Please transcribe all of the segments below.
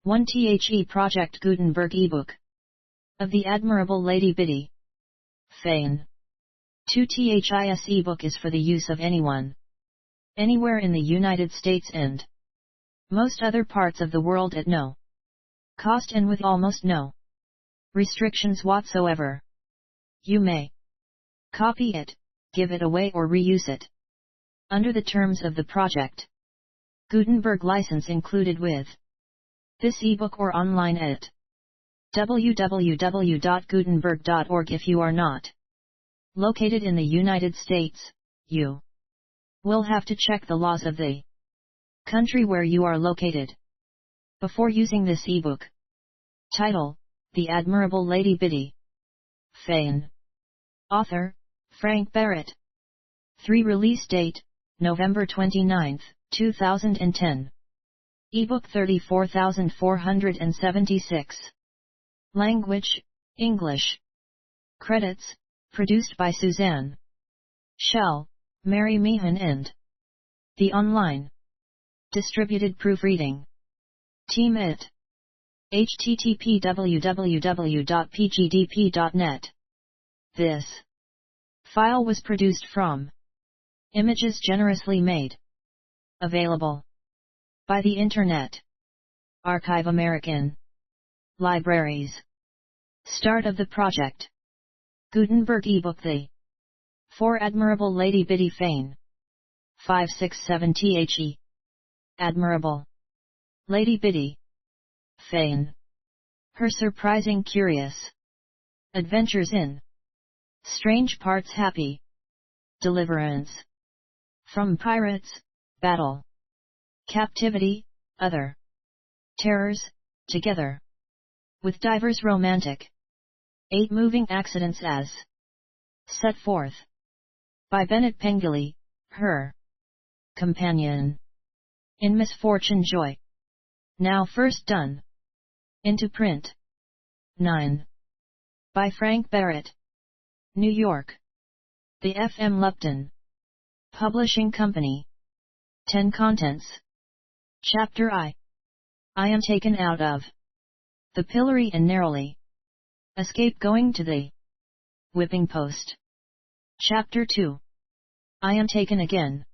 1 Project Gutenberg ebook of the Admirable Lady Biddy Fane. 2 This ebook is for the use of anyone, anywhere in the United States and most other parts of the world at no cost and with almost no restrictions whatsoever. You may copy it, give it away or reuse it under the terms of the Project Gutenberg license included with this ebook or online at www.gutenberg.org. If you are not located in the United States, you will have to check the laws of the country where you are located before using this ebook. Title: The Admirable Lady Biddy Fane. Author: Frank Barrett. 3 Release date: November 29, 2010. Ebook 34476. Language: English. Credits: produced by Suzanne Shell, Mary Meehan and the online distributed proofreading team at http://www.pgdp.net. This file was produced from images generously made available by the Internet Archive. American Libraries. Start of the Project Gutenberg ebook. The For Admirable Lady Biddy Fane. 567 The Admirable Lady Biddy Fane. Her surprising curious adventures in strange parts. Happy deliverance from pirates, battle, captivity, other terrors, together with divers romantic 8 moving accidents as set forth by Bennett Pengilly, her companion in misfortune joy. Now first done into print. 9. By Frank Barrett. New York: The F. M. Lupton Publishing Company. 10 Contents. Chapter I am taken out of the pillory and narrowly escape going to the whipping post. Chapter 2 I am taken again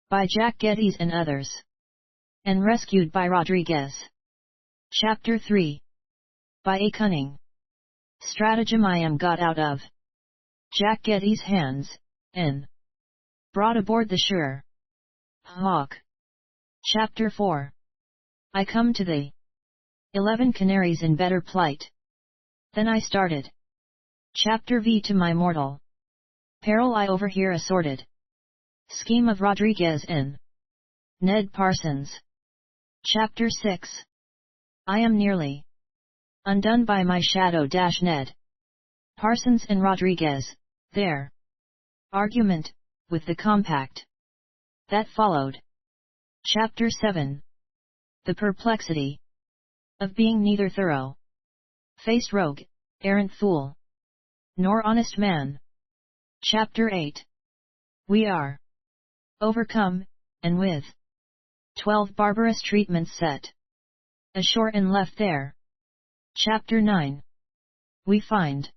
by Jack Geddes and others, and rescued by Rodriguez. Chapter 3 By a cunning stratagem I am got out of Jack Geddes' hands, and brought aboard the Sure Hawk. Chapter 4 I come to the 11 Canaries in better plight than I started. Chapter V To my mortal peril I overhear a sordid scheme of Rodriguez and Ned Parsons. Chapter 6 I am nearly undone by my shadow. Ned Parsons and Rodriguez, their argument, with the compact that followed. Chapter 7 The perplexity of being neither thorough-faced rogue, errant fool, nor honest man. Chapter 8 We are overcome, and with 12 barbarous treatments set ashore and left there. Chapter 9 We find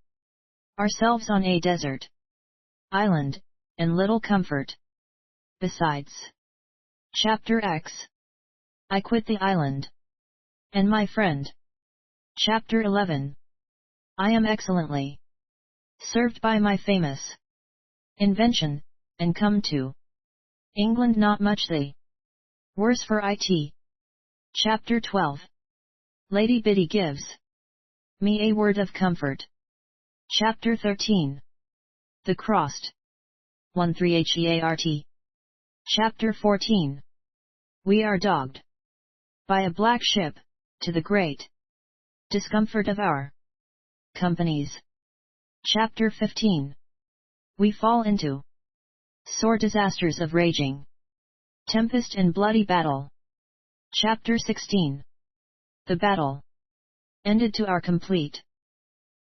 ourselves on a desert island, and little comfort besides. Chapter X I quit the island and my friend. Chapter 11 I am excellently served by my famous invention, and come to England not much the worse for it. Chapter 12 Lady Biddy gives me a word of comfort. Chapter 13 The Crossed 13 Chapter 14 We are dogged by a black ship, to the great discomfort of our companies. Chapter 15 We fall into sore disasters of raging tempest and bloody battle. Chapter 16 The battle ended to our complete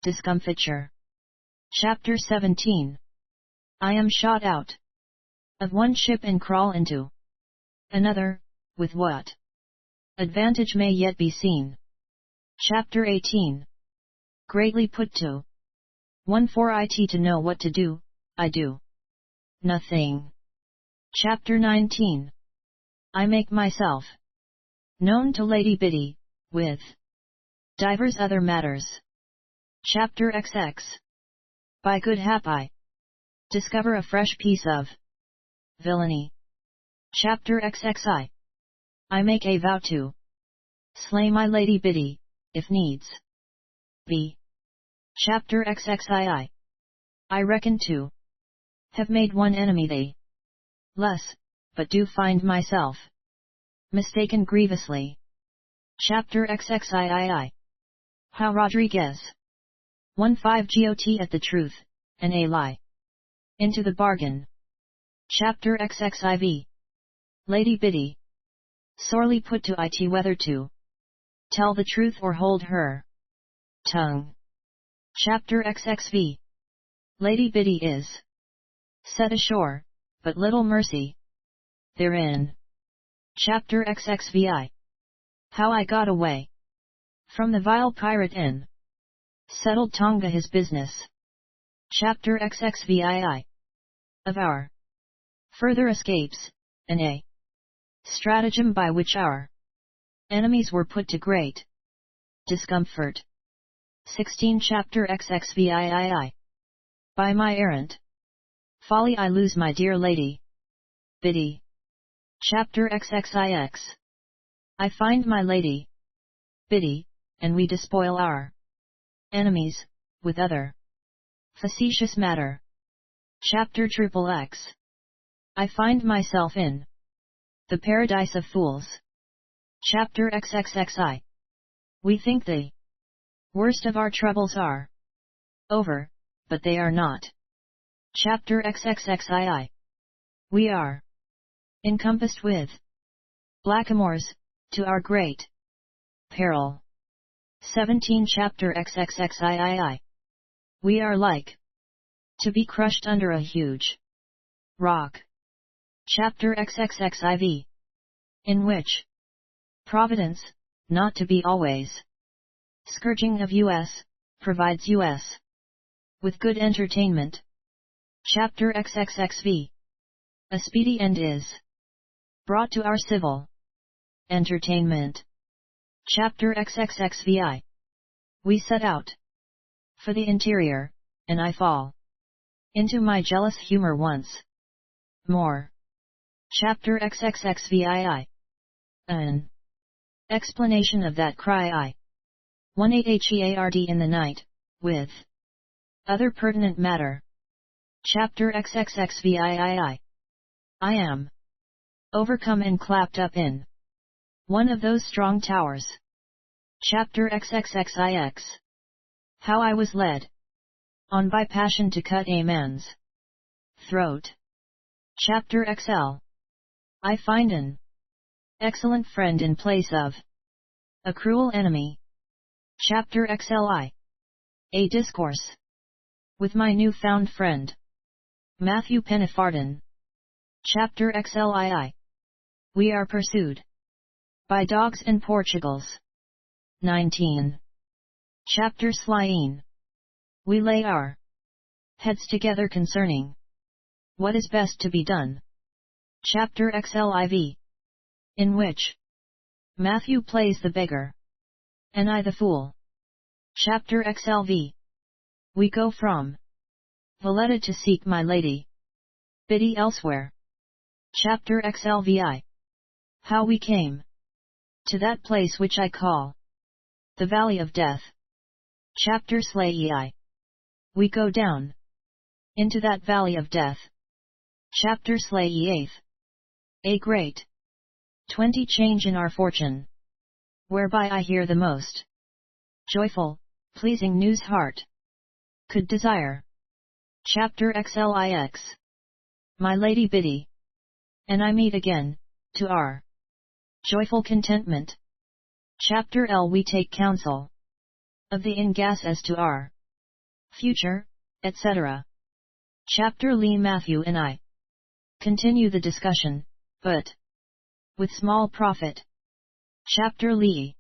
discomfiture. Chapter 17 I am shot out of one ship and crawl into another, with what Advantage may yet be seen. Chapter 18. Greatly put to. 1 For it to know what to do, I do nothing. Chapter 19. I make myself known to Lady Biddy, with divers other matters. Chapter XX. By good hap I discover a fresh piece of villainy. Chapter XXI. I make a vow to slay my Lady Biddy, if needs be. Chapter XXII. I reckon to have made one enemy they less, but do find myself mistaken grievously. Chapter XXIII. How Rodriguez 15 got at the truth, and a lie into the bargain. Chapter XXIV. Lady Biddy sorely put to it whether to tell the truth or hold her tongue. Chapter XXV. Lady Biddy is set ashore, but little mercy therein. Chapter XXVI. How I got away from the vile pirate and settled Tonga his business. Chapter XXVII. Of our further escapes, and a stratagem by which our enemies were put to great discomfort. 16 Chapter XXVII. By my errant folly I lose my dear Lady Biddy. Chapter XXIX. I find my Lady Biddy, and we despoil our enemies, with other facetious matter. Chapter XXX. I find myself in the paradise of fools. Chapter XXXI. We think the worst of our troubles are over, but they are not. Chapter XXXII. We are encompassed with blackamoors, to our great peril. 17 Chapter XXXII. We are like to be crushed under a huge rock. Chapter XXXIV. In which Providence, not to be always scourging of us, provides us with good entertainment. Chapter XXXV. A speedy end is brought to our civil entertainment. Chapter XXXVI. We set out for the interior, and I fall into my jealous humor once more. Chapter XXXVII. An explanation of that cry I 18heard in the night, with other pertinent matter. Chapter XXXVII. I am overcome and clapped up in one of those strong towers. Chapter XXXIX. How I was led on by passion to cut a man's throat. Chapter XL. I find an excellent friend in place of a cruel enemy. Chapter XLI. A discourse with my new-found friend Matthew Pennifarden. Chapter XLII. We are pursued by dogs and Portugals. 19. Chapter Slyeen. We lay our heads together concerning what is best to be done. Chapter XLIV. In which Matthew plays the beggar, and I the fool. Chapter XLV. We go from Valletta to seek my Lady Biddy elsewhere. Chapter XLVI. How we came to that place which I call the Valley of Death. Chapter Slayei. We go down into that Valley of Death. Chapter Slayei. A great 20 change in our fortune, whereby I hear the most joyful, pleasing news heart could desire. Chapter XLIX. My Lady Biddy and I meet again, to our joyful contentment. Chapter L. We take counsel of the ingas as to our future, etc. Chapter Lee. Matthew and I continue the discussion, but with small profit. Chapter Li.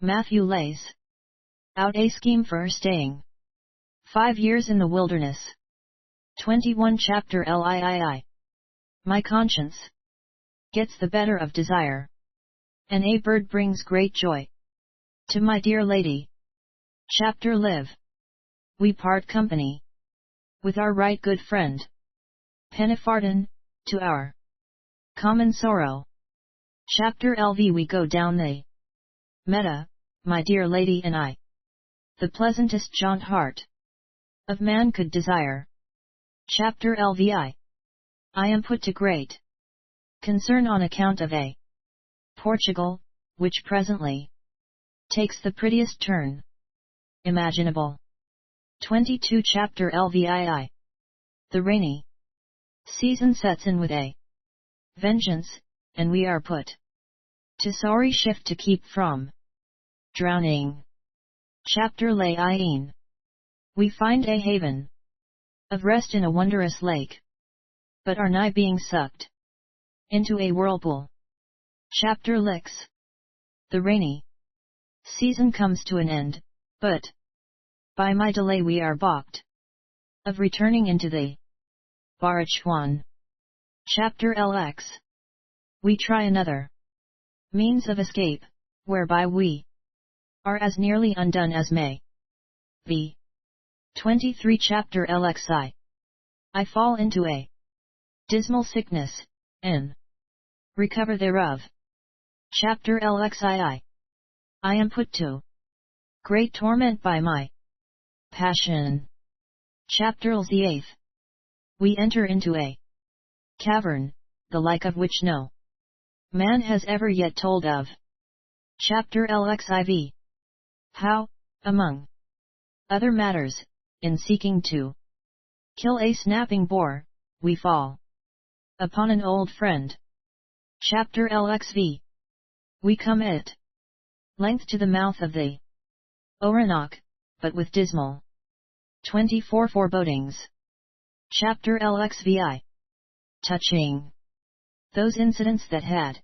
Matthew lays out a scheme for her staying 5 years in the wilderness. 21 Chapter Lii. My conscience gets the better of desire, and a bird brings great joy to my dear lady. Chapter Live. We part company with our right good friend Pennifarden, to our common sorrow. Chapter Lv. We go down the Meta, my dear lady and I, the pleasantest jaunt heart of man could desire. Chapter Lvi. I am put to great concern on account of a Portugal, which presently takes the prettiest turn imaginable. 22 Chapter Lvii. The rainy season sets in with a vengeance, and we are put to sorry shift to keep from drowning. Chapter Lain. We find a haven of rest in a wondrous lake, but are nigh being sucked into a whirlpool. Chapter Lix. The rainy season comes to an end, but by my delay we are balked of returning into the Barachuan. Chapter Lx. We try another means of escape, whereby we are as nearly undone as may be. 23 Chapter Lxi. I fall into a dismal sickness, and recover thereof. Chapter Lxii. I am put to great torment by my passion. Chapter Lviii. We enter into a cavern, the like of which no man has ever yet told of. Chapter Lxiv. How, among other matters, in seeking to kill a snapping boar, we fall upon an old friend. Chapter Lxv. We come at length to the mouth of the Orinoco, but with dismal 24 forebodings. Chapter Lxvi. Touching those incidents that had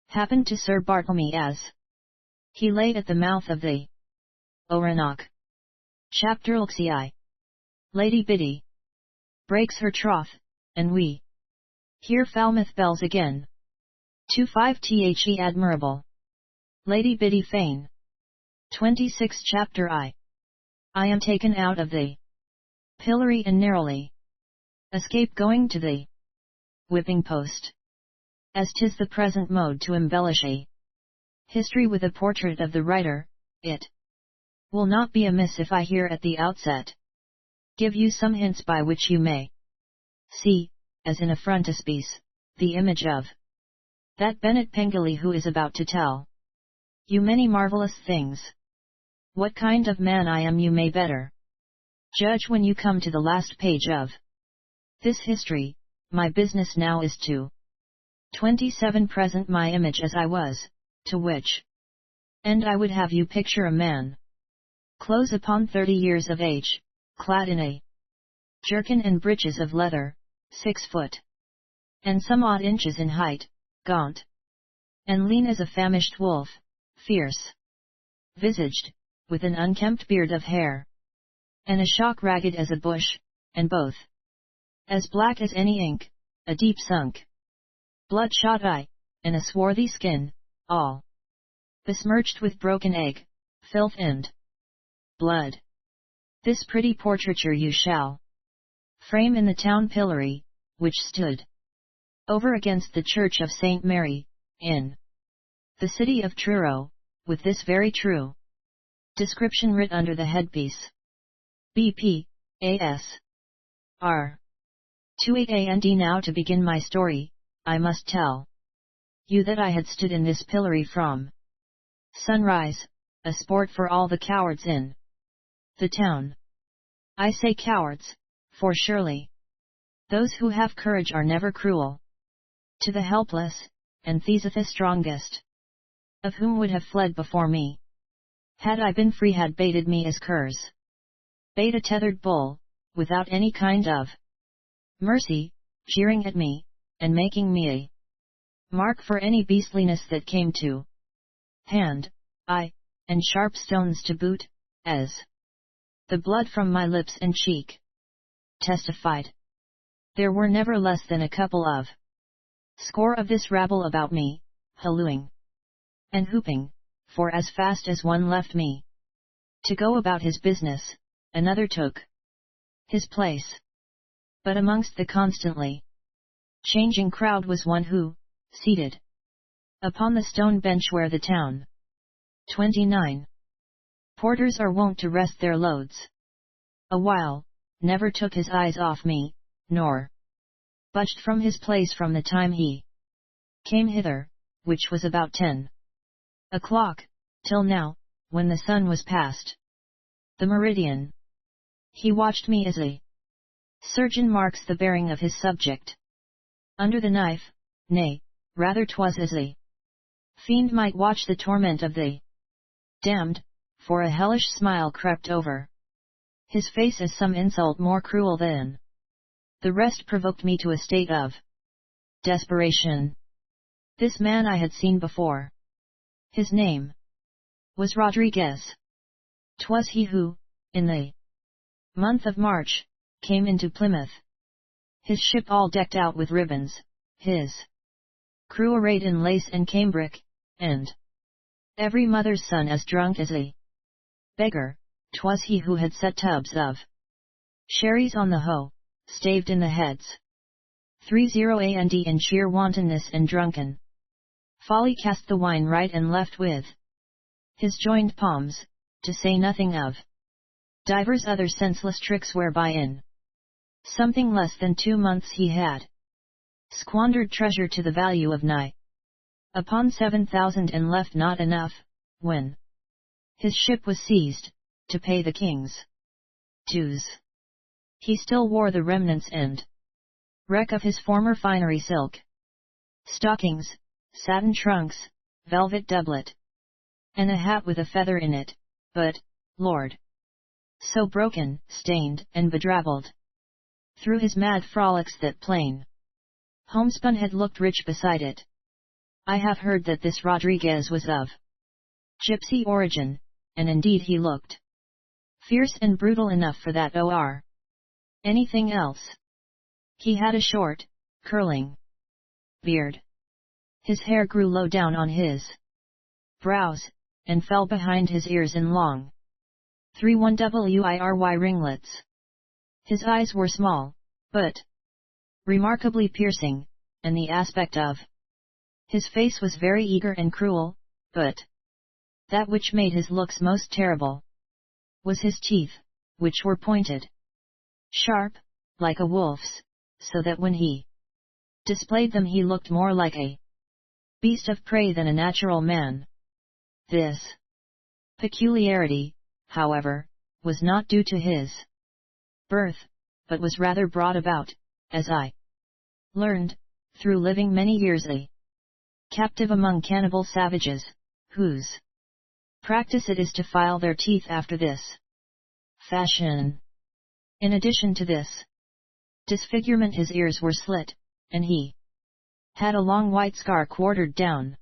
happened to Sir Bartlemy as he lay at the mouth of the Orinoco. Chapter Lxi. Lady Biddy breaks her troth, and we hear Falmouth bells again. 25 The Admirable Lady Biddy Fane. 26 Chapter I am taken out of the pillory and narrowly escape going to the whipping post, as 'tis the present mode to embellish a history with a portrait of the writer. It will not be amiss if I here at the outset give you some hints by which you may see, as in a frontispiece, the image of that Bennet Pengilly who is about to tell you many marvelous things. What kind of man I am you may better judge when you come to the last page of this history. My business now is to 27 present my image as I was, to which end I would have you picture a man close upon 30 years of age, clad in a jerkin and breeches of leather, 6 foot and some odd inches in height, gaunt and lean as a famished wolf, fierce visaged, with an unkempt beard of hair, and a shock ragged as a bush, and both as black as any ink, a deep sunk bloodshot eye, and a swarthy skin, all besmirched with broken egg, filth and blood. This pretty portraiture you shall frame in the town pillory, which stood over against the church of St. Mary, in the city of Truro, with this very true description writ under the headpiece. BP, A.S. R. 28 and now to begin my story, I must tell you that I had stood in this pillory from sunrise, a sport for all the cowards in the town. I say cowards, for surely those who have courage are never cruel to the helpless, and Theseus the strongest of whom would have fled before me, had I been free, had baited me as curs bait a tethered bull, without any kind of mercy, jeering at me, and making me a mark for any beastliness that came to hand, eye, and sharp stones to boot, as the blood from my lips and cheek testified. There were never less than a couple of score of this rabble about me, hallooing and whooping, for as fast as one left me to go about his business, another took his place. But amongst the constantly changing crowd was one who, seated upon the stone bench where the town 29 porters are wont to rest their loads, a while, never took his eyes off me, nor budged from his place from the time he came hither, which was about 10 o'clock, till now, when the sun was past the meridian. He watched me as a surgeon marks the bearing of his subject under the knife, nay, rather 'twas as a fiend might watch the torment of the damned, for a hellish smile crept over his face as some insult more cruel than the rest provoked me to a state of desperation. This man I had seen before. His name was Rodriguez. 'Twas he who, in the month of March, came into Plymouth, his ship all decked out with ribbons, his crew arrayed in lace and cambric, and every mother's son as drunk as a beggar. 'Twas he who had set tubs of sherries on the hoe, staved in the heads 30 and in sheer wantonness and drunken folly cast the wine right and left with his joined palms, to say nothing of divers other senseless tricks whereby in something less than 2 months he had squandered treasure to the value of nigh upon 7,000 and left not enough, when his ship was seized, to pay the king's dues. He still wore the remnants and wreck of his former finery, silk stockings, satin trunks, velvet doublet, and a hat with a feather in it, but, Lord! So broken, stained, and bedrabbled through his mad frolics that plain homespun had looked rich beside it. I have heard that this Rodriguez was of gypsy origin, and indeed he looked fierce and brutal enough for that or anything else. He had a short, curling beard. His hair grew low down on his brows, and fell behind his ears in long 3-1-wiry ringlets. His eyes were small, but remarkably piercing, and the aspect of his face was very eager and cruel, but that which made his looks most terrible was his teeth, which were pointed sharp, like a wolf's, so that when he displayed them he looked more like a beast of prey than a natural man. This peculiarity, however, was not due to his birth, but was rather brought about, as I learned, through living many years a captive among cannibal savages, whose practice it is to file their teeth after this fashion. In addition to this disfigurement, his ears were slit, and he had a long white scar quartered down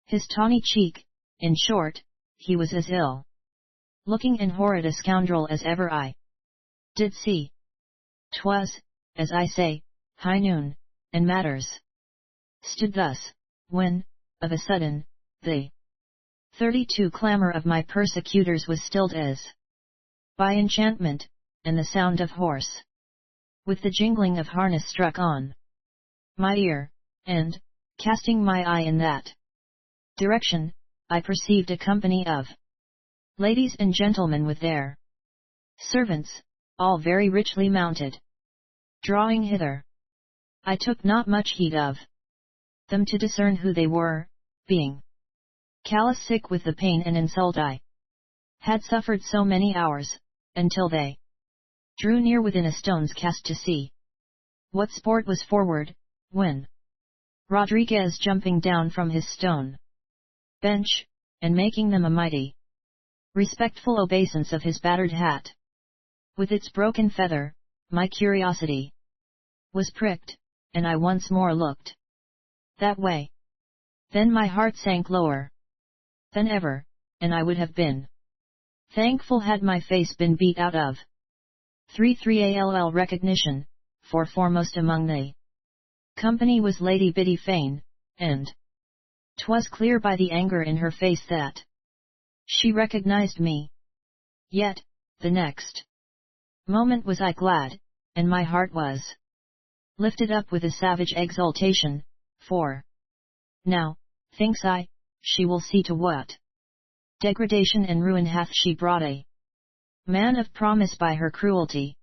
his tawny cheek. In short, he was as ill looking and horrid a scoundrel as ever I did see. 'Twas, as I say, high noon, and matters stood thus, when, of a sudden, the 32 clamor of my persecutors was stilled as by enchantment, and the sound of horse with the jingling of harness struck on my ear, and, casting my eye in that direction, I perceived a company of ladies and gentlemen with their servants, all very richly mounted, drawing hither. I took not much heed of them to discern who they were, being callous sick with the pain and insult I had suffered so many hours, until they drew near within a stone's cast to see what sport was forward, when Rodriguez, jumping down from his stone bench, and making them a mighty respectful obeisance of his battered hat with its broken feather, my curiosity was pricked, and I once more looked that way. Then my heart sank lower. than ever, and I would have been thankful had my face been beat out of 3 recognition, for foremost among the company was Lady Biddy Fane, and 'twas clear by the anger in her face that she recognized me. Yet, the next moment was I glad, and my heart was lifted up with a savage exultation, for now, thinks I, she will see to what degradation and ruin hath she brought a man of promise by her cruelty.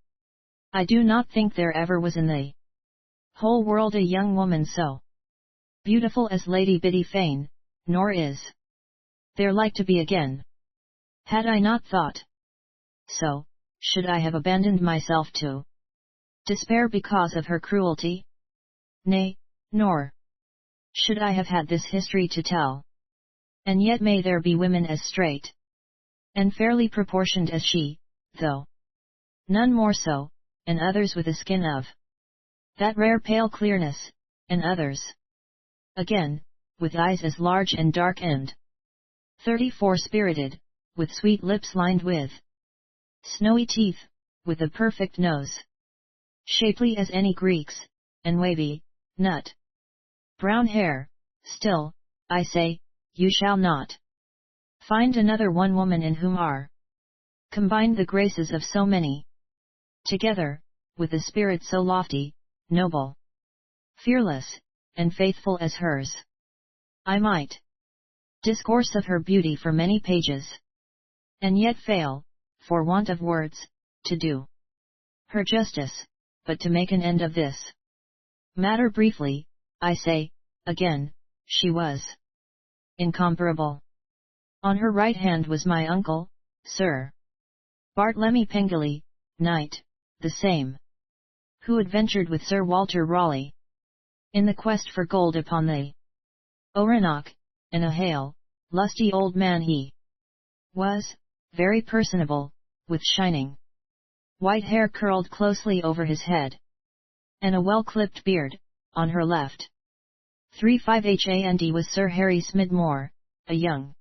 I do not think there ever was in the whole world a young woman so beautiful as Lady Biddy Fane, nor is there like to be again. Had I not thought so, should I have abandoned myself to despair because of her cruelty? Nay, nor should I have had this history to tell. And yet may there be women as straight and fairly proportioned as she, though none more so, and others with a skin of that rare pale clearness, and others again, with eyes as large and dark and 34-spirited, with sweet lips lined with snowy teeth, with a perfect nose, shapely as any Greek's, and wavy, nut brown hair. Still, I say, you shall not find another one woman in whom are combined the graces of so many together, with a spirit so lofty, noble, fearless, and faithful as hers. I might discourse of her beauty for many pages, and yet fail, for want of words, to do her justice. But to make an end of this matter briefly, I say, again, she was incomparable. On her right hand was my uncle, Sir Bartlemy Pengelly, knight, the same who adventured with Sir Walter Raleigh in the quest for gold upon the Oronok, and a hale, lusty old man he was, very personable, with shining white hair curled closely over his head, and a well-clipped beard. On her left, 35 was Sir Harry Smidmore, a young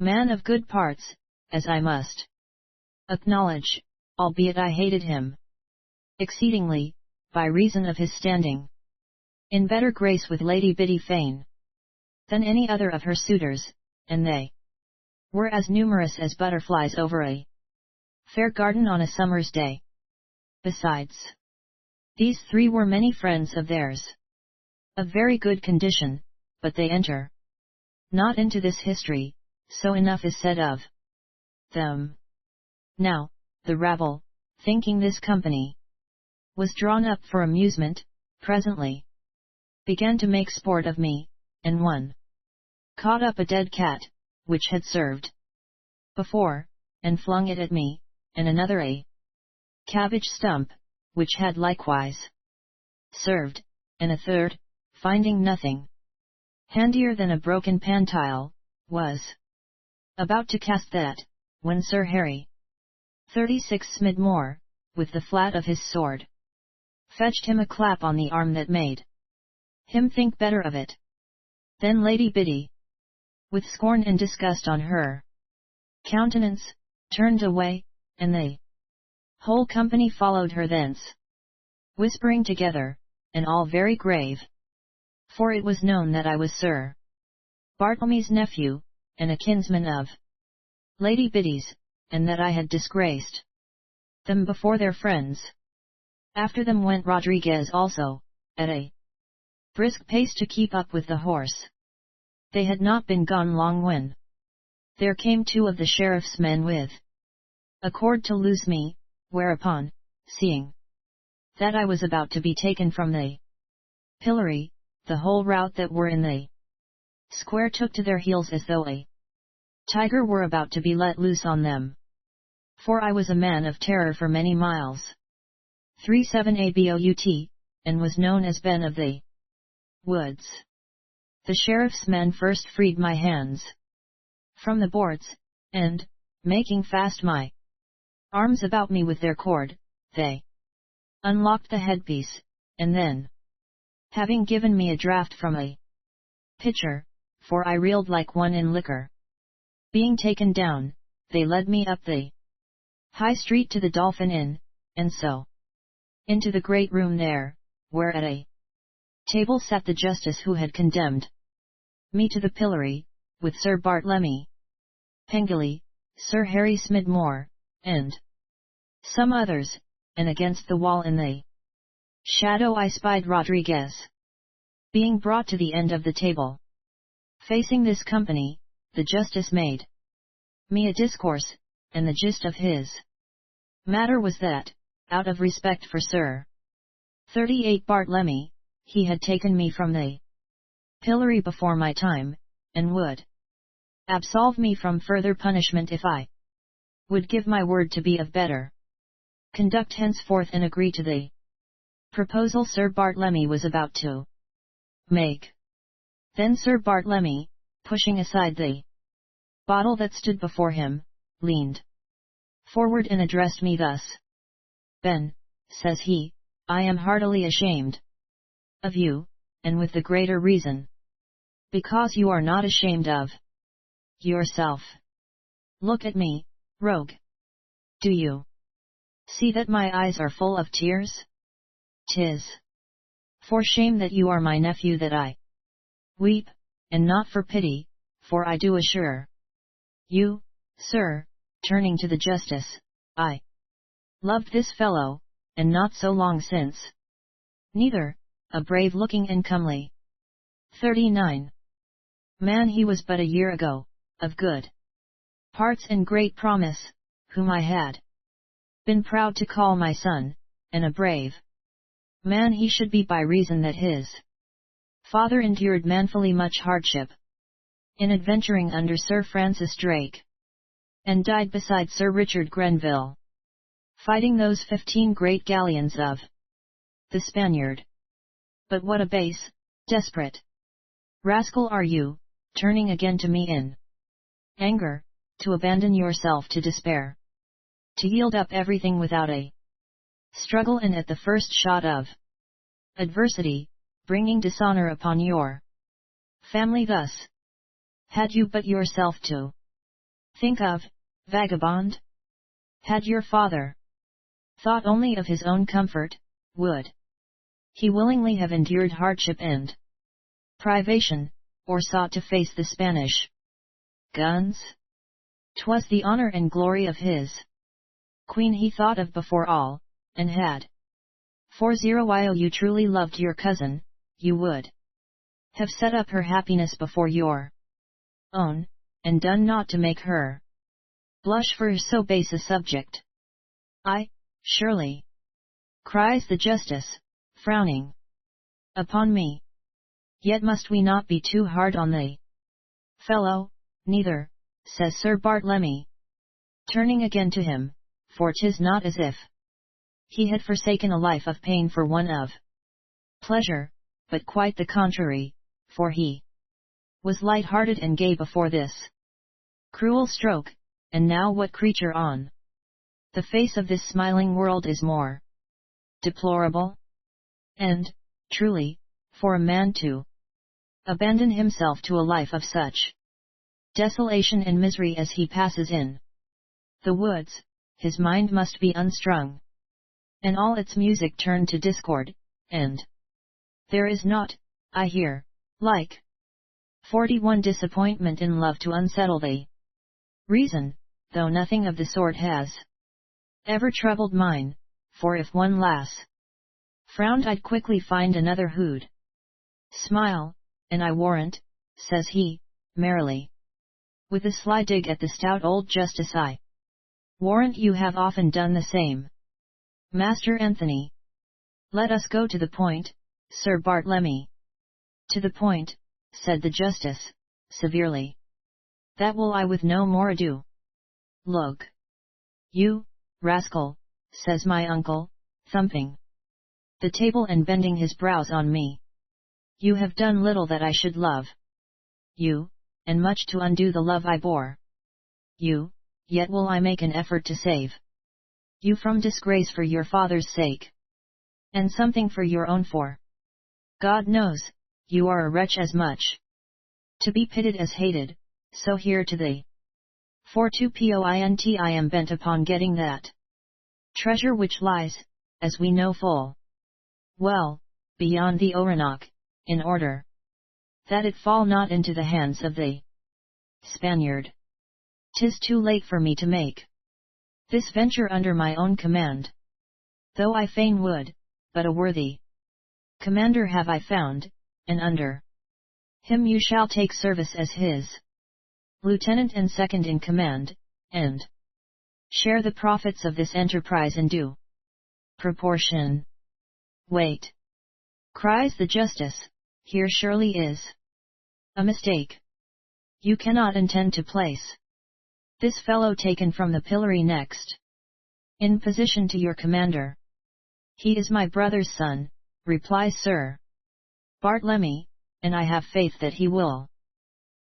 man of good parts, as I must acknowledge, albeit I hated him exceedingly, by reason of his standing in better grace with Lady Biddy Fane than any other of her suitors, and they were as numerous as butterflies over a fair garden on a summer's day. Besides, these three were many friends of theirs, of very good condition, but they enter not into this history, so enough is said of them. Now, the rabble, thinking this company was drawn up for amusement, presently began to make sport of me, and one caught up a dead cat, which had served before, and flung it at me, and another a cabbage stump, which had likewise served, and a third, finding nothing handier than a broken pan tile, was about to cast that, when Sir Harry 36 Smidmore, with the flat of his sword, fetched him a clap on the arm that made him think better of it. Then Lady Biddy, with scorn and disgust on her countenance, turned away, and the whole company followed her thence, whispering together, and all very grave. For it was known that I was Sir Bartlemy's nephew, and a kinsman of Lady Biddy's, and that I had disgraced them before their friends. After them went Rodriguez also, at a brisk pace to keep up with the horse. They had not been gone long when there came two of the sheriff's men with a cord to loose me, whereupon, seeing that I was about to be taken from the pillory, the whole rout that were in the square took to their heels as though a tiger were about to be let loose on them. For I was a man of terror for many miles. 37 About, and was known as Ben of the Woods. The sheriff's men first freed my hands from the boards, and, making fast my arms about me with their cord, they unlocked the headpiece, and then, having given me a draught from a pitcher, for I reeled like one in liquor, Being taken down, they led me up the High Street to the Dolphin Inn, and so into the great room there, where at a table sat the justice who had condemned me to the pillory, with Sir Bartlemy Pengilly, Sir Harry Smidmore, and some others, and against the wall in the shadow I spied Rodriguez being brought to the end of the table. Facing this company, the justice made me a discourse, and the gist of his matter was that, out of respect for Sir 38 Bartlemy, he had taken me from the pillory before my time, and would absolve me from further punishment if I would give my word to be of better conduct henceforth and agree to the proposal Sir Bartlemy was about to make. Then Sir Bartlemy, pushing aside the bottle that stood before him, leaned forward and addressed me thus. Ben, says he, I am heartily ashamed of you, and with the greater reason, because you are not ashamed of yourself. Look at me, rogue. Do you see that my eyes are full of tears? 'Tis for shame that you are my nephew that I weep, and not for pity, for I do assure you, sir, turning to the justice, I loved this fellow, and not so long since. Neither, a brave-looking and comely 39 man he was but a year ago, of good parts and great promise, whom I had been proud to call my son, and a brave man he should be by reason that his father endured manfully much hardship in adventuring under Sir Francis Drake, and died beside Sir Richard Grenville, fighting those 15 great galleons of the Spaniard. But what a base, desperate rascal are you, turning again to me in anger, to abandon yourself to despair, to yield up everything without a struggle, and at the first shot of adversity, bringing dishonor upon your family thus. Had you but yourself to think of, vagabond? Had your father thought only of his own comfort, would he willingly have endured hardship and privation, or sought to face the Spanish guns? 'Twas the honor and glory of his queen he thought of before all, and had. For while you truly loved your cousin, you would have set up her happiness before your own, and done naught to make her blush for so base a subject. I, surely, cries the justice, frowning upon me. Yet must we not be too hard on the fellow? Neither, says Sir Bartlemy, turning again to him, for 'tis not as if he had forsaken a life of pain for one of pleasure, but quite the contrary, for he was light-hearted and gay before this cruel stroke, and now what creature on the face of this smiling world is more deplorable? And, truly, for a man to abandon himself to a life of such desolation and misery as he passes in the woods, his mind must be unstrung, and all its music turned to discord, and there is naught, I hear, like 41 disappointment in love to unsettle the reason, though nothing of the sort has ever troubled mine, for if one lass frowned I'd quickly find another who'd smile, and I warrant, says he, merrily, with a sly dig at the stout old justice, I warrant you have often done the same. Master Anthony, let us go to the point, Sir Bartlemy. To the point, said the justice, severely. That will I with no more ado. Look, you, rascal, says my uncle, thumping the table and bending his brows on me. You have done little that I should love you, and much to undo the love I bore you, yet will I make an effort to save you from disgrace for your father's sake, and something for your own, for God knows, you are a wretch as much to be pitied as hated, so here to the For 2 point I am bent upon getting that treasure which lies, as we know full well, beyond the Oronok, in order that it fall not into the hands of the Spaniard. 'Tis too late for me to make this venture under my own command, though I fain would, but a worthy commander have I found, and under him you shall take service as his lieutenant and second in command, and share the profits of this enterprise in due proportion. Wait! Cries the justice, here surely is a mistake. You cannot intend to place this fellow taken from the pillory next in position to your commander. He is my brother's son, replies Sir Bartlemy, and I have faith that he will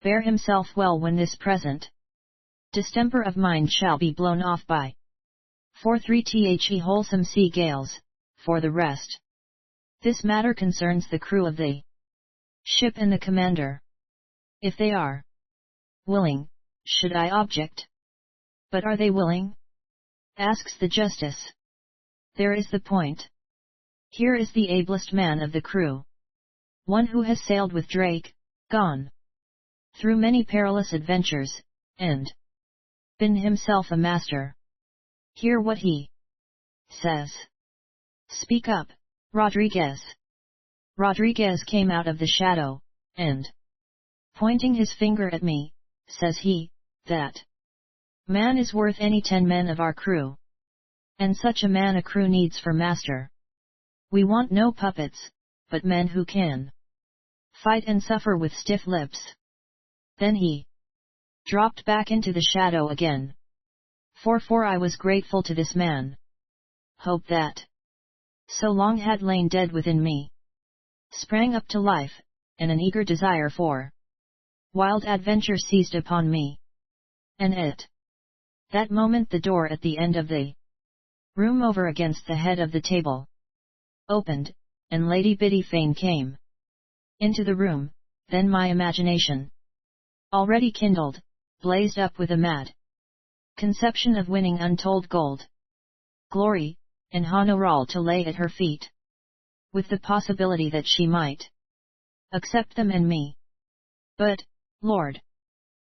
bear himself well when this present distemper of mind shall be blown off by 4-3 wholesome sea gales. For the rest, this matter concerns the crew of the ship and the commander. If they are willing, should I object? But are they willing? Asks the justice. There is the point. Here is the ablest man of the crew, one who has sailed with Drake, gone through many perilous adventures, and been himself a master. Hear what he says. Speak up, Rodriguez. Rodriguez came out of the shadow, and, pointing his finger at me, says he, that man is worth any 10 men of our crew. And such a man a crew needs for master. We want no puppets, but men who can fight and suffer with stiff lips. Then he dropped back into the shadow again. For I was grateful to this man. Hope that so long had lain dead within me sprang up to life, and an eager desire for wild adventure seized upon me. And at that moment the door at the end of the room over against the head of the table opened, and Lady Biddy Fane came into the room. Then my imagination, already kindled, blazed up with a mad conception of winning untold gold, glory, and honour to lay at her feet, with the possibility that she might accept them and me. But, Lord,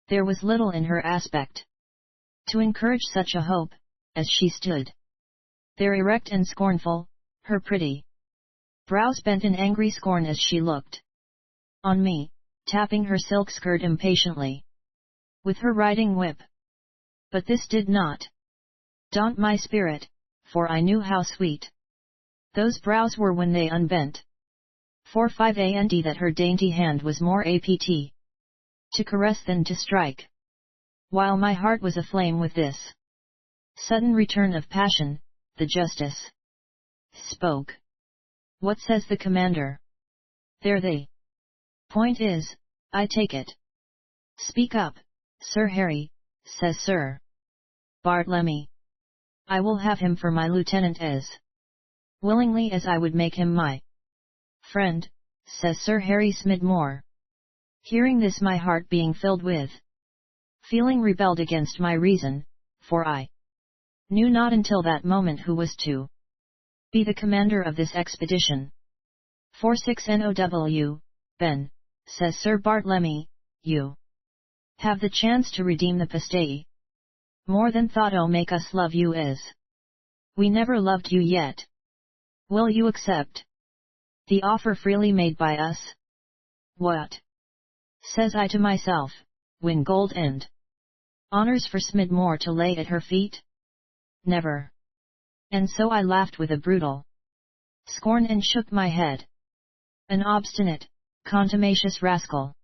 there was little in her aspect to encourage such a hope, as she stood there erect and scornful, her pretty brows bent in angry scorn as she looked on me, tapping her silk skirt impatiently with her riding whip. But this did not daunt my spirit, for I knew how sweet those brows were when they unbent. For 5 and that her dainty hand was more apt to caress than to strike. While my heart was aflame with this sudden return of passion, the justice spoke. What says the commander? There the point is, I take it. Speak up, Sir Harry, says Sir Bartlemy. I will have him for my lieutenant as willingly as I would make him my friend, says Sir Harry Smidmore. Hearing this, my heart being filled with feeling rebelled against my reason, for I knew not until that moment who was to be the commander of this expedition. 46 NOW, Ben, says Sir Bartlemy, you have the chance to redeem the pastay. More than thought'll make us love you as we never loved you yet. Will you accept the offer freely made by us? What? Says I to myself, win gold and honors for Smidmore to lay at her feet? Never. And so I laughed with a brutal scorn and shook my head. An obstinate, contumacious rascal,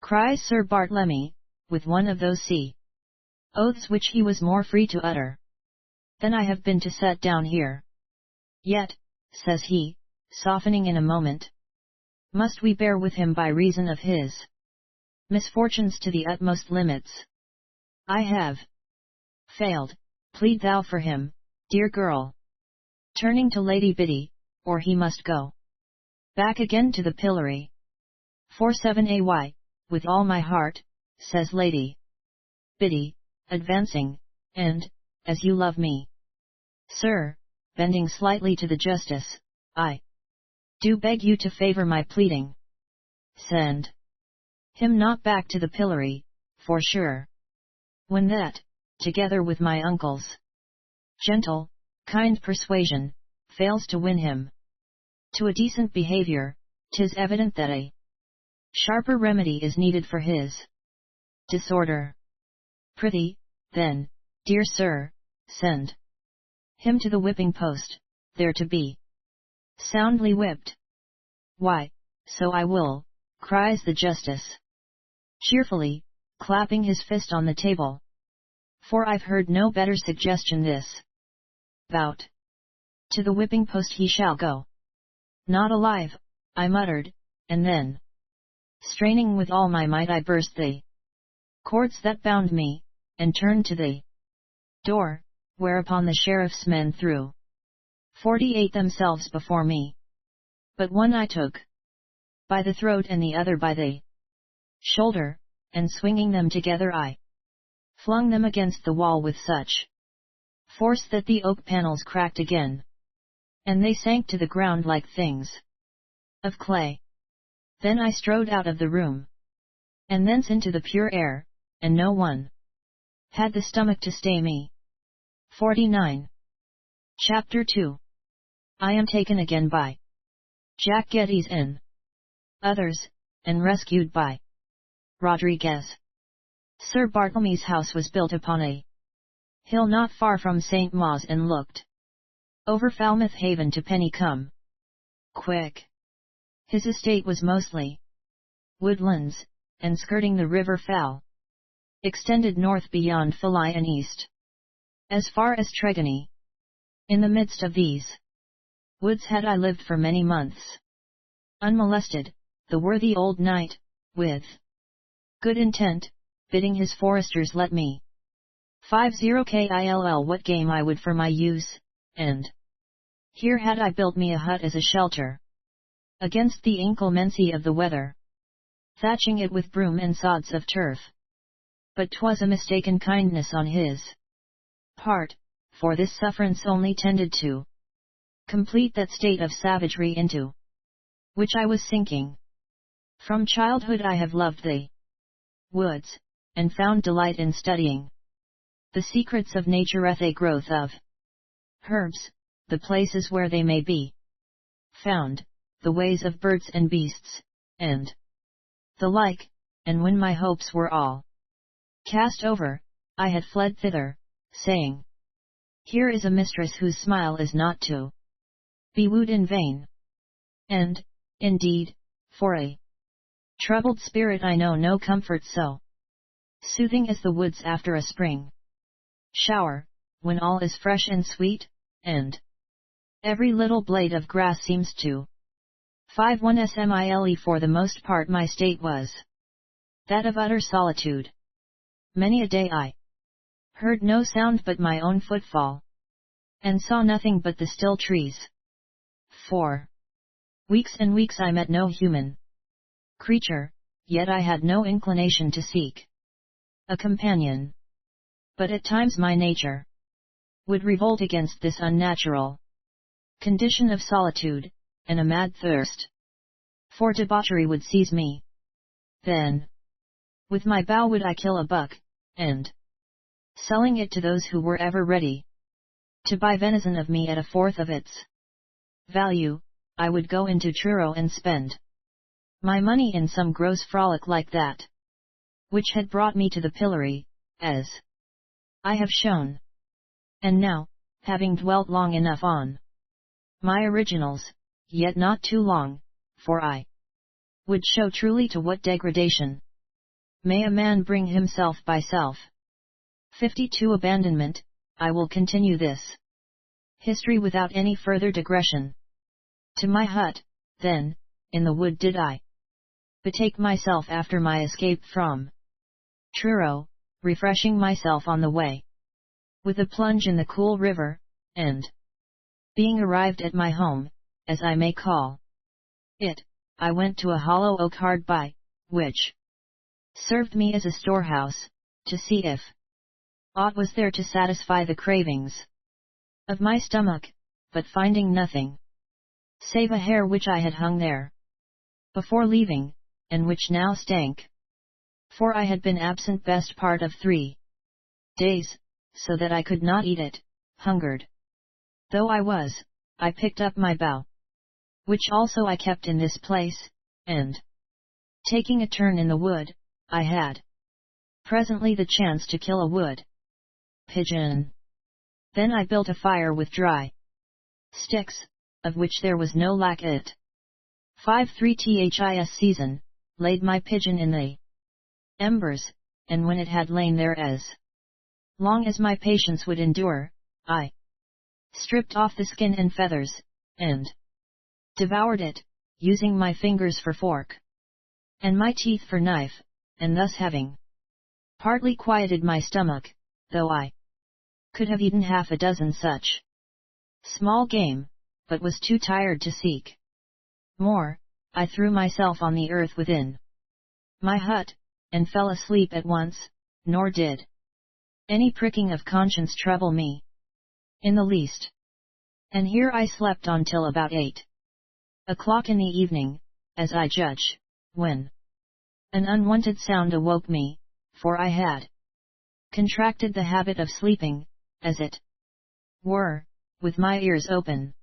cries Sir Bartlemy, with one of those oaths which he was more free to utter than I have been to set down here. Yet, says he, softening in a moment, must we bear with him by reason of his misfortunes to the utmost limits. I have failed, plead thou for him, dear girl. Turning to Lady Biddy, or he must go back again to the pillory. 47 AY, with all my heart, says Lady Biddy, advancing, and, as you love me, sir, bending slightly to the justice, I do beg you to favor my pleading. Send him not back to the pillory, for sure. When that, together with my uncle's gentle, kind persuasion, fails to win him to a decent behavior, 'tis evident that a sharper remedy is needed for his disorder. Prithee, then, dear sir, send him to the whipping post, there to be soundly whipped. Why, so I will, cries the justice cheerfully, clapping his fist on the table. For I've heard no better suggestion this bout. To the whipping post he shall go. Not alive, I muttered, and then, straining with all my might, I burst the cords that bound me, and turned to the door, whereupon the sheriff's men threw 48 themselves before me. But one I took by the throat and the other by the shoulder, and swinging them together I flung them against the wall with such force that the oak panels cracked again, and they sank to the ground like things of clay. Then I strode out of the room, and thence into the pure air, and no one had the stomach to stay me. 49. Chapter 2. I am taken again by Jack Geddes and others, and rescued by Rodriguez. Sir Bartlemy's house was built upon a hill not far from St. Mawes and looked over Falmouth Haven to Pennycombe. Quick. His estate was mostly woodlands, and skirting the river Fal, extended north beyond Filey and east as far as Tregony. In the midst of these woods had I lived for many months, unmolested, the worthy old knight, with good intent, bidding his foresters let me 50 what game I would for my use, and here had I built me a hut as a shelter against the inclemency of the weather, thatching it with broom and sods of turf. But 'twas a mistaken kindness on his part, for this sufferance only tended to complete that state of savagery into which I was sinking. From childhood I have loved the woods, and found delight in studying the secrets of nature, the growth of herbs, the places where they may be found, the ways of birds and beasts, and the like, and when my hopes were all cast over, I had fled thither, saying, here is a mistress whose smile is not to be wooed in vain. And, indeed, for a troubled spirit I know no comfort so soothing as the woods after a spring shower, when all is fresh and sweet, and every little blade of grass seems to 51 smile. For the most part my state was that of utter solitude. Many a day I heard no sound but my own footfall, and saw nothing but the still trees. For weeks and weeks I met no human creature, yet I had no inclination to seek a companion. But at times my nature would revolt against this unnatural condition of solitude, and a mad thirst for debauchery would seize me. Then, with my bow would I kill a buck, and, selling it to those who were ever ready to buy venison of me at a fourth of its value, I would go into Truro and spend my money in some gross frolic like that which had brought me to the pillory, as I have shown. And now, having dwelt long enough on my originals, yet not too long, for I would show truly to what degradation may a man bring himself by self 52 abandonment, I will continue this history without any further digression. To my hut, then, in the wood did I betake myself after my escape from Truro, refreshing myself on the way with a plunge in the cool river, and, being arrived at my home, as I may call it, I went to a hollow oak hard by, which served me as a storehouse, to see if Aught was there to satisfy the cravings of my stomach, but finding nothing, save a hair which I had hung there before leaving, and which now stank. For I had been absent best part of 3 days, so that I could not eat it, hungered though I was. I picked up my bow, which also I kept in this place, and, taking a turn in the wood, I had presently the chance to kill a wood pigeon. Then I built a fire with dry sticks, of which there was no lack it. 5-3 season, laid my pigeon in the embers, and when it had lain there as long as my patience would endure, I stripped off the skin and feathers, and devoured it, using my fingers for fork, and my teeth for knife, and thus having partly quieted my stomach, though I could have eaten half a dozen such small game, but was too tired to seek more, I threw myself on the earth within my hut, and fell asleep at once, nor did any pricking of conscience trouble me in the least. And here I slept on till about 8 o'clock in the evening, as I judge, when an unwonted sound awoke me, for I had contracted the habit of sleeping, as it were, with my ears open.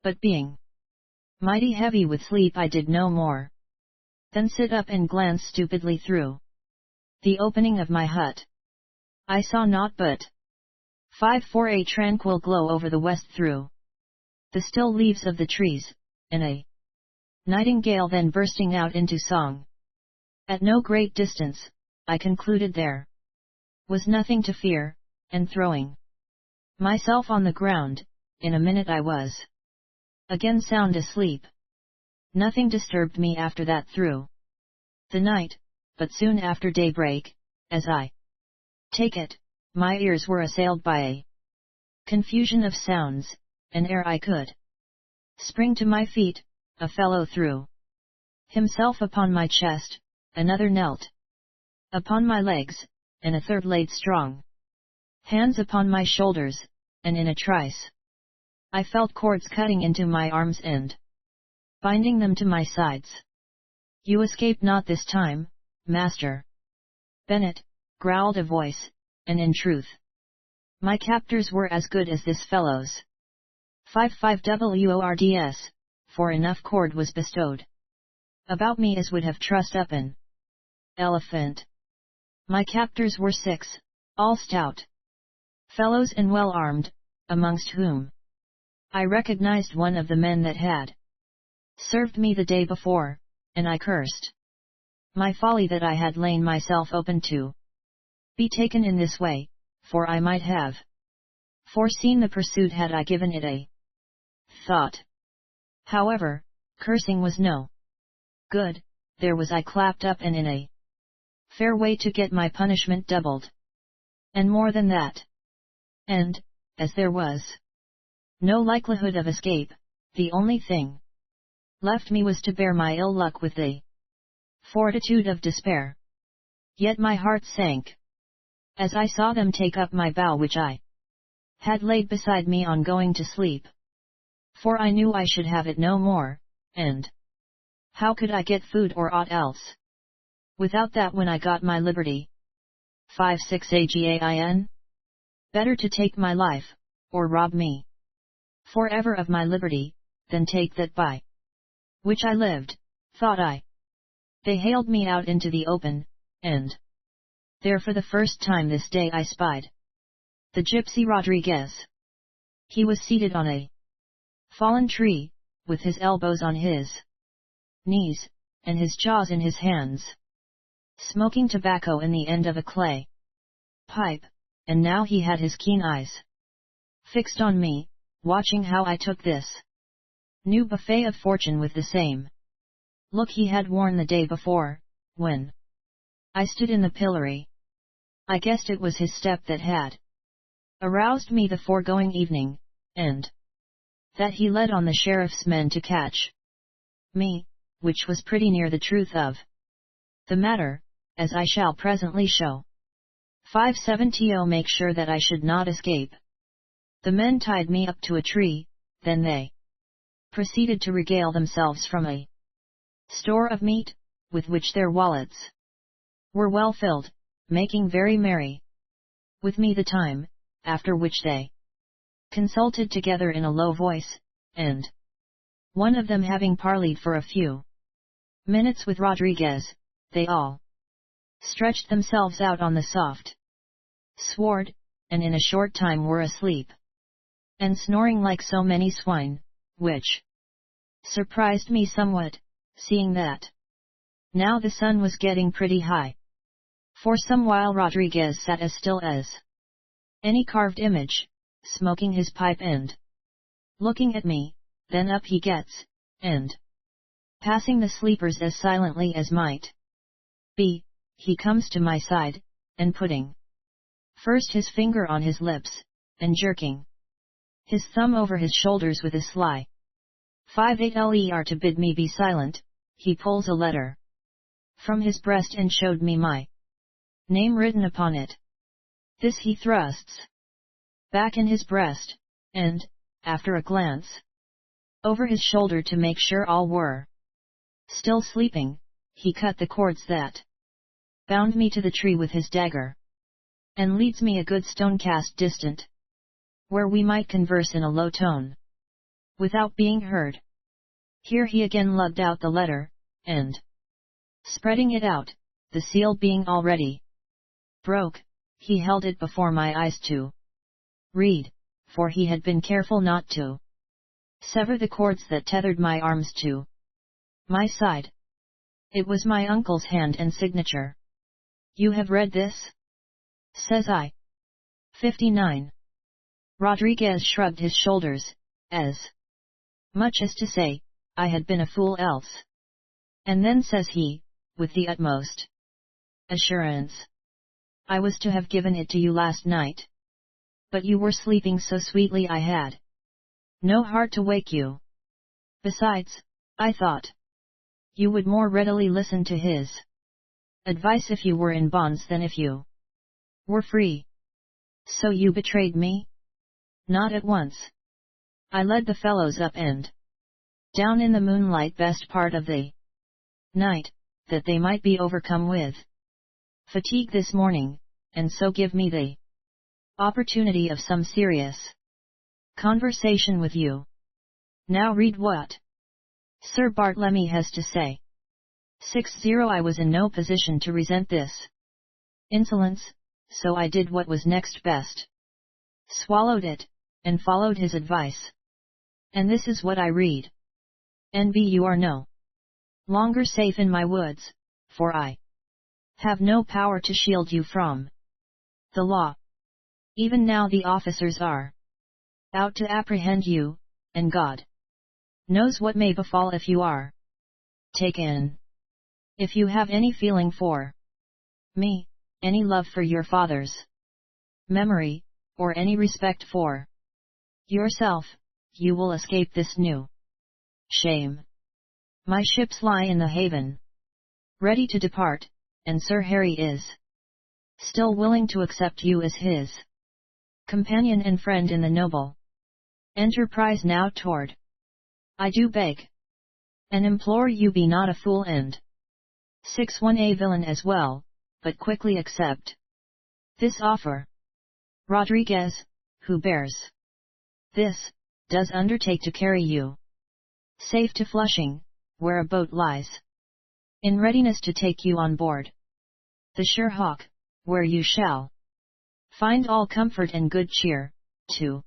But being mighty heavy with sleep, I did no more than sit up and glance stupidly through the opening of my hut. I saw naught but 5 a tranquil glow over the west through the still leaves of the trees, and a nightingale then bursting out into song. At no great distance, I concluded there was nothing to fear, and throwing myself on the ground, in a minute I was again sound asleep. Nothing disturbed me after that through the night, but soon after daybreak, as I take it, my ears were assailed by a confusion of sounds, and ere I could spring to my feet, a fellow threw himself upon my chest, another knelt upon my legs, and a third laid strong hands upon my shoulders, and in a trice I felt cords cutting into my arms and binding them to my sides. "You escape not this time, Master Bennet," growled a voice, and in truth, my captors were as good as this fellow's. 5 for enough cord was bestowed about me as would have trussed up an elephant. My captors were 6, all stout fellows and well armed, amongst whom I recognized one of the men that had served me the day before, and I cursed my folly that I had lain myself open to be taken in this way, for I might have foreseen the pursuit had I given it a thought. However, cursing was no good, there was I clapped up and in a fair way to get my punishment doubled, and more than that. And, as there was no likelihood of escape, the only thing left me was to bear my ill luck with the fortitude of despair. Yet my heart sank as I saw them take up my bow which I had laid beside me on going to sleep, for I knew I should have it no more, and how could I get food or aught else without that when I got my liberty? 5-6 again? Better to take my life, or rob me forever of my liberty, than take that by which I lived, thought I. They haled me out into the open, and there for the first time this day I spied the gypsy Rodriguez. He was seated on a fallen tree, with his elbows on his knees, and his jaws in his hands, smoking tobacco in the end of a clay pipe, and now he had his keen eyes fixed on me, watching how I took this new buffet of fortune with the same look he had worn the day before, when I stood in the pillory. I guessed it was his step that had aroused me the foregoing evening, and that he led on the sheriff's men to catch me, which was pretty near the truth of the matter, as I shall presently show. 570 make sure that I should not escape. The men tied me up to a tree, then they proceeded to regale themselves from a store of meat, with which their wallets were well filled, making very merry with me the time, after which they consulted together in a low voice, and one of them having parleyed for a few minutes with Rodriguez, they all stretched themselves out on the soft sward, and in a short time were asleep and snoring like so many swine, which surprised me somewhat, seeing that now the sun was getting pretty high. For some while Rodriguez sat as still as any carved image, smoking his pipe and looking at me, then up he gets, and passing the sleepers as silently as might be, he comes to my side, and putting first his finger on his lips, and jerking his thumb over his shoulders with a sly 58 to bid me be silent, he pulls a letter from his breast and showed me my name written upon it. This he thrusts back in his breast, and, after a glance over his shoulder to make sure all were still sleeping, he cut the cords that bound me to the tree with his dagger, and leads me a good stone cast distant, where we might converse in a low tone, without being heard. Here he again lugged out the letter, and, spreading it out, the seal being already broke, he held it before my eyes to read, for he had been careful not to sever the cords that tethered my arms to my side. It was my uncle's hand and signature. "You have read this?" says I. 59. Rodriguez shrugged his shoulders, as much as to say, I had been a fool else. And then says he, with the utmost assurance, "I was to have given it to you last night. But you were sleeping so sweetly I had no heart to wake you. Besides, I thought you would more readily listen to his advice if you were in bonds than if you were free. So you betrayed me?" "Not at once. I led the fellows up and down in the moonlight best part of the night, that they might be overcome with fatigue this morning, and so give me the opportunity of some serious conversation with you. Now read what Sir Bartlemy has to say." 60 I was in no position to resent this insolence, so I did what was next best. Swallowed it, and followed his advice. And this is what I read. "NB you are no longer safe in my woods, for I have no power to shield you from the law. Even now the officers are out to apprehend you, and God knows what may befall if you are taken. If you have any feeling for me, any love for your father's memory, or any respect for yourself, you will escape this new shame. My ships lie in the haven, ready to depart, and Sir Harry is still willing to accept you as his companion and friend in the noble enterprise now toward. I do beg and implore you be not a fool and 61 a villain as well, but quickly accept this offer. Rodriguez, who bears this, does undertake to carry you safe to Flushing, where a boat lies in readiness to take you on board the Sure Hawk, where you shall find all comfort and good cheer, to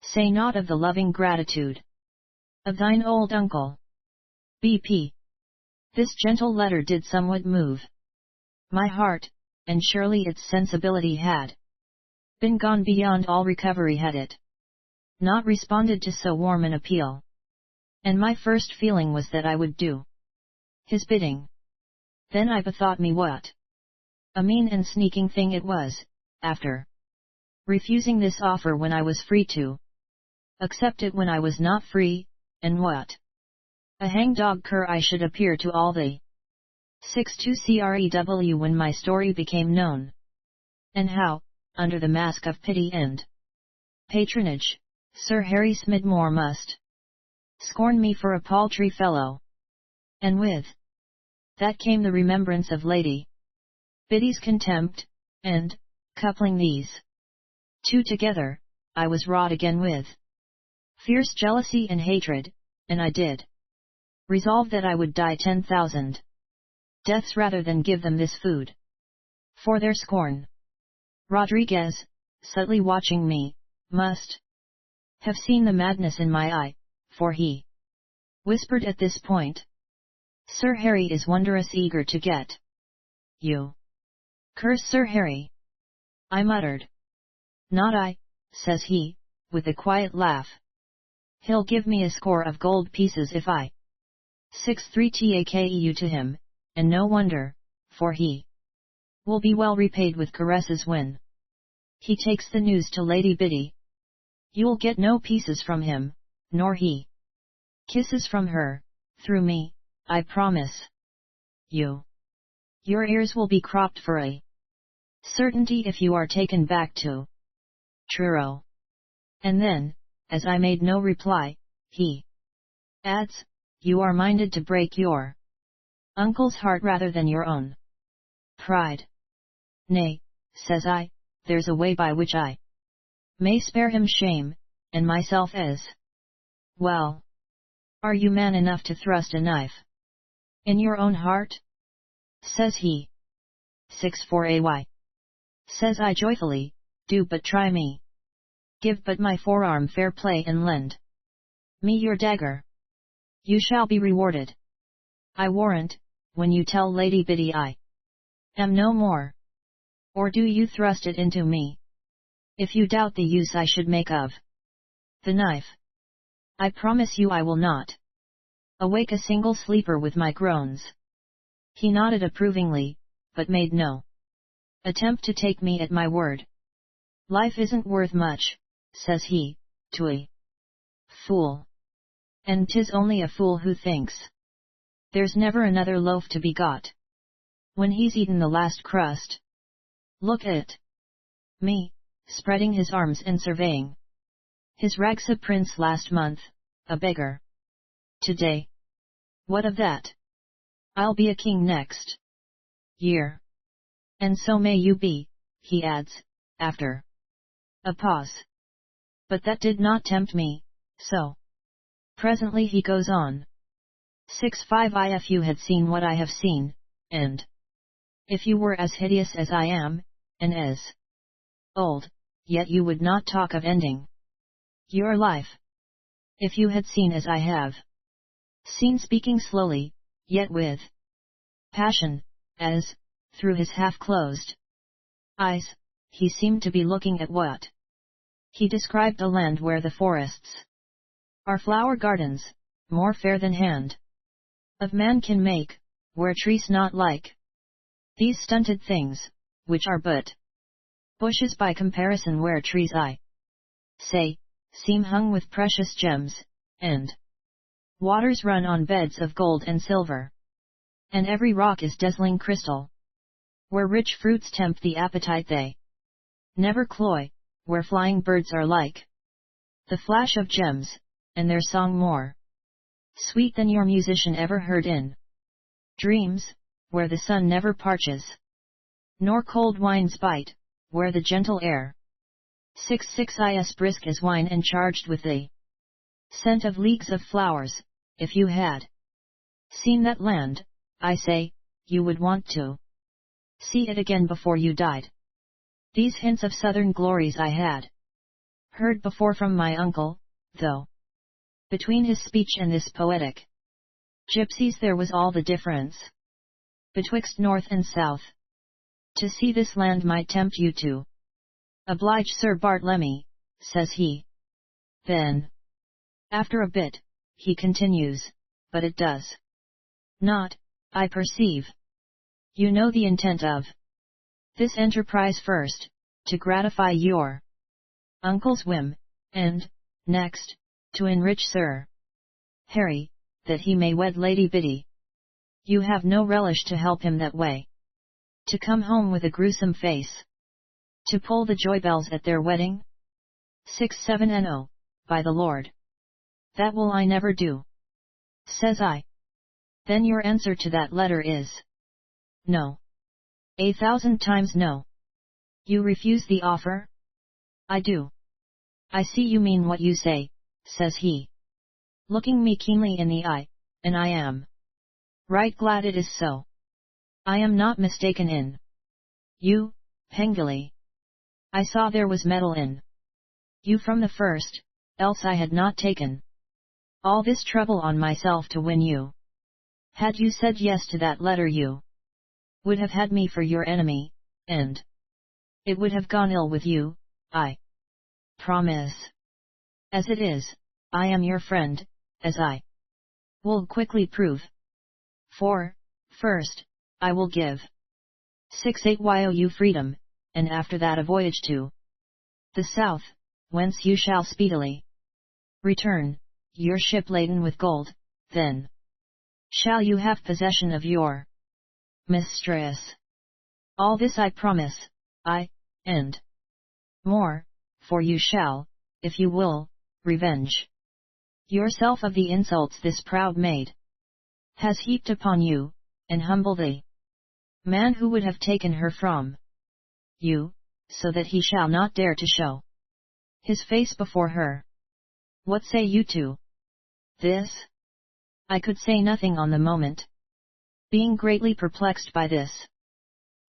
say naught of the loving gratitude of thine old uncle, B.P." This gentle letter did somewhat move my heart, and surely its sensibility had been gone beyond all recovery had it not responded to so warm an appeal. And my first feeling was that I would do his bidding. Then I bethought me what a mean and sneaking thing it was, after refusing this offer when I was free to accept it when I was not free, and what a hangdog cur I should appear to all the 62 crew when my story became known. And how, under the mask of pity and patronage, Sir Harry Smidmore must scorn me for a paltry fellow. And with that came the remembrance of Lady Biddy's contempt, and, coupling these two together, I was wrought again with fierce jealousy and hatred, and I did resolve that I would die 10,000 deaths rather than give them this food for their scorn. Rodriguez, subtly watching me, must have seen the madness in my eye, for he whispered at this point, "Sir Harry is wondrous eager to get you." "Curse Sir Harry!" I muttered. "Not I," says he, with a quiet laugh. "He'll give me a score of gold pieces if I 6-3 to him, and no wonder, for he will be well repaid with caresses when he takes the news to Lady Biddy. You'll get no pieces from him, nor he kisses from her, through me, I promise you. Your ears will be cropped for a certainty if you are taken back to Truro." And then, as I made no reply, he adds, "You are minded to break your uncle's heart rather than your own pride." "Nay," says I, "there's a way by which I may spare him shame, and myself as well." "Are you man enough to thrust a knife in your own heart?" says he. 6-4 says I joyfully, "Do but try me. Give but my forearm fair play and lend me your dagger. You shall be rewarded, I warrant, when you tell Lady Biddy I am no more. Or do you thrust it into me, if you doubt the use I should make of the knife. I promise you I will not awake a single sleeper with my groans." He nodded approvingly, but made no attempt to take me at my word. "Life isn't worth much," says he, "to a fool. And 'tis only a fool who thinks there's never another loaf to be got when he's eaten the last crust. Look at me," spreading his arms and surveying his rags, "a prince last month, a beggar today. What of that? I'll be a king next year. And so may you be," he adds, after a pause. But that did not tempt me, so presently he goes on. 6-5 If you had seen what I have seen, and if you were as hideous as I am, and as old, yet you would not talk of ending your life. If you had seen as I have seen," speaking slowly, yet with passion, as, through his half-closed eyes, he seemed to be looking at what he described, a land where the forests are flower gardens, more fair than hand of man can make, where trees not like these stunted things, which are but bushes by comparison, where trees, I say, seem hung with precious gems, and waters run on beds of gold and silver, and every rock is dazzling crystal, where rich fruits tempt the appetite they never cloy, where flying birds are like the flash of gems, and their song more sweet than your musician ever heard in dreams, where the sun never parches, nor cold winds bite, where the gentle air 6-6 is brisk as wine and charged with the scent of leagues of flowers. If you had seen that land, I say, you would want to see it again before you died." These hints of southern glories I had heard before from my uncle, though between his speech and this poetic gypsies there was all the difference betwixt north and south. "To see this land might tempt you to oblige Sir Bartlemy," says he. Then, after a bit, he continues, "But it does not, I perceive. You know the intent of this enterprise: first, to gratify your uncle's whim, and, next, to enrich Sir Harry, that he may wed Lady Biddy. You have no relish to help him that way. To come home with a gruesome face, To pull the joy bells at their wedding? 6-7 and oh, by the Lord! That will I never do. Says I. Then your answer to that letter is? No. 1,000 times no. You refuse the offer? I do. I see you mean what you say, says he, looking me keenly in the eye, and I am right glad it is so. I am not mistaken in you, Pengili. I saw there was metal in you from the first, else I had not taken all this trouble on myself to win you. Had you said yes to that letter you would have had me for your enemy, and it would have gone ill with you, I promise. As it is, I am your friend, as I will quickly prove. For, first, I will give 6-8 you freedom, and after that a voyage to the south, whence you shall speedily return, your ship laden with gold, then shall you have possession of your mistress. All this I promise, and more, for you shall, if you will, revenge yourself of the insults this proud maid has heaped upon you, and humble the man who would have taken her from you, so that he shall not dare to show his face before her. What say you to this? I could say nothing on the moment, being greatly perplexed by this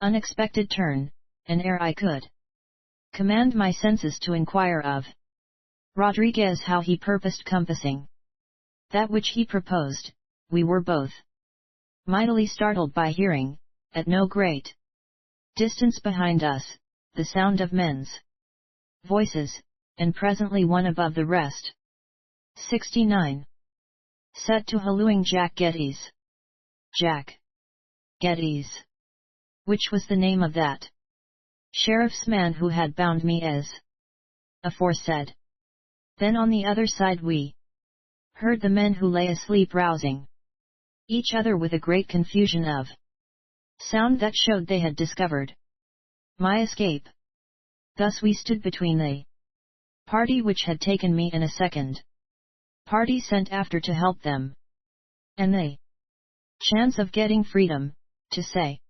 unexpected turn, and ere I could command my senses to inquire of Rodriguez how he purposed compassing that which he proposed, we were both mightily startled by hearing, at no great distance behind us, the sound of men's voices, and presently one above the rest. 69. Set to hallooing Jack Geddes. Jack Geddes. Which was the name of that sheriff's man who had bound me as aforesaid. Then on the other side we heard the men who lay asleep rousing each other with a great confusion of sound that showed they had discovered my escape. Thus we stood between the party which had taken me and a second party sent after to help them, and the chance of getting freedom, to say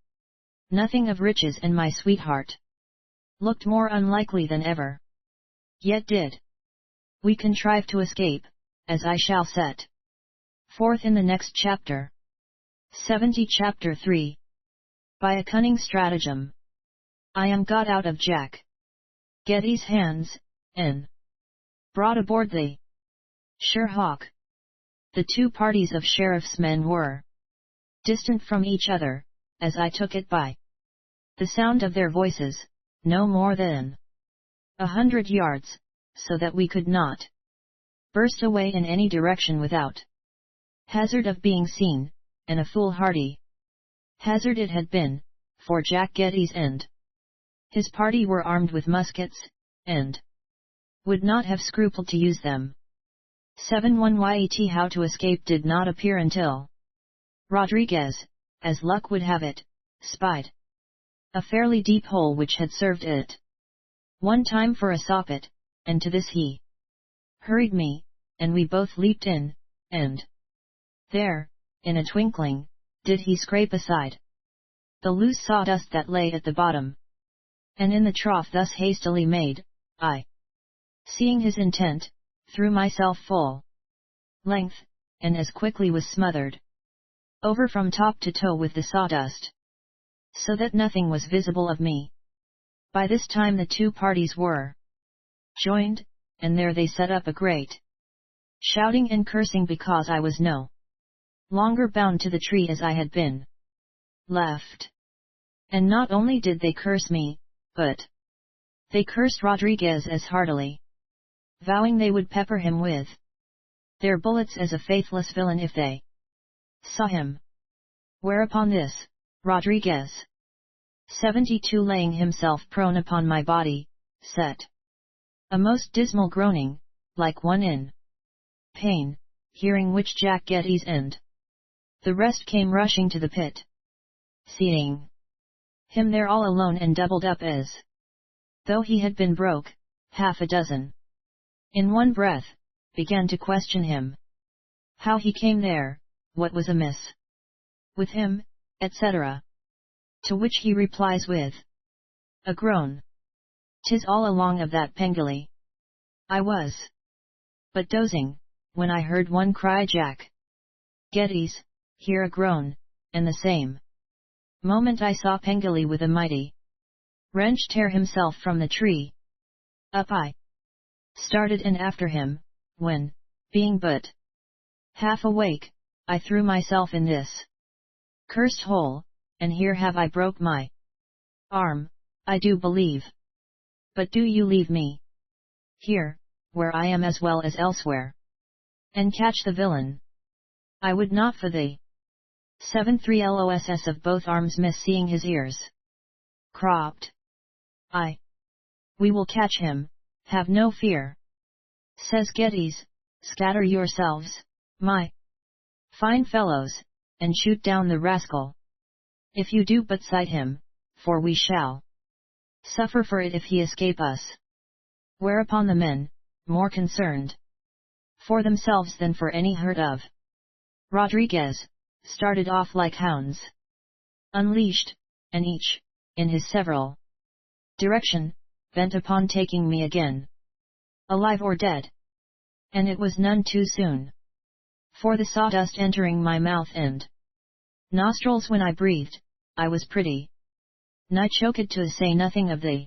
nothing of riches and my sweetheart, looked more unlikely than ever. Yet did we contrive to escape, as I shall set forth in the next chapter. 70 Chapter 3. By a cunning stratagem, I am got out of Jack Geddes' hands, and brought aboard the Sherhawk. The two parties of sheriff's men were distant from each other, as I took it by the sound of their voices, no more than 100 yards, so that we could not burst away in any direction without hazard of being seen, and a foolhardy hazard it had been, for Jack Geddes and his party were armed with muskets, and would not have scrupled to use them. 71 Yet how to escape did not appear until Rodriguez, as luck would have it, spied a fairly deep hole which had served it one time for a soppet, and to this he hurried me, and we both leaped in, and there, in a twinkling, did he scrape aside the loose sawdust that lay at the bottom. And in the trough thus hastily made, I, seeing his intent, threw myself full length, and as quickly was smothered over from top to toe with the sawdust, so that nothing was visible of me. By this time the two parties were joined, and there they set up a great shouting and cursing because I was no longer bound to the tree as I had been left. And not only did they curse me, but they cursed Rodriguez as heartily, vowing they would pepper him with their bullets as a faithless villain if they saw him. Whereupon this, Rodriguez, 72 laying himself prone upon my body, set a most dismal groaning, like one in pain, hearing which Jack Geddes and the rest came rushing to the pit. Seeing him there all alone and doubled up as though he had been broke, half a dozen. In one breath, began to question him. How he came there, what was amiss with him, etc. To which he replies with a groan. "'Tis all along of that Pengili. I was but dozing, when I heard one cry Jack. Geddes, hear a groan, and the same moment I saw Pengili with a mighty wrench tear himself from the tree. Up I started and after him, when, being but half awake, I threw myself in this cursed hole, and here have I broke my arm, I do believe. But do you leave me here, where I am as well as elsewhere, and catch the villain. I would not for the 7-3 loss of both arms miss seeing his ears cropped. We will catch him, have no fear," says Geddes. "Scatter yourselves, my fine fellows, and shoot down the rascal. If you do but sight him, for we shall suffer for it if he escape us." Whereupon the men, more concerned for themselves than for any hurt of Rodriguez, started off like hounds unleashed, and each, in his several direction, bent upon taking me again, alive or dead. And it was none too soon. For the sawdust entering my mouth and nostrils when I breathed, I was pretty nigh choked, to say nothing of the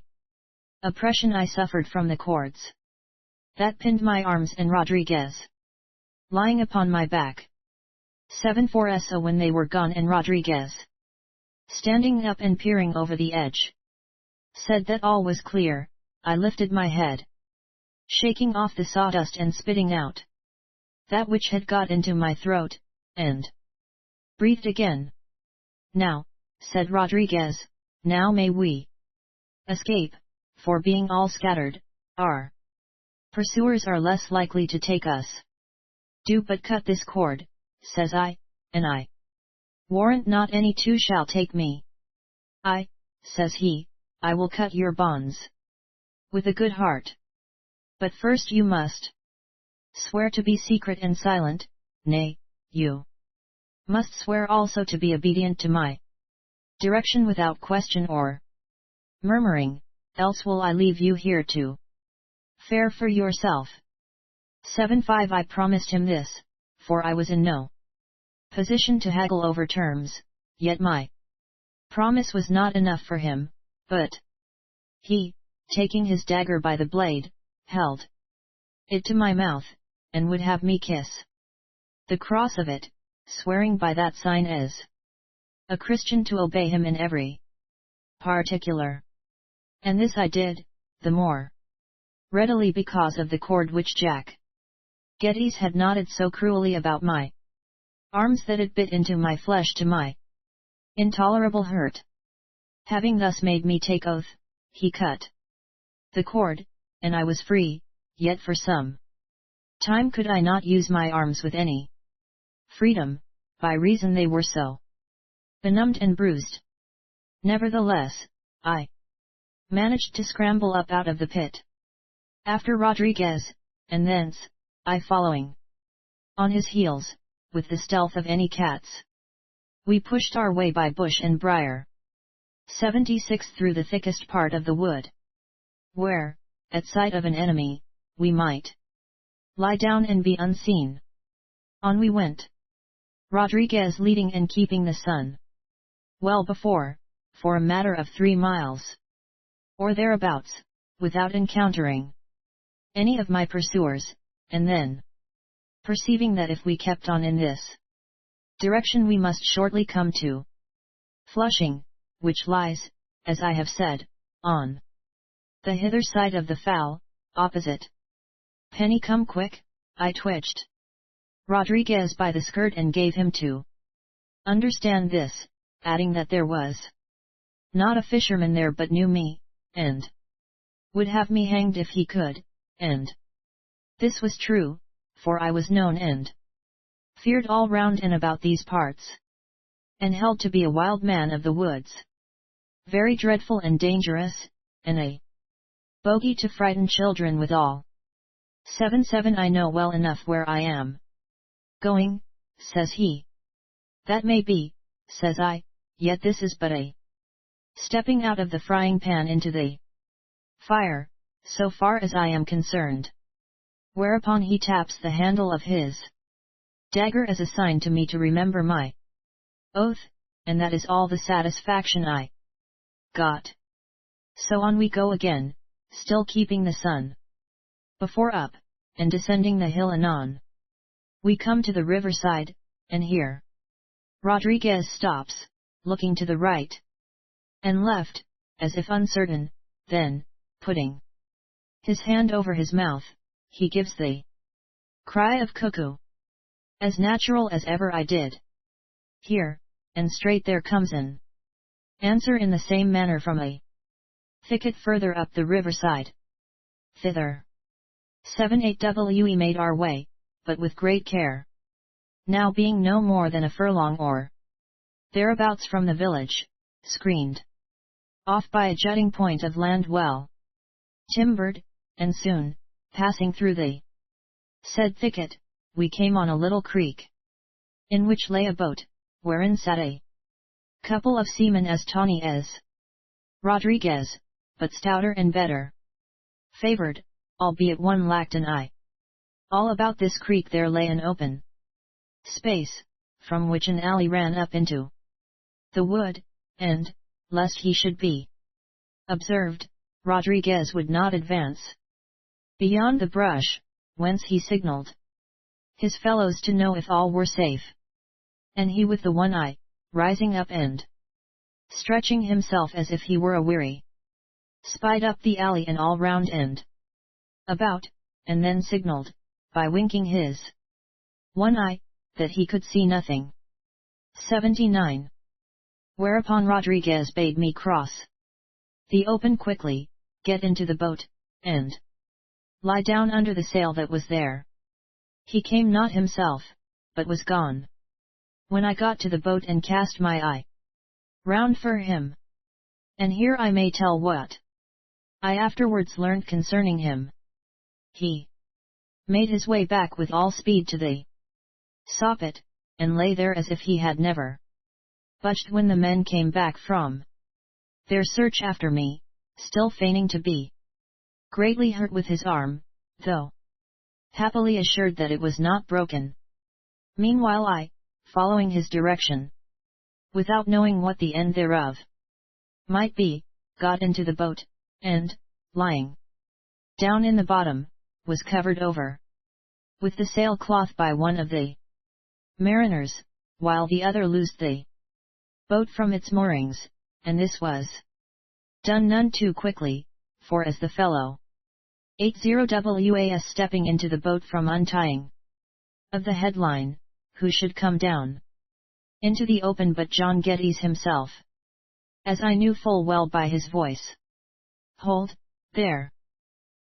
oppression I suffered from the cords that pinned my arms and Rodriguez, lying upon my back. 7-4 so when they were gone and Rodriguez, standing up and peering over the edge, said that all was clear, I lifted my head, shaking off the sawdust and spitting out that which had got into my throat, and breathed again. "Now," said Rodriguez, "now may we escape, for being all scattered, our pursuers are less likely to take us. Do but cut this cord," says I, "and I warrant not any two shall take me." "I," says he, "I will cut your bonds with a good heart. But first you must swear to be secret and silent, nay, you must swear also to be obedient to my direction without question or murmuring, else will I leave you here to fare for yourself." 7-5 I promised him this, for I was in no position to haggle over terms, yet my promise was not enough for him, but he, taking his dagger by the blade, held it to my mouth, and would have me kiss the cross of it, swearing by that sign as a Christian to obey him in every particular. And this I did, the more readily because of the cord which Jack Geddes had knotted so cruelly about my arms that it bit into my flesh to my intolerable hurt. Having thus made me take oath, he cut the cord, and I was free, yet for some time could I not use my arms with any freedom, by reason they were so benumbed and bruised. Nevertheless, I managed to scramble up out of the pit after Rodriguez, and thence, I following on his heels, with the stealth of any cats. We pushed our way by bush and briar 76 through the thickest part of the wood, where, at sight of an enemy, we might lie down and be unseen. On we went, Rodriguez leading and keeping the sun well before, for a matter of 3 miles or thereabouts, without encountering any of my pursuers, and then, perceiving that if we kept on in this direction we must shortly come to Flushing, which lies, as I have said, on the hither side of the Fowl, opposite Penny come quick, I twitched Rodriguez by the skirt and gave him to understand this, adding that there was not a fisherman there but knew me, and would have me hanged if he could, and this was true, for I was known and feared all round and about these parts, and held to be a wild man of the woods, very dreadful and dangerous, and a Bogey to frighten children withal. 7 I know well enough where I am going, says he. That may be, says I, yet this is but a stepping out of the frying pan into the fire, so far as I am concerned. Whereupon he taps the handle of his dagger as a sign to me to remember my oath, and that is all the satisfaction I got. So on we go again, still keeping the sun before up, and descending the hill anon. We come to the riverside, and here Rodriguez stops, looking to the right and left, as if uncertain, then, putting his hand over his mouth, he gives the cry of cuckoo. As natural as ever I did hear, and straight there comes an answer in the same manner from a thicket further up the riverside. Thither 7 we made our way, but with great care. Now being no more than a furlong or thereabouts from the village, screened off by a jutting point of land well timbered, and soon, passing through the said thicket, we came on a little creek, in which lay a boat, wherein sat a couple of seamen as tawny as Rodriguez, but stouter and better favored, albeit one lacked an eye. All about this creek there lay an open space, from which an alley ran up into the wood, and, lest he should be observed, Rodriguez would not advance beyond the brush, whence he signalled his fellows to know if all were safe. And he with the one eye, rising up and stretching himself as if he were a-weary, spied up the alley and all round and about, and then signalled, by winking his one eye, that he could see nothing. 79. Whereupon Rodriguez bade me cross the open quickly, get into the boat, and lie down under the sail that was there. He came not himself, but was gone. When I got to the boat and cast my eye round for him, and here I may tell what I afterwards learnt concerning him. He made his way back with all speed to the soppit, and lay there as if he had never budged when the men came back from their search after me, still feigning to be greatly hurt with his arm, though happily assured that it was not broken. Meanwhile I, following his direction, without knowing what the end thereof might be, got into the boat, and, lying down in the bottom, was covered over with the sailcloth by one of the mariners, while the other loosed the boat from its moorings, and this was done none too quickly, for as the fellow 80 was stepping into the boat from untying of the headline, who should come down into the open but John Geddes himself, as I knew full well by his voice. "Hold, there,"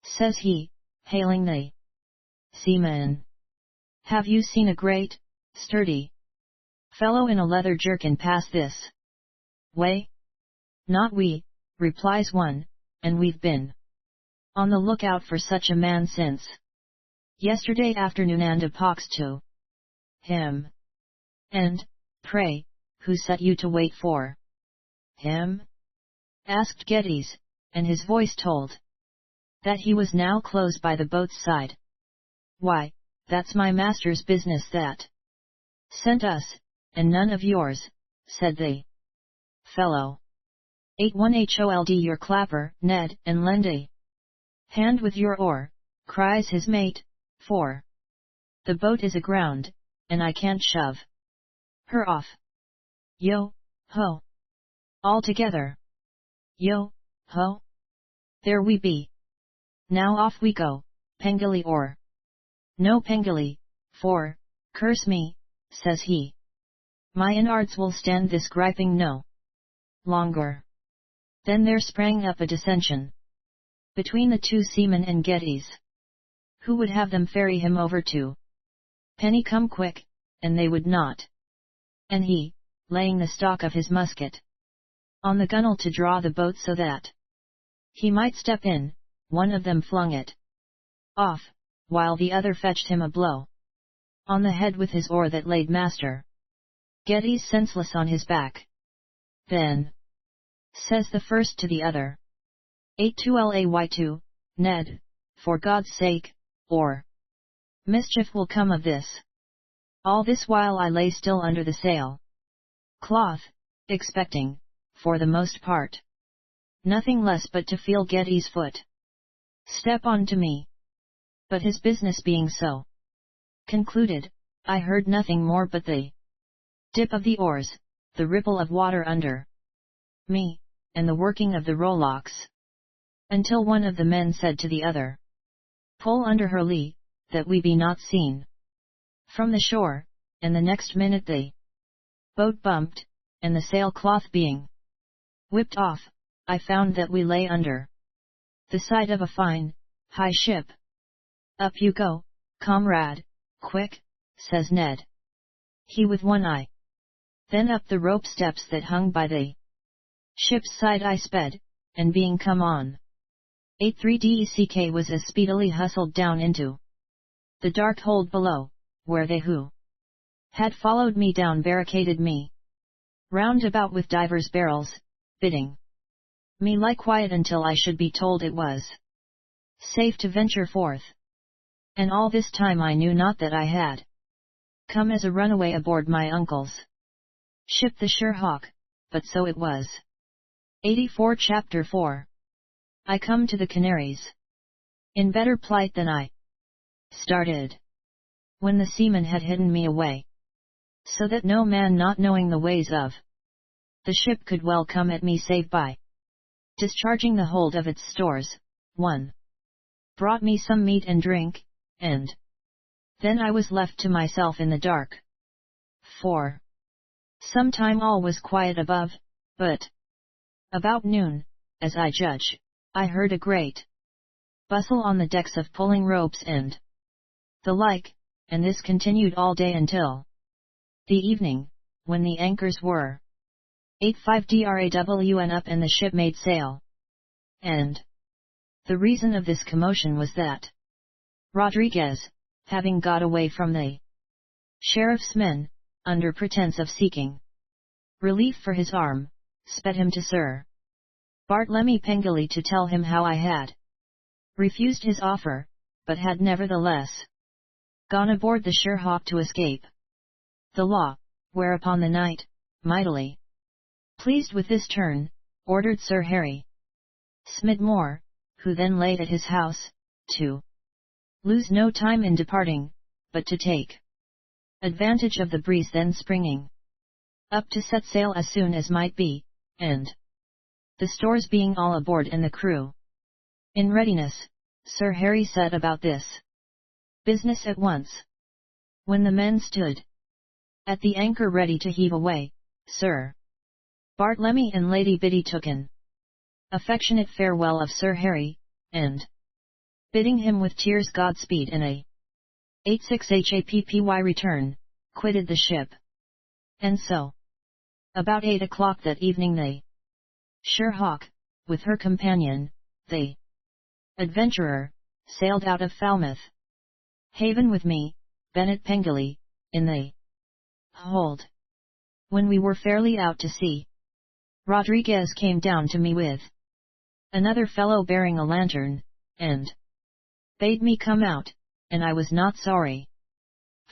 says he, hailing the seaman. "Have you seen a great, sturdy fellow in a leather jerkin pass this way?" "Not we," replies one, "and we've been on the lookout for such a man since yesterday afternoon and a pox to him." "And, pray, who set you to wait for him?" asked Geddes, and his voice told that he was now close by the boat's side. "Why, that's my master's business that sent us, and none of yours," said the fellow. 81hold your clapper, Ned, and lend a hand with your oar," cries his mate, "for the boat is aground, and I can't shove her off. Yo, ho! All together. Yo, ho! There we be. Now off we go, Pengili or no Pengili, for, curse me," says he, "my innards will stand this griping no longer." Then there sprang up a dissension between the two seamen and Geddes, who would have them ferry him over to Pennycumquick, and they would not. And he, laying the stock of his musket on the gunwale to draw the boat so that he might step in, one of them flung it off, while the other fetched him a blow on the head with his oar that laid Master Geddes senseless on his back. Then says the first to the other, 82lay2, Ned, for God's sake, or mischief will come of this. All this while I lay still under the sail cloth, expecting, for the most part, nothing less but to feel Geddes' foot step on to me. But his business being so concluded, I heard nothing more but the dip of the oars, the ripple of water under me, and the working of the rowlocks, until one of the men said to the other, pull under her lee, that we be not seen from the shore, and the next minute the boat bumped, and the sail-cloth being whipped off, I found that we lay under the side of a fine, high ship. Up you go, comrade, quick, says Ned. He with one eye. Then up the rope steps that hung by the ship's side I sped, and being come on 83 was as speedily hustled down into the dark hold below, where they who had followed me down barricaded me round about with divers barrels, bidding me lie quiet until I should be told it was safe to venture forth. And all this time I knew not that I had come as a runaway aboard my uncle's ship the Sure-Hawk, but so it was. 84 Chapter 4. I come to the Canaries in better plight than I started, when the seamen had hidden me away, so that no man not knowing the ways of the ship could well come at me save by discharging the hold of its stores. 1. Brought me some meat and drink, and then I was left to myself in the dark. 4. Some time all was quiet above, but about noon, as I judge, I heard a great bustle on the decks of pulling ropes and the like, and this continued all day until the evening, when the anchors were 85 drawn up and the ship made sail. And the reason of this commotion was that Rodriguez, having got away from the sheriff's men, under pretence of seeking relief for his arm, sped him to Sir Bartlemy Pengilly to tell him how I had refused his offer, but had nevertheless gone aboard the Sure-Hawk to escape the law, whereupon the knight, mightily pleased with this turn, ordered Sir Harry Smidmore, who then laid at his house, to lose no time in departing, but to take advantage of the breeze then springing up to set sail as soon as might be, and the stores being all aboard and the crew in readiness, Sir Harry set about this business at once. When the men stood at the anchor ready to heave away, Sir Bartlemy and Lady Biddy took an affectionate farewell of Sir Harry, and bidding him with tears Godspeed and a 86 happy return, quitted the ship. And so, about 8 o'clock that evening the Sure-Hawk, with her companion, the adventurer, sailed out of Falmouth Haven with me, Bennet Pengilly, in the hold. When we were fairly out to sea, Rodriguez came down to me with another fellow bearing a lantern, and bade me come out, and I was not sorry.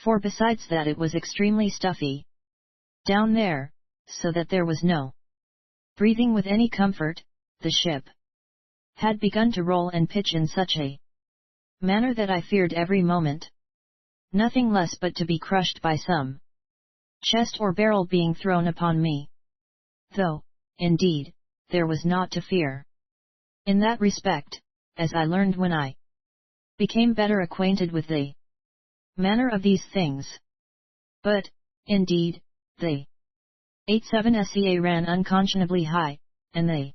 For besides that it was extremely stuffy down there, so that there was no breathing with any comfort. The ship had begun to roll and pitch in such a manner that I feared every moment nothing less but to be crushed by some chest or barrel being thrown upon me. Though, indeed, there was naught to fear in that respect, as I learned when I became better acquainted with the manner of these things. But, indeed, the 87 SEA ran unconscionably high, and the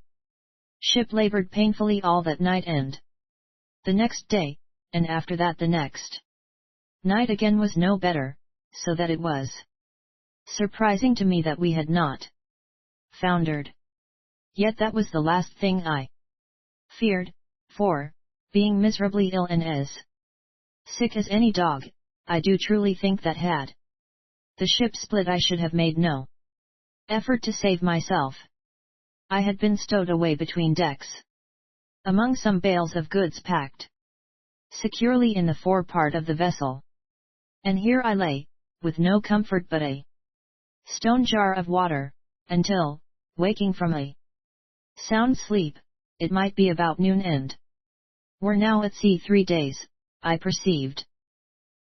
ship labored painfully all that night and the next day, and after that the next night again was no better, so that it was surprising to me that we had not foundered. Yet that was the last thing I feared, for, being miserably ill and as sick as any dog, I do truly think that had the ship split I should have made no effort to save myself. I had been stowed away between decks, among some bales of goods packed securely in the forepart of the vessel. And here I lay, with no comfort but a stone jar of water, until, waking from a sound sleep, it might be about noon and were now at sea 3 days, I perceived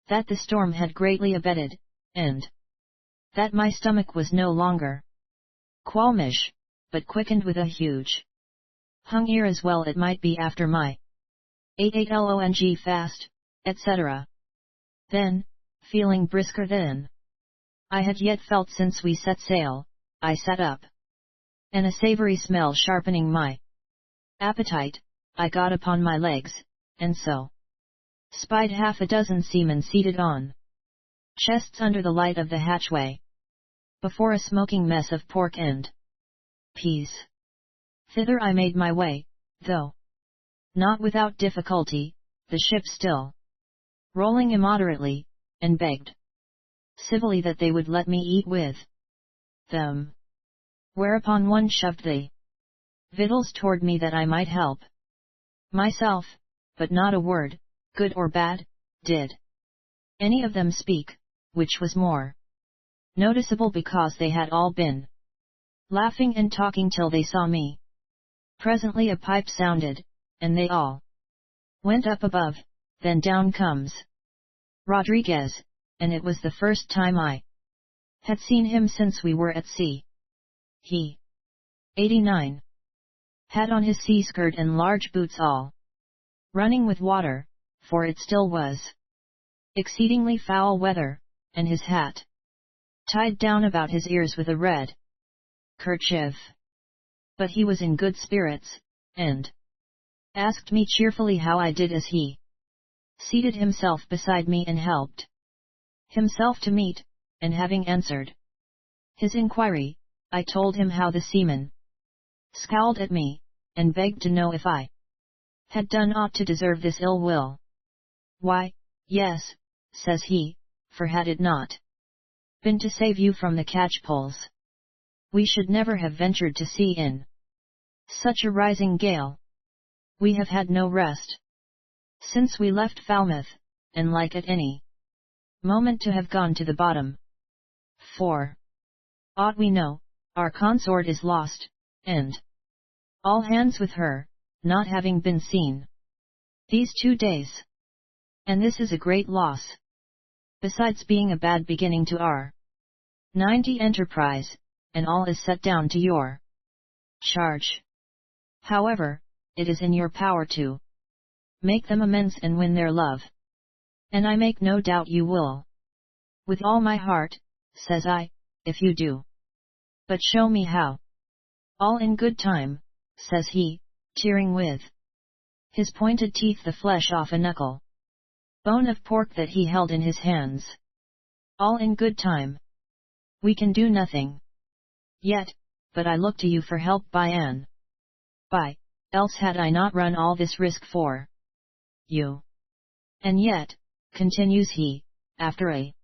that the storm had greatly abated, and that my stomach was no longer qualmish, but quickened with a huge hunger, as well it might be after my 88 fast, etc. Then, feeling brisker than I had yet felt since we set sail, I sat up, and a savory smell sharpening my appetite, I got upon my legs, and so spied half a dozen seamen seated on chests under the light of the hatchway, before a smoking mess of pork and peas. Thither I made my way, though not without difficulty, the ship still rolling immoderately, and begged civilly that they would let me eat with them. Whereupon one shoved the victuals toward me that I might help myself, but not a word, good or bad, did any of them speak, which was more noticeable because they had all been laughing and talking till they saw me. Presently a pipe sounded, and they all went up above, then down comes Rodriguez, and it was the first time I had seen him since we were at sea. He, 89, had on his sea skirt and large boots all running with water, for it still was exceedingly foul weather, and his hat tied down about his ears with a red kerchief. But he was in good spirits, and asked me cheerfully how I did, as he seated himself beside me and helped himself to meat, and having answered his inquiry, I told him how the seaman scowled at me, and begged to know if I had done aught to deserve this ill will. Why, yes, says he, for had it not been to save you from the catchpoles, we should never have ventured to sea in such a rising gale. We have had no rest since we left Falmouth, and like at any moment to have gone to the bottom. For aught we know, our consort is lost, and all hands with her, not having been seen these 2 days. And this is a great loss, besides being a bad beginning to our 90 enterprise, and all is set down to your charge. However, it is in your power to make them amends and win their love, and I make no doubt you will. With all my heart, says I, if you do. But show me how. All in good time, says he, tearing with his pointed teeth the flesh off a knuckle bone of pork that he held in his hands. All in good time. We can do nothing yet, but I look to you for help by else had I not run all this risk for you. And yet, continues he, after a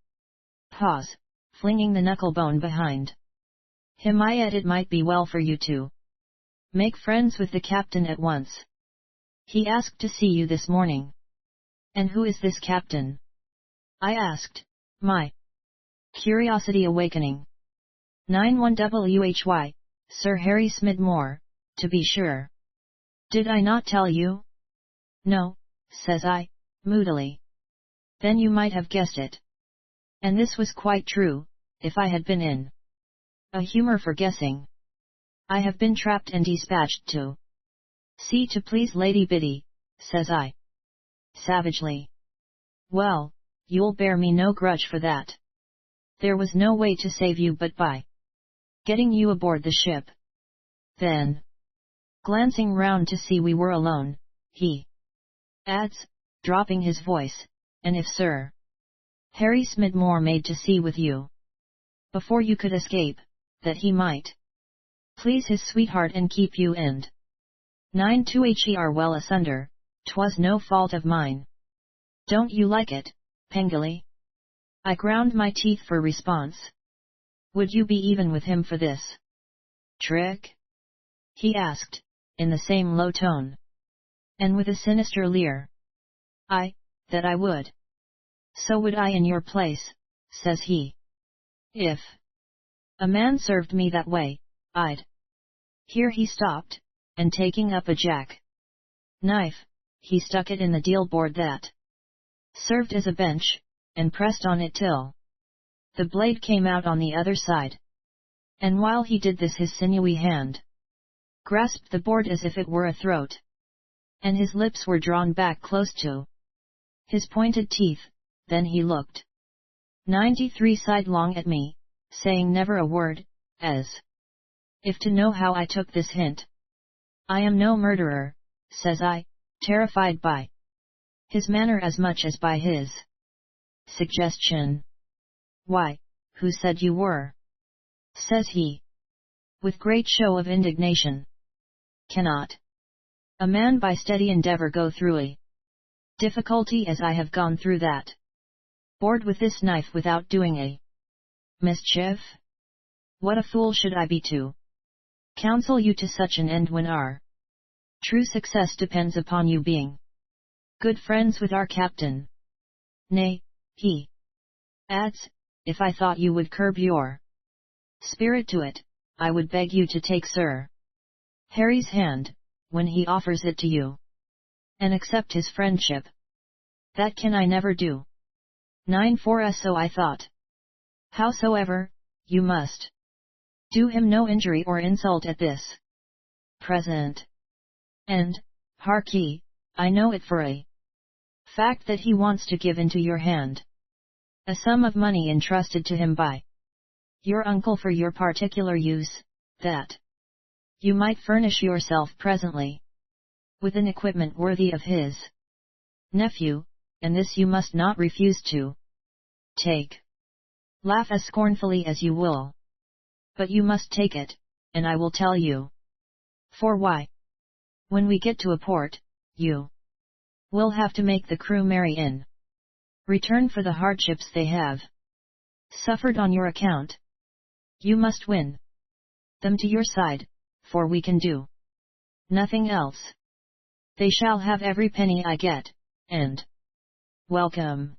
pause, flinging the knuckle bone behind him, yet it might be well for you to make friends with the captain at once. He asked to see you this morning. And who is this captain? I asked, my curiosity awakening. 91 Sir Harry Smidmore, to be sure. Did I not tell you? No, says I, moodily. Then you might have guessed it. And this was quite true, if I had been in a humor for guessing. I have been trapped and dispatched to sea to please Lady Biddy, says I, savagely. Well, you'll bear me no grudge for that. There was no way to save you but by getting you aboard the ship. Then, glancing round to see we were alone, he adds, dropping his voice, and if Sir Harry Smidmore made to sea with you before you could escape, that he might please his sweetheart and keep you and 92 her well asunder, 'Twas no fault of mine. Don't you like it, Pengili? I ground my teeth for response. Would you be even with him for this trick? He asked, in the same low tone. And with a sinister leer. That I would. So would I in your place, says he. If a man served me that way, I'd. Here he stopped, and taking up a jack-knife, he stuck it in the deal board that served as a bench, and pressed on it till the blade came out on the other side. And while he did this his sinewy hand grasped the board as if it were a throat, and his lips were drawn back close to his pointed teeth. Then he looked 93 sidelong at me, saying never a word, as if to know how I took this hint. I am no murderer, says I, terrified by his manner as much as by his suggestion. Why, who said you were? Says he, with great show of indignation. Cannot a man by steady endeavor go through a difficulty as I have gone through that board with this knife without doing a mischief? What a fool should I be to counsel you to such an end when our true success depends upon you being good friends with our captain. Nay, he adds, if I thought you would curb your spirit to it, I would beg you to take Sir Harry's hand, when he offers it to you, and accept his friendship. That can I never do. 9-4 So I thought. Howsoever, you must do him no injury or insult at this present. And, hark ye, I know it for a fact that he wants to give into your hand a sum of money entrusted to him by your uncle for your particular use, that you might furnish yourself presently with an equipment worthy of his nephew, and this you must not refuse to take. Laugh as scornfully as you will, but you must take it, and I will tell you. For why? When we get to a port, you will have to make the crew merry in return for the hardships they have suffered on your account. You must win them to your side, for we can do nothing else. They shall have every penny I get, and welcome.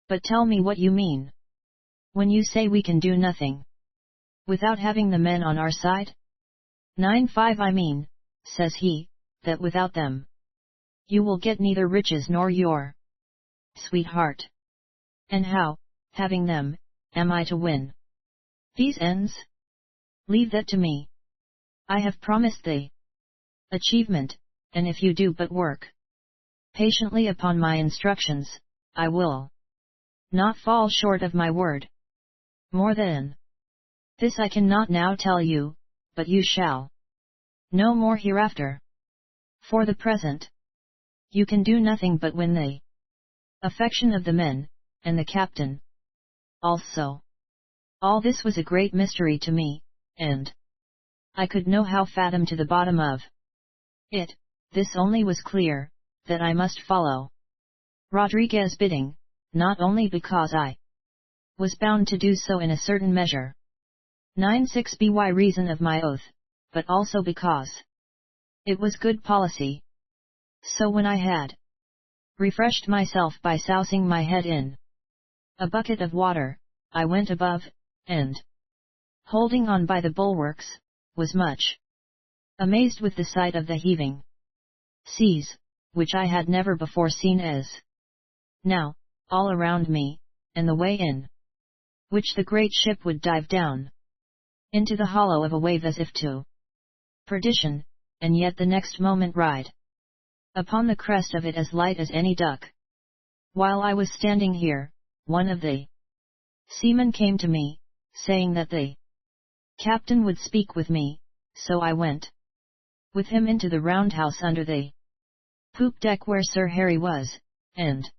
But tell me what you mean when you say we can do nothing without having the men on our side? 9-5 I mean, says he, that without them you will get neither riches nor your sweetheart. And how, having them, am I to win these ends? Leave that to me. I have promised thee achievement, and if you do but work patiently upon my instructions, I will not fall short of my word. More than this I cannot now tell you, but you shall know more hereafter. For the present, you can do nothing but win the affection of the men, and the captain also. All this was a great mystery to me, and I could know how fathom to the bottom of it. This only was clear, that I must follow Rodriguez bidding, not only because I was bound to do so in a certain measure, 9-6 by reason of my oath, but also because it was good policy. So when I had refreshed myself by sousing my head in a bucket of water, I went above, and, holding on by the bulwarks, was much amazed with the sight of the heaving seas, which I had never before seen as now, all around me, and the way in which the great ship would dive down into the hollow of a wave as if to perdition, and yet the next moment ride upon the crest of it as light as any duck. While I was standing here, one of the seamen came to me, saying that the captain would speak with me, so I went with him into the roundhouse under the poop deck where Sir Harry was, and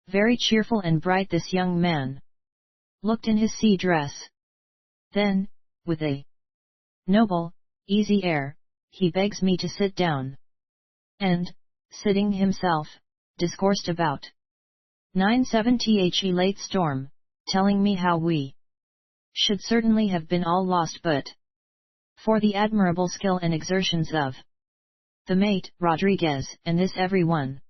very cheerful and bright this young man looked in his sea dress. Then, with a noble, easy air, he begs me to sit down, and, sitting himself, discoursed about 970 late storm, telling me how we should certainly have been all lost but for the admirable skill and exertions of the mate, Rodriguez, and this every one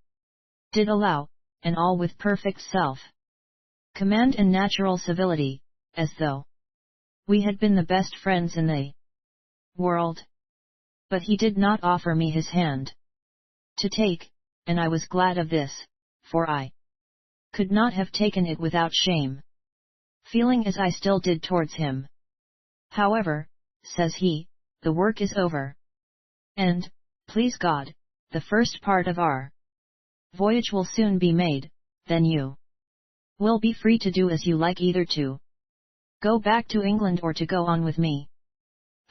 did allow, and all with perfect self-command and natural civility, as though we had been the best friends in the world. But he did not offer me his hand to take, and I was glad of this, for I could not have taken it without shame, feeling as I still did towards him. However, says he, the work is over, and, please God, the first part of our voyage will soon be made, then you will be free to do as you like, either to go back to England or to go on with me.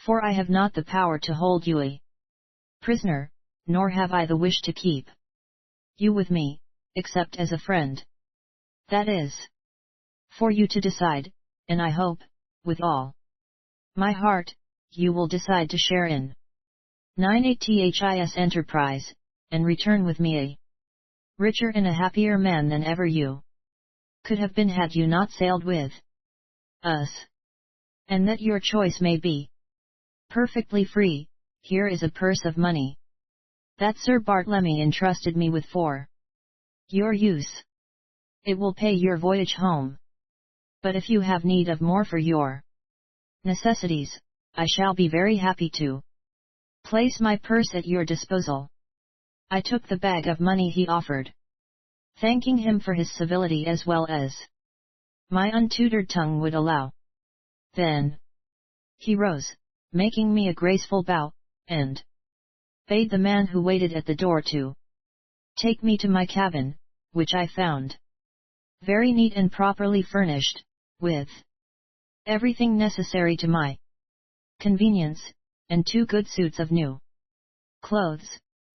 For I have not the power to hold you a prisoner, nor have I the wish to keep you with me, except as a friend. That is for you to decide, and I hope, with all my heart, you will decide to share in 98this enterprise, and return with me a richer and a happier man than ever you could have been had you not sailed with us. And that your choice may be perfectly free, here is a purse of money that Sir Bartlemy entrusted me with for your use. It will pay your voyage home. But if you have need of more for your necessities, I shall be very happy to place my purse at your disposal. I took the bag of money he offered, thanking him for his civility as well as my untutored tongue would allow. Then he rose, making me a graceful bow, and bade the man who waited at the door to take me to my cabin, which I found very neat and properly furnished, with everything necessary to my convenience, and 2 good suits of new clothes,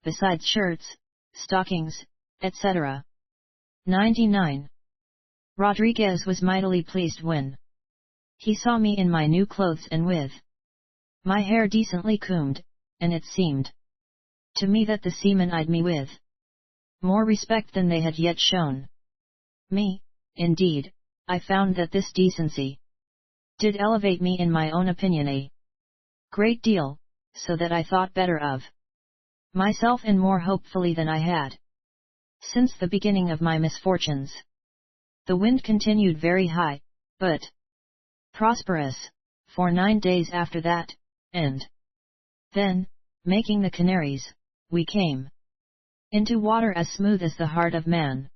besides shirts, stockings, etc. 99. Rodriguez was mightily pleased when he saw me in my new clothes and with my hair decently combed, and it seemed to me that the seamen eyed me with more respect than they had yet shown me. Indeed, I found that this decency did elevate me in my own opinion a great deal, so that I thought better of myself and more hopefully than I had since the beginning of my misfortunes. The wind continued very high, but prosperous, for 9 days after that, and then, making the Canaries, we came into water as smooth as the heart of man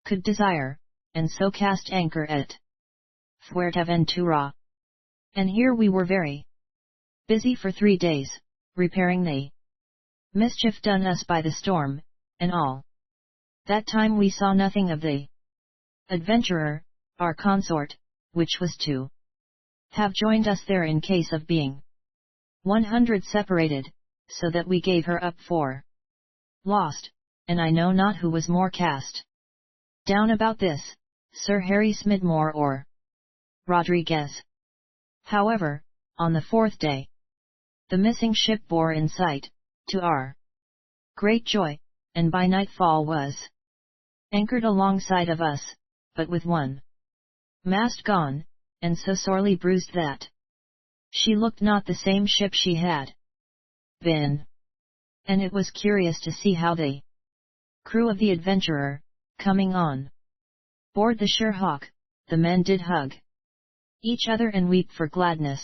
could desire, and so cast anchor at Fuerteventura. And here we were very busy for 3 days, repairing the mischief done us by the storm, and all that time we saw nothing of the adventurer, our consort, which was to have joined us there in case of being 100 separated, so that we gave her up for lost, and I know not who was more cast down about this, Sir Harry Smidmore or Rodriguez. However, on the 4th day, the missing ship bore in sight, to our great joy, and by nightfall was anchored alongside of us, but with one mast gone, and so sorely bruised that she looked not the same ship she had been. And it was curious to see how the crew of the adventurer, coming on board the Sherhawk, the men did hug each other and weep for gladness.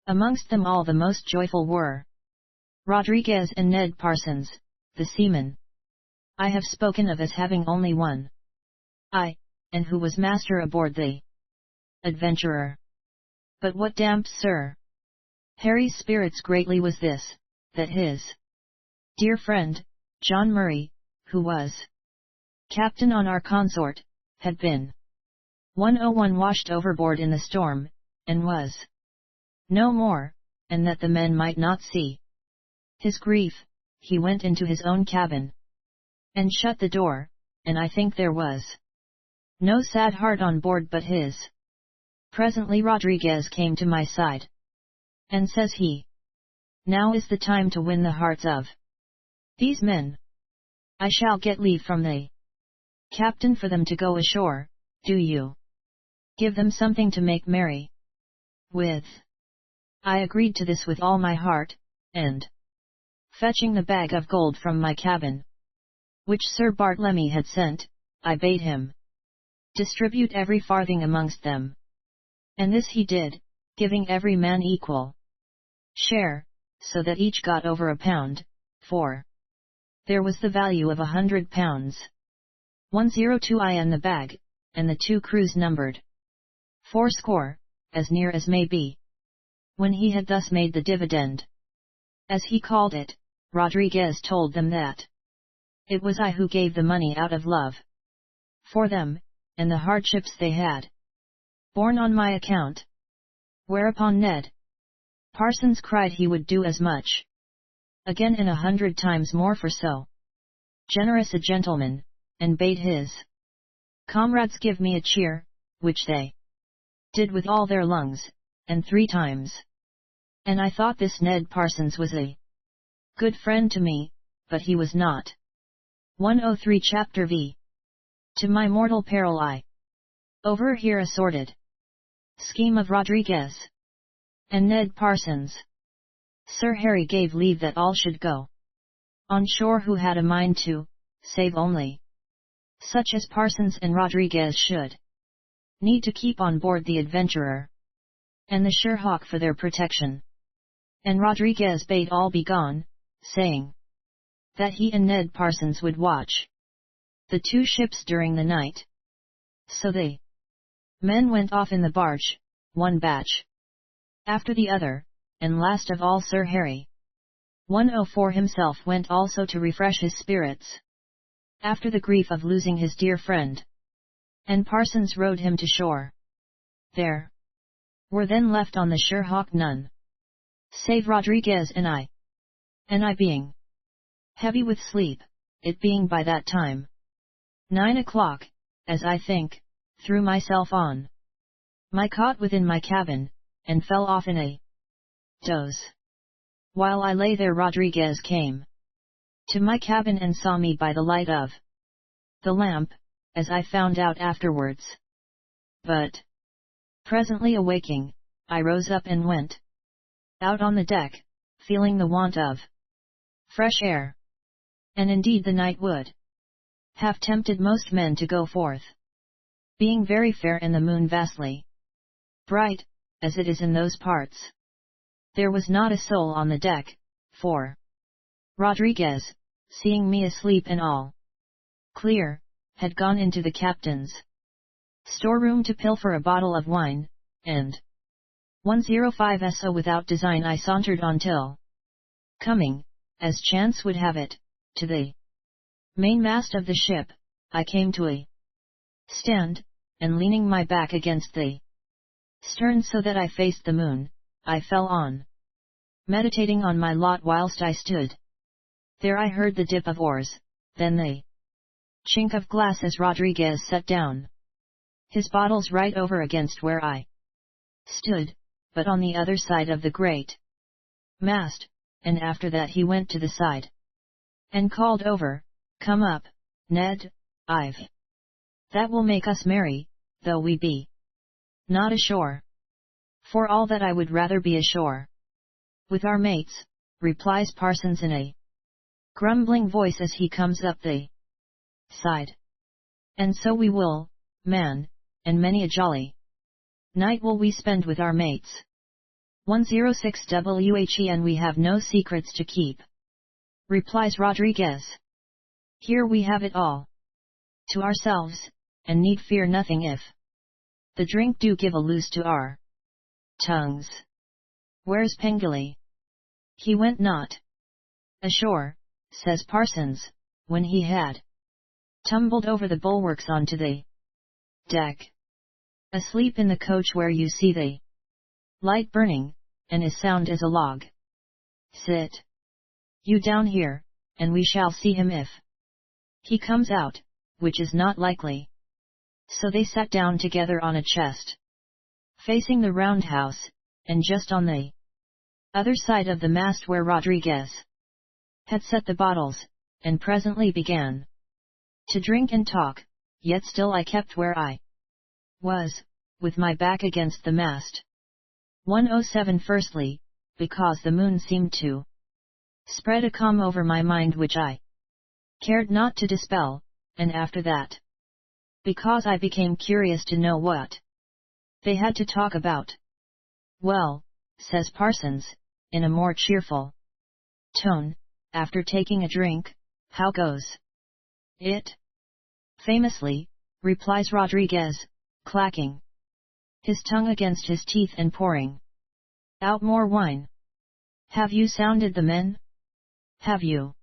Amongst them all the most joyful were Rodriguez and Ned Parsons, the seaman I have spoken of as having only one eye, and who was master aboard the adventurer. But what damped Sir Harry's spirits greatly was this, that his dear friend, John Murray, who was captain on our consort, had been 101 washed overboard in the storm, and was no more, and that the men might not see his grief, he went into his own cabin and shut the door, and I think there was no sad heart on board but his. Presently Rodriguez came to my side, and says he, "Now is the time to win the hearts of these men. I shall get leave from the captain for them to go ashore, do you? Give them something to make merry with. I agreed to this with all my heart, and fetching the bag of gold from my cabin, which Sir Bartlemy had sent, I bade him distribute every farthing amongst them. And this he did, giving every man equal share, so that each got over £1, for there was the value of £100. 102 I in the bag, and the 2 crews numbered 80, as near as may be. When he had thus made the dividend, as he called it, Rodriguez told them that it was I who gave the money out of love for them, and the hardships they had borne on my account. Whereupon Ned Parsons cried he would do as much again and 100 times more for so generous a gentleman, and bade his comrades give me a cheer, which they did with all their lungs, and 3 times. And I thought this Ned Parsons was a good friend to me, but he was not. 103 Chapter V. To my mortal peril I overhear a sordid scheme of Rodriguez and Ned Parsons. Sir Harry gave leave that all should go on shore who had a mind to, save only such as Parsons and Rodriguez should need to keep on board the Adventurer and the Sherhawk for their protection. And Rodriguez bade all be gone, saying that he and Ned Parsons would watch the 2 ships during the night. So the men went off in the barge, one batch after the other, and last of all Sir Harry 104 himself went also to refresh his spirits after the grief of losing his dear friend. And Parsons rowed him to shore. There were then left on the Sherhawk none save Rodriguez and I being heavy with sleep, it being by that time 9 o'clock, as I think, threw myself on my cot within my cabin, and fell off in a doze. While I lay there Rodriguez came to my cabin and saw me by the light of the lamp, as I found out afterwards. But presently awaking, I rose up and went out on the deck, feeling the want of fresh air. And indeed the night would have tempted most men to go forth, being very fair and the moon vastly bright, as it is in those parts. There was not a soul on the deck, for Rodriguez, seeing me asleep and all clear, had gone into the captain's storeroom to pilfer a bottle of wine, and 105 so without design I sauntered on till coming, as chance would have it, to the mainmast of the ship, I came to a stand, and leaning my back against the stern so that I faced the moon, I fell on meditating on my lot whilst I stood there. I heard the dip of oars, then the chink of glass as Rodriguez set down his bottles right over against where I stood, but on the other side of the great mast, and after that he went to the side and called over, "Come up, Ned, I've that will make us merry, though we be not ashore. For all that I would rather be ashore with our mates," replies Parsons in a grumbling voice as he comes up the side. "And so we will, man, and many a jolly night will we spend with our mates. 106 WHE, and we have no secrets to keep," replies Rodriguez. "Here we have it all to ourselves, and need fear nothing if the drink do give a loose to our tongues. Where's Pengilly?" "He went not ashore," says Parsons, when he had tumbled over the bulwarks onto the deck. "Asleep in the coach where you see the light burning, and as sound as a log. Sit you down here, and we shall see him if he comes out, which is not likely." So they sat down together on a chest facing the roundhouse, and just on the other side of the mast where Rodriguez had set the bottles, and presently began to drink and talk, yet still I kept where I was, with my back against the mast. 107 Firstly, because the moon seemed to spread a calm over my mind which I cared not to dispel, and after that, because I became curious to know what they had to talk about. Well, says Parsons, in a more cheerful tone, after taking a drink, how goes it? Famously, replies Rodriguez, clacking his tongue against his teeth and pouring out more wine. Have you sounded the men? Have you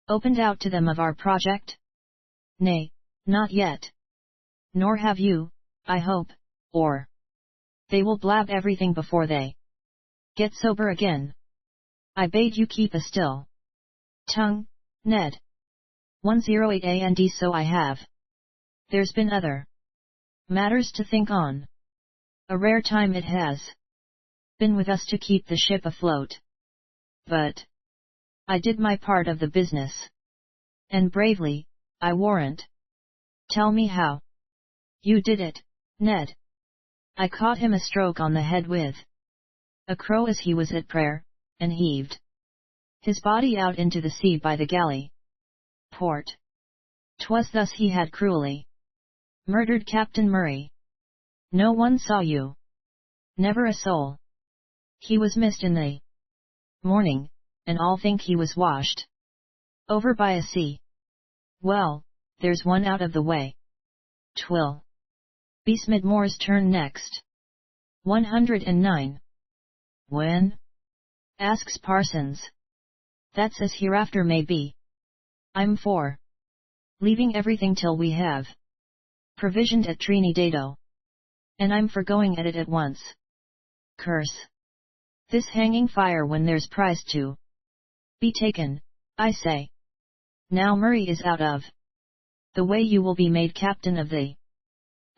opened out to them of our project? Nay, not yet. Nor have you, I hope, or they will blab everything before they get sober again. I bade you keep a still tongue, Ned. 108 and so I have. There's been other matters to think on. A rare time it has been with us to keep the ship afloat. But I did my part of the business. And bravely, I warrant. Tell me how you did it, Ned. I caught him a stroke on the head with a crow as he was at prayer, and heaved his body out into the sea by the galley port. 'Twas thus he had cruelly murdered Captain Murray. No one saw you. Never a soul. He was missed in the morning, and all think he was washed over by a sea. Well, there's one out of the way. 'Twill be Smidmore's turn next. 109. When? Asks Parsons. That's as hereafter may be. I'm for leaving everything till we have provisioned at Trinidado. And I'm for going at it at once. Curse this hanging fire when there's prize to be taken, I say. Now Murray is out of the way, you will be made captain of the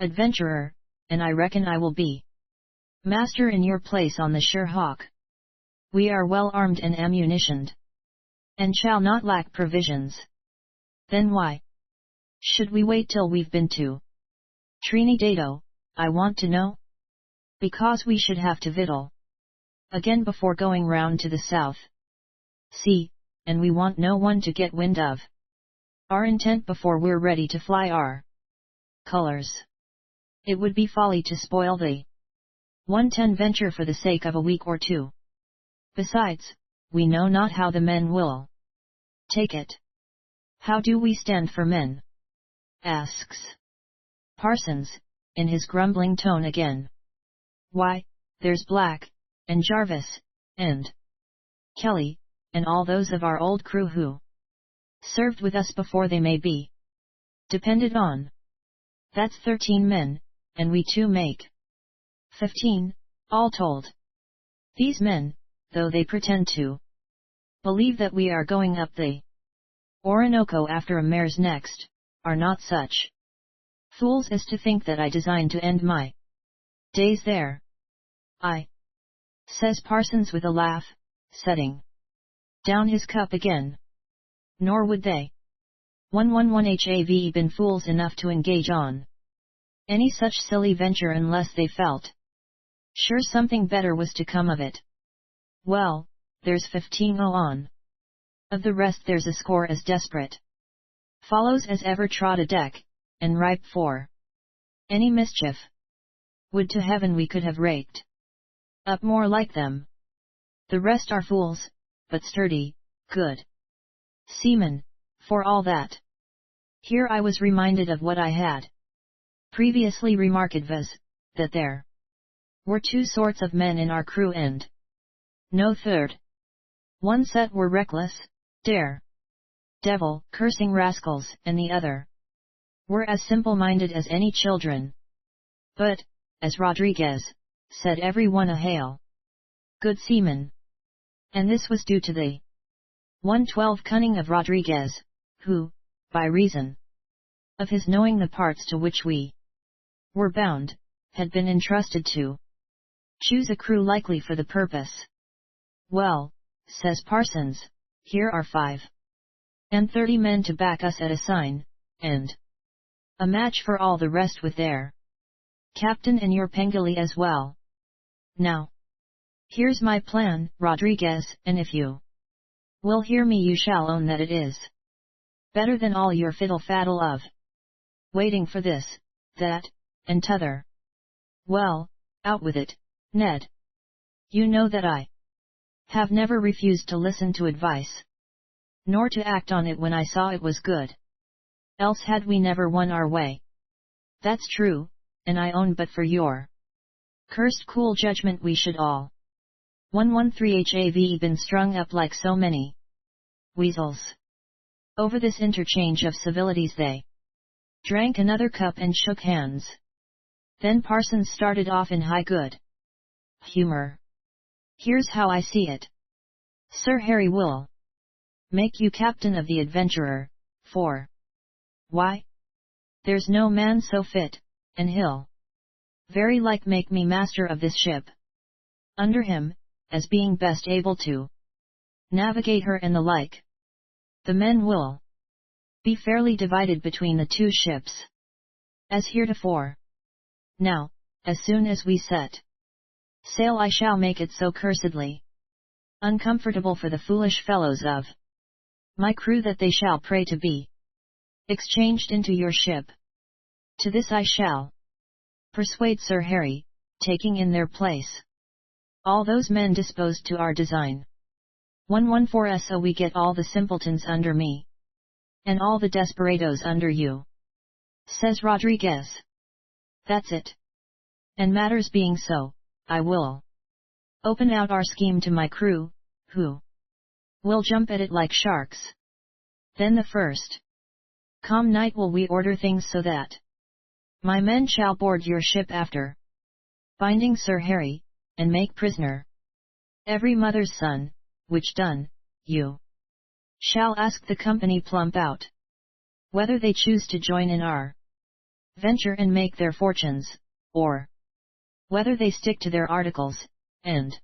Adventurer, and I reckon I will be master in your place on the Sherhawk. We are well armed and ammunitioned, and shall not lack provisions. Then why should we wait till we've been to Trinidado, I want to know? Because we should have to victual again before going round to the south sea, and we want no one to get wind of our intent before we're ready to fly our colors. It would be folly to spoil the 110 venture for the sake of a week or two. Besides, we know not how the men will take it. How do we stand for men? Asks Parsons, in his grumbling tone again. Why, there's Black, and Jarvis, and Kelly, and all those of our old crew who served with us before they may be depended on. That's 13 men, and we two make 15, all told. These men, though they pretend to believe that we are going up the Orinoco after a mare's next, are not such fools as to think that I design to end my days there. I, says Parsons with a laugh, setting down his cup again. Nor would they. 111 have been fools enough to engage on any such silly venture unless they felt sure something better was to come of it. Well, there's 15 on. Of the rest there's a score as desperate follows as ever trod a deck, and ripe for any mischief. Would to heaven we could have raked up more like them. The rest are fools, but sturdy, good seamen, for all that. Here I was reminded of what I had previously remarked, viz., that there were two sorts of men in our crew and no third. One set were reckless, devil, cursing rascals, and the other were as simple-minded as any children. But, as Rodriguez said, every one a hail good seaman. And this was due to the 112 cunning of Rodriguez, who, by reason of his knowing the parts to which we were bound, had been entrusted to choose a crew likely for the purpose. Well, says Parsons, here are 5 and 30 men to back us at a sign, and a match for all the rest with their captain and your Pengili as well. Now, here's my plan, Rodriguez, and if you will hear me you shall own that it is better than all your fiddle-faddle of waiting for this, that, and t'other. Well, out with it, Ned. You know that I have never refused to listen to advice, nor to act on it when I saw it was good. Else had we never won our way. That's true, and I own but for your cursed cool judgment we should all 113 have been strung up like so many weasels. Over this interchange of civilities they drank another cup and shook hands. Then Parsons started off in high good humor. Here's how I see it. Sir Harry will make you captain of the Adventurer, for why? There's no man so fit, and he'll very like make me master of this ship. Under him, as being best able to navigate her and the like. The men will be fairly divided between the two ships, as heretofore. Now, as soon as we set sail I shall make it so cursedly uncomfortable for the foolish fellows of my crew that they shall pray to be exchanged into your ship. To this I shall persuade Sir Harry, taking in their place all those men disposed to our design. 114 so we get all the simpletons under me, and all the desperadoes under you, says Rodriguez. That's it. And matters being so, I will open out our scheme to my crew, who will jump at it like sharks. Then the first calm night will we order things so that my men shall board your ship after binding Sir Harry, and make prisoner every mother's son, which done, you shall ask the company plump out whether they choose to join in our venture and make their fortunes, or whether they stick to their articles, and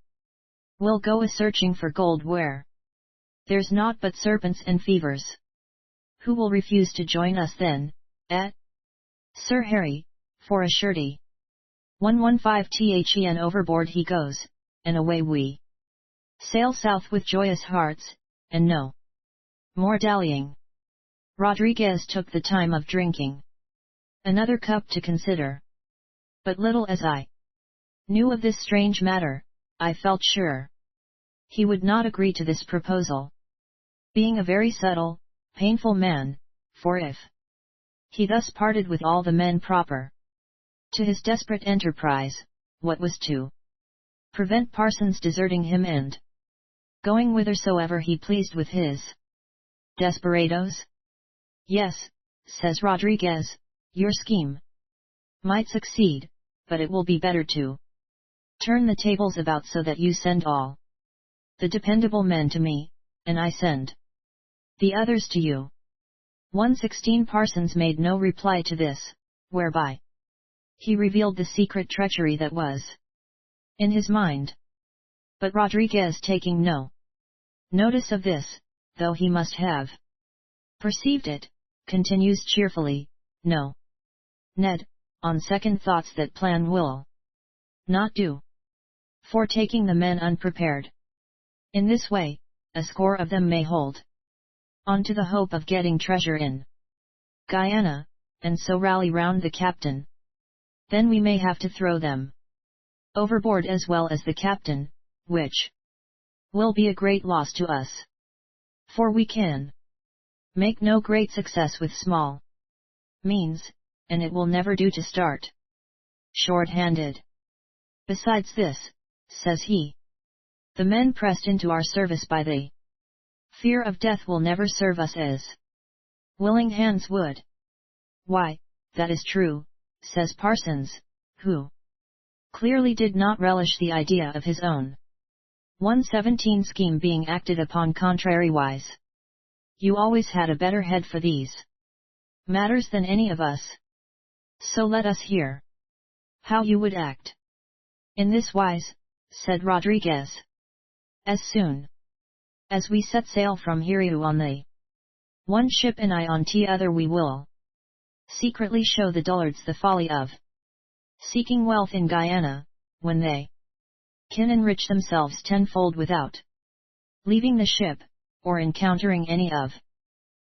will go a-searching for gold where there's naught but serpents and fevers. Who will refuse to join us then, Sir Harry, for a surety? 115 and overboard he goes, and away we sail south with joyous hearts, and no more dallying. Rodriguez took the time of drinking another cup to consider. But little as I knew of this strange matter, I felt sure he would not agree to this proposal, being a very subtle, painful man, for if he thus parted with all the men proper to his desperate enterprise, what was to prevent Parsons deserting him and going whithersoever he pleased with his desperadoes? Yes, says Rodriguez, your scheme might succeed, but it will be better to turn the tables about so that you send all the dependable men to me, and I send the others to you. 116 Parsons made no reply to this, whereby he revealed the secret treachery that was in his mind. But Rodriguez, taking no notice of this, though he must have perceived it, continues cheerfully, no, Ned, on second thoughts that plan will not do, for taking the men unprepared. In this way, a score of them may hold on to the hope of getting treasure in Guyana, and so rally round the captain. Then we may have to throw them overboard as well as the captain, which will be a great loss to us. For we can make no great success with small means, and it will never do to start short-handed. Besides this, says he, the men pressed into our service by the fear of death will never serve us as willing hands would. Why, that is true, says Parsons, who clearly did not relish the idea of his own 117 scheme being acted upon contrariwise. You always had a better head for these matters than any of us. So let us hear how you would act. In this wise, said Rodriguez. As soon as we set sail from Hiriu on the one ship and I on t'other we will secretly show the dullards the folly of seeking wealth in Guyana, when they can enrich themselves tenfold without leaving the ship, or encountering any of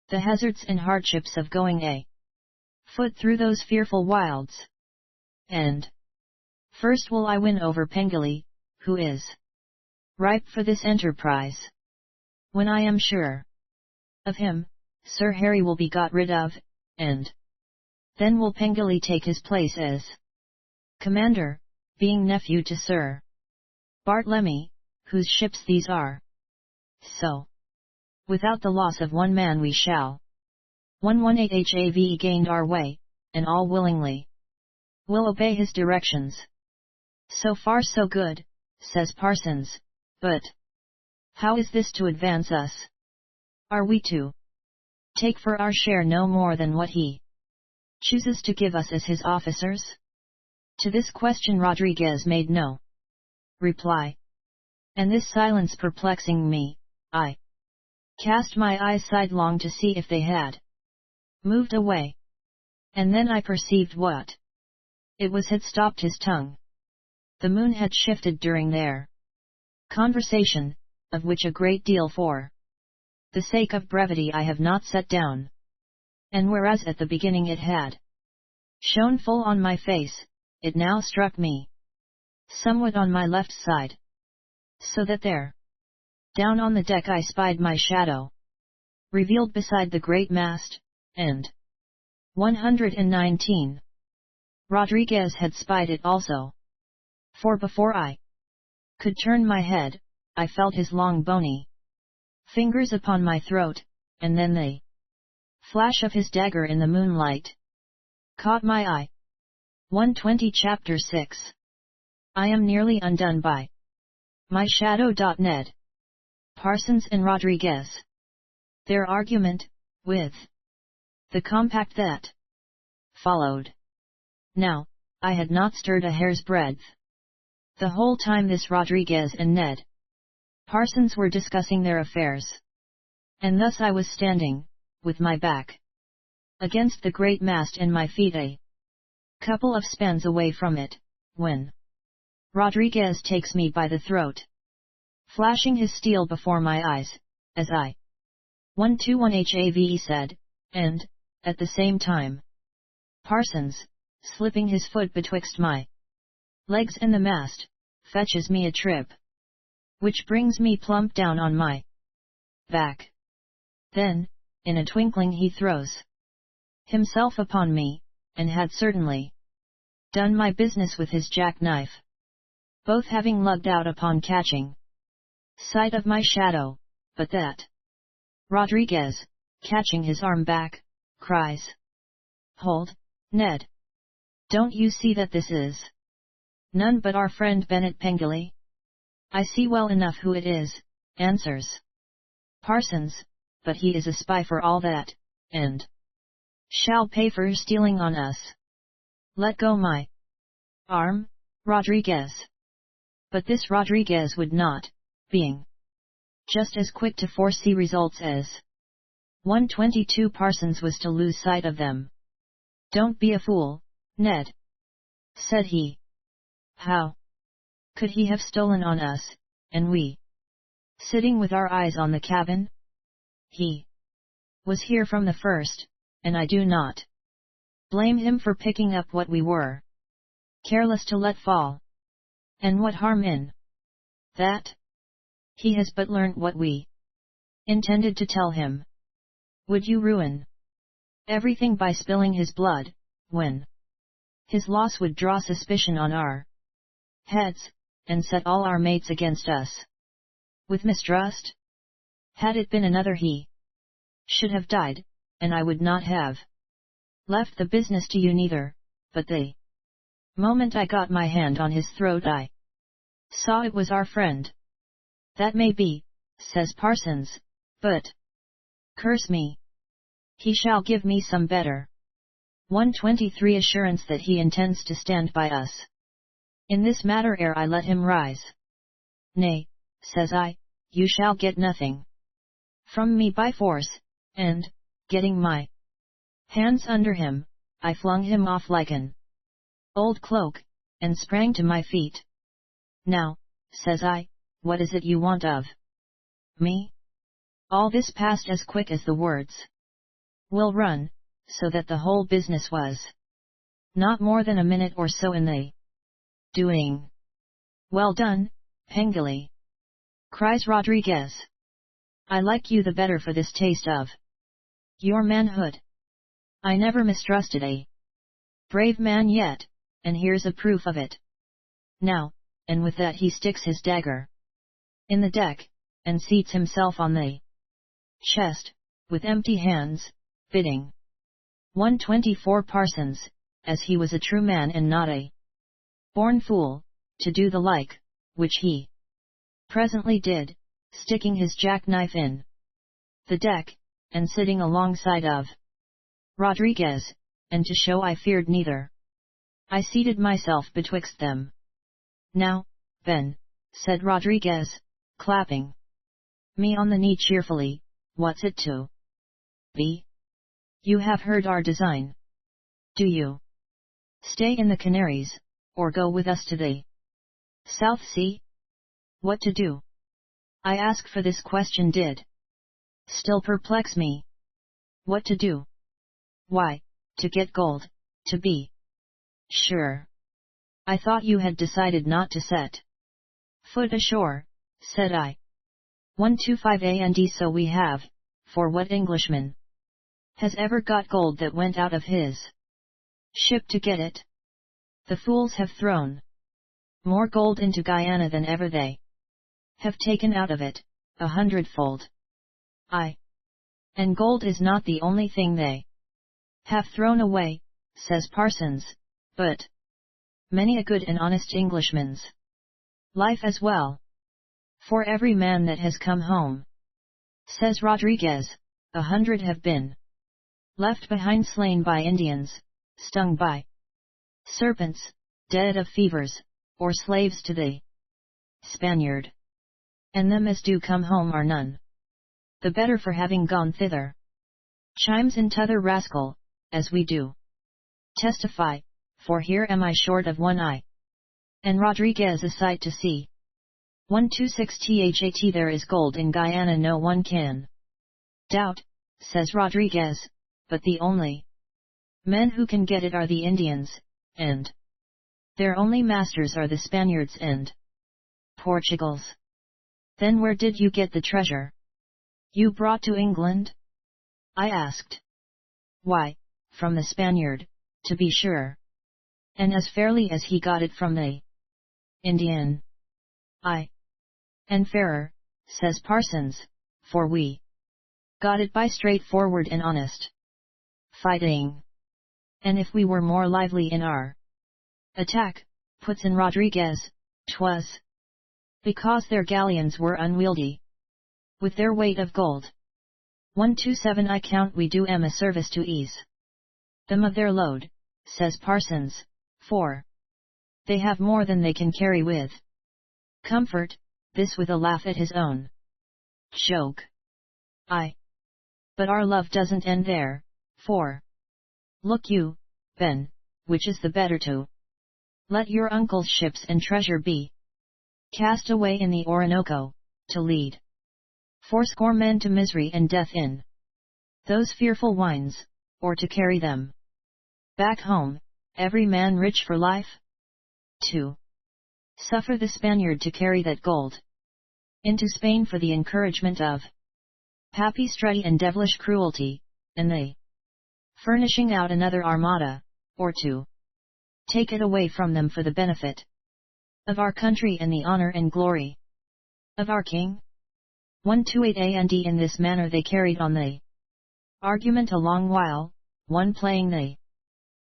the hazards and hardships of going a foot through those fearful wilds. And first will I win over Pengilly, who is ripe for this enterprise. When I am sure of him, Sir Harry will be got rid of, and then will Pengilly take his place as commander, being nephew to Sir Bartlemy, whose ships these are. So, without the loss of one man we shall 118 have gained our way, and all willingly will obey his directions. So far so good, says Parsons, but how is this to advance us? Are we to take for our share no more than what he chooses to give us as his officers? To this question Rodriguez made no reply. And this silence perplexing me, I cast my eyes sidelong to see if they had moved away. And then I perceived what it was had stopped his tongue. The moon had shifted during their conversation, of which a great deal for the sake of brevity I have not set down. And whereas at the beginning it had shone full on my face, it now struck me somewhat on my left side, so that there, down on the deck I spied my shadow, revealed beside the great mast, and 119. Rodriguez had spied it also. For before I could turn my head, I felt his long bony fingers upon my throat, and then the flash of his dagger in the moonlight caught my eye. 120 Chapter 6. I am nearly undone by my shadow. Ned Parsons and Rodriguez. Their argument, with the compact that followed. Now, I had not stirred a hair's breadth. The whole time this Rodriguez and Ned Parsons were discussing their affairs. And thus I was standing, with my back against the great mast and my feet a couple of spans away from it, when Rodriguez takes me by the throat, flashing his steel before my eyes, as I 121 have said, and, at the same time, Parsons, slipping his foot betwixt my legs and the mast, fetches me a trip, which brings me plump down on my back. Then, in a twinkling he throws himself upon me, and had certainly done my business with his jackknife, both having lugged out upon catching sight of my shadow, but that Rodriguez, catching his arm back, cries, "Hold, Ned! Don't you see that this is none but our friend Bennet Pengilly?" "I see well enough who it is," answers Parsons, "but he is a spy for all that, and shall pay for stealing on us." "Let go my arm, Rodriguez." But this Rodriguez would not, being just as quick to foresee results as 122 Parsons was to lose sight of them. "Don't be a fool, Ned," said he. "How could he have stolen on us, and we sitting with our eyes on the cabin? He was here from the first, and I do not blame him for picking up what we were careless to let fall. And what harm in that? He has but learnt what we intended to tell him. Would you ruin everything by spilling his blood, when his loss would draw suspicion on our heads, and set all our mates against us with mistrust? Had it been another he should have died, and I would not have left the business to you neither, but the moment I got my hand on his throat I saw it was our friend." "That may be," says Parsons, "but, curse me, he shall give me some better 123 assurance that he intends to stand by us in this matter ere I let him rise." "Nay," says I, "you shall get nothing from me by force, and, Getting my hands under him, I flung him off like an old cloak, and sprang to my feet. Now, says I, what is it you want of me? All this passed as quick as the words will run, so that the whole business was not more than a minute or so in the doing. Well done, Pengili, cries Rodriguez. I like you the better for this taste of your manhood. I never mistrusted a brave man yet, and here's a proof of it. Now, and with that he sticks his dagger in the deck, and seats himself on the chest, with empty hands, bidding 124 Parsons, as he was a true man and not a born fool, to do the like, which he presently did, sticking his jackknife in the deck, and sitting alongside of Rodriguez, and to show I feared neither, I seated myself betwixt them. Now, Ben, said Rodriguez, clapping me on the knee cheerfully, what's it to be? You have heard our design. Do you stay in the Canaries, or go with us to the South Sea? What to do? I ask, for this question did still perplex me. What to do? Why, to get gold, to be sure. I thought you had decided not to set foot ashore, said I. 125 and so we have, for what Englishman has ever got gold that went out of his ship to get it? The fools have thrown more gold into Guyana than ever they have taken out of it, 100-fold. Aye. And gold is not the only thing they have thrown away, says Parsons, but many a good and honest Englishman's life as well. For every man that has come home, says Rodriguez, 100 have been left behind slain by Indians, stung by serpents, dead of fevers, or slaves to the Spaniard. And them as do come home are none the better for having gone thither. Chimes in t'other rascal, as we do testify, for here am I short of one eye, and Rodriguez a sight to see. 126 that there is gold in Guyana no one can doubt, says Rodriguez, but the only men who can get it are the Indians, and their only masters are the Spaniards and Portugals. Then where did you get the treasure you brought to England? I asked. Why, from the Spaniard, to be sure. And as fairly as he got it from the Indian. Aye. And fairer, says Parsons, for we got it by straightforward and honest fighting. And if we were more lively in our attack, puts in Rodriguez, 'twas because their galleons were unwieldy with their weight of gold. 127 I count we do 'em a service to ease them of their load, says Parsons, for they have more than they can carry with comfort, this with a laugh at his own joke. Aye. But our love doesn't end there, for look you, Ben, which is the better to let your uncle's ships and treasure be cast away in the Orinoco, to lead fourscore men to misery and death in those fearful wines, or to carry them back home, every man rich for life? To suffer the Spaniard to carry that gold into Spain for the encouragement of papistry and devilish cruelty, and they furnishing out another armada, or to take it away from them for the benefit of our country and the honor and glory of our king? 128 and in this manner they carried on the argument a long while, one playing the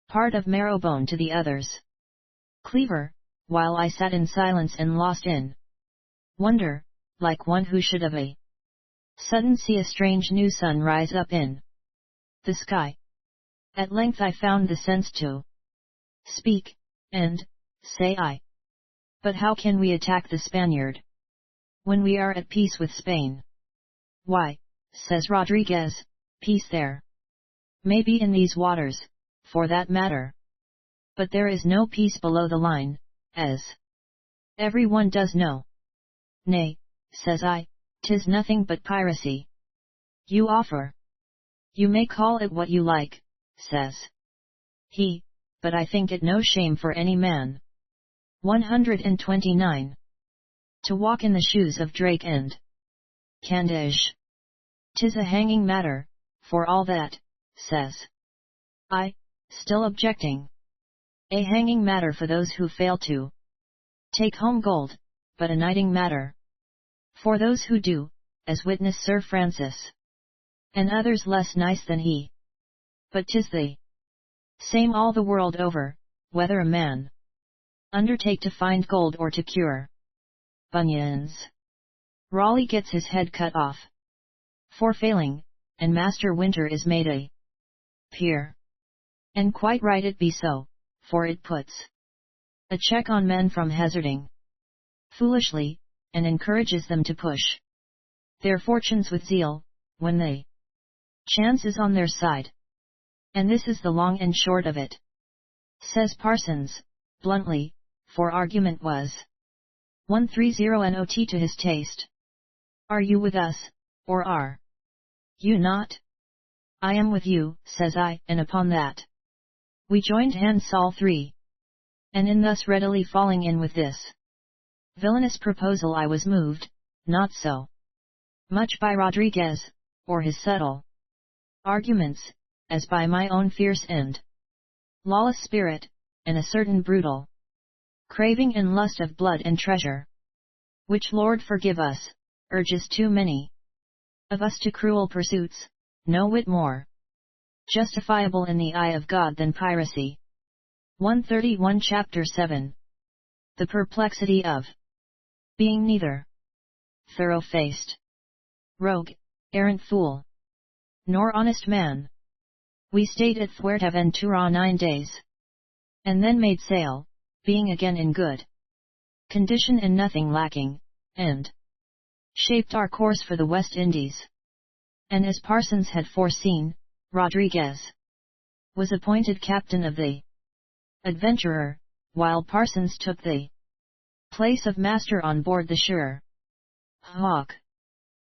part of marrowbone to the other's cleaver, while I sat in silence and lost in wonder, like one who should of a sudden see a strange new sun rise up in the sky. At length I found the sense to speak, and say I. But how can we attack the Spaniard when we are at peace with Spain? Why, says Rodriguez, peace there may be in these waters, for that matter. But there is no peace below the line, as every one does know. Nay, says I, 'tis nothing but piracy. You offer. You may call it what you like, says he, but I think it no shame for any man. 129. To walk in the shoes of Drake and Candage. 'Tis a hanging matter, for all that, says I, still objecting. A hanging matter for those who fail to take home gold, but a knighting matter for those who do, as witness Sir Francis, and others less nice than he. But 'tis the same all the world over, whether a man undertake to find gold or to cure bunions. Raleigh gets his head cut off for failing, and Master Winter is made a peer. And quite right it be so, for it puts a check on men from hazarding foolishly, and encourages them to push their fortunes with zeal, when the chance is on their side. And this is the long and short of it. Says Parsons, bluntly, for argument was 130 not to his taste. Are you with us, or are you not? I am with you, says I, and upon that we joined hands all three. And in thus readily falling in with this villainous proposal I was moved, not so much by Rodriguez, or his subtle arguments, as by my own fierce and lawless spirit, and a certain brutal craving and lust of blood and treasure, which, Lord forgive us, urges too many of us to cruel pursuits, no whit more justifiable in the eye of God than piracy. 131 Chapter 7. The perplexity of being neither thorough-faced rogue, errant fool, nor honest man. We stayed at Fuerteventura 9 days, and then made sail, being again in good condition and nothing lacking, and shaped our course for the West Indies. And as Parsons had foreseen, Rodriguez was appointed captain of the Adventurer, while Parsons took the place of master on board the Sure Hawk.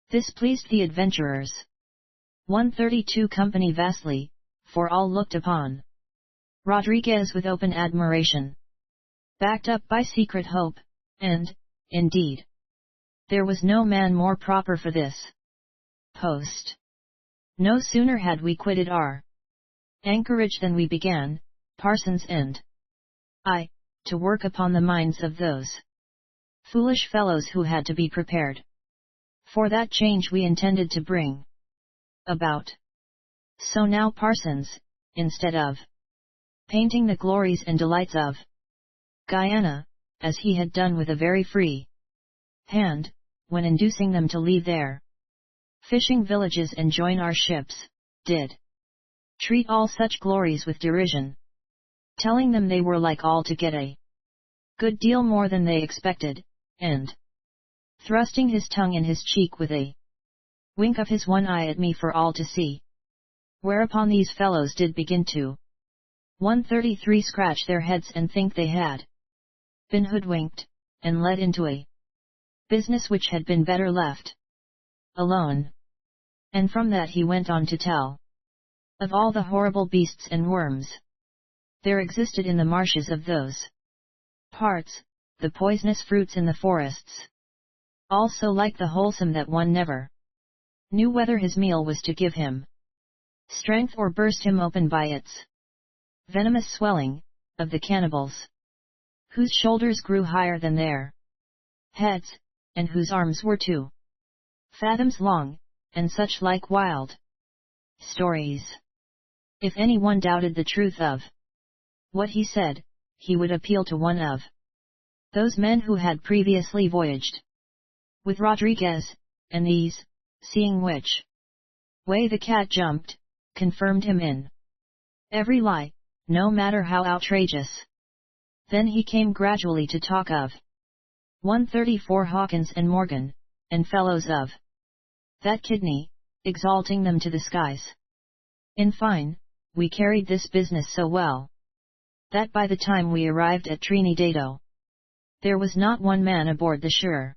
This pleased the adventurers. 132 company vastly, for all looked upon Rodriguez with open admiration, backed up by secret hope, and, indeed, there was no man more proper for this post. No sooner had we quitted our anchorage than we began, Parsons and I, to work upon the minds of those foolish fellows who had to be prepared for that change we intended to bring about. So now Parsons, instead of painting the glories and delights of Guyana, as he had done with a very free hand, when inducing them to leave their fishing villages and join our ships, did treat all such glories with derision, telling them they were like all to get a good deal more than they expected, and thrusting his tongue in his cheek with a wink of his one eye at me for all to see. Whereupon these fellows did begin to 133 scratch their heads and think they had been hoodwinked, and led into a business which had been better left alone. And from that he went on to tell of all the horrible beasts and worms there existed in the marshes of those parts, the poisonous fruits in the forests, also like the wholesome that one never knew whether his meal was to give him strength or burst him open by its venomous swelling, of the cannibals, whose shoulders grew higher than their heads, and whose arms were 2 fathoms long, and such like wild stories. If any one doubted the truth of what he said, he would appeal to one of those men who had previously voyaged with Rodriguez, and these, seeing which way the cat jumped, confirmed him in every lie, no matter how outrageous. Then he came gradually to talk of 134 Hawkins and Morgan, and fellows of that kidney, exalting them to the skies. In fine, we carried this business so well, that by the time we arrived at Trinidado, there was not one man aboard the sure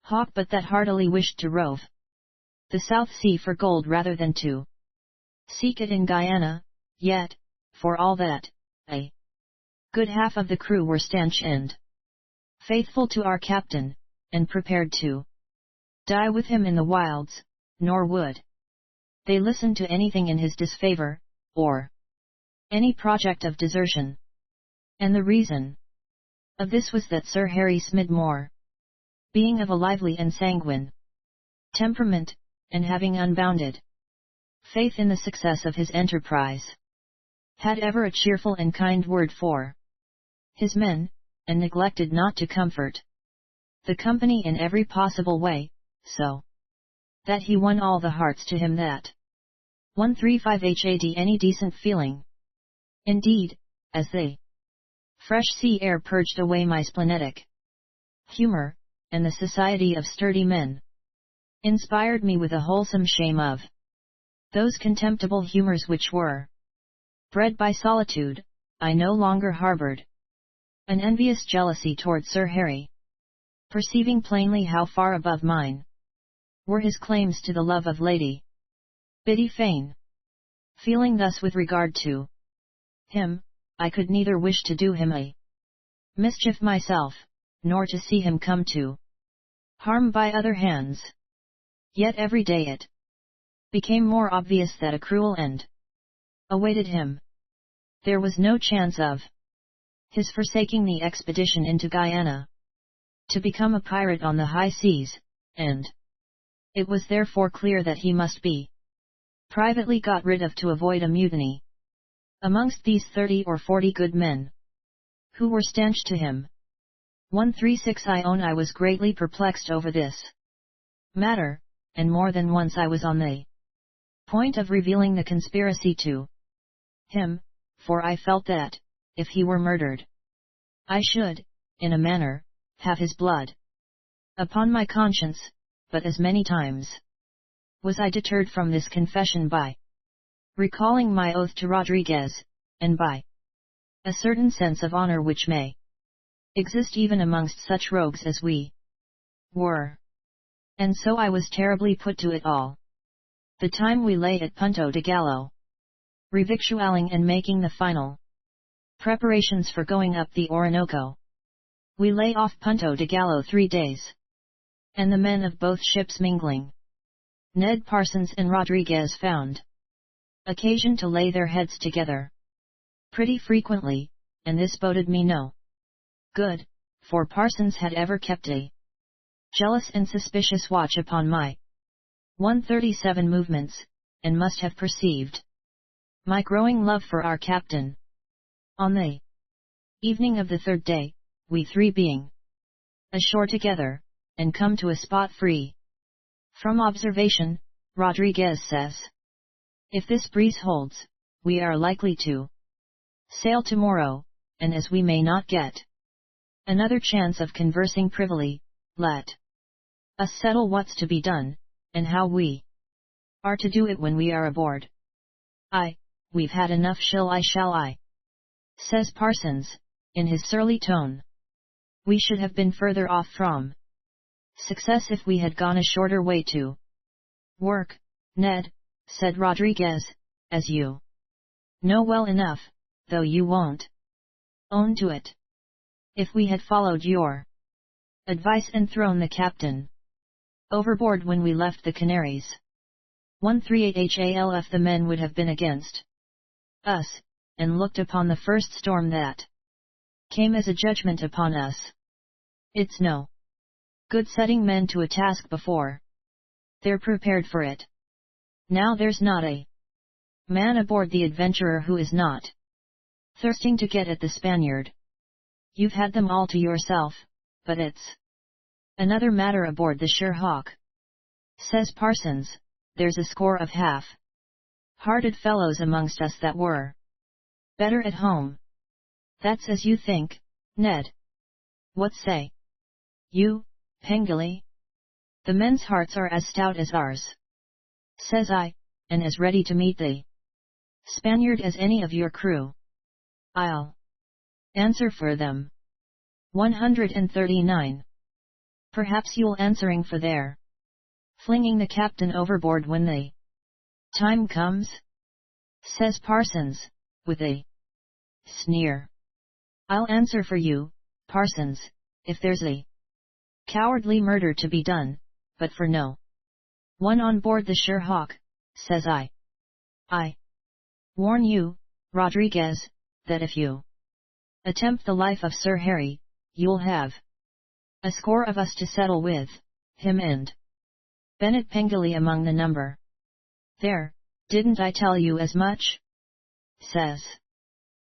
hawk but that heartily wished to rove the South Sea for gold rather than to seek it in Guyana, yet, for all that, a good half of the crew were stanch and faithful to our captain, and prepared to die with him in the wilds, nor would they listen to anything in his disfavor, or any project of desertion. And the reason of this was that Sir Harry Smidmore, being of a lively and sanguine temperament, and having unbounded faith in the success of his enterprise, had ever a cheerful and kind word for his men, and neglected not to comfort the company in every possible way, so that he won all the hearts to him that 135 had any decent feeling. Indeed, as the fresh sea air purged away my splenetic humor, and the society of sturdy men inspired me with a wholesome shame of those contemptible humors which were bred by solitude, I no longer harbored an envious jealousy toward Sir Harry, perceiving plainly how far above mine were his claims to the love of Lady Biddy Fane. Feeling thus with regard to him, I could neither wish to do him a mischief myself, nor to see him come to harm by other hands. Yet every day it became more obvious that a cruel end awaited him. There was no chance of his forsaking the expedition into Guyana to become a pirate on the high seas, and it was therefore clear that he must be privately got rid of to avoid a mutiny amongst these 30 or 40 good men who were stanch to him. 136 I own I was greatly perplexed over this matter, and more than once I was on the point of revealing the conspiracy to him, for I felt that, if he were murdered, I should, in a manner, have his blood upon my conscience, but as many times was I deterred from this confession by recalling my oath to Rodriguez, and by a certain sense of honor which may exist even amongst such rogues as we were. And so I was terribly put to it all the time we lay at Punto de Gallo, revictualling and making the final preparations for going up the Orinoco. We lay off Punto de Gallo 3 days, and the men of both ships mingling, Ned Parsons and Rodriguez found occasion to lay their heads together pretty frequently, and this boded me no good, for Parsons had ever kept a jealous and suspicious watch upon my 137 movements, and must have perceived my growing love for our captain. On the evening of the 3rd day, we 3 being ashore together, and come to a spot free from observation, Rodriguez says, if this breeze holds, we are likely to sail tomorrow, and as we may not get another chance of conversing privily, let us settle what's to be done, and how we are to do it when we are aboard. We've had enough shall I, says Parsons, in his surly tone. We should have been further off from success if we had gone a shorter way to work, Ned, said Rodriguez, as you know well enough, though you won't own to it. If we had followed your advice and thrown the captain overboard when we left the Canaries, 138 half the men would have been against us, and looked upon the first storm that came as a judgment upon us. It's no good setting men to a task before they're prepared for it. Now there's not a man aboard the Adventurer who is not thirsting to get at the Spaniard. You've had them all to yourself, but it's another matter aboard the Sure Hawk, says Parsons. There's a score of half-hearted fellows amongst us that were better at home. That's as you think, Ned. What say you, Pengilly? The men's hearts are as stout as ours, says I, and as ready to meet the Spaniard as any of your crew. I'll answer for them. 139. Perhaps you'll answering for their flinging the captain overboard when the time comes? Says Parsons, with a sneer. I'll answer for you, Parsons, if there's a cowardly murder to be done, but for no one on board the Sherhawk, says I. I warn you, Rodriguez, that if you attempt the life of Sir Harry, you'll have a score of us to settle with, him and Bennett Pengilly among the number. There, didn't I tell you as much? Says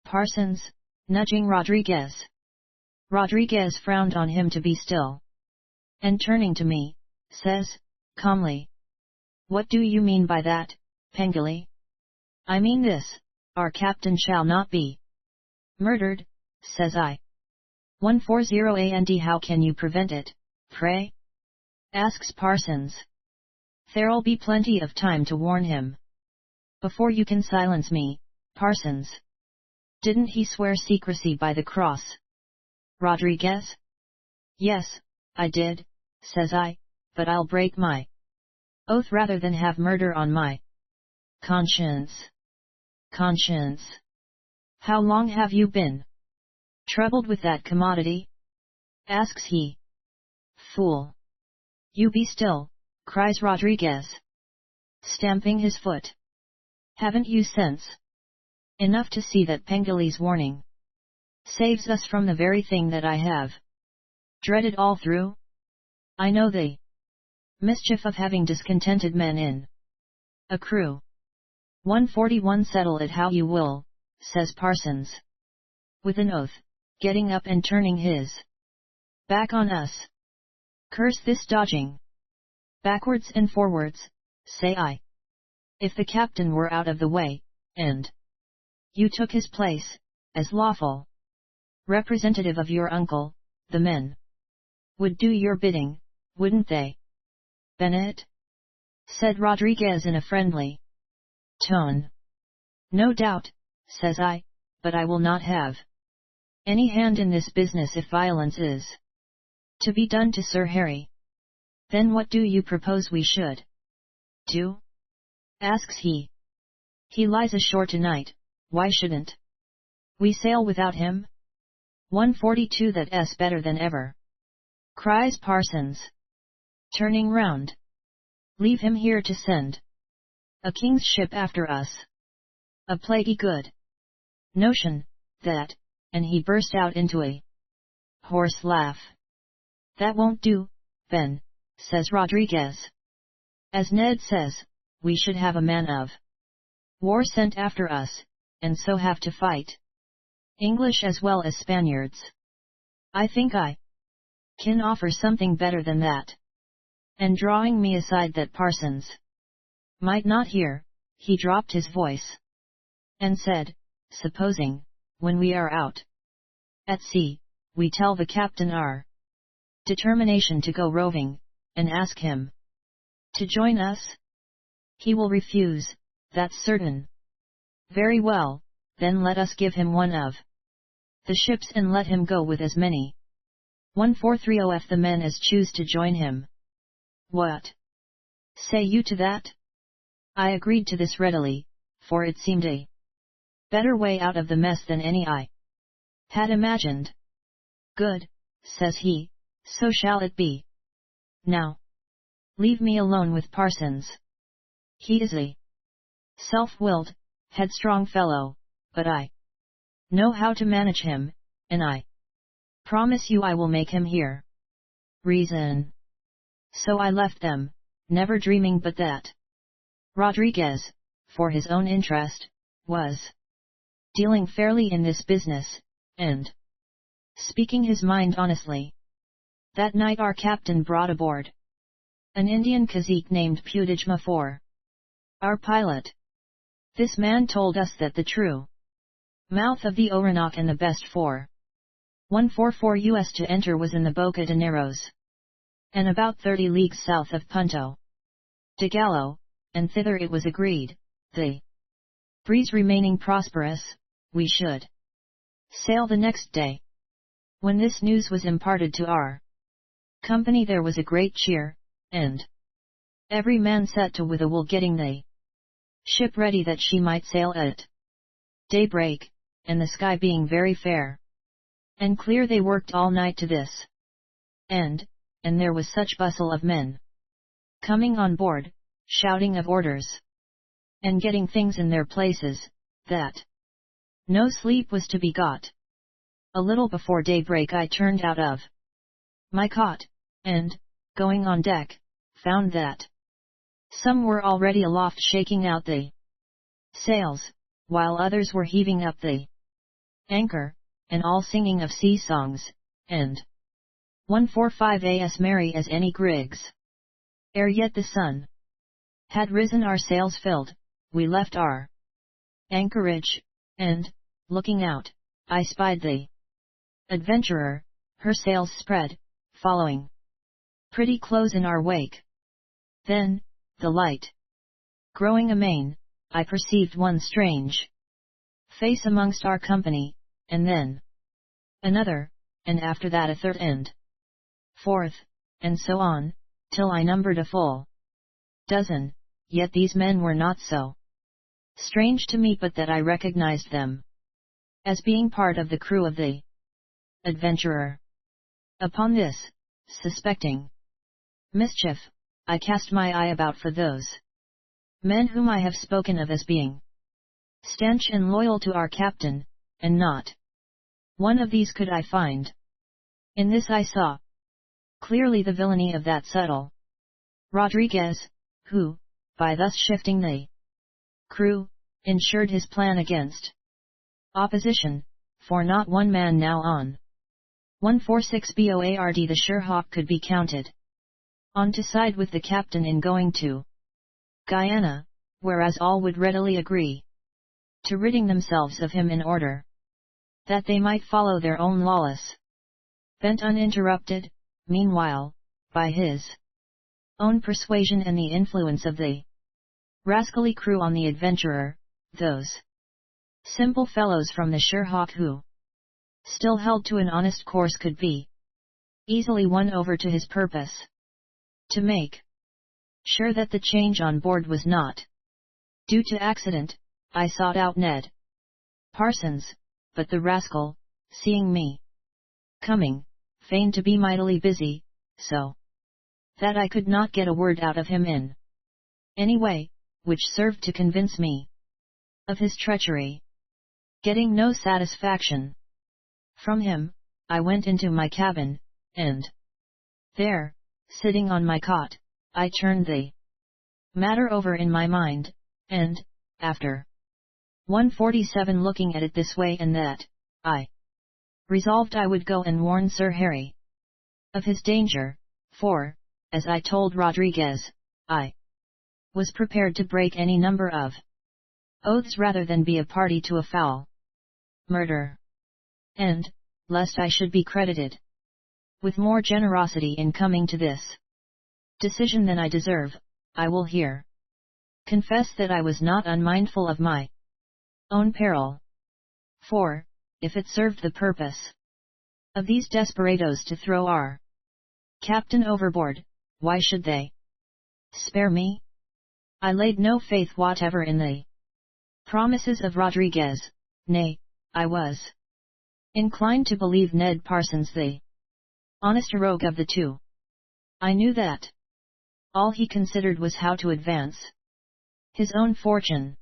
Parsons, nudging Rodriguez. Rodriguez frowned on him to be still. And turning to me, says, calmly. What do you mean by that, Pengilly? I mean this, our captain shall not be murdered, says I. 140 and how can you prevent it, pray? Asks Parsons. There'll be plenty of time to warn him. Before you can silence me, Parsons. Didn't he swear secrecy by the cross? Rodriguez? Yes, I did, says I, but I'll break my oath rather than have murder on my conscience. Conscience. How long have you been troubled with that commodity? Asks he. Fool. You be still, cries Rodriguez, stamping his foot. Haven't you sense enough to see that Pengilly's warning saves us from the very thing that I have dreaded all through? I know the mischief of having discontented men in a crew. 141 Settle it how you will, says Parsons. With an oath, getting up and turning his back on us. Curse this dodging. Backwards and forwards, say I. If the captain were out of the way, and you took his place, as lawful representative of your uncle, the men would do your bidding, wouldn't they? Bennett? Said Rodriguez in a friendly tone. No doubt, says I, but I will not have any hand in this business if violence is to be done to Sir Harry. Then what do you propose we should do? Asks he. He lies ashore tonight, why shouldn't we sail without him? 142 That's better than ever, cries Parsons, turning round. Leave him here to send a king's ship after us. A plaguey good notion, that, and he burst out into a hoarse laugh. That won't do, Ben, says Rodriguez. As Ned says, we should have a man of war sent after us, and so have to fight English as well as Spaniards. I think I can offer something better than that. And drawing me aside that Parsons might not hear, he dropped his voice and said, supposing, when we are out at sea, we tell the captain our determination to go roving, and ask him to join us? He will refuse, that's certain. Very well, then let us give him one of the ships and let him go with as many 1430 the men as choose to join him. What say you to that? I agreed to this readily, for it seemed a better way out of the mess than any I had imagined. Good, says he, so shall it be. Now, leave me alone with Parsons. He is a self-willed, headstrong fellow, but I know how to manage him, and I promise you I will make him hear reason. So I left them, never dreaming but that Rodriguez, for his own interest, was dealing fairly in this business, and speaking his mind honestly. That night our captain brought aboard an Indian cazique named Pudijma for our pilot. This man told us that the true mouth of the Orinoco and the best for 144 US to enter was in the Boca de Neros, and about 30 leagues south of Punto de Gallo, and thither it was agreed, the breeze remaining prosperous, we should sail the next day. When this news was imparted to our company there was a great cheer, and every man set to with a will getting the ship ready that she might sail at daybreak, and the sky being very fair and clear they worked all night to this end, and there was such bustle of men coming on board, shouting of orders, and getting things in their places, that no sleep was to be got. A little before daybreak I turned out of my cot, and, going on deck, found that some were already aloft shaking out the sails, while others were heaving up the anchor, and all singing of sea songs, and 145 as merry as any grigs. Ere yet the sun had risen our sails filled, we left our anchorage, and, looking out, I spied the adventurer, her sails spread, following pretty close in our wake. Then, the light growing amain, I perceived one strange face amongst our company, and then another, and after that a third and fourth, and so on, till I numbered a full dozen, yet these men were not so strange to me but that I recognized them as being part of the crew of the adventurer. Upon this, suspecting mischief, I cast my eye about for those men whom I have spoken of as being stanch and loyal to our captain, and not one of these could I find. In this I saw clearly the villainy of that subtle Rodriguez, who, by thus shifting the crew, ensured his plan against opposition, for not one man now on 146 board the Sherhawk could be counted on to side with the captain in going to Guyana, whereas all would readily agree to ridding themselves of him in order that they might follow their own lawless bent uninterrupted. Meanwhile, by his own persuasion and the influence of the rascally crew on the adventurer, those simple fellows from the Sherhawk who still held to an honest course could be easily won over to his purpose. To make sure that the change on board was not due to accident, I sought out Ned Parsons, but the rascal, seeing me coming, feigned to be mightily busy, so that I could not get a word out of him in any way, which served to convince me of his treachery. Getting no satisfaction from him, I went into my cabin, and there, sitting on my cot, I turned the matter over in my mind, and, after 147 looking at it this way and that, I resolved I would go and warn Sir Harry of his danger, for, as I told Rodriguez, I was prepared to break any number of oaths rather than be a party to a foul murder. And, lest I should be credited with more generosity in coming to this decision than I deserve, I will here confess that I was not unmindful of my own peril. For, if it served the purpose of these desperadoes to throw our captain overboard, why should they spare me? I laid no faith whatever in the promises of Rodriguez, nay, I was inclined to believe Ned Parsons the honester rogue of the two. I knew that all he considered was how to advance his own fortune.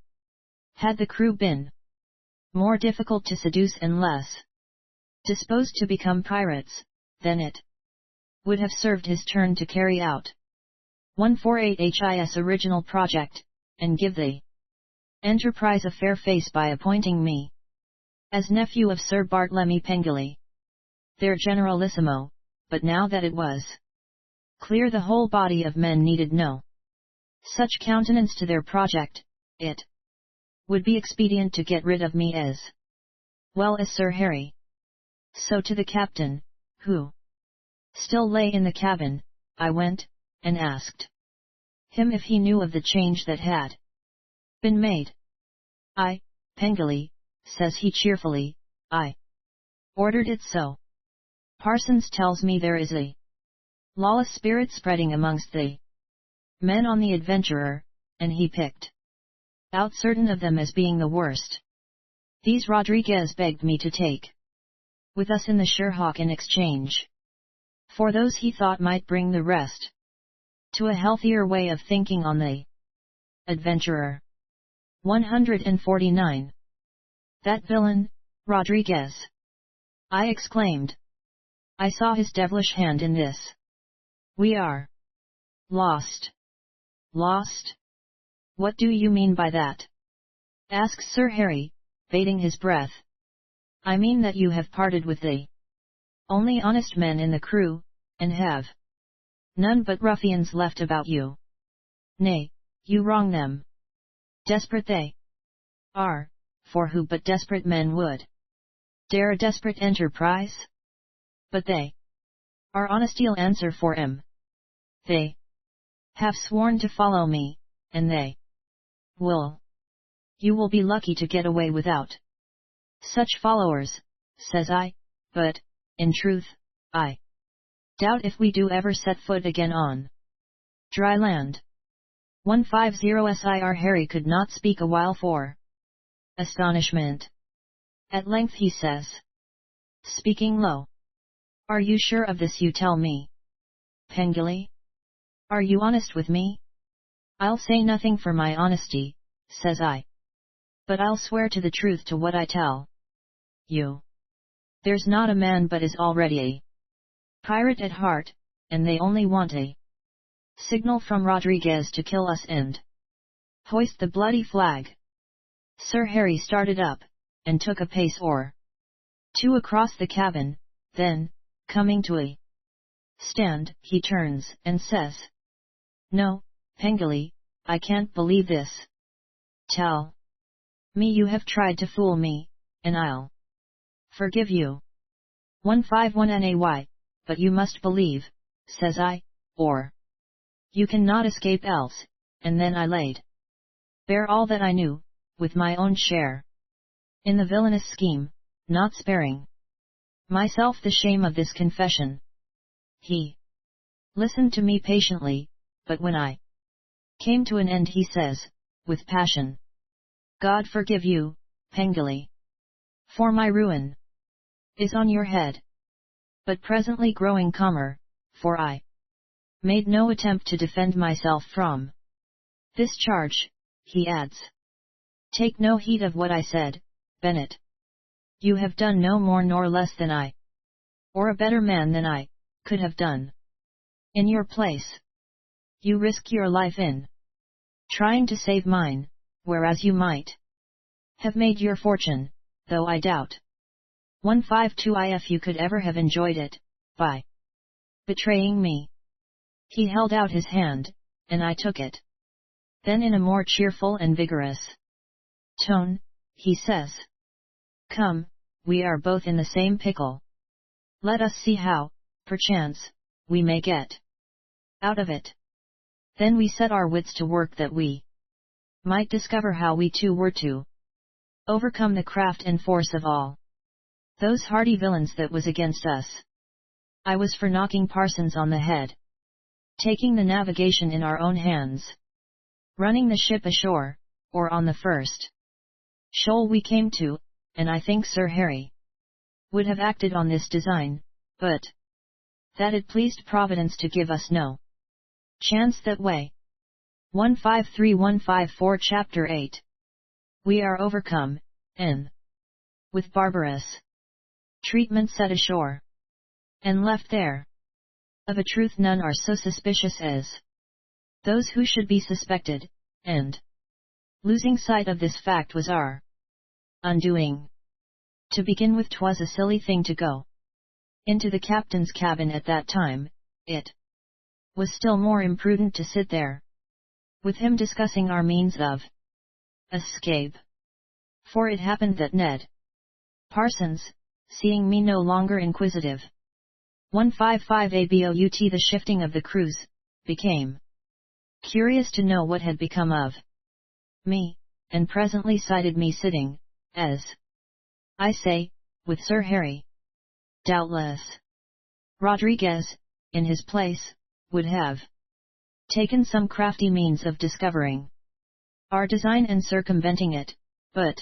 Had the crew been more difficult to seduce and less disposed to become pirates, then it would have served his turn to carry out 148 his original project, and give the enterprise a fair face by appointing me as nephew of Sir Bartlemy Pengilly, their generalissimo. But now that it was clear the whole body of men needed no such countenance to their project, it would be expedient to get rid of me as well as Sir Harry. So to the captain, who still lay in the cabin, I went, and asked him if he knew of the change that had been made. Pengilly, says he cheerfully, I ordered it so. Parsons tells me there is a lawless spirit spreading amongst the men on the adventurer, and he picked out certain of them as being the worst. These Rodriguez begged me to take with us in the Sherhawk in exchange for those he thought might bring the rest to a healthier way of thinking on the adventurer. 149. That villain, Rodriguez! I exclaimed. I saw his devilish hand in this. We are lost. Lost? What do you mean by that? Asks Sir Harry, bating his breath. I mean that you have parted with the only honest men in the crew, and have none but ruffians left about you. Nay, you wrong them. Desperate they are, for who but desperate men would dare a desperate enterprise? But they are honest, you'll answer for 'em. They have sworn to follow me, and they will. You will be lucky to get away without such followers, says I, but, in truth, I doubt if we do ever set foot again on dry land. 150 Sir Harry could not speak a while for astonishment. At length he says, speaking low, are you sure of this you tell me? Pengilly? Are you honest with me? I'll say nothing for my honesty, says I. But I'll swear to the truth to what I tell you. There's not a man but is already a pirate at heart, and they only want a signal from Rodriguez to kill us and hoist the bloody flag. Sir Harry started up, and took a pace or two across the cabin, then, coming to a stand, he turns and says, No, Pengilly, I can't believe this. Tell me you have tried to fool me, and I'll forgive you. 151 Nay, but you must believe, says I, or you cannot escape else, and then I laid bare all that I knew, with my own share in the villainous scheme, not sparing myself the shame of this confession. He listened to me patiently, but when I came to an end he says, with passion, God forgive you, Pengilly, for my ruin is on your head. But presently growing calmer, for I made no attempt to defend myself from this charge, he adds, take no heed of what I said, Bennet. You have done no more nor less than I, or a better man than I, could have done. In your place, you risk your life in trying to save mine, whereas you might have made your fortune, though I doubt 152 if you could ever have enjoyed it, by betraying me. He held out his hand, and I took it. Then in a more cheerful and vigorous tone, he says, Come, we are both in the same pickle. Let us see how, perchance, we may get out of it. Then we set our wits to work that we might discover how we two were to overcome the craft and force of all those hardy villains that was against us. I was for knocking Parsons on the head, taking the navigation in our own hands, running the ship ashore, or on the first shoal we came to, and I think Sir Harry would have acted on this design, but that it pleased Providence to give us no chance that way. 153154 Chapter 8. We are overcome, and with barbarous treatment set ashore, and left there. Of a truth none are so suspicious as those who should be suspected, and losing sight of this fact was our undoing. To begin with, 'twas a silly thing to go into the captain's cabin at that time. It was still more imprudent to sit there with him discussing our means of escape. For it happened that Ned Parsons, seeing me no longer inquisitive, 155 about the shifting of the cruise, became curious to know what had become of me, and presently sighted me sitting, as I say, with Sir Harry. Doubtless, Rodriguez, in his place, would have taken some crafty means of discovering our design and circumventing it, but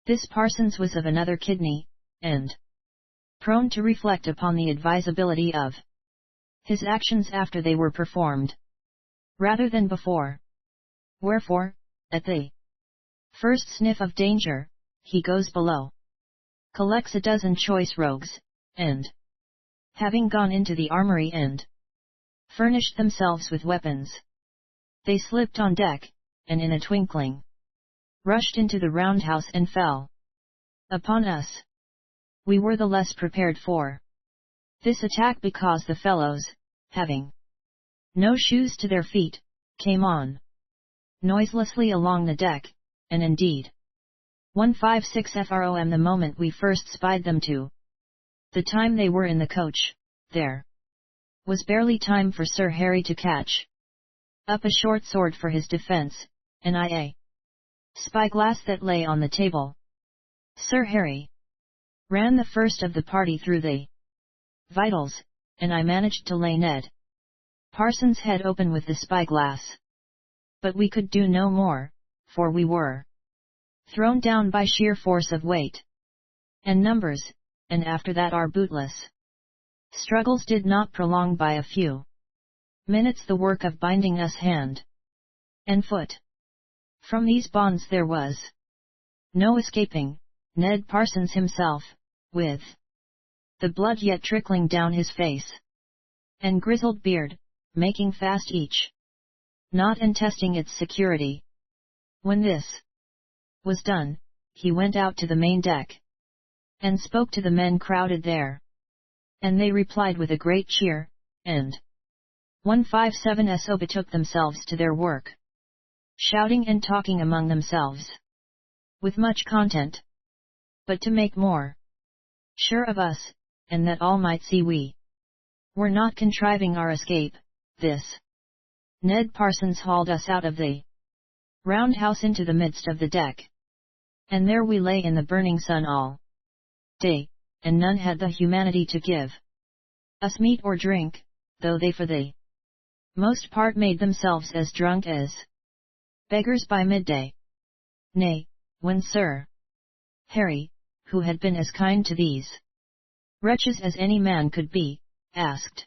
this Parsons was of another kidney, and prone to reflect upon the advisability of his actions after they were performed, rather than before. Wherefore, at the first sniff of danger, he goes below, collects a dozen choice rogues, and, having gone into the armory and furnished themselves with weapons, they slipped on deck, and in a twinkling rushed into the roundhouse and fell upon us. We were the less prepared for this attack because the fellows, having no shoes to their feet, came on noiselessly along the deck, and indeed 156 from the moment we first spied them to the time they were in the coach, there was barely time for Sir Harry to catch up a short sword for his defence, and a spyglass that lay on the table. Sir Harry ran the first of the party through the vitals, and I managed to lay Ned Parsons' head open with the spyglass. But we could do no more, for we were thrown down by sheer force of weight and numbers, and after that our bootless struggles did not prolong by a few minutes the work of binding us hand and foot. From these bonds there was no escaping. Ned Parsons himself, with the blood yet trickling down his face and grizzled beard, making fast each knot and testing its security. When this was done, he went out to the main deck and spoke to the men crowded there, and they replied with a great cheer, and 157so betook themselves to their work, shouting and talking among themselves with much content. But to make more sure of us, and that all might see we were not contriving our escape, this Ned Parsons hauled us out of the roundhouse into the midst of the deck, and there we lay in the burning sun all day, and none had the humanity to give us meat or drink, though they for the most part made themselves as drunk as beggars by midday. Nay, when Sir Harry, who had been as kind to these wretches as any man could be, asked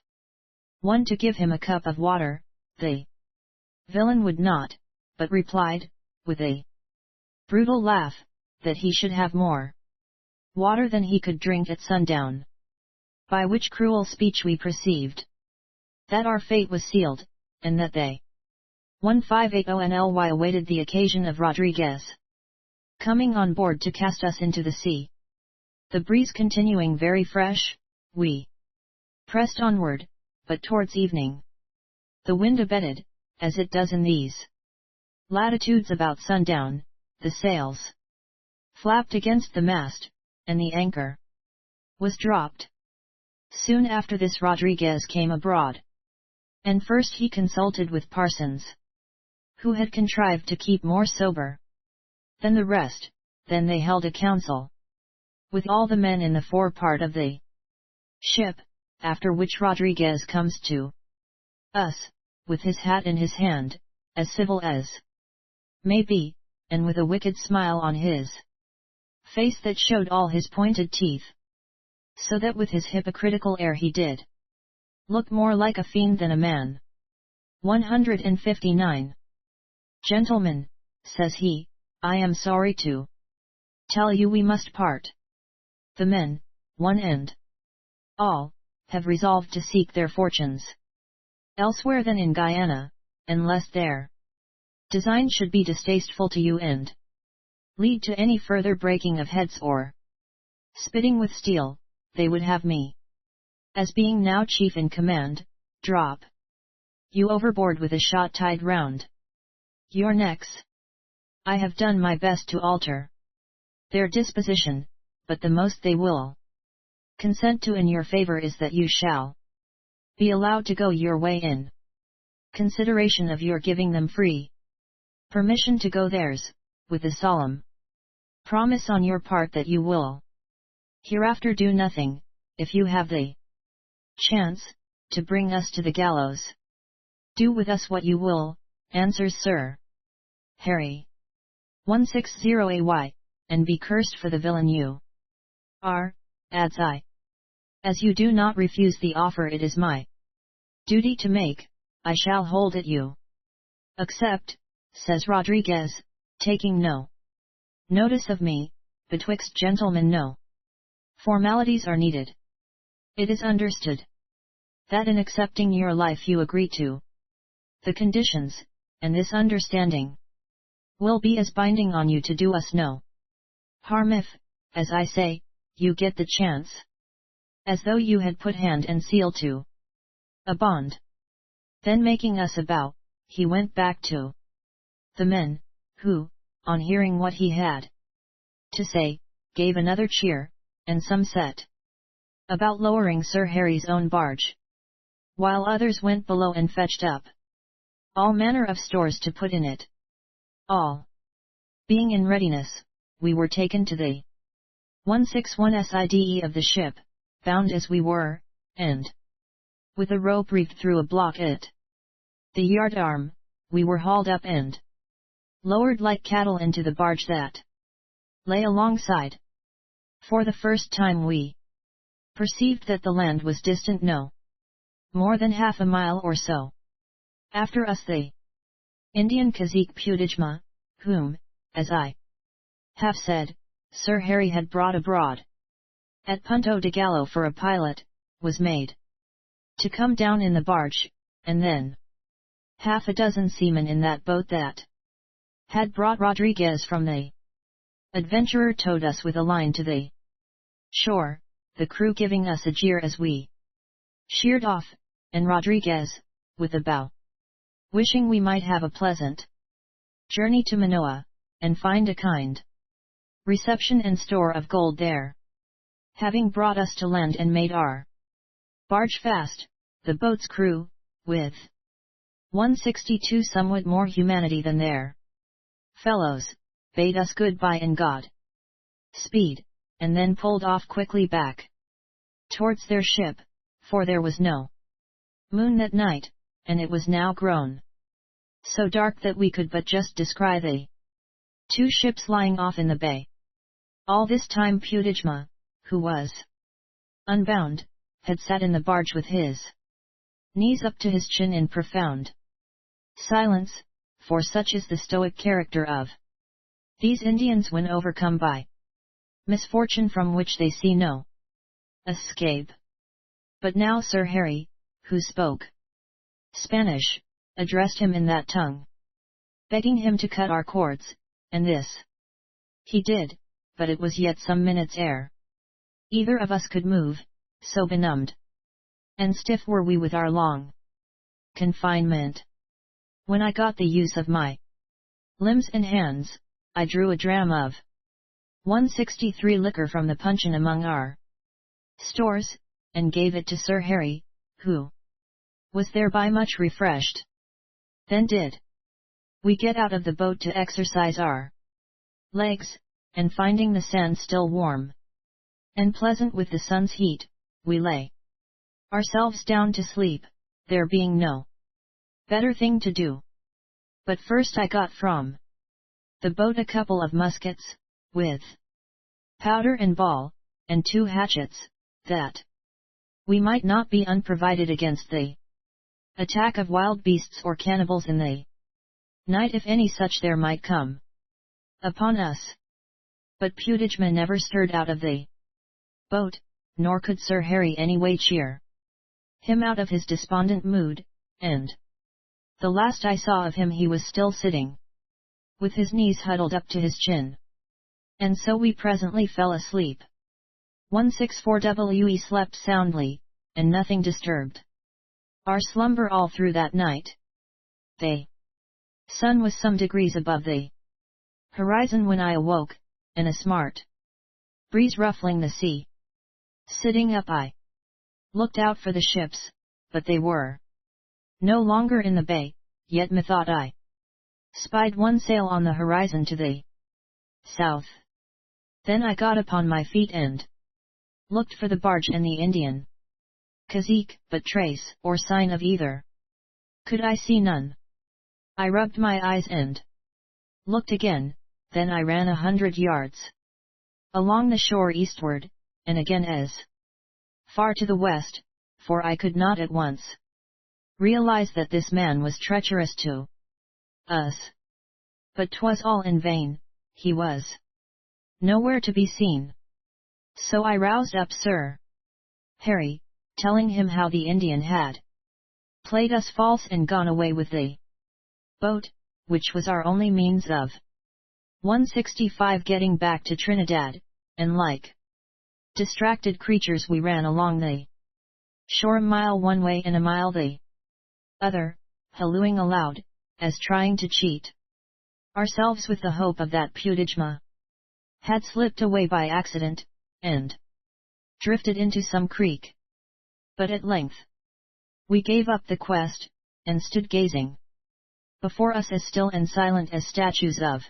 one to give him a cup of water, the villain would not, but replied, with a brutal laugh, that he should have more water than he could drink at sundown. By which cruel speech we perceived that our fate was sealed, and that they 1580 awaited the occasion of Rodriguez coming on board to cast us into the sea. The breeze continuing very fresh, we pressed onward, but towards evening the wind abated, as it does in these latitudes about sundown. The sails flapped against the mast, and the anchor was dropped. Soon after this Rodriguez came abroad, and first he consulted with Parsons, who had contrived to keep more sober than the rest. Then they held a council with all the men in the forepart of the ship, after which Rodriguez comes to us, with his hat in his hand, as civil as may be, and with a wicked smile on his face that showed all his pointed teeth, so that with his hypocritical air he did look more like a fiend than a man. 159. Gentlemen, says he, I am sorry to tell you we must part. The men, one and all, have resolved to seek their fortunes elsewhere than in Guyana, unless their design should be distasteful to you and lead to any further breaking of heads or spitting with steel. They would have me, as being now chief in command, drop you overboard with a shot tied round your necks. I have done my best to alter their disposition, but the most they will consent to in your favor is that you shall be allowed to go your way in consideration of your giving them free permission to go theirs, with a solemn promise on your part that you will hereafter do nothing, if you have the chance, to bring us to the gallows. Do with us what you will, answers Sir Harry 160 and be cursed for the villain you are, adds I. As you do not refuse the offer it is my duty to make, I shall hold it you accept, says Rodriguez, taking no notice of me, betwixt gentlemen no formalities are needed. It is understood that in accepting your life you agree to the conditions, and this understanding will be as binding on you to do us no harm if, as I say, you get the chance. As though you had put hand and seal to a bond. Then making us a bow, he went back to the men, who, on hearing what he had to say, gave another cheer, and some set about lowering Sir Harry's own barge, while others went below and fetched up all manner of stores to put in it. All being in readiness, we were taken to the 161 SIDE of the ship, bound as we were, and with a rope reefed through a block at the yard arm, we were hauled up and lowered like cattle into the barge that lay alongside. For the first time we perceived that the land was distant no more than half a mile or so. After us the Indian cazique Putijma, whom, as I have said, Sir Harry had brought abroad at Punto de Gallo for a pilot, was made to come down in the barge, and then half a dozen seamen in that boat that had brought Rodriguez from the Adventurer towed us with a line to the shore, the crew giving us a jeer as we sheered off, and Rodriguez, with a bow, wishing we might have a pleasant journey to Manoa, and find a kind reception and store of gold there. Having brought us to land and made our barge fast, the boat's crew, with 162 somewhat more humanity than their fellows, bade us goodbye and God speed, and then pulled off quickly back towards their ship, for there was no moon that night, and it was now grown so dark that we could but just descry the two ships lying off in the bay. All this time Putijma, who was unbound, had sat in the barge with his knees up to his chin in profound silence, for such is the stoic character of these Indians when overcome by misfortune from which they see no escape. But now Sir Harry, who spoke Spanish, addressed him in that tongue, begging him to cut our cords, and this he did, but it was yet some minutes ere either of us could move, so benumbed and stiff were we with our long confinement. When I got the use of my limbs and hands, I drew a dram of 163 liquor from the puncheon among our stores, and gave it to Sir Harry, who was thereby much refreshed. Then did we get out of the boat to exercise our legs, and finding the sand still warm and pleasant with the sun's heat, we lay ourselves down to sleep, there being no better thing to do. But first I got from the boat a couple of muskets, with powder and ball, and 2 hatchets, that we might not be unprovided against the attack of wild beasts or cannibals in the night if any such there might come upon us. But Putijma never stirred out of the boat, nor could Sir Harry any way cheer him out of his despondent mood, and the last I saw of him he was still sitting with his knees huddled up to his chin. And so we presently fell asleep. 164 slept soundly, and nothing disturbed our slumber all through that night. The sun was some degrees above the horizon when I awoke, and a smart breeze ruffling the sea. Sitting up I looked out for the ships, but they were no longer in the bay, yet methought I spied one sail on the horizon to the south. Then I got upon my feet and looked for the barge and the Indian cazique, but trace or sign of either could I see none. I rubbed my eyes and looked again, then I ran 100 yards along the shore eastward, and again as far to the west, for I could not at once realize that this man was treacherous to us. But 'twas all in vain, he was nowhere to be seen. So I roused up Sir Harry, telling him how the Indian had played us false and gone away with the boat, which was our only means of 165 getting back to Trinidad, and like distracted creatures we ran along the shore a mile one way and a mile the other, hallooing aloud, as trying to cheat ourselves with the hope of that Putijma had slipped away by accident, and drifted into some creek. But at length we gave up the quest, and stood gazing before us as still and silent as statues of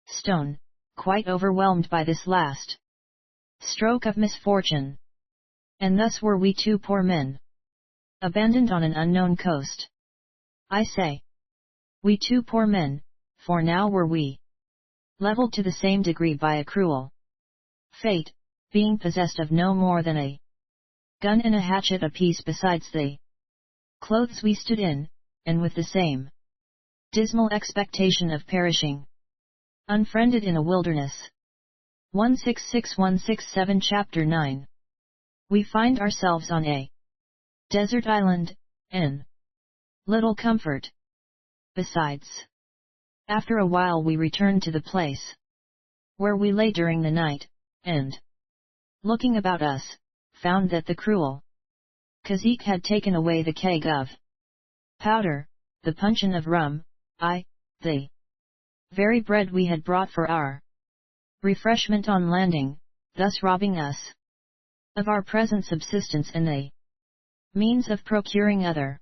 stone, quite overwhelmed by this last stroke of misfortune. And thus were we two poor men, abandoned on an unknown coast. I say, we two poor men, for now were we levelled to the same degree by a cruel fate, being possessed of no more than a gun and a hatchet apiece besides the clothes we stood in, and with the same dismal expectation of perishing unfriended in a wilderness. 166167 Chapter 9. We find ourselves on a desert island, and little comfort besides. After a while we returned to the place where we lay during the night, and looking about us, found that the cruel cazique had taken away the keg of powder, the puncheon of rum, the very bread we had brought for our refreshment on landing, thus robbing us of our present subsistence and the means of procuring other.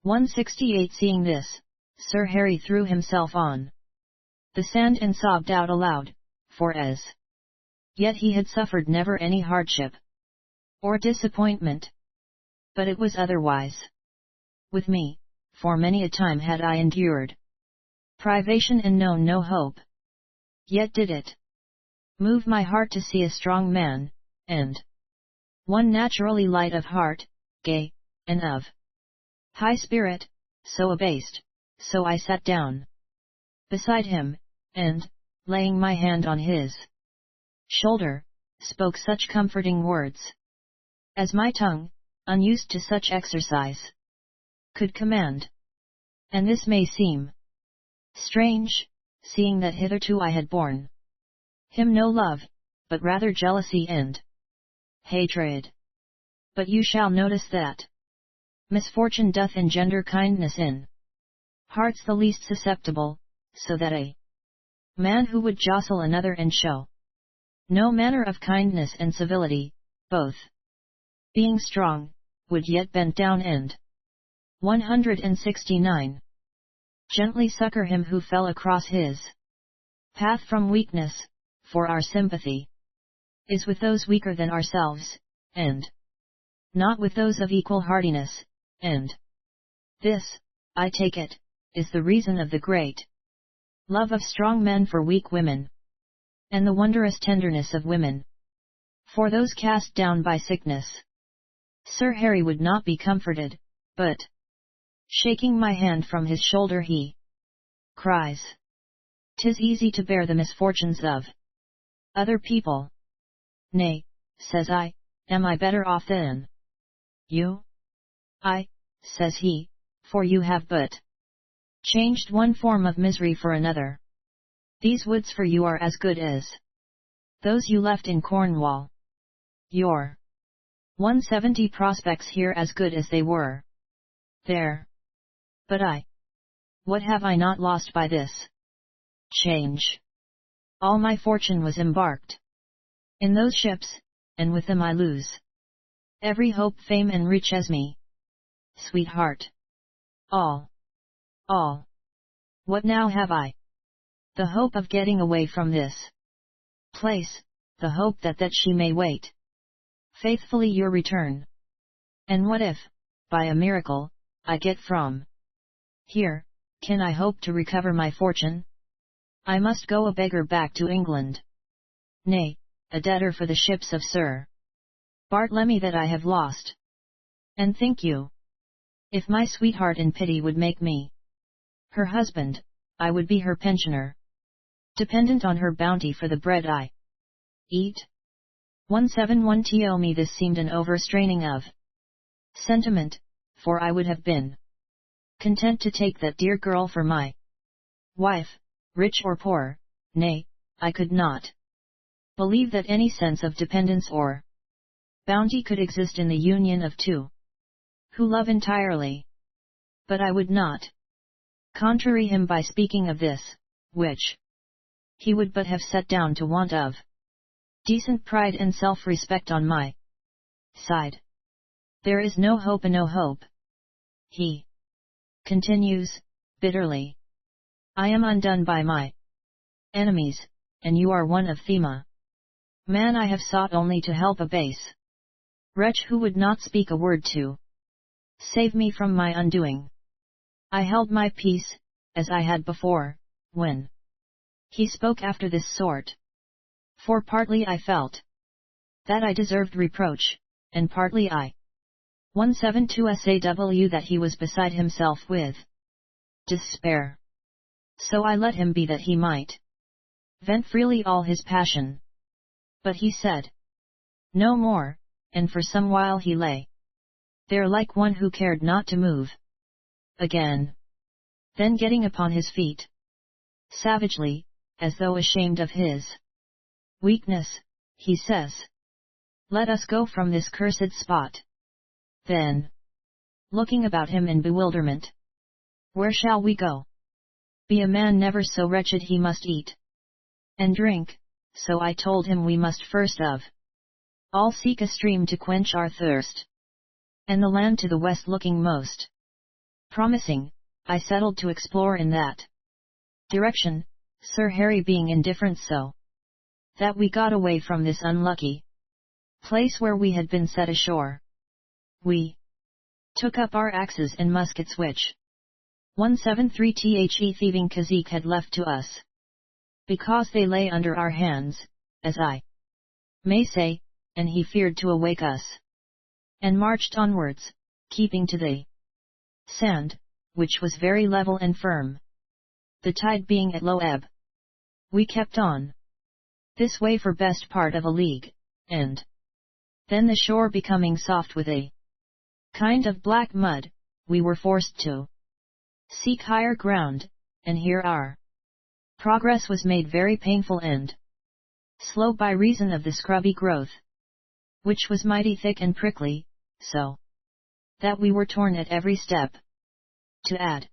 168 Seeing this, Sir Harry threw himself on the sand and sobbed out aloud, for as yet he had suffered never any hardship or disappointment. But it was otherwise with me, for many a time had I endured privation and known no hope. Yet did it move my heart to see a strong man, and one naturally light of heart, gay, and of high spirit, so abased. So I sat down beside him, and, laying my hand on his shoulder, spoke such comforting words as my tongue, unused to such exercise, could command. And this may seem strange, seeing that hitherto I had borne him no love, but rather jealousy and hatred. But you shall notice that misfortune doth engender kindness in hearts the least susceptible, so that a man who would jostle another and show no manner of kindness and civility, both being strong, would yet bend down and 169 gently succor him who fell across his path from weakness, for our sympathy is with those weaker than ourselves, and not with those of equal hardiness, and this, I take it, is the reason of the great love of strong men for weak women, and the wondrous tenderness of women for those cast down by sickness. Sir Harry would not be comforted, but, shaking my hand from his shoulder, he cries, "'Tis easy to bear the misfortunes of other people." "Nay," says I, "am I better off than you?" "Ay," says he, "for you have but changed one form of misery for another. These woods for you are as good as those you left in Cornwall. Your 170 prospects here as good as they were there. But what have I not lost by this change? All my fortune was embarked in those ships, and with them I lose every hope, fame, and riches me. Sweetheart! All! What now have I? The hope of getting away from this place, the hope that she may wait faithfully your return. And what if, by a miracle, I get from here, can I hope to recover my fortune? I must go a beggar back to England. Nay, a debtor for the ships of Sir Bartlemy that I have lost. And think you, if my sweetheart in pity would make me her husband, I would be her pensioner, dependent on her bounty for the bread I eat? 171 To me this seemed an overstraining of sentiment, for I would have been content to take that dear girl for my wife, rich or poor. Nay, I could not believe that any sense of dependence or bounty could exist in the union of two who love entirely. But I would not contrary him by speaking of this, which he would but have set down to want of decent pride and self-respect on my side. There is no hope, no hope. He continues, bitterly. I am undone by my enemies, and you are one of them. Man, I have sought only to help a base wretch who would not speak a word to save me from my undoing. I held my peace, as I had before, when he spoke after this sort. For partly I felt that I deserved reproach, and partly I 172 SAW that he was beside himself with despair. So I let him be that he might vent freely all his passion. But he said no more, and for some while he lay there like one who cared not to move again. Then getting upon his feet, savagely, as though ashamed of his weakness, he says, let us go from this cursed spot. Then, looking about him in bewilderment, where shall we go? Be a man never so wretched he must eat and drink, so I told him we must first of all seek a stream to quench our thirst. And the land to the west looking most promising, I settled to explore in that direction, Sir Harry being indifferent, so that we got away from this unlucky place where we had been set ashore. We took up our axes and muskets which 173 The thieving cazique had left to us, because they lay under our hands, as I may say, and he feared to awake us, and marched onwards, keeping to the sand, which was very level and firm. The tide being at low ebb, we kept on this way for best part of a league, and then the shore becoming soft with a kind of black mud, we were forced to seek higher ground, and here our progress was made very painful and slow by reason of the scrubby growth, which was mighty thick and prickly, so that we were torn at every step. To add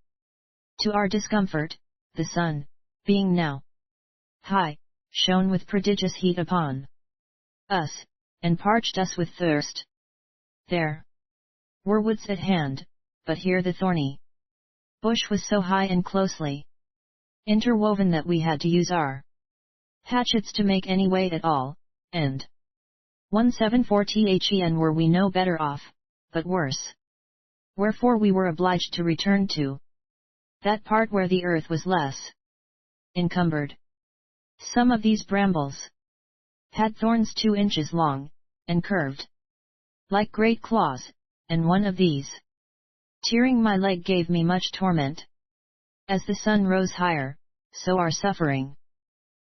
to our discomfort, the sun, being now high, shone with prodigious heat upon us, and parched us with thirst. There were woods at hand, but here the thorny bush was so high and closely interwoven that we had to use our hatchets to make any way at all, and 174 And were we no better off, but worse. Wherefore we were obliged to return to that part where the earth was less encumbered. Some of these brambles had thorns 2 inches long, and curved like great claws, and one of these, tearing my leg, gave me much torment. As the sun rose higher, so our suffering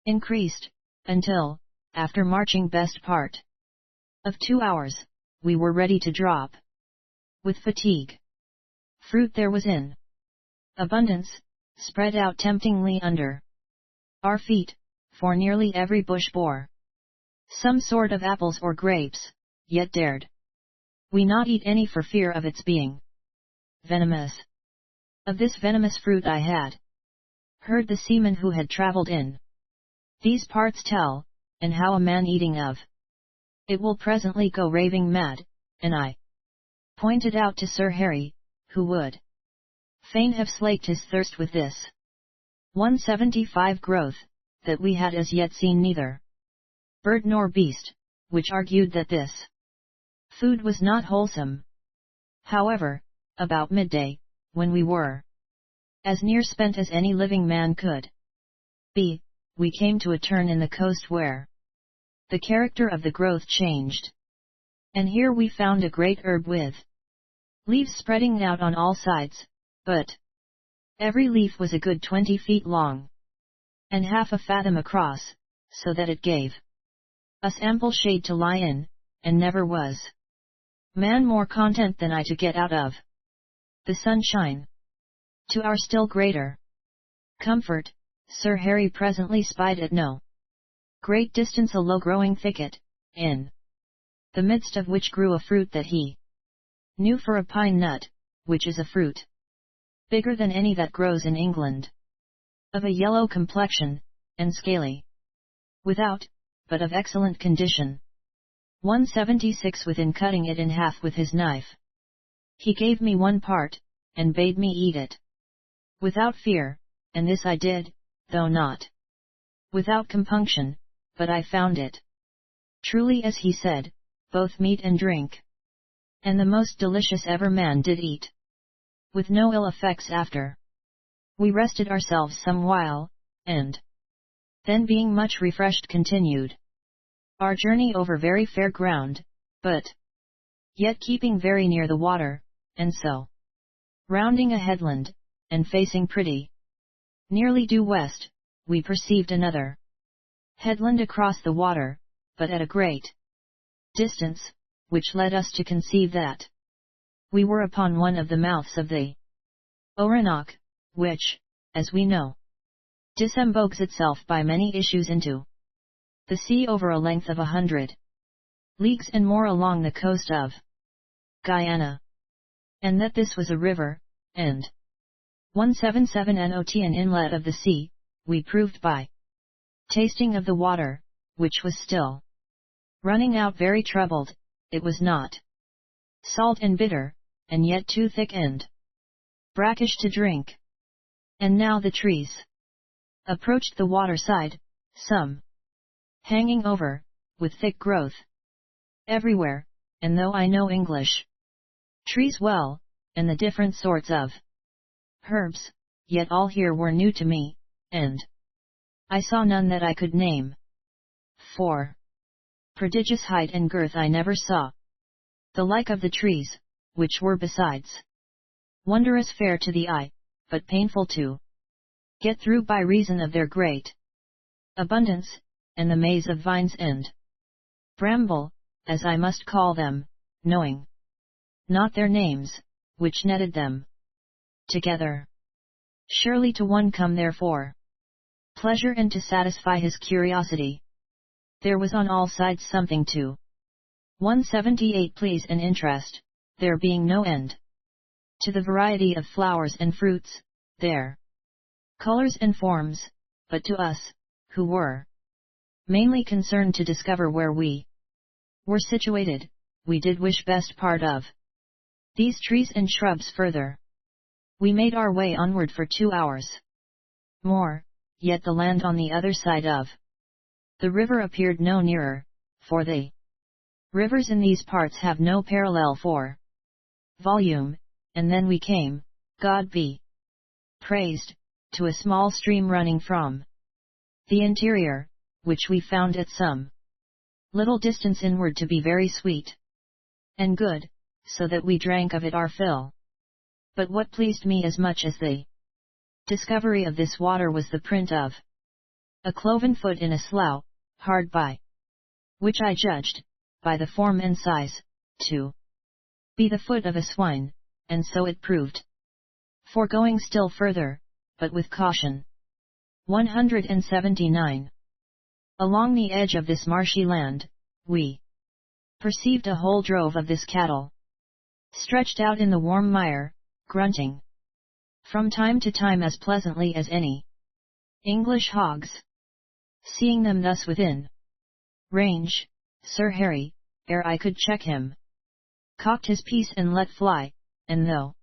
increased, until, after marching best part of 2 hours, we were ready to drop with fatigue. Fruit there was in abundance, spread out temptingly under our feet, for nearly every bush bore some sort of apples or grapes, yet dared we not eat any for fear of its being venomous. Of this venomous fruit I had heard the seamen who had travelled in these parts tell, and how a man eating of it will presently go raving mad, and I pointed out to Sir Harry, who would fain have slaked his thirst with this 175 Growth, that we had as yet seen neither bird nor beast, which argued that this food was not wholesome. However, about midday, when we were as near spent as any living man could be, we came to a turn in the coast where the character of the growth changed. And here we found a great herb with leaves spreading out on all sides, but every leaf was a good 20 feet long, and half a fathom across, so that it gave us ample shade to lie in, and never was man more content than I to get out of the sunshine. To our still greater comfort, Sir Harry presently spied at no great distance a low-growing thicket, in the midst of which grew a fruit that he knew for a pine nut, which is a fruit bigger than any that grows in England, of a yellow complexion, and scaly without, but of excellent condition. 176 Within cutting it in half with his knife, he gave me one part, and bade me eat it without fear, and this I did, though not without compunction, but I found it truly as he said, both meat and drink, and the most delicious ever man did eat, with no ill effects after. We rested ourselves some while, and then being much refreshed continued our journey over very fair ground, but yet keeping very near the water, and so rounding a headland, and facing pretty nearly due west, we perceived another headland across the water, but at a great distance, which led us to conceive that we were upon one of the mouths of the Orinoco, which, as we know, disembogues itself by many issues into the sea over a length of 100 leagues and more along the coast of Guyana, and that this was a river, and 177 not an inlet of the sea, we proved by tasting of the water, which was still running out very troubled. It was not salt and bitter, and yet too thick and brackish to drink. And now the trees approached the water side, some hanging over, with thick growth everywhere, and though I know English trees well, and the different sorts of herbs, yet all here were new to me, and I saw none that I could name. For prodigious height and girth I never saw the like of the trees, which were besides wondrous fair to the eye, but painful to get through by reason of their great abundance, and the maze of vines and bramble, as I must call them, knowing not their names, which netted them together. Surely to one come therefore pleasure and to satisfy his curiosity. There was on all sides something to 178 please and interest, there being no end to the variety of flowers and fruits, their colors and forms, but to us, who were mainly concerned to discover where we were situated, we did wish best part of these trees and shrubs further. We made our way onward for 2 hours more, yet the land on the other side of the river appeared no nearer, for the rivers in these parts have no parallel for volume, and then we came, God be praised, to a small stream running from the interior, which we found at some little distance inward to be very sweet and good, so that we drank of it our fill. But what pleased me as much as the discovery of this water was the print of a cloven foot in a slough, hard by, which I judged, by the form and size, to be the foot of a swine, and so it proved. For going still further, but with caution. 179. Along the edge of this marshy land, we perceived a whole drove of this cattle, stretched out in the warm mire, grunting from time to time as pleasantly as any English hogs. Seeing them thus within range, Sir Harry, ere I could check him, cocked his piece and let fly, and though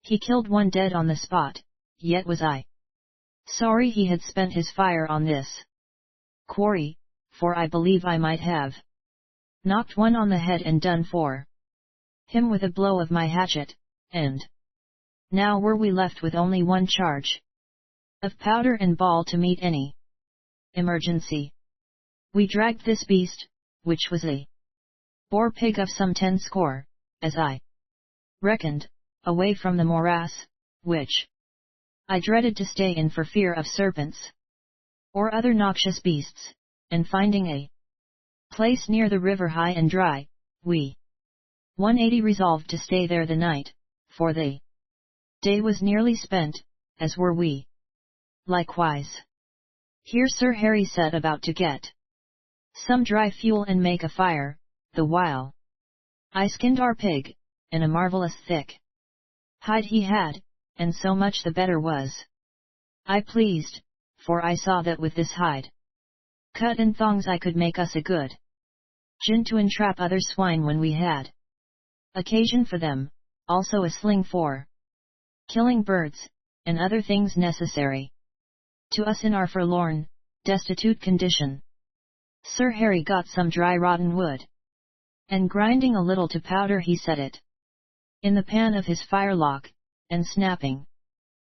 he killed one dead on the spot, yet was I Sorry he had spent his fire on this quarry, for I believe I might have knocked one on the head and done for him with a blow of my hatchet, and now were we left with only one charge of powder and ball to meet any emergency. We dragged this beast, which was a boar pig of some 10 score, as I reckoned, away from the morass, which I dreaded to stay in for fear of serpents or other noxious beasts, and finding a place near the river high and dry, we 180 resolved to stay there the night, for the day was nearly spent, as were we. Likewise. Here Sir Harry set about to get some dry fuel and make a fire, the while I skinned our pig, and a marvellous thick hide he had, and so much the better was I pleased, for I saw that with this hide cut and thongs I could make us a good gin to entrap other swine when we had occasion for them, also a sling for killing birds, and other things necessary to us in our forlorn, destitute condition. Sir Harry got some dry rotten wood, and grinding a little to powder he set it in the pan of his firelock, and snapping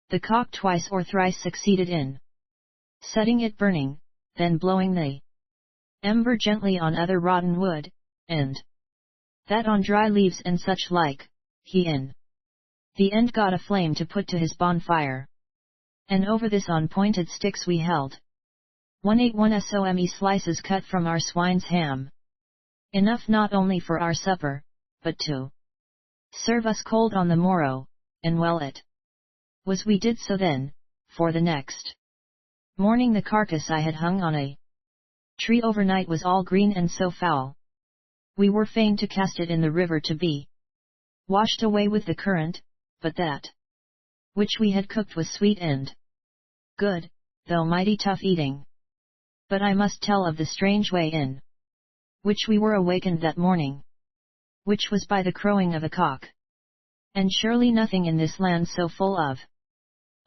the cock twice or thrice succeeded in setting it burning, then blowing the ember gently on other rotten wood, and that on dry leaves and such like, he in the end got a flame to put to his bonfire. And over this on pointed sticks we held 181 some slices cut from our swine's ham. Enough not only for our supper, but to serve us cold on the morrow, and well it was we did so then, for the next morning the carcass I had hung on a tree overnight was all green and so foul. We were fain to cast it in the river to be washed away with the current, but that which we had cooked was sweet and good, though mighty tough eating. But I must tell of the strange way in which we were awakened that morning, which was by the crowing of a cock. And surely nothing in this land so full of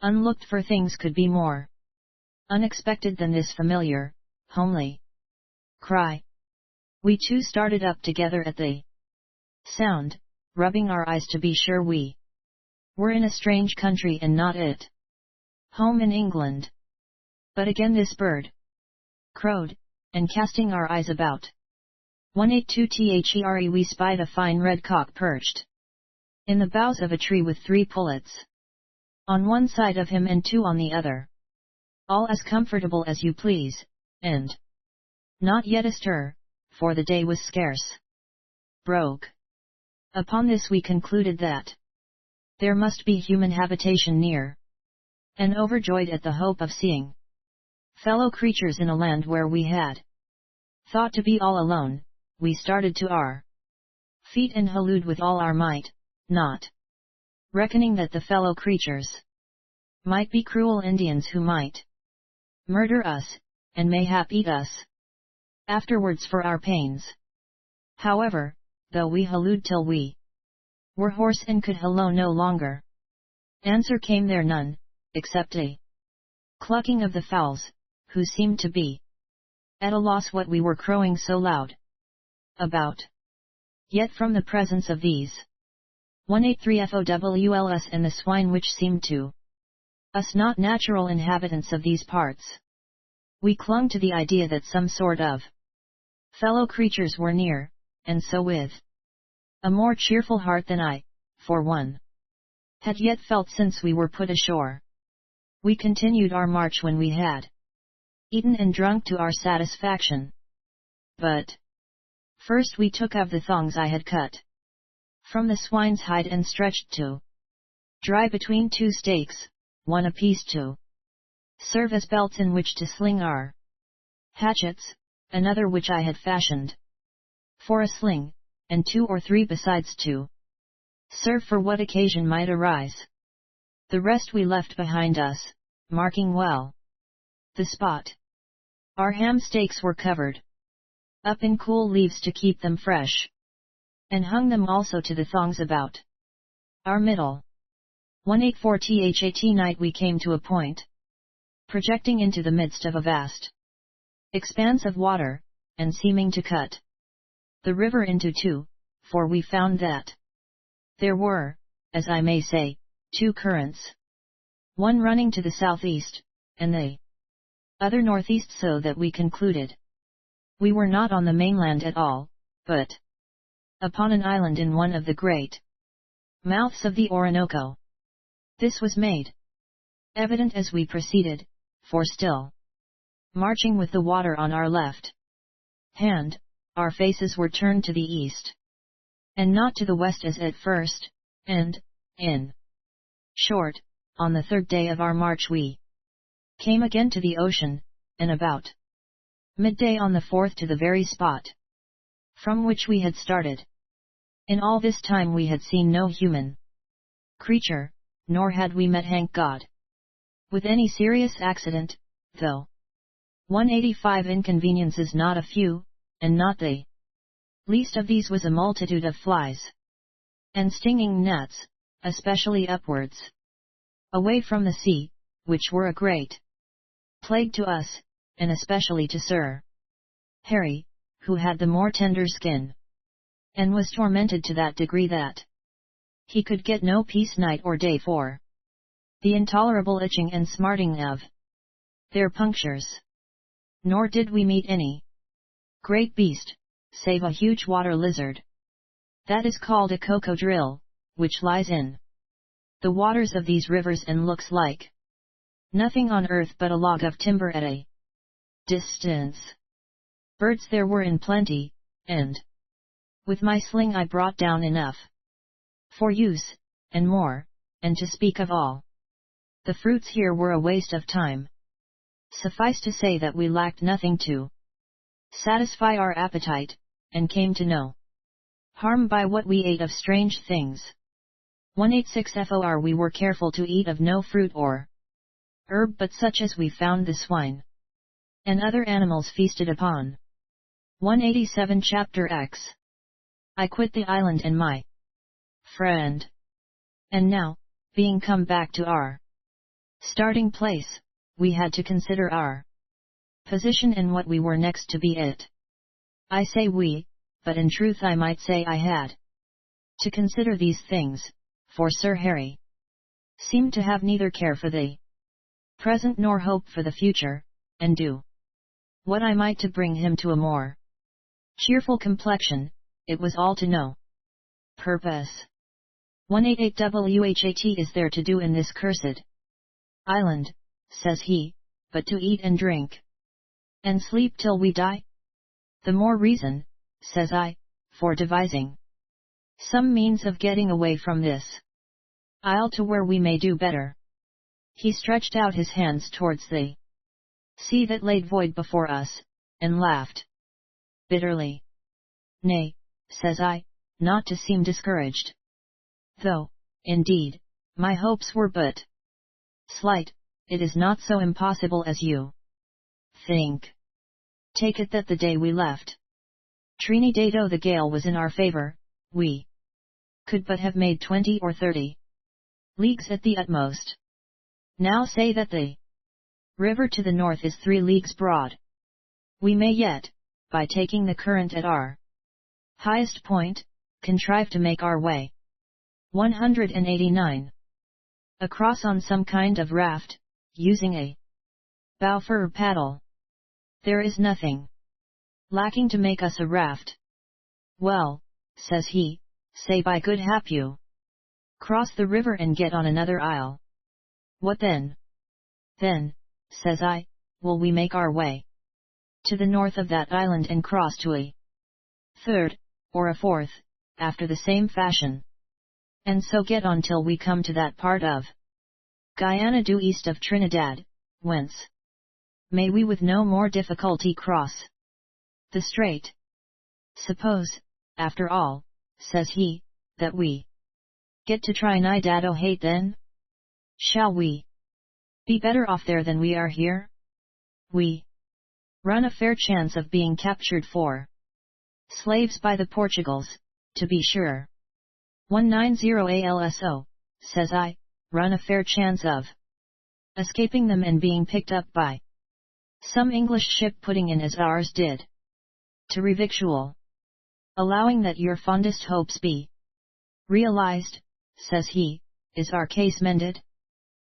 unlooked for things could be more unexpected than this familiar, homely cry. We two started up together at the sound, rubbing our eyes to be sure we were in a strange country and not at home in England. But again this bird crowed, and casting our eyes about 182 there we spied a fine red cock perched in the boughs of a tree with 3 pullets on one side of him and 2 on the other, all as comfortable as you please, and not yet astir, for the day was scarce broke. Upon this we concluded that there must be human habitation near, and overjoyed at the hope of seeing fellow creatures in a land where we had thought to be all alone, we started to our feet and hallooed with all our might, not reckoning that the fellow creatures might be cruel Indians who might murder us, and mayhap eat us afterwards for our pains. However, though we hallooed till we were hoarse and could halloa no longer, answer came there none, except a clucking of the fowls, who seemed to be at a loss what we were crowing so loud about. Yet from the presence of these 183 fowls and the swine which seemed to us not natural inhabitants of these parts, we clung to the idea that some sort of fellow creatures were near, and so with a more cheerful heart than I, for one, had yet felt since we were put ashore, we continued our march when we had eaten and drunk to our satisfaction. But first we took of the thongs I had cut from the swine's hide and stretched to dry between 2 stakes, 1 apiece to serve as belts in which to sling our hatchets, another which I had fashioned for a sling, and 2 or 3 besides to serve for what occasion might arise. The rest we left behind us, marking well the spot. Our ham stakes were covered up in cool leaves to keep them fresh, and hung them also to the thongs about our middle. 184 that night we came to a point projecting into the midst of a vast expanse of water, and seeming to cut the river into two, for we found that there were, as I may say, two currents, one running to the southeast, and the other northeast, so that we concluded we were not on the mainland at all, but upon an island in one of the great mouths of the Orinoco. This was made evident as we proceeded, for still marching with the water on our left hand, our faces were turned to the east, and not to the west as at first, and, in short, on the third day of our march we came again to the ocean, and about midday on the fourth to the very spot from which we had started. In all this time we had seen no human creature, nor had we met, thank God, with any serious accident, though 185 inconveniences not a few, and not the least of these was a multitude of flies and stinging gnats, especially upwards, away from the sea, which were a great plague to us, and especially to Sir Harry, who had the more tender skin, and was tormented to that degree that he could get no peace night or day for the intolerable itching and smarting of their punctures. Nor did we meet any great beast, save a huge water lizard, that is called a cocodril, which lies in the waters of these rivers and looks like nothing on earth but a log of timber at a distance. Birds there were in plenty, and with my sling I brought down enough for use, and more, and to speak of all the fruits here were a waste of time. Suffice to say that we lacked nothing to satisfy our appetite, and came to no harm by what we ate of strange things. 186 FOR We were careful to eat of no fruit or herb but such as we found the swine and other animals feasted upon. 187 Chapter X. I quit the island and my friend. And now, being come back to our starting place, we had to consider our position and what we were next to be it. I say we, but in truth I might say I had to consider these things, for Sir Harry seemed to have neither care for the present nor hope for the future, and do what I might to bring him to a more cheerful complexion. It was all to no purpose. 188 WHAT is there to do in this cursed island, says he, but to eat and drink and sleep till we die? The more reason, says I, for devising some means of getting away from this isle to where we may do better. He stretched out his hands towards the sea that laid void before us, and laughed bitterly. Nay, says I, not to seem discouraged, though, indeed, my hopes were but slight, it is not so impossible as you think. Take it that the day we left Trinidado the gale was in our favour, we could but have made 20 or 30 leagues at the utmost. Now say that the river to the north is 3 leagues broad. We may yet, by taking the current at our highest point, contrive to make our way 189 across on some kind of raft, using a bow for a paddle. There is nothing lacking to make us a raft. Well, says he, say by good hap you cross the river and get on another isle. What then? Then, says I, will we make our way to the north of that island and cross to a third, or a fourth, after the same fashion, and so get on till we come to that part of Guyana due east of Trinidad, whence may we with no more difficulty cross the strait. Suppose, after all, says he, that we get to Trinidad then? Shall we be better off there than we are here? We run a fair chance of being captured for slaves by the Portugals, to be sure. 190 ALSO, says I, run a fair chance of escaping them and being picked up by some English ship putting in as ours did, to revictual. Allowing that your fondest hopes be realized, says he, is our case mended?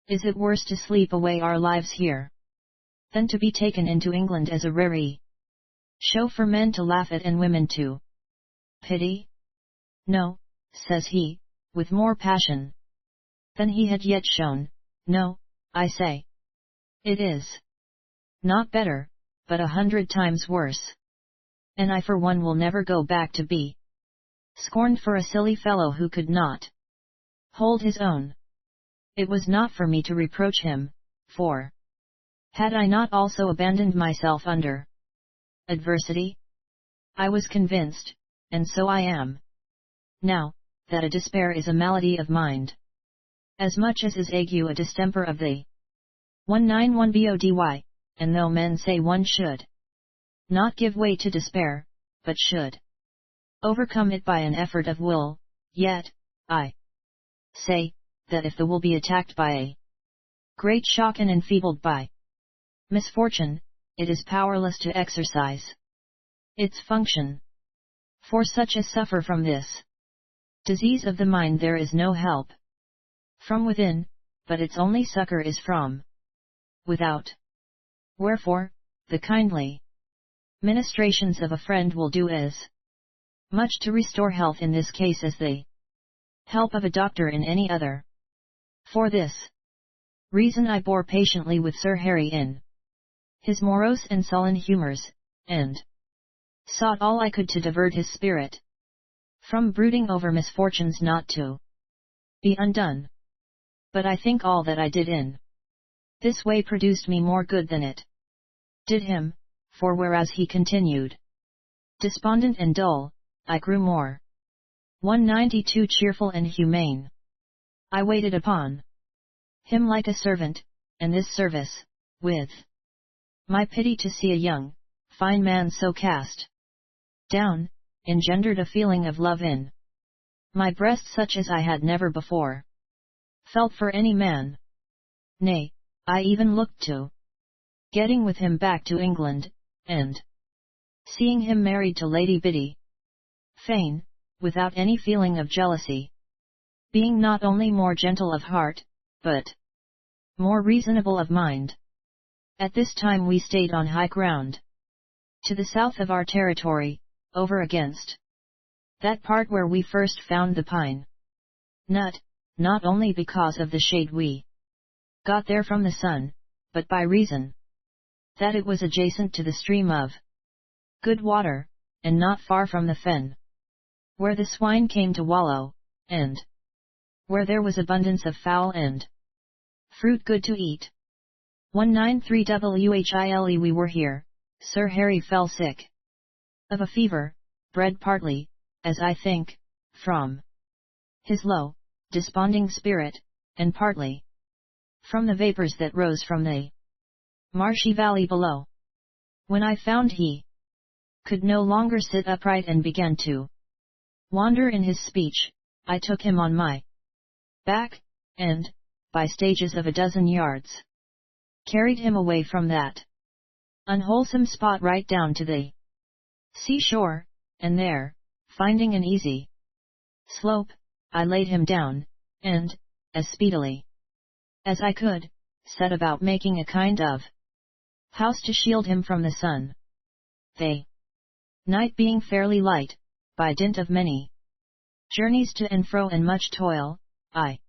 Is it worse to sleep away our lives here, than to be taken into England as a raree show for men to laugh at and women to pity? No, says he, with more passion than he had yet shown, no, I say. It is not better, but 100 times worse. And I for one will never go back to be scorned for a silly fellow who could not hold his own. It was not for me to reproach him, for had I not also abandoned myself under adversity? I was convinced, and so I am now, that a despair is a malady of mind, as much as is ague a distemper of the 191 body, and though men say one should not give way to despair, but should overcome it by an effort of will, yet, I say, that if the will be attacked by a great shock and enfeebled by misfortune, it is powerless to exercise its function. For such as suffer from this disease of the mind there is no help from within, but its only succor is from without. Wherefore, the kindly ministrations of a friend will do as much to restore health in this case as the help of a doctor in any other. For this reason I bore patiently with Sir Harry in his morose and sullen humours, and sought all I could to divert his spirit from brooding over misfortunes not to be undone. But I think all that I did in this way produced me more good than it did him, for whereas he continued despondent and dull, I grew more 192 cheerful and humane. I waited upon him like a servant, and this service, with my pity to see a young, fine man so cast down, engendered a feeling of love in my breast such as I had never before felt for any man. Nay, I even looked to getting with him back to England, and seeing him married to Lady Biddy Fane, without any feeling of jealousy, being not only more gentle of heart, but more reasonable of mind. At this time we stayed on high ground, to the south of our territory, over against that part where we first found the pine nut, not only because of the shade we got there from the sun, but by reason that it was adjacent to the stream of good water, and not far from the fen, where the swine came to wallow, and where there was abundance of fowl and fruit good to eat. 193 While we were here, Sir Harry fell sick of a fever, bred partly, as I think, from his low, desponding spirit, and partly from the vapours that rose from the marshy valley below. When I found he could no longer sit upright and began to wander in his speech, I took him on my back, and, by stages of a dozen yards, carried him away from that unwholesome spot right down to the seashore, and there, finding an easy slope, I laid him down, and, as speedily as I could, set about making a kind of house to shield him from the sun. The night being fairly light, by dint of many journeys to and fro and much toil, I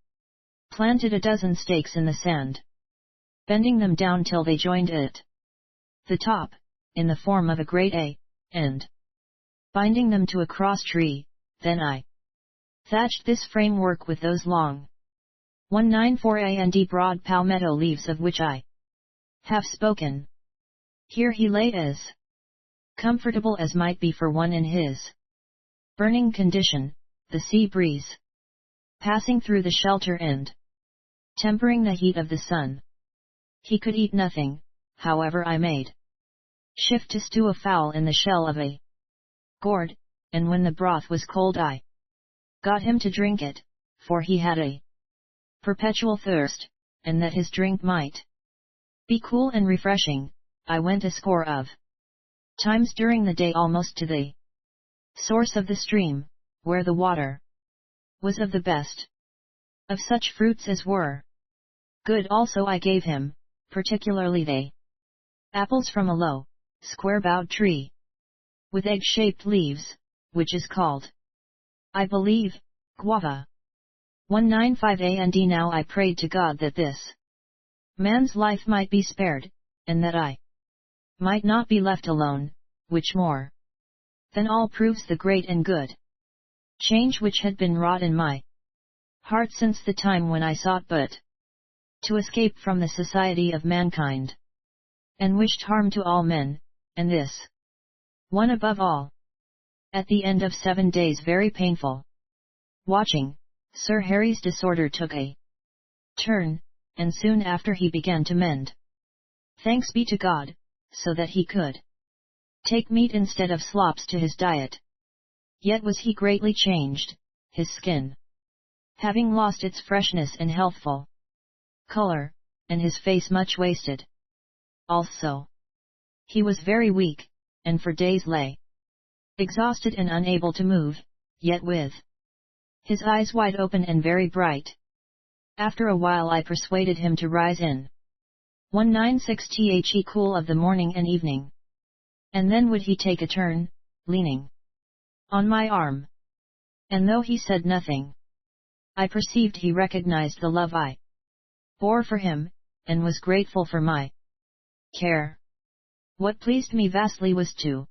planted a dozen stakes in the sand, bending them down till they joined at the top, in the form of a great A, and binding them to a cross tree, then I thatched this framework with those long 194 and broad palmetto leaves of which I have spoken. Here he lay as comfortable as might be for one in his burning condition, the sea breeze passing through the shelter and tempering the heat of the sun. He could eat nothing, however I made shift to stew a fowl in the shell of a gourd, and when the broth was cold I got him to drink it, for he had a perpetual thirst, and that his drink might be cool and refreshing, I went a score of times during the day almost to the source of the stream, where the water was of the best of such fruits as were good. Also I gave him, particularly the apples from a low, square-boughed tree, with egg-shaped leaves, which is called, I believe, guava. 195 and now I prayed to God that this man's life might be spared, and that I might not be left alone, which more than all proves the great and good change which had been wrought in my heart since the time when I sought but to escape from the society of mankind, and wished harm to all men, and this one above all. At the end of 7 days very painful watching, Sir Harry's disorder took a turn, and soon after he began to mend. Thanks be to God, so that he could take meat instead of slops to his diet. Yet was he greatly changed, his skin having lost its freshness and healthful color, and his face much wasted. Also, he was very weak, and for days lay exhausted and unable to move, yet with his eyes wide open and very bright. After a while I persuaded him to rise in 196 the cool of the morning and evening, and then would he take a turn, leaning on my arm. And though he said nothing, I perceived he recognized the love I bore for him, and was grateful for my care. What pleased me vastly was to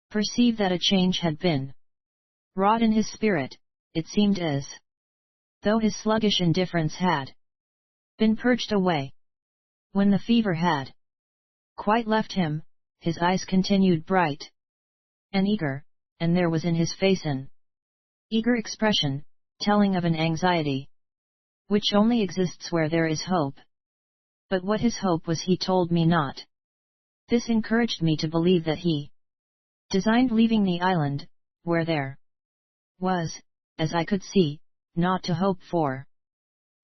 perceive that a change had been wrought in his spirit. It seemed as though his sluggish indifference had been purged away. When the fever had quite left him, his eyes continued bright and eager, and there was in his face an eager expression, telling of an anxiety which only exists where there is hope. But what his hope was he told me not. This encouraged me to believe that he designed leaving the island, where there was, as I could see, naught to hope for,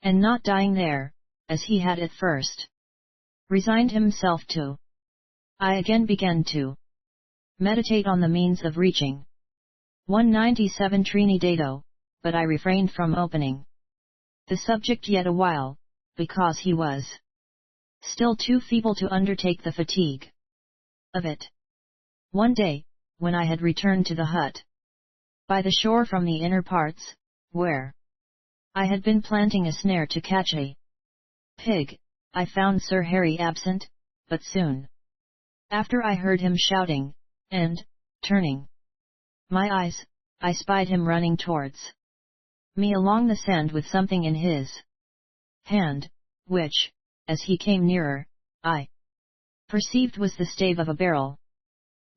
and not dying there, as he had at first resigned himself to. I again began to meditate on the means of reaching 197 Trinidado, but I refrained from opening the subject yet a while, because he was still too feeble to undertake the fatigue of it. One day, when I had returned to the hut by the shore from the inner parts, where I had been planting a snare to catch a pig, I found Sir Harry absent, but soon after I heard him shouting, and, turning my eyes, I spied him running towards me along the sand with something in his hand, which, as he came nearer, I perceived was the stave of a barrel.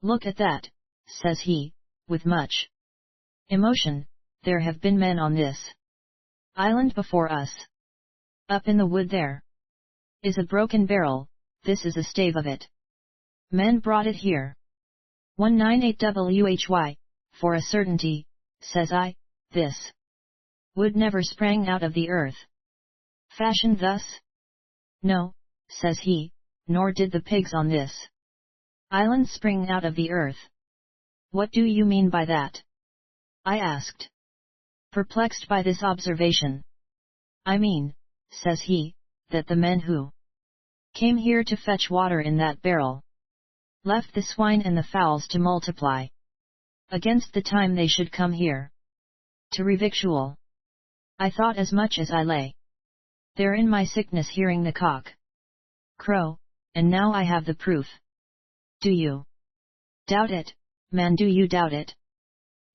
"Look at that," says he, with much emotion, "there have been men on this island before us. Up in the wood there is a broken barrel, this is a stave of it. Men brought it here. 198 why, for a certainty, says I, this wood never sprang out of the earth fashioned thus? No, says he, nor did the pigs on this island spring out of the earth. What do you mean by that? I asked, perplexed by this observation. I mean, says he, that the men who came here to fetch water in that barrel left the swine and the fowls to multiply against the time they should come here to revictual. I thought as much as I lay there in my sickness hearing the cock crow, and now I have the proof. Do you doubt it, man? Do you doubt it?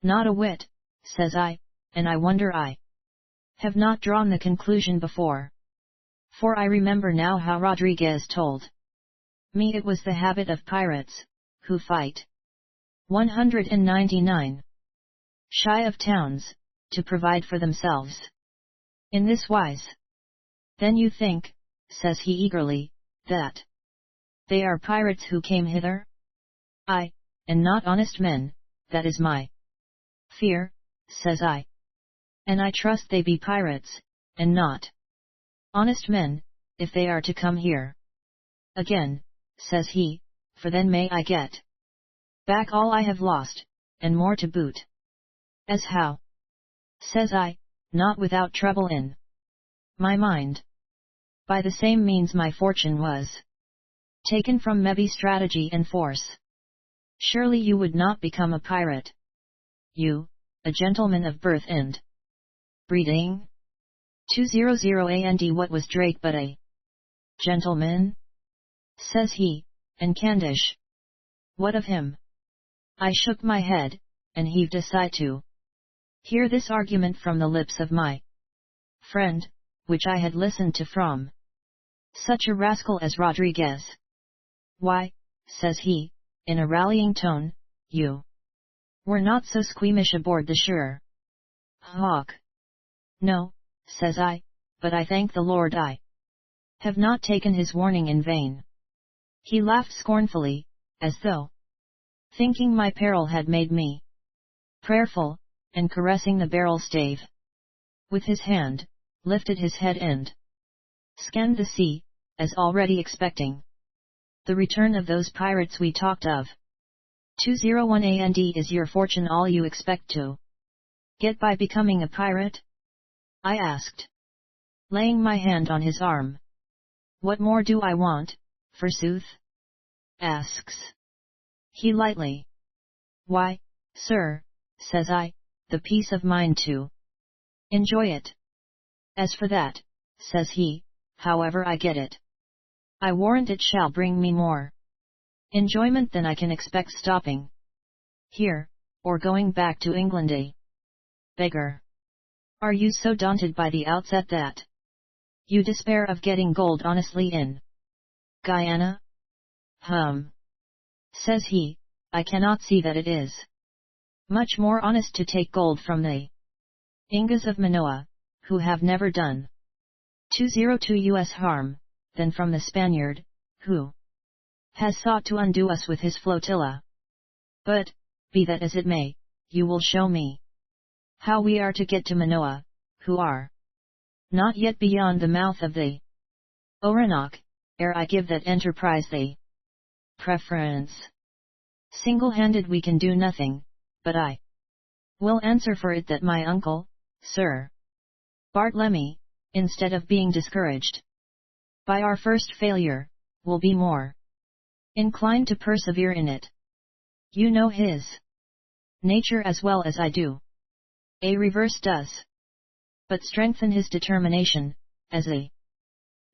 Not a whit, says I, and I wonder I have not drawn the conclusion before. For I remember now how Rodriguez told me it was the habit of pirates, who fight 199 shy of towns, to provide for themselves in this wise. Then you think, says he eagerly, that they are pirates who came hither? Aye, and not honest men, that is my fear, says I. And I trust they be pirates, and not honest men, if they are to come here again, says he, for then may I get back all I have lost, and more to boot. As how? Says I, not without trouble in my mind. By the same means my fortune was taken from maybe strategy and force. Surely you would not become a pirate. You, a gentleman of birth and breeding? 200 and what was Drake but a gentleman? Says he, and Candish. What of him? I shook my head, and heaved a sigh to hear this argument from the lips of my friend, which I had listened to from such a rascal as Rodriguez. Why, says he, in a rallying tone, you were not so squeamish aboard the Sure Hawk. No, says I, but I thank the Lord I have not taken his warning in vain. He laughed scornfully, as though thinking my peril had made me prayerful, and caressing the barrel stave with his hand, lifted his head and scanned the sea, as already expecting the return of those pirates we talked of. 201 and is your fortune all you expect to get by becoming a pirate? I asked, laying my hand on his arm. What more do I want, forsooth? Asks he lightly. Why, sir, says I, the peace of mind to enjoy it. As for that, says he, however I get it, I warrant it shall bring me more enjoyment than I can expect stopping here, or going back to England a beggar. Are you so daunted by the outset that you despair of getting gold honestly in Guyana? Says he, I cannot see that it is much more honest to take gold from the Ingas of Manoa, who have never done 202 US harm, than from the Spaniard, who has sought to undo us with his flotilla. But, be that as it may, you will show me how we are to get to Manoa, who are not yet beyond the mouth of the Orinoco, ere I give that enterprise the preference. Single-handed we can do nothing, but I will answer for it that my uncle, Sir Bartlemy, instead of being discouraged by our first failure, will be more inclined to persevere in it. You know his nature as well as I do. A reverse does but strengthen his determination, as a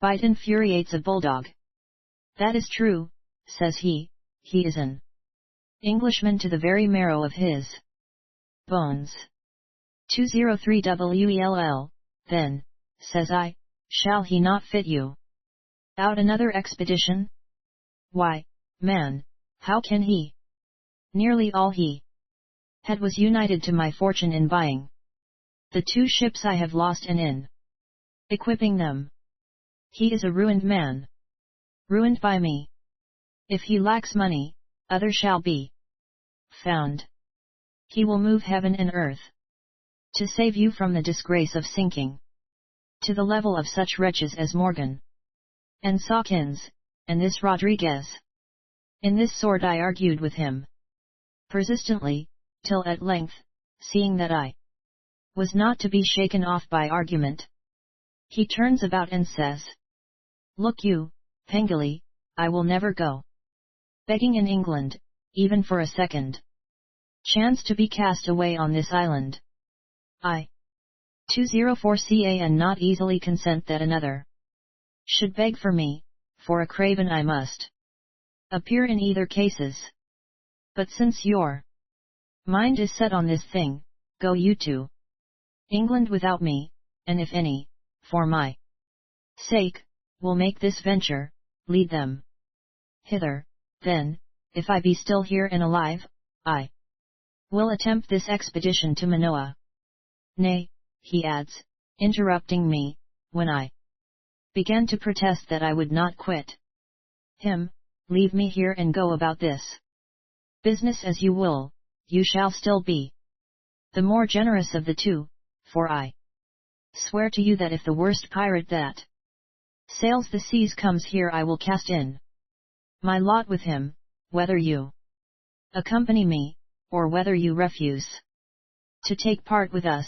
bite infuriates a bulldog. That is true, says he is an Englishman to the very marrow of his bones. 203 WELL, then, says I, shall he not fit you out another expedition? Why, man, how can he? Nearly all he had was united to my fortune in buying the 2 ships I have lost and in equipping them. He is a ruined man. Ruined by me. If he lacks money, other shall be found. He will move heaven and earth to save you from the disgrace of sinking to the level of such wretches as Morgan and Sawkins, and this Rodriguez. In this sort I argued with him persistently, till at length, seeing that I was not to be shaken off by argument, he turns about and says, Look you, Pengilly, I will never go begging in England, even for a second chance to be cast away on this island. I 204 and not easily consent that another should beg for me, for a craven I must appear in either cases. But since your mind is set on this thing, go you to England without me, and if any, for my sake, will make this venture, lead them hither. Then, if I be still here and alive, I will attempt this expedition to Manoa. Nay, he adds, interrupting me, when I began to protest that I would not quit him, leave me here and go about this business as you will, you shall still be the more generous of the two, for I swear to you that if the worst pirate that Sails the seas comes here I will cast in my lot with him, whether you accompany me, or whether you refuse to take part with us.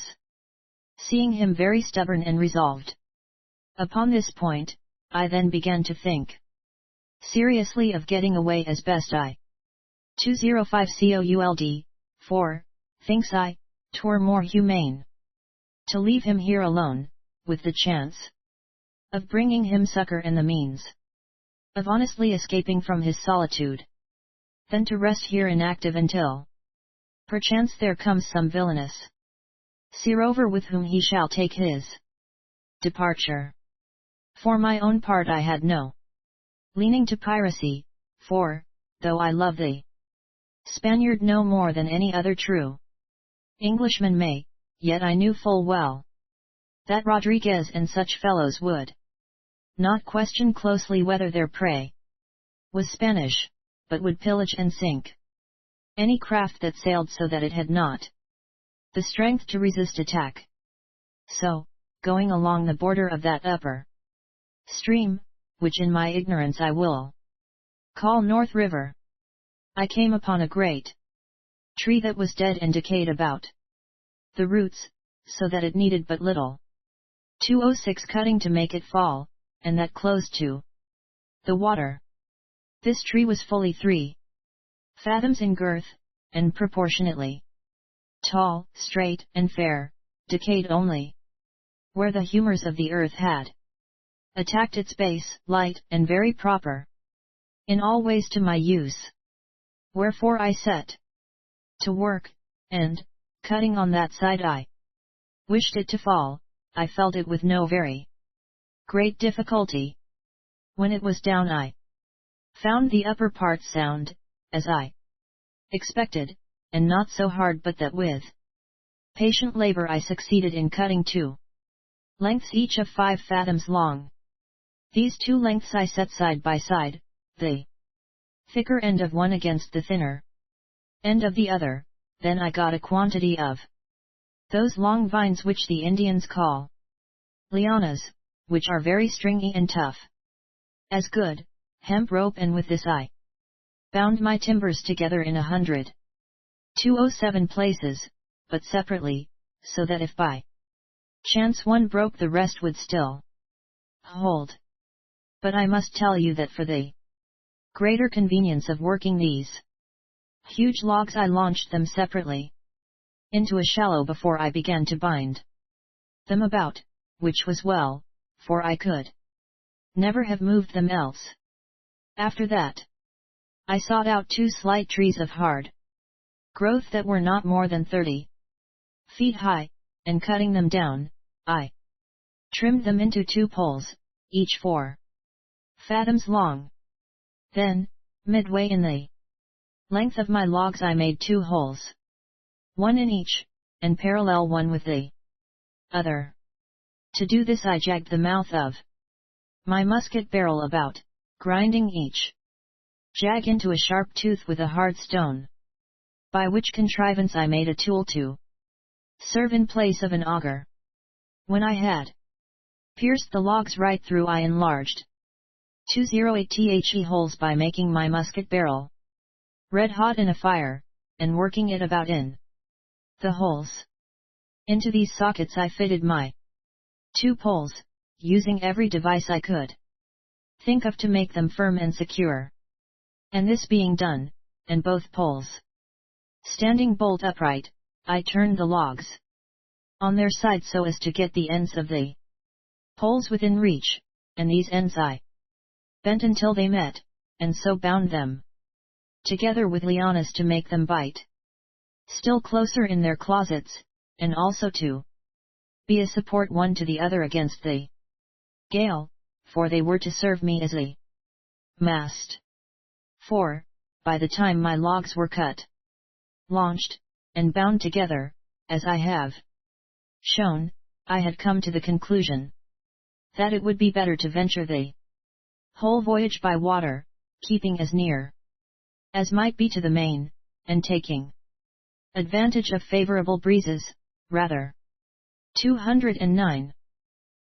Seeing him very stubborn and resolved upon this point, I then began to think seriously of getting away as best I 205 could, for, thinks I, 'twere more humane to leave him here alone, with the chance of bringing him succor and the means of honestly escaping from his solitude, than to rest here inactive until perchance there comes some villainous searover with whom he shall take his departure. For my own part I had no leaning to piracy, for, though I love the Spaniard no more than any other true Englishman may, yet I knew full well that Rodriguez and such fellows would not question closely whether their prey was Spanish, but would pillage and sink any craft that sailed so that it had not the strength to resist attack. So, going along the border of that upper stream, which in my ignorance I will call North River, I came upon a great tree that was dead and decayed about the roots, so that it needed but little 206 cutting to make it fall, and that close to the water. This tree was fully 3 fathoms in girth, and proportionately tall, straight, and fair, decayed only where the humours of the earth had attacked its base, light, and very proper in all ways to my use. Wherefore I set to work, and, cutting on that side I wished it to fall, I felt it with no very great difficulty. When it was down I found the upper part sound, as I expected, and not so hard but that with patient labour I succeeded in cutting 2 lengths each of 5 fathoms long. These 2 lengths I set side by side, the thicker end of one against the thinner end of the other, then I got a quantity of those long vines which the Indians call lianas, which are very stringy and tough as good hemp rope, and with this I bound my timbers together in 207 places, but separately, so that if by chance one broke the rest would still hold. But I must tell you that for the greater convenience of working these huge logs I launched them separately into a shallow before I began to bind them about, which was well, for I could never have moved them else. After that, I sought out 2 slight trees of hard growth that were not more than 30 feet high, and cutting them down, I trimmed them into 2 poles, each 4 fathoms long. Then, midway in the length of my logs I made 2 holes, one in each, and parallel one with the other. To do this I jagged the mouth of my musket barrel about, grinding each jag into a sharp tooth with a hard stone, by which contrivance I made a tool to serve in place of an auger. When I had pierced the logs right through I enlarged 208 the holes by making my musket barrel red hot in a fire, and working it about in the holes. Into these sockets I fitted my 2 poles, using every device I could think of to make them firm and secure. And this being done, and both poles standing bolt upright, I turned the logs on their sides so as to get the ends of the poles within reach, and these ends I bent until they met, and so bound them together with lianas to make them bite still closer in their closets, and also to be a support one to the other against the gale, for they were to serve me as a mast. For, by the time my logs were cut, launched, and bound together, as I have shown, I had come to the conclusion that it would be better to venture the whole voyage by water, keeping as near as might be to the main, and taking advantage of favourable breezes, rather. 209.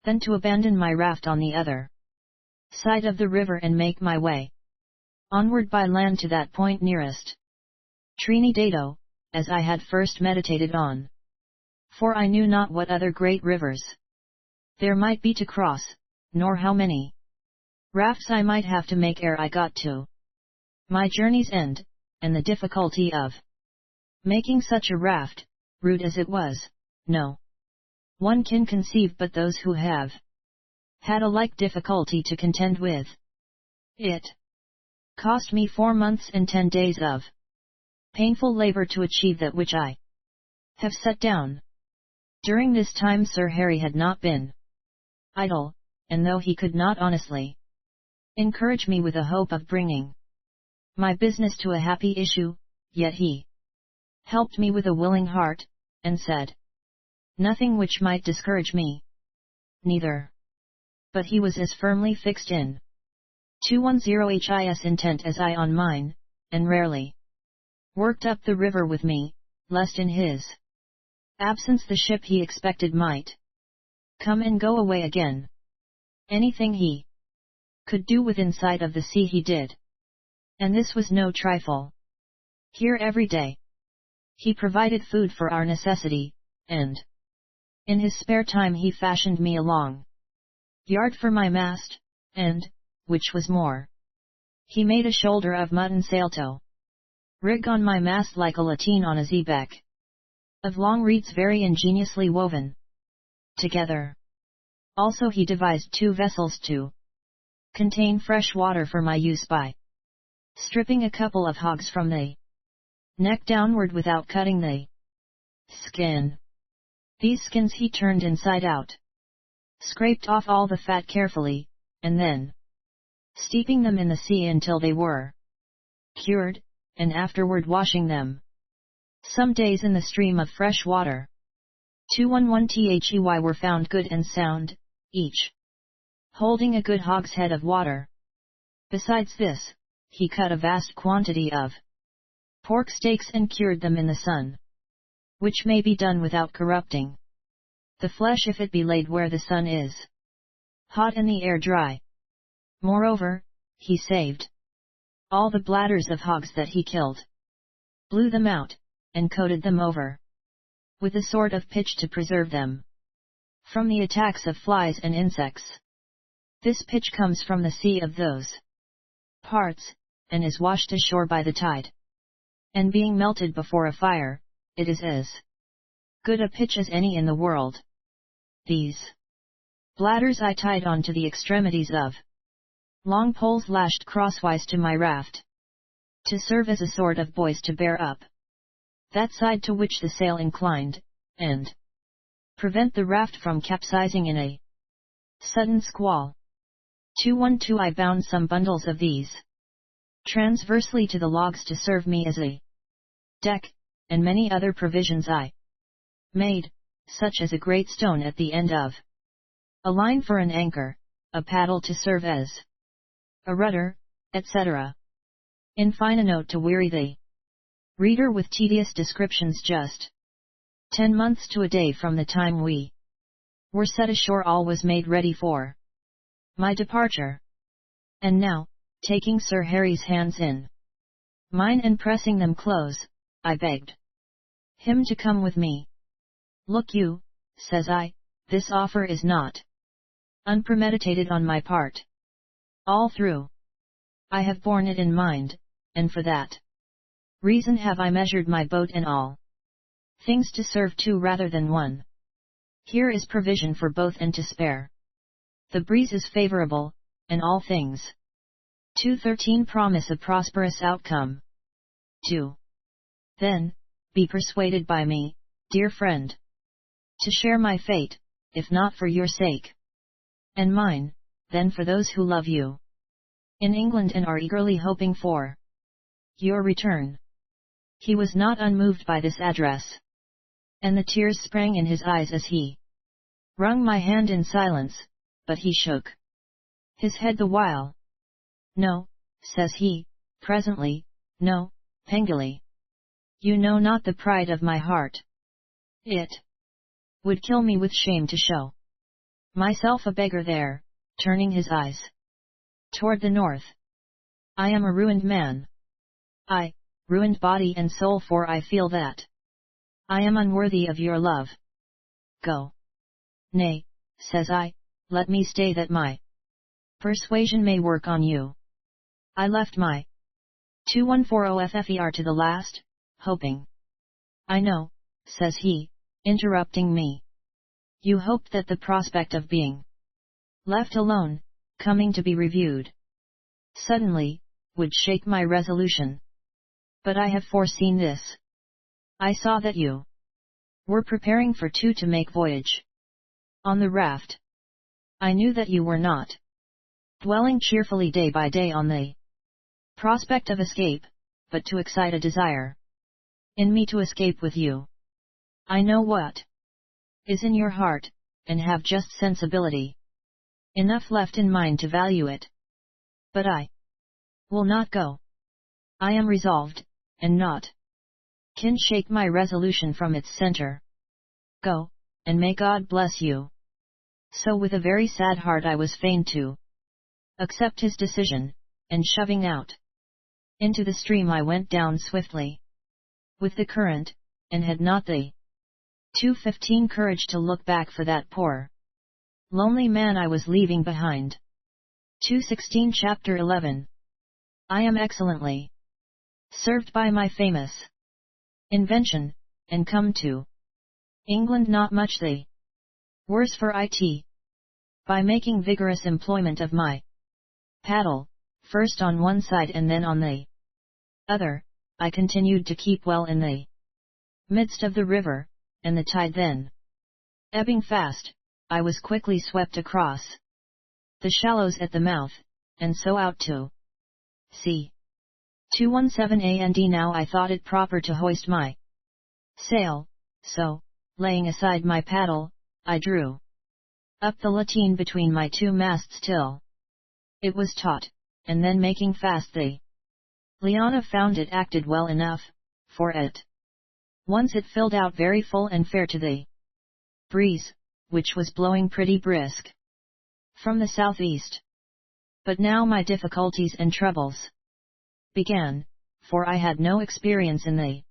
Than to abandon my raft on the other side of the river and make my way onward by land to that point nearest Trinidado, as I had first meditated on. For I knew not what other great rivers there might be to cross, nor how many rafts I might have to make ere I got to my journey's end, and the difficulty of making such a raft, rude as it was, no one can conceive but those who have had a like difficulty to contend with. It cost me 4 months and 10 days of painful labor to achieve that which I have set down. During this time Sir Harry had not been idle, and though he could not honestly encourage me with a hope of bringing my business to a happy issue, yet he helped me with a willing heart, and said nothing which might discourage me. Neither. But he was as firmly fixed in 210 his intent as I on mine, and rarely worked up the river with me, lest in his absence the ship he expected might come and go away again. Anything he could do within sight of the sea he did. And this was no trifle. Here every day he provided food for our necessity, and in his spare time he fashioned me a long yard for my mast, and, which was more, he made a shoulder of mutton sail to rig on my mast like a lateen on a xebec of long reeds very ingeniously woven together. Also he devised 2 vessels to contain fresh water for my use by stripping a couple of hogs from the neck downward without cutting the skin. These skins he turned inside out, scraped off all the fat carefully, and then steeping them in the sea until they were cured, and afterward washing them some days in the stream of fresh water. 211 they were found good and sound, each holding a good hogshead of water. Besides this, he cut a vast quantity of pork steaks and cured them in the sun, which may be done without corrupting the flesh if it be laid where the sun is hot and the air dry. Moreover, he saved all the bladders of hogs that he killed, blew them out, and coated them over with a sort of pitch to preserve them from the attacks of flies and insects. This pitch comes from the sea of those parts, and is washed ashore by the tide. And being melted before a fire, it is as good a pitch as any in the world. These bladders I tied on to the extremities of long poles lashed crosswise to my raft, to serve as a sort of buoys to bear up that side to which the sail inclined, and prevent the raft from capsizing in a sudden squall. 212 I bound some bundles of these transversely to the logs to serve me as a deck, and many other provisions I made, such as a great stone at the end of a line for an anchor, a paddle to serve as a rudder, etc. In fine, a note to weary the reader with tedious descriptions. Just 10 months to a day from the time we were set ashore all was made ready for my departure. And now, taking Sir Harry's hands in mine and pressing them close, I begged him to come with me. Look you, says I, this offer is not unpremeditated on my part. All through I have borne it in mind, and for that reason have I measured my boat and all things to serve 2 rather than 1. Here is provision for both and to spare. The breeze is favorable, and all things 213 promise a prosperous outcome. 2. Then, be persuaded by me, dear friend, to share my fate, if not for your sake and mine, then for those who love you in England and are eagerly hoping for your return. He was not unmoved by this address, and the tears sprang in his eyes as he wrung my hand in silence, but he shook his head the while. No, says he, presently, no, Pengilly. You know not the pride of my heart. It would kill me with shame to show myself a beggar there, turning his eyes toward the north. I am a ruined man. Ruined body and soul, for I feel that I am unworthy of your love. Go. Nay, says I, let me stay that my persuasion may work on you. I left my 2140 to the last, hoping. I know, says he, interrupting me. You hoped that the prospect of being left alone, coming to be reviewed suddenly, would shake my resolution. But I have foreseen this. I saw that you were preparing for two to make voyage on the raft. I knew that you were not dwelling cheerfully day by day on the prospect of escape, but to excite a desire in me to escape with you. I know what is in your heart, and have just sensibility enough left in mine to value it. But I will not go. I am resolved, and naught can shake my resolution from its center. Go, and may God bless you. So with a very sad heart I was fain to accept his decision, and shoving out into the stream I went down swiftly with the current, and had not the 2:15 courage to look back for that poor lonely man I was leaving behind. 2:16 Chapter 11. I am excellently served by my famous invention, and come to England not much the worse for it. By making vigorous employment of my paddle, first on one side and then on the other, I continued to keep well in the midst of the river, and the tide then ebbing fast, I was quickly swept across the shallows at the mouth, and so out to sea. 2:17 and now I thought it proper to hoist my sail, so, laying aside my paddle, I drew up the lateen between my two masts till it was taut, and then making fast the liana found it acted well enough, for at once it filled out very full and fair to the breeze, which was blowing pretty brisk from the southeast. But now my difficulties and troubles began, for I had no experience in the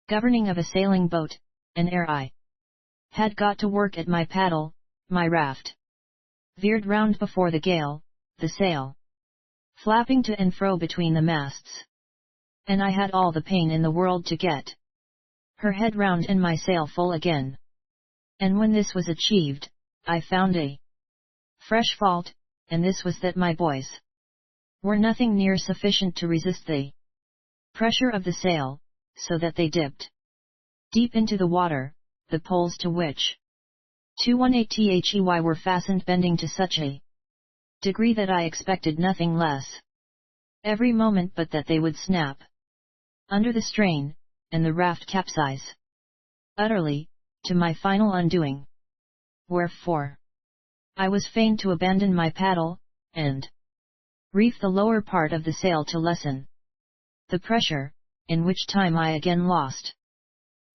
governing of a sailing boat, and ere I had got to work at my paddle, my raft veered round before the gale, the sail flapping to and fro between the masts, and I had all the pain in the world to get her head round and my sail full again. And when this was achieved, I found a fresh fault, and this was that my boys were nothing near sufficient to resist the pressure of the sail, so that they dipped deep into the water, the poles to which 218 THEY were fastened bending to such a degree that I expected nothing less every moment but that they would snap under the strain, and the raft capsize utterly, to my final undoing. Wherefore I was fain to abandon my paddle, and reef the lower part of the sail to lessen the pressure, in which time I again lost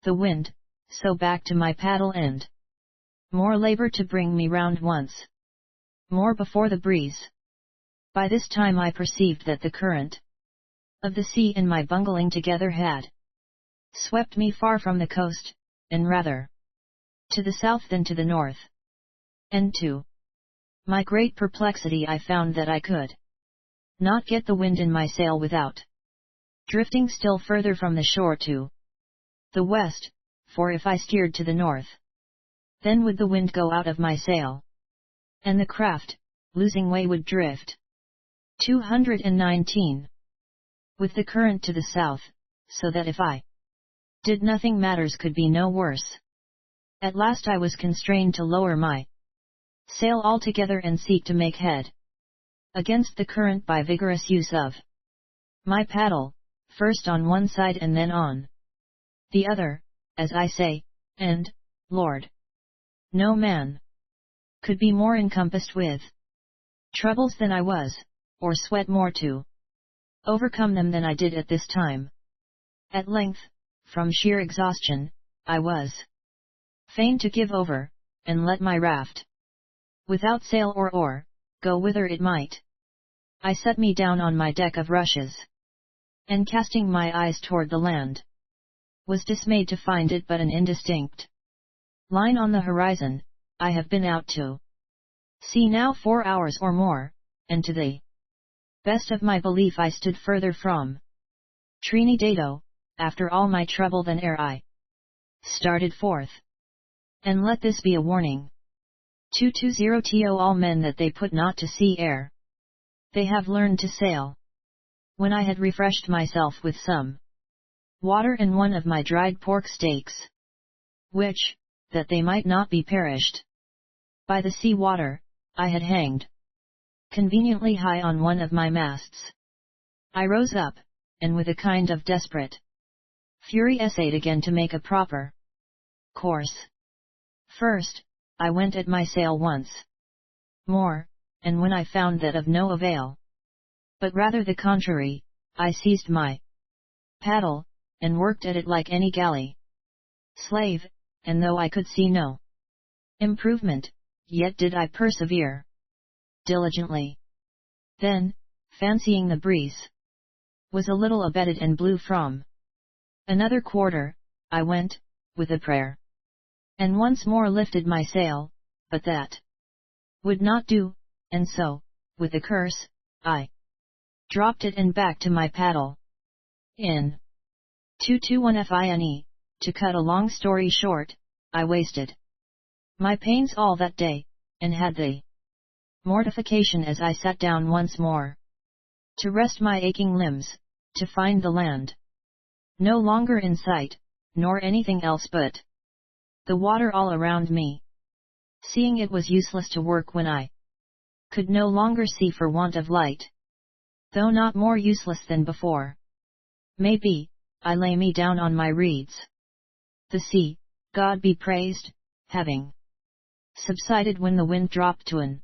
the wind, so back to my paddle and more labor to bring me round once more before the breeze. By this time I perceived that the current of the sea and my bungling together had swept me far from the coast, and rather to the south than to the north. And to my great perplexity I found that I could not get the wind in my sail without drifting still further from the shore to the west, for if I steered to the north, then would the wind go out of my sail, and the craft, losing way, would drift 219 with the current to the south, so that if I did nothing matters could be no worse. At last I was constrained to lower my sail altogether and seek to make head against the current by vigorous use of my paddle, first on one side and then on the other, as I say, and, Lord, no man could be more encompassed with troubles than I was, or sweat more to overcome them than I did at this time. At length, from sheer exhaustion, I was fain to give over, and let my raft, without sail or oar, go whither it might. I set me down on my deck of rushes, and casting my eyes toward the land, was dismayed to find it but an indistinct line on the horizon. I have been out to sea now 4 hours or more, and to the best of my belief I stood further from Trinidado, after all my trouble than ere I started forth. And let this be a warning 220 to all men that they put not to sea ere they have learned to sail. When I had refreshed myself with some water and one of my dried pork steaks, which, that they might not be perished by the sea water, I had hanged conveniently high on one of my masts, I rose up, and with a kind of desperate fury essayed again to make a proper course. First, I went at my sail once more, and when I found that of no avail, but rather the contrary, I seized my paddle, and worked at it like any galley slave, and though I could see no improvement, yet did I persevere diligently. Then, fancying the breeze was a little abated and blew from another quarter, I went, with a prayer, and once more lifted my sail, but that would not do, and so, with a curse, I dropped it and back to my paddle. In 221 Fine, to cut a long story short, I wasted my pains all that day, and had the mortification as I sat down once more to rest my aching limbs, to find the land no longer in sight, nor anything else but the water all around me. Seeing it was useless to work when I could no longer see for want of light, though not more useless than before, maybe, I lay me down on my reeds. The sea, God be praised, having subsided when the wind dropped to an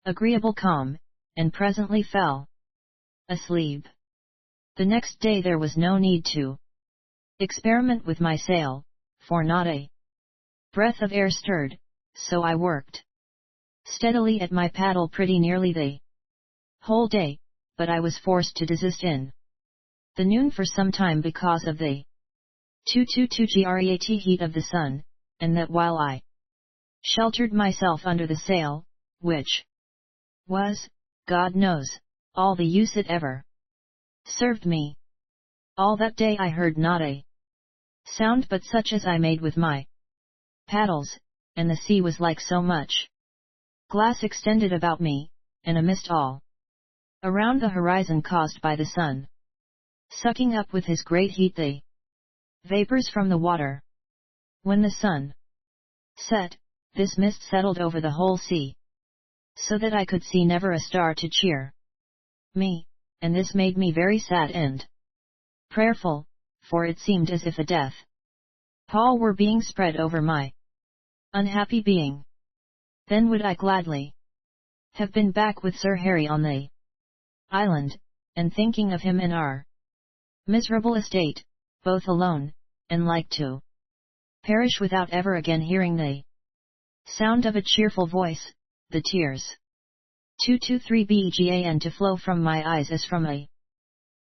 agreeable calm, and presently fell asleep. The next day there was no need to experiment with my sail, for not a breath of air stirred, so I worked steadily at my paddle pretty nearly the whole day, but I was forced to desist in the noon for some time because of the 222 great heat of the sun, and that while I sheltered myself under the sail, which was, God knows, all the use it ever served me, all that day I heard not a sound but such as I made with my paddles, and the sea was like so much glass extended about me, and a mist all around the horizon caused by the sun sucking up with his great heat the vapors from the water. When the sun set, this mist settled over the whole sea, so that I could see never a star to cheer me, and this made me very sad and prayerful, for it seemed as if a death pall were being spread over my unhappy being. Then would I gladly have been back with Sir Harry on the island, and thinking of him and our miserable estate, both alone, and like to perish without ever again hearing the sound of a cheerful voice, the tears 223 began to flow from my eyes as from a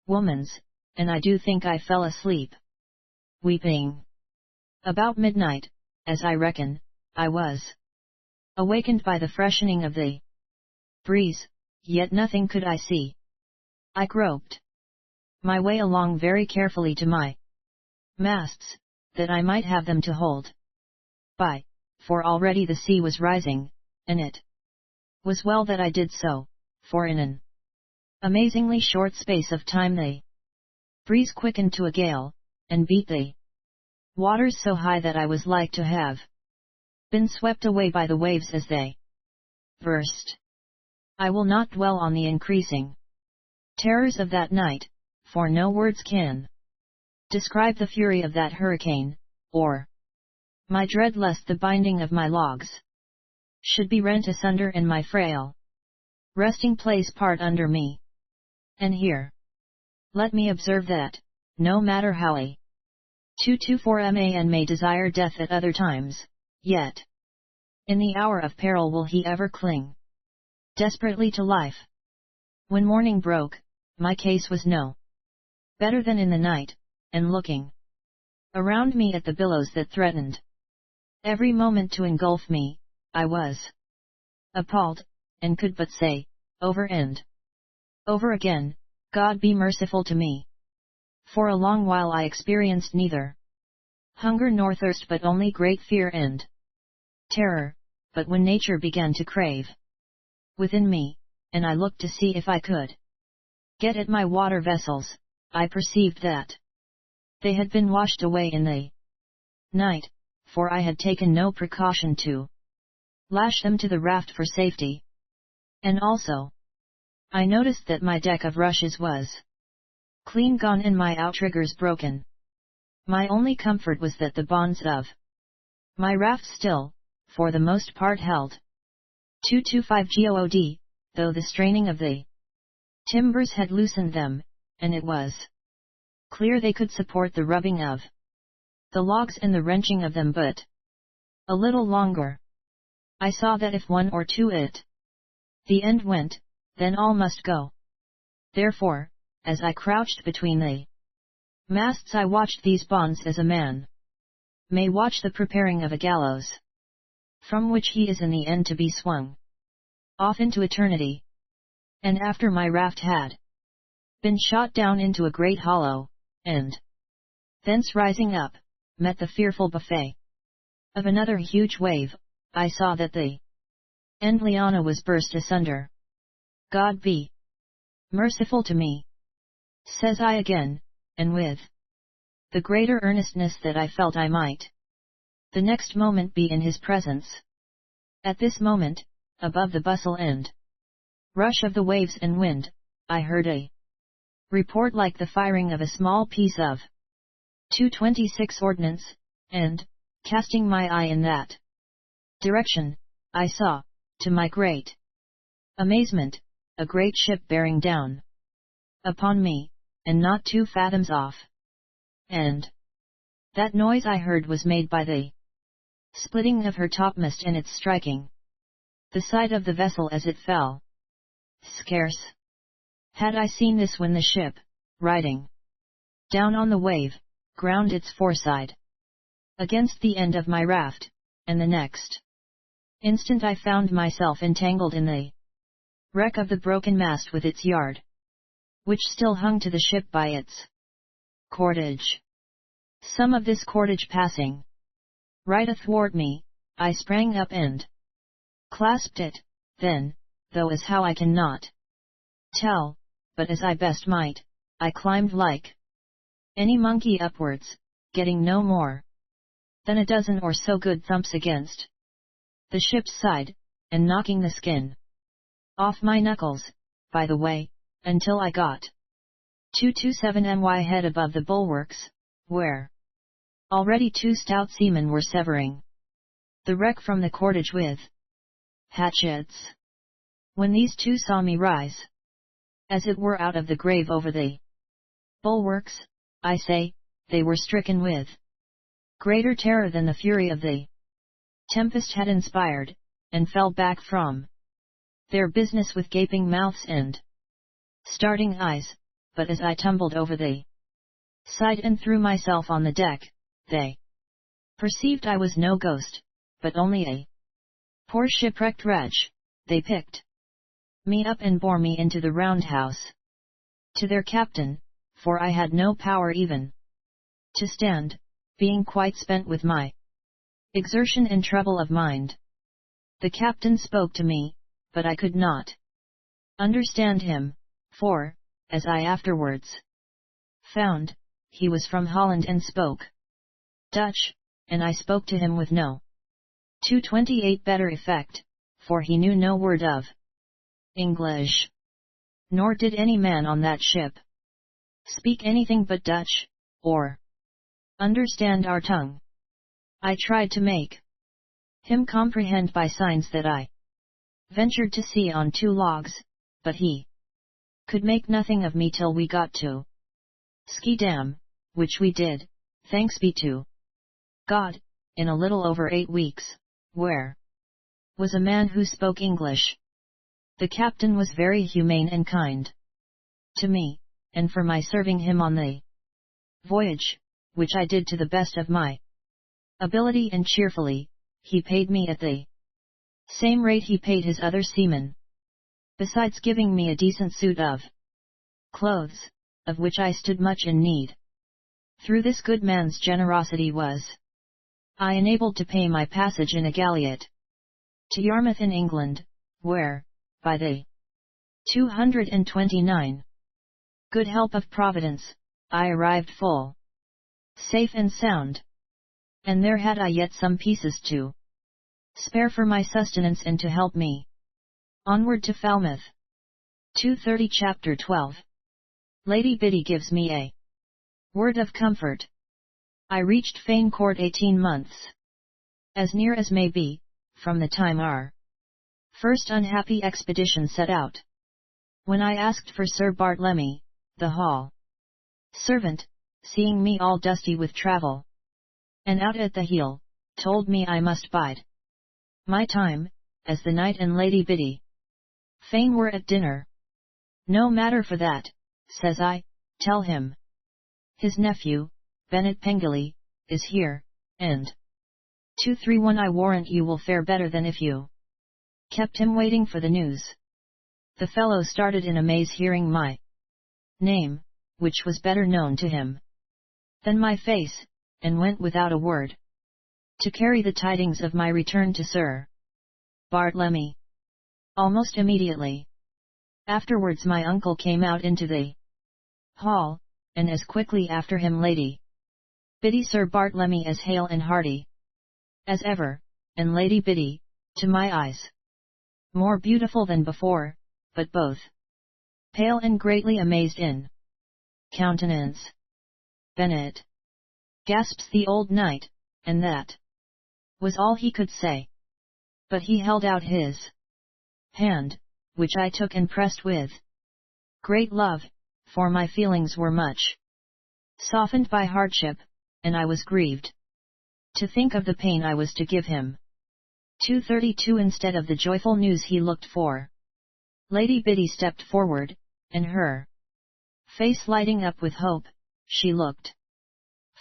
woman's, and I do think I fell asleep weeping. About midnight, as I reckon, I was awakened by the freshening of the breeze, yet nothing could I see. I groped my way along very carefully to my masts, that I might have them to hold by, for already the sea was rising, and it was well that I did so, for in an amazingly short space of time the breeze quickened to a gale, and beat the waters so high that I was like to have been swept away by the waves as they burst. I will not dwell on the increasing terrors of that night, for no words can describe the fury of that hurricane, or my dread lest the binding of my logs should be rent asunder and my frail resting place part under me. And here, let me observe that, no matter how a 224 man may desire death at other times, yet, in the hour of peril will he ever cling desperately to life. When morning broke, my case was no better than in the night, and looking around me at the billows that threatened every moment to engulf me, I was appalled, and could but say, over and over again, God be merciful to me. For a long while I experienced neither hunger nor thirst but only great fear and terror, but when nature began to crave within me, and I looked to see if I could get at my water vessels, I perceived that they had been washed away in the night, for I had taken no precaution to lash them to the raft for safety. And also, I noticed that my deck of rushes was clean gone and my outriggers broken. My only comfort was that the bonds of my raft still, for the most part held 225 good, though the straining of the timbers had loosened them, and it was clear they could support the rubbing of the logs and the wrenching of them but a little longer. I saw that if one or two at the end went, then all must go. Therefore, as I crouched between the masts I watched these bonds as a man may watch the preparing of a gallows, from which he is in the end to be swung off into eternity. And after my raft had been shot down into a great hollow, and thence rising up, met the fearful buffet of another huge wave, I saw that the end liana was burst asunder. God be merciful to me, says I again, and with the greater earnestness that I felt I might the next moment be in his presence. At this moment, above the bustle and rush of the waves and wind, I heard a report like the firing of a small piece of 226 ordnance, and, casting my eye in that direction, I saw, to my great amazement, a great ship bearing down upon me, and not 2 fathoms off. And that noise I heard was made by the splitting of her topmast and its striking the side of the vessel as it fell. Scarce had I seen this when the ship, riding down on the wave, ground its foreside against the end of my raft, and the next instant I found myself entangled in the wreck of the broken mast with its yard, which still hung to the ship by its cordage. Some of this cordage passing right athwart me, I sprang up and clasped it, then, though as how I cannot tell, but as I best might, I climbed like any monkey upwards, getting no more than a dozen or so good thumps against the ship's side, and knocking the skin off my knuckles, by the way, until I got 227 my head above the bulwarks, where already 2 stout seamen were severing the wreck from the cordage with hatchets. When these 2 saw me rise, as it were out of the grave over the bulwarks, I say, they were stricken with greater terror than the fury of the tempest had inspired, and fell back from their business with gaping mouths and starting eyes, but as I tumbled over the side and threw myself on the deck, they perceived I was no ghost, but only a poor shipwrecked wretch. They picked me up and bore me into the roundhouse to their captain, for I had no power even to stand, being quite spent with my exertion and trouble of mind. The captain spoke to me, but I could not understand him, for, as I afterwards found, he was from Holland and spoke Dutch, and I spoke to him with no 228 better effect, for he knew no word of English. Nor did any man on that ship speak anything but Dutch, or understand our tongue. I tried to make him comprehend by signs that I ventured to see on 2 logs, but he could make nothing of me till we got to Schiedam, which we did, thanks be to God, in a little over 8 weeks, where was a man who spoke English. The captain was very humane and kind to me, and for my serving him on the voyage, which I did to the best of my ability and cheerfully, he paid me at the same rate he paid his other seamen, besides giving me a decent suit of clothes, of which I stood much in need. Through this good man's generosity was I enabled to pay my passage in a galliot to Yarmouth in England, where, by the 229 good help of Providence, I arrived full safe and sound, and there had I yet some pieces to spare for my sustenance and to help me onward to Falmouth. 230 Chapter 12. Lady Biddy gives me a word of comfort. I reached Fane Court 18 months, as near as may be, from the time our first unhappy expedition set out. When I asked for Sir Bartlemy, the hall servant, seeing me all dusty with travel, and out at the heel, told me I must bide my time, as the knight and Lady Biddy Fane were at dinner. No matter for that, says I, tell him his nephew, Bennet Pengilly, is here, and 231 I warrant you will fare better than if you kept him waiting for the news. The fellow started in amaze hearing my name, which was better known to him than my face, and went without a word to carry the tidings of my return to Sir Bartlemy. Almost immediately afterwards my uncle came out into the hall, and as quickly after him Lady Biddy, Sir Bartlemy as hale and hearty as ever, and Lady Biddy, to my eyes, more beautiful than before, but both pale and greatly amazed in countenance. Bennet, gasps the old knight, and that was all he could say. But he held out his hand, which I took and pressed with great love, for my feelings were much softened by hardship, and I was grieved to think of the pain I was to give him. 232 Instead of the joyful news he looked for, Lady Biddy stepped forward, and her face lighting up with hope, she looked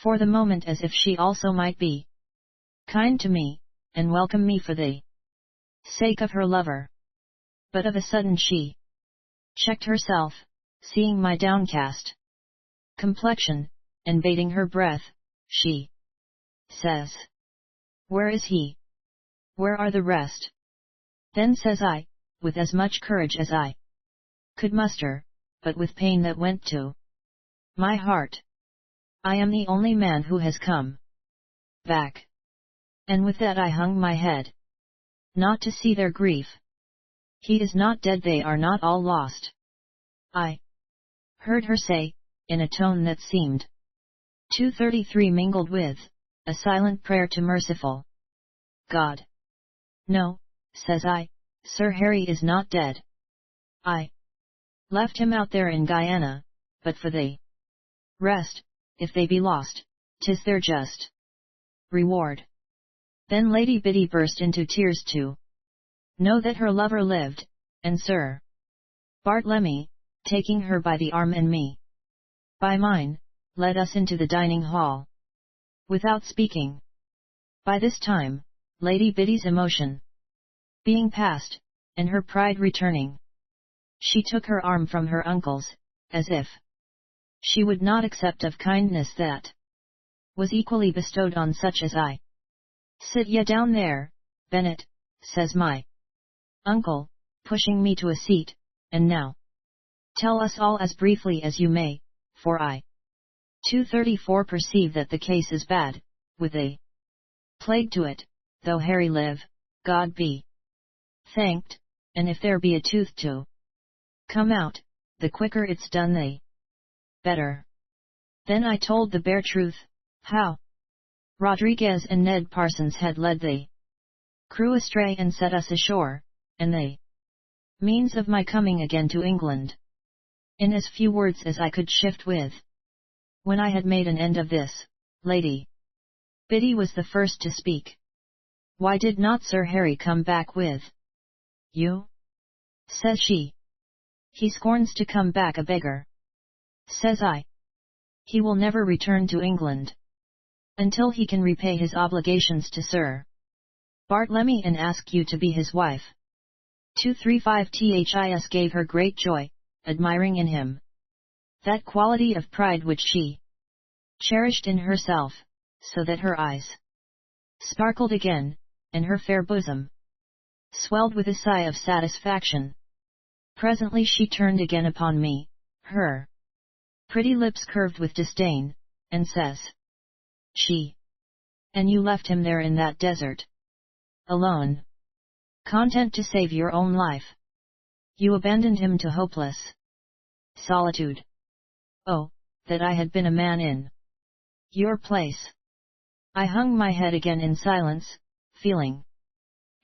for the moment as if she also might be kind to me, and welcome me for the sake of her lover. But of a sudden she checked herself, seeing my downcast complexion, and bating her breath, she says, "Where is he? Where are the rest?" Then says I, with as much courage as I could muster, but with pain that went to my heart, "I am the only man who has come back." And with that I hung my head, not to see their grief. "He is not dead, they are not all lost," I heard her say, in a tone that seemed 233 mingled with a silent prayer to merciful God. "No," says I, "Sir Harry is not dead. I left him out there in Guyana, but for the rest, if they be lost, 'tis their just reward." Then Lady Biddy burst into tears to know that her lover lived, and Sir Bartlemy, taking her by the arm and me by mine, led us into the dining hall without speaking. By this time, Lady Biddy's emotion being past, and her pride returning, she took her arm from her uncle's, as if she would not accept of kindness that was equally bestowed on such as I. "Sit ye down there, Bennet," says my uncle, pushing me to a seat, "and now tell us all as briefly as you may, for I 234 perceive that the case is bad, with a plague to it, though Harry live, God be thanked, and if there be a tooth to come out, the quicker it's done the better." Then I told the bare truth, how Rodriguez and Ned Parsons had led the crew astray and set us ashore, and the means of my coming again to England, in as few words as I could shift with. When I had made an end of this, Lady Biddy was the first to speak. "Why did not Sir Harry come back with you?" says she. He scorns to come back a beggar. Says I. He will never return to England until he can repay his obligations to Sir Bartlemy and ask you to be his wife. 235 This gave her great joy, admiring in him that quality of pride which she cherished in herself, so that her eyes sparkled again, and her fair bosom swelled with a sigh of satisfaction. Presently she turned again upon me, her pretty lips curved with disdain, and says she, "And you left him there in that desert, alone, content to save your own life. You abandoned him to hopeless solitude. Oh, that I had been a man in your place." I hung my head again in silence, feeling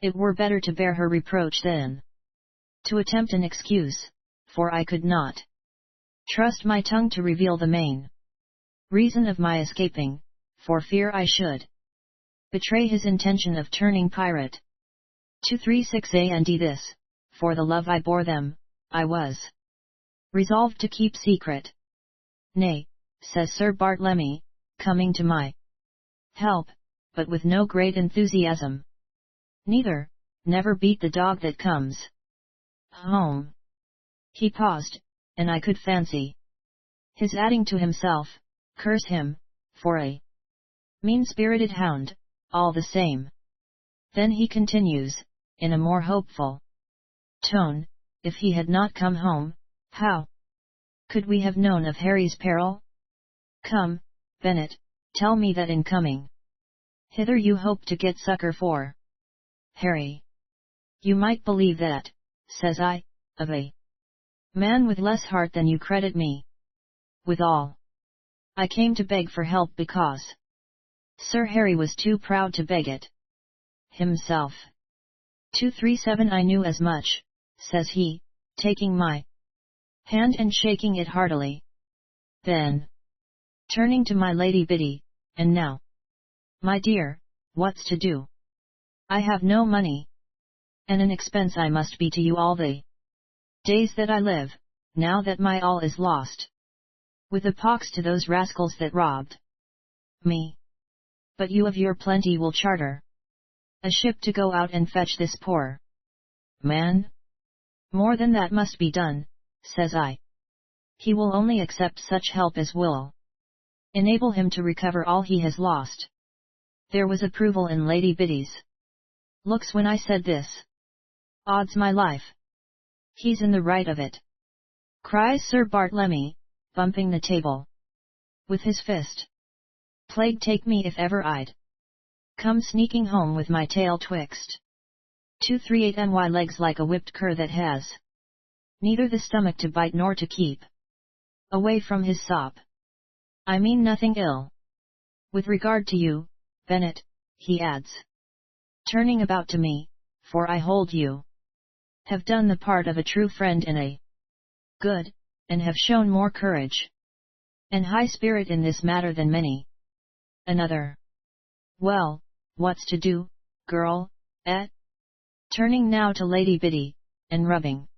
it were better to bear her reproach than to attempt an excuse, for I could not trust my tongue to reveal the main reason of my escaping, for fear I should betray his intention of turning pirate. 236 And this, for the love I bore them, I was resolved to keep secret. "Nay," says Sir Bartlemy, coming to my help, but with no great enthusiasm. "Neither, never beat the dog that comes home." He paused, and I could fancy his adding to himself, "Curse him, for a mean-spirited hound, all the same." Then he continues, in a more hopeful tone, "If he had not come home, how could we have known of Harry's peril? Come, Bennet, tell me that in coming hither you hope to get succor for Harry." "You might believe that," says I, "of a man with less heart than you credit me. Withal, I came to beg for help because Sir Harry was too proud to beg it himself." 237 I knew as much, says he, taking my hand and shaking it heartily. Then, turning to my Lady Biddy, "And now, my dear, what's to do? I have no money, and an expense I must be to you all the days that I live, now that my all is lost. With a pox to those rascals that robbed me. But you of your plenty will charter a ship to go out and fetch this poor man?" "More than that must be done," says I. "He will only accept such help as will enable him to recover all he has lost." There was approval in Lady Biddy's looks when I said this. "Odds my life! He's in the right of it," cries Sir Bartlemy, bumping the table with his fist. "Plague take me if ever I'd come sneaking home with my tail twixt 238 my legs like a whipped cur that has neither the stomach to bite nor to keep away from his sop. I mean nothing ill. With regard to you, Bennet," he adds, turning about to me, "for I hold you have done the part of a true friend in a good, and have shown more courage and high spirit in this matter than many another. Well, what's to do, girl, eh?" Turning now to Lady Biddy, and rubbing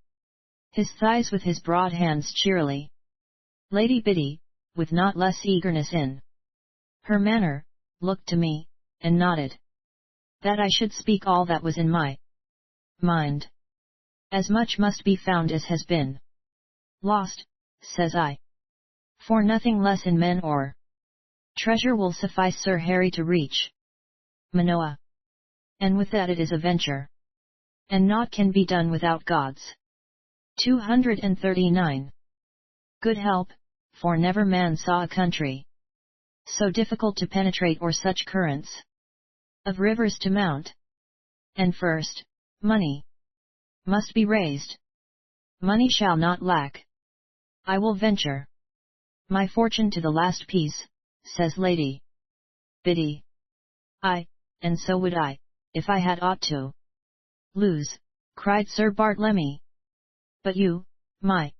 his thighs with his broad hands cheerily. Lady Biddy, with not less eagerness in her manner, looked to me, and nodded that I should speak all that was in my mind. "As much must be found as has been lost," says I. "For nothing less in men or treasure will suffice Sir Harry to reach Manoa. And with that it is a venture, and naught can be done without God's." 239 Good help, for never man saw a country so difficult to penetrate or such currents of rivers to mount. And first, money must be raised. Money shall not lack. I will venture my fortune to the last piece, says Lady Biddy. "Ay, and so would I, if I had aught to lose," cried Sir Bartlemy. "But you, my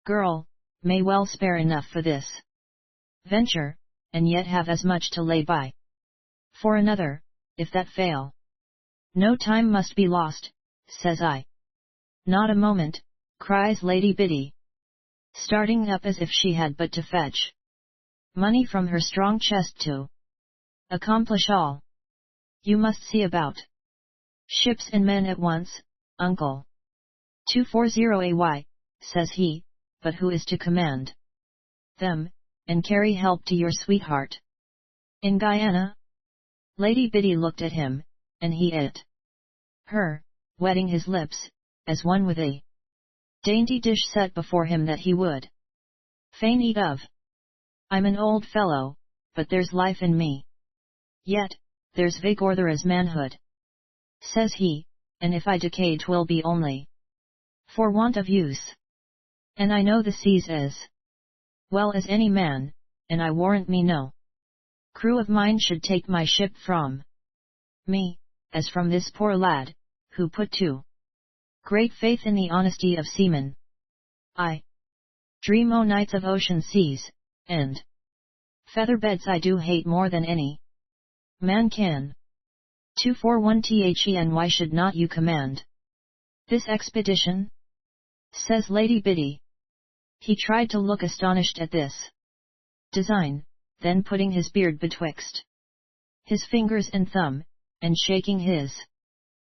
girl, may well spare enough for this venture, and yet have as much to lay by for another, if that fail. No time must be lost," says I. Not a moment, cries Lady Biddy, starting up as if she had but to fetch money from her strong chest to accomplish all you must see about ships and men at once, uncle. 240 says he, but who is to command them, and carry help to your sweetheart in Guyana? Lady Biddy looked at him, and he at her, wetting his lips, as one with a dainty dish set before him that he would fain eat of. I'm an old fellow, but there's life in me. Yet, there's vigor there is manhood, says he, and if I decay 'twill be only for want of use. And I know the seas as well as any man, and I warrant me no crew of mine should take my ship from me, as from this poor lad, who put too great faith in the honesty of seamen. I dream o' nights of ocean seas, and featherbeds I do hate more than any man can. 241 and why should not you command this expedition? Says Lady Biddy. He tried to look astonished at this design, then putting his beard betwixt his fingers and thumb, and shaking his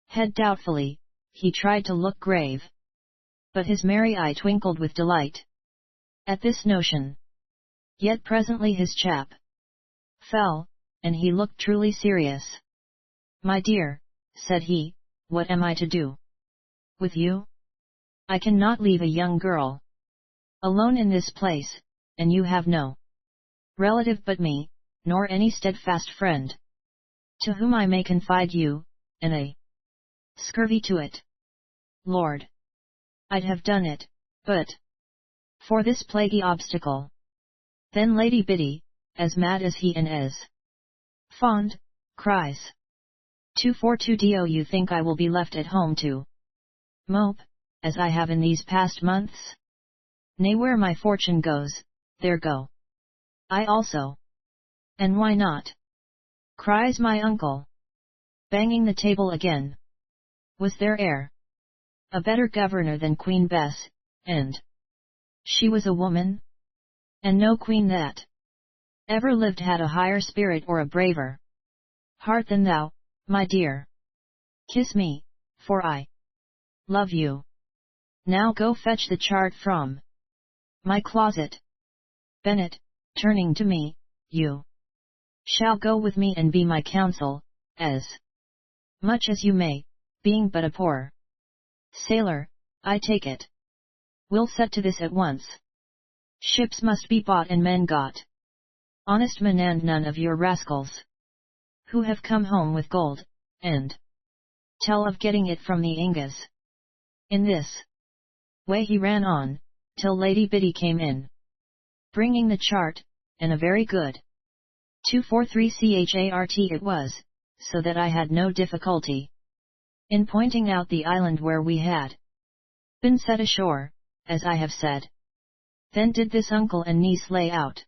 head doubtfully, he tried to look grave. But his merry eye twinkled with delight at this notion. Yet presently his chap fell, and he looked truly serious. My dear, said he, what am I to do with you? I cannot leave a young girl alone in this place, and you have no relative but me, nor any steadfast friend to whom I may confide you, and a scurvy to it. Lord, I'd have done it, but for this plaguey obstacle. Then Lady Biddy, as mad as he and as fond, cries 242 Do you think I will be left at home to mope, as I have in these past months? Nay, where my fortune goes, there go I also. And why not? Cries my uncle, banging the table again. Was there e'er a better governor than Queen Bess, and she was a woman? And no queen that ever lived had a higher spirit or a braver heart than thou, my dear. Kiss me, for I love you. Now go fetch the chart from my closet. Bennet, turning to me, you shall go with me and be my counsel, as much as you may, being but a poor sailor, I take it. We'll set to this at once. Ships must be bought and men got. Honest men and none of your rascals who have come home with gold, and tell of getting it from the Ingas. In this way he ran on, till Lady Biddy came in, bringing the chart, and a very good 243 chart it was, so that I had no difficulty in pointing out the island where we had been set ashore, as I have said. Then did this uncle and niece lay out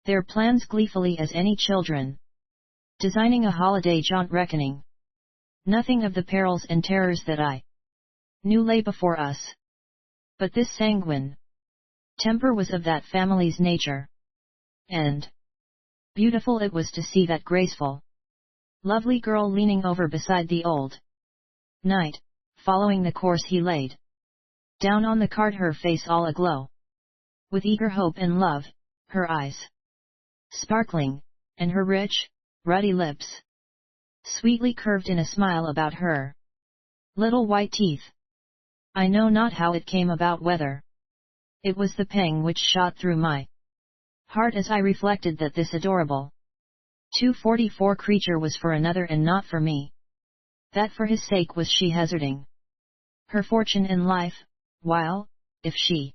their plans gleefully as any children designing a holiday jaunt, reckoning nothing of the perils and terrors that I knew lay before us. But this sanguine temper was of that family's nature, and beautiful it was to see that graceful, lovely girl leaning over beside the old knight, following the course he laid down on the cart, her face all aglow with eager hope and love, her eyes sparkling, and her rich, ruddy lips sweetly curved in a smile about her little white teeth. I know not how it came about, whether it was the pang which shot through my heart as I reflected that this adorable 244 creature was for another and not for me, that for his sake was she hazarding her fortune in life, while, if she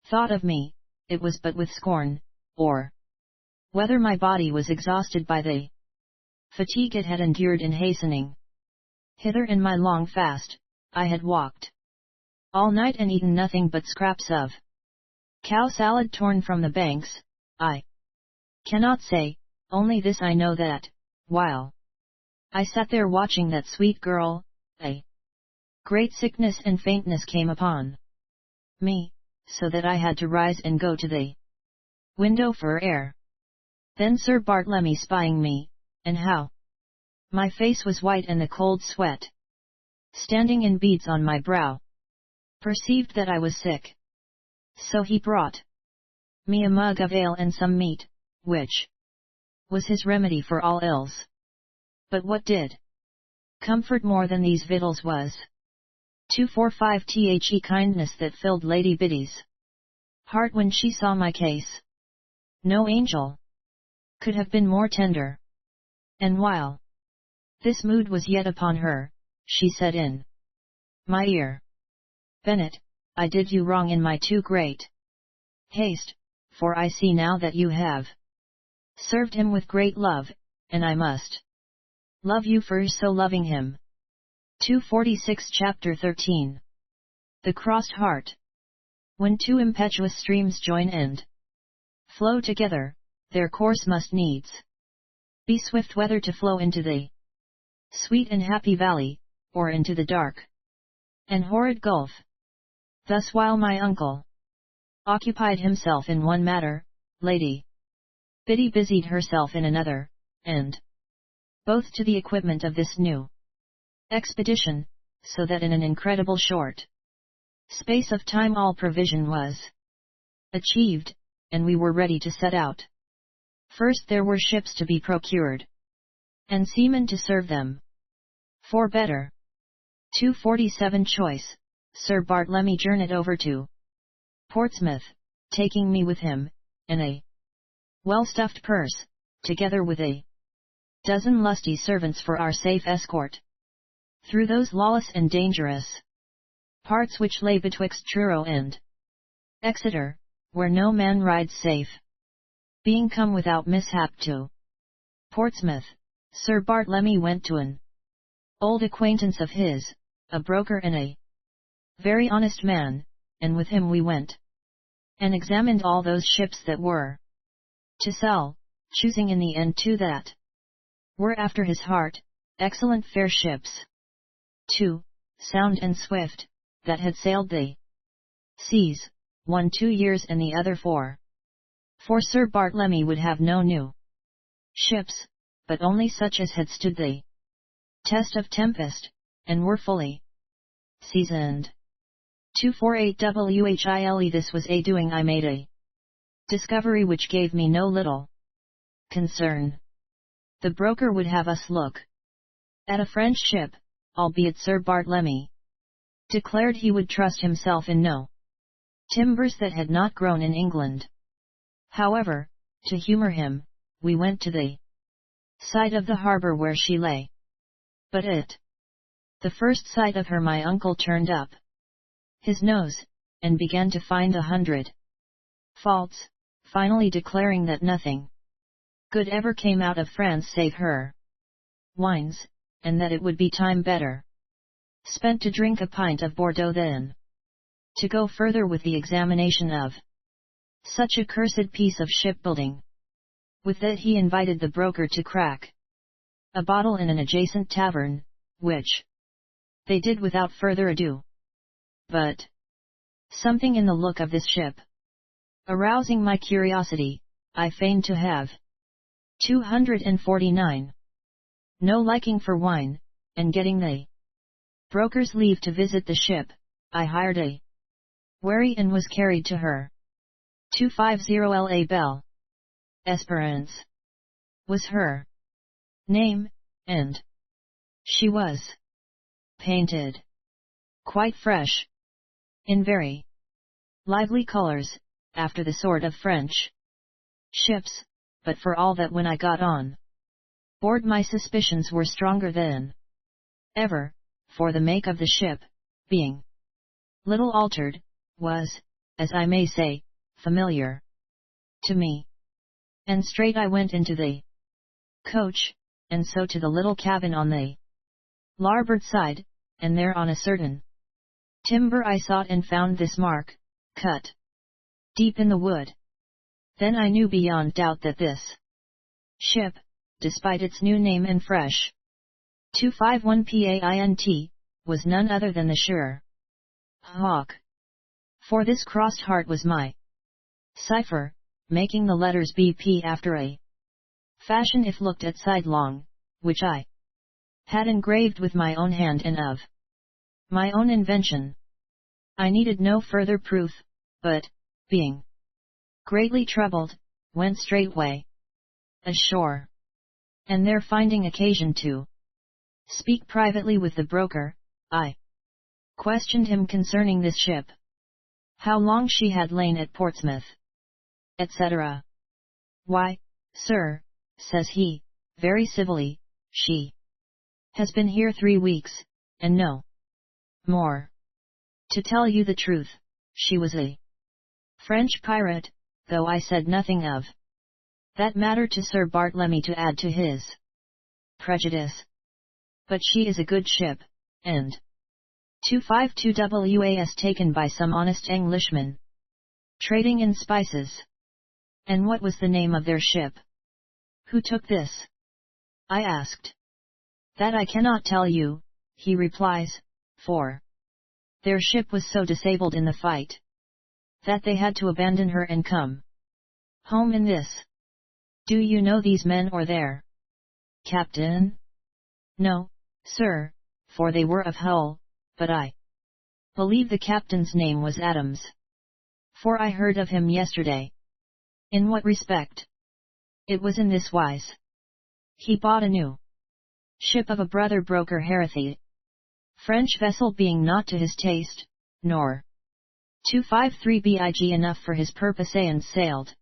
thought of me, it was but with scorn, or whether my body was exhausted by the fatigue it had endured in hastening hither in my long fast. I had walked all night and eaten nothing but scraps of cow salad torn from the banks. I cannot say, only this I know, that, while I sat there watching that sweet girl, a Great sickness and faintness came upon me, so that I had to rise and go to the window for air. Then Sir Bartlemy spying me, and how my face was white and the cold sweat standing in beads on my brow, perceived that I was sick. So he brought me a mug of ale and some meat, which was his remedy for all ills. But what did comfort more than these victuals was 245 the kindness that filled Lady Biddy's heart when she saw my case. No angel could have been more tender. And while this mood was yet upon her, she said in my ear, Bennet, I did you wrong in my too great haste, for I see now that you have served him with great love, and I must love you for so loving him. 246 Chapter 13. The Crossed Heart. When two impetuous streams join and flow together, their course must needs be swift, whether to flow into the sweet and happy valley, or into the dark and horrid gulf. Thus while my uncle occupied himself in one matter, Lady Biddy busied herself in another, and both to the equipment of this new expedition, so that in an incredible short space of time all provision was achieved, and we were ready to set out. First there were ships to be procured, and seamen to serve them. For better 247 choice, Sir Bartlemy journeyed over to Portsmouth, taking me with him, and a well-stuffed purse, together with a dozen lusty servants for our safe escort through those lawless and dangerous parts which lay betwixt Truro and Exeter, where no man rides safe. Being come without mishap to Portsmouth, Sir Bartlemy went to an old acquaintance of his, a broker and a very honest man, and with him we went and examined all those ships that were to sell, choosing in the end two that were after his heart, excellent fair ships, 2, sound and swift, that had sailed the seas, one 2 years and the other 4. For Sir Bartlemy would have no new ships, but only such as had stood the test of tempest, and were fully seasoned. 248 While this was a doing, I made a discovery which gave me no little concern. The broker would have us look at a French ship, albeit Sir Bartlemy declared he would trust himself in no timbers that had not grown in England. However, to humour him, we went to the side of the harbour where she lay. But at the first sight of her my uncle turned up his nose, and began to find 100 faults, finally declaring that nothing good ever came out of France save her wines, and that it would be time better spent to drink a pint of Bordeaux than to go further with the examination of such a cursed piece of shipbuilding. With that he invited the broker to crack a bottle in an adjacent tavern, which they did without further ado. But something in the look of this ship arousing my curiosity, I feigned to have 249 no liking for wine, and getting the broker's leave to visit the ship, I hired a wherry and was carried to her. 250 La Belle Esperance was her name, and she was painted quite fresh, in very lively colours, after the sort of French ships, but for all that when I got on board my suspicions were stronger than ever, for the make of the ship, being little altered, was, as I may say, familiar to me. And straight I went into the coach, and so to the little cabin on the larboard side, and there on a certain timber I sought and found this mark, cut deep in the wood. Then I knew beyond doubt that this ship, despite its new name and fresh 251 paint, was none other than the sure hawk. For this crossed heart was my cipher, making the letters BP after a fashion if looked at sidelong, which I had engraved with my own hand and of my own invention. I needed no further proof, but, being greatly troubled, went straightway ashore, and there finding occasion to speak privately with the broker, I questioned him concerning this ship, how long she had lain at Portsmouth, etc. Why, sir, says he, very civilly, she has been here 3 weeks, and no more. To tell you the truth, she was a French pirate, though I said nothing of that matter to Sir Bartlemy to add to his prejudice. But she is a good ship, and 252 WAS taken by some honest Englishmen, trading in spices. And what was the name of their ship? Who took this? I asked. That I cannot tell you, he replies, for their ship was so disabled in the fight that they had to abandon her and come home in this. Do you know these men or their captain? No, sir, for they were of Hull, but I believe the captain's name was Adams, for I heard of him yesterday. In what respect? It was in this wise. He bought a new ship of a brother broker Herethie, French vessel being not to his taste, nor 253 big enough for his purpose, and sailed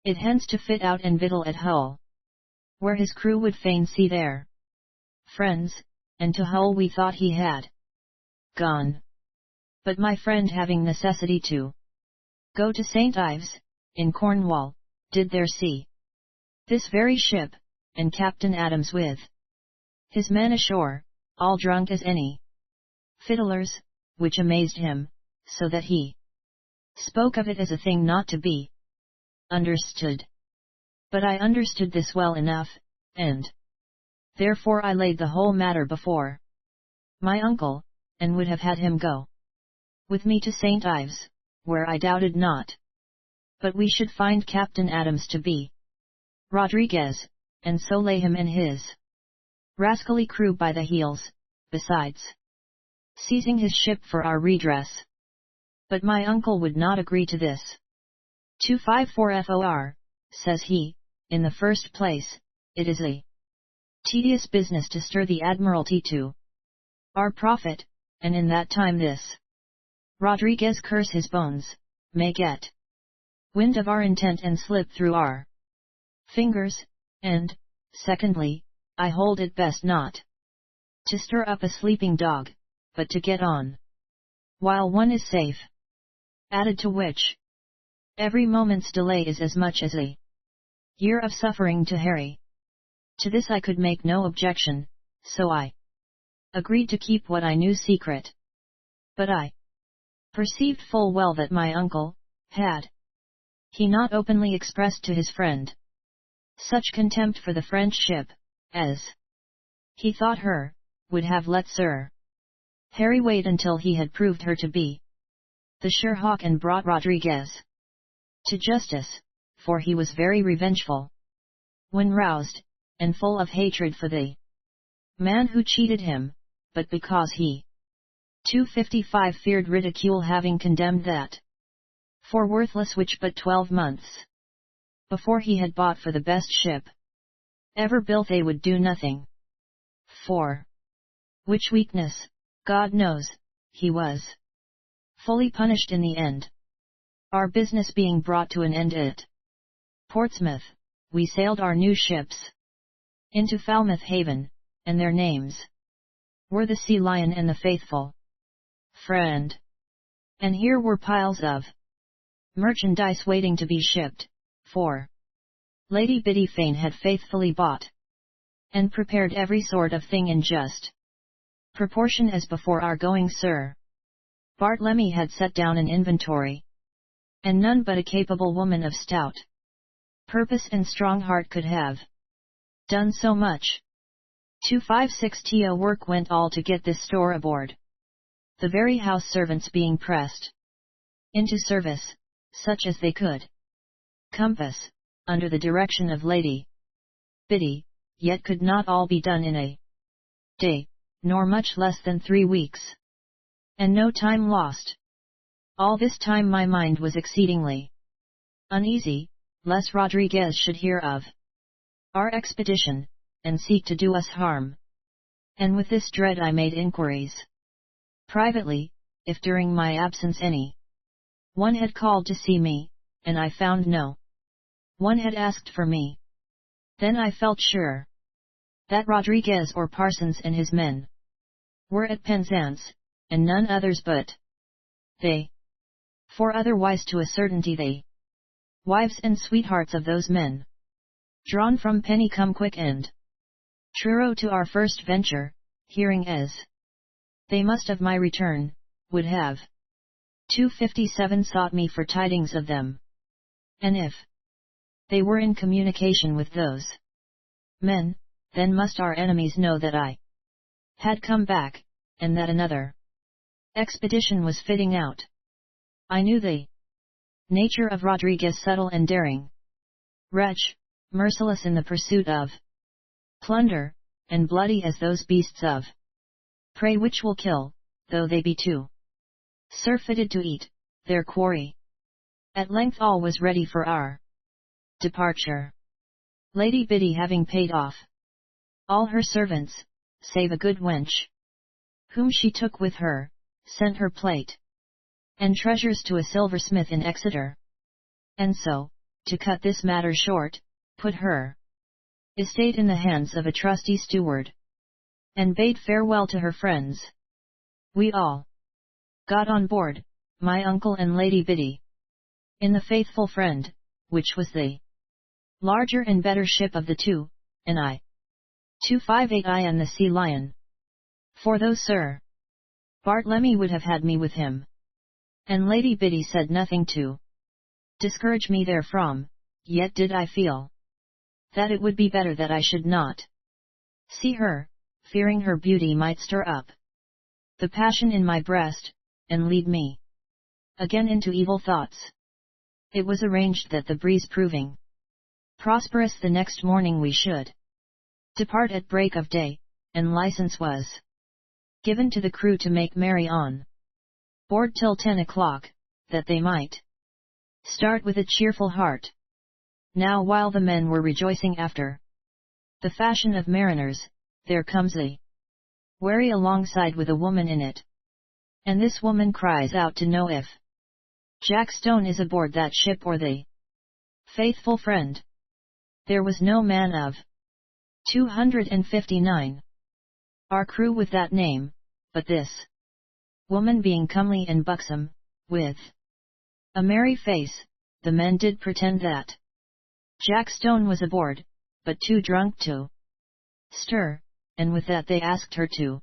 it hence to fit out and victual at Hull, where his crew would fain see their friends, and to Hull we thought he had gone. But my friend having necessity to go to St. Ives, in Cornwall, did there see this very ship, and Captain Adams with his men ashore, all drunk as any fiddlers, which amazed him, so that he spoke of it as a thing not to be understood. But I understood this well enough, and therefore I laid the whole matter before my uncle, and would have had him go with me to St. Ives, where I doubted not but we should find Captain Adams to be Rodriguez, and so lay him and his rascally crew by the heels, besides seizing his ship for our redress. But my uncle would not agree to this. 254 FOR, says he, in the first place, it is a tedious business to stir the Admiralty to our profit, and in that time this Rodriguez curse his bones, may get wind of our intent and slip through our fingers, and, secondly, I hold it best not to stir up a sleeping dog, but to get on while one is safe. Added to which, every moment's delay is as much as a year of suffering to Harry. To this I could make no objection, so I agreed to keep what I knew secret. But I perceived full well that my uncle had he not openly expressed to his friend such contempt for the French ship, as he thought her, would have let Sir Harry wait until he had proved her to be the sure hawk and brought Rodriguez to justice, for he was very revengeful when roused, and full of hatred for the man who cheated him, but because he 255 feared ridicule, having condemned that for worthless which but 12 months before he had bought for the best ship ever built, they would do nothing. For which weakness, God knows, he was fully punished in the end. Our business being brought to an end at Portsmouth, we sailed our new ships into Falmouth Haven, and their names were the Sea Lion and the Faithful Friend. And here were piles of merchandise waiting to be shipped, for Lady Biddy Fane had faithfully bought and prepared every sort of thing in just proportion as before our going. Sir Bartlemy had set down an inventory, and none but a capable woman of stout purpose and strong heart could have done so much. 256 work went all to get this store aboard. The very house servants being pressed into service, such as they could compass, under the direction of Lady Biddy, yet could not all be done in a day, nor much less than 3 weeks. And no time lost. All this time my mind was exceedingly uneasy, lest Rodriguez should hear of our expedition, and seek to do us harm. And with this dread I made inquiries privately, if during my absence any one had called to see me, and I found no one had asked for me. Then I felt sure that Rodriguez or Parsons and his men were at Penzance, and none others but they. For otherwise to a certainty they wives and sweethearts of those men, drawn from Penny-cum-quick and Truro to our first venture, hearing as they must of my return, would have 257 sought me for tidings of them. And if they were in communication with those men, then must our enemies know that I had come back, and that another expedition was fitting out. I knew the nature of Rodriguez, subtle and daring wretch, merciless in the pursuit of plunder, and bloody as those beasts of prey which will kill, though they be too surfeited to eat their quarry. At length all was ready for our departure. Lady Biddy having paid off all her servants, save a good wench, whom she took with her, sent her plate and treasures to a silversmith in Exeter. And so, to cut this matter short, put her estate in the hands of a trusty steward, and bade farewell to her friends. We all got on board, my uncle and Lady Biddy, in the Faithful Friend, which was the larger and better ship of the two, and I 258 and the Sea Lion. For though Sir Bartlemy would have had me with him, and Lady Biddy said nothing to discourage me therefrom, yet did I feel that it would be better that I should not see her, fearing her beauty might stir up the passion in my breast, and lead me again into evil thoughts. It was arranged that the breeze proving prosperous the next morning we should depart at break of day, and license was given to the crew to make merry on board till 10 o'clock, that they might start with a cheerful heart. Now while the men were rejoicing after the fashion of mariners, there comes a wherry alongside with a woman in it, and this woman cries out to know if Jack Stone is aboard that ship or the Faithful Friend. There was no man of 259 our crew with that name, but this woman being comely and buxom, with a merry face, the men did pretend that Jack Stone was aboard, but too drunk to stir, and with that they asked her to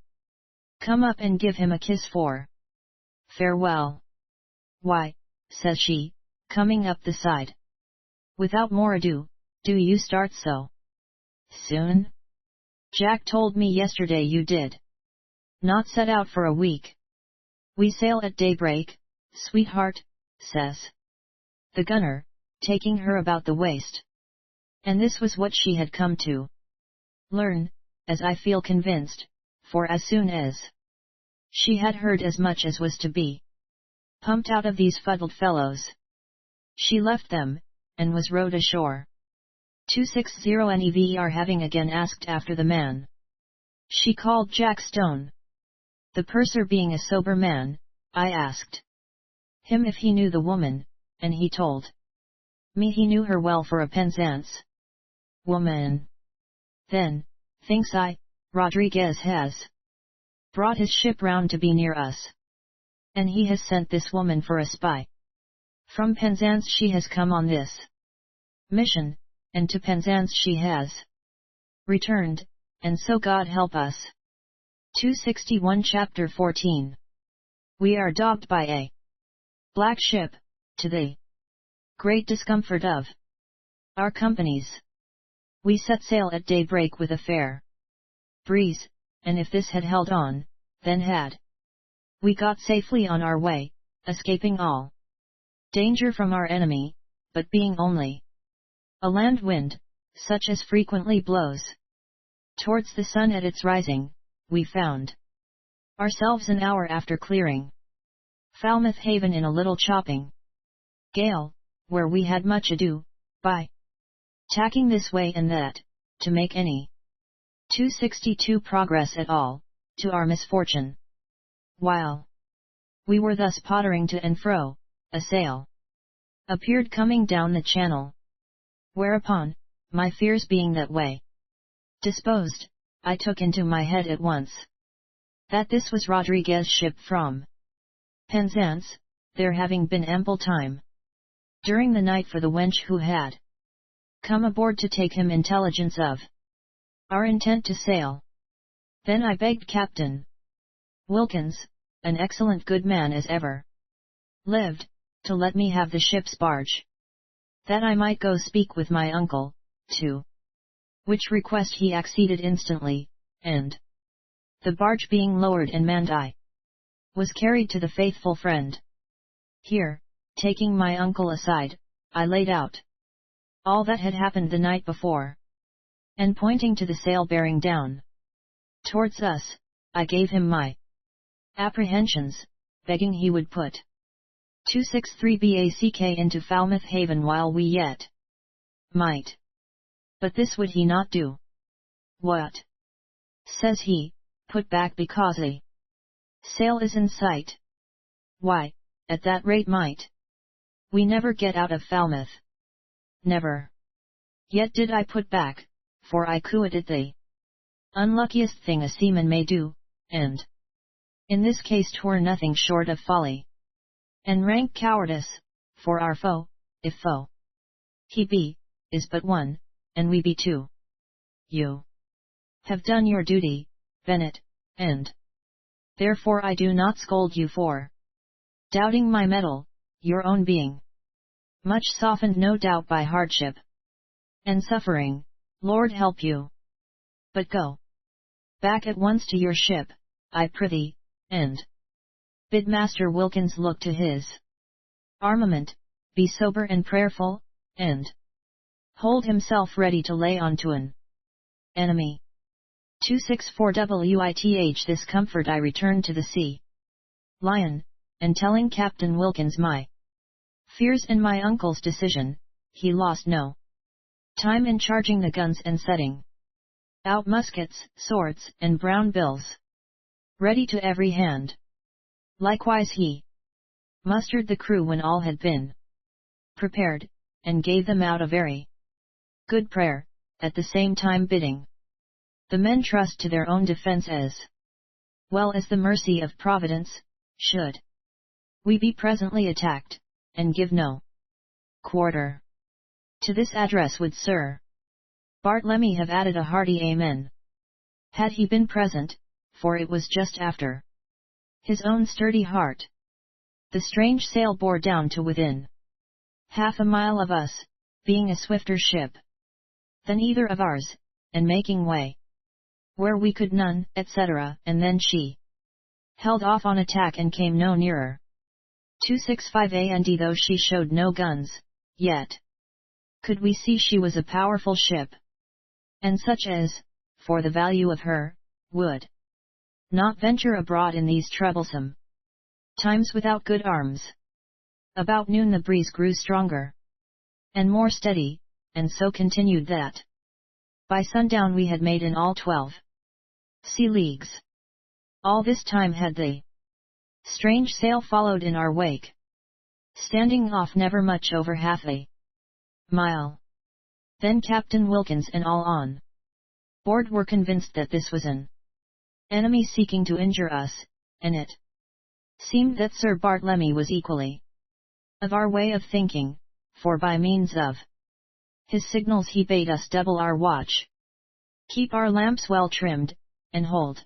come up and give him a kiss for farewell. Why, says she, coming up the side, without more ado, do you start so soon? Jack told me yesterday you did not set out for a week. We sail at daybreak, sweetheart, says the gunner, taking her about the waist. And this was what she had come to learn, as I feel convinced, for as soon as she had heard as much as was to be pumped out of these fuddled fellows, she left them, and was rowed ashore. 260 NEVER having again asked after the man she called Jack Stone. The purser being a sober man, I asked him if he knew the woman, and he told me he knew her well for a Penzance woman. Then, thinks I, Rodriguez has brought his ship round to be near us, and he has sent this woman for a spy. From Penzance she has come on this mission, and to Penzance she has returned, and so God help us. 261 Chapter 14. We are docked by a black ship, to the great discomfort of our companies. We set sail at daybreak with a fair breeze, and if this had held on, then had we got safely on our way, escaping all danger from our enemy, but being only a land wind, such as frequently blows towards the sun at its rising, we found ourselves an hour after clearing Falmouth Haven in a little chopping gale, where we had much ado, by tacking this way and that, to make any 262 progress at all, to our misfortune. While we were thus pottering to and fro, a sail appeared coming down the channel. Whereupon, my fears being that way disposed, I took into my head at once that this was Rodriguez's ship from Penzance, there having been ample time during the night for the wench who had come aboard to take him intelligence of our intent to sail. Then I begged Captain Wilkins, an excellent good man as ever lived, to let me have the ship's barge, that I might go speak with my uncle, to which request he acceded instantly, and the barge being lowered and manned, I was carried to the faithful friend. Here, taking my uncle aside, I laid out all that had happened the night before, and pointing to the sail bearing down towards us, I gave him my apprehensions, begging he would put 263 BACK into Falmouth Haven while we yet might. But this would he not do. What? Says he, put back because a sail is in sight. Why, at that rate might we never get out of Falmouth. Never. Yet did I put back, for I coveted the unluckiest thing a seaman may do, and in this case 'twere nothing short of folly and rank cowardice, for our foe, if foe he be, is but one, and we be two. You have done your duty, Bennet, and therefore I do not scold you for doubting my mettle, your own being much softened no doubt by hardship and suffering, Lord help you. But go back at once to your ship, I prithee, and bid Master Wilkins look to his armament, be sober and prayerful, and hold himself ready to lay on to an enemy. 264 WITH this comfort I returned to the Sea Lion, and telling Captain Wilkins my fears and my uncle's decision, he lost no time in charging the guns and setting out muskets, swords, and brown bills ready to every hand. Likewise he mustered the crew when all had been prepared, and gave them out a very good prayer, at the same time bidding the men trust to their own defence as well as the mercy of Providence, should we be presently attacked, and give no quarter. To this address would Sir Bartlemy have added a hearty amen, had he been present, for it was just after his own sturdy heart. The strange sail bore down to within half a mile of us, being a swifter ship than either of ours, and making way where we could none, etc., and then she held off on attack and came no nearer. 265 and though she showed no guns, yet could we see she was a powerful ship, and such as, for the value of her, would not venture abroad in these troublesome times without good arms. About noon the breeze grew stronger and more steady, and so continued that by sundown we had made in all 12 sea leagues. All this time had the strange sail followed in our wake, standing off never much over half a mile. Then Captain Wilkins and all on board were convinced that this was an enemy seeking to injure us, and it seemed that Sir Bartlemy was equally of our way of thinking, for by means of his signals he bade us double our watch, keep our lamps well trimmed, and hold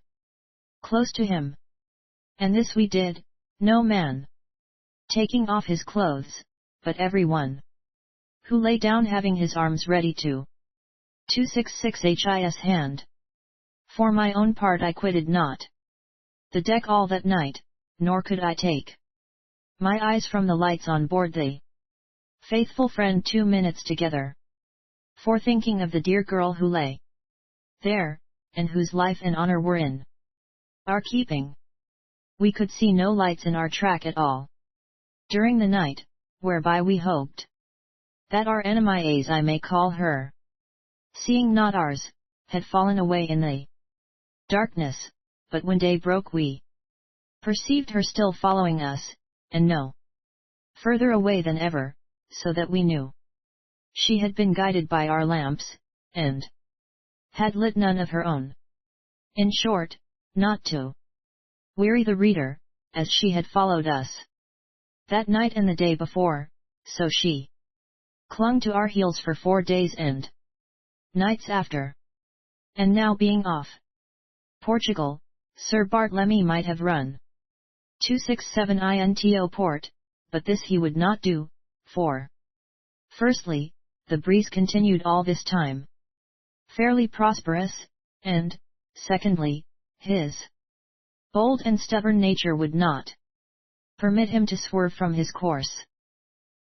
close to him. And this we did, no man taking off his clothes, but every one who lay down having his arms ready to 266 his hand. For my own part I quitted not the deck all that night, nor could I take my eyes from the lights on board the Faithful Friend 2 minutes together. For thinking of the dear girl who lay there, and whose life and honor were in our keeping. We could see no lights in our track at all during the night, whereby we hoped that our enemy, as I may call her, seeing not ours, had fallen away in the darkness, but when day broke we perceived her still following us, and no further away than ever, so that we knew she had been guided by our lamps, and had lit none of her own. In short, not to weary the reader, as she had followed us that night and the day before, so she clung to our heels for 4 days and nights after. And now being off Portugal, Sir Bartlemy might have run 267 into port, but this he would not do, for firstly, the breeze continued all this time fairly prosperous, and, secondly, his bold and stubborn nature would not permit him to swerve from his course,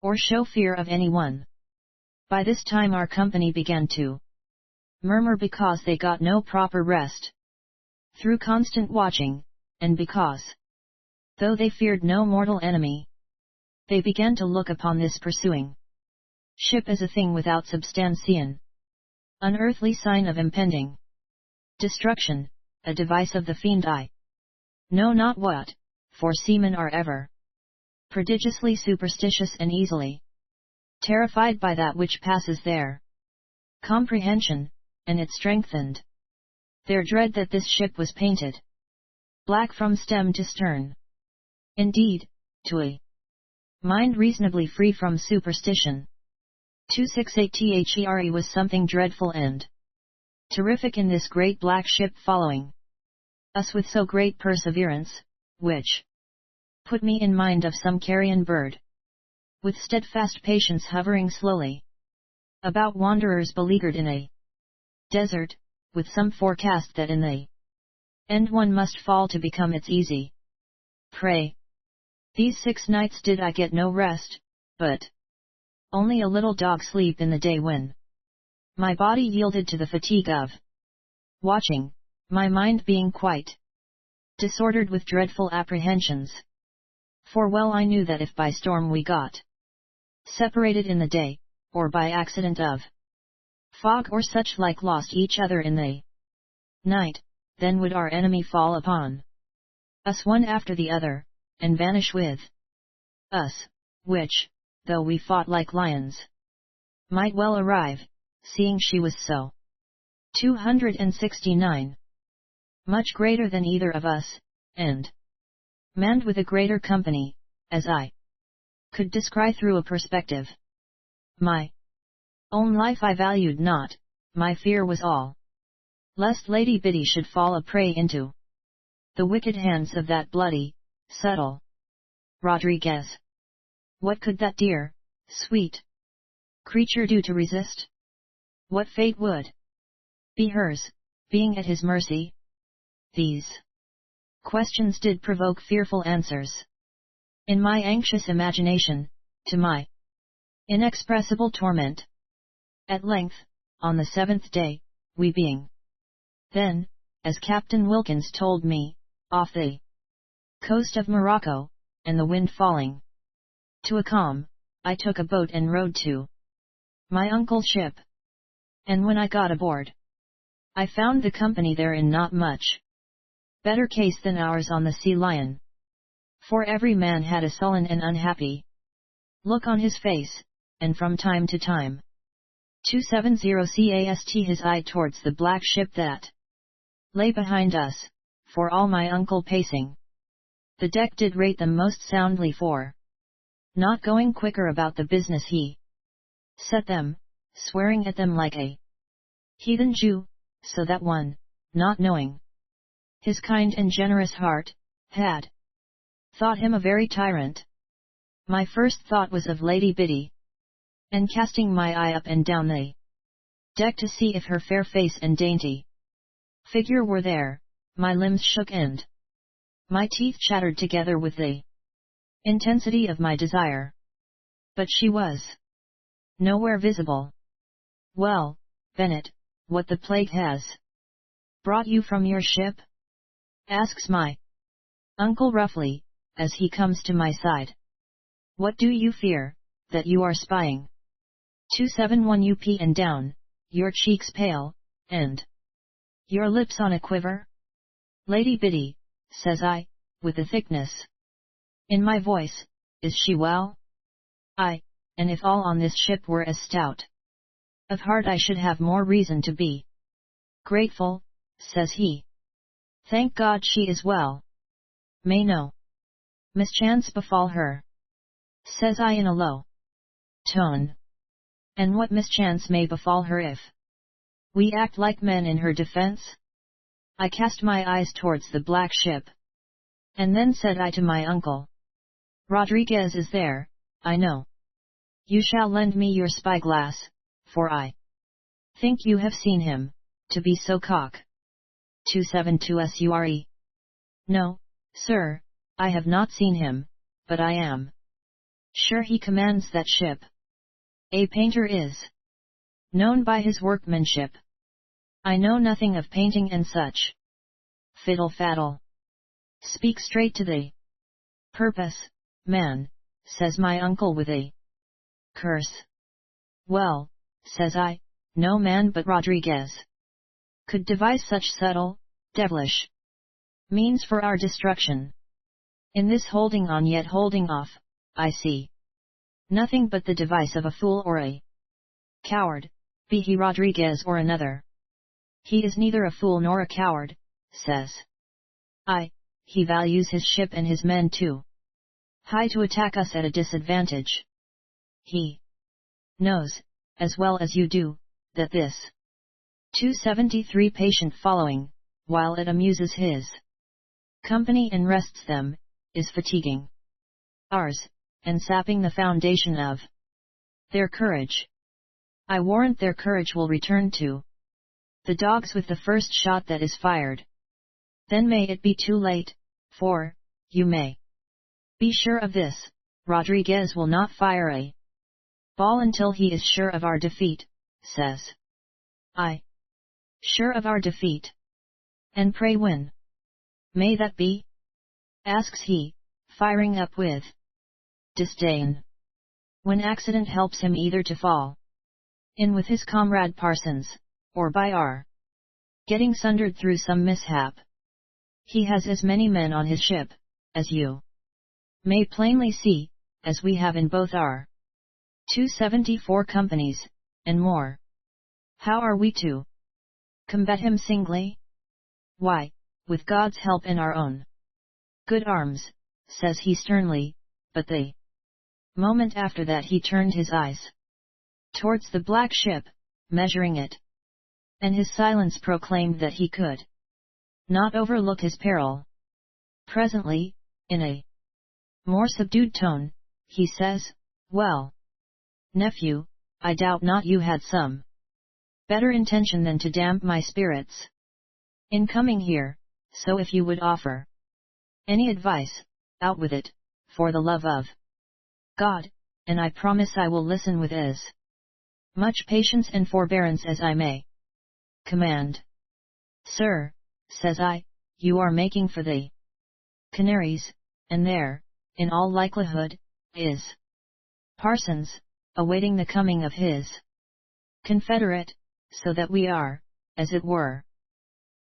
or show fear of anyone. By this time our company began to murmur because they got no proper rest through constant watching, and because, though they feared no mortal enemy, they began to look upon this pursuing ship as a thing without substantian, unearthly sign of impending destruction, a device of the fiend I know not what, for seamen are ever prodigiously superstitious and easily terrified by that which passes their comprehension, and it strengthened their dread that this ship was painted black from stem to stern. Indeed, to a mind reasonably free from superstition, 268 there was something dreadful and terrific in this great black ship following us with so great perseverance, which put me in mind of some carrion bird, with steadfast patience hovering slowly about wanderers beleaguered in a desert, with some forecast that in the end one must fall to become its easy prey. These 6 nights did I get no rest, but only a little dog sleep in the day when my body yielded to the fatigue of watching, my mind being quite disordered with dreadful apprehensions. For well I knew that if by storm we got separated in the day, or by accident of fog or such like lost each other in the night, then would our enemy fall upon us one after the other, and vanish with us, which, though we fought like lions, might well arrive, seeing she was so 269 much greater than either of us, and manned with a greater company, as I could descry through a perspective. My own life I valued not, my fear was all lest Lady Biddy should fall a prey into the wicked hands of that bloody, subtle Rodriguez. What could that dear, sweet creature do to resist? What fate would be hers, being at his mercy? These questions did provoke fearful answers in my anxious imagination, to my inexpressible torment. At length, on the 7th day, we being then, as Captain Wilkins told me, off the coast of Morocco, and the wind falling to a calm, I took a boat and rowed to my uncle's ship. And when I got aboard, I found the company therein not much better case than ours on the Sea Lion. For every man had a sullen and unhappy look on his face, and from time to time 270 cast his eye towards the black ship that lay behind us, for all my uncle pacing the deck did rate them most soundly for not going quicker about the business he set them, swearing at them like a heathen Jew, so that one, not knowing his kind and generous heart, had thought him a very tyrant. My first thought was of Lady Biddy, and casting my eye up and down the deck to see if her fair face and dainty figure were there, my limbs shook and my teeth chattered together with the intensity of my desire. But she was nowhere visible. Well, Bennett, what the plague has brought you from your ship? Asks my uncle roughly, as he comes to my side. What do you fear, that you are spying? 271 UP and down, your cheeks pale, and your lips on a quiver? Lady Biddy, says I, with a thickness in my voice, is she well? Aye, and if all on this ship were as stout of heart I should have more reason to be grateful, says he. Thank God she is well. May no mischance befall her, says I in a low tone. And what mischance may befall her if we act like men in her defense? I cast my eyes towards the black ship. And then said I to my uncle, Rodriguez is there, I know. You shall lend me your spyglass, for I think you have seen him, to be so cock. 272 SURE. No, sir, I have not seen him, but I am sure he commands that ship. A painter is known by his workmanship. I know nothing of painting and such. Fiddle faddle. Speak straight to the purpose, man, says my uncle with a curse. Well, says I, no man but Rodriguez could devise such subtle, devilish means for our destruction. In this holding on yet holding off, I see nothing but the device of a fool or a coward, be he Rodriguez or another. He is neither a fool nor a coward, says I, he values his ship and his men too high to attack us at a disadvantage. He knows, as well as you do, that this 273 patient following, while it amuses his company and rests them, is fatiguing ours, and sapping the foundation of their courage. I warrant their courage will return to the dogs with the first shot that is fired. Then may it be too late, for, you may be sure of this, Rodriguez will not fire a ball until he is sure of our defeat, says I. Sure of our defeat? And pray when may that be? Asks he, firing up with disdain. When accident helps him either to fall in with his comrade Parsons, or by our getting sundered through some mishap. He has as many men on his ship, as you may plainly see, as we have in both our 274 companies, and more. How are we to combat him singly? Why, with God's help and our own good arms, says he sternly, but the moment after that he turned his eyes towards the black ship, measuring it, and his silence proclaimed that he could not overlook his peril. Presently, in a more subdued tone, he says, well, nephew, I doubt not you had some better intention than to damp my spirits in coming here, so if you would offer any advice, out with it, for the love of God, and I promise I will listen with as much patience and forbearance as I may command. Sir, says I, you are making for the Canaries, and there, in all likelihood, is Parsons, awaiting the coming of his confederate, so that we are, as it were,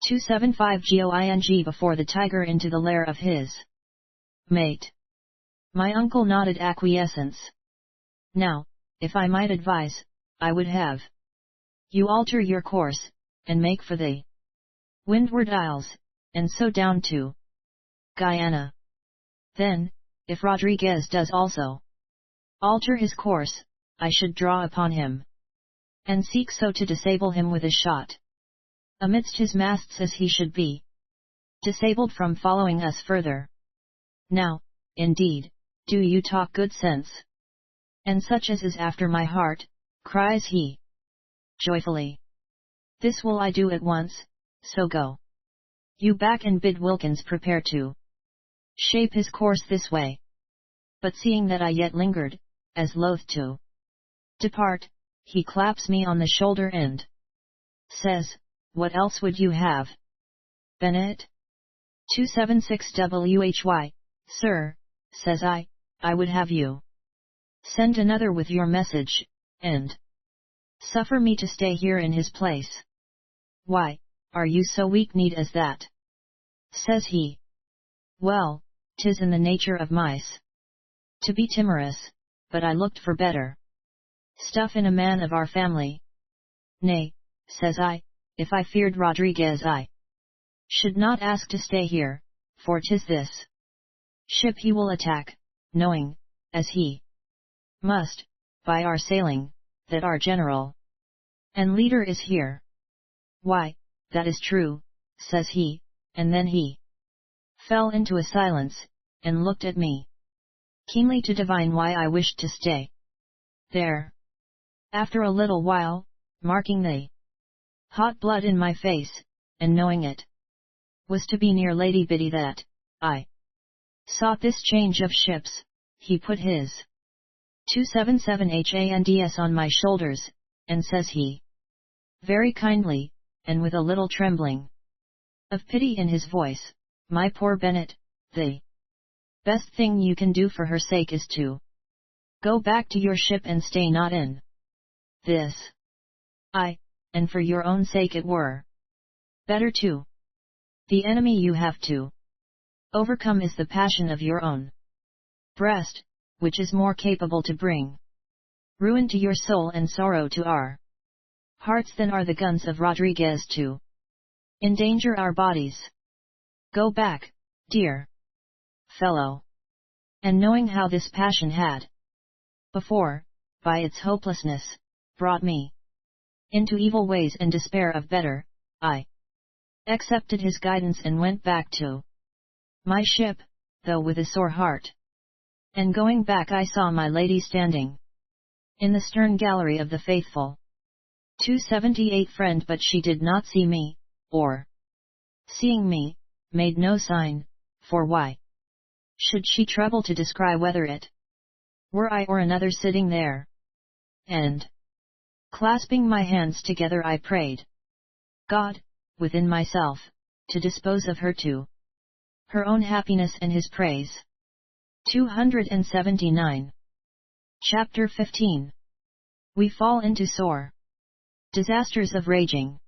275 going before the tiger into the lair of his mate. My uncle nodded acquiescence. Now, if I might advise, I would have you alter your course, and make for the Windward Isles, and so down to Guyana. Then, if Rodriguez does also alter his course, I should draw upon him, and seek so to disable him with a shot amidst his masts as he should be disabled from following us further. Now, indeed, do you talk good sense, and such as is after my heart, cries he joyfully. This will I do at once, so go you back and bid Wilkins prepare to shape his course this way. But seeing that I yet lingered, as loath to depart, he claps me on the shoulder and says, "What else would you have, Bennett?" 276 WHY, "Sir," says I would have you send another with your message, and suffer me to stay here in his place. "Why, are you so weak-kneed as that?" says he. "Well, 'tis in the nature of mice to be timorous, but I looked for better stuff in a man of our family. Nay," says I, "if I feared Rodriguez I should not ask to stay here, for 'tis this ship he will attack, knowing, as he must, by our sailing, that our general and leader is here." "Why, that is true," says he, and then he fell into a silence, and looked at me keenly to divine why I wished to stay there. After a little while, marking the hot blood in my face, and knowing it was to be near Lady Biddy that I sought this change of ships, he put his 277 hands on my shoulders, and says he, very kindly, and with a little trembling of pity in his voice, "My poor Bennett, the best thing you can do for her sake is to go back to your ship and stay not in this. And for your own sake it were better too. The enemy you have to overcome is the passion of your own breast, which is more capable to bring ruin to your soul and sorrow to our hearts than are the guns of Rodriguez to endanger our bodies. Go back, dear fellow." And knowing how this passion had before, by its hopelessness, brought me into evil ways and despair of better, I accepted his guidance and went back to my ship, though with a sore heart. And going back I saw my lady standing in the stern gallery of the faithful 278 friend, but she did not see me, or seeing me, made no sign, for why should she trouble to descry whether it were I or another sitting there? And clasping my hands together I prayed God, within myself, to dispose of her to her own happiness and his praise. 279. Chapter 15. We fall into sore disasters of raging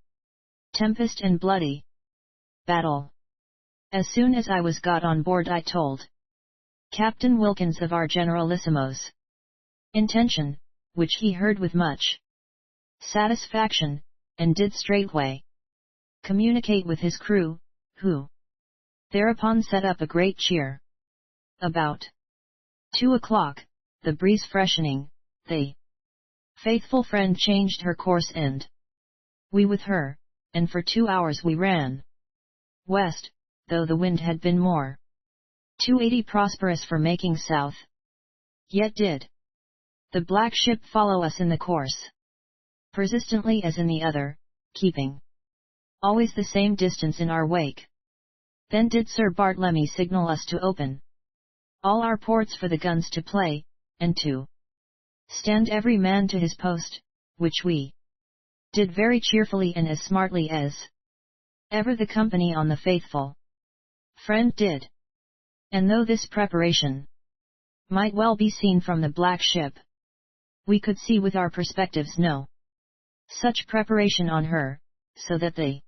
tempest and bloody battle. As soon as I was got on board I told Captain Wilkins of our Generalissimo's intention, which he heard with much satisfaction, and did straightway communicate with his crew, who thereupon set up a great cheer. About 2 o'clock, the breeze freshening, the faithful friend changed her course and we with her, and for 2 hours we ran west, though the wind had been more 280 prosperous for making south. Yet did the black ship follow us in the course persistently as in the other, keeping always the same distance in our wake. Then did Sir Bartlemy signal us to open all our ports for the guns to play, and to stand every man to his post, which we did very cheerfully and as smartly as ever the company on the faithful friend did. And though this preparation might well be seen from the black ship, we could see with our perspectives no such preparation on her, so that the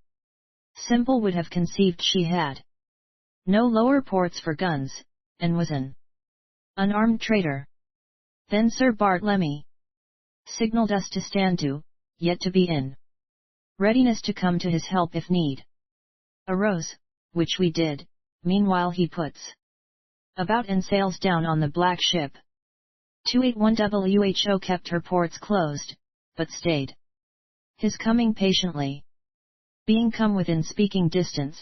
simple would have conceived she had no lower ports for guns, and was an unarmed trader. Then Sir Bartlemy signalled us to stand to, yet to be in readiness to come to his help if need arose, which we did. Meanwhile he puts about and sails down on the black ship. 281 WHO kept her ports closed, but stayed his coming patiently. Being come within speaking distance,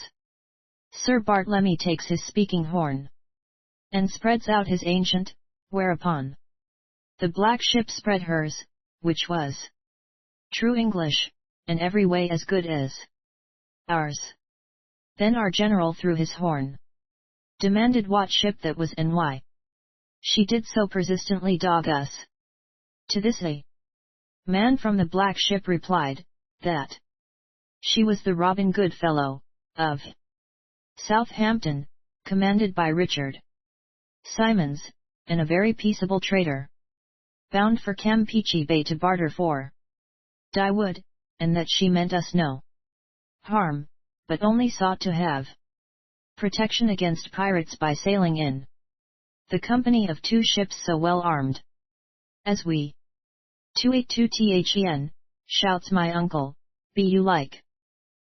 Sir Bartlemy takes his speaking horn and spreads out his ancient, whereupon the black ship spread hers, which was true English, and every way as good as ours. Then our general threw his horn. Demanded what ship that was and why. She did so persistently dog us. To this a man from the black ship replied, that she was the Robin Goodfellow, of Southampton, commanded by Richard Simons, and a very peaceable trader, bound for Campeche Bay to barter for dyewood, and that she meant us no harm, but only sought to have protection against pirates by sailing in the company of 2 ships so well armed as we. 282 shouts my uncle, be you like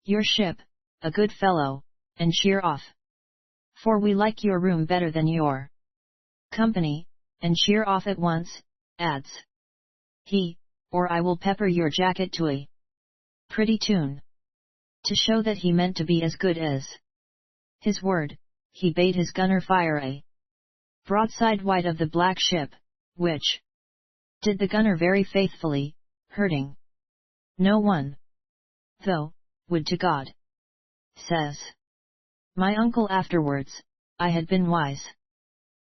your ship, a good fellow, and sheer off. For we like your room better than your company, and sheer off at once, adds he, or I will pepper your jacket to a pretty tune. To show that he meant to be as good as his word, he bade his gunner fire a broadside wide of the black ship, which did the gunner very faithfully, hurting no one. Though, would to God, says my uncle afterwards, I had been wise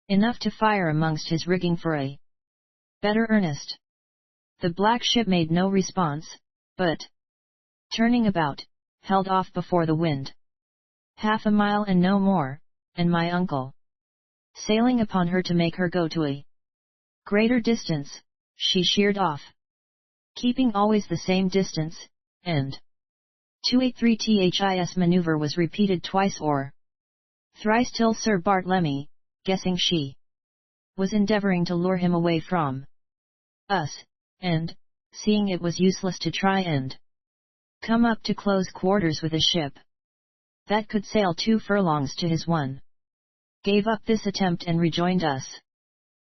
enough to fire amongst his rigging for a better earnest. The black ship made no response, but, turning about, held off before the wind. 1/2 mile and no more, and my uncle, sailing upon her to make her go to a greater distance, she sheered off, keeping always the same distance, and 283 maneuver was repeated twice or thrice till Sir Bartlemy, guessing she was endeavouring to lure him away from us, and, seeing it was useless to try and come up to close quarters with a ship that could sail 2 furlongs to his one, gave up this attempt and rejoined us.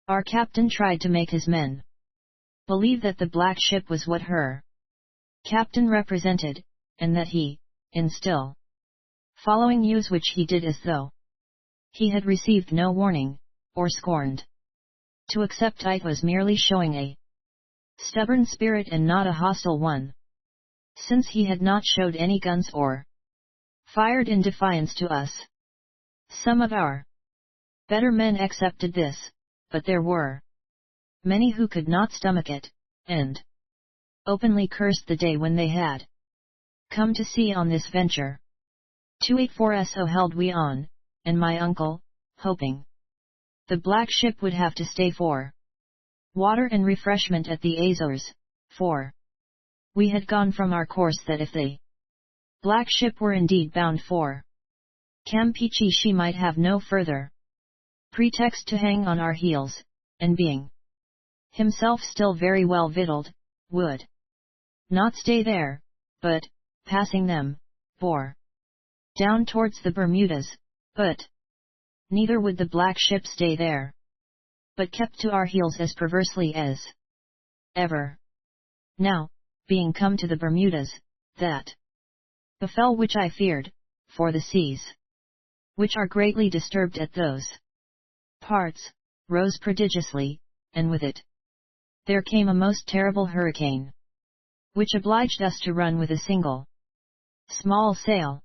Our captain tried to make his men believe that the black ship was what her captain represented, and that he, in still following use which he did as though he had received no warning, or scorned to accept it, was merely showing a stubborn spirit and not a hostile one, since he had not showed any guns or fired in defiance to us. Some of our better men accepted this, but there were many who could not stomach it, and openly cursed the day when they had come to sea on this venture. 284 so held we on, and my uncle, hoping the black ship would have to stay for water and refreshment at the Azores, for we had gone from our course that if the black ship were indeed bound for Campeche she might have no further pretext to hang on our heels, and being himself still very well victualled, would not stay there, but, passing them, bore down towards the Bermudas, but neither would the black ship stay there, but kept to our heels as perversely as ever. Now, being come to the Bermudas, that befell which I feared, for the seas, which are greatly disturbed at those parts, rose prodigiously, and with it there came a most terrible hurricane, which obliged us to run with a single small sail.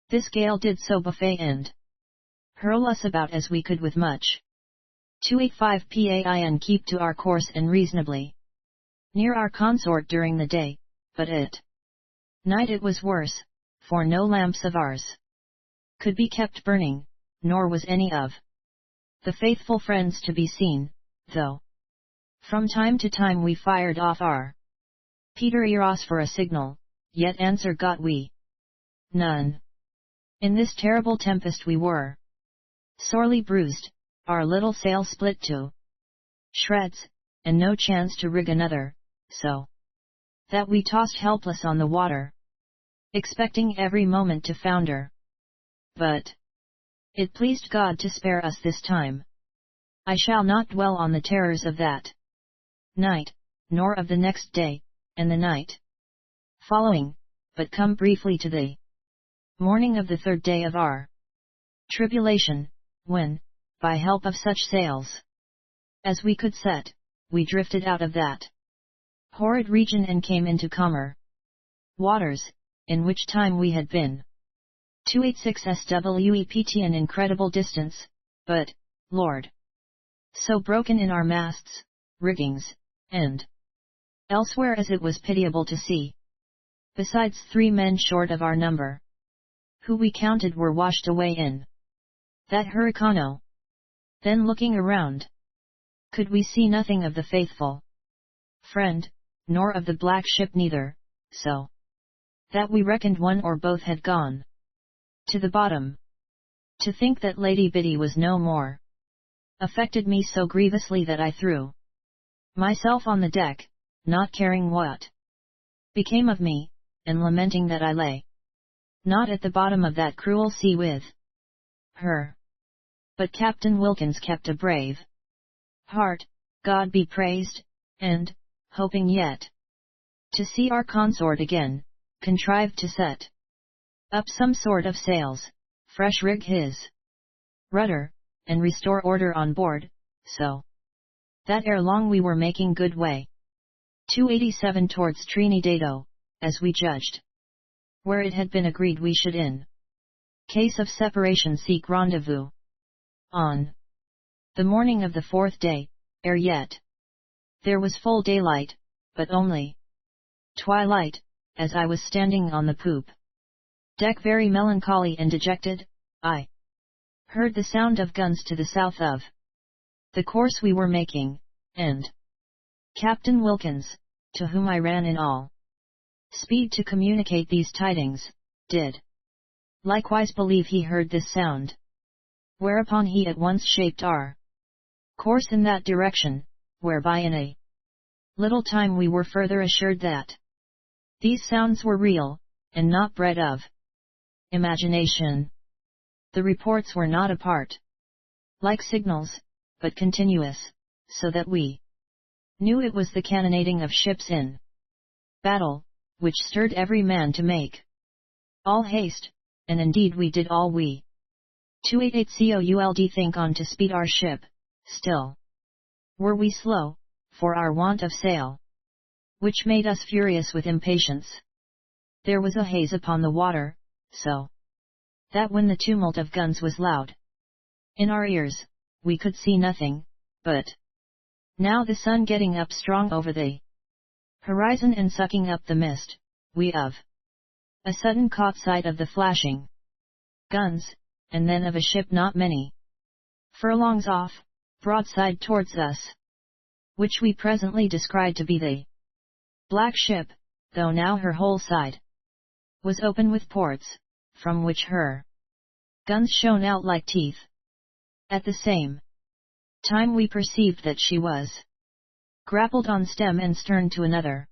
This gale did so buffet and hurl us about as we could with much 285 pain keep to our course and reasonably near our consort during the day, but at night it was worse, for no lamps of ours could be kept burning, nor was any of the faithful friends to be seen, though from time to time we fired off our Petereros for a signal, yet answer got we none. In this terrible tempest we were sorely bruised, our little sail split to shreds, and no chance to rig another, so that we tossed helpless on the water, expecting every moment to founder. But it pleased God to spare us this time. I shall not dwell on the terrors of that night, nor of the next day, and the night following, but come briefly to the morning of the 3rd day of our tribulation, when, by help of such sails as we could set, we drifted out of that horrid region and came into calmer waters, in which time we had been 286 SWEPT, an incredible distance, but, Lord! So broken in our masts, riggings, and elsewhere as it was pitiable to see. Besides 3 men short of our number, who we counted were washed away in that hurricano. Then looking around, could we see nothing of the faithful friend, nor of the black ship neither, so that we reckoned one or both had gone to the bottom. To think that Lady Biddy was no more affected me so grievously that I threw myself on the deck, not caring what became of me, and lamenting that I lay not at the bottom of that cruel sea with her. But Captain Wilkins kept a brave heart, God be praised, and, hoping yet to see our consort again, contrived to set up some sort of sails, fresh rig his rudder, and restore order on board, so that ere long we were making good way 287 towards Trinidado, as we judged, where it had been agreed we should in case of separation seek rendezvous. On the morning of the 4th day, ere yet there was full daylight, but only twilight, as I was standing on the poop deck very melancholy and dejected, I heard the sound of guns to the south of the course we were making, and Captain Wilkins, to whom I ran in all speed to communicate these tidings, did likewise believe he heard this sound, whereupon he at once shaped our course in that direction, whereby in a little time we were further assured that these sounds were real, and not bred of imagination. The reports were not apart, like signals, but continuous, so that we knew it was the cannonading of ships in battle, which stirred every man to make all haste, and indeed we did all we 288 could think on to speed our ship. Still were we slow, for our want of sail, which made us furious with impatience. There was a haze upon the water, so that when the tumult of guns was loud in our ears, we could see nothing, but now the sun getting up strong over the horizon and sucking up the mist, we of a sudden caught sight of the flashing guns, and then of a ship not many furlongs off, broadside towards us, which we presently descried to be the black ship, though now her whole side was open with ports, from which her guns shone out like teeth. At the same time we perceived that she was grappled on stem and stern to another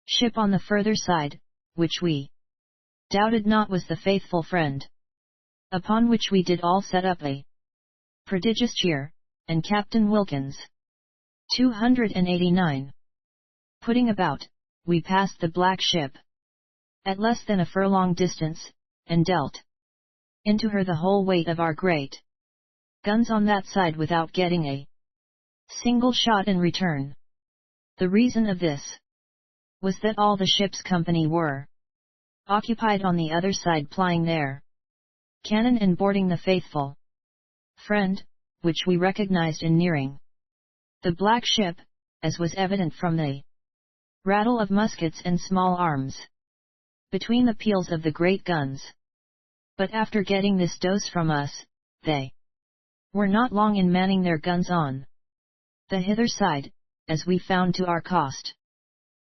ship on the further side, which we doubted not was the faithful friend. Upon which we did all set up a prodigious cheer, and Captain Wilkins 289 putting about, we passed the black ship at less than a furlong distance, and dealt into her the whole weight of our great guns on that side without getting a single shot in return. The reason of this was that all the ship's company were occupied on the other side plying their cannon and boarding the faithful friend, which we recognized in nearing the black ship, as was evident from the rattle of muskets and small arms between the peals of the great guns. But after getting this dose from us, they were not long in manning their guns on the hither side, as we found to our cost.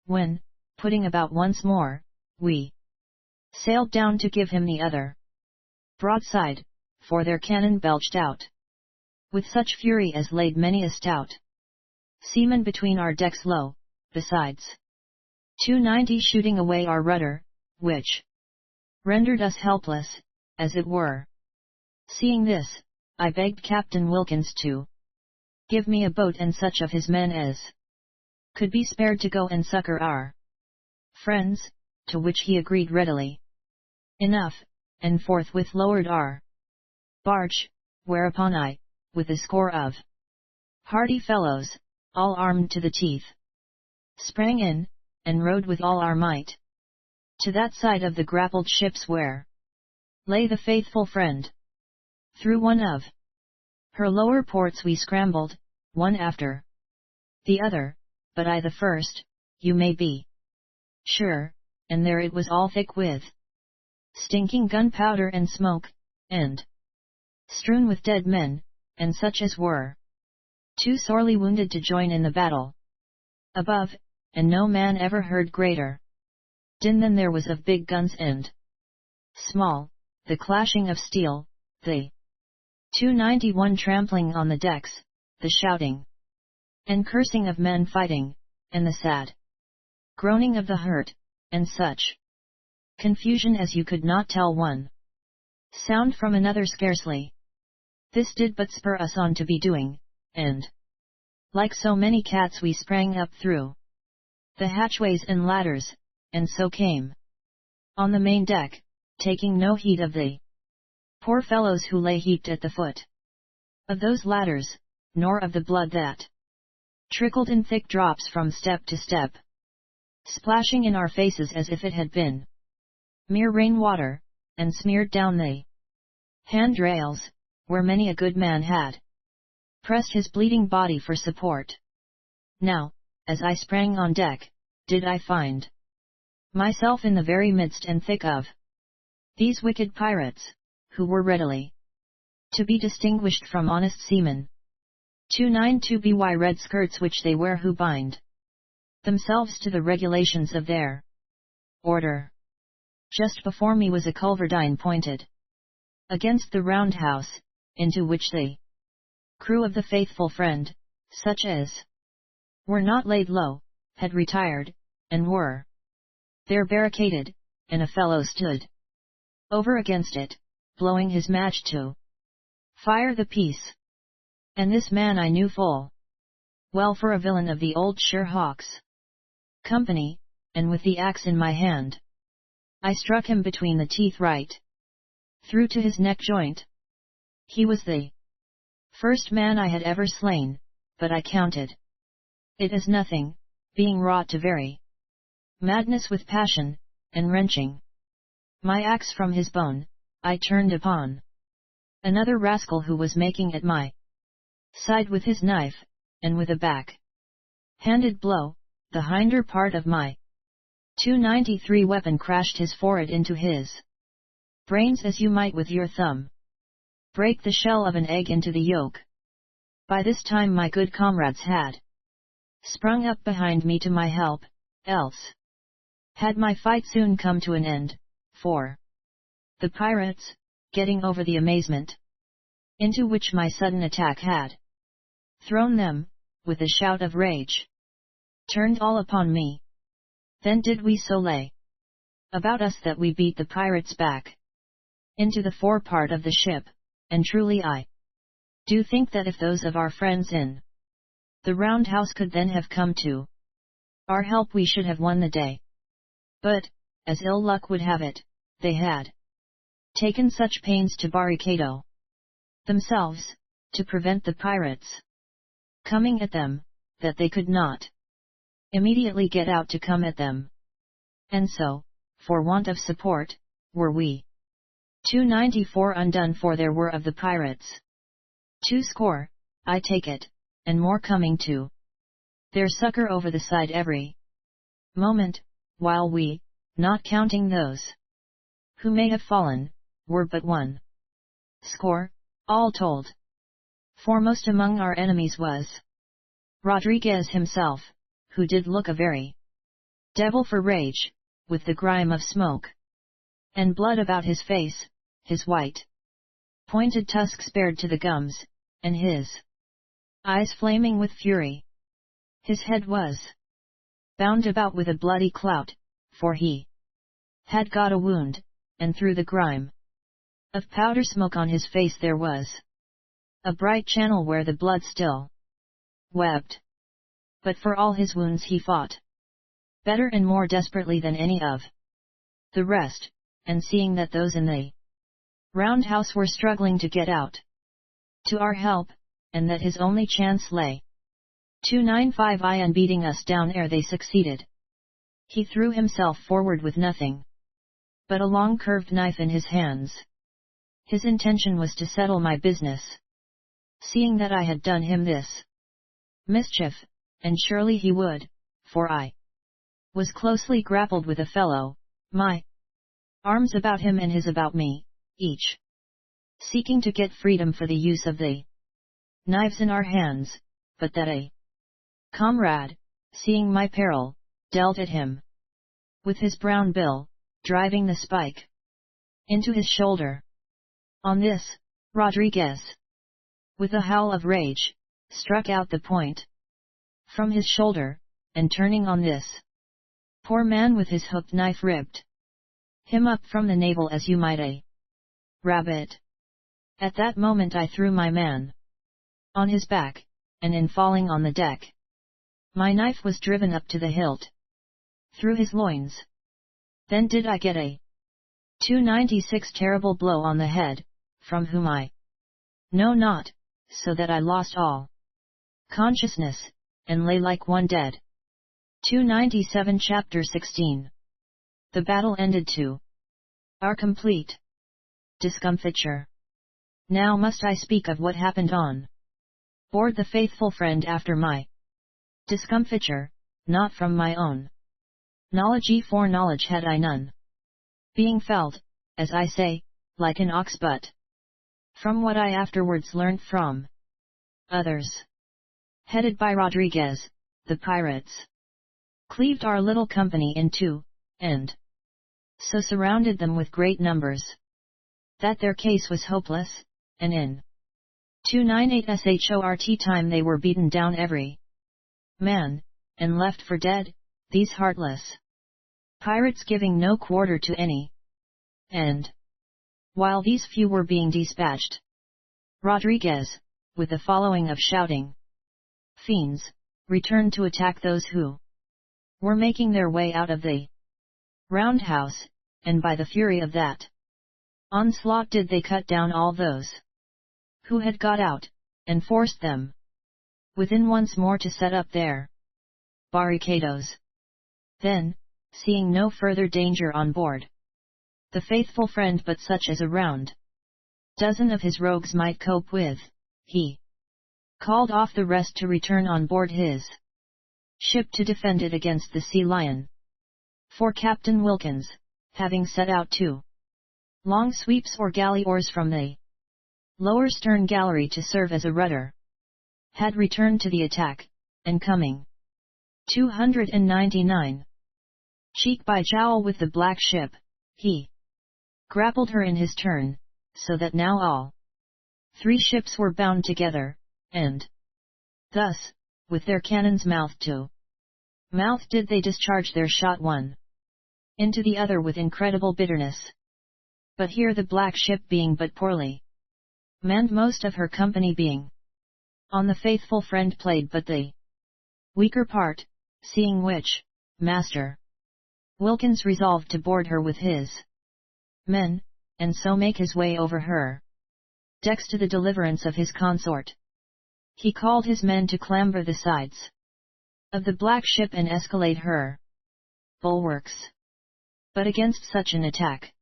When, putting about once more, we sailed down to give him the other broadside, for their cannon belched out with such fury as laid many a stout seaman between our decks low, besides 290 shooting away our rudder, which rendered us helpless, as it were. Seeing this, I begged Captain Wilkins to give me a boat and such of his men as could be spared to go and succor our friends, to which he agreed readily enough, and forthwith lowered our barge, whereupon I, with a score of hardy fellows, all armed to the teeth, sprang in, and rowed with all our might to that side of the grappled ships where lay the faithful friend. Through one of her lower ports we scrambled, one after the other, but I the first, you may be sure, and there it was all thick with stinking gunpowder and smoke, and strewn with dead men, and such as were too sorely wounded to join in the battle. Above, and no man ever heard greater din than there was of big guns and small, the clashing of steel, the 291 trampling on the decks, the shouting and cursing of men fighting, and the sad groaning of the hurt, and such confusion as you could not tell one sound from another scarcely. This did but spur us on to be doing, and like so many cats we sprang up through the hatchways and ladders, and so came on the main deck, taking no heed of the poor fellows who lay heaped at the foot of those ladders, nor of the blood that trickled in thick drops from step to step, splashing in our faces as if it had been mere rain-water, and smeared down the handrails, where many a good man had pressed his bleeding body for support. Now, as I sprang on deck, did I find myself in the very midst and thick of these wicked pirates, who were readily to be distinguished from honest seamen. 292 by red skirts which they wear who bind themselves to the regulations of their order. Just before me was a culverdine pointed against the roundhouse, into which the crew of the faithful friend, such as were not laid low, had retired, and were there barricaded, and a fellow stood over against it, blowing his match to fire the piece. And this man I knew full well for a villain of the old Sherlock's company, and with the axe in my hand, I struck him between the teeth right through to his neck joint. He was the first man I had ever slain, but I counted it as nothing, being wrought to very madness with passion, and wrenching my axe from his bone, I turned upon another rascal who was making at my side with his knife, and with a back-handed blow, the hinder part of my 293 weapon crashed his forehead into his brains as you might with your thumb break the shell of an egg into the yolk. By this time my good comrades had sprung up behind me to my help, else had my fight soon come to an end, for the pirates, getting over the amazement into which my sudden attack had thrown them, with a shout of rage, turned all upon me. Then did we so lay about us that we beat the pirates back into the forepart of the ship, and truly I do think that if those of our friends in the roundhouse could then have come to our help we should have won the day. But, as ill luck would have it, they had taken such pains to barricade themselves, to prevent the pirates coming at them, that they could not immediately get out to come at them. And so, for want of support, were we 294 undone, for there were of the pirates 200, I take it, and more coming to their succor over the side every moment, while we, not counting those who may have fallen, were but 100, all told. Foremost among our enemies was Rodriguez himself, who did look a very devil for rage, with the grime of smoke and blood about his face, his white pointed tusks bared to the gums, and his eyes flaming with fury. His head was bound about with a bloody clout, for he had got a wound, and through the grime of powder smoke on his face there was a bright channel where the blood still wept. But for all his wounds he fought better and more desperately than any of the rest, and seeing that those in the roundhouse were struggling to get out to our help, and that his only chance lay 295 in beating us down ere they succeeded, he threw himself forward with nothing but a long curved knife in his hands. His intention was to settle my business. Seeing that I had done him this mischief, and surely he would, for I was closely grappled with a fellow, my arms about him and his about me, each seeking to get freedom for the use of the knives in our hands, but that a comrade, seeing my peril, dealt at him with his brown bill, driving the spike into his shoulder. On this, Rodriguez, with a howl of rage, struck out the point from his shoulder, and turning on this poor man with his hooked knife ripped him up from the navel as you might a rabbit. At that moment I threw my man on his back, and in falling on the deck, my knife was driven up to the hilt through his loins. Then did I get a 296 terrible blow on the head, from whom I know not, so that I lost all consciousness, and lay like one dead. 297 Chapter 16. The battle ended to our complete discomfiture. Now must I speak of what happened on board the Faithful Friend after my discomfiture, not from my own knowledge, for knowledge had I none, being felt, as I say, like an ox, but from what I afterwards learnt from others. Headed by Rodriguez, the pirates cleaved our little company in two, and so surrounded them with great numbers, that their case was hopeless, and in 298 short time they were beaten down every man, and left for dead, these heartless pirates giving no quarter to any. And while these few were being dispatched, Rodriguez, with the following of shouting fiends, returned to attack those who were making their way out of the roundhouse, and by the fury of that onslaught did they cut down all those who had got out, and forced them within once more to set up their barricados. Then, seeing no further danger on board the Faithful Friend but such as a round dozen of his rogues might cope with, he called off the rest to return on board his ship to defend it against the Sea Lion. For Captain Wilkins, having set out 2 long sweeps or galley oars from the lower stern gallery to serve as a rudder, had returned to the attack, and coming 299 cheek by jowl with the black ship, he grappled her in his turn, so that now all 3 ships were bound together, and thus, with their cannons mouth to mouth did they discharge their shot one into the other with incredible bitterness. But here the black ship being but poorly manned, most of her company being on the Faithful Friend played but the weaker part, seeing which, Master Wilkins resolved to board her with his men, and so make his way over her decks to the deliverance of his consort. He called his men to clamber the sides of the black ship and escalade her bulwarks. But against such an attack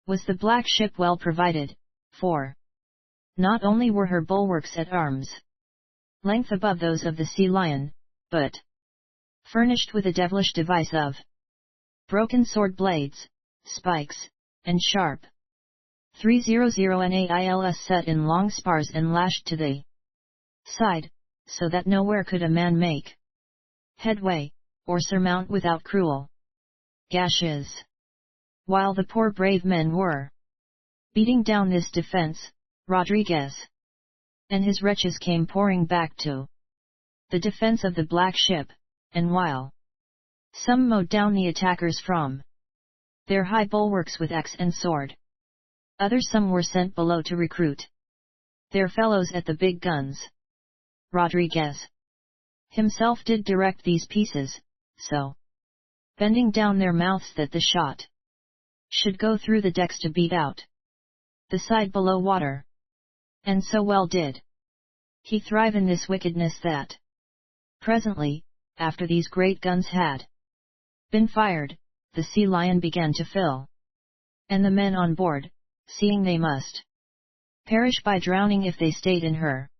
was the black ship well provided, for not only were her bulwarks at arm's length above those of the Sea Lion, but furnished with a devilish device of broken sword blades, spikes, and sharp 300 nails set in long spars and lashed to the side, so that nowhere could a man make headway, or surmount without cruel gashes. While the poor brave men were beating down this defense, Rodriguez and his wretches came pouring back to the defense of the black ship, and while some mowed down the attackers from their high bulwarks with axe and sword, others some were sent below to recruit their fellows at the big guns. Rodriguez himself did direct these pieces, so bending down their mouths that the shot should go through the decks to beat out the side below water. And so well did he thrive in this wickedness that presently, after these great guns had been fired, the Sea Lion began to fill And the men on board, seeing they must perish by drowning if they stayed in her,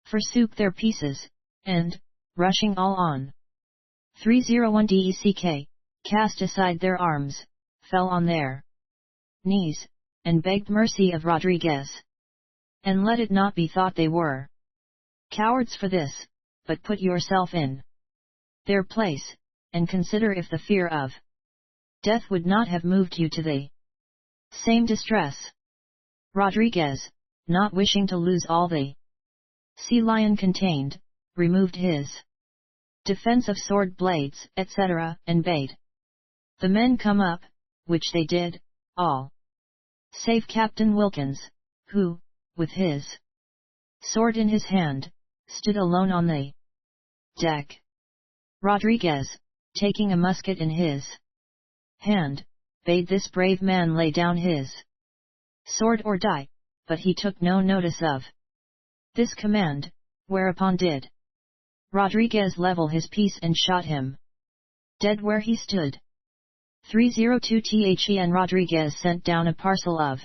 forsook their pieces, and, rushing all on 301 DECK, cast aside their arms, fell on their knees, and begged mercy of Rodriguez. And let it not be thought they were cowards for this, but put yourself in their place, and consider if the fear of death would not have moved you to the same distress. Rodriguez, not wishing to lose all the sea lion contained, removed his defense of sword blades, etc., and bade the men come up, which they did, all save Captain Wilkins, who, with his sword in his hand, stood alone on the deck. Rodriguez, taking a musket in his hand, bade this brave man lay down his sword or die, but he took no notice of this command, whereupon did Rodriguez level his piece and shot him dead where he stood. 302 The and Rodriguez sent down a parcel of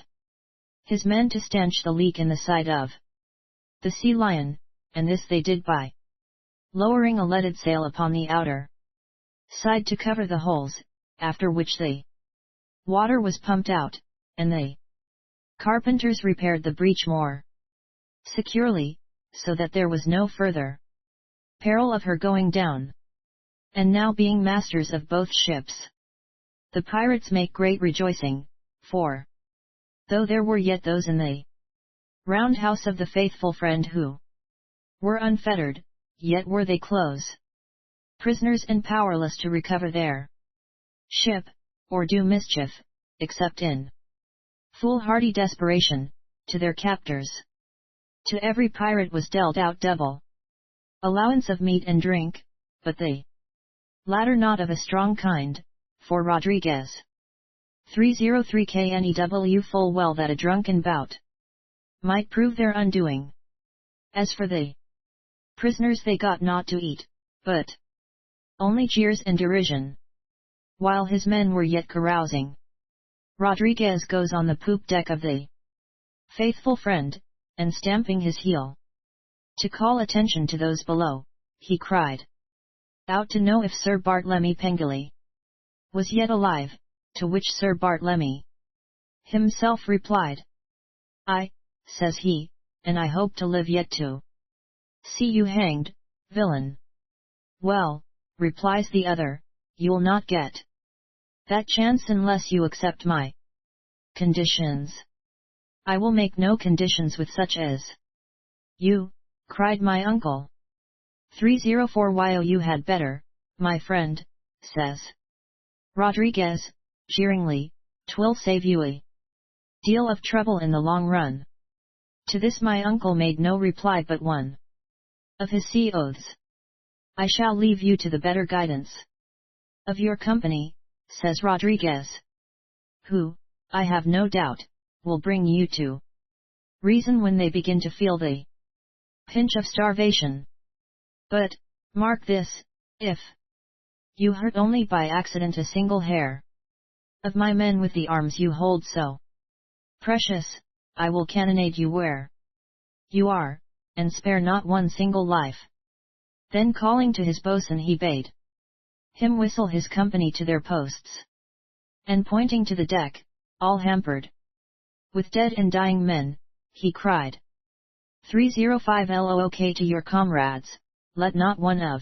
his men to stanch the leak in the side of the sea lion, and this they did by lowering a leaded sail upon the outer side to cover the holes, after which the water was pumped out, and the carpenters repaired the breach more securely, so that there was no further peril of her going down. And now being masters of both ships, the pirates make great rejoicing, for though there were yet those in the round house of the faithful friend who were unfettered, yet were they close prisoners and powerless to recover their ship, or do mischief, except in foolhardy desperation, to their captors. To every pirate was dealt out double allowance of meat and drink, but the latter not of a strong kind, for Rodriguez 303 knew full well that a drunken bout might prove their undoing. As for the prisoners, they got naught to eat, but only jeers and derision. While his men were yet carousing, Rodriguez goes on the poop deck of the faithful friend, and stamping his heel to call attention to those below, he cried out to know if Sir Bartlemy Pengilly was yet alive, to which Sir Bartlemy himself replied, "Aye," says he, "and I hope to live yet to see you hanged, villain." "Well," replies the other, "you'll not get that chance unless you accept my conditions." "I will make no conditions with such as you," cried my uncle. 304 You had better, my friend, says Rodriguez, jeeringly, "'twill save you a deal of trouble in the long run." To this my uncle made no reply but one of his sea oaths. "I shall leave you to the better guidance of your company," says Rodriguez, "who, I have no doubt, will bring you to reason when they begin to feel the pinch of starvation. But, mark this, if you hurt only by accident a single hair of my men with the arms you hold so precious, I will cannonade you where you are, and spare not one single life." Then calling to his boatswain he bade him whistle his company to their posts. And pointing to the deck, all hampered with dead and dying men, he cried, 305 LOOK to your comrades, let not one of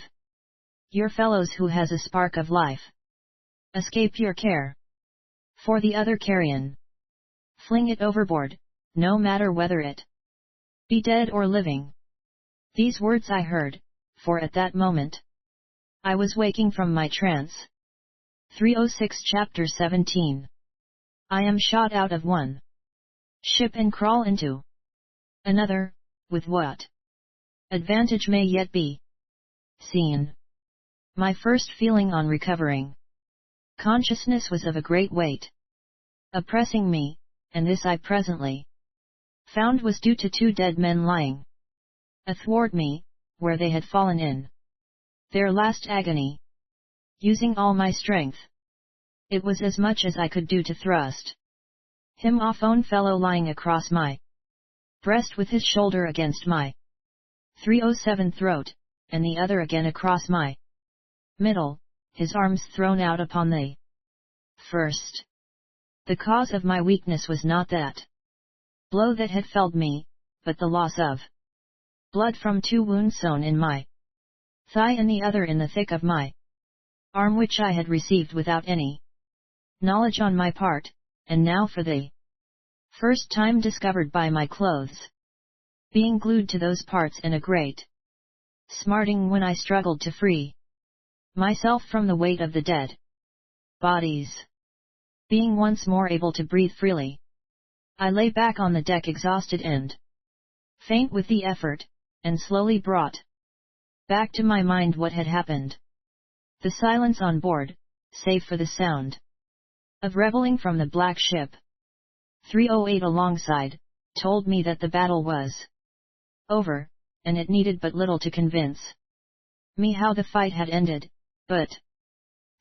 your fellows who has a spark of life escape your care. For the other carrion, fling it overboard, no matter whether it be dead or living." These words I heard, for at that moment I was waking from my trance. 306 Chapter 17. I am shot out of one ship and crawl into another, with what advantage may yet be seen. My first feeling on recovering consciousness was of a great weight oppressing me, and this I presently found was due to two dead men lying athwart me, where they had fallen in their last agony. Using all my strength, it was as much as I could do to thrust him off own fellow lying across my breast with his shoulder against my 307 throat, and the other again across my middle, his arms thrown out upon the first. The cause of my weakness was not that blow that had felled me, but the loss of blood from 2 wounds sewn in my thigh and the other in the thick of my arm, which I had received without any knowledge on my part, and now for the first time discovered by my clothes being glued to those parts, and a great smarting when I struggled to free myself from the weight of the dead bodies. Being once more able to breathe freely, I lay back on the deck exhausted and faint with the effort, and slowly brought back to my mind what had happened. The silence on board, save for the sound of reveling from the black ship 308 alongside, told me that the battle was over, and it needed but little to convince me how the fight had ended. But,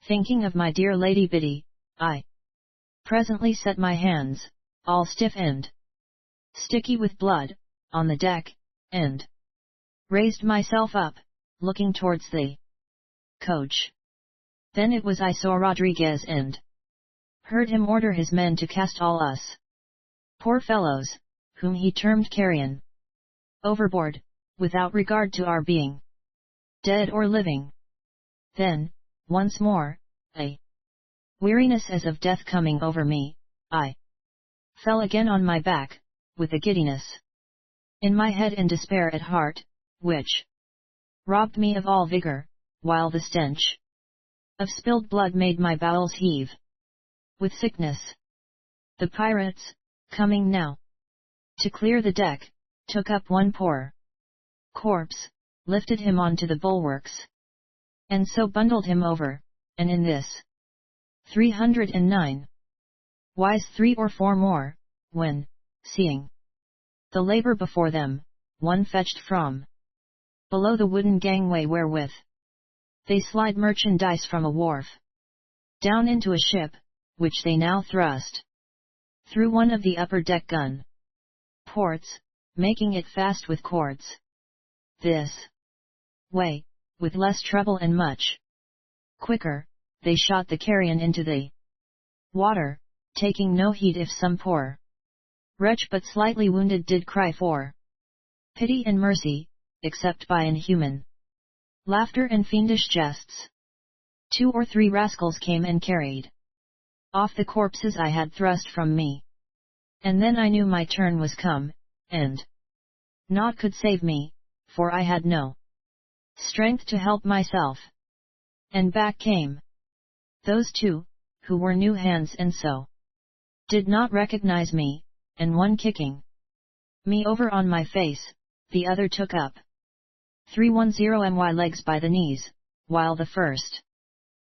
thinking of my dear Lady Biddy, I presently set my hands, all stiff and sticky with blood, on the deck, and raised myself up, looking towards the coach. Then it was I saw Rodriguez and heard him order his men to cast all us poor fellows, whom he termed carrion, overboard, without regard to our being dead or living. Then, once more, a weariness as of death coming over me, I fell again on my back, with a giddiness in my head and despair at heart, which robbed me of all vigor, while the stench of spilled blood made my bowels heave with sickness. The pirates, coming now to clear the deck, took up one poor corpse, lifted him onto the bulwarks, and so bundled him over, and in this 309 wise 3 or 4 more, when, seeing the labor before them, one fetched from below the wooden gangway wherewith they slide merchandise from a wharf down into a ship, which they now thrust through one of the upper deck gun ports, making it fast with cords. This way, with less trouble and much quicker, they shot the carrion into the water, taking no heed if some poor wretch but slightly wounded did cry for pity and mercy, except by inhuman laughter and fiendish jests. 2 or 3 rascals came and carried off the corpses I had thrust from me. And then I knew my turn was come, and naught could save me, for I had no strength to help myself. And back came those 2, who were new hands and so did not recognize me, and one kicking me over on my face, the other took up 310 my legs by the knees, while the first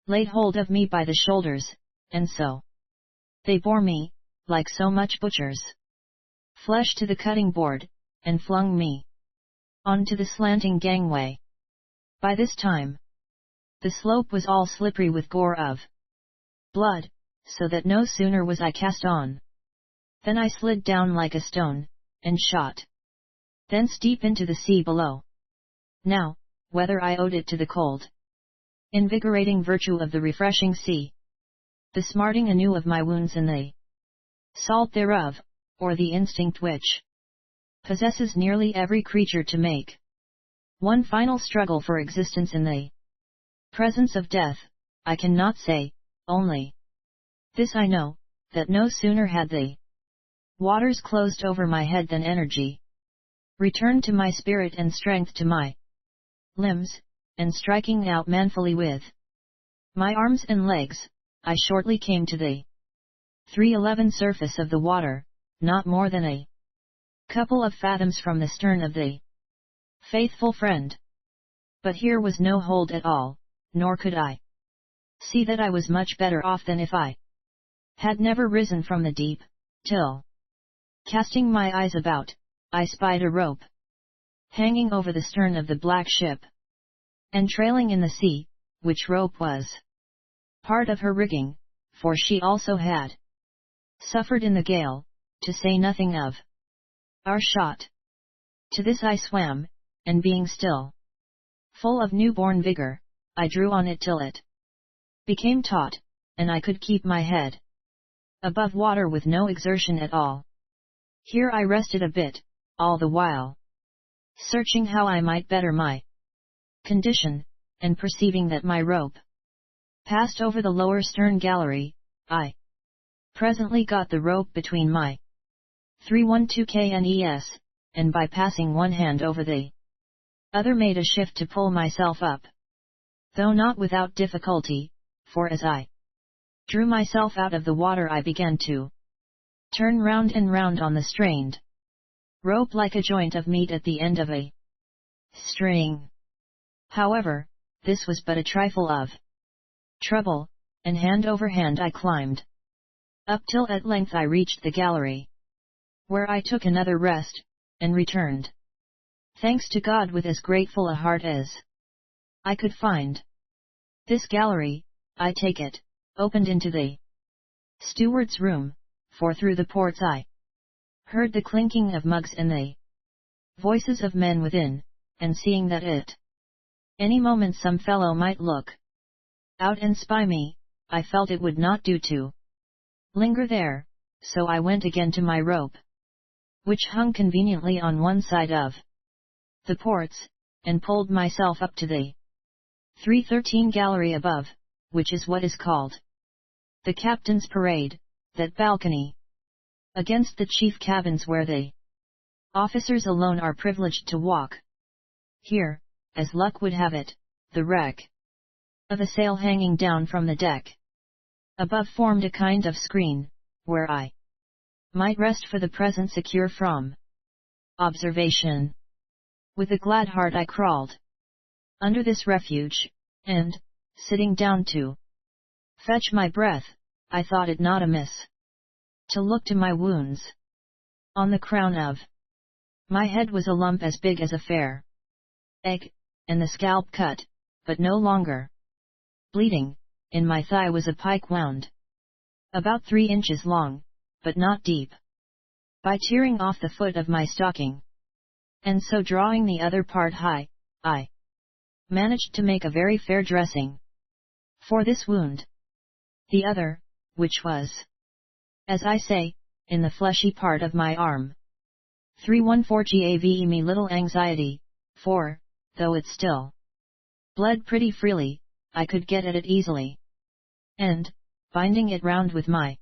laid hold of me by the shoulders, and so they bore me, like so much butcher's flesh to the cutting board, and flung me on to the slanting gangway. By this time, the slope was all slippery with gore of blood, so that no sooner was I cast on than I slid down like a stone, and shot thence deep into the sea below. Now, whether I owed it to the cold, invigorating virtue of the refreshing sea, the smarting anew of my wounds and the salt thereof, or the instinct which possesses nearly every creature to make one final struggle for existence in the presence of death, I cannot say. Only this I know, that no sooner had the waters closed over my head than energy returned to my spirit and strength to my limbs, and striking out manfully with my arms and legs, I shortly came to the 311 surface of the water, not more than a couple of fathoms from the stern of the faithful friend. But here was no hold at all, nor could I see that I was much better off than if I had never risen from the deep, till, casting my eyes about, I spied a rope hanging over the stern of the black ship, and trailing in the sea, which rope was part of her rigging, for she also had suffered in the gale, to say nothing of our shot. To this I swam, and being still full of newborn vigor, I drew on it till it became taut, and I could keep my head above water with no exertion at all. Here I rested a bit, all the while searching how I might better my condition, and perceiving that my rope passed over the lower stern gallery, I presently got the rope between my 312 knes, and by passing one hand over the other made a shift to pull myself up, though not without difficulty, for as I drew myself out of the water I began to turn round and round on the strained rope like a joint of meat at the end of a string. However, this was but a trifle of trouble, and hand over hand I climbed up till at length I reached the gallery, where I took another rest, and returned, thanks to God, with as grateful a heart as I could find. This gallery, I take it, opened into the steward's room, for through the ports I heard the clinking of mugs and the voices of men within, and seeing that at any moment some fellow might look out and spy me, I felt it would not do to linger there, so I went again to my rope, which hung conveniently on one side of the ports, and pulled myself up to the 313 gallery above, which is what is called the captain's parade, that balcony against the chief cabins where the officers alone are privileged to walk. Here, as luck would have it, the wreck of a sail hanging down from the deck above formed a kind of screen, where I might rest for the present secure from observation. With a glad heart I crawled under this refuge, and, sitting down to fetch my breath, I thought it not amiss to look to my wounds. On the crown of my head was a lump as big as a fair egg, and the scalp cut, but no longer bleeding. In my thigh was a pike wound about 3 inches long, but not deep, by tearing off the foot of my stocking, and so drawing the other part high, I managed to make a very fair dressing for this wound. The other, which was, as I say, in the fleshy part of my arm, 314 gave me little anxiety, for, though it still bled pretty freely, I could get at it easily, and, binding it round with my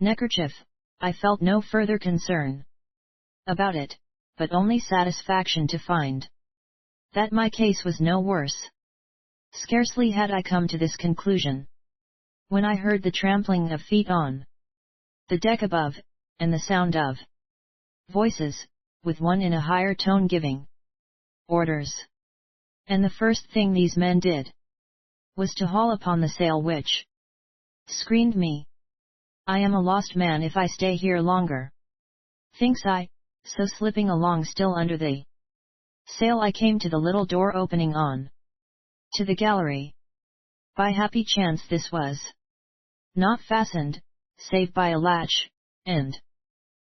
neckerchief, I felt no further concern about it, but only satisfaction to find that my case was no worse. Scarcely had I come to this conclusion, when I heard the trampling of feet on the deck above, and the sound of voices, with one in a higher tone giving orders. And the first thing these men did was to haul upon the sail which screened me. I am a lost man if I stay here longer, thinks I, so slipping along still under the sail I came to the little door opening on to the gallery. By happy chance this was not fastened, save by a latch, and,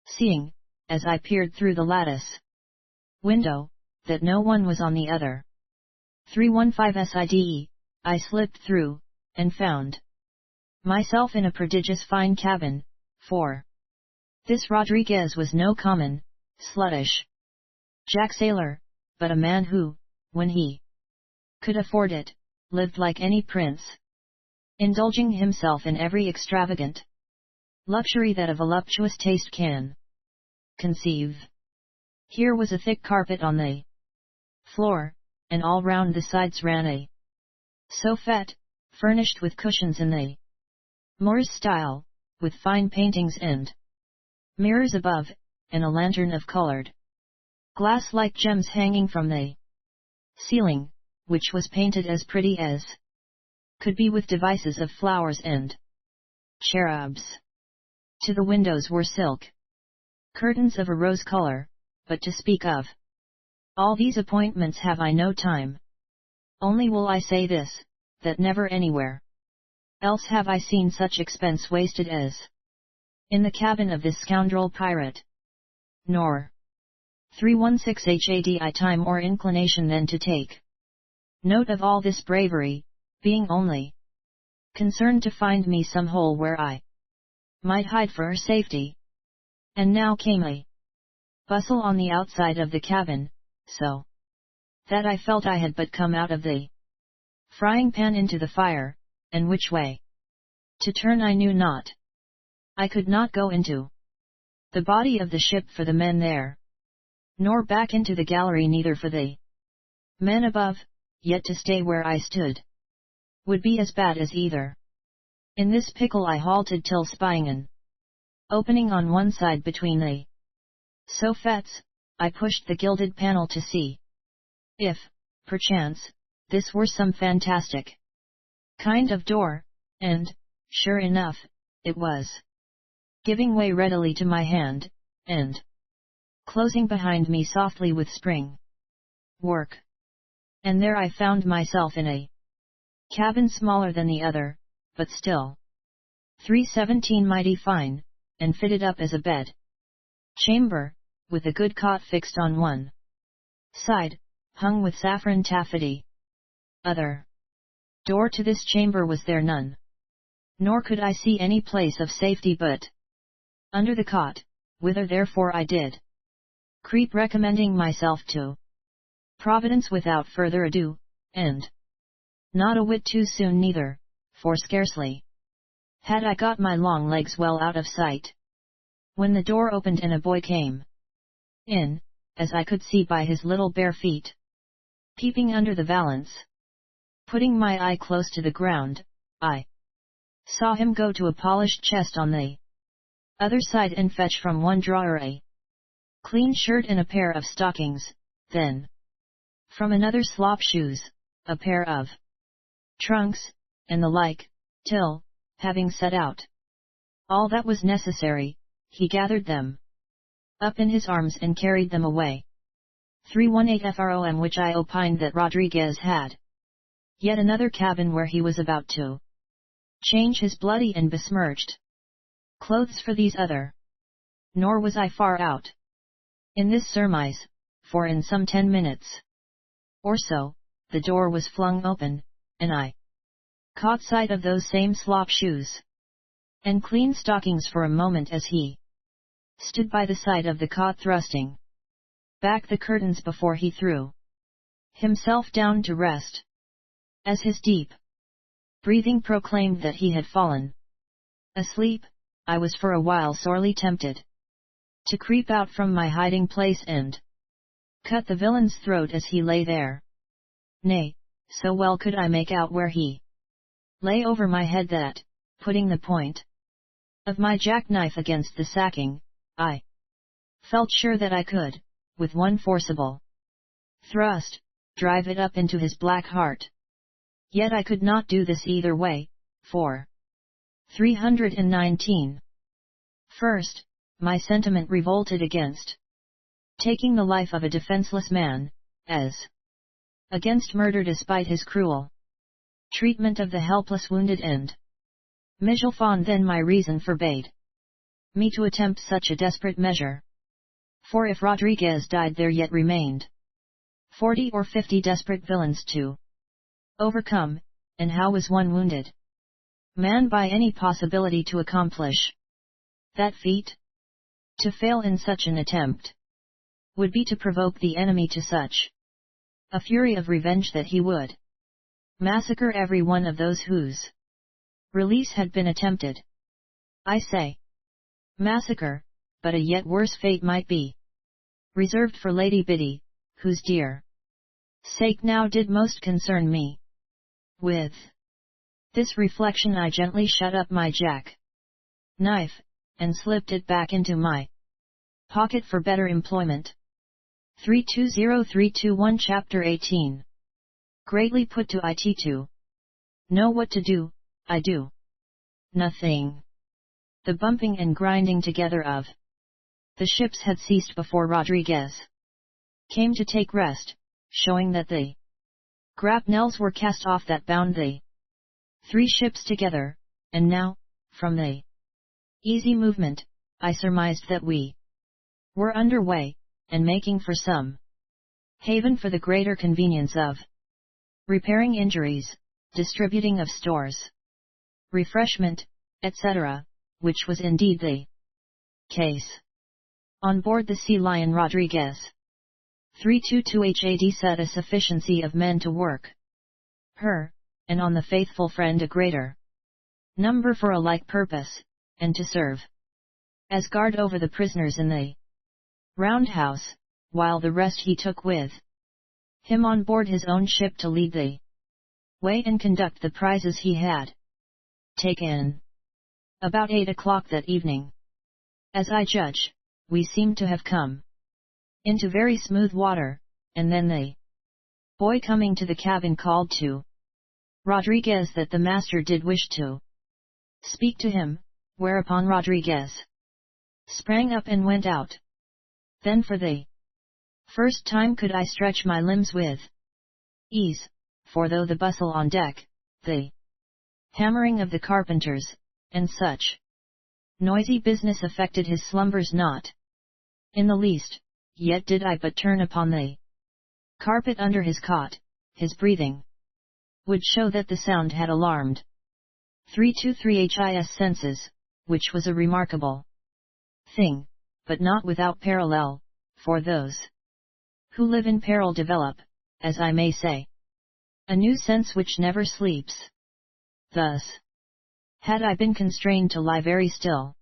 seeing, as I peered through the lattice window, that no one was on the other 315 side, I slipped through, and found myself in a prodigious fine cabin, for this Rodriguez was no common, sluttish jack sailor, but a man who, when he could afford it, lived like any prince, indulging himself in every extravagant luxury that a voluptuous taste can conceive. Here was a thick carpet on the floor, and all round the sides ran a sofa, furnished with cushions in the Moorish style, with fine paintings and mirrors above, and a lantern of colored glass like gems hanging from the ceiling, which was painted as pretty as could be with devices of flowers and cherubs. To the windows were silk curtains of a rose color, but to speak of all these appointments have I no time. Only will I say this, that never anywhere else have I seen such expense wasted as in the cabin of this scoundrel pirate. Nor 316 HADI time or inclination then to take note of all this bravery, being only concerned to find me some hole where I might hide for her safety. And now came a bustle on the outside of the cabin, so that I felt I had but come out of the frying pan into the fire, and which way to turn I knew not. I could not go into the body of the ship for the men there, nor back into the gallery neither for the men above, yet to stay where I stood would be as bad as either. In this pickle I halted till spying an opening on one side between the sofas, I pushed the gilded panel to see if, perchance, this were some fantastic kind of door, and, sure enough, it was, giving way readily to my hand, and closing behind me softly with spring work. And there I found myself in a cabin smaller than the other, but still 317 mighty fine, and fitted up as a bed chamber, with a good cot fixed on one side, hung with saffron taffety. Other door to this chamber was there none, nor could I see any place of safety but under the cot, whither therefore I did creep, recommending myself to Providence without further ado, and not a whit too soon neither, for scarcely had I got my long legs well out of sight, when the door opened and a boy came in, as I could see by his little bare feet peeping under the valance. Putting my eye close to the ground, I saw him go to a polished chest on the other side and fetch from one drawer a clean shirt and a pair of stockings, then from another slop shoes, a pair of trunks, and the like, till, having set out all that was necessary, he gathered them up in his arms and carried them away. 318 FROM, which I opined that Rodriguez had yet another cabin where he was about to change his bloody and besmirched clothes for these other. Nor was I far out in this surmise, for in some 10 minutes or so, the door was flung open, and I caught sight of those same slop shoes and clean stockings for a moment as he stood by the side of the cot thrusting back the curtains before he threw himself down to rest, as his deep breathing proclaimed that he had fallen asleep. I was for a while sorely tempted to creep out from my hiding place and cut the villain's throat as he lay there. Nay, so well could I make out where he lay over my head that, putting the point of my jackknife against the sacking, I felt sure that I could, with one forcible thrust, drive it up into his black heart. Yet I could not do this either way, for 319. First, my sentiment revolted against taking the life of a defenseless man, as against murder despite his cruel treatment of the helpless wounded, and Migelfon then my reason forbade me to attempt such a desperate measure. For if Rodriguez died, there yet remained 40 or 50 desperate villains to overcome, and how was one wounded man by any possibility to accomplish that feat? To fail in such an attempt would be to provoke the enemy to such a fury of revenge that he would massacre every one of those whose release had been attempted. I say massacre, but a yet worse fate might be reserved for Lady Biddy, whose dear sake now did most concern me. With this reflection I gently shut up my jack-knife, and slipped it back into my pocket for better employment. 320321 Chapter 18. Greatly put to it to know what to do, I do nothing. The bumping and grinding together of the ships had ceased before Rodriguez came to take rest, showing that the grapnels were cast off that bound the 3 ships together, and now, from the easy movement, I surmised that we were underway, and making for some haven for the greater convenience of repairing injuries, distributing of stores, refreshment, etc., which was indeed the case. On board the Sea Lion Rodriguez 322 had set a sufficiency of men to work her, and on the faithful friend a greater number for a like purpose, and to serve as guard over the prisoners in the roundhouse, while the rest he took with him on board his own ship to lead the way and conduct the prizes he had taken. About 8 o'clock that evening, as I judge, we seemed to have come into very smooth water, and then the boy coming to the cabin called to Rodriguez that the master did wish to speak to him, whereupon Rodriguez sprang up and went out. Then for the first time could I stretch my limbs with ease, for though the bustle on deck, the hammering of the carpenters, and such noisy business affected his slumbers not in the least, yet did I but turn upon the carpet under his cot, his breathing would show that the sound had alarmed 323 his senses, which was a remarkable thing, but not without parallel, for those who live in peril develop, as I may say, a new sense which never sleeps. Thus had I been constrained to lie very still,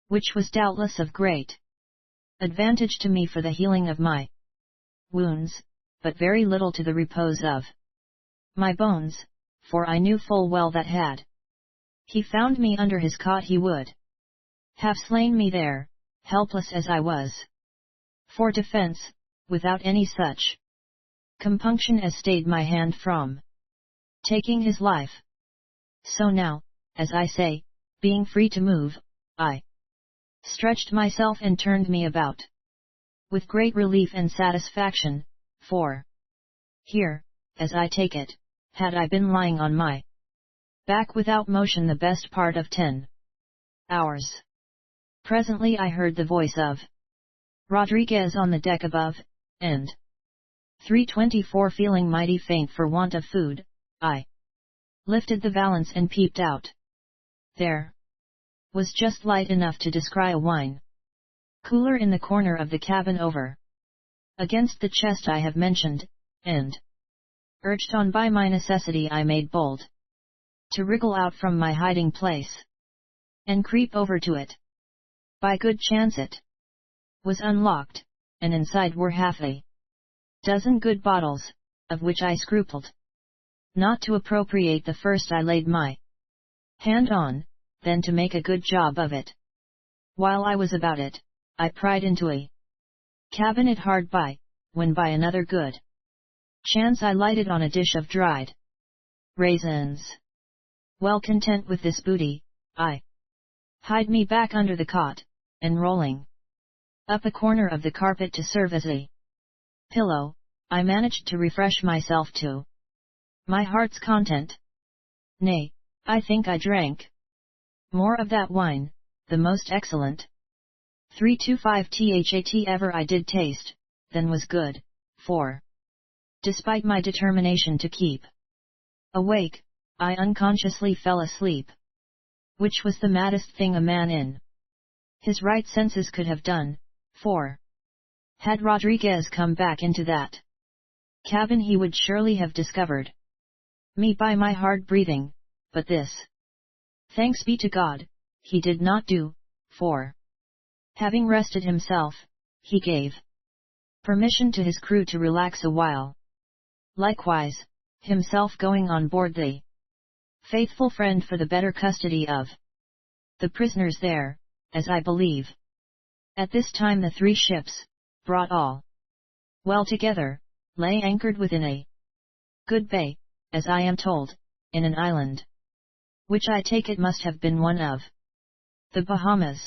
which was doubtless of great advantage to me for the healing of my wounds, but very little to the repose of my bones, for I knew full well that had he found me under his cot he would have slain me there, helpless as I was, for defense, without any such compunction as stayed my hand from taking his life. So now, as I say, being free to move, I stretched myself and turned me about with great relief and satisfaction, for here, as I take it, had I been lying on my back without motion the best part of 10 hours. Presently I heard the voice of Rodriguez on the deck above, and 324 feeling mighty faint for want of food, I lifted the valance and peeped out. There was just light enough to descry a wine cooler in the corner of the cabin over against the chest I have mentioned, and, urged on by my necessity, I made bold to wriggle out from my hiding place and creep over to it. By good chance it was unlocked, and inside were half a dozen good bottles, of which I scrupled not to appropriate the first I laid my hand on, then to make a good job of it. While I was about it, I pried into a cabinet hard by, when by another good chance I lighted on a dish of dried raisins. Well content with this booty, I hied me back under the cot, and rolling up a corner of the carpet to serve as a pillow, I managed to refresh myself to my heart's content. Nay, I think I drank more of that wine, the most excellent 325 that ever I did taste, than was good, for, despite my determination to keep awake, I unconsciously fell asleep, which was the maddest thing a man in his right senses could have done, for, had Rodriguez come back into that cabin he would surely have discovered me by my hard breathing, but this, thanks be to God, he did not do, for, having rested himself, he gave permission to his crew to relax a while. Likewise, himself going on board the faithful friend for the better custody of the prisoners there, as I believe. At this time the 3 ships, brought all well together, lay anchored within a good bay, as I am told, in an island, which I take it must have been one of the Bahamas.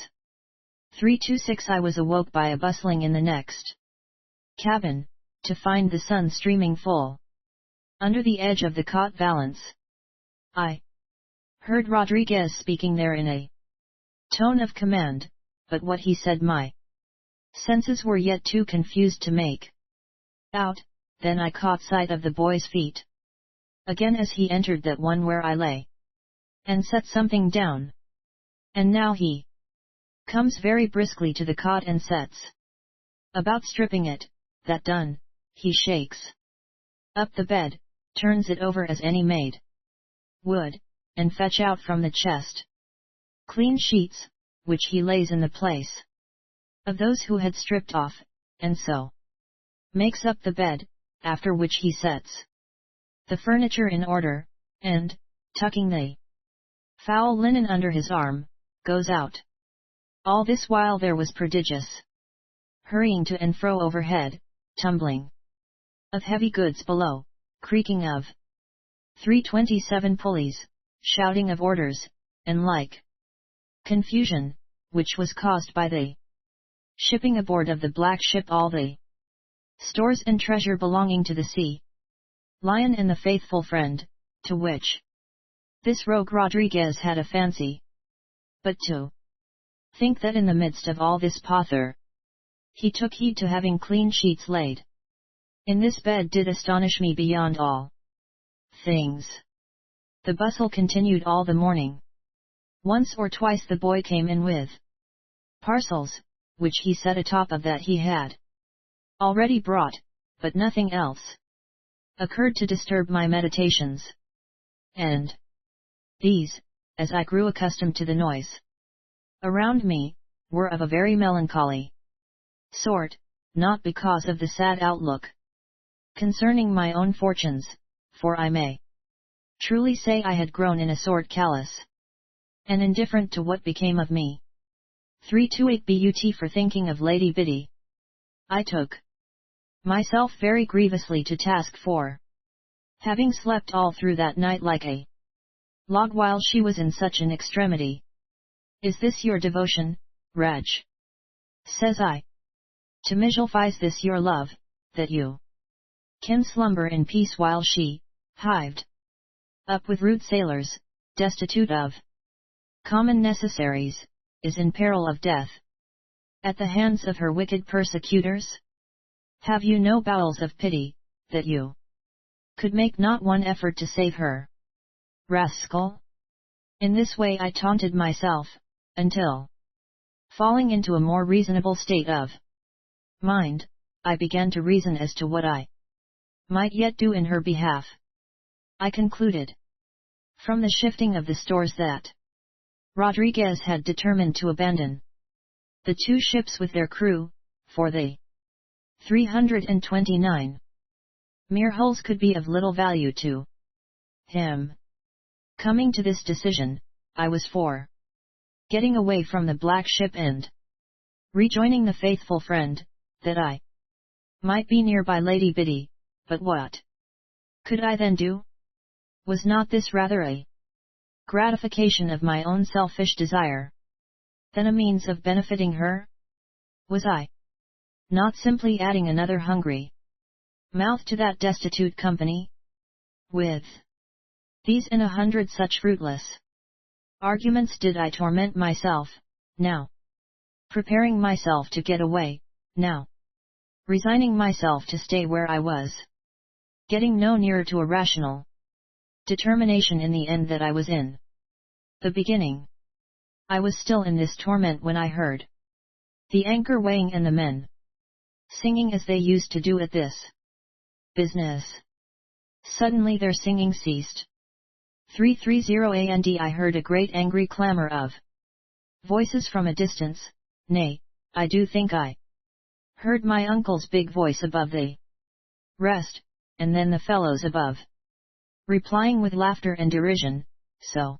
326 I was awoke by a bustling in the next cabin, to find the sun streaming full under the edge of the cot valance. I heard Rodriguez speaking there in a tone of command, but what he said my senses were yet too confused to make out. Then I caught sight of the boy's feet again as he entered that one where I lay, and set something down. And now he comes very briskly to the cot and sets about stripping it. That done, he shakes up the bed, turns it over as any maid would, and fetch out from the chest clean sheets, which he lays in the place of those who had stripped off, and so makes up the bed, after which he sets the furniture in order, and, tucking the foul linen under his arm, goes out. All this while there was prodigious hurrying to and fro overhead, tumbling of heavy goods below, creaking of 327 pulleys, shouting of orders, and like confusion, which was caused by the shipping aboard of the black ship all the stores and treasure belonging to the sea Lion and the faithful friend, to which this rogue Rodriguez had a fancy. But to think that in the midst of all this pother, he took heed to having clean sheets laid in this bed did astonish me beyond all things. The bustle continued all the morning. Once or twice the boy came in with parcels, which he set atop of that he had already brought, but nothing else occurred to disturb my meditations. And these, as I grew accustomed to the noise around me, were of a very melancholy sort, not because of the sad outlook concerning my own fortunes, for I may truly say I had grown in a sort callous and indifferent to what became of me. 328 but for thinking of Lady Biddy. I took myself very grievously to task for having slept all through that night like a log while she was in such an extremity. Is this your devotion, Reg? Says I. To Mijulfies this your love, that you can slumber in peace while she, hived up with rude sailors, destitute of common necessaries, is in peril of death at the hands of her wicked persecutors? Have you no bowels of pity, that you could make not one effort to save her? Rascal! In this way I taunted myself, until, falling into a more reasonable state of mind, I began to reason as to what I might yet do in her behalf. I concluded, from the shifting of the stores that Rodriguez had determined to abandon the two ships with their crew, for the 329 mere hulls could be of little value to him. Coming to this decision, I was for getting away from the black ship and rejoining the faithful friend, that I might be near by Lady Biddy. But what could I then do? Was not this rather a gratification of my own selfish desire than a means of benefiting her? Was I not simply adding another hungry mouth to that destitute company? With these and 100 such fruitless arguments did I torment myself, now preparing myself to get away, now resigning myself to stay where I was, getting no nearer to a rational determination in the end that I was in the beginning. I was still in this torment when I heard the anchor weighing and the men singing as they used to do at this business. Suddenly their singing ceased. 330 and I heard a great angry clamor of voices from a distance, nay, I do think I heard my uncle's big voice above the rest, and then the fellows above replying with laughter and derision, so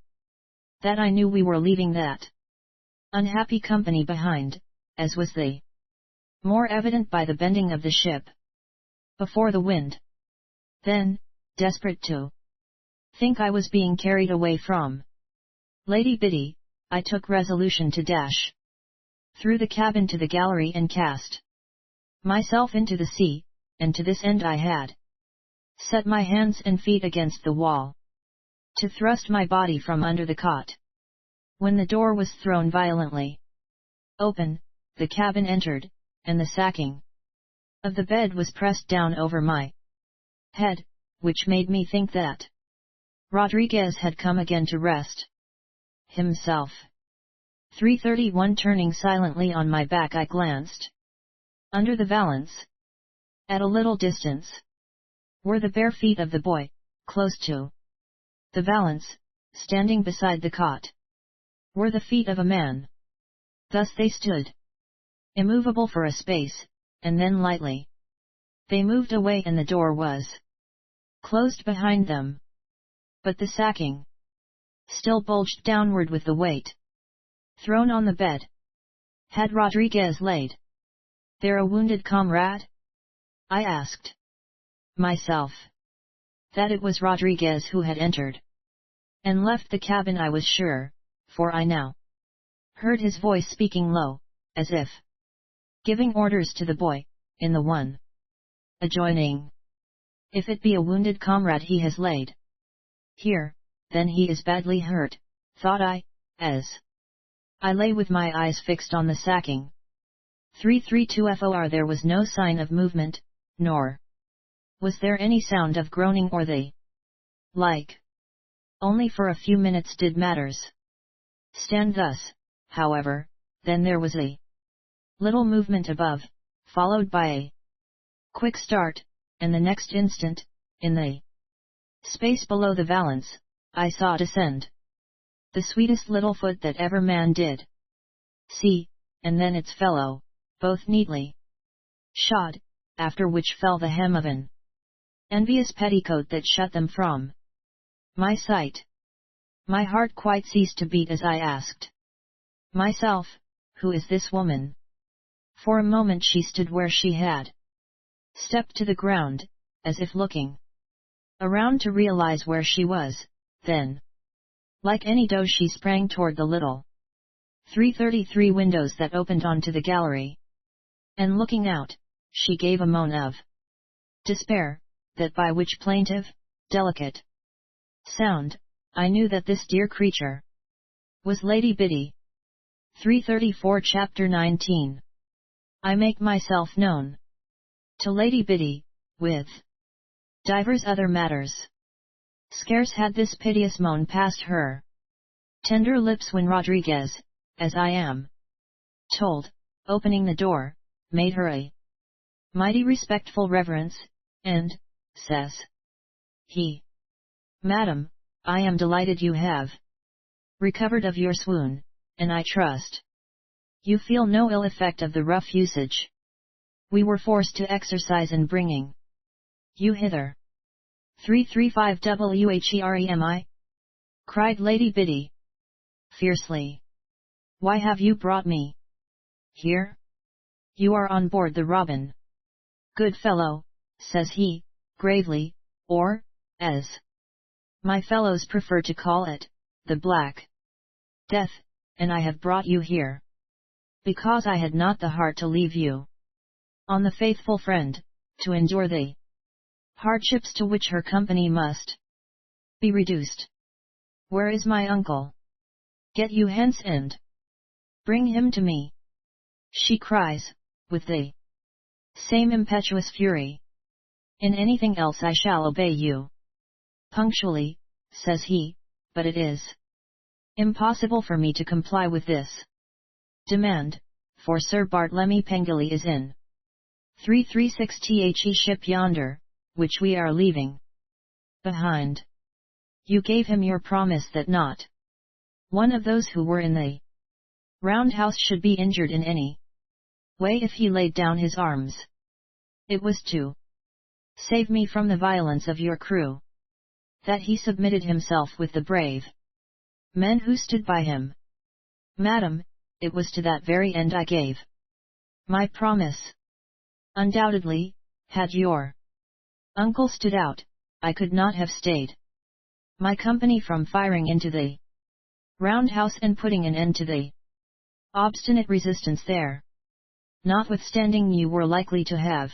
that I knew we were leaving that unhappy company behind, as was the more evident by the bending of the ship before the wind. Then, desperate to think I was being carried away from Lady Biddy, I took resolution to dash through the cabin to the gallery and cast myself into the sea, and to this end I had set my hands and feet against the wall, to thrust my body from under the cot. When the door was thrown violently open, the cabin entered, and the sacking of the bed was pressed down over my head, which made me think that Rodriguez had come again to rest himself. 3:31 Turning silently on my back, I glanced under the valance. At a little distance were the bare feet of the boy. Close to the valance, standing beside the cot, were the feet of a man. Thus they stood, immovable for a space, and then lightly they moved away and the door was closed behind them. But the sacking still bulged downward with the weight thrown on the bed. Had Rodriguez laid there a wounded comrade? I asked myself. That it was Rodriguez who had entered and left the cabin I was sure, for I now heard his voice speaking low, as if giving orders to the boy, in the one adjoining. If it be a wounded comrade he has laid here, then he is badly hurt, thought I, as I lay with my eyes fixed on the sacking. 3:32 FOR There was no sign of movement, nor was there any sound of groaning or the like. Only for a few minutes did matters stand thus, however, then there was a little movement above, followed by a quick start, and the next instant, in the space below the valance, I saw descend the sweetest little foot that ever man did see, and then its fellow, both neatly shod, after which fell the hem of an envious petticoat that shut them from my sight. My heart quite ceased to beat as I asked myself, who is this woman? For a moment she stood where she had stepped to the ground, as if looking around to realize where she was, then, like any doe, she sprang toward the little 3:33 windows that opened onto the gallery, and looking out, she gave a moan of despair, that by which plaintive, delicate sound, I knew that this dear creature was Lady Biddy. 3:34 Chapter 19 I make myself known to Lady Biddy, with divers other matters. Scarce had this piteous moan passed her tender lips when Rodriguez, as I am told, opening the door, made her a mighty respectful reverence, and, says he, Madam, I am delighted you have recovered of your swoon, and I trust you feel no ill effect of the rough usage we were forced to exercise in bringing you hither. 3:35 WHEREMI? Cried Lady Biddy fiercely. Why have you brought me here? You are on board the Robin. Good fellow, says he, gravely, or, as my fellows prefer to call it, the Black Death, and I have brought you here because I had not the heart to leave you on the faithful friend, to endure the hardships to which her company must be reduced. Where is my uncle? Get you hence and bring him to me, she cries, with the same impetuous fury. In anything else I shall obey you punctually, says he, but it is impossible for me to comply with this demand, for Sir Bartlemy Pengelly is in 336 The ship yonder, which we are leaving behind. You gave him your promise that not one of those who were in the roundhouse should be injured in any way if he laid down his arms. It was to save me from the violence of your crew that he submitted himself with the brave men who stood by him. Madam, it was to that very end I gave my promise. Undoubtedly, had your uncle stood out, I could not have stayed my company from firing into the roundhouse and putting an end to the obstinate resistance there. Notwithstanding, you were likely to have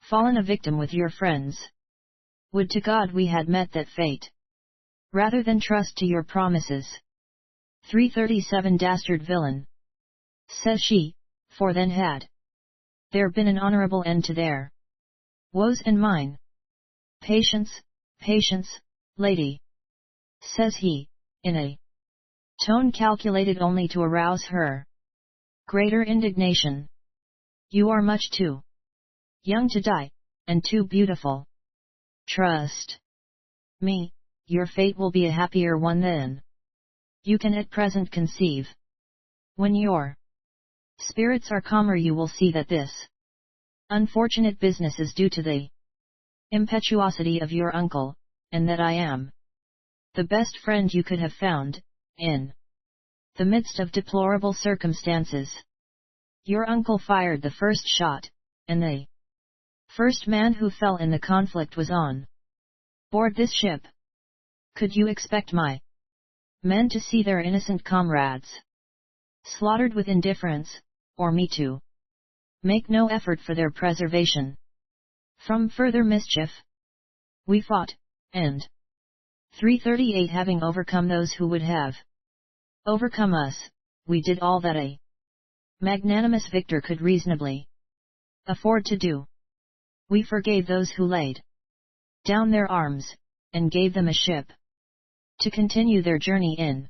fallen a victim with your friends. Would to God we had met that fate, rather than trust to your promises. 337 Dastard villain, says she, for then had there been an honorable end to their woes and mine. Patience, patience, lady, says he, in a tone calculated only to arouse her greater indignation. You are much too young to die, and too beautiful. Trust me, your fate will be a happier one than you can at present conceive. When your spirits are calmer you will see that this unfortunate business is due to the impetuosity of your uncle, and that I am the best friend you could have found, in the midst of deplorable circumstances. Your uncle fired the first shot, and the first man who fell in the conflict was on board this ship. Could you expect my men to see their innocent comrades slaughtered with indifference, or me to make no effort for their preservation from further mischief? We fought, and 338 having overcome those who would have overcome us, we did all that a magnanimous victor could reasonably afford to do. We forgave those who laid down their arms, and gave them a ship to continue their journey in.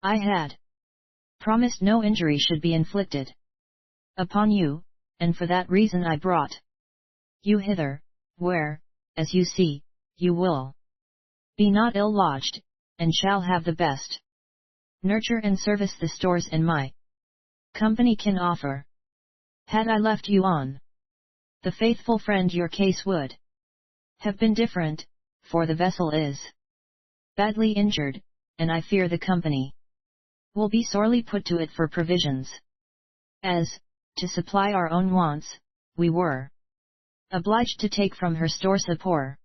I had promised no injury should be inflicted upon you, and for that reason I brought you hither, where, as you see, you will be not ill lodged, and shall have the best nurture and service the stores in my company can offer. Had I left you on the faithful friend your case would have been different, for the vessel is badly injured, and I fear the company will be sorely put to it for provisions. As, to supply our own wants, we were obliged to take from her stores a poor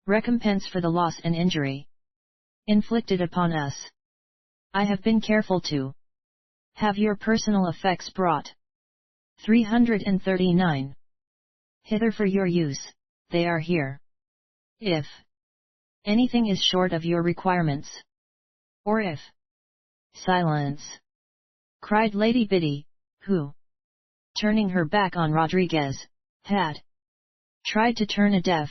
recompense for the loss and injury inflicted upon us. I have been careful to have your personal effects brought 339 hither for your use. They are here. If anything is short of your requirements, or if silence, cried Lady Biddy, who, turning her back on Rodriguez, had tried to turn a deaf,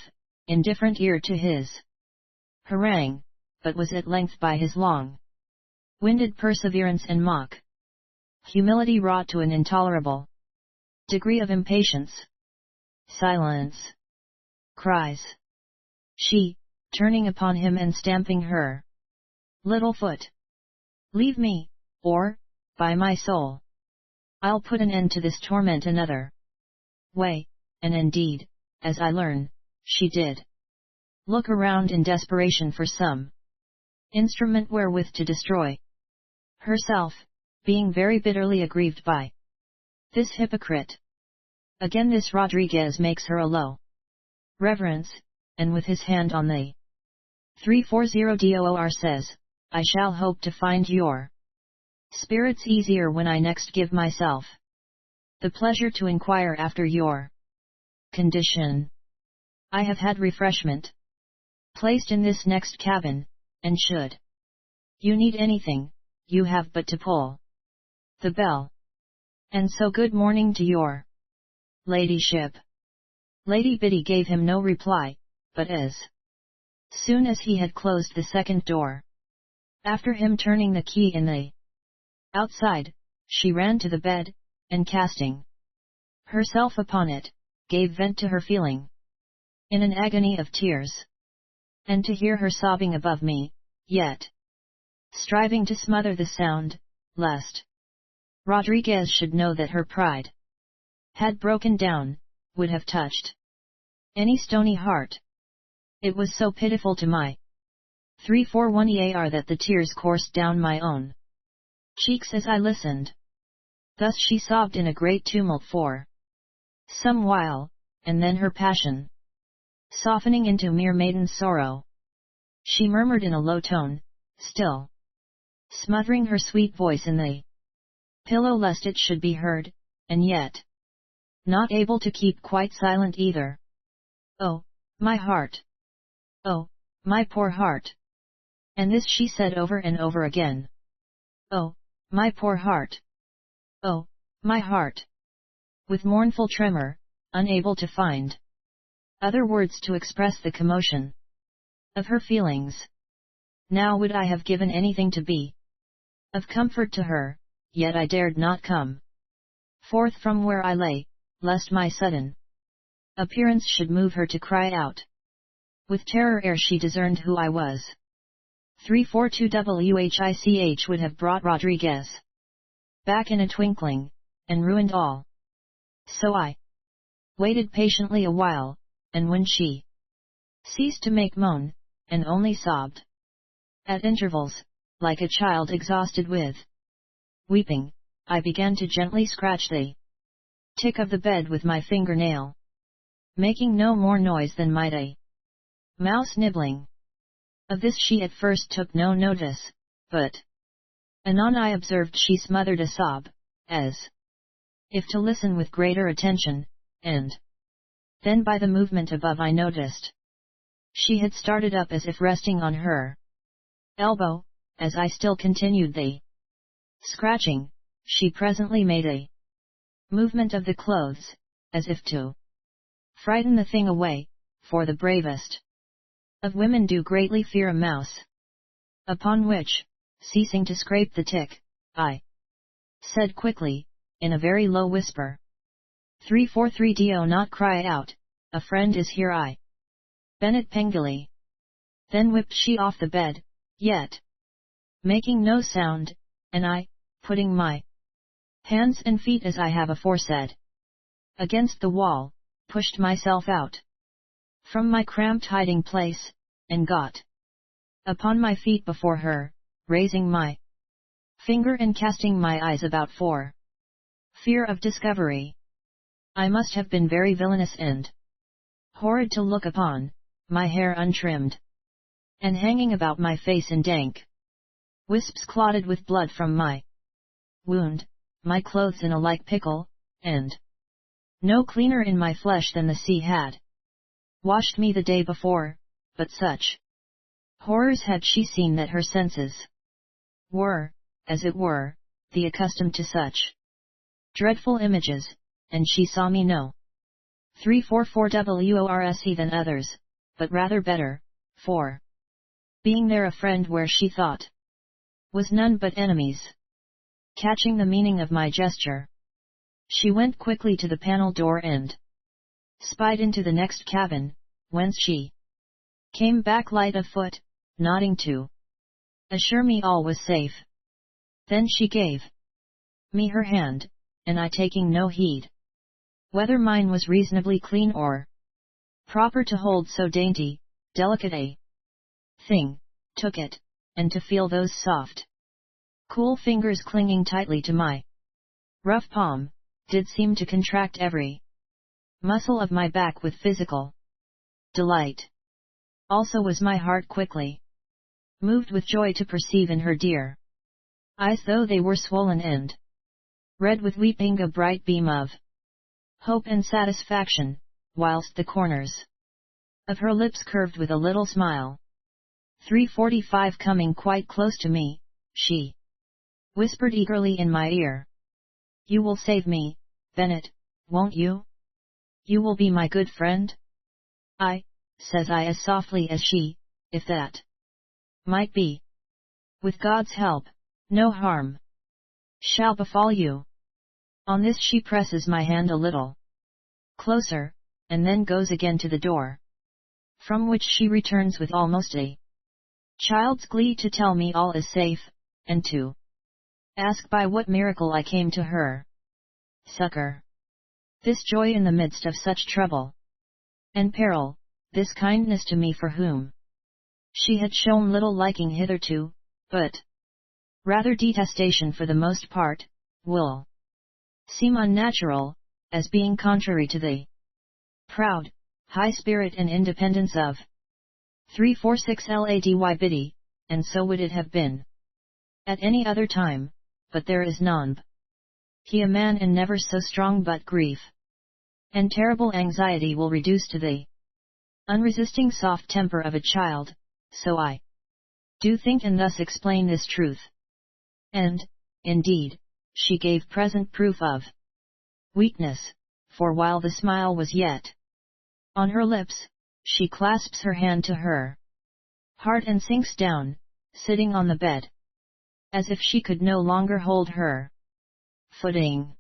indifferent ear to his harangue, but was at length by his long-winded perseverance and mock humility wrought to an intolerable degree of impatience. Silence, cries she, turning upon him and stamping her little foot. Leave me, or, by my soul, I'll put an end to this torment another way. And indeed, as I learn, she did look around in desperation for some instrument wherewith to destroy herself, being very bitterly aggrieved by this hypocrite. Again this Rodriguez makes her a low reverence, and with his hand on the 340 DOOR says, I shall hope to find your spirits easier when I next give myself the pleasure to inquire after your condition. I have had refreshment placed in this next cabin, and should you need anything, you have but to pull the bell. And so good morning to your ladyship. Lady Biddy gave him no reply, but as soon as he had closed the second door after him, turning the key in the outside, she ran to the bed, and casting herself upon it, gave vent to her feeling in an agony of tears. And to hear her sobbing above me, yet striving to smother the sound, lest Rodriguez should know that her pride had broken down, would have touched any stony heart. It was so pitiful to my 341 EAR that the tears coursed down my own cheeks as I listened. Thus she sobbed in a great tumult for some while, and then her passion softening into mere maiden sorrow, she murmured in a low tone, still smothering her sweet voice in the pillow lest it should be heard, and yet not able to keep quite silent either. Oh, my heart! Oh, my poor heart! And this she said over and over again. Oh, my poor heart! Oh, my heart! With mournful tremor, unable to find other words to express the commotion of her feelings. Now would I have given anything to be of comfort to her, yet I dared not come forth from where I lay, lest my sudden appearance should move her to cry out with terror ere she discerned who I was. 342 WHICH would have brought Rodriguez back in a twinkling, and ruined all. So I waited patiently a while, and when she ceased to make moan, and only sobbed at intervals, like a child exhausted with weeping, I began to gently scratch the tick of the bed with my fingernail, making no more noise than might a mouse nibbling. Of this she at first took no notice, but anon I observed she smothered a sob, as if to listen with greater attention, and then by the movement above I noticed she had started up as if resting on her elbow. As I still continued the scratching, she presently made a movement of the clothes, as if to frighten the thing away, for the bravest of women do greatly fear a mouse. Upon which, ceasing to scrape the tick, I said quickly, in a very low whisper, 343 Do not cry out, a friend is here. I Bennett Pengilly. Then whipped she off the bed, yet making no sound, and I, putting my hands and feet as I have aforesaid against the wall, pushed myself out from my cramped hiding place, and got upon my feet before her, raising my finger and casting my eyes about for fear of discovery. I must have been very villainous and horrid to look upon, my hair untrimmed and hanging about my face in dank wisps clotted with blood from my wound, my clothes in a like pickle, and no cleaner in my flesh than the sea had washed me the day before, but such horrors had she seen that her senses were, as it were, the accustomed to such dreadful images, and she saw me no 344 WORSE than others, but rather better, for being there a friend where she thought was none but enemies. Catching the meaning of my gesture, she went quickly to the panel door and spied into the next cabin, whence she came back light of foot, nodding to assure me all was safe. Then she gave me her hand, and I, taking no heed whether mine was reasonably clean or proper to hold so dainty, delicate a thing, took it, and to feel those soft, cool fingers clinging tightly to my rough palm, did seem to contract every muscle of my back with physical delight. Also was my heart quickly moved with joy to perceive in her dear eyes, though they were swollen and red with weeping, a bright beam of hope and satisfaction, whilst the corners of her lips curved with a little smile. 345 Coming quite close to me, she whispered eagerly in my ear, "You will save me, Bennett, won't you? You will be my good friend?" "I," says I as softly as she, "if that might be. With God's help, no harm shall befall you." On this she presses my hand a little closer, and then goes again to the door, from which she returns with almost a child's glee to tell me all is safe, and to ask by what miracle I came to her succor. This joy in the midst of such trouble and peril, this kindness to me for whom she had shown little liking hitherto, but rather detestation for the most part, will seem unnatural, as being contrary to the proud, high spirit and independence of 346 Lady Biddy, and so would it have been at any other time, but there is none. He a man and never so strong but grief and terrible anxiety will reduce to the unresisting soft temper of a child, so I do think and thus explain this truth. And, indeed, she gave present proof of weakness, for while the smile was yet on her lips, she clasps her hand to her heart and sinks down, sitting on the bed, as if she could no longer hold her footing.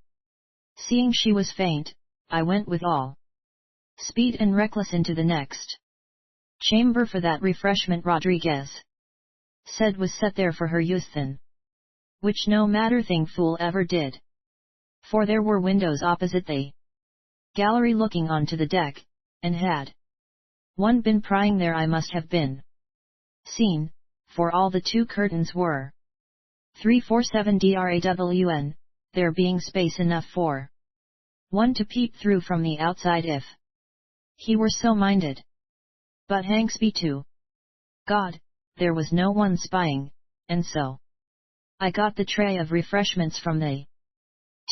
Seeing she was faint, I went with all speed and reckless into the next chamber, for that refreshment Rodriguez said was set there for her youththin, which no matter thing fool ever did. For there were windows opposite the gallery looking on to the deck, and had one been prying there I must have been seen, for all the two curtains were 347 drawn, there being space enough for one to peep through from the outside if he were so minded. But thanks be to God, there was no one spying, and so I got the tray of refreshments from the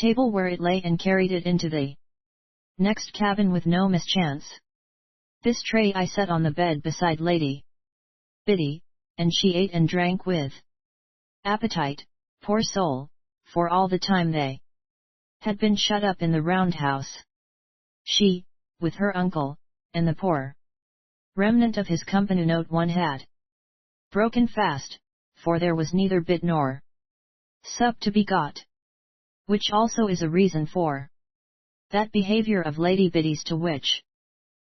table where it lay and carried it into the next cabin with no mischance. This tray I set on the bed beside Lady Biddy, and she ate and drank with appetite, poor soul, for all the time they had been shut up in the roundhouse. She, with her uncle, and the poor remnant of his company. Note 1 had broken fast, for there was neither bit nor sup to be got, which also is a reason for that behavior of Lady Biddy's to which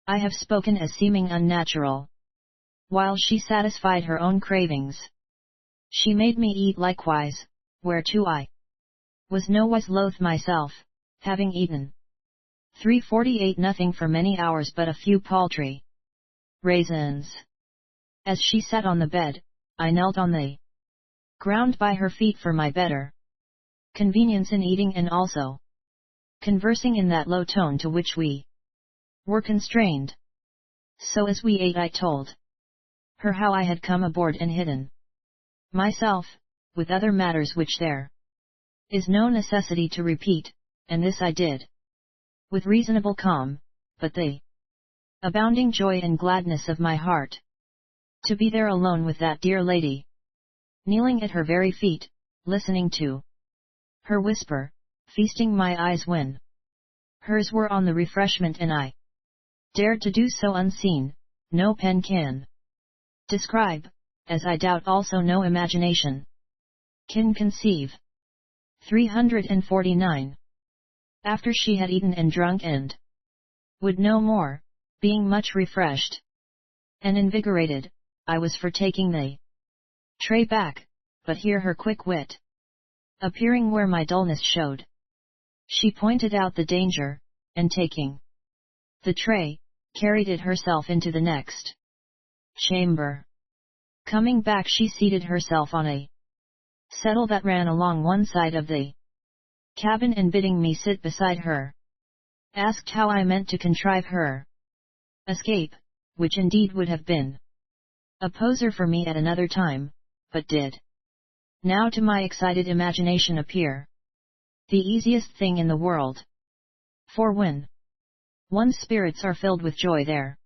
I have spoken as seeming unnatural. While she satisfied her own cravings, she made me eat likewise, whereto I was nowise loath myself, having eaten 348 nothing for many hours but a few paltry raisins. As she sat on the bed, I knelt on the ground by her feet for my better convenience in eating and also conversing in that low tone to which we were constrained. So as we ate I told her how I had come aboard and hidden myself, with other matters which there is no necessity to repeat, and this I did with reasonable calm, but the abounding joy and gladness of my heart to be there alone with that dear lady, kneeling at her very feet, listening to her whisper, feasting my eyes when hers were on the refreshment, and I dared to do so unseen, no pen can describe, as I doubt also no imagination can conceive. 349. After she had eaten and drunk and would no more, being much refreshed and invigorated, I was for taking the tray back, but here her quick wit appearing where my dullness showed, she pointed out the danger, and taking the tray, carried it herself into the next chamber. Coming back she seated herself on a settle that ran along one side of the cabin, and bidding me sit beside her, asked how I meant to contrive her escape, which indeed would have been a poser for me at another time, but did now to my excited imagination appear the easiest thing in the world. For when one's spirits are filled with joy there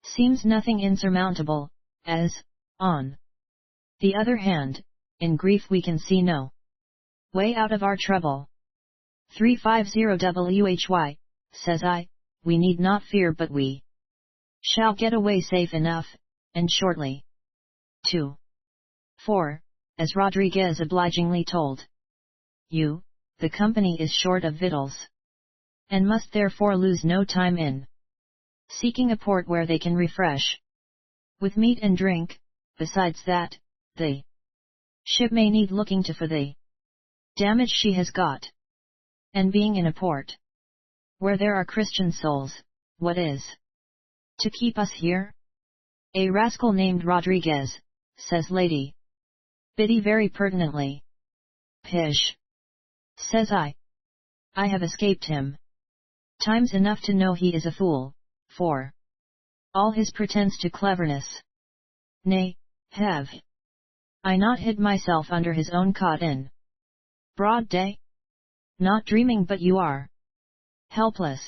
seems nothing insurmountable, as, on the other hand, in grief we can see no way out of our trouble. 350 why, says I, we need not fear, but we shall get away safe enough, and shortly. 2. For, as Rodriguez obligingly told you, the company is short of victuals, and must therefore lose no time in seeking a port where they can refresh with meat and drink. Besides that, the ship may need looking to for the damage she has got, and being in a port where there are Christian souls, what is to keep us here? A rascal named Rodriguez, says Lady Biddy very pertinently. Pish! Says I. I have escaped him times enough to know he is a fool, for all his pretense to cleverness. Nay, have I not hid myself under his own cot in broad day? Not dreaming, but you are helpless.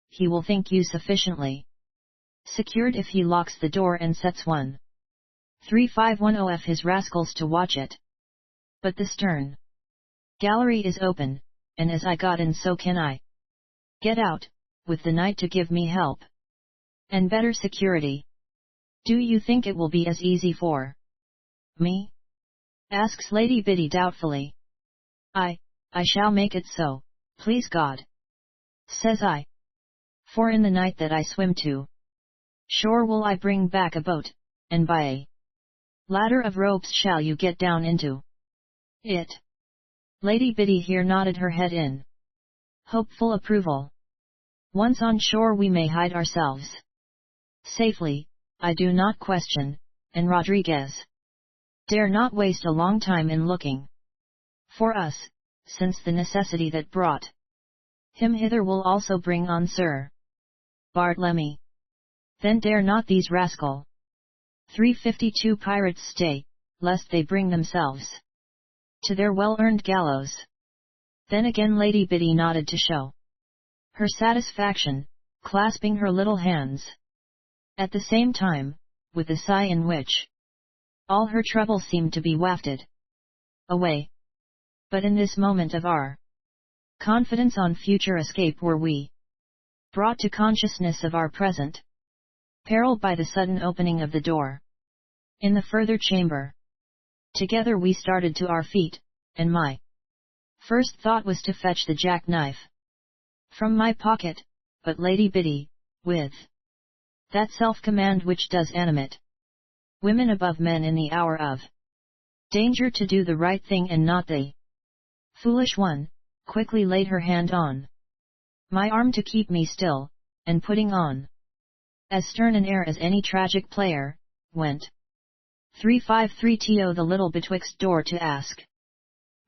He will think you sufficiently secured if he locks the door and sets 1. 3510 his rascals to watch it. But the stern gallery is open, and as I got in so can I get out, with the night to give me help and better security. Do you think it will be as easy for me? Asks Lady Biddy doubtfully. I shall make it so, please God, says I. For in the night that I swim to shore will I bring back a boat, and by a ladder of ropes shall you get down into it. Lady Biddy here nodded her head in hopeful approval. Once on shore we may hide ourselves safely, I do not question, and Rodriguez dare not waste a long time in looking for us, since the necessity that brought him hither will also bring on Sir Bartlemy. Then dare not these rascal 352 pirates stay, lest they bring themselves to their well-earned gallows. Then again Lady Biddy nodded to show her satisfaction, clasping her little hands at the same time, with a sigh in which all her trouble seemed to be wafted away. But in this moment of our confidence on future escape were we brought to consciousness of our present peril by the sudden opening of the door in the further chamber. Together we started to our feet, and my first thought was to fetch the jackknife from my pocket, but Lady Biddy, with that self-command which does animate women above men in the hour of danger to do the right thing and not the foolish one, quickly laid her hand on my arm to keep me still, and putting on as stern an air as any tragic player, went 353to the little betwixt door to ask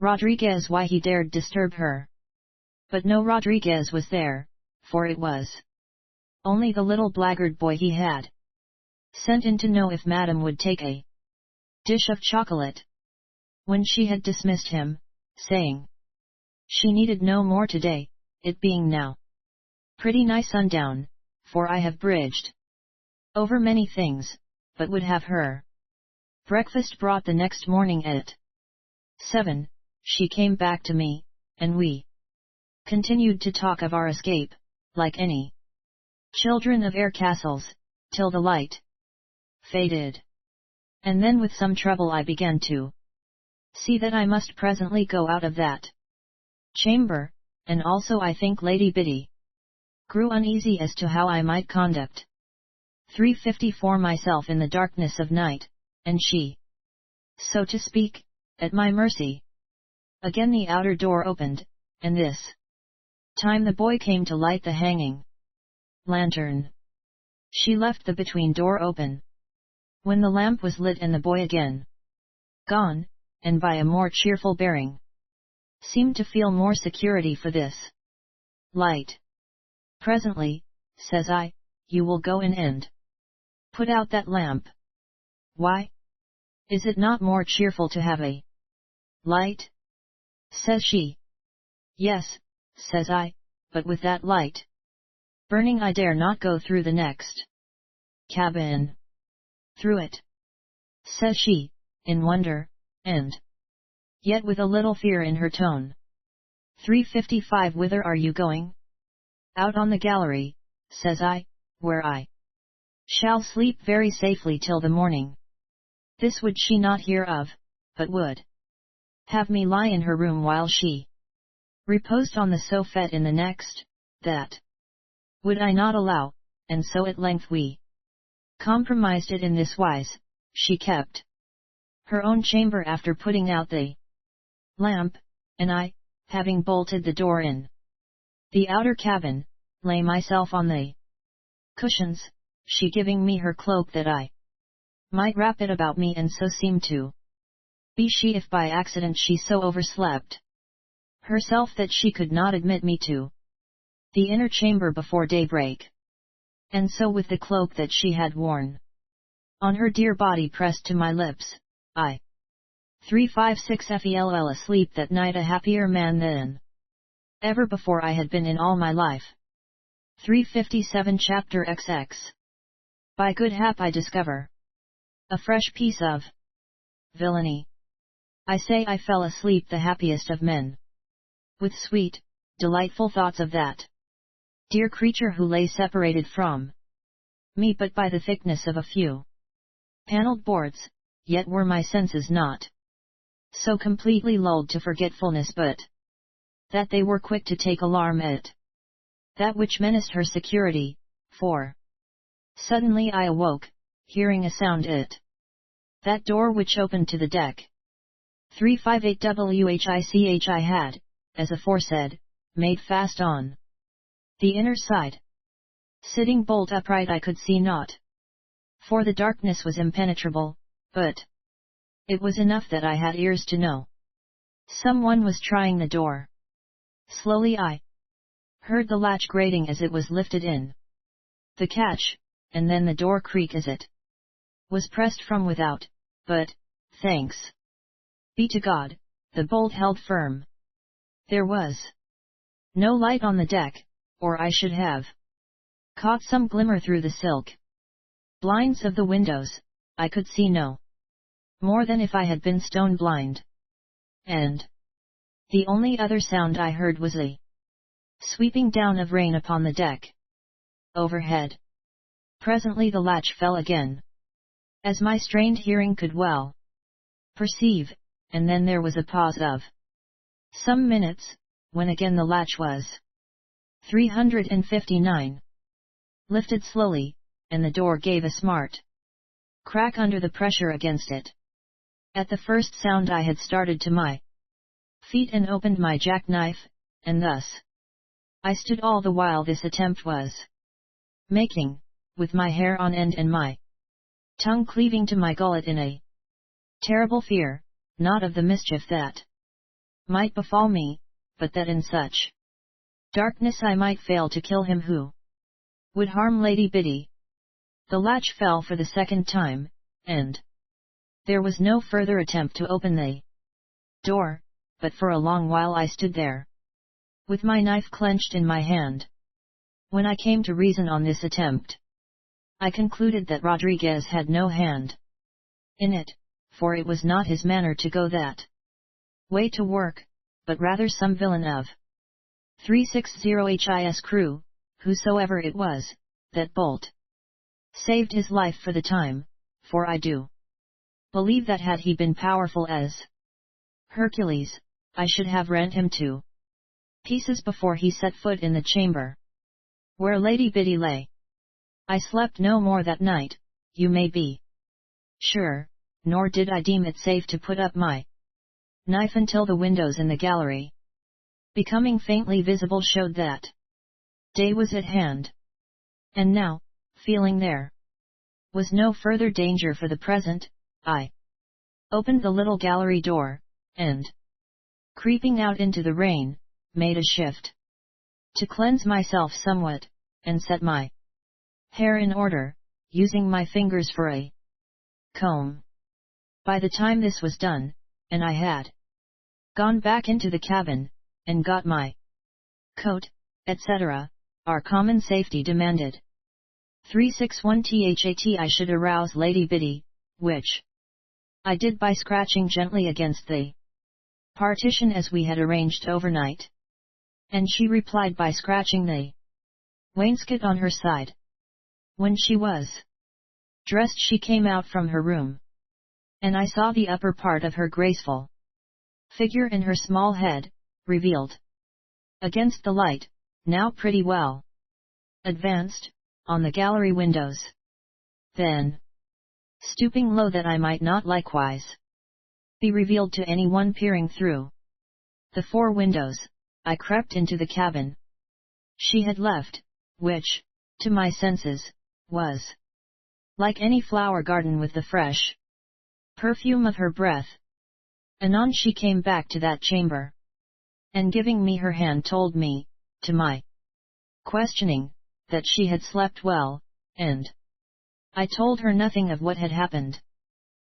Rodriguez why he dared disturb her. But no Rodriguez was there, for it was only the little blackguard boy he had sent in to know if Madame would take a dish of chocolate. When she had dismissed him, saying she needed no more today, it being now pretty nigh sundown, for I have bridged over many things, but would have her breakfast brought the next morning at 7, she came back to me, and we continued to talk of our escape, like any children of air castles, till the light faded. And then with some trouble I began to see that I must presently go out of that chamber, and also I think Lady Biddy grew uneasy as to how I might conduct 354 myself in the darkness of night, and she, so to speak, at my mercy. Again the outer door opened, and this time the boy came to light the hanging lantern. She left the between door open. When the lamp was lit and the boy again gone, and by a more cheerful bearing, seemed to feel more security for this light. Presently, says I, you will go in and put out that lamp. Why? Is it not more cheerful to have a light? Says she. Yes, says I, but with that light burning I dare not go through the next cabin. Through it? Says she, in wonder, and yet with a little fear in her tone. 355 Whither are you going? Out on the gallery, says I, where I shall sleep very safely till the morning. This would she not hear of, but would have me lie in her room while she reposed on the sofa in the next. That would I not allow, and so at length we compromised it in this wise. She kept her own chamber after putting out the lamp, and I, having bolted the door in the outer cabin, lay myself on the cushions, she giving me her cloak that I might wrap it about me, and so seemed to be she if by accident she so overslept herself that she could not admit me to the inner chamber before daybreak. And so with the cloak that she had worn on her dear body pressed to my lips, I 356 fell asleep that night a happier man than ever before I had been in all my life. 357 Chapter XX. By good hap I discover a fresh piece of villainy. I say I fell asleep the happiest of men. With sweet, delightful thoughts of that dear creature who lay separated from me but by the thickness of a few panelled boards, yet were my senses not so completely lulled to forgetfulness but that they were quick to take alarm at that which menaced her security, for suddenly I awoke, hearing a sound at that door which opened to the deck. 358 WHICH I had, as aforesaid, made fast on the inner side. Sitting bolt upright I could see naught, for the darkness was impenetrable, but it was enough that I had ears to know someone was trying the door. Slowly I heard the latch grating as it was lifted in the catch, and then the door creak as it was pressed from without, but, thanks be to God, the bolt held firm. There was no light on the deck, or I should have caught some glimmer through the silk blinds of the windows. I could see no more than if I had been stone blind. And the only other sound I heard was the sweeping down of rain upon the deck overhead. Presently the latch fell again, as my strained hearing could well perceive, and then there was a pause of some minutes, when again the latch was 359 lifted slowly, and the door gave a smart crack under the pressure against it. At the first sound I had started to my feet and opened my jackknife, and thus I stood all the while this attempt was making, with my hair on end and my tongue cleaving to my gullet in a terrible fear, not of the mischief that might befall me, but that in such darkness I might fail to kill him who would harm Lady Biddy. The latch fell for the second time, and there was no further attempt to open the door, but for a long while I stood there, with my knife clenched in my hand. When I came to reason on this attempt, I concluded that Rodriguez had no hand in it, for it was not his manner to go that way to work, but rather some villain of 360 HIS crew, whosoever it was, that bolt saved his life for the time, for I do believe that had he been powerful as Hercules, I should have rent him to pieces before he set foot in the chamber where Lady Biddy lay. I slept no more that night, you may be sure, nor did I deem it safe to put up my knife until the windows in the gallery, becoming faintly visible, showed that day was at hand. And now, feeling there was no further danger for the present, I opened the little gallery door, and, creeping out into the rain, made a shift to cleanse myself somewhat, and set my hair in order, using my fingers for a comb. By the time this was done, and I had gone back into the cabin, and got my coat, etc., our common safety demanded 361 THAT I should arouse Lady Biddy, which I did by scratching gently against the partition as we had arranged overnight, and she replied by scratching the wainscot on her side. When she was dressed she came out from her room, and I saw the upper part of her graceful figure and her small head, revealed against the light, now pretty well advanced, on the gallery windows. Then, stooping low that I might not likewise be revealed to any one peering through the 4 windows, I crept into the cabin she had left, which, to my senses, was like any flower garden with the fresh perfume of her breath. Anon she came back to that chamber, and giving me her hand told me, to my questioning, that she had slept well, and I told her nothing of what had happened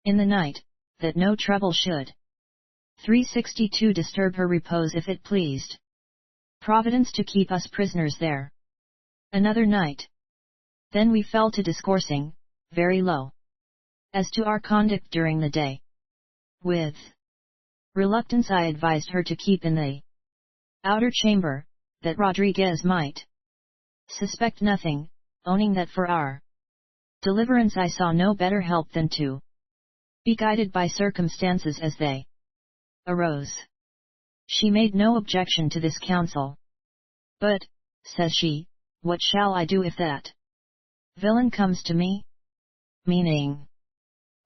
in the night, that no trouble should 362 disturb her repose if it pleased Providence to keep us prisoners there another night. Then we fell to discoursing, very low, as to our conduct during the day, with reluctance I advised her to keep in the outer chamber, that Rodriguez might suspect nothing, owning that for our deliverance I saw no better help than to be guided by circumstances as they arose. She made no objection to this counsel. But, says she, what shall I do if that villain comes to me? Meaning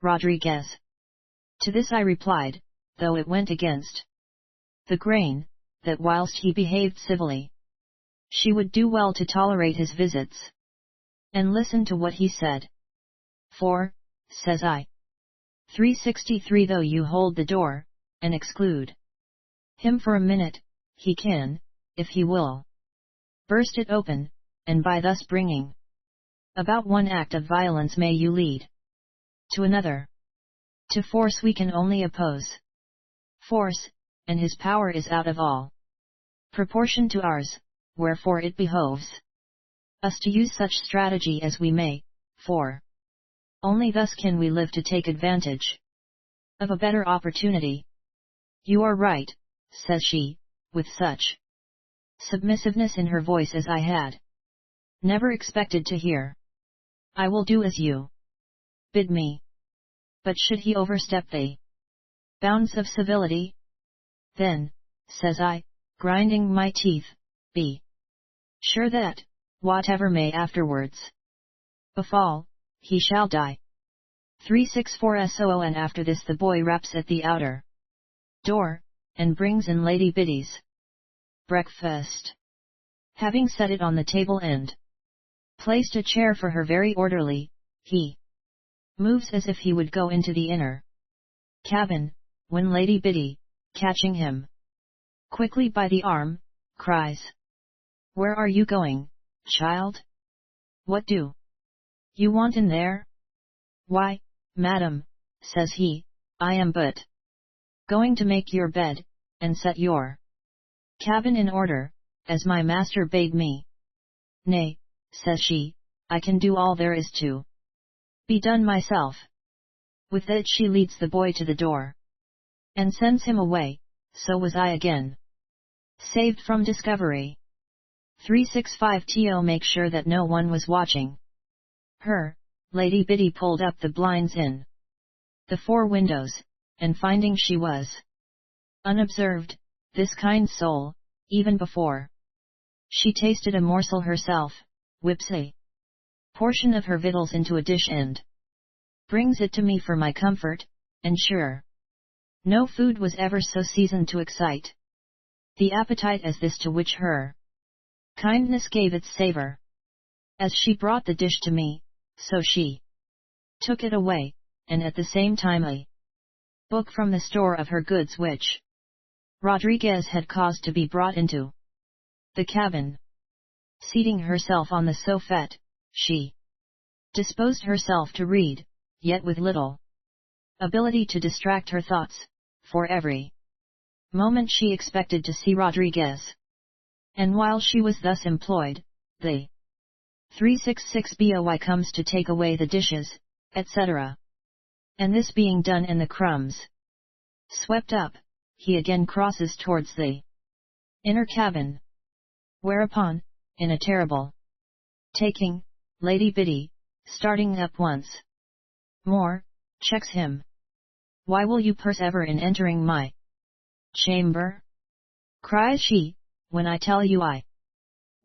Rodriguez. To this I replied, though it went against the grain, that whilst he behaved civilly, she would do well to tolerate his visits, and listen to what he said. For, says I, 363 though you hold the door, and exclude him for a minute, he can, if he will, burst it open, and by thus bringing about one act of violence may you lead to another. To force we can only oppose force, and his power is out of all proportion to ours, wherefore it behoves us to use such strategy as we may, for only thus can we live to take advantage of a better opportunity. You are right, says she, with such submissiveness in her voice as I had never expected to hear. I will do as you bid me. But should he overstep the bounds of civility? Then, says I, grinding my teeth, be sure that, whatever may afterwards befall, he shall die. 364 SOO. And after this the boy raps at the outer door, and brings in Lady Biddy's breakfast. Having set it on the table and placed a chair for her very orderly, he moves as if he would go into the inner cabin, when Lady Biddy, catching him quickly by the arm, cries, "Where are you going, child? What do you want in there?" "Why, madam," says he, "I am but going to make your bed, and set your cabin in order, as my master bade me." "Nay," says she, "I can do all there is to be done myself." With that she leads the boy to the door, and sends him away. So was I again saved from discovery. 365 To make sure that no one was watching her, Lady Biddy pulled up the blinds in the 4 windows, and finding she was unobserved, this kind soul, even before she tasted a morsel herself, whips a portion of her victuals into a dish and brings it to me for my comfort, and sure, no food was ever so seasoned to excite the appetite as this, to which her kindness gave its savor. As she brought the dish to me, so she took it away, and at the same time a book from the store of her goods which Rodriguez had caused to be brought into the cabin. Seating herself on the sofa, she disposed herself to read, yet with little ability to distract her thoughts, for every moment she expected to see Rodriguez. And while she was thus employed, the 366 boy comes to take away the dishes, etc. And this being done and the crumbs swept up, he again crosses towards the inner cabin. Whereupon, in a terrible taking, Lady Biddy, starting up once more, checks him. "Why will you persevere in entering my chamber?" cries she, "when I tell you I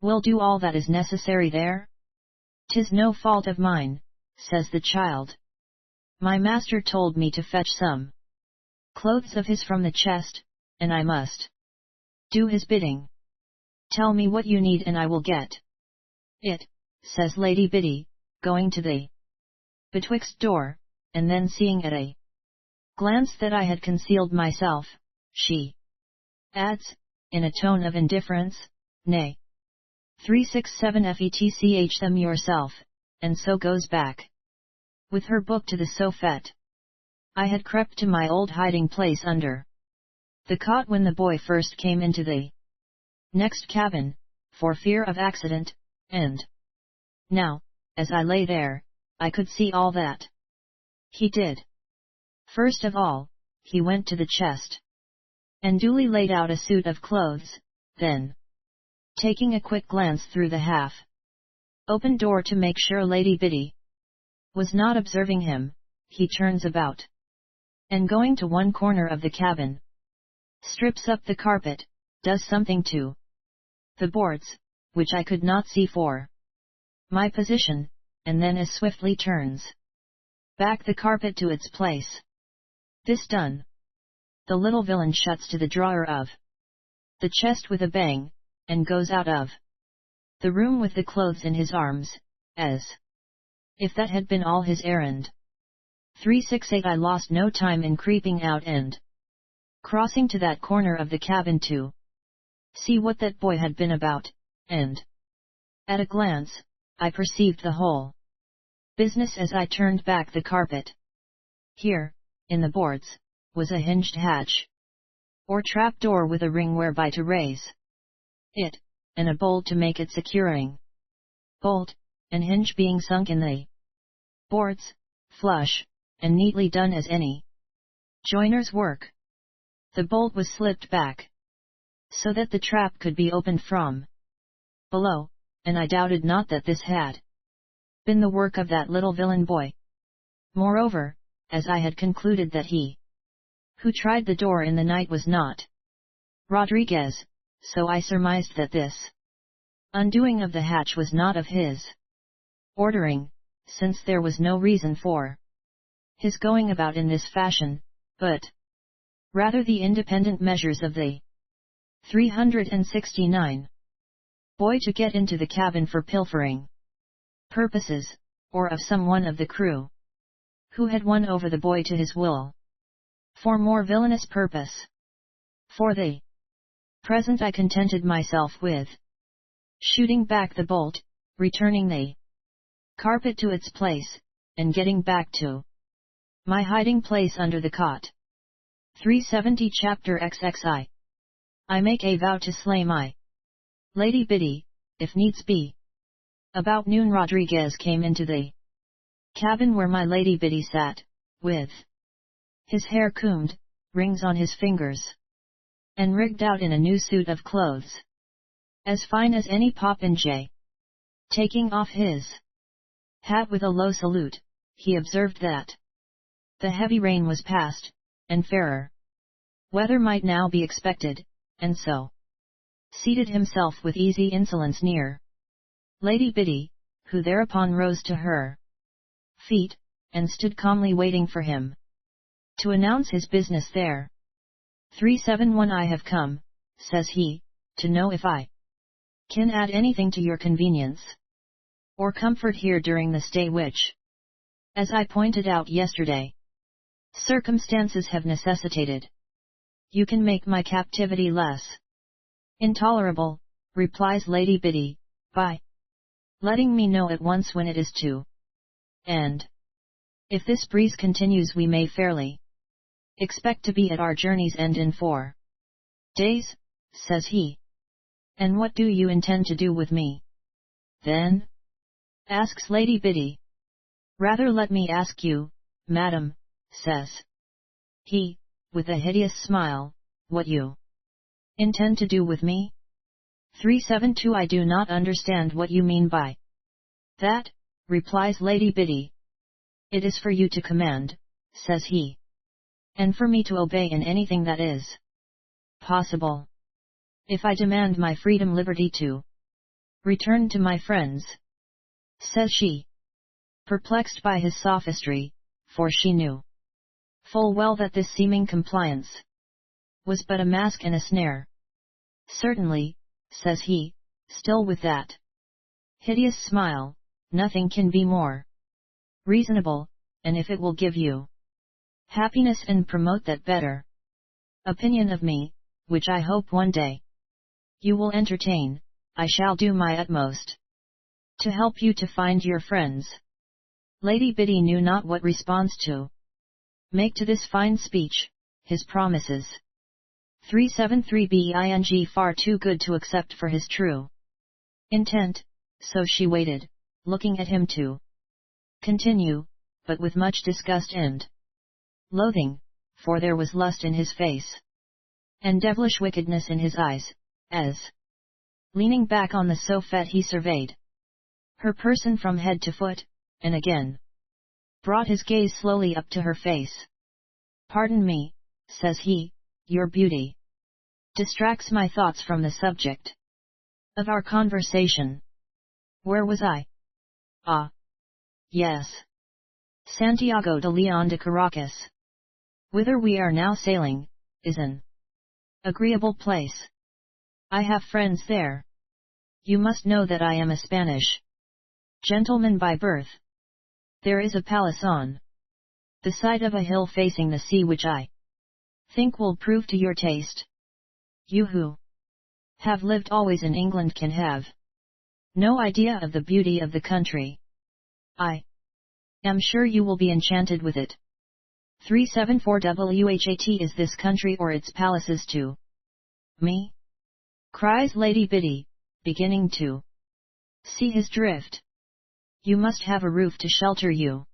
will do all that is necessary there?" "'Tis no fault of mine," says the child. "My master told me to fetch some clothes of his from the chest, and I must do his bidding. Tell me what you need and I will get it," says Lady Biddy, going to the betwixt door, and then seeing at a glance that I had concealed myself, she adds, in a tone of indifference, "Nay, 367 fetch them yourself," and so goes back with her book to the sofa. I had crept to my old hiding place under the cot when the boy first came into the next cabin, for fear of accident, and now, as I lay there, I could see all that he did. First of all, he went to the chest, and duly laid out a suit of clothes, then, taking a quick glance through the half-open door to make sure Lady Biddy was not observing him, he turns about, and going to one corner of the cabin, strips up the carpet, does something to the boards, which I could not see for my position, and then as swiftly turns back the carpet to its place. This done, the little villain shuts to the drawer of the chest with a bang, and goes out of the room with the clothes in his arms, as if that had been all his errand. 368 I lost no time in creeping out and crossing to that corner of the cabin to see what that boy had been about, and at a glance, I perceived the whole business as I turned back the carpet. Here, in the boards, was a hinged hatch, or trap door with a ring whereby to raise it, and a bolt to make it securing. Bolt and hinge being sunk in the boards, flush, and neatly done as any joiner's work. The bolt was slipped back, so that the trap could be opened from below, and I doubted not that this had been the work of that little villain boy. Moreover, as I had concluded that he who tried the door in the night was not Rodriguez, so I surmised that this undoing of the hatch was not of his ordering, since there was no reason for his going about in this fashion, but rather the independent measures of the 369 boy to get into the cabin for pilfering purposes, or of some one of the crew who had won over the boy to his will for more villainous purpose. For the present I contented myself with shooting back the bolt, returning the carpet to its place, and getting back to my hiding place under the cot. 370 Chapter XXI. I make a vow to slay my Lady Biddy, if needs be. About noon Rodriguez came into the cabin where my Lady Biddy sat, with his hair combed, rings on his fingers, and rigged out in a new suit of clothes, as fine as any popinjay. Taking off his hat with a low salute, he observed that the heavy rain was past, and fairer weather might now be expected, and so seated himself with easy insolence near Lady Biddy, who thereupon rose to her feet, and stood calmly waiting for him to announce his business there. 371 I have come, says he, to know if I can add anything to your convenience or comfort here during the stay which, as I pointed out yesterday, circumstances have necessitated. You can make my captivity less intolerable, replies Lady Biddy, by letting me know at once when it is to end. If this breeze continues we may fairly expect to be at our journey's end in 4 days, says he. And what do you intend to do with me, then? Asks Lady Biddy. Rather let me ask you, madam, says he, with a hideous smile, what you intend to do with me? 372 I do not understand what you mean by that, replies Lady Biddy. It is for you to command, says he, and for me to obey in anything that is possible. If I demand my freedom liberty to return to my friends, says she, perplexed by his sophistry, for she knew full well that this seeming compliance was but a mask and a snare. Certainly, says he, still with that hideous smile, nothing can be more reasonable, and if it will give you happiness and promote that better opinion of me, which I hope one day you will entertain, I shall do my utmost to help you to find your friends. Lady Biddy knew not what response to make to this fine speech, his promises. 373 Bing far too good to accept for his true intent, so she waited, looking at him to continue, but with much disgust and loathing, for there was lust in his face. and devilish wickedness in his eyes, as, leaning back on the sofa, he surveyed her person from head to foot, and again brought his gaze slowly up to her face. "Pardon me," says he, "your beauty distracts my thoughts from the subject of our conversation. Where was I? Ah, yes. Santiago de Leon de Caracas, whither we are now sailing, is an agreeable place. I have friends there. You must know that I am a Spanish gentleman by birth. There is a palace on the side of a hill facing the sea which I think will prove to your taste. You who have lived always in England can have no idea of the beauty of the country. I am sure you will be enchanted with it. 374 WHAT is this country or its palaces to me?" cries Lady Biddy, beginning to see his drift. "You must have a roof to shelter you,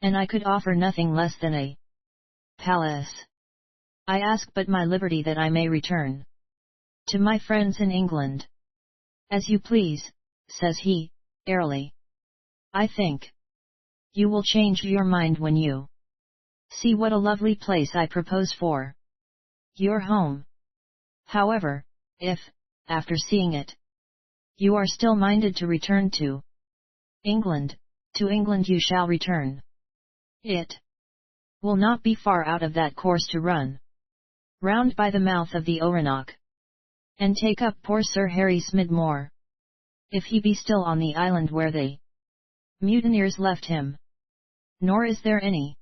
and I could offer nothing less than a palace. I ask but my liberty that I may return to my friends in England." "As you please," says he, airily. "I think you will change your mind when you see what a lovely place I propose for your home. However, if, after seeing it, you are still minded to return to England you shall return. It will not be far out of that course to run round by the mouth of the Orinoco, and take up poor Sir Harry Smidmore, if he be still on the island where the mutineers left him. Nor is there any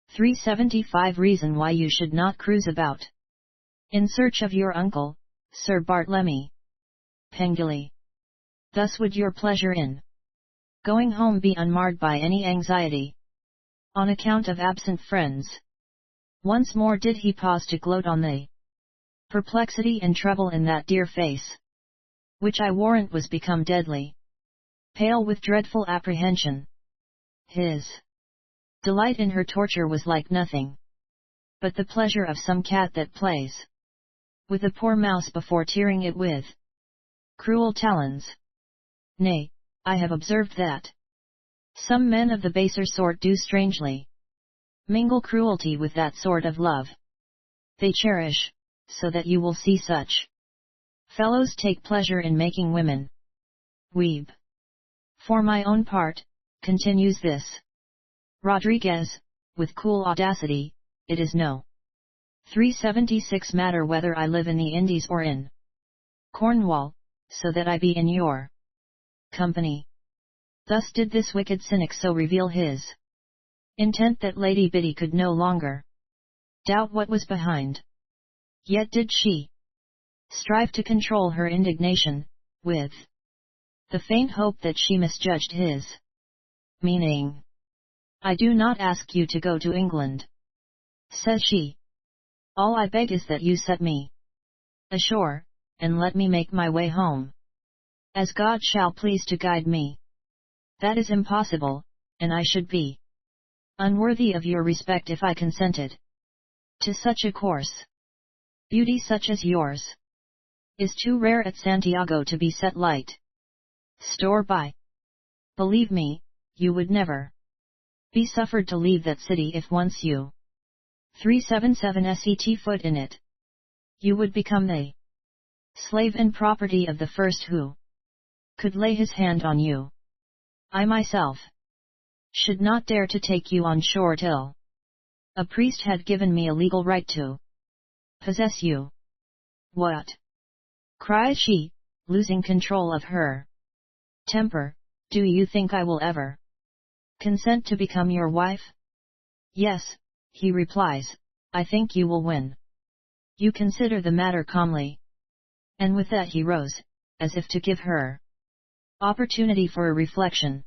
375 reason why you should not cruise about in search of your uncle, Sir Bartlemy Pengilly. Thus would your pleasure in going home be unmarred by any anxiety on account of absent friends." Once more did he pause to gloat on the perplexity and trouble in that dear face, which I warrant was become deadly pale with dreadful apprehension. His delight in her torture was like nothing but the pleasure of some cat that plays with a poor mouse before tearing it with cruel talons. Nay, I have observed that some men of the baser sort do strangely mingle cruelty with that sort of love they cherish, so that you will see such fellows take pleasure in making women weep. For my own part, continues this Rodriguez, with cool audacity, it is no 376 matter whether I live in the Indies or in Cornwall, so that I be in your company. Thus did this wicked cynic so reveal his intent that Lady Biddy could no longer doubt what was behind. Yet did she strive to control her indignation, with the faint hope that she misjudged his meaning. "I do not ask you to go to England," says she. "All I beg is that you set me ashore, and let me make my way home, as God shall please to guide me. That is impossible, and I should be unworthy of your respect if I consented to such a course. Beauty such as yours is too rare at Santiago to be set light store by. Believe me, you would never be suffered to leave that city if once you 377 set foot in it. You would become the slave and property of the first who could lay his hand on you. I myself should not dare to take you on shore till a priest had given me a legal right to possess you." "What?" cries she, losing control of her temper. "Do you think I will ever consent to become your wife?" "Yes," he replies, "I think you will win you consider the matter calmly." And with that he rose, as if to give her opportunity for a reflection.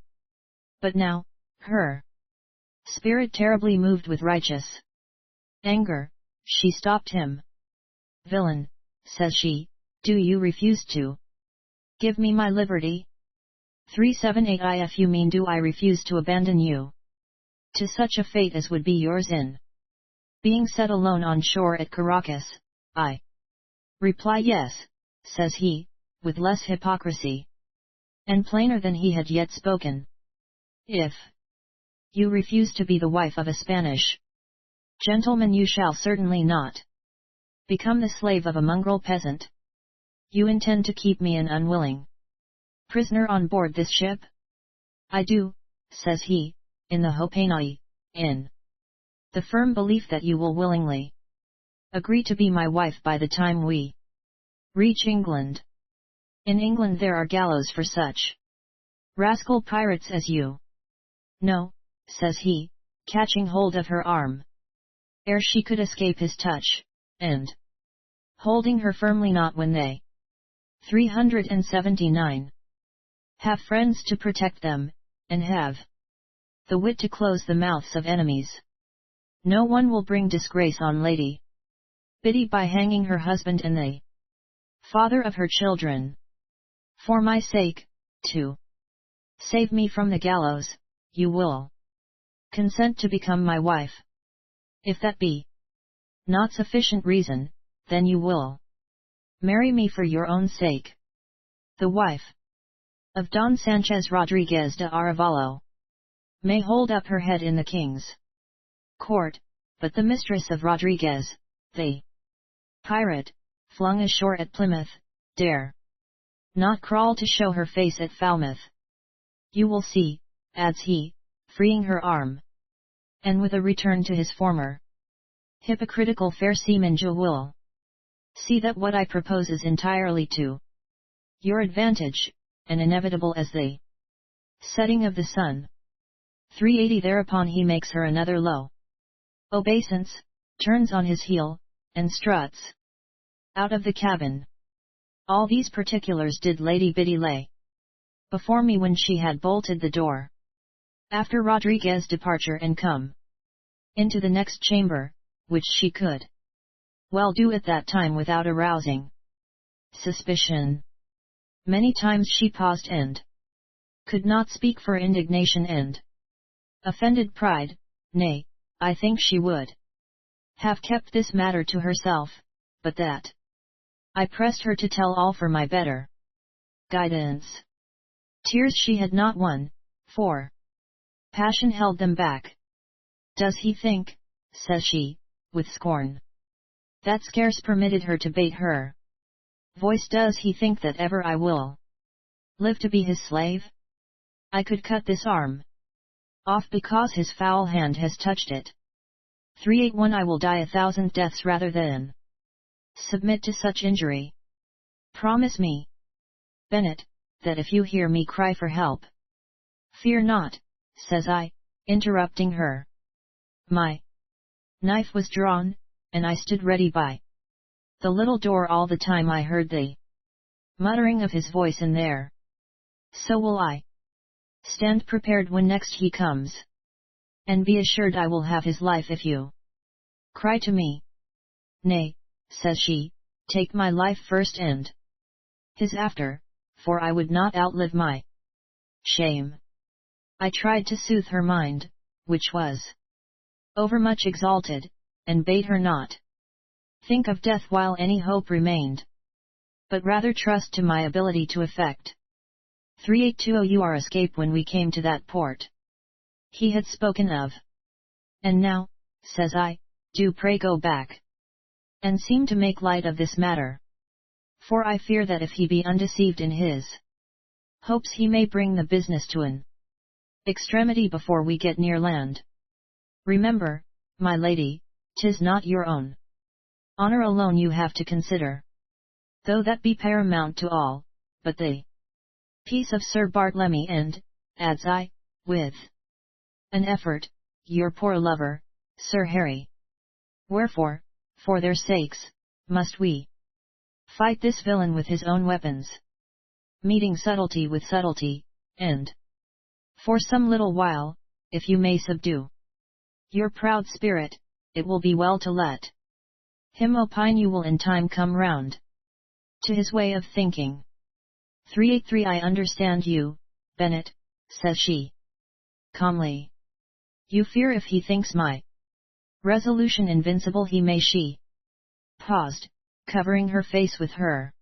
But now, her spirit terribly moved with righteous anger, she stopped him. "Villain," says she, "do you refuse to give me my liberty?" 378 If you mean do I refuse to abandon you to such a fate as would be yours in being set alone on shore at Caracas, I reply yes, says he, with less hypocrisy, and plainer than he had yet spoken. If you refuse to be the wife of a Spanish gentleman, you shall certainly not become the slave of a mongrel peasant. You intend to keep me an unwilling prisoner on board this ship? I do, says he, in the Hopanai, in the firm belief that you will willingly agree to be my wife by the time we reach England. In England there are gallows for such rascal pirates as you. No, says he, catching hold of her arm, ere she could escape his touch, and holding her firmly. Not when they 379 have friends to protect them, and have the wit to close the mouths of enemies. No one will bring disgrace on Lady Biddy by hanging her husband and the father of her children. For my sake, to save me from the gallows, you will consent to become my wife. If that be not sufficient reason, then you will marry me for your own sake. The wife of Don Sanchez Rodriguez de Arevalo may hold up her head in the king's court, but the mistress of Rodriguez, the pirate, flung ashore at Plymouth, dare not crawl to show her face at Falmouth. You will see, adds he, freeing her arm, and with a return to his former hypocritical fair seaman, you will see that what I propose is entirely to your advantage, and inevitable as the setting of the sun. 380. Thereupon he makes her another low obeisance, turns on his heel, and struts out of the cabin. All these particulars did Lady Biddy lay before me when she had bolted the door after Rodriguez's departure and come into the next chamber, which she could well do at that time without arousing suspicion. Many times she paused and could not speak for indignation and offended pride. Nay, I think she would have kept this matter to herself, but that I pressed her to tell all for my better guidance. Tears she had not won, for passion held them back. Does he think, says she, with scorn, that scarce permitted her to bate her voice, does he think that ever I will live to be his slave? I could cut this arm off because his foul hand has touched it. 381. I will die 1,000 deaths rather than submit to such injury. Promise me, Bennet, that if you hear me cry for help, fear not, says I, interrupting her. My knife was drawn, and I stood ready by the little door all the time I heard the muttering of his voice in there. So will I stand prepared when next he comes, and be assured I will have his life if you cry to me. Nay, says she, take my life first and his after, for I would not outlive my shame. I tried to soothe her mind, which was overmuch exalted, and bade her not think of death while any hope remained, but rather trust to my ability to effect 3820 our escape when we came to that port he had spoken of. And now, says I, do pray go back and seem to make light of this matter, for I fear that if he be undeceived in his hopes he may bring the business to an extremity before we get near land. Remember, my lady, 'tis not your own honor alone you have to consider, though that be paramount to all, but the peace of Sir Bartlemy and, adds I, with an effort, your poor lover, Sir Harry. Wherefore, for their sakes, must we fight this villain with his own weapons, meeting subtlety with subtlety, and for some little while, if you may subdue your proud spirit, it will be well to let him opine you will in time come round to his way of thinking. 383 I understand you, Bennet, says she calmly. You fear if he thinks my resolution invincible he may. She paused, covering her face with her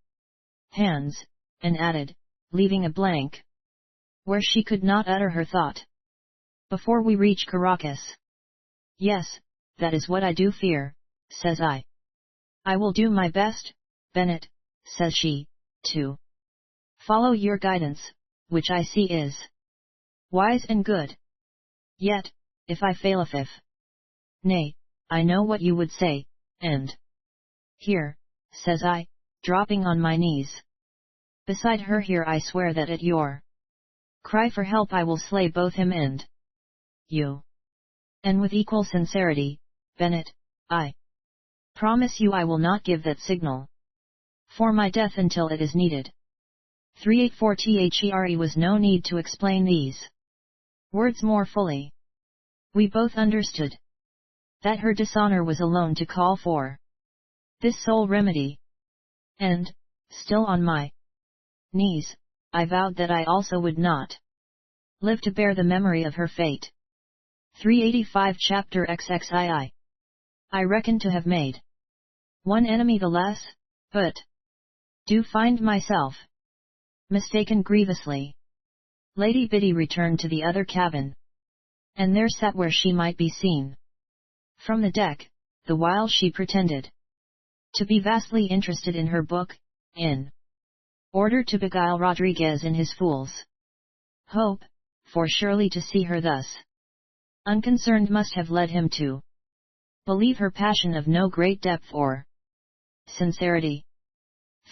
hands, and added, leaving a blank, where she could not utter her thought. Before we reach Caracas. Yes, that is what I do fear, says I. I will do my best, Bennett, says she, to follow your guidance, which I see is wise and good. Yet, if I fail if nay, I know what you would say, and here, says I, dropping on my knees beside her, here I swear that at your cry for help I will slay both him and you. And with equal sincerity, Bennett, I promise you I will not give that signal for my death until it is needed. 384 There was no need to explain these words more fully. We both understood that her dishonor was alone to call for this sole remedy. And, still on my knees, I vowed that I also would not live to bear the memory of her fate. 385 Chapter XXII. I reckon to have made one enemy the less, but do find myself mistaken grievously. Lady Biddy returned to the other cabin, and there sat where she might be seen from the deck, the while she pretended to be vastly interested in her book, in order to beguile Rodriguez in his fool's hope, for surely to see her thus unconcerned must have led him to believe her passion of no great depth or sincerity.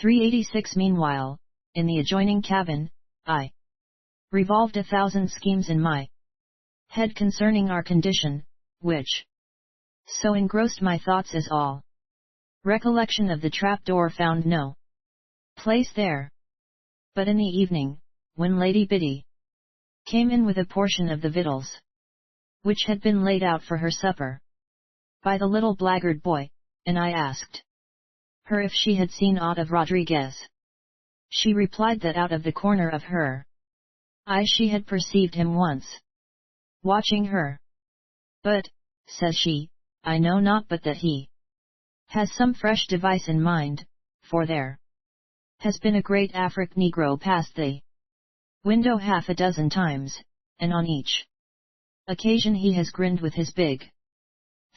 386 Meanwhile, in the adjoining cabin, I revolved 1,000 schemes in my head concerning our condition, which so engrossed my thoughts as all recollection of the trap-door found no place there. But in the evening, when Lady Biddy came in with a portion of the victuals which had been laid out for her supper by the little blackguard boy, and I asked her if she had seen aught of Rodriguez, she replied that out of the corner of her eye she had perceived him once watching her. But, says she, I know not but that he has some fresh device in mind, for there has been a great Afric negro past the window 6 times, and on each occasion he has grinned with his big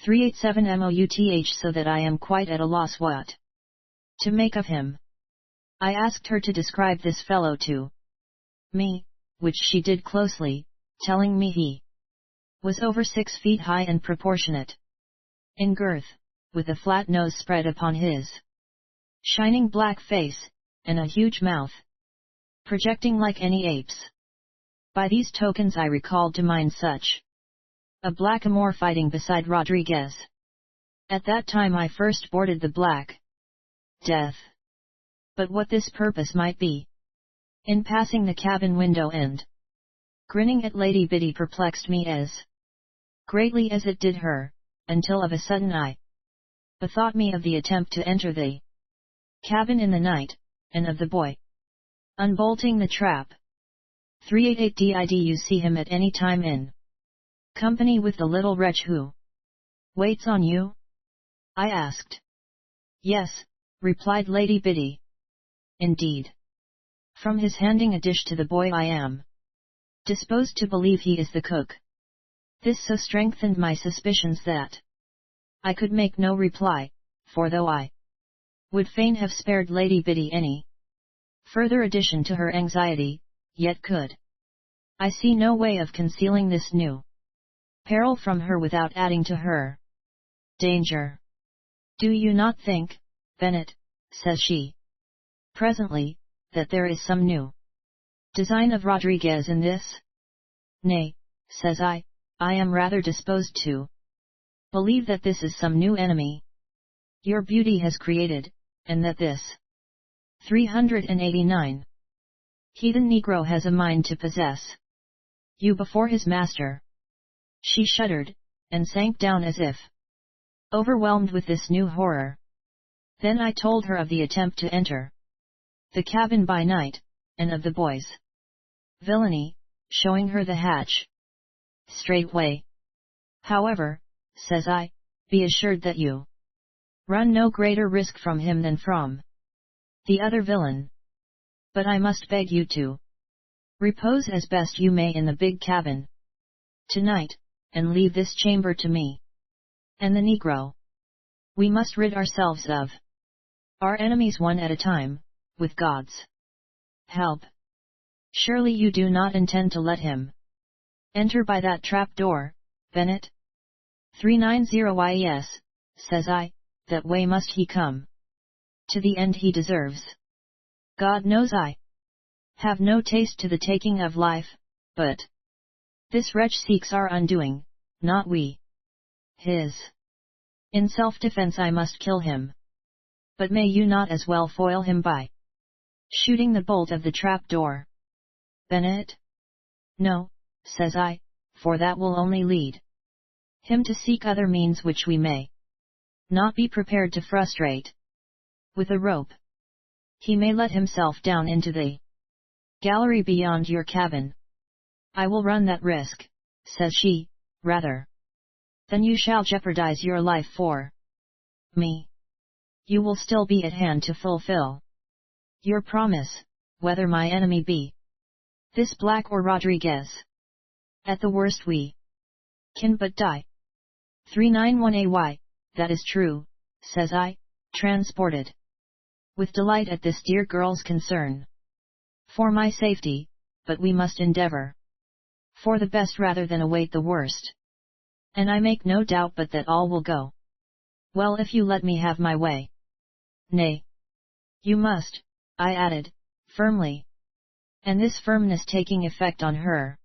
387 mouth, so that I am quite at a loss what to make of him. I asked her to describe this fellow to me, which she did closely, telling me he was over 6 feet high and proportionate in girth, with a flat nose spread upon his shining black face, and a huge mouth projecting like any ape's. By these tokens I recalled to mind such a blackamoor fighting beside Rodriguez. At that time I first boarded the Black Death. But what this purpose might be in passing the cabin window and grinning at Lady Biddy perplexed me as greatly as it did her, until of a sudden I bethought me of the attempt to enter the cabin in the night, and of the boy unbolting the trap. 388 Did you see him at any time in company with the little wretch who waits on you? I asked. Yes, replied Lady Biddy. Indeed. From his handing a dish to the boy I am disposed to believe he is the cook. This so strengthened my suspicions that I could make no reply, for though I would fain have spared Lady Biddy any further addition to her anxiety, yet could I see no way of concealing this new peril from her without adding to her danger. Do you not think, Bennett, says she presently, that there is some new design of Rodriguez in this? Nay, says I am rather disposed to believe that this is some new enemy your beauty has created, and that this 389 heathen negro has a mind to possess you before his master. She shuddered, and sank down as if overwhelmed with this new horror. Then I told her of the attempt to enter the cabin by night, and of the boy's villainy, showing her the hatch. Straightway, however, says I, be assured that you Run no greater risk from him than from the other villain. But I must beg you to repose as best you may in the big cabin tonight, and leave this chamber to me and the Negro. We must rid ourselves of our enemies one at a time, with God's help. Surely you do not intend to let him enter by that trap door, Bennett? 390 Yes, says I, that way must he come. To the end he deserves. God knows I have no taste to the taking of life, but this wretch seeks our undoing, not we his. In self-defense I must kill him. But may you not as well foil him by shooting the bolt of the trap door, Bennett? No, says I, for that will only lead him to seek other means which we may not be prepared to frustrate. With a rope he may let himself down into the gallery beyond your cabin. I will run that risk, says she, rather than you shall jeopardize your life for me. You will still be at hand to fulfill your promise, whether my enemy be this Black or Rodriguez. At the worst we can but die. 391 That is true, says I, transported with delight at this dear girl's concern for my safety, but we must endeavor for the best rather than await the worst. And I make no doubt but that all will go well if you let me have my way. Nay, you must, I added, firmly, and this firmness taking effect on her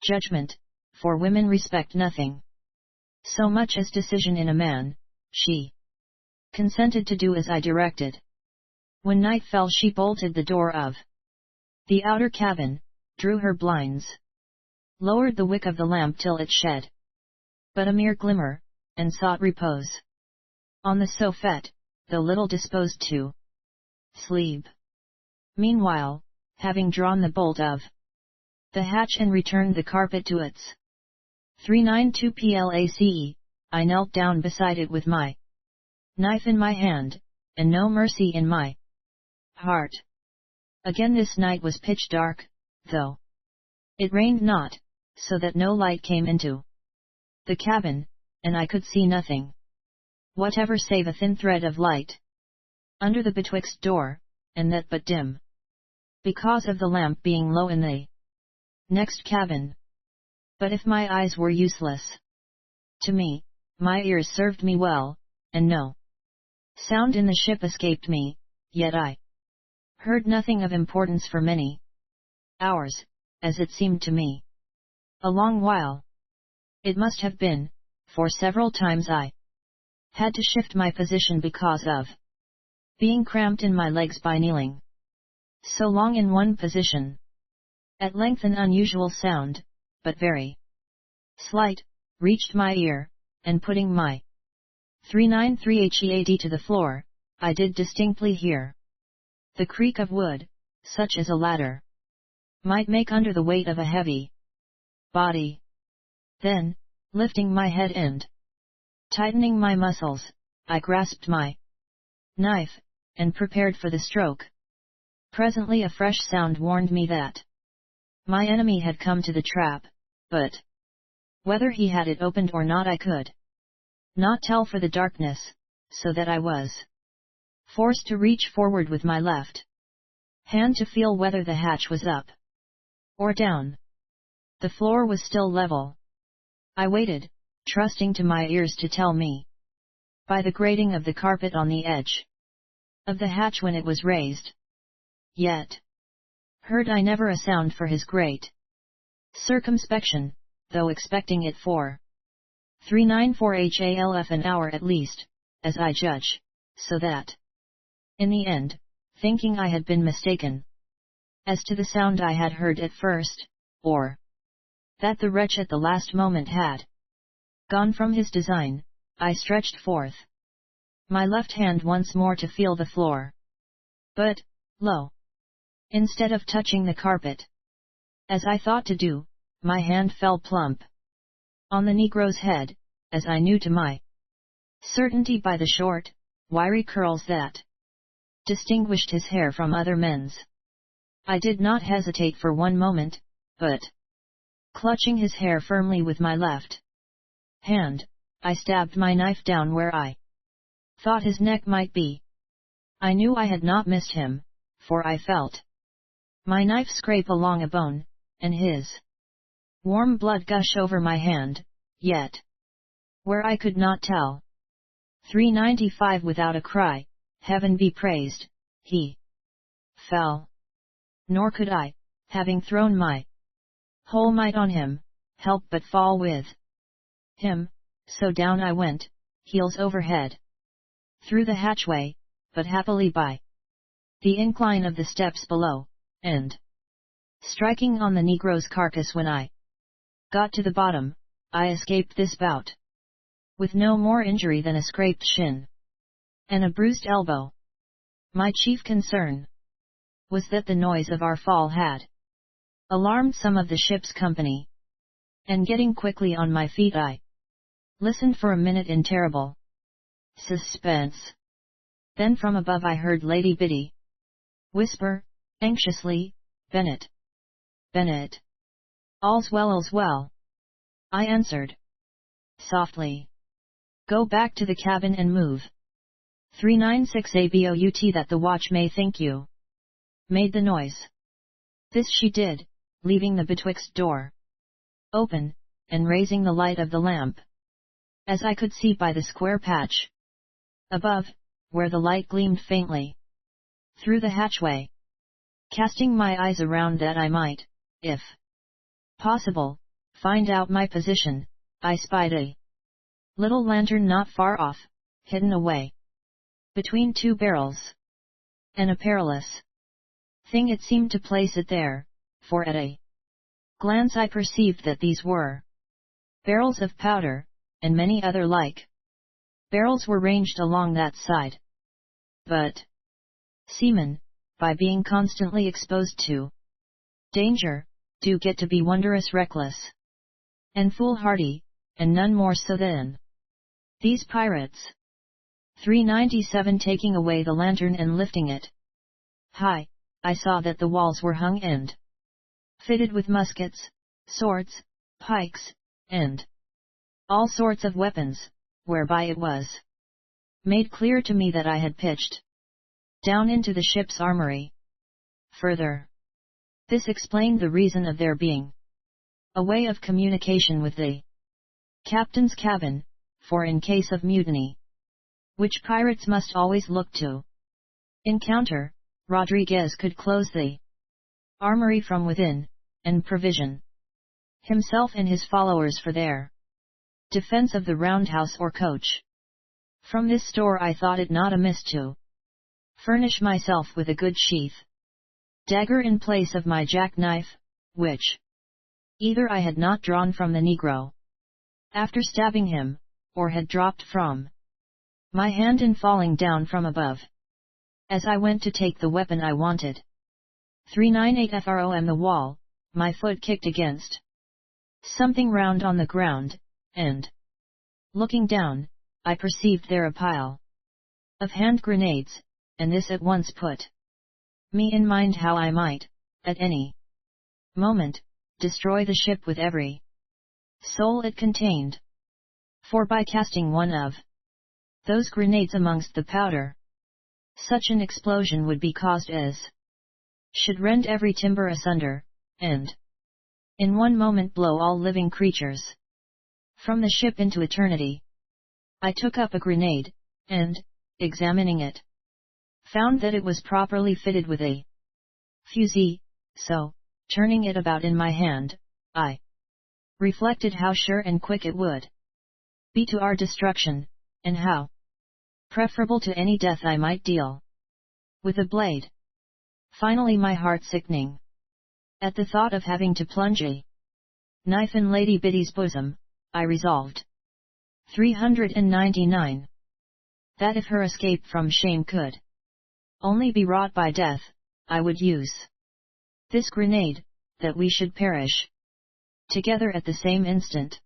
judgment, for women respect nothing so much as decision in a man. She consented to do as I directed. When night fell she bolted the door of the outer cabin, drew her blinds, lowered the wick of the lamp till it shed but a mere glimmer, and sought repose on the soffit, though little disposed to sleep. Meanwhile, having drawn the bolt of the hatch and returned the carpet to its 392 place, I knelt down beside it with my knife in my hand, and no mercy in my heart. Again this night was pitch dark, though it rained not, so that no light came into the cabin, and I could see nothing whatever save a thin thread of light under the betwixt door, and that but dim, because of the lamp being low in the next cabin. But if my eyes were useless to me, my ears served me well, and no sound in the ship escaped me, yet I heard nothing of importance for many hours, as it seemed to me. A long while it must have been, for several times I had to shift my position because of being cramped in my legs by kneeling so long in one position. At length an unusual sound, but very slight, reached my ear, and putting my 393 HEAD to the floor, I did distinctly hear the creak of wood, such as a ladder might make under the weight of a heavy body. Then, lifting my head and tightening my muscles, I grasped my knife, and prepared for the stroke. Presently a fresh sound warned me that my enemy had come to the trap, but whether he had it opened or not I could not tell for the darkness, so that I was forced to reach forward with my left hand to feel whether the hatch was up or down. The floor was still level. I waited, trusting to my ears to tell me by the grating of the carpet on the edge of the hatch when it was raised. Yet heard I never a sound for his great circumspection, though expecting it for 394 half an hour at least, as I judge, so that in the end, thinking I had been mistaken as to the sound I had heard at first, or that the wretch at the last moment had gone from his design, I stretched forth my left hand once more to feel the floor. But, lo! Instead of touching the carpet, as I thought to do, my hand fell plump on the Negro's head, as I knew to my certainty by the short, wiry curls that distinguished his hair from other men's. I did not hesitate for one moment, but, clutching his hair firmly with my left hand, I stabbed my knife down where I thought his neck might be. I knew I had not missed him, for I felt my knife scrape along a bone, and his warm blood gush over my hand, yet, where I could not tell. 395 without a cry, heaven be praised, he fell. Nor could I, having thrown my whole might on him, help but fall with him, so down I went, heels over head, through the hatchway, but happily by the incline of the steps below, and striking on the Negro's carcass when I got to the bottom, I escaped this bout with no more injury than a scraped shin and a bruised elbow. My chief concern was that the noise of our fall had alarmed some of the ship's company, and getting quickly on my feet I listened for a minute in terrible suspense. Then from above I heard Lady Biddy whisper, anxiously, "Bennet! Bennet! All's well, all's well." I answered softly, "Go back to the cabin and move 396 about that the watch may think you made the noise." This she did, leaving the betwixt door open, and raising the light of the lamp, as I could see by the square patch above, where the light gleamed faintly through the hatchway. Casting my eyes around that I might, if possible, find out my position, I spied a little lantern not far off, hidden away between two barrels. And a perilous thing it seemed to place it there, for at a glance I perceived that these were barrels of powder, and many other like barrels were ranged along that side. But seamen, by being constantly exposed to danger, do get to be wondrous reckless and foolhardy, and none more so than these pirates. 397 taking away the lantern and lifting it high, I saw that the walls were hung and fitted with muskets, swords, pikes, and all sorts of weapons, whereby it was made clear to me that I had pitched down into the ship's armory. Further, this explained the reason of there being a way of communication with the captain's cabin, for in case of mutiny, which pirates must always look to encounter, Rodriguez could close the armory from within, and provision himself and his followers for their defense of the roundhouse or coach. From this store I thought it not amiss to furnish myself with a good sheath dagger in place of my jackknife, which either I had not drawn from the Negro after stabbing him, or had dropped from my hand in falling down from above. As I went to take the weapon I wanted, 398 from the wall, my foot kicked against something round on the ground, and, looking down, I perceived there a pile of hand grenades, and this at once put me in mind how I might, at any moment, destroy the ship with every soul it contained. For by casting one of those grenades amongst the powder, such an explosion would be caused as should rend every timber asunder, and in one moment blow all living creatures from the ship into eternity. I took up a grenade, and, examining it, found that it was properly fitted with a fusee, so, turning it about in my hand, I reflected how sure and quick it would be to our destruction, and how preferable to any death I might deal with a blade. Finally my heart sickening at the thought of having to plunge a knife in Lady Biddy's bosom, I resolved 399 that if her escape from shame could only be wrought by death, I would use this grenade, that we should perish together at the same instant.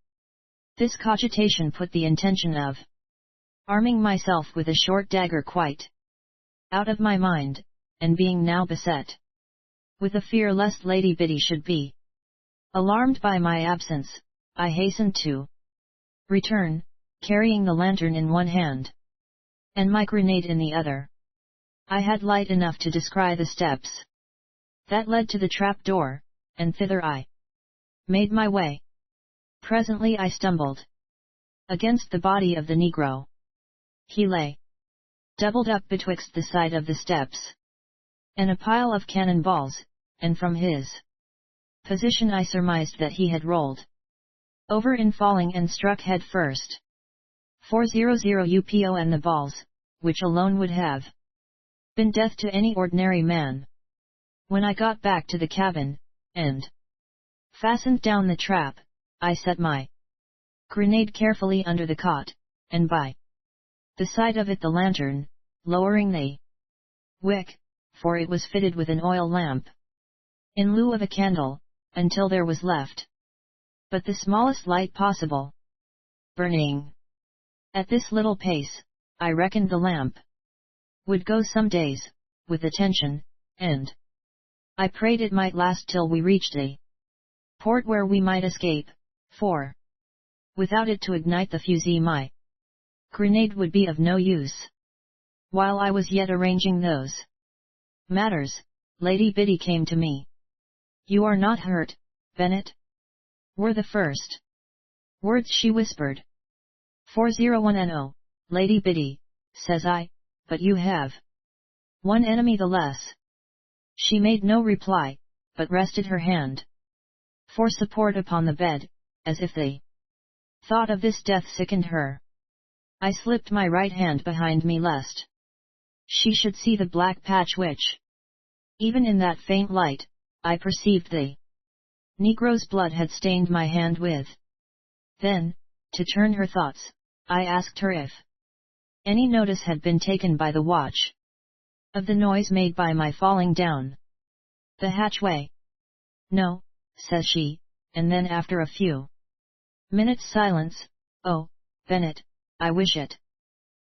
This cogitation put the intention of arming myself with a short dagger quite out of my mind, and being now beset with a fear lest Lady Biddy should be alarmed by my absence, I hastened to return, carrying the lantern in one hand and my grenade in the other. I had light enough to descry the steps that led to the trap door, and thither I made my way. Presently I stumbled against the body of the Negro. He lay doubled up betwixt the side of the steps and a pile of cannon balls, and from his position I surmised that he had rolled over in falling and struck head first. 400 UPO, and the balls, which alone would have been death to any ordinary man. When I got back to the cabin, and fastened down the trap, I set my grenade carefully under the cot, and by the side of it the lantern, lowering the wick, for it was fitted with an oil lamp, in lieu of a candle, until there was left but the smallest light possible burning. At this little pace, I reckoned the lamp would go some days, with attention, and I prayed it might last till we reached a port where we might escape, for without it to ignite the fusee my grenade would be of no use. While I was yet arranging those matters, Lady Biddy came to me. "You are not hurt, Bennett?" were the first words she whispered. 401 Lady Biddy, says I, but you have one enemy the less. She made no reply, but rested her hand for support upon the bed, as if the thought of this death sickened her. I slipped my right hand behind me lest she should see the black patch which, even in that faint light, I perceived the Negro's blood had stained my hand with. Then, to turn her thoughts, I asked her if any notice had been taken by the watch of the noise made by my falling down the hatchway. "No," says she, and then after a few minutes' silence, "Oh, Bennett, I wish it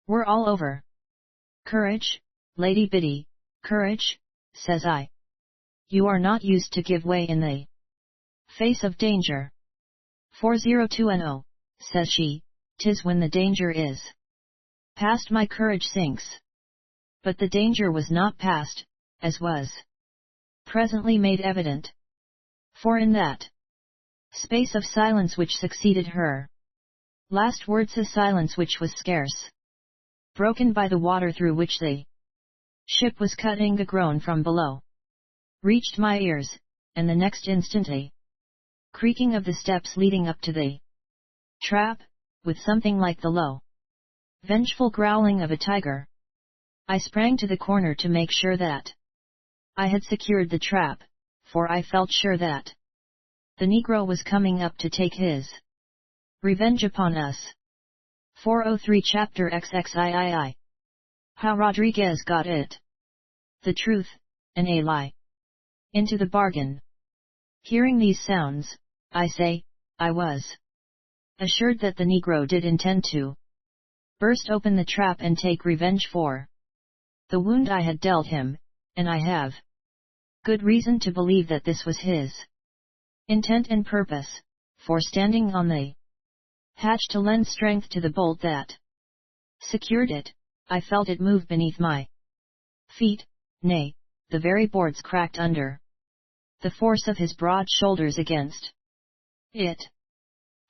were all over." "Courage, Lady Biddy, courage," says I. "You are not used to give way in the face of danger." 402 says she, "'Tis when the danger is past my courage sinks." But the danger was not past, as was presently made evident. For in that space of silence which succeeded her last words, a silence which was scarce broken by the water through which the ship was cutting, a groan from below reached my ears, and the next instant a creaking of the steps leading up to the trap, with something like the low, vengeful growling of a tiger. I sprang to the corner to make sure that I had secured the trap, for I felt sure that the Negro was coming up to take his revenge upon us. 403 Chapter XXIII. How Rodriguez got it, the truth, and a lie, into the bargain. Hearing these sounds, I say, I was assured that the Negro did intend to burst open the trap and take revenge for the wound I had dealt him, and I have good reason to believe that this was his intent and purpose, for standing on the hatch to lend strength to the bolt that secured it, I felt it move beneath my feet, nay, the very boards cracked under the force of his broad shoulders against it.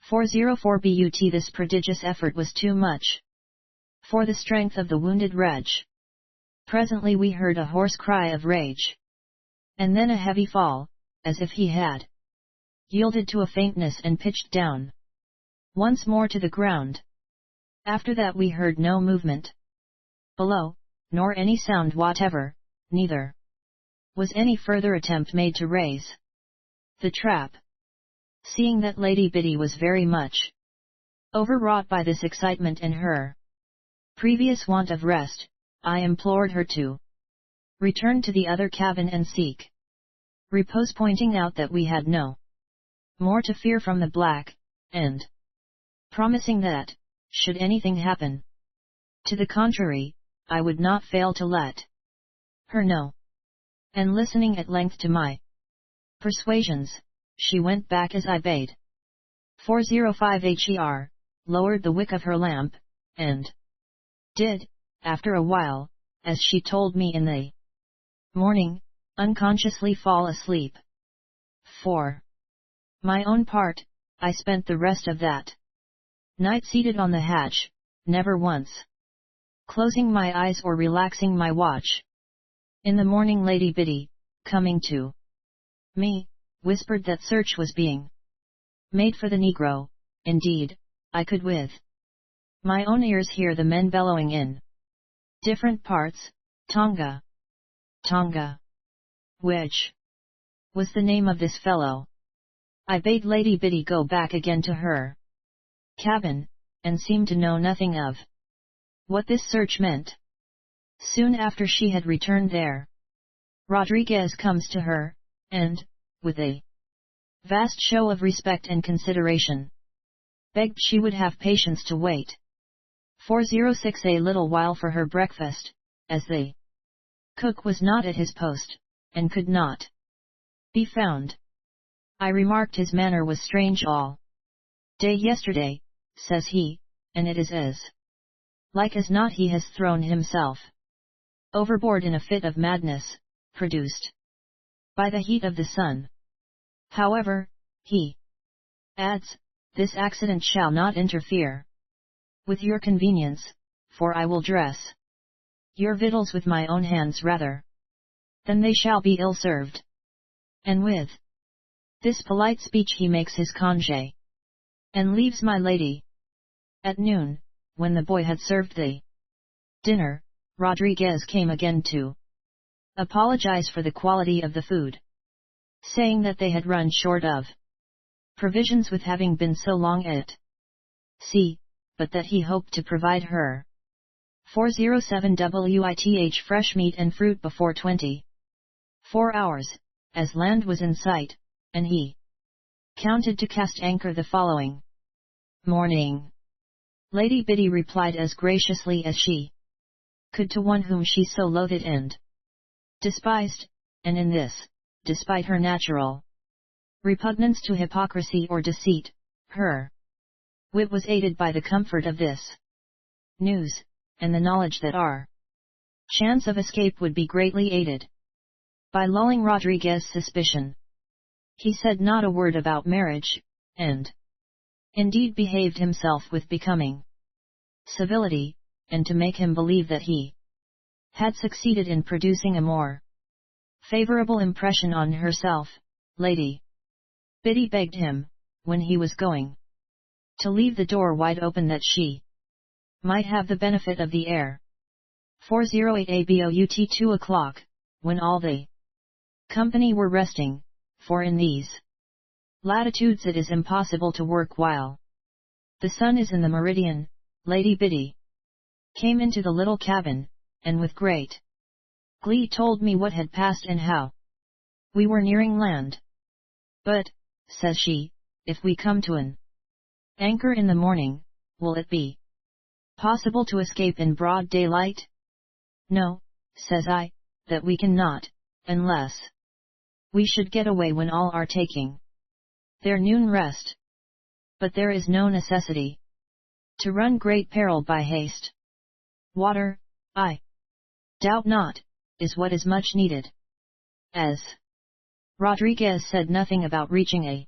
404 But this prodigious effort was too much for the strength of the wounded wretch. Presently we heard a hoarse cry of rage, and then a heavy fall, as if he had yielded to a faintness and pitched down once more to the ground. After that we heard no movement below, nor any sound whatever, neither was any further attempt made to raise the trap. Seeing that Lady Biddy was very much overwrought by this excitement and her previous want of rest, I implored her to return to the other cabin and seek repose, pointing out that we had no more to fear from the black, and promising that, should anything happen, To the contrary, I would not fail to let her know. And listening at length to my persuasions, she went back as I bade. 405 Her, lowered the wick of her lamp, and did, after a while, as she told me in the morning, unconsciously fall asleep. For my own part, I spent the rest of that night seated on the hatch, never once closing my eyes or relaxing my watch. In the morning Lady Biddy, coming to me, whispered that search was being made for the Negro. Indeed, I could with my own ears hear the men bellowing in different parts, Tonga, Tonga. Which was the name of this fellow? I bade Lady Biddy go back again to her cabin, and seemed to know nothing of what this search meant. Soon after she had returned there, Rodriguez comes to her, and, with a vast show of respect and consideration, begged she would have patience to wait 406 a little while for her breakfast, as the cook was not at his post, and could not be found. I remarked his manner was strange all day yesterday, says he, and it is as like as not he has thrown himself overboard in a fit of madness, produced by the heat of the sun. However, he adds, this accident shall not interfere with your convenience, for I will dress your victuals with my own hands rather than they shall be ill served. And with this polite speech he makes his congé, and leaves my lady. At noon, when the boy had served the dinner, Rodriguez came again to apologize for the quality of the food, saying that they had run short of provisions with having been so long at sea, but that he hoped to provide her 407 with fresh meat and fruit before 24 hours, as land was in sight, and he counted to cast anchor the following morning. Lady Biddy replied as graciously as she could to one whom she so loathed and despised, and in this, despite her natural repugnance to hypocrisy or deceit, her wit was aided by the comfort of this news, and the knowledge that our chance of escape would be greatly aided by lulling Rodriguez's suspicion. He said not a word about marriage, and indeed behaved himself with becoming civility, and to make him believe that he had succeeded in producing a more favorable impression on herself, Lady Biddy begged him, when he was going to leave the door wide open that she might have the benefit of the air. 408 about 2 o'clock, when all the company were resting, for in these latitudes it is impossible to work while the sun is in the meridian. Lady Biddy came into the little cabin, and with great glee told me what had passed and how we were nearing land. But, says she, if we come to an anchor in the morning, will it be possible to escape in broad daylight? No, says I, that we cannot, unless we should get away when all are taking their noon rest. But there is no necessity to run great peril by haste. Water, I doubt not, is what is much needed. As Rodriguez said nothing about reaching a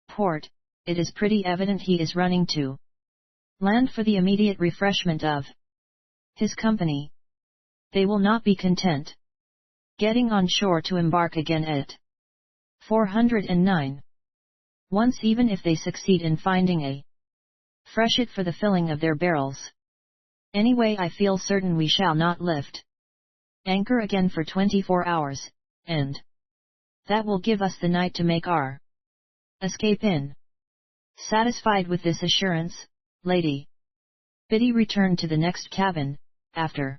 port, it is pretty evident he is running to land for the immediate refreshment of his company. They will not be content getting on shore to embark again at 409. Once, even if they succeed in finding a freshet for the filling of their barrels. Anyway, I feel certain we shall not lift anchor again for 24 hours, and that will give us the night to make our escape in. Satisfied with this assurance, Lady Biddy returned to the next cabin, after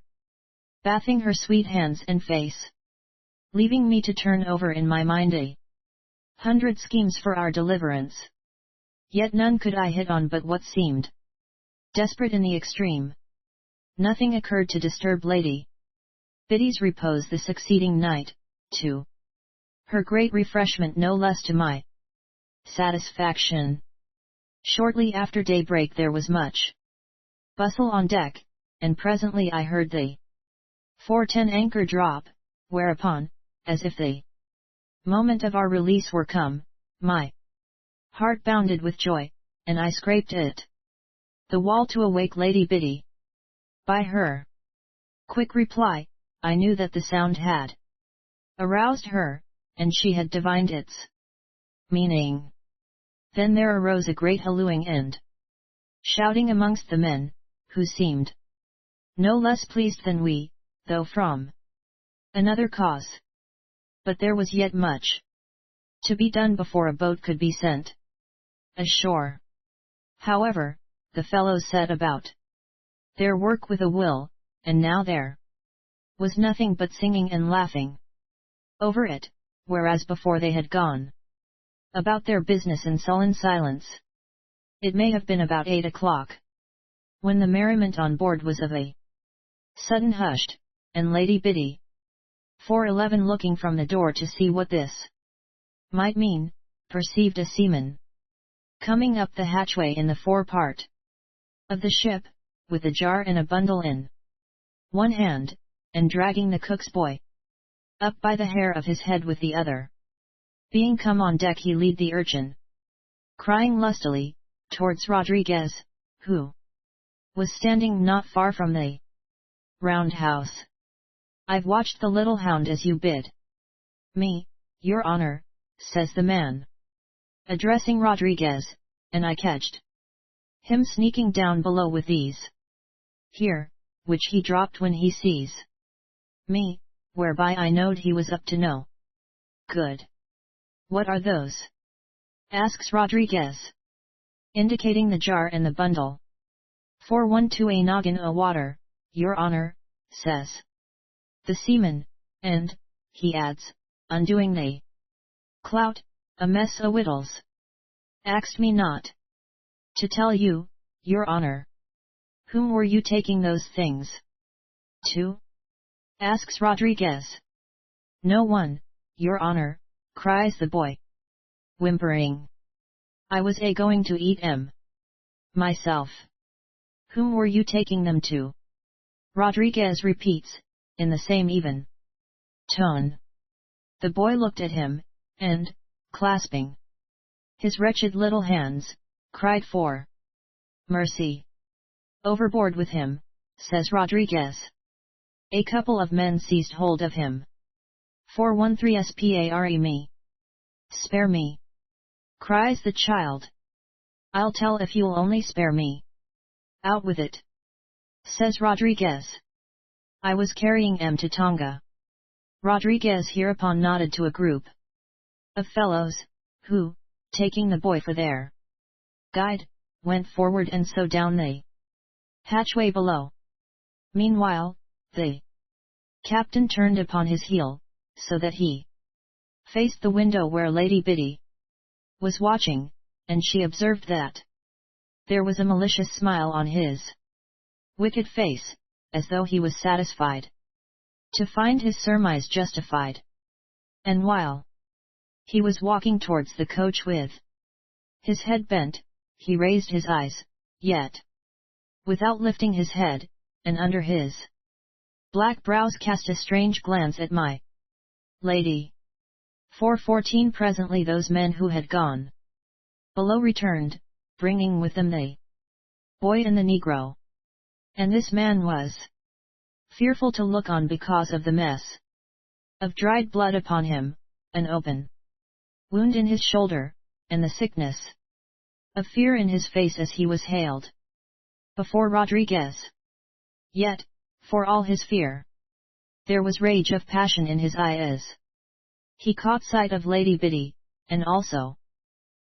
bathing her sweet hands and face, leaving me to turn over in my mind 100 schemes for our deliverance. Yet none could I hit on but what seemed desperate in the extreme. Nothing occurred to disturb Lady Biddy's repose the succeeding night, to her great refreshment no less to my satisfaction. Shortly after daybreak there was much bustle on deck, and presently I heard the 4:10 anchor drop, whereupon, as if the moment of our release were come, my heart bounded with joy, and I scraped at the wall to awake Lady Biddy. By her quick reply, I knew that the sound had aroused her, and she had divined its meaning. Then there arose a great hallooing and shouting amongst the men, who seemed no less pleased than we, though from another cause. But there was yet much to be done before a boat could be sent ashore. However, the fellows set about their work with a will, and now there was nothing but singing and laughing over it, whereas before they had gone about their business in sullen silence. It may have been about 8 o'clock, when the merriment on board was of a sudden hushed, and Lady Biddy, 4:11 looking from the door to see what this might mean, perceived a seaman coming up the hatchway in the forepart of the ship, with a jar and a bundle in one hand, and dragging the cook's boy up by the hair of his head with the other. Being come on deck he lead the urchin, crying lustily, towards Rodriguez, who was standing not far from the roundhouse. I've watched the little hound as you bid me, your honor, says the man, addressing Rodriguez, and I catched him sneaking down below with these here, which he dropped when he sees me, whereby I knowed he was up to no good. What are those? Asks Rodriguez, indicating the jar and the bundle. 412 a noggin o' water, your honor, says the seaman, and, he adds, undoing the clout, a mess o' wittles. Axed me not to tell you, your honor. Whom were you taking those things to? Asks Rodriguez. No one, your honor, cries the boy, whimpering. I was going to eat 'em myself. Whom were you taking them to? Rodriguez repeats, in the same even tone. The boy looked at him, and, clasping his wretched little hands, cried for mercy. Overboard with him, says Rodriguez. A couple of men seized hold of him. 413 spare me. Spare me, cries the child. I'll tell if you'll only spare me. Out with it, says Rodriguez. I was carrying M to Tonga. Rodriguez hereupon nodded to a group of fellows, who, taking the boy for their guide, went forward and so down the hatchway below. Meanwhile, the captain turned upon his heel, so that he faced the window where Lady Biddy was watching, and she observed that there was a malicious smile on his wicked face, as though he was satisfied to find his surmise justified. And while he was walking towards the coach with his head bent, he raised his eyes, yet without lifting his head, and under his black brows cast a strange glance at my lady. 414 Presently those men who had gone below returned, bringing with them the boy and the negro. And this man was fearful to look on because of the mess of dried blood upon him, an open wound in his shoulder, and the sickness of fear in his face as he was haled before Rodriguez. Yet, for all his fear, there was rage of passion in his eye as he caught sight of Lady Biddy, and also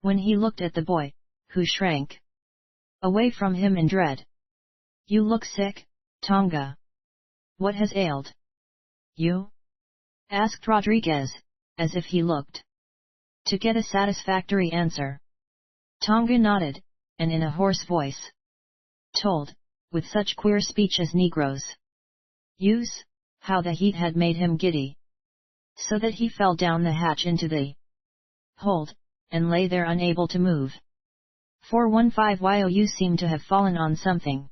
when he looked at the boy, who shrank away from him in dread. You look sick, Tonga. What has ailed you? Asked Rodriguez, as if he looked to get a satisfactory answer. Tonga nodded, and in a hoarse voice told with such queer speech as Negroes use, how the heat had made him giddy, so that he fell down the hatch into the hold, and lay there unable to move. 415 You seem to have fallen on something.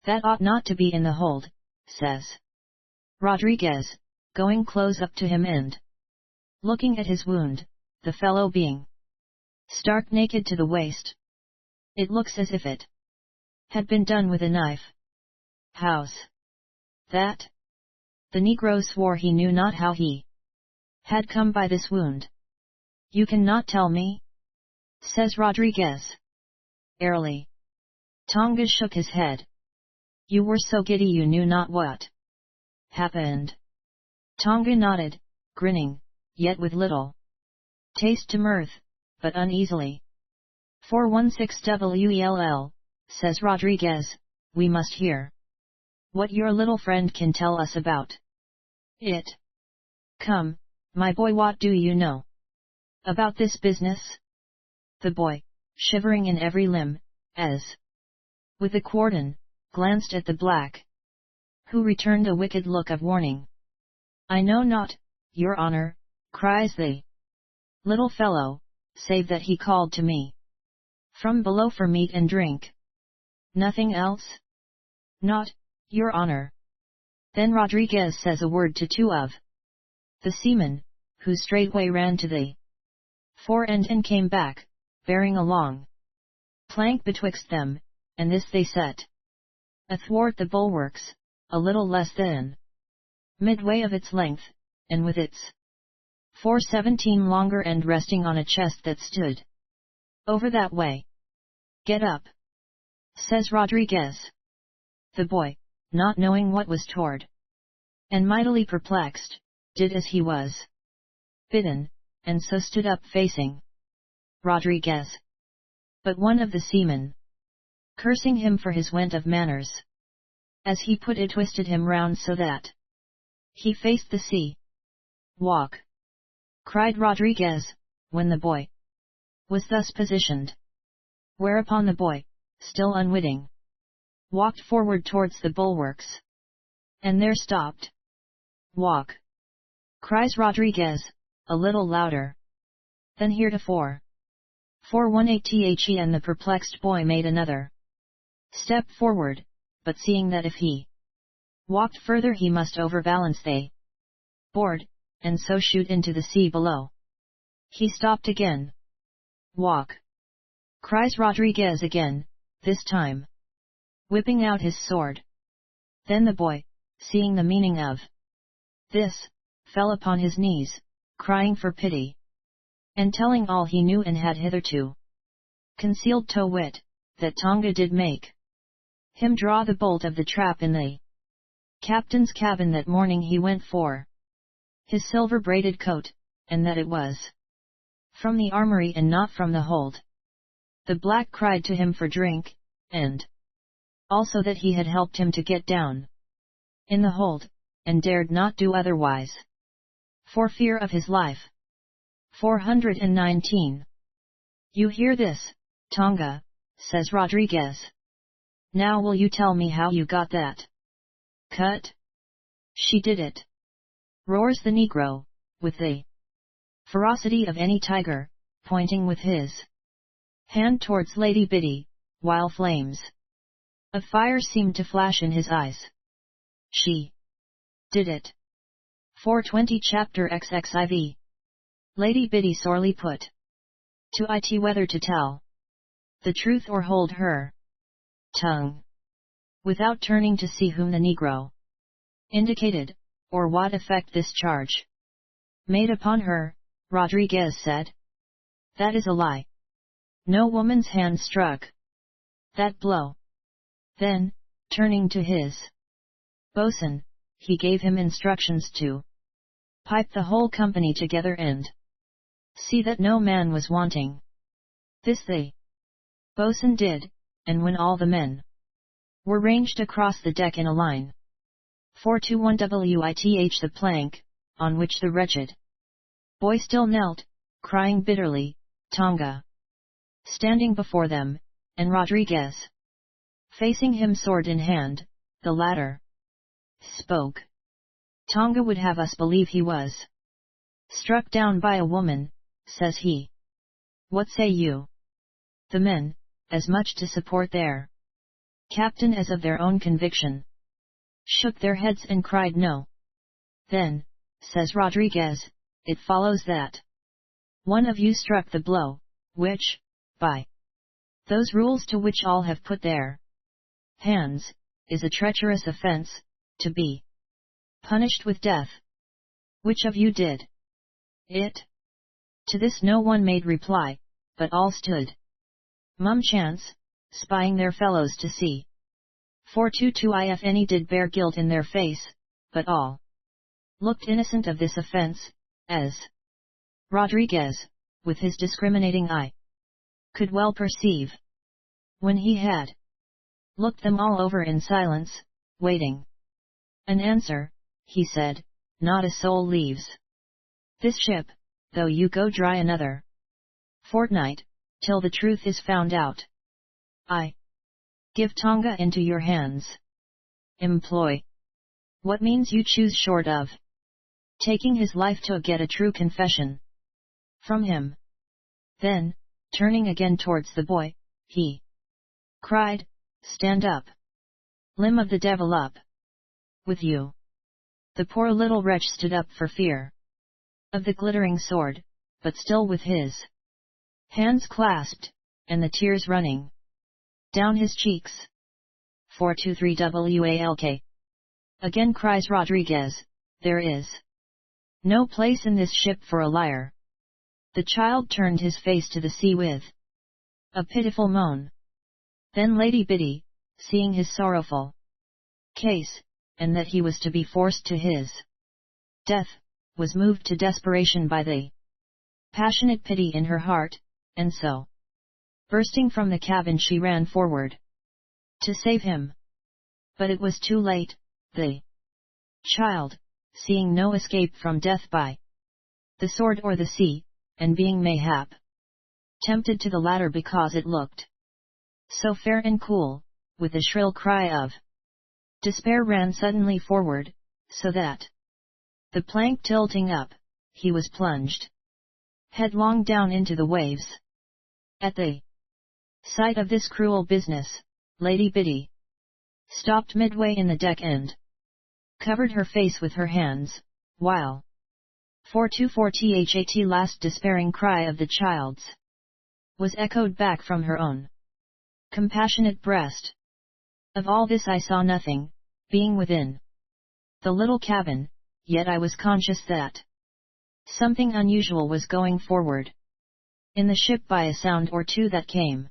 That ought not to be in the hold, says Rodriguez, going close up to him and looking at his wound, the fellow being stark naked to the waist. It looks as if it had been done with a knife. How's that? The Negro swore he knew not how he had come by this wound. You can not tell me? Says Rodriguez airily. Tonga shook his head. You were so giddy you knew not what happened. Tonga nodded, grinning, yet with little taste to mirth, but uneasily. 416 says Rodriguez, we must hear what your little friend can tell us about it. Come, my boy, what do you know about this business? The boy, shivering in every limb, as with the cordon, glanced at the black, who returned a wicked look of warning. I know not, your honor, cries the little fellow, save that he called to me from below for meat and drink. Nothing else? Not, your honor. Then Rodriguez says a word to two of the seamen, who straightway ran to the fore end and came back, bearing a long plank betwixt them, and this they set athwart the bulwarks, a little less than midway of its length, and with its 417 longer end resting on a chest that stood over that way. Get up, says Rodriguez. The boy, not knowing what was toward, and mightily perplexed, did as he was bidden, and so stood up facing Rodriguez. But one of the seamen, cursing him for his want of manners, as he put it, twisted him round so that he faced the sea. Walk, cried Rodriguez, when the boy was thus positioned. Whereupon the boy, still unwitting, walked forward towards the bulwarks, and there stopped. Walk, cries Rodriguez, a little louder than heretofore. 418 and the perplexed boy made another step forward, but seeing that if he walked further he must overbalance the board, and so shoot into the sea below, he stopped again. Walk, cries Rodriguez again, this time whipping out his sword. Then the boy, seeing the meaning of this, fell upon his knees, crying for pity, and telling all he knew and had hitherto concealed, to wit, that Tonga did make him draw the bolt of the trap in the captain's cabin that morning he went for his silver braided coat, and that it was from the armory and not from the hold. The black cried to him for drink, and also that he had helped him to get down in the hold, and dared not do otherwise, for fear of his life. 419. You hear this, Tonga, says Rodriguez. Now will you tell me how you got that cut? She did it, roars the Negro, with the ferocity of any tiger, pointing with his hand towards Lady Biddy, while flames of fire seemed to flash in his eyes. She did it. 420 Chapter XXIV. Lady Biddy sorely put to it whether to tell the truth or hold her tongue, without turning to see whom the Negro indicated, or what effect this charge made upon her. Rodriguez said, that is a lie. No woman's hand struck that blow. Then, turning to his boatswain, he gave him instructions to pipe the whole company together and see that no man was wanting. This the boatswain did, and when all the men were ranged across the deck in a line, 421 with the plank, on which the wretched boy still knelt, crying bitterly, Tonga standing before them, and Rodriguez Facing him sword in hand, the latter spoke. Tonga would have us believe he was struck down by a woman, says he. What say you? The men, as much to support their captain as of their own conviction, shook their heads and cried no. Then, says Rodriguez, it follows that one of you struck the blow, which, by those rules to which all have put their hands, is a treacherous offence, to be punished with death. Which of you did it? To this no one made reply, but all stood mum chance, spying their fellows to see. For if any did bear guilt in their face, but all looked innocent of this offence, as Rodriguez, with his discriminating eye, could well perceive. When he had looked them all over in silence, waiting an answer, he said, not a soul leaves this ship, though you go dry another fortnight, till the truth is found out. I give Tonga into your hands. Employ what means you choose short of taking his life to get a true confession from him. Then, turning again towards the boy, he cried, stand up. Limb of the devil up with you. The poor little wretch stood up for fear of the glittering sword, but still with his hands clasped, and the tears running down his cheeks. 423 WALK. Again cries Rodriguez, there is no place in this ship for a liar. The child turned his face to the sea with a pitiful moan. Then Lady Biddy, seeing his sorrowful case, and that he was to be forced to his death, was moved to desperation by the passionate pity in her heart, and so, bursting from the cabin, she ran forward to save him. But it was too late. The child, seeing no escape from death by the sword or the sea, and being mayhap tempted to the latter because it looked so fair and cool, with a shrill cry of despair ran suddenly forward, so that the plank tilting up, he was plunged headlong down into the waves. At the sight of this cruel business, Lady Biddy stopped midway in the deck and covered her face with her hands, while 424 that last despairing cry of the child's was echoed back from her own compassionate breast. Of all this I saw nothing, being within the little cabin, yet I was conscious that something unusual was going forward in the ship by a sound or two that came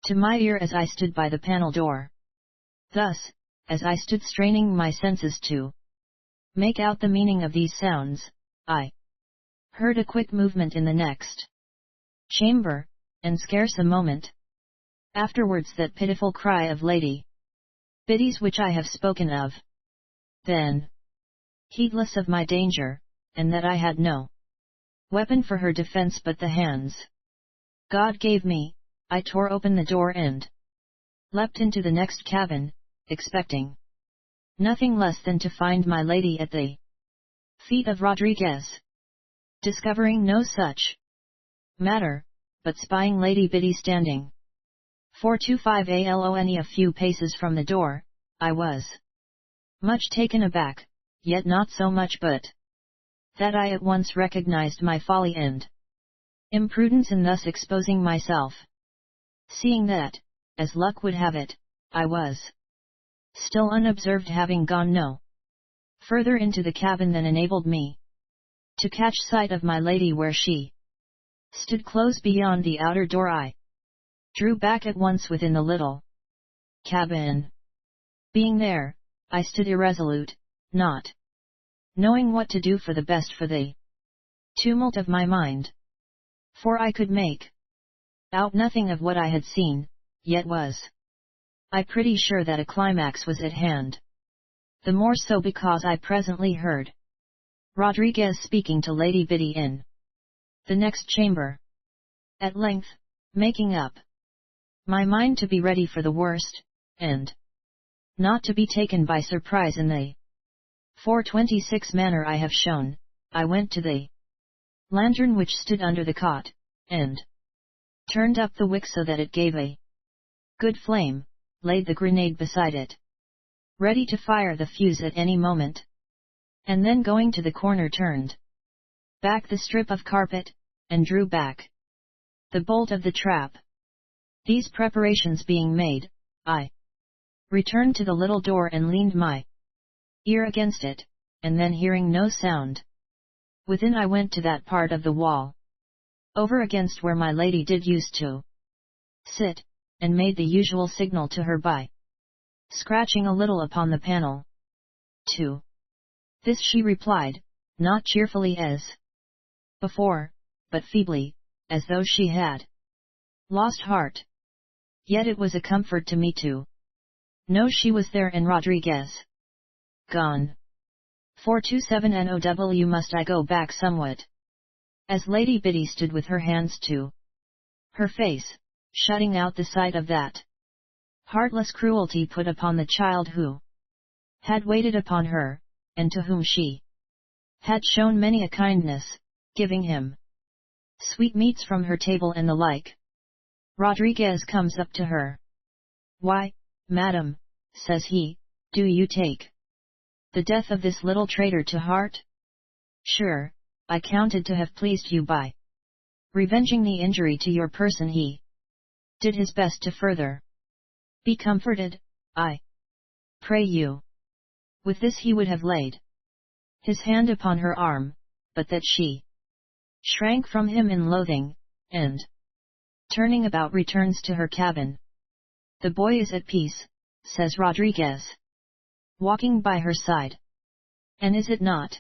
to my ear as I stood by the panel door. Thus, as I stood straining my senses to make out the meaning of these sounds, I heard a quick movement in the next chamber, and scarce a moment afterwards that pitiful cry of Lady Biddy's which I have spoken of. Then, heedless of my danger, and that I had no weapon for her defense but the hands God gave me, I tore open the door and leapt into the next cabin, expecting nothing less than to find my lady at the feet of Rodriguez. Discovering no such matter, but spying Lady Biddy standing 425 alone a few paces from the door, I was much taken aback, yet not so much but that I at once recognized my folly and imprudence in thus exposing myself. Seeing that, as luck would have it, I was still unobserved, having gone no further into the cabin than enabled me to catch sight of my lady where she stood close beyond the outer door, I drew back at once within the little cabin. Being there, I stood irresolute, not knowing what to do for the best for the tumult of my mind. For I could make out nothing of what I had seen, yet was I pretty sure that a climax was at hand. The more so because I presently heard Rodriguez speaking to Lady Biddy in the next chamber. At length, making up my mind to be ready for the worst, and not to be taken by surprise in the 4:26 manner I have shown, I went to the lantern which stood under the cot, and turned up the wick so that it gave a good flame, laid the grenade beside it, ready to fire the fuse at any moment, and then going to the corner turned back the strip of carpet, and drew back the bolt of the trap. These preparations being made, I returned to the little door and leaned my ear against it, and then hearing no sound within, I went to that part of the wall over against where my lady did used to sit, and made the usual signal to her by scratching a little upon the panel. To this she replied, not cheerfully as before, but feebly, as though she had lost heart. Yet it was a comfort to me to know she was there and Rodriguez gone. 427 NOW. Must I go back somewhat? As Lady Biddy stood with her hands to her face, shutting out the sight of that heartless cruelty put upon the child who had waited upon her, and to whom she had shown many a kindness, giving him sweetmeats from her table and the like. Rodriguez comes up to her. Why, madam, says he, do you take the death of this little traitor to heart? Sure, I counted to have pleased you by revenging the injury to your person he did his best to further. Be comforted, I pray you. With this he would have laid his hand upon her arm, but that she shrank from him in loathing, and turning about returns to her cabin. The boy is at peace, says Rodriguez, walking by her side. And is it not?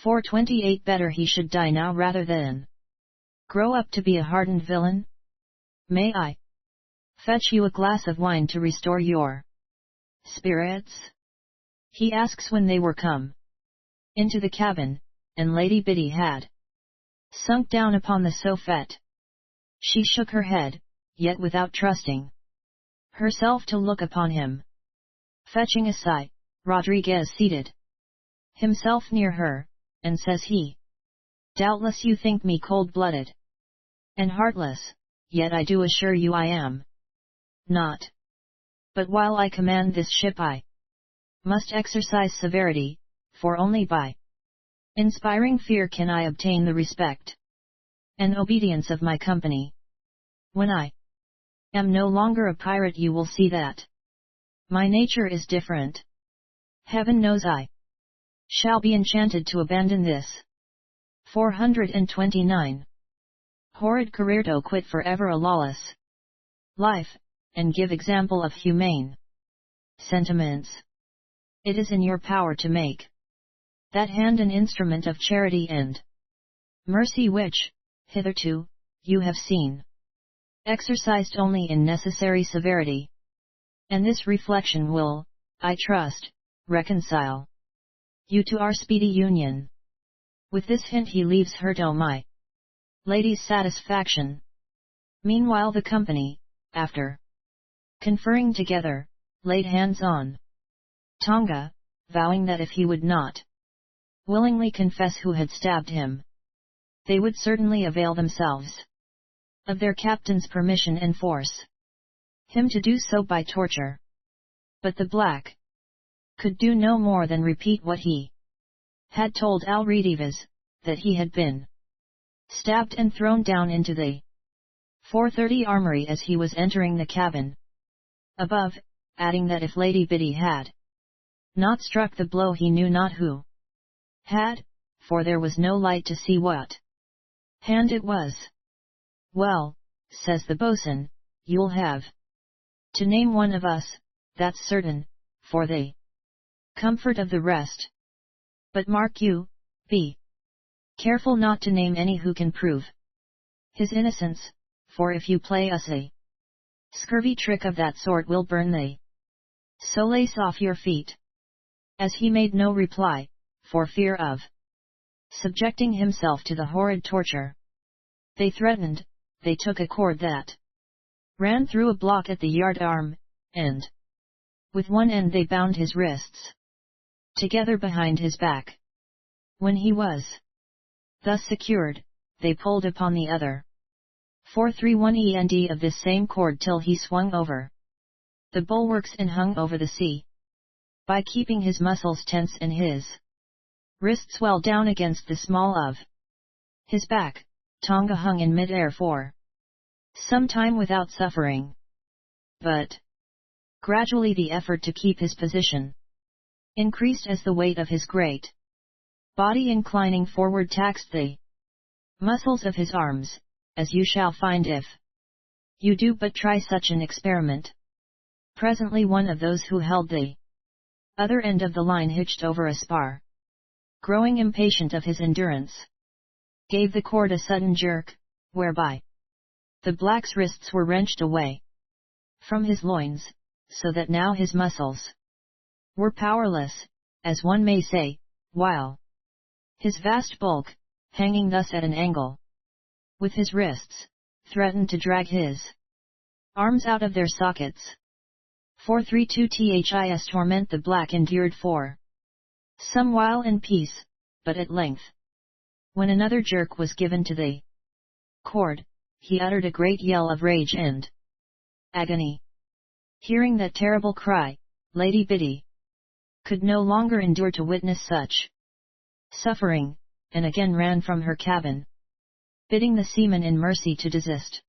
428 better he should die now rather than grow up to be a hardened villain? May I fetch you a glass of wine to restore your spirits? He asks when they were come into the cabin, and Lady Biddy had sunk down upon the sofa. She shook her head, yet without trusting herself to look upon him. Fetching a sigh, Rodriguez seated himself near her, and says he, doubtless you think me cold-blooded and heartless, yet I do assure you I am not. But while I command this ship I must exercise severity, for only by inspiring fear can I obtain the respect and obedience of my company. When I am no longer a pirate you will see that my nature is different. Heaven knows I shall be enchanted to abandon this 429 horrid career to quit forever a lawless life, and give example of humane sentiments. It is in your power to make that hand an instrument of charity and mercy which, hitherto, you have seen exercised only in necessary severity. And this reflection will, I trust, reconcile you to our speedy union. With this hint he leaves her to my lady's satisfaction. Meanwhile the company, after conferring together, laid hands on Tonga, vowing that if he would not willingly confess who had stabbed him, they would certainly avail themselves of their captain's permission and force him to do so by torture. But the black could do no more than repeat what he had told Alredivas, that he had been stabbed and thrown down into the 430 armory as he was entering the cabin above, adding that if Lady Biddy had not struck the blow he knew not who had, for there was no light to see what hand it was. Well, says the boatswain, you'll have to name one of us, that's certain, for the comfort of the rest. But mark you, be careful not to name any who can prove his innocence, for if you play us a scurvy trick of that sort we'll burn the solace off your feet. As he made no reply, for fear of subjecting himself to the horrid torture they threatened, they took a cord that ran through a block at the yard arm, and With one end they bound his wrists together behind his back. When he was thus secured, they pulled upon the other 431 end of this same cord till he swung over the bulwarks and hung over the sea. By keeping his muscles tense and his wrists well down against the small of his back, Tonga hung in mid-air for some time without suffering. But gradually the effort to keep his position increased as the weight of his great body inclining forward taxed the muscles of his arms, as you shall find if you do but try such an experiment. Presently one of those who held the other end of the line hitched over a spar, growing impatient of his endurance, gave the cord a sudden jerk, whereby the black's wrists were wrenched away from his loins, so that now his muscles were powerless, as one may say, while his vast bulk, hanging thus at an angle with his wrists, threatened to drag his arms out of their sockets. 432 This torment the black endured for some while in peace, but at length, when another jerk was given to the cord, he uttered a great yell of rage and agony. Hearing that terrible cry, Lady Biddy could no longer endure to witness such suffering, and again ran from her cabin, bidding the seaman in mercy to desist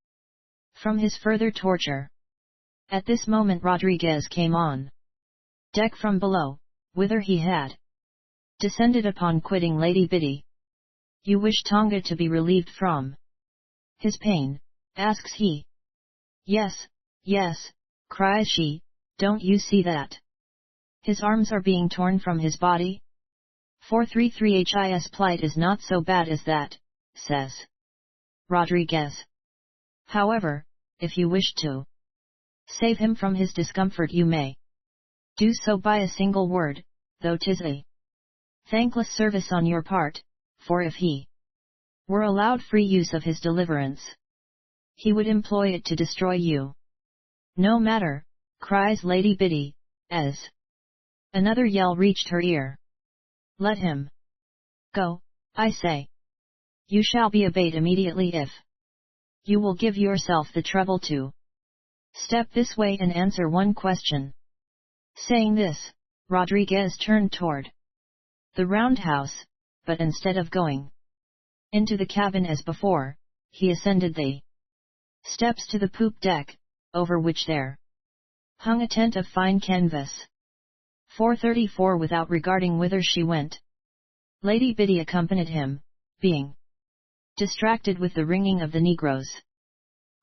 from his further torture. At this moment Rodriguez came on deck from below, whither he had descended upon quitting Lady Biddy. "You wish Tonga to be relieved from his pain?" asks he. "Yes, yes," cries she, "don't you see that his arms are being torn from his body?" 433 His plight is not so bad as that, says Rodriguez. "However, if you wish to save him from his discomfort you may do so by a single word, though 'tis a thankless service on your part, for if he were allowed free use of his deliverance, he would employ it to destroy you." "No matter," cries Lady Biddy, as another yell reached her ear. "Let him go, I say. You shall be obeyed immediately if you will give yourself the trouble to step this way and answer one question." Saying this, Rodriguez turned toward the roundhouse, but instead of going into the cabin as before, he ascended the steps to the poop deck, over which there hung a tent of fine canvas. 434 Without regarding whither she went, Lady Biddy accompanied him, being distracted with the ringing of the negro's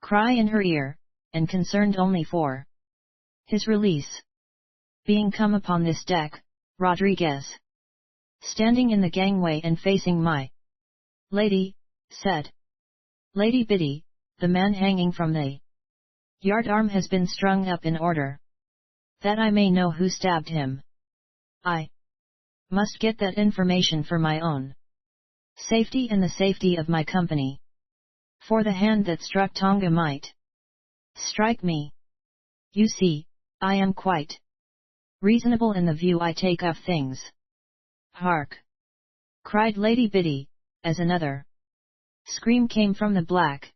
cry in her ear, and concerned only for his release. Being come upon this deck, Rodriguez, standing in the gangway and facing my lady, said, "Lady Biddy, the man hanging from the yard arm has been strung up in order that I may know who stabbed him. I must get that information for my own safety and the safety of my company. For the hand that struck Tonga might strike me. You see, I am quite reasonable in the view I take of things." "Hark!" cried Lady Biddy, as another scream came from the black.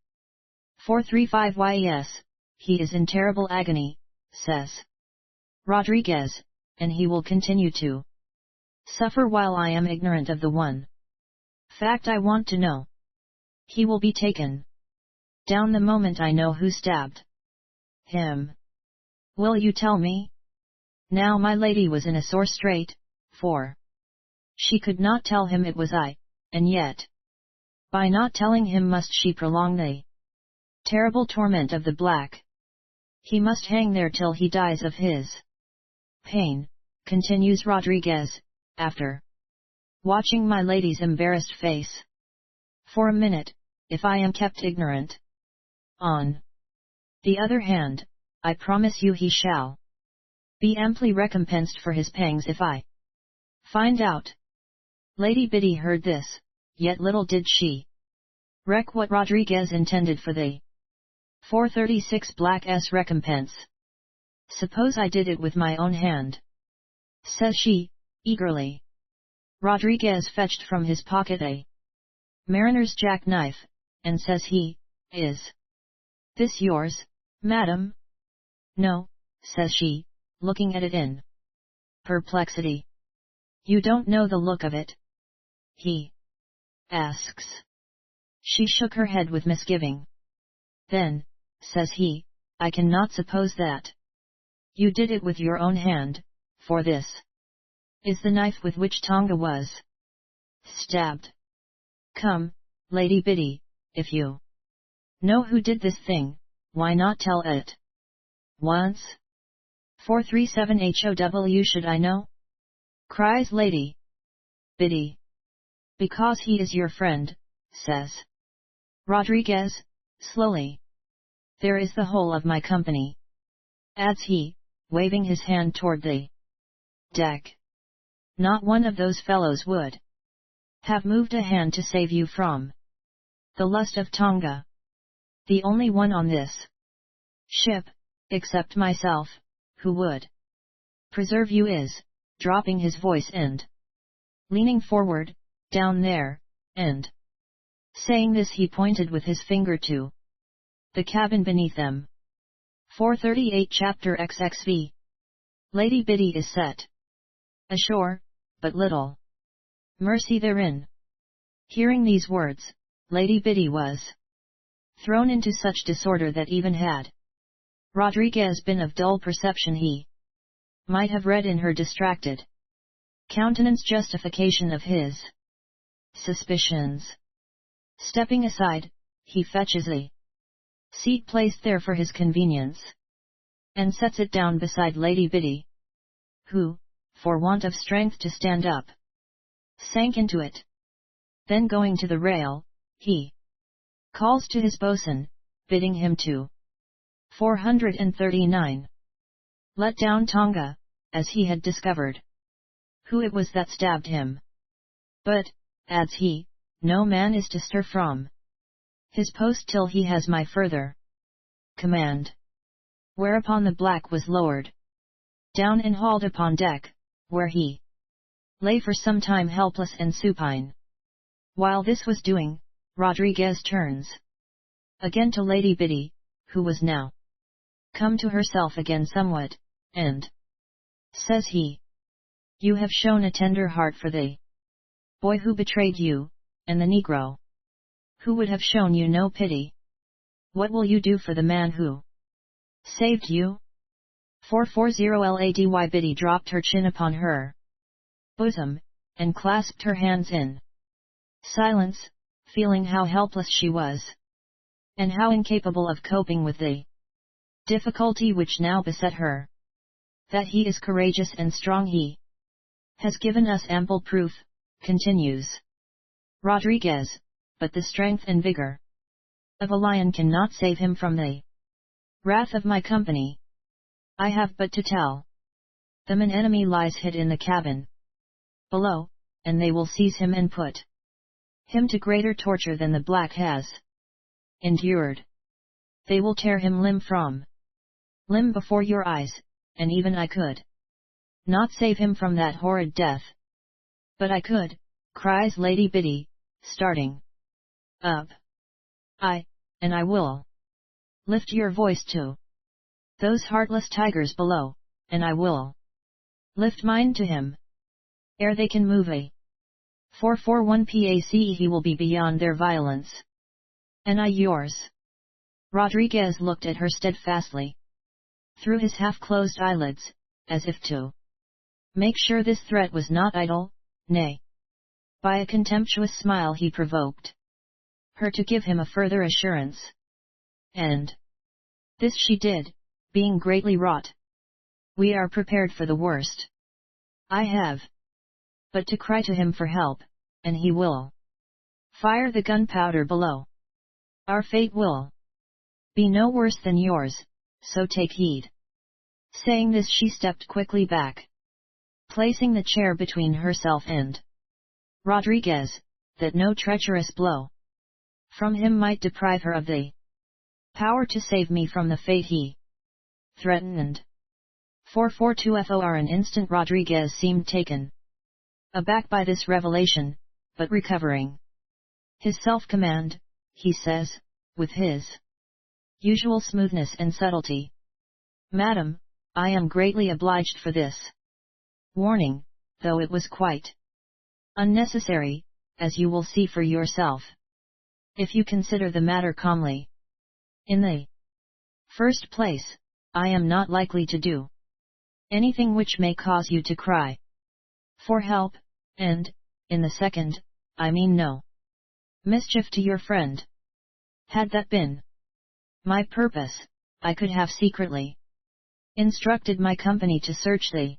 435 Yes, he is in terrible agony, says Rodriguez, and he will continue to suffer while I am ignorant of the one fact I want to know. He will be taken down the moment I know who stabbed him. Will you tell me?" Now my lady was in a sore strait, for she could not tell him it was I, and yet, by not telling him must she prolong the terrible torment of the black. "He must hang there till he dies of his pain," continues Rodriguez, after watching my lady's embarrassed face for a minute, "if I am kept ignorant. On the other hand, I promise you he shall be amply recompensed for his pangs if I find out." Lady Biddy heard this, yet little did she reck what Rodriguez intended for the 436 Black's recompense. Suppose I did it with my own hand? Says she, eagerly. Rodriguez fetched from his pocket a mariner's jackknife, and says he, Is this yours, madam? No, says she, looking at it in perplexity. You don't know the look of it? He asks. She shook her head with misgiving. Then, says he, I cannot suppose that you did it with your own hand, for this is the knife with which Tonga was stabbed. Come, Lady Biddy, if you know who did this thing, why not tell it once? 437 HOW should I know? Cries Lady Biddy. Because he is your friend, says Rodriguez, slowly. There is the whole of my company, adds he, waving his hand toward the deck. Not one of those fellows would have moved a hand to save you from the lust of Tonga. The only one on this ship, except myself, who would preserve you is, dropping his voice and leaning forward, down there, and saying this he pointed with his finger to the cabin beneath them. 438 Chapter XXV. Lady Biddy is set ashore, but little mercy therein. Hearing these words, Lady Biddy was thrown into such disorder that even had Rodriguez been of dull perception he might have read in her distracted countenance justification of his suspicions. Stepping aside, he fetches a seat placed there for his convenience, and sets it down beside Lady Biddy, who, for want of strength to stand up, sank into it. Then going to the rail, he calls to his boatswain, bidding him to 439 let down Tonga, as he had discovered who it was that stabbed him. But, adds he, no man is to stir from his post till he has my further command. Whereupon the black was lowered down and hauled upon deck, where he lay for some time helpless and supine. While this was doing, Rodriguez turns again to Lady Biddy, who was now come to herself again somewhat, and says he, You have shown a tender heart for the boy who betrayed you, and the Negro who would have shown you no pity. What will you do for the man who saved you? 440 Lady Biddy dropped her chin upon her bosom, and clasped her hands in silence, feeling how helpless she was, and how incapable of coping with the difficulty which now beset her. That he is courageous and strong he has given us ample proof, continues Rodriguez, but the strength and vigor of a lion cannot save him from the wrath of my company. I have but to tell them an enemy lies hid in the cabin below, and they will seize him and put him to greater torture than the black has endured. They will tear him limb from limb before your eyes, and even I could not save him from that horrid death. But I could, cries Lady Biddy, starting up. And I will lift your voice to those heartless tigers below, and I will lift mine to him ere they can move a 441 PACE. He will be beyond their violence, and I yours. Rodriguez looked at her steadfastly through his half-closed eyelids, as if to make sure this threat was not idle, nay, by a contemptuous smile he provoked her to give him a further assurance. And this she did, being greatly wrought. We are prepared for the worst. I have but to cry to him for help, and he will fire the gunpowder below. Our fate will be no worse than yours, so take heed. Saying this she stepped quickly back, placing the chair between herself and Rodriguez, that no treacherous blow from him might deprive her of the power to save me from the fate he threatened. 442 An instant Rodriguez seemed taken aback by this revelation, but recovering his self-command, he says, with his usual smoothness and subtlety, "Madam, I am greatly obliged for this warning, though it was quite unnecessary, as you will see for yourself, if you consider the matter calmly. In the first place, I am not likely to do anything which may cause you to cry for help, and, in the second, I mean no mischief to your friend. Had that been my purpose, I could have secretly instructed my company to search the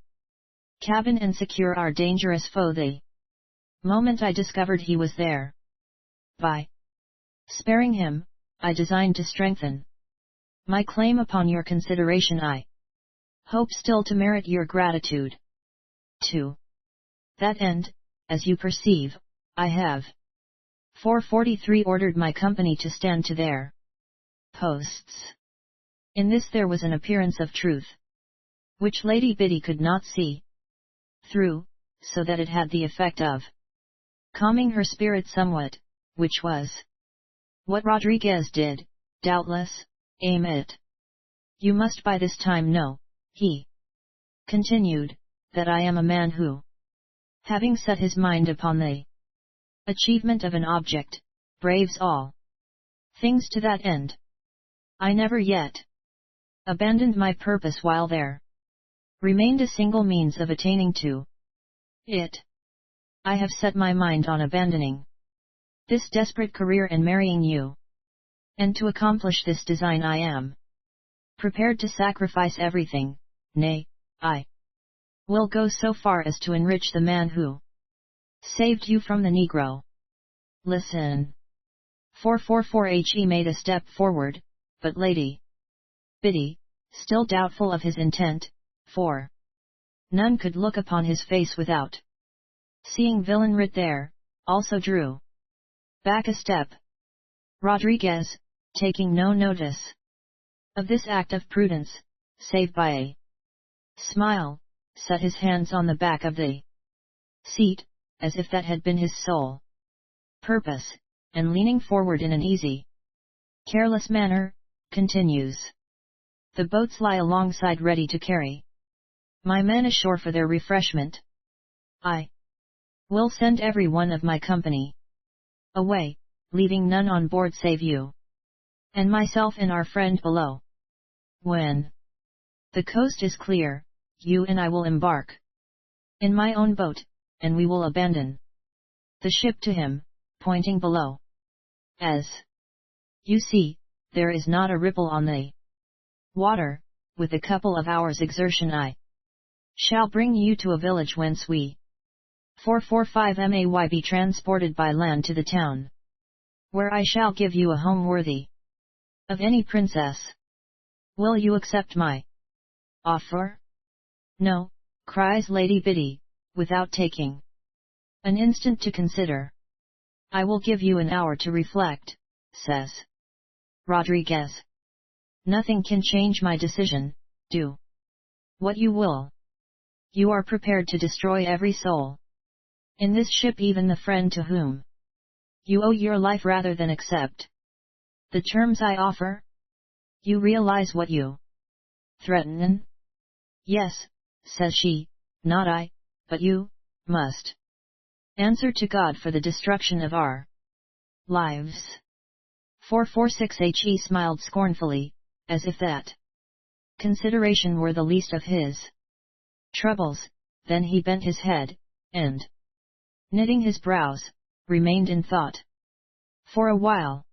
cabin and secure our dangerous foe the moment I discovered he was there. By sparing him, I designed to strengthen my claim upon your consideration. I hope still to merit your gratitude. To that end, as you perceive, I have 443 ordered my company to stand to their posts." In this there was an appearance of truth, which Lady Biddy could not see through, so that it had the effect of calming her spirit somewhat, which was what Rodriguez did, doubtless, aim at. "You must by this time know," he continued, "that I am a man who, having set his mind upon the achievement of an object, braves all things to that end. I never yet abandoned my purpose while there remained a single means of attaining to it. I have set my mind on abandoning this desperate career and marrying you. And to accomplish this design I am prepared to sacrifice everything, nay, I will go so far as to enrich the man who saved you from the Negro. Listen." 444 made a step forward, but Lady Biddy, still doubtful of his intent, for none could look upon his face without seeing villain writ there, also drew back a step. Rodriguez, taking no notice of this act of prudence, save by a smile, set his hands on the back of the seat, as if that had been his sole purpose, and leaning forward in an easy, careless manner, continues, "The boats lie alongside ready to carry my men ashore for their refreshment. I will send every one of my company away, leaving none on board save you and myself and our friend below. When the coast is clear, you and I will embark in my own boat, and we will abandon the ship to him," pointing below. "As you see, there is not a ripple on the water. With a couple of hours' exertion I shall bring you to a village whence we 445 may be transported by land to the town, where I shall give you a home worthy of any princess. Will you accept my offer?" "No," cries Lady Biddy, without taking an instant to consider. "I will give you an hour to reflect," says Rodriguez. "Nothing can change my decision. Do what you will. You are prepared to destroy every soul in this ship, even the friend to whom you owe your life, rather than accept the terms I offer? You realize what you threaten?" "Yes," says she, "not I, but you, must answer to God for the destruction of our lives." 446 He smiled scornfully, as if that consideration were the least of his troubles. Then he bent his head, and, knitting his brows, remained in thought for a while.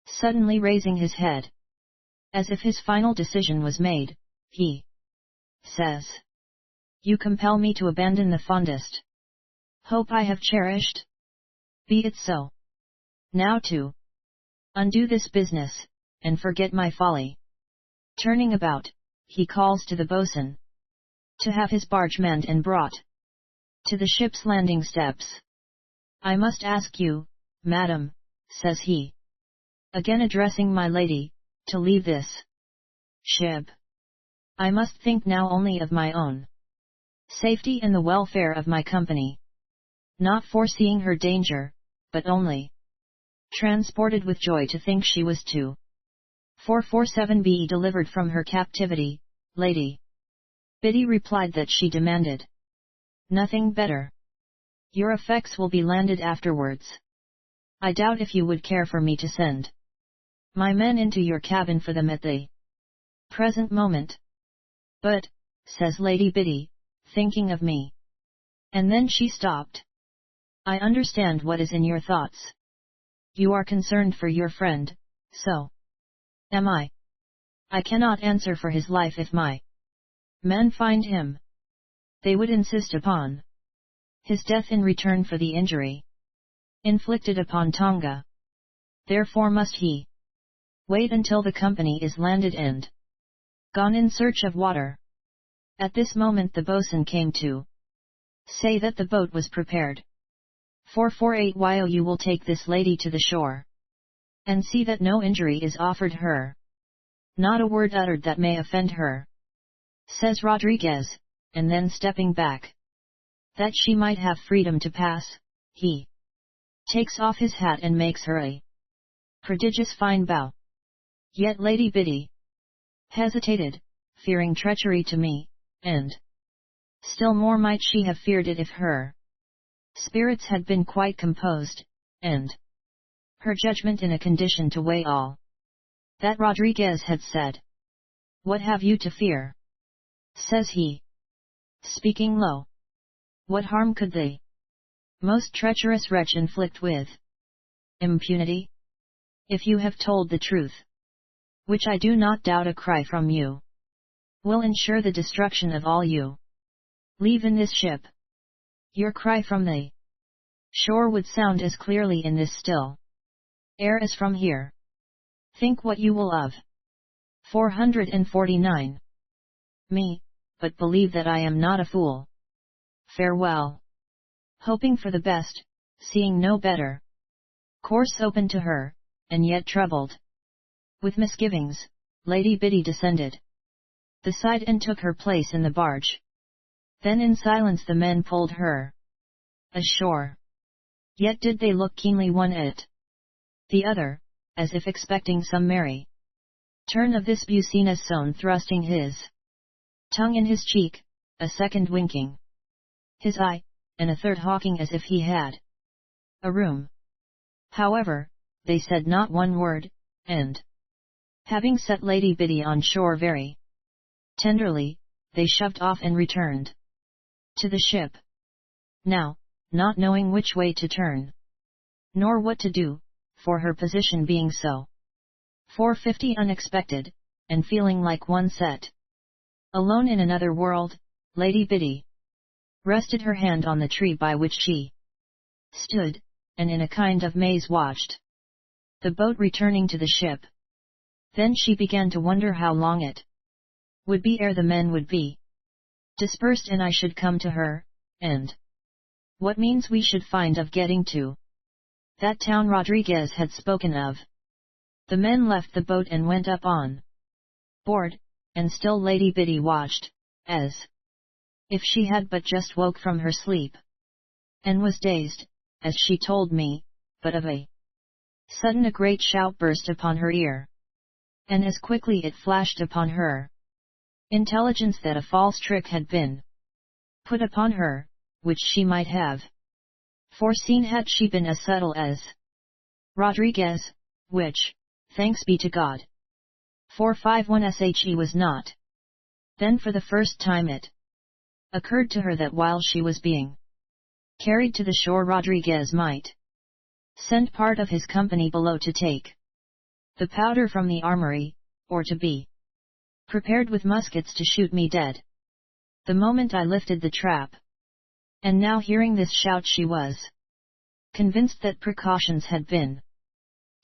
Suddenly raising his head, as if his final decision was made, he says, "You compel me to abandon the fondest hope I have cherished? Be it so. Now to undo this business, and forget my folly." Turning about, he calls to the boatswain to have his barge manned and brought to the ship's landing steps. "I must ask you, madam," says he, again addressing my lady, "to leave this ship. I must think now only of my own safety and the welfare of my company. Not foreseeing her danger, but only transported with joy to think she was to 447 be delivered from her captivity, Lady Biddy replied that she demanded nothing better. Your effects will be landed afterwards. I doubt if you would care for me to send my men into your cabin for them at the present moment. But, says Lady Biddy, thinking of me. And then she stopped. I understand what is in your thoughts. You are concerned for your friend, so am I. I cannot answer for his life if my men find him. They would insist upon his death in return for the injury inflicted upon Tonga. Therefore must he wait until the company is landed and gone in search of water. At this moment the boatswain came to say that the boat was prepared. 448 while you will take this lady to the shore, and see that no injury is offered her. Not a word uttered that may offend her, says Rodriguez, and then stepping back, that she might have freedom to pass, he takes off his hat and makes her a prodigious fine bow. Yet Lady Biddy hesitated, fearing treachery to me, and still more might she have feared it if her spirits had been quite composed, and her judgment in a condition to weigh all that Rodriguez had said. What have you to fear? Says he, speaking low. What harm could the most treacherous wretch inflict with impunity? If you have told the truth, which I do not doubt, a cry from you will ensure the destruction of all you leave in this ship. Your cry from the shore would sound as clearly in this still air as from here. Think what you will of 449 me, but believe that I am not a fool. Farewell. Hoping for the best, seeing no better course open to her, and yet troubled with misgivings, Lady Biddy descended the side and took her place in the barge. Then in silence the men pulled her ashore. Yet did they look keenly one at the other, as if expecting some merry turn of this jujinsu70, thrusting his tongue in his cheek, a second winking his eye, and a third hawking as if he had a room. However, they said not one word, and having set Lady Biddy on shore very tenderly, they shoved off and returned to the ship. Now, not knowing which way to turn, nor what to do, for her position being so 450 unexpected, and feeling like one set alone in another world, Lady Biddy rested her hand on the tree by which she stood, and in a kind of maze watched the boat returning to the ship. Then she began to wonder how long it would be ere the men would be dispersed and I should come to her, and what means we should find of getting to that town Rodriguez had spoken of. The men left the boat and went up on board, and still Lady Biddy watched, as if she had but just woke from her sleep, and was dazed, as she told me, but of a sudden a great shout burst upon her ear, and as quickly it flashed upon her intelligence that a false trick had been put upon her, which she might have foreseen had she been as subtle as Rodriguez, which, thanks be to God, 451 was not. Then for the first time it occurred to her that while she was being carried to the shore Rodriguez might send part of his company below to take the powder from the armory, or to be prepared with muskets to shoot me dead the moment I lifted the trap. And now hearing this shout she was convinced that precautions had been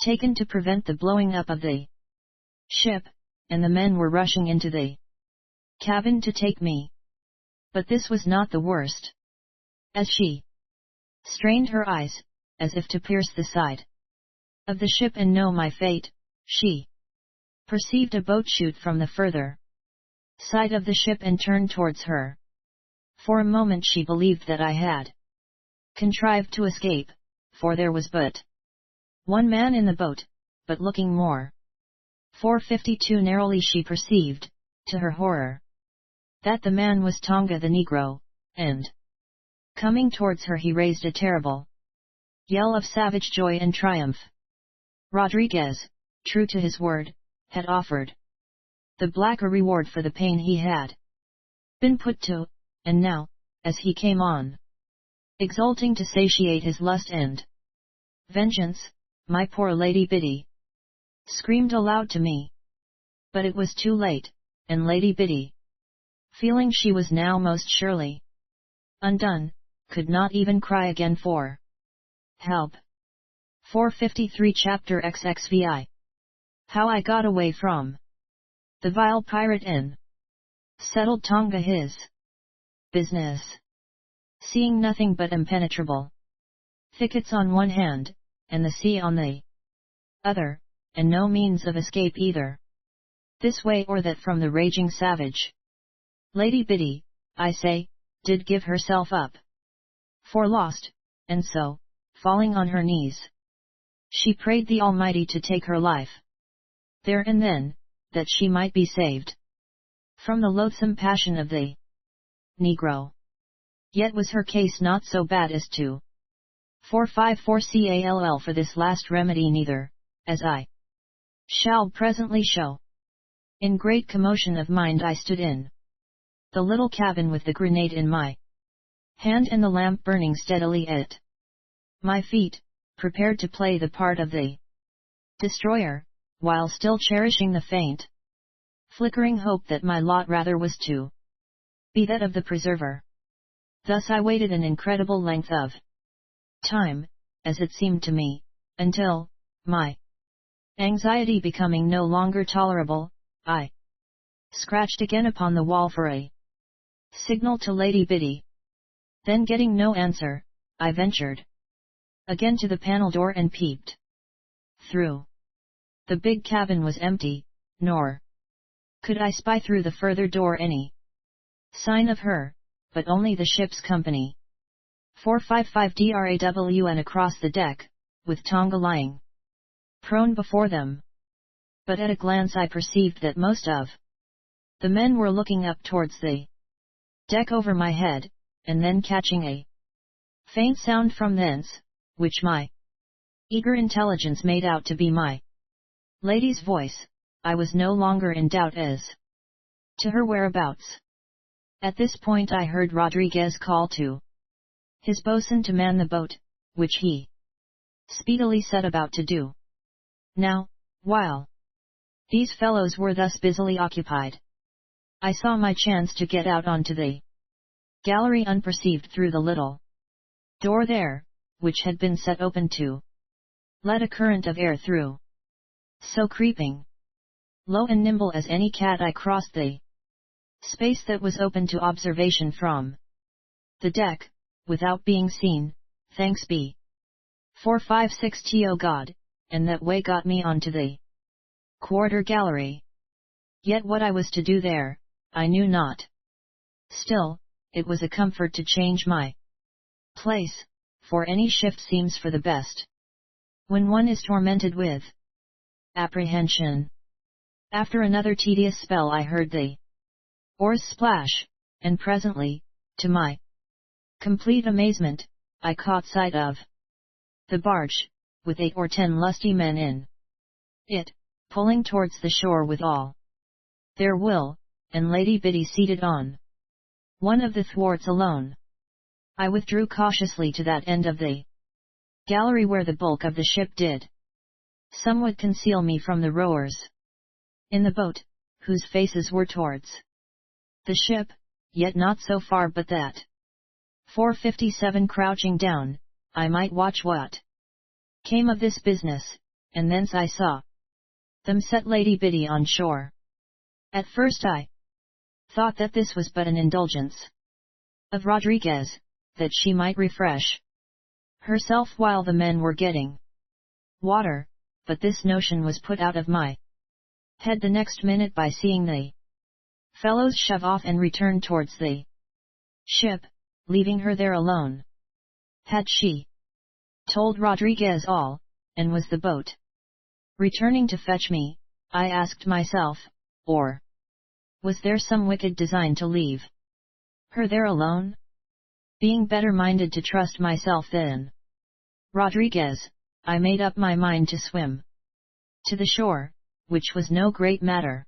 taken to prevent the blowing up of the ship, and the men were rushing into the cabin to take me. But this was not the worst. As she strained her eyes, as if to pierce the side of the ship and know my fate, she perceived a boat shoot from the further sight of the ship and turned towards her. For a moment she believed that I had contrived to escape, for there was but one man in the boat, but looking more 452 narrowly she perceived, to her horror, that the man was Tonga the Negro, and coming towards her he raised a terrible yell of savage joy and triumph. Rodriguez, true to his word, had offered the black a reward for the pain he had been put to, and now, as he came on, exulting to satiate his lust and vengeance, my poor Lady Biddy screamed aloud to me. But it was too late, and Lady Biddy, feeling she was now most surely undone, could not even cry again for help. 453 Chapter XXVI. How I got away from the vile pirate and settled Tonga his business. Seeing nothing but impenetrable thickets on one hand, and the sea on the other, and no means of escape either this way or that from the raging savage, Lady Biddy, I say, did give herself up for lost, and so, falling on her knees, she prayed the Almighty to take her life there and then, that she might be saved from the loathsome passion of the Negro. Yet was her case not so bad as to 454 call for this last remedy neither, as I shall presently show. In great commotion of mind I stood in the little cabin with the grenade in my hand and the lamp burning steadily at my feet, prepared to play the part of the destroyer, while still cherishing the faint, flickering hope that my lot rather was to be that of the preserver. Thus I waited an incredible length of time, as it seemed to me, until, my anxiety becoming no longer tolerable, I scratched again upon the wall for a signal to Lady Biddy. Then getting no answer, I ventured again to the panel door and peeped through. The big cabin was empty, nor could I spy through the further door any sign of her, but only the ship's company. 455 DRAW and across the deck, with Tonga lying prone before them. But at a glance I perceived that most of the men were looking up towards the deck over my head, and then catching a faint sound from thence, which my eager intelligence made out to be my lady's voice, I was no longer in doubt as to her whereabouts. At this point I heard Rodriguez call to his boatswain to man the boat, which he speedily set about to do. Now, while these fellows were thus busily occupied, I saw my chance to get out onto the gallery unperceived through the little door there, which had been set open to let a current of air through. So creeping low and nimble as any cat I crossed the space that was open to observation from the deck, without being seen, thanks be 456 to God, and that way got me onto the quarter gallery. Yet what I was to do there, I knew not. Still, it was a comfort to change my place, for any shift seems for the best when one is tormented with apprehension. After another tedious spell I heard the oars splash, and presently, to my complete amazement, I caught sight of the barge, with 8 or 10 lusty men in it, pulling towards the shore with all their will, and Lady Biddy seated on one of the thwarts alone. I withdrew cautiously to that end of the gallery where the bulk of the ship did somewhat conceal me from the rowers in the boat, whose faces were towards the ship, yet not so far but that 457 crouching down, I might watch what came of this business, and thence I saw them set Lady Biddy on shore. At first I thought that this was but an indulgence of Rodriguez, that she might refresh herself while the men were getting water, but this notion was put out of my head the next minute by seeing the fellows shove off and return towards the ship, leaving her there alone. Had she told Rodriguez all, and was the boat returning to fetch me, I asked myself, or was there some wicked design to leave her there alone? Being better minded to trust myself than Rodriguez, I made up my mind to swim to the shore, which was no great matter,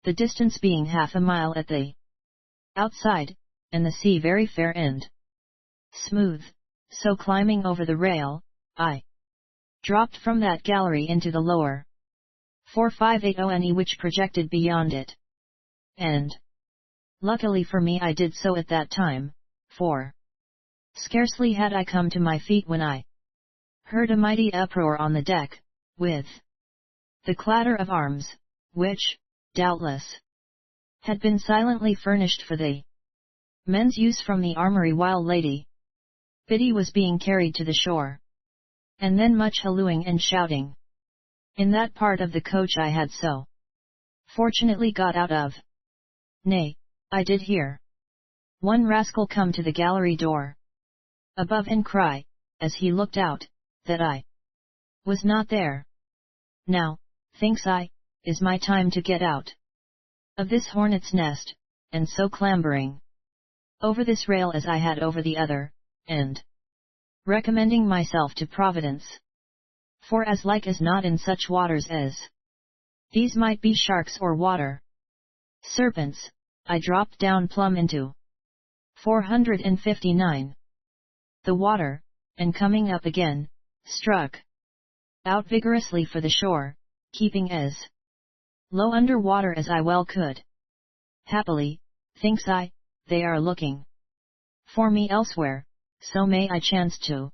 the distance being half a mile at the outside, and the sea very fair and smooth. So climbing over the rail, I dropped from that gallery into the lower 4580 which projected beyond it. And luckily for me I did so at that time, for scarcely had I come to my feet when I heard a mighty uproar on the deck, with the clatter of arms, which, doubtless, had been silently furnished for the men's use from the armory while Lady Biddy was being carried to the shore. And then much hallooing and shouting. In that part of the coach I had so fortunately got out of. Nay, I did hear one rascal come to the gallery door above and cry, as he looked out, that I was not there. Now, thinks I, is my time to get out of this hornet's nest, and so clambering over this rail as I had over the other, and recommending myself to Providence, for as like as not in such waters as these might be sharks or water serpents, I dropped down plumb into 459 the water, and coming up again, struck out vigorously for the shore, keeping as low under water as I well could. Happily, thinks I, they are looking for me elsewhere, so may I chance to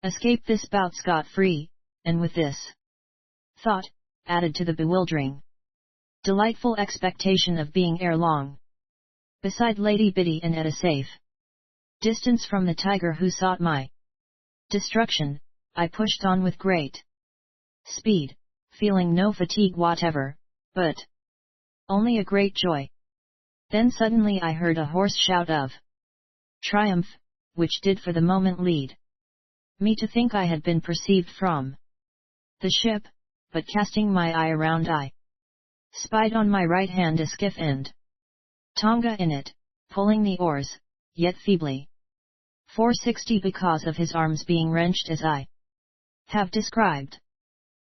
escape this bout scot-free, and with this thought, added to the bewildering, delightful expectation of being ere long beside Lady Biddy and at a safe distance from the tiger who sought my destruction, I pushed on with great speed, feeling no fatigue whatever, but only a great joy. Then suddenly I heard a hoarse shout of triumph, which did for the moment lead me to think I had been perceived from the ship, but casting my eye around I spied on my right hand a skiff and Tonga in it, pulling the oars, yet feebly. 460 because of his arms being wrenched as I have described.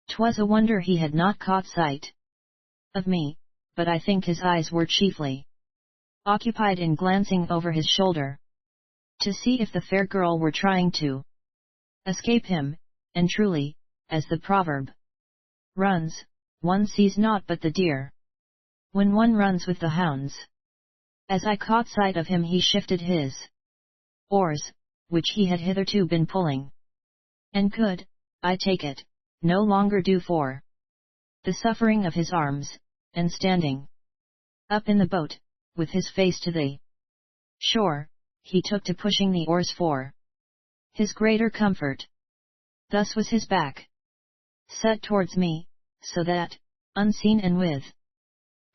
'Twas a wonder he had not caught sight of me, but I think his eyes were chiefly occupied in glancing over his shoulder to see if the fair girl were trying to escape him, and truly, as the proverb runs, one sees naught but the deer when one runs with the hounds. As I caught sight of him he shifted his oars, which he had hitherto been pulling, and could, I take it, no longer do for the suffering of his arms, and standing up in the boat, with his face to the shore, he took to pushing the oars for his greater comfort. Thus was his back set towards me, so that, unseen and with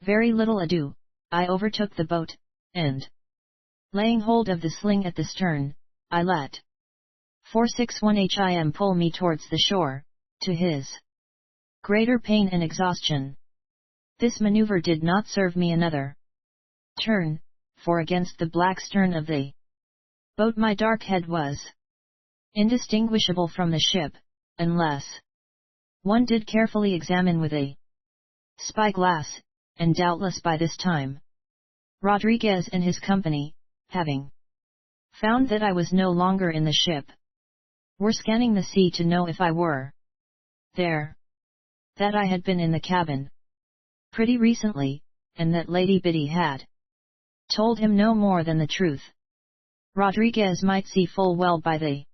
very little ado, I overtook the boat, and laying hold of the sling at the stern, I let 461 him pull me towards the shore, to his greater pain and exhaustion. This maneuver did not serve me another turn, for against the black stern of the boat my dark head was indistinguishable from the ship, unless one did carefully examine with a spyglass, and doubtless by this time Rodriguez and his company, having found that I was no longer in the ship, were scanning the sea to know if I were there, that I had been in the cabin pretty recently, and that Lady Biddy had told him no more than the truth. Rodriguez might see full well by the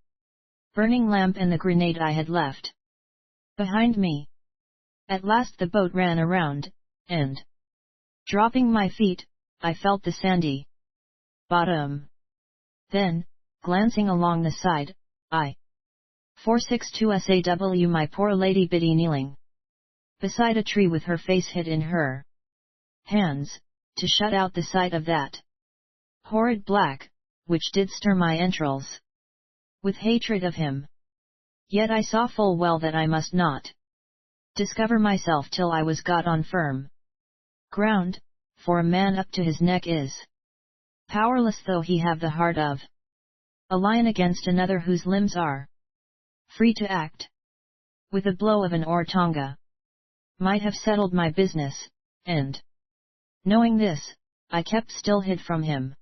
burning lamp and the grenade I had left behind me. At last the boat ran around, and, dropping my feet, I felt the sandy bottom. Then, glancing along the side, I 462 SAW my poor Lady Biddy kneeling beside a tree with her face hid in her hands, to shut out the sight of that horrid black, which did stir my entrails with hatred of him. Yet I saw full well that I must not discover myself till I was got on firm ground, for a man up to his neck is powerless though he have the heart of a lion against another whose limbs are free to act. With a blow of an oar tonga might have settled my business, and knowing this, I kept still hid from him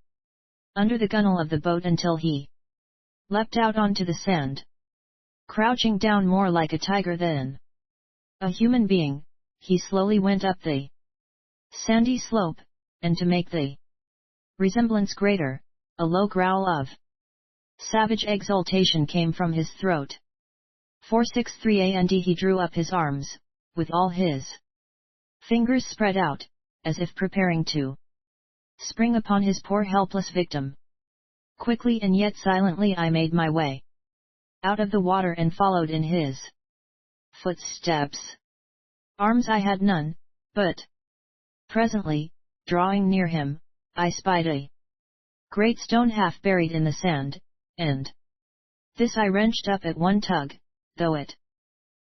under the gunwale of the boat until he leapt out onto the sand. Crouching down more like a tiger than a human being, he slowly went up the sandy slope, and to make the resemblance greater, a low growl of savage exultation came from his throat. 463 and he drew up his arms, with all his fingers spread out, as if preparing to spring upon his poor helpless victim. Quickly and yet silently I made my way out of the water and followed in his footsteps. Arms I had none, but presently, drawing near him, I spied a great stone half buried in the sand, and this I wrenched up at one tug, though it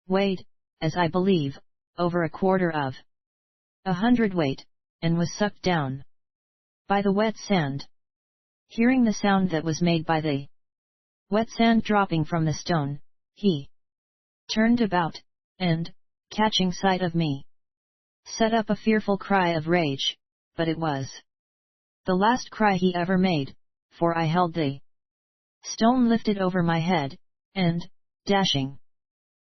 weighed, as I believe, over 1/4 of a hundredweight, and was sucked down by the wet sand. Hearing the sound that was made by the wet sand dropping from the stone, he turned about, and, catching sight of me, set up a fearful cry of rage, but it was the last cry he ever made, for I held the stone lifted over my head, and, dashing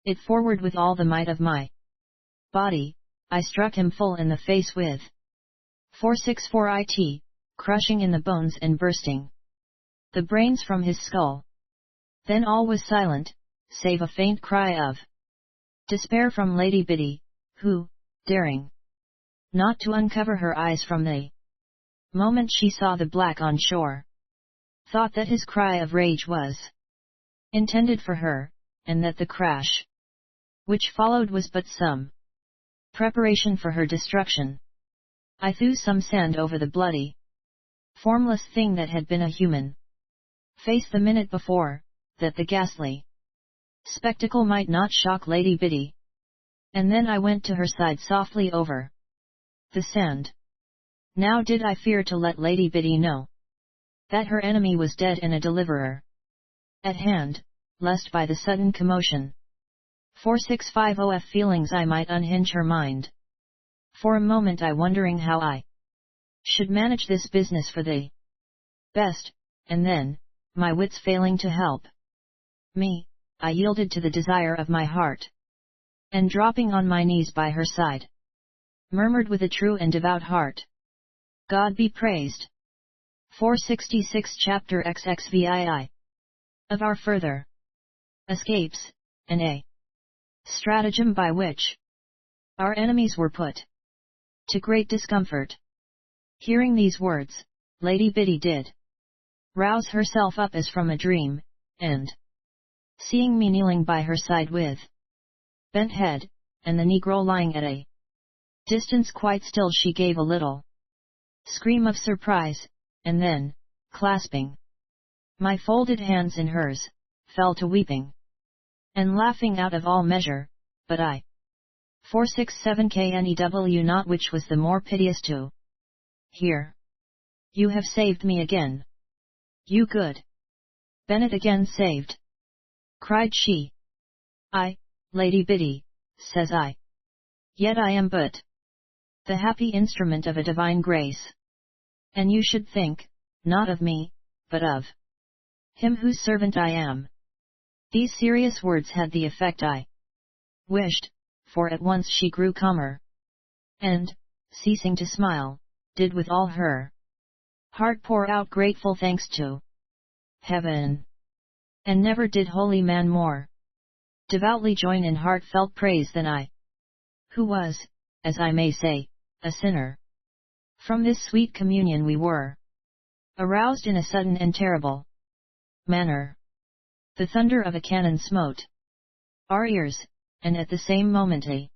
it forward with all the might of my body, I struck him full in the face with 464 it, crushing in the bones and bursting the brains from his skull. Then all was silent, save a faint cry of despair from Lady Biddy, who, daring not to uncover her eyes from the moment she saw the black on shore, thought that his cry of rage was intended for her, and that the crash which followed was but some preparation for her destruction. I threw some sand over the bloody, formless thing that had been a human face the minute before, that the ghastly spectacle might not shock Lady Biddy. And then I went to her side softly over the sand. Now did I fear to let Lady Biddy know that her enemy was dead and a deliverer at hand, lest by the sudden commotion 4650 feelings I might unhinge her mind. For a moment I wondering how I should manage this business for the best, and then, my wits failing to help me, I yielded to the desire of my heart, and dropping on my knees by her side, murmured with a true and devout heart, God be praised. 466 Chapter XXVII of our further escapes, and a stratagem by which our enemies were put to great discomfort. Hearing these words, Lady Biddy did rouse herself up as from a dream, and, seeing me kneeling by her side with bent head, and the negro lying at a distance quite still, she gave a little scream of surprise, and then, clasping my folded hands in hers, fell to weeping and laughing out of all measure. But I 467 KNEW not which was the more piteous to hear. You have saved me again. You good Bennett again saved, cried she. I, Lady Biddy, says I. Yet I am but the happy instrument of a divine grace. And you should think, not of me, but of him whose servant I am. These serious words had the effect I wished, for at once she grew calmer, and, ceasing to smile, did with all her heart pour out grateful thanks to heaven. And never did holy man more devoutly join in heartfelt praise than I, who was, as I may say, a sinner. From this sweet communion we were aroused in a sudden and terrible manner. The thunder of a cannon smote our ears, and at the same moment a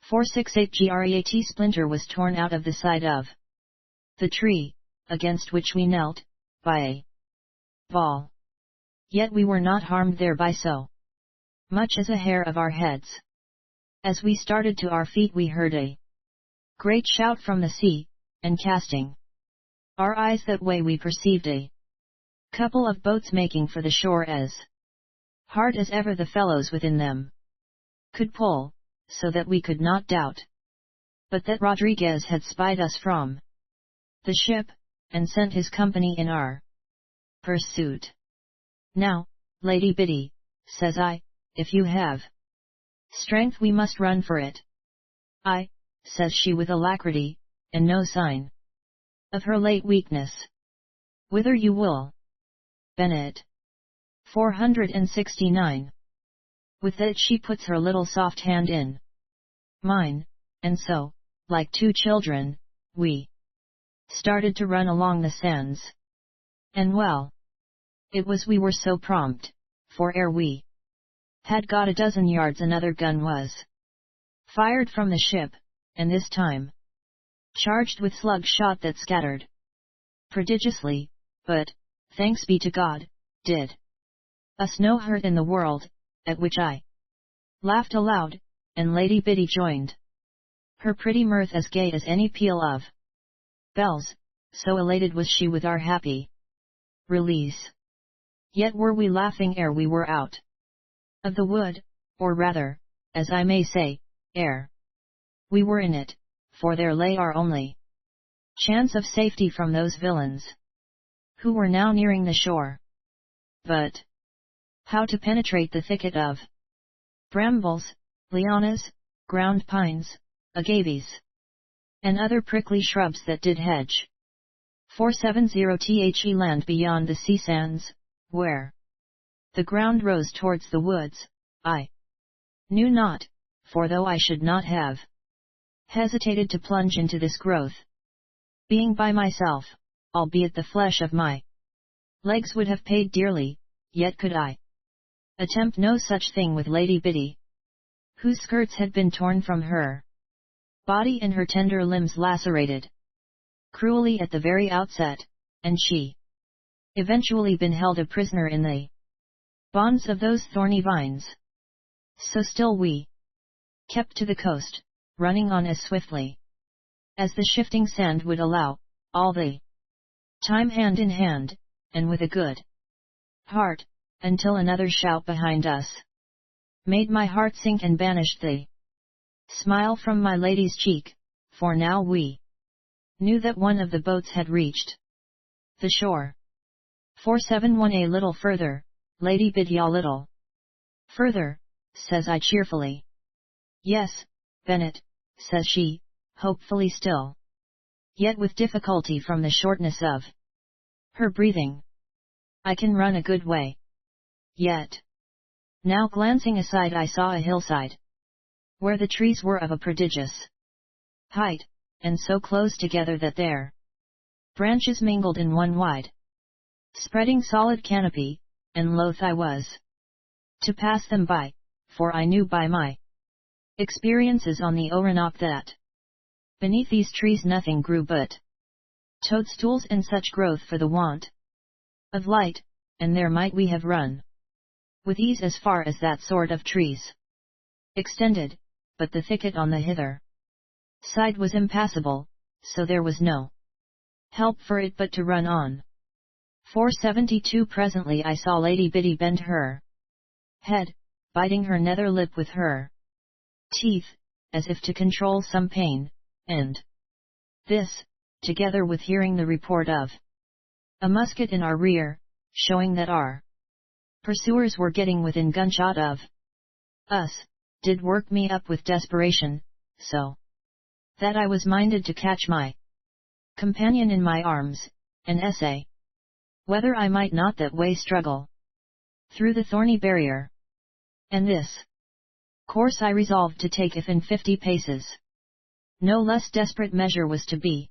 468 GREAT splinter was torn out of the side of the tree, against which we knelt, by a ball. Yet we were not harmed thereby so much as a hair of our heads. As we started to our feet we heard a great shout from the sea, and casting our eyes that way we perceived a couple of boats making for the shore as hard as ever the fellows within them could pull, so that we could not doubt but that Rodriguez had spied us from the ship, and sent his company in our pursuit. Now, Lady Biddy, says I, if you have strength we must run for it. Aye, says she with alacrity, and no sign of her late weakness. Whither you will. Bennett. 469. With that she puts her little soft hand in mine, and so, like two children, we started to run along the sands. And well, it was we were so prompt, for ere we had got a dozen yards another gun was fired from the ship, and this time charged with slug shot that scattered prodigiously, but, thanks be to God, did us no hurt in the world, at which I laughed aloud, and Lady Biddy joined her pretty mirth as gay as any peal of bells, so elated was she with our happy release. Yet were we laughing ere we were out of the wood, or rather, as I may say, ere we were in it, for there lay our only chance of safety from those villains who were now nearing the shore. But how to penetrate the thicket of brambles, lianas, ground pines, agaves, and other prickly shrubs that did hedge 470 the land beyond the sea sands, where the ground rose towards the woods, I knew not, for though I should not have hesitated to plunge into this growth, being by myself, albeit the flesh of my legs would have paid dearly, yet could I attempt no such thing with Lady Biddy, whose skirts had been torn from her body and her tender limbs lacerated cruelly at the very outset, and she eventually been held a prisoner in the bonds of those thorny vines. So still we kept to the coast, running on as swiftly as the shifting sand would allow, all the time hand in hand, and with a good heart, until another shout behind us made my heart sink and banished the smile from my lady's cheek, for now we knew that one of the boats had reached the shore. 471 a little further, Lady Biddy a little further, says I cheerfully. Yes, Bennett, says she, hopefully still, yet with difficulty from the shortness of her breathing. I can run a good way yet. Now glancing aside I saw a hillside, where the trees were of a prodigious height, and so close together that their branches mingled in one wide spreading solid canopy, and loath I was to pass them by, for I knew by my experiences on the Orinoco that beneath these trees nothing grew but toadstools and such growth for the want of light, and there might we have run with ease as far as that sort of trees extended, but the thicket on the hither side was impassable, so there was no help for it but to run on. 472 Presently I saw Lady Biddy bend her head, biting her nether lip with her teeth, as if to control some pain, and this, together with hearing the report of a musket in our rear, showing that our pursuers were getting within gunshot of us, did work me up with desperation, so that I was minded to catch my companion in my arms, and essay whether I might not that way struggle through the thorny barrier. And this course I resolved to take if in 50 paces no less desperate measure was to be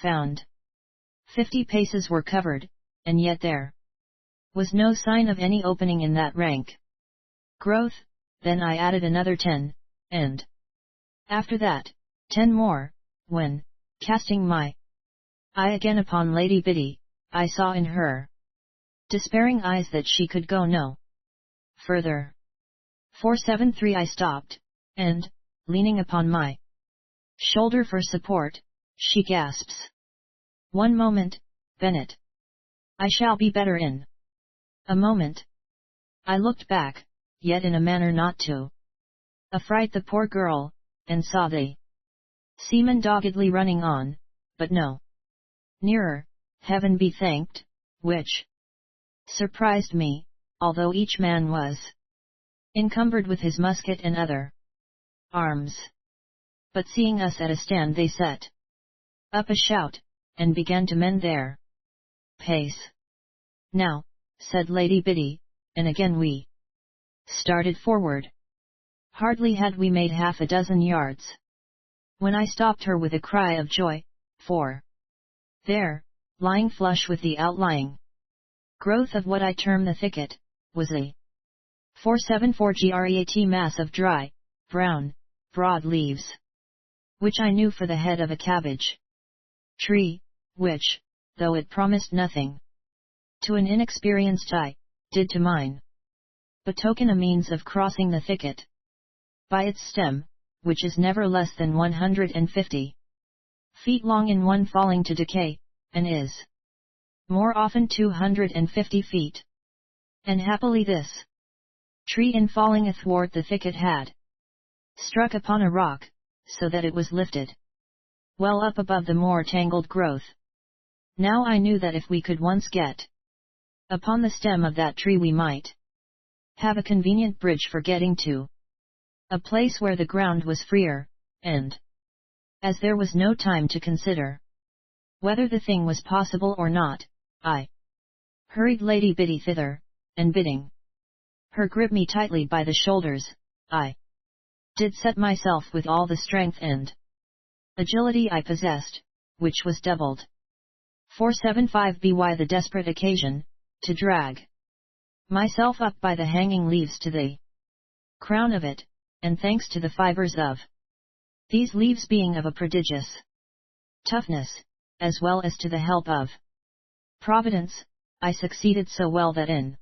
found. 50 paces were covered, and yet there was no sign of any opening in that rank growth. Then I added another 10, and after that, 10 more, when, casting my Eye again upon Lady Biddy, I saw in her despairing eyes that she could go no further. 473 I stopped, and, leaning upon my shoulder for support, she gasps. One moment, Bennett. I shall be better in a moment. I looked back, yet in a manner not to affright the poor girl, and saw the seaman doggedly running on, but no nearer, heaven be thanked, which surprised me, although each man was encumbered with his musket and other arms. But seeing us at a stand they set up a shout, and began to mend their pace. Now, said Lady Biddy, and again we started forward. Hardly had we made half a dozen yards, when I stopped her with a cry of joy, for there, lying flush with the outlying growth of what I term the thicket, was a 474 great mass of dry, brown, broad leaves, which I knew for the head of a cabbage tree, which, though it promised nothing to an inexperienced eye, did to mine betoken a means of crossing the thicket by its stem, which is never less than 150 feet long in one falling to decay, and is more often 250 feet. And happily this tree in falling athwart the thicket had struck upon a rock, so that it was lifted well up above the more tangled growth. Now I knew that if we could once get upon the stem of that tree we might have a convenient bridge for getting to a place where the ground was freer, and, as there was no time to consider whether the thing was possible or not, I hurried Lady Biddy thither, and bidding her grip me tightly by the shoulders, I did set myself with all the strength and agility I possessed, which was doubled 475 by the desperate occasion, to drag myself up by the hanging leaves to the crown of it, and thanks to the fibers of these leaves being of a prodigious toughness, as well as to the help of Providence, I succeeded so well that in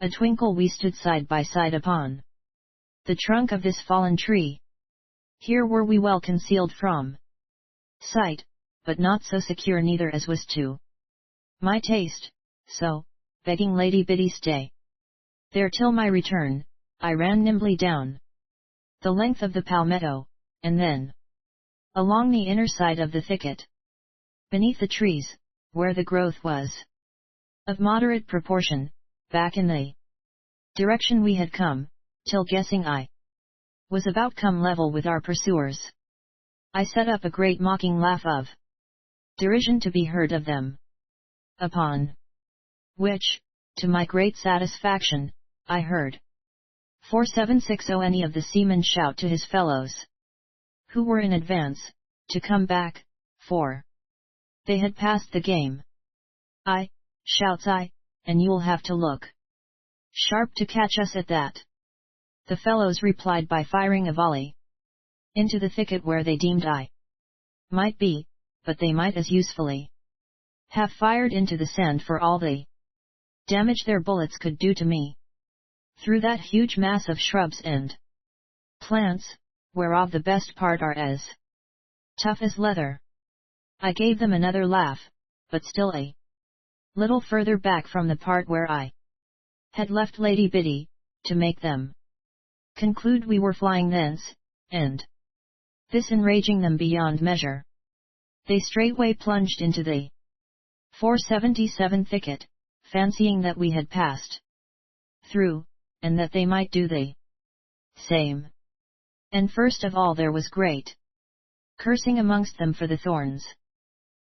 a twinkle we stood side by side upon the trunk of this fallen tree. Here were we well concealed from sight, but not so secure neither as was to my taste, so, begging Lady Biddy stay there till my return, I ran nimbly down the length of the palmetto, and then along the inner side of the thicket, beneath the trees, where the growth was of moderate proportion, back in the direction we had come, till guessing I was about come level with our pursuers, I set up a great mocking laugh of derision to be heard of them. Upon which, to my great satisfaction, I heard 4760 any of the seamen shout to his fellows, who were in advance, to come back, for they had passed the game. "Aye," shouts I, "and you'll have to look sharp to catch us at that." The fellows replied by firing a volley into the thicket where they deemed I might be, but they might as usefully have fired into the sand for all the damage their bullets could do to me. Through that huge mass of shrubs and plants, whereof the best part are as tough as leather, I gave them another laugh, but still a little further back from the part where I had left Lady Biddy, to make them conclude we were flying thence, and this enraging them beyond measure, they straightway plunged into the 477 thicket, fancying that we had passed through, and that they might do the same. And first of all there was great cursing amongst them for the thorns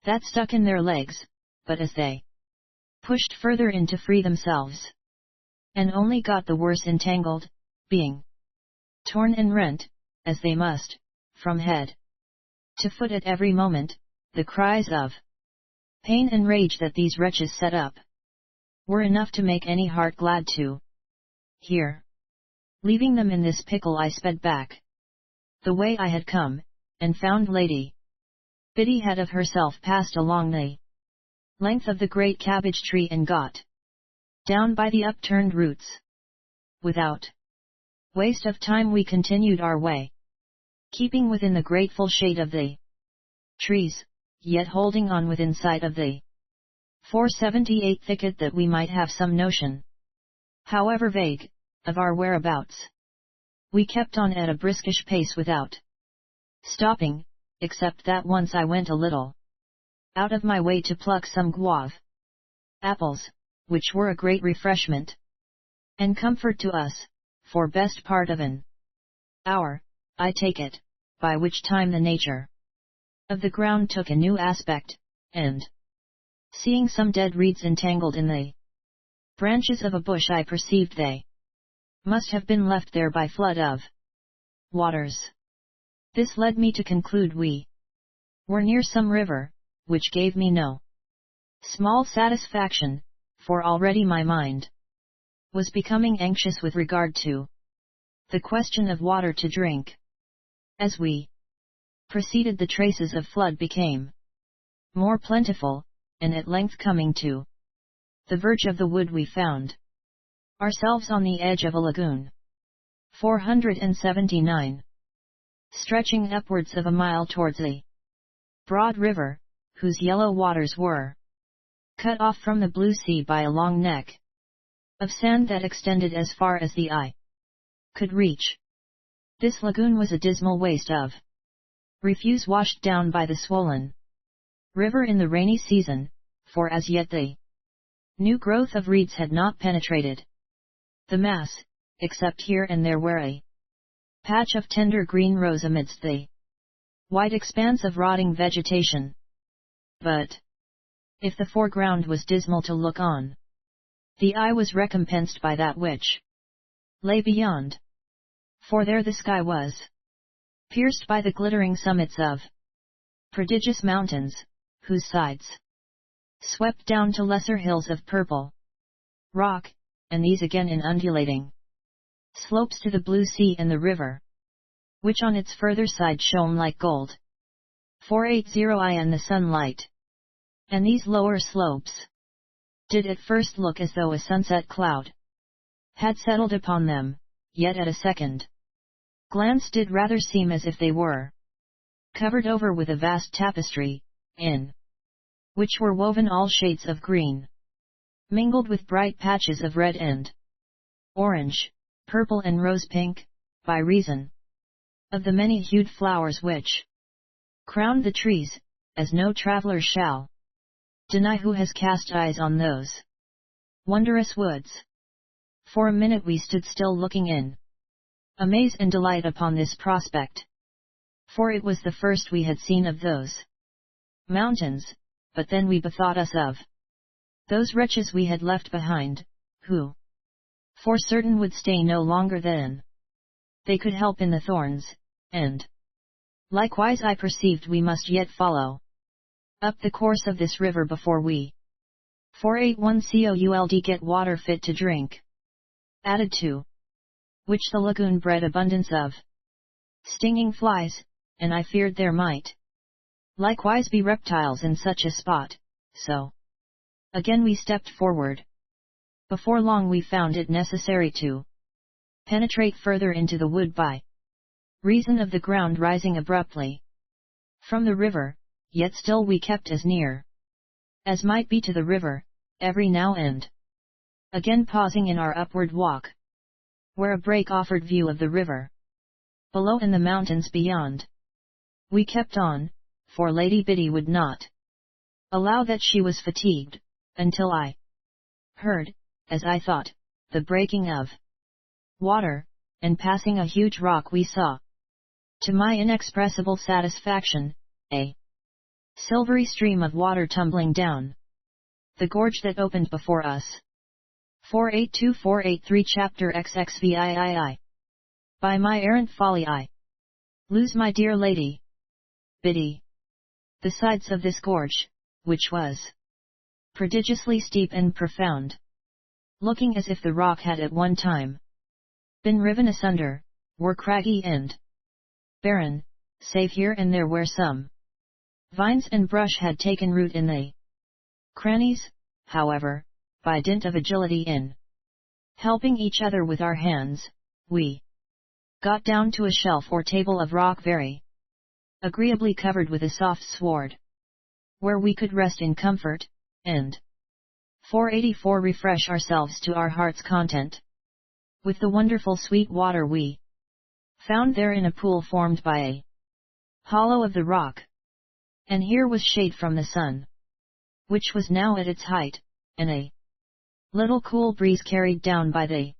that stuck in their legs, but as they pushed further in to free themselves, and only got the worse entangled, being torn and rent, as they must, from head to foot at every moment, the cries of pain and rage that these wretches set up were enough to make any heart glad to hear. Leaving them in this pickle I sped back the way I had come, and found Lady Biddy had of herself passed along the length of the great cabbage tree and got down by the upturned roots. Without waste of time we continued our way, keeping within the grateful shade of the trees, yet holding on within sight of the 478 thicket that we might have some notion, however vague, of our whereabouts. We kept on at a briskish pace without stopping, except that once I went a little out of my way to pluck some guava apples, which were a great refreshment and comfort to us, for best part of an hour, I take it, by which time the nature of the ground took a new aspect, and seeing some dead reeds entangled in the branches of a bush I perceived they must have been left there by flood of waters. This led me to conclude we were near some river, which gave me no small satisfaction, for already my mind was becoming anxious with regard to the question of water to drink. As we proceeded, the traces of flood became more plentiful, and at length coming to the verge of the wood we found ourselves on the edge of a lagoon, 479, stretching upwards of a mile towards a broad river, whose yellow waters were cut off from the blue sea by a long neck of sand that extended as far as the eye could reach. This lagoon was a dismal waste of refuse washed down by the swollen river in the rainy season, for as yet the new growth of reeds had not penetrated the mass, except here and there where a patch of tender green rose amidst the wide expanse of rotting vegetation. But if the foreground was dismal to look on, the eye was recompensed by that which lay beyond, for there the sky was pierced by the glittering summits of prodigious mountains, whose sides swept down to lesser hills of purple rock, and these again in undulating slopes to the blue sea and the river, which on its further side shone like gold. 480 and the sunlight, and these lower slopes did at first look as though a sunset cloud had settled upon them, yet at a second glance did rather seem as if they were covered over with a vast tapestry, in which were woven all shades of green, mingled with bright patches of red and orange, purple and rose pink, by reason of the many-hued flowers which crowned the trees, as no traveller shall deny who has cast eyes on those wondrous woods. For a minute we stood still looking in amaze and delight upon this prospect, for it was the first we had seen of those mountains, but then we bethought us of those wretches we had left behind, who for certain would stay no longer than they could help in the thorns, and likewise I perceived we must yet follow up the course of this river before we 481 could get water fit to drink, added to which the lagoon bred abundance of stinging flies, and I feared there might likewise be reptiles in such a spot, so again we stepped forward. Before long we found it necessary to penetrate further into the wood by reason of the ground rising abruptly from the river, yet still we kept as near as might be to the river, every now and again pausing in our upward walk, where a break offered view of the river below and the mountains beyond. We kept on, for Lady Biddy would not allow that she was fatigued, until I heard, as I thought, the breaking of water, and passing a huge rock we saw, to my inexpressible satisfaction, a silvery stream of water tumbling down the gorge that opened before us. 482483 Chapter XXVIII. By my errant folly I lose my dear Lady Biddy. The sides of this gorge, which was prodigiously steep and profound, looking as if the rock had at one time been riven asunder, were craggy and barren, save here and there where some Vines and brush had taken root in the crannies, however, by dint of agility in helping each other with our hands, we got down to a shelf or table of rock very agreeably covered with a soft sward, where we could rest in comfort, and 484 refresh ourselves to our heart's content, with the wonderful sweet water we found there in a pool formed by a hollow of the rock. And here was shade from the sun, which was now at its height, and a little cool breeze carried down by the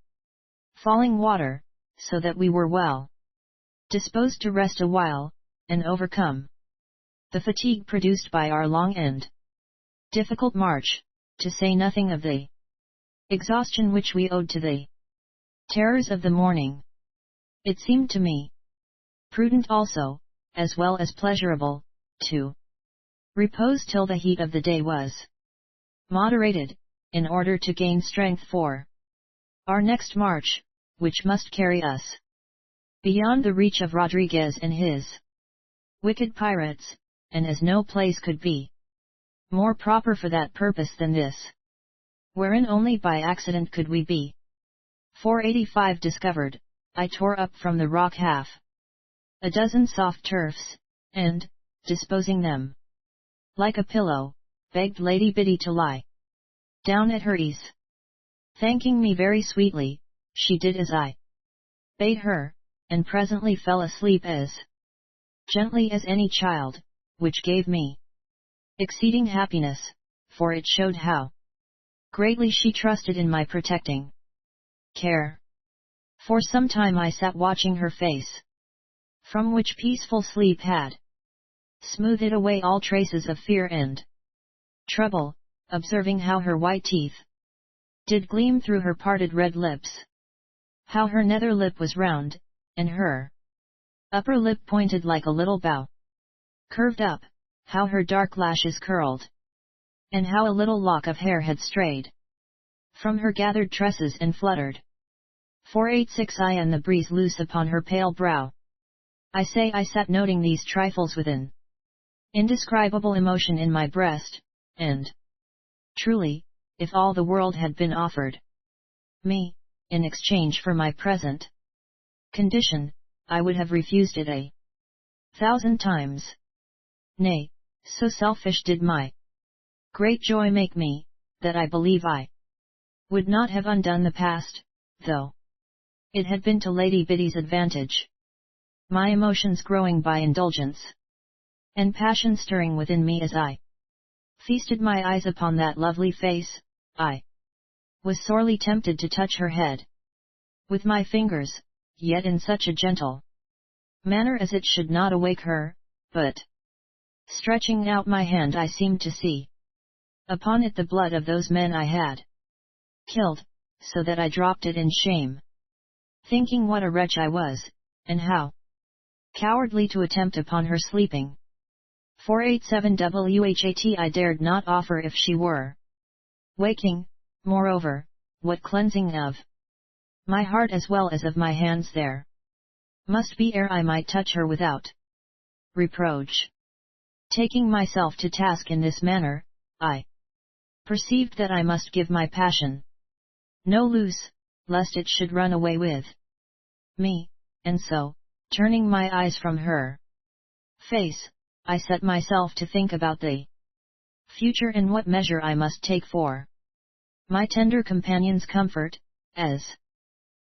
falling water, so that we were well disposed to rest a while, and overcome the fatigue produced by our long and difficult march, to say nothing of the exhaustion which we owed to the terrors of the morning. It seemed to me prudent also, as well as pleasurable, to repose till the heat of the day was moderated, in order to gain strength for our next march, which must carry us beyond the reach of Rodriguez and his wicked pirates, and as no place could be more proper for that purpose than this, wherein only by accident could we be 485 discovered. I tore up from the rock half a dozen soft turfs, and, disposing them like a pillow, begged Lady Biddy to lie down at her ease. Thanking me very sweetly, she did as I bade her, and presently fell asleep as gently as any child, which gave me exceeding happiness, for it showed how greatly she trusted in my protecting care. For some time I sat watching her face, from which peaceful sleep had smoothed away all traces of fear and trouble, observing how her white teeth did gleam through her parted red lips, how her nether lip was round, and her upper lip pointed like a little bow curved up, how her dark lashes curled, and how a little lock of hair had strayed from her gathered tresses and fluttered 486 I and the breeze loose upon her pale brow. I sat noting these trifles with an indescribable emotion in my breast, and truly, if all the world had been offered me, in exchange for my present condition, I would have refused it 1,000 times. Nay, so selfish did my great joy make me, that I believe I would not have undone the past, though it had been to Lady Biddy's advantage. My emotions growing by indulgence, and passion stirring within me as I feasted my eyes upon that lovely face, I was sorely tempted to touch her head with my fingers, yet in such a gentle manner as it should not awake her, but, stretching out my hand, I seemed to see upon it the blood of those men I had killed, so that I dropped it in shame, thinking what a wretch I was, and how cowardly to attempt upon her sleeping. 487 WHAT I dared not offer if she were waking. Moreover, what cleansing of my heart as well as of my hands there must be ere I might touch her without reproach. Taking myself to task in this manner, I perceived that I must give my passion no loose, lest it should run away with me, and so, turning my eyes from her face, I set myself to think about the future and what measure I must take for my tender companion's comfort, as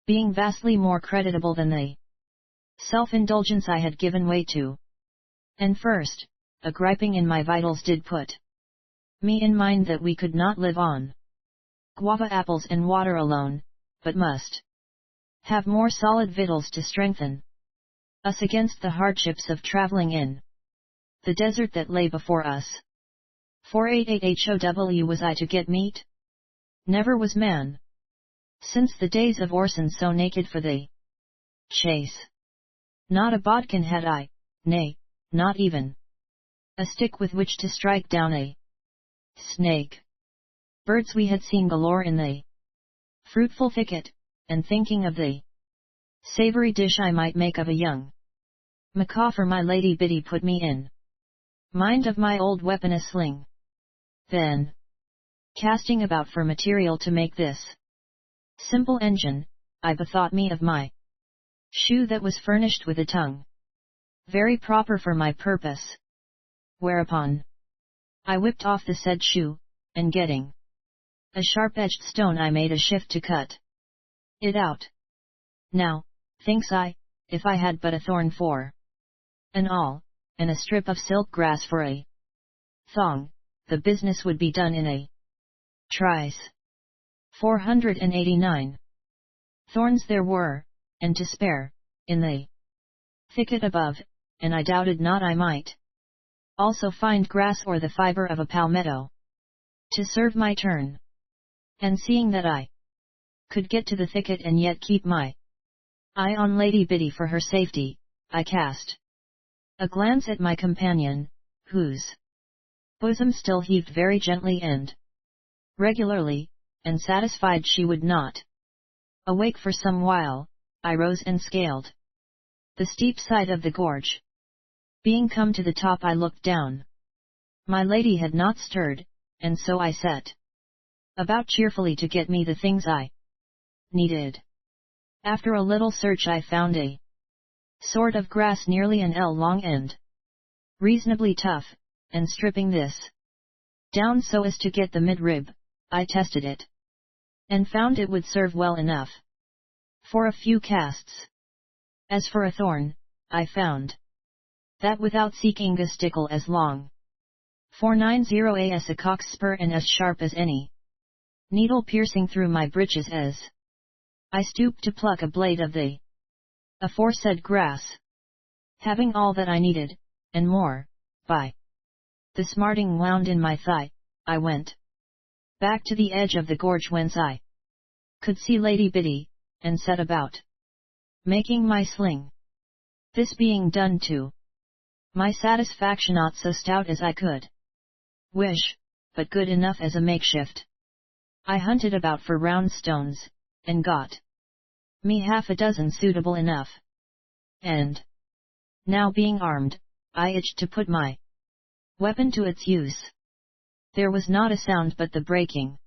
being vastly more creditable than the self-indulgence I had given way to. And first, a griping in my vitals did put me in mind that we could not live on guava apples and water alone, but must have more solid victuals to strengthen us against the hardships of traveling in the desert that lay before us. 488 HOW was I to get meat? Never was man, since the days of Orson, so naked for the chase. Not a bodkin had I, nay, not even a stick with which to strike down a snake. Birds we had seen galore in the fruitful thicket, and thinking of the savory dish I might make of a young macaw for my Lady Biddy put me in mind of my old weapon a sling. Then, casting about for material to make this simple engine, I bethought me of my shoe that was furnished with a tongue, very proper for my purpose. Whereupon, I whipped off the said shoe, and getting a sharp-edged stone I made a shift to cut it out. Now, thinks I, if I had but a thorn for an awl, and a strip of silk grass for a thong, the business would be done in a trice. 489. Thorns there were, and to spare, in the thicket above, and I doubted not I might also find grass or the fibre of a palmetto to serve my turn. And seeing that I could get to the thicket and yet keep my eye on Lady Biddy for her safety, I cast a glance at my companion, whose bosom still heaved very gently and regularly, and satisfied she would not awake for some while, I rose and scaled the steep side of the gorge. Being come to the top, I looked down. My lady had not stirred, and so I set about cheerfully to get me the things I needed. After a little search I found a sort of grass nearly an ell long and reasonably tough, and stripping this down so as to get the midrib, I tested it, and found it would serve well enough for a few casts. As for a thorn, I found that without seeking a stickle as long 490 as a cock's spur and as sharp as any needle piercing through my breeches as I stooped to pluck a blade of the aforesaid grass. Having all that I needed, and more, by the smarting wound in my thigh, I went back to the edge of the gorge whence I could see Lady Biddy, and set about making my sling. This being done to my satisfaction, not so stout as I could wish, but good enough as a makeshift, I hunted about for round stones, and got me half a dozen suitable enough. And now being armed, I itched to put my weapon to its use. There was not a sound but the breaking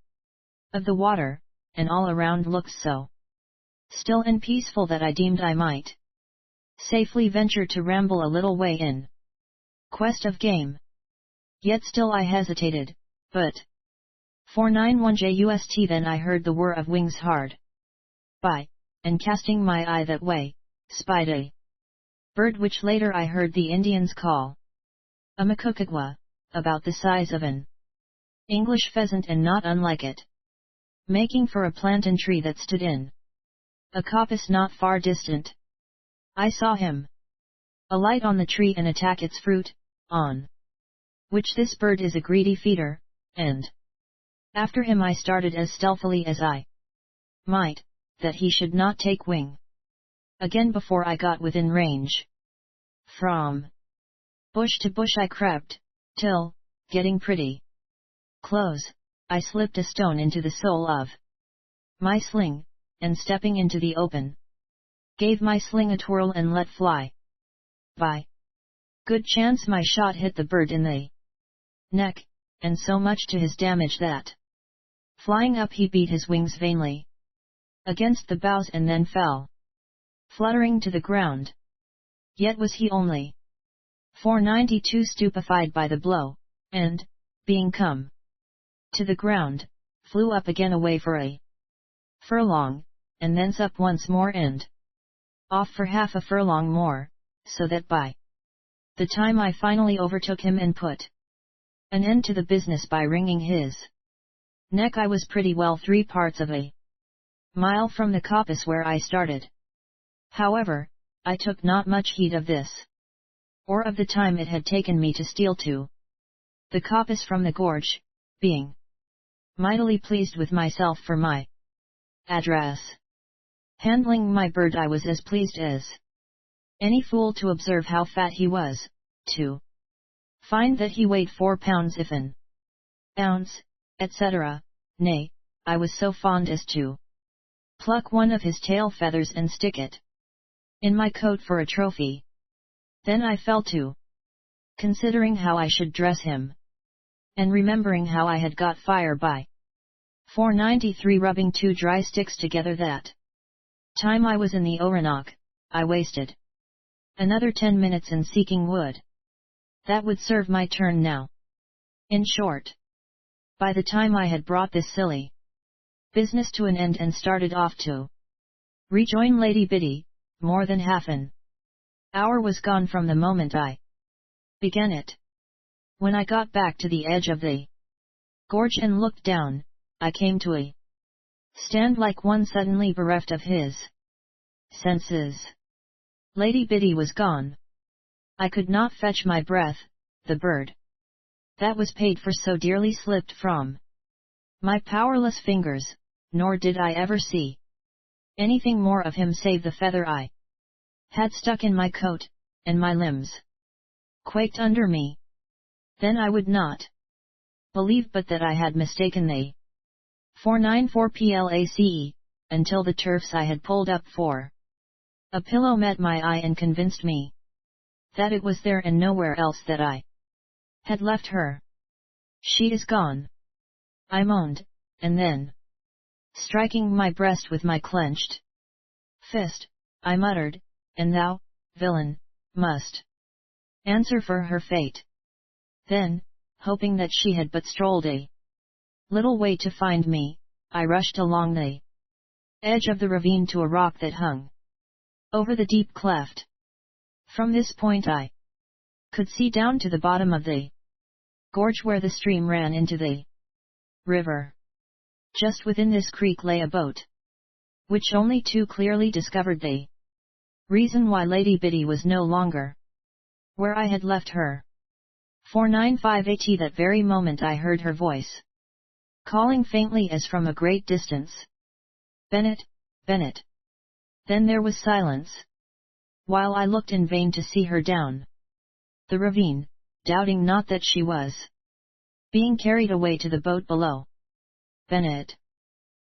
of the water, and all around looked so still and peaceful that I deemed I might safely venture to ramble a little way in quest of game. Yet still I hesitated, but 491 just then I heard the whir of wings hard by, and casting my eye that way, spied a bird which later I heard the Indians call a macukagwa, about the size of an English pheasant and not unlike it, making for a plantain tree that stood in a coppice not far distant. I saw him alight on the tree and attack its fruit, on which this bird is a greedy feeder, and after him I started as stealthily as I might, that he should not take wing again before I got within range. From bush to bush I crept, till, getting pretty close, I slipped a stone into the sole of my sling, and stepping into the open, gave my sling a twirl and let fly. By good chance my shot hit the bird in the neck, and so much to his damage that, flying up he beat his wings vainly against the boughs and then fell fluttering to the ground. Yet was he only 492 stupefied by the blow, and, being come to the ground, flew up again away for a furlong, and thence up once more and off for half a furlong more, so that by the time I finally overtook him and put an end to the business by wringing his neck, I was pretty well 3/4 of a mile from the coppice where I started. However, I took not much heed of this, or of the time it had taken me to steal to the coppice from the gorge, being mightily pleased with myself for my address. Handling my bird, I was as pleased as any fool to observe how fat he was, to find that he weighed 4 pounds if an ounce, etc. Nay, I was so fond as to pluck one of his tail feathers and stick it in my coat for a trophy. Then I fell to considering how I should dress him, and remembering how I had got fire by 493 rubbing 2 dry sticks together. That time I was in the Orinoco, I wasted another 10 minutes in seeking wood. That would serve my turn now. In short, by the time I had brought this silly business to an end and started off to rejoin Lady Biddy, more than half an hour was gone from the moment I began it. When I got back to the edge of the gorge and looked down, I came to a stand like one suddenly bereft of his senses. Lady Biddy was gone. I could not fetch my breath. The bird that was paid for so dearly slipped from my powerless fingers, nor did I ever see anything more of him save the feather I had stuck in my coat, and my limbs quaked under me. Then I would not believe but that I had mistaken the 494 place, until the turfs I had pulled up for a pillow met my eye and convinced me that it was there and nowhere else that I had left her. She is gone, I moaned, and then, striking my breast with my clenched fist, I muttered, and thou, villain, must answer for her fate. Then, hoping that she had but strolled a little way to find me, I rushed along the edge of the ravine to a rock that hung over the deep cleft. From this point I could see down to the bottom of the gorge where the stream ran into the river. Just within this creek lay a boat, which only too clearly discovered the reason why Lady Biddy was no longer where I had left her. 495 That very moment I heard her voice calling faintly as from a great distance, "Bennett, Bennett." Then there was silence, while I looked in vain to see her down the ravine, doubting not that she was being carried away to the boat below. "Bennett!"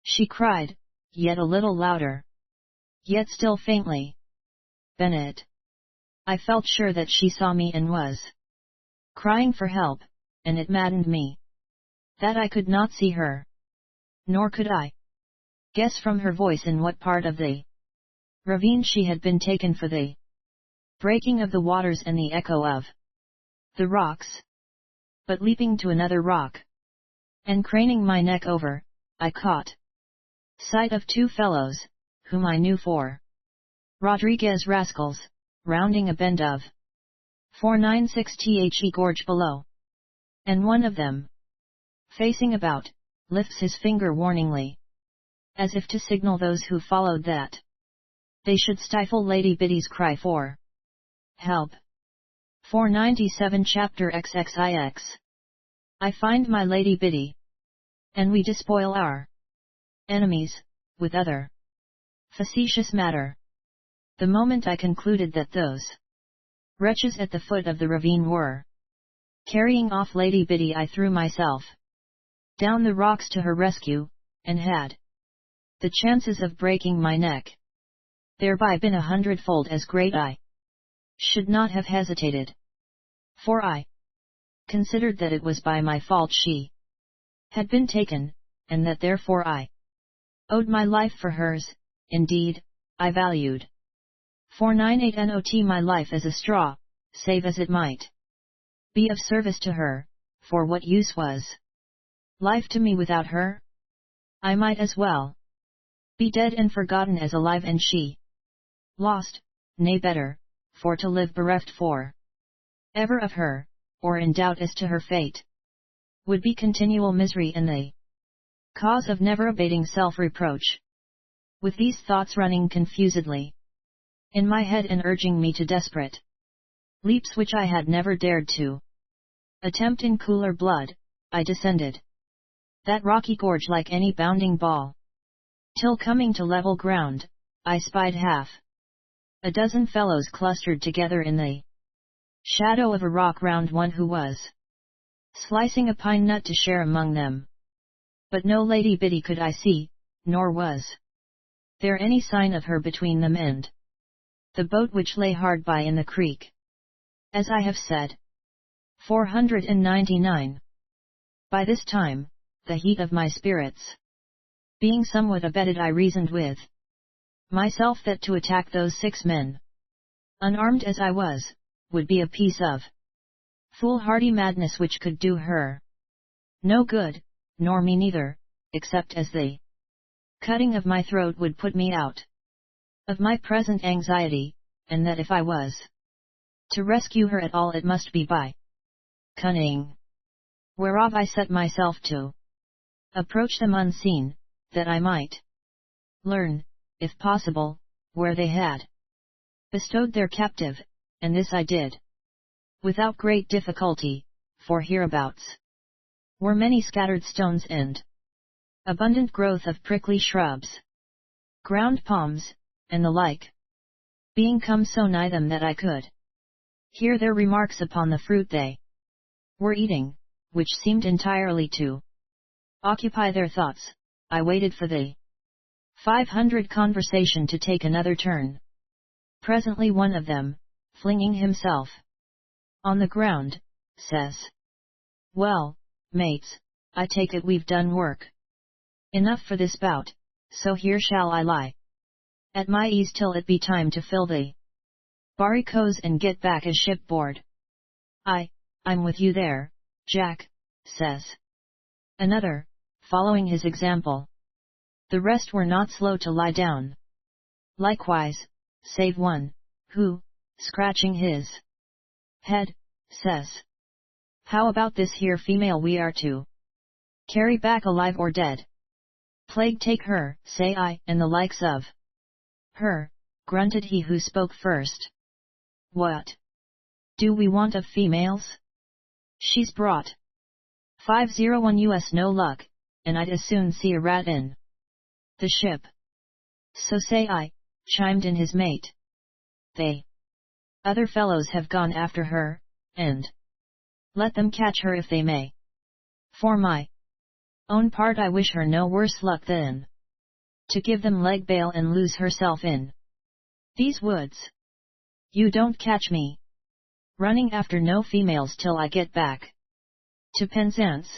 she cried, yet a little louder, yet still faintly. "Bennett!" I felt sure that she saw me and was crying for help, and it maddened me that I could not see her. Nor could I guess from her voice in what part of the ravine she had been taken for the breaking of the waters and the echo of the rocks. But leaping to another rock, and craning my neck over, I caught sight of 2 fellows, whom I knew for Rodriguez rascals, rounding a bend of 496 The gorge below. And one of them, facing about, lifts his finger warningly, as if to signal those who followed that they should stifle Lady Biddy's cry for help. 497 Chapter XXIX. I find my Lady Biddy, and we despoil our enemies, with other facetious matter. The moment I concluded that those wretches at the foot of the ravine were carrying off Lady Biddy, I threw myself down the rocks to her rescue, and had the chances of breaking my neck thereby been 100-fold as great, I should not have hesitated. For I considered that it was by my fault she had been taken, and that therefore I owed my life for hers. Indeed, I valued 498 not my life as a straw, save as it might be of service to her, for what use was life to me without her? I might as well be dead and forgotten as alive and she lost, nay better, for to live bereft for ever of her, or in doubt as to her fate, would be continual misery and the cause of never abating self-reproach. With these thoughts running confusedly in my head and urging me to desperate leaps which I had never dared to attempt in cooler blood, I descended that rocky gorge like any bounding ball, till coming to level ground, I spied half a dozen fellows clustered together in the shadow of a rock round one who was slicing a pine nut to share among them. But no Lady Biddy could I see, nor was there any sign of her between them and the boat which lay hard by in the creek. As I have said, 499. By this time, the heat of my spirits being somewhat abated, I reasoned with myself that to attack those 6 men, unarmed as I was, would be a piece of foolhardy madness which could do her no good, nor me neither, except as the cutting of my throat would put me out of my present anxiety, and that if I was to rescue her at all it must be by cunning, whereof I set myself to approach them unseen, that I might learn, if possible, where they had bestowed their captive, and this I did without great difficulty, for hereabouts were many scattered stones and abundant growth of prickly shrubs, ground palms, and the like, being come so nigh them that I could hear their remarks upon the fruit they were eating, which seemed entirely to occupy their thoughts. I waited for the 500 conversation to take another turn. Presently one of them, flinging himself on the ground, says, "Well, mates, I take it we've done work enough for this bout, so here shall I lie at my ease till it be time to fill the barricos and get back as shipboard." "I'm with you there, Jack," says another, following his example. The rest were not slow to lie down likewise, save one, who, scratching his head, says, "How about this here female we are to carry back alive or dead? Plague take her, say I, and the likes of her," grunted he who spoke first. "What do we want of females? She's brought 501 US no luck, and I'd as soon see a rat in the ship." "So say I," chimed in his mate. "They other fellows have gone after her, and let them catch her if they may. For my own part I wish her no worse luck than to give them leg bail and lose herself in these woods. You don't catch me running after no females till I get back to Penzance."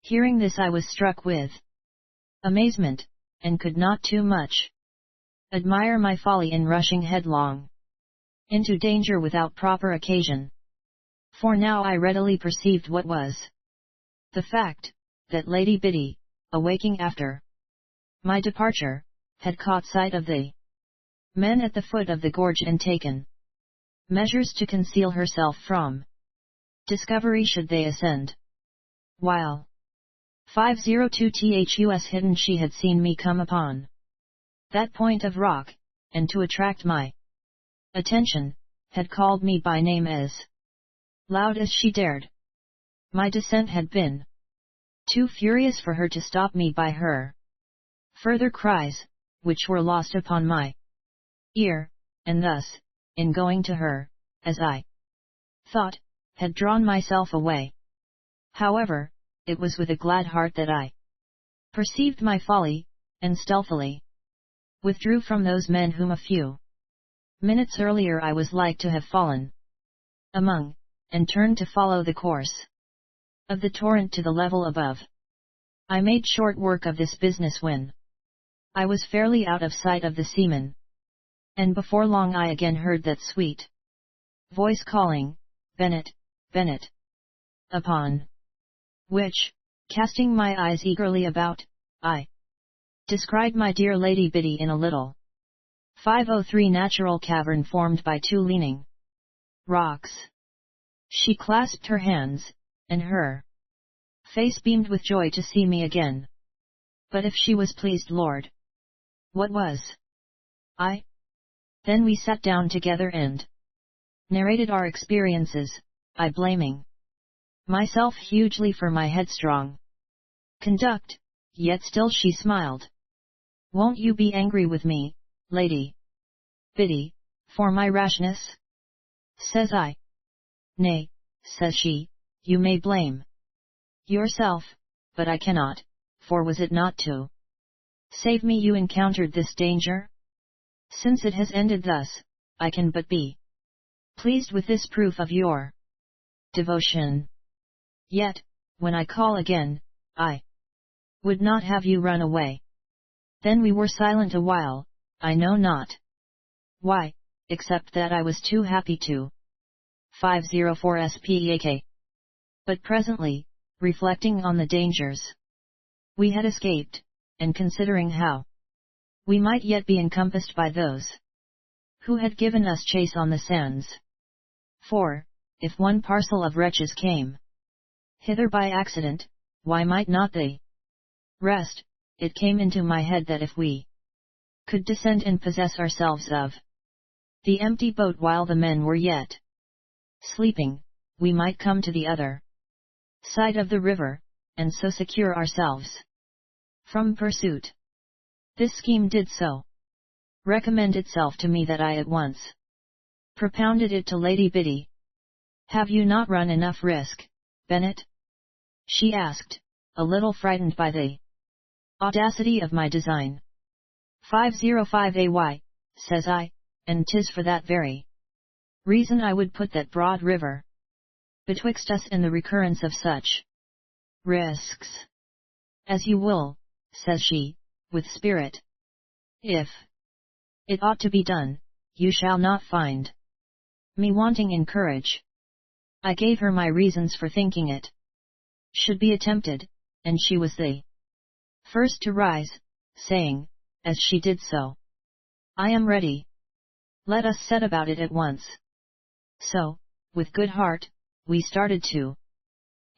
Hearing this I was struck with amazement, and could not too much admire my folly in rushing headlong into danger without proper occasion. For now I readily perceived what was the fact, that Lady Biddy, awaking after my departure, had caught sight of the men at the foot of the gorge and taken measures to conceal herself from discovery should they ascend. While 502 thus hidden she had seen me come upon that point of rock, and to attract my attention, had called me by name as loud as she dared. My descent had been too furious for her to stop me by her further cries, which were lost upon my ear, and thus, in going to her, as I thought, had drawn myself away. However, it was with a glad heart that I perceived my folly, and stealthily withdrew from those men whom a few minutes earlier I was like to have fallen among, and turned to follow the course of the torrent to the level above. I made short work of this business when I was fairly out of sight of the seamen, and before long I again heard that sweet voice calling, "Bennet, Bennet!" Upon which, casting my eyes eagerly about, I descried my dear Lady Biddy in a little 503 natural cavern formed by 2 leaning rocks. She clasped her hands, and her face beamed with joy to see me again. But if she was pleased, Lord, what was I? Then we sat down together and narrated our experiences, I blaming myself hugely for my headstrong conduct, yet still she smiled. "Won't you be angry with me, Lady Biddy, for my rashness?" says I. "Nay," says she, "you may blame yourself, but I cannot, for was it not to save me you encountered this danger? Since it has ended thus, I can but be pleased with this proof of your devotion. Yet, when I call again, I would not have you run away. Then we were silent a while, I know not why, except that I was too happy to 504 SPEAK. But presently, reflecting on the dangers we had escaped, and considering how we might yet be encompassed by those who had given us chase on the sands. For, if one parcel of wretches came hither by accident, why might not they rest? It came into my head that if we could descend and possess ourselves of the empty boat while the men were yet sleeping, we might come to the other side of the river, and so secure ourselves from pursuit. This scheme did so recommend itself to me that I at once propounded it to Lady Biddy. Have you not run enough risk, Bennet? She asked, a little frightened by the audacity of my design. 505 AY, says I, and 'tis for that very reason I would put that broad river betwixt us and the recurrence of such risks. As you will, says she, with spirit. If it ought to be done, you shall not find me wanting in courage. I gave her my reasons for thinking it should be attempted, and she was the first to rise, saying, as she did so, I am ready. Let us set about it at once. So, with good heart, we started to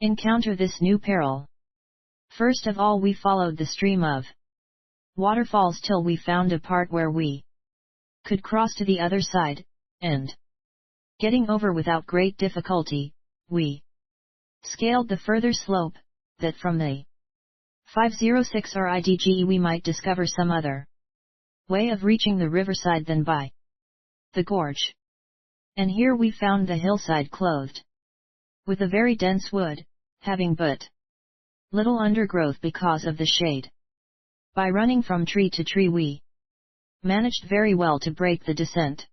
encounter this new peril. First of all we followed the stream of waterfalls till we found a part where we could cross to the other side, and, getting over without great difficulty, we scaled the further slope, that from the 506 RIDGE we might discover some other way of reaching the riverside than by the gorge. And here we found the hillside clothed with a very dense wood, having but little undergrowth because of the shade. By running from tree to tree we managed very well to break the descent,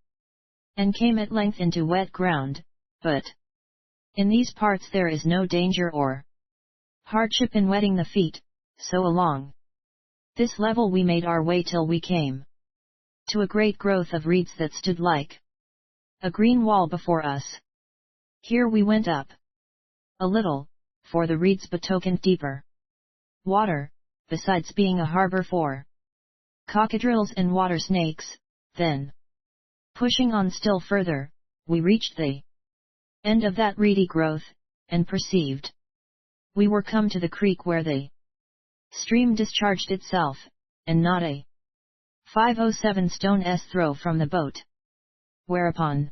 and came at length into wet ground, but in these parts there is no danger or hardship in wetting the feet, so along this level we made our way till we came to a great growth of reeds that stood like a green wall before us. Here we went up a little, for the reeds betokened deeper water, besides being a harbor for cockadrills and water snakes. Then, pushing on still further, we reached the end of that reedy growth, and perceived we were come to the creek where the stream discharged itself, and not a 507 stone's throw from the boat. Whereupon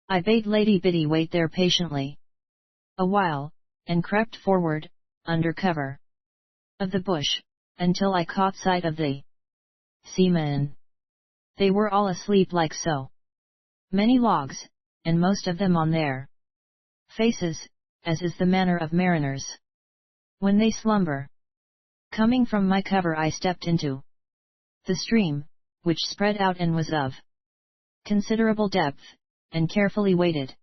I bade Lady Biddy wait there patiently a while, and crept forward, under cover of the bush, until I caught sight of the seamen. They were all asleep like so many logs, and most of them on their faces, as is the manner of mariners when they slumber. Coming from my cover I stepped into the stream, which spread out and was of considerable depth, and carefully waded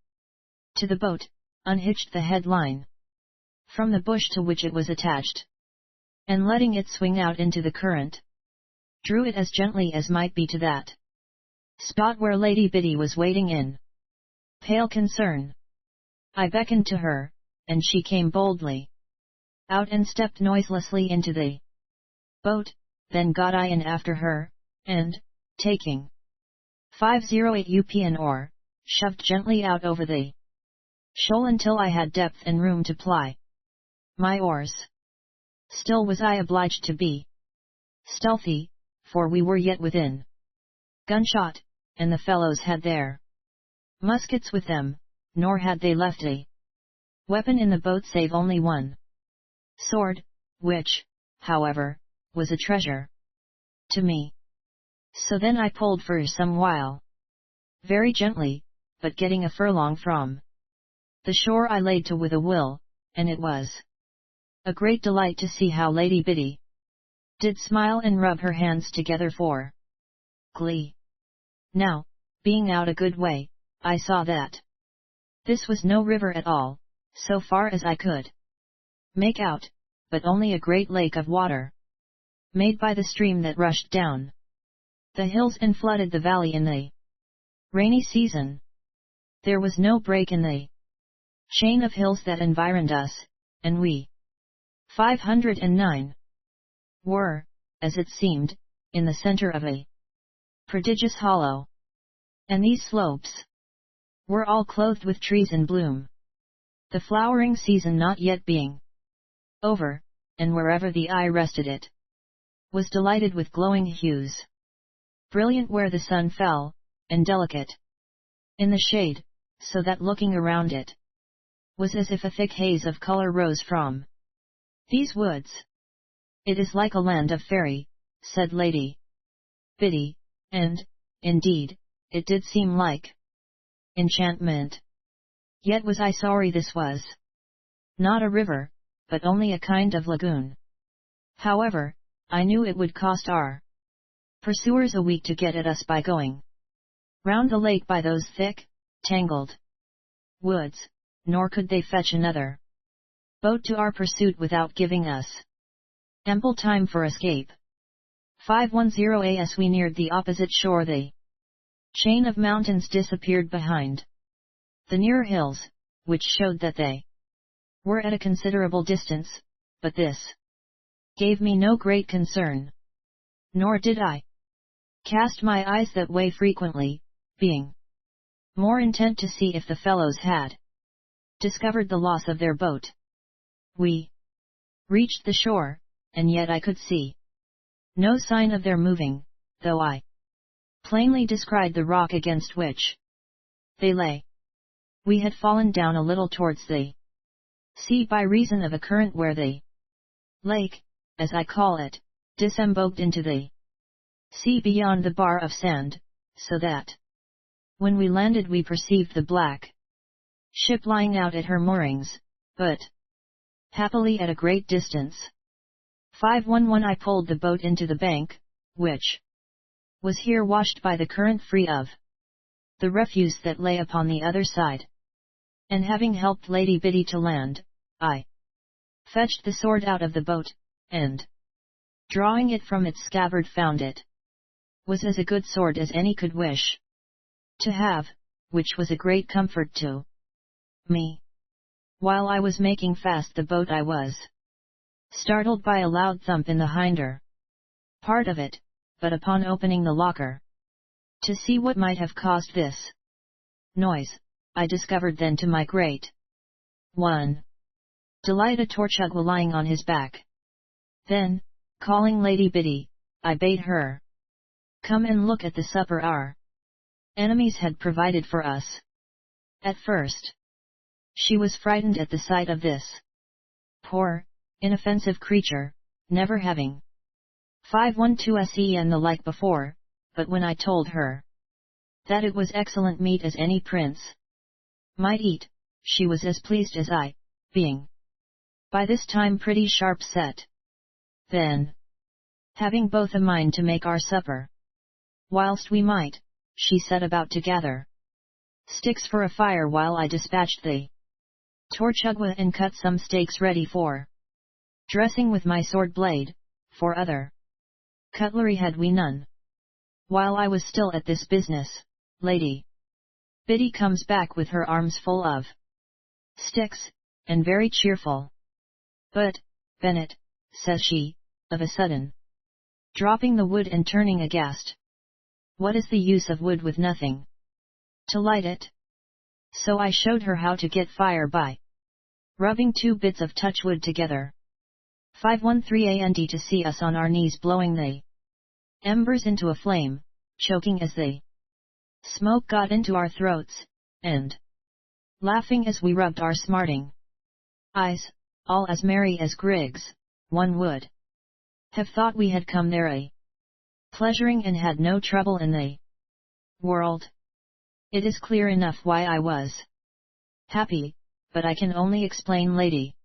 to the boat, unhitched the headline from the bush to which it was attached, and letting it swing out into the current, drew it as gently as might be to that spot where Lady Biddy was waiting in pale concern. I beckoned to her, and she came boldly out and stepped noiselessly into the boat. Then got I in after her, and, taking 508 up an oar, shoved gently out over the shoal until I had depth and room to ply my oars. Still was I obliged to be stealthy, for we were yet within gunshot, and the fellows had their muskets with them, nor had they left a weapon in the boat save only one sword, which, however, was a treasure to me. So then I pulled for some while, very gently, but getting a furlong from the shore I laid to with a will, and it was a great delight to see how Lady Biddy did smile and rub her hands together for glee. Now, being out a good way, I saw that this was no river at all, so far as I could make out, but only a great lake of water, made by the stream that rushed down the hills and flooded the valley in the rainy season. There was no break in the chain of hills that environed us, and we, 509, were, as it seemed, in the center of a prodigious hollow. And these slopes were all clothed with trees in bloom, the flowering season not yet being over, and wherever the eye rested it was delighted with glowing hues, brilliant where the sun fell, and delicate in the shade, so that looking around it was as if a thick haze of color rose from these woods. It is like a land of fairy, said Lady Biddy, and, indeed, it did seem like enchantment. Yet was I sorry this was not a river, but only a kind of lagoon. However, I knew it would cost our pursuers a week to get at us by going round the lake by those thick, tangled woods, nor could they fetch another boat to our pursuit without giving us ample time for escape. 510 as we neared the opposite shore, the chain of mountains disappeared behind the nearer hills, which showed that they were at a considerable distance, but this gave me no great concern. Nor did I cast my eyes that way frequently, being more intent to see if the fellows had discovered the loss of their boat. We reached the shore, and yet I could see no sign of their moving, though I plainly descried the rock against which they lay. We had fallen down a little towards the sea by reason of a current where the lake, as I call it, disemboweled into the sea beyond the bar of sand, so that when we landed we perceived the black ship lying out at her moorings, but happily at a great distance. 511 I pulled the boat into the bank, which was here washed by the current free of the refuse that lay upon the other side. And having helped Lady Biddy to land, I fetched the sword out of the boat, and, drawing it from its scabbard, found it was as a good sword as any could wish to have, which was a great comfort to me. While I was making fast the boat I was startled by a loud thump in the hinder part of it, but upon opening the locker to see what might have caused this noise, I discovered then to my great delight a Tortuga lying on his back. Then, calling Lady Biddy, I bade her come and look at the supper our enemies had provided for us. At first, she was frightened at the sight of this poor, inoffensive creature, never having 512 se and the like before, but when I told her that it was excellent meat as any prince might eat, she was as pleased as I, being by this time pretty sharp set. Then, having both a mind to make our supper whilst we might, she set about to gather sticks for a fire while I dispatched the Tortuga and cut some steaks ready for dressing with my sword blade, for other cutlery had we none. While I was still at this business, Lady Biddy comes back with her arms full of sticks, and very cheerful. But, Bennet, says she, of a sudden, dropping the wood and turning aghast, what is the use of wood with nothing to light it? So I showed her how to get fire by rubbing two bits of touchwood together. 513 and to see us on our knees blowing the embers into a flame, choking as the smoke got into our throats, and laughing as we rubbed our smarting eyes, all as merry as grigs. One would have thought we had come there a pleasuring and had no trouble in the world. It is clear enough why I was happy, but I can only explain Lady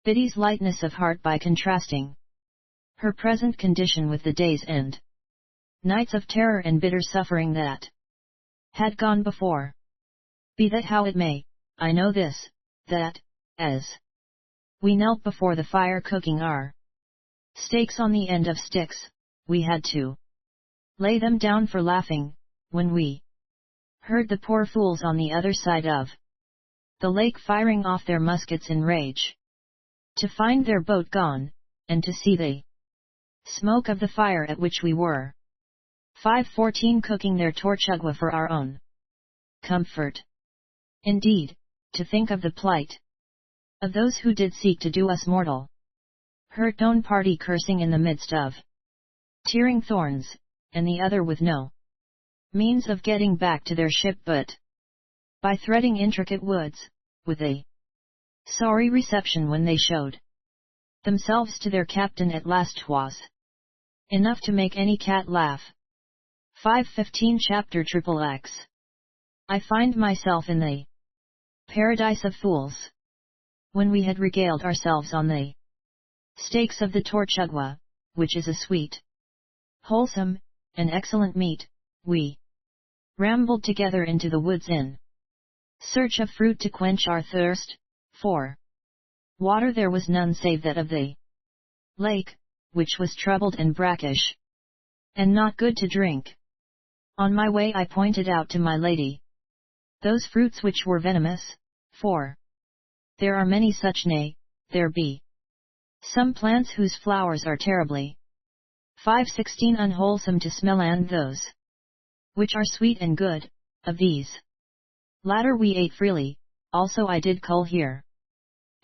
Biddy's lightness of heart by contrasting her present condition with the days and nights of terror and bitter suffering that had gone before. Be that how it may, I know this, that, as we knelt before the fire cooking our steaks on the end of sticks, we had to lay them down for laughing, when we heard the poor fools on the other side of the lake firing off their muskets in rage, to find their boat gone, and to see the smoke of the fire at which we were 514 cooking their torchugwa for our own comfort. Indeed, to think of the plight of those who did seek to do us mortal hurt, own party cursing in the midst of tearing thorns, and the other with no means of getting back to their ship but by threading intricate woods, with a sorry reception when they showed themselves to their captain at last. 'Twas enough to make any cat laugh. 515 Chapter XXX. I find myself in the paradise of fools. When we had regaled ourselves on the steaks of the torchugwa, which is a sweet, wholesome, and excellent meat, we rambled together into the woods in search of fruit to quench our thirst, for water there was none save that of the lake, which was troubled and brackish, and not good to drink. On my way I pointed out to my lady those fruits which were venomous, for there are many such, nay, there be some plants whose flowers are terribly 516 unwholesome to smell, and those which are sweet and good, of these latter we ate freely. Also I did cull here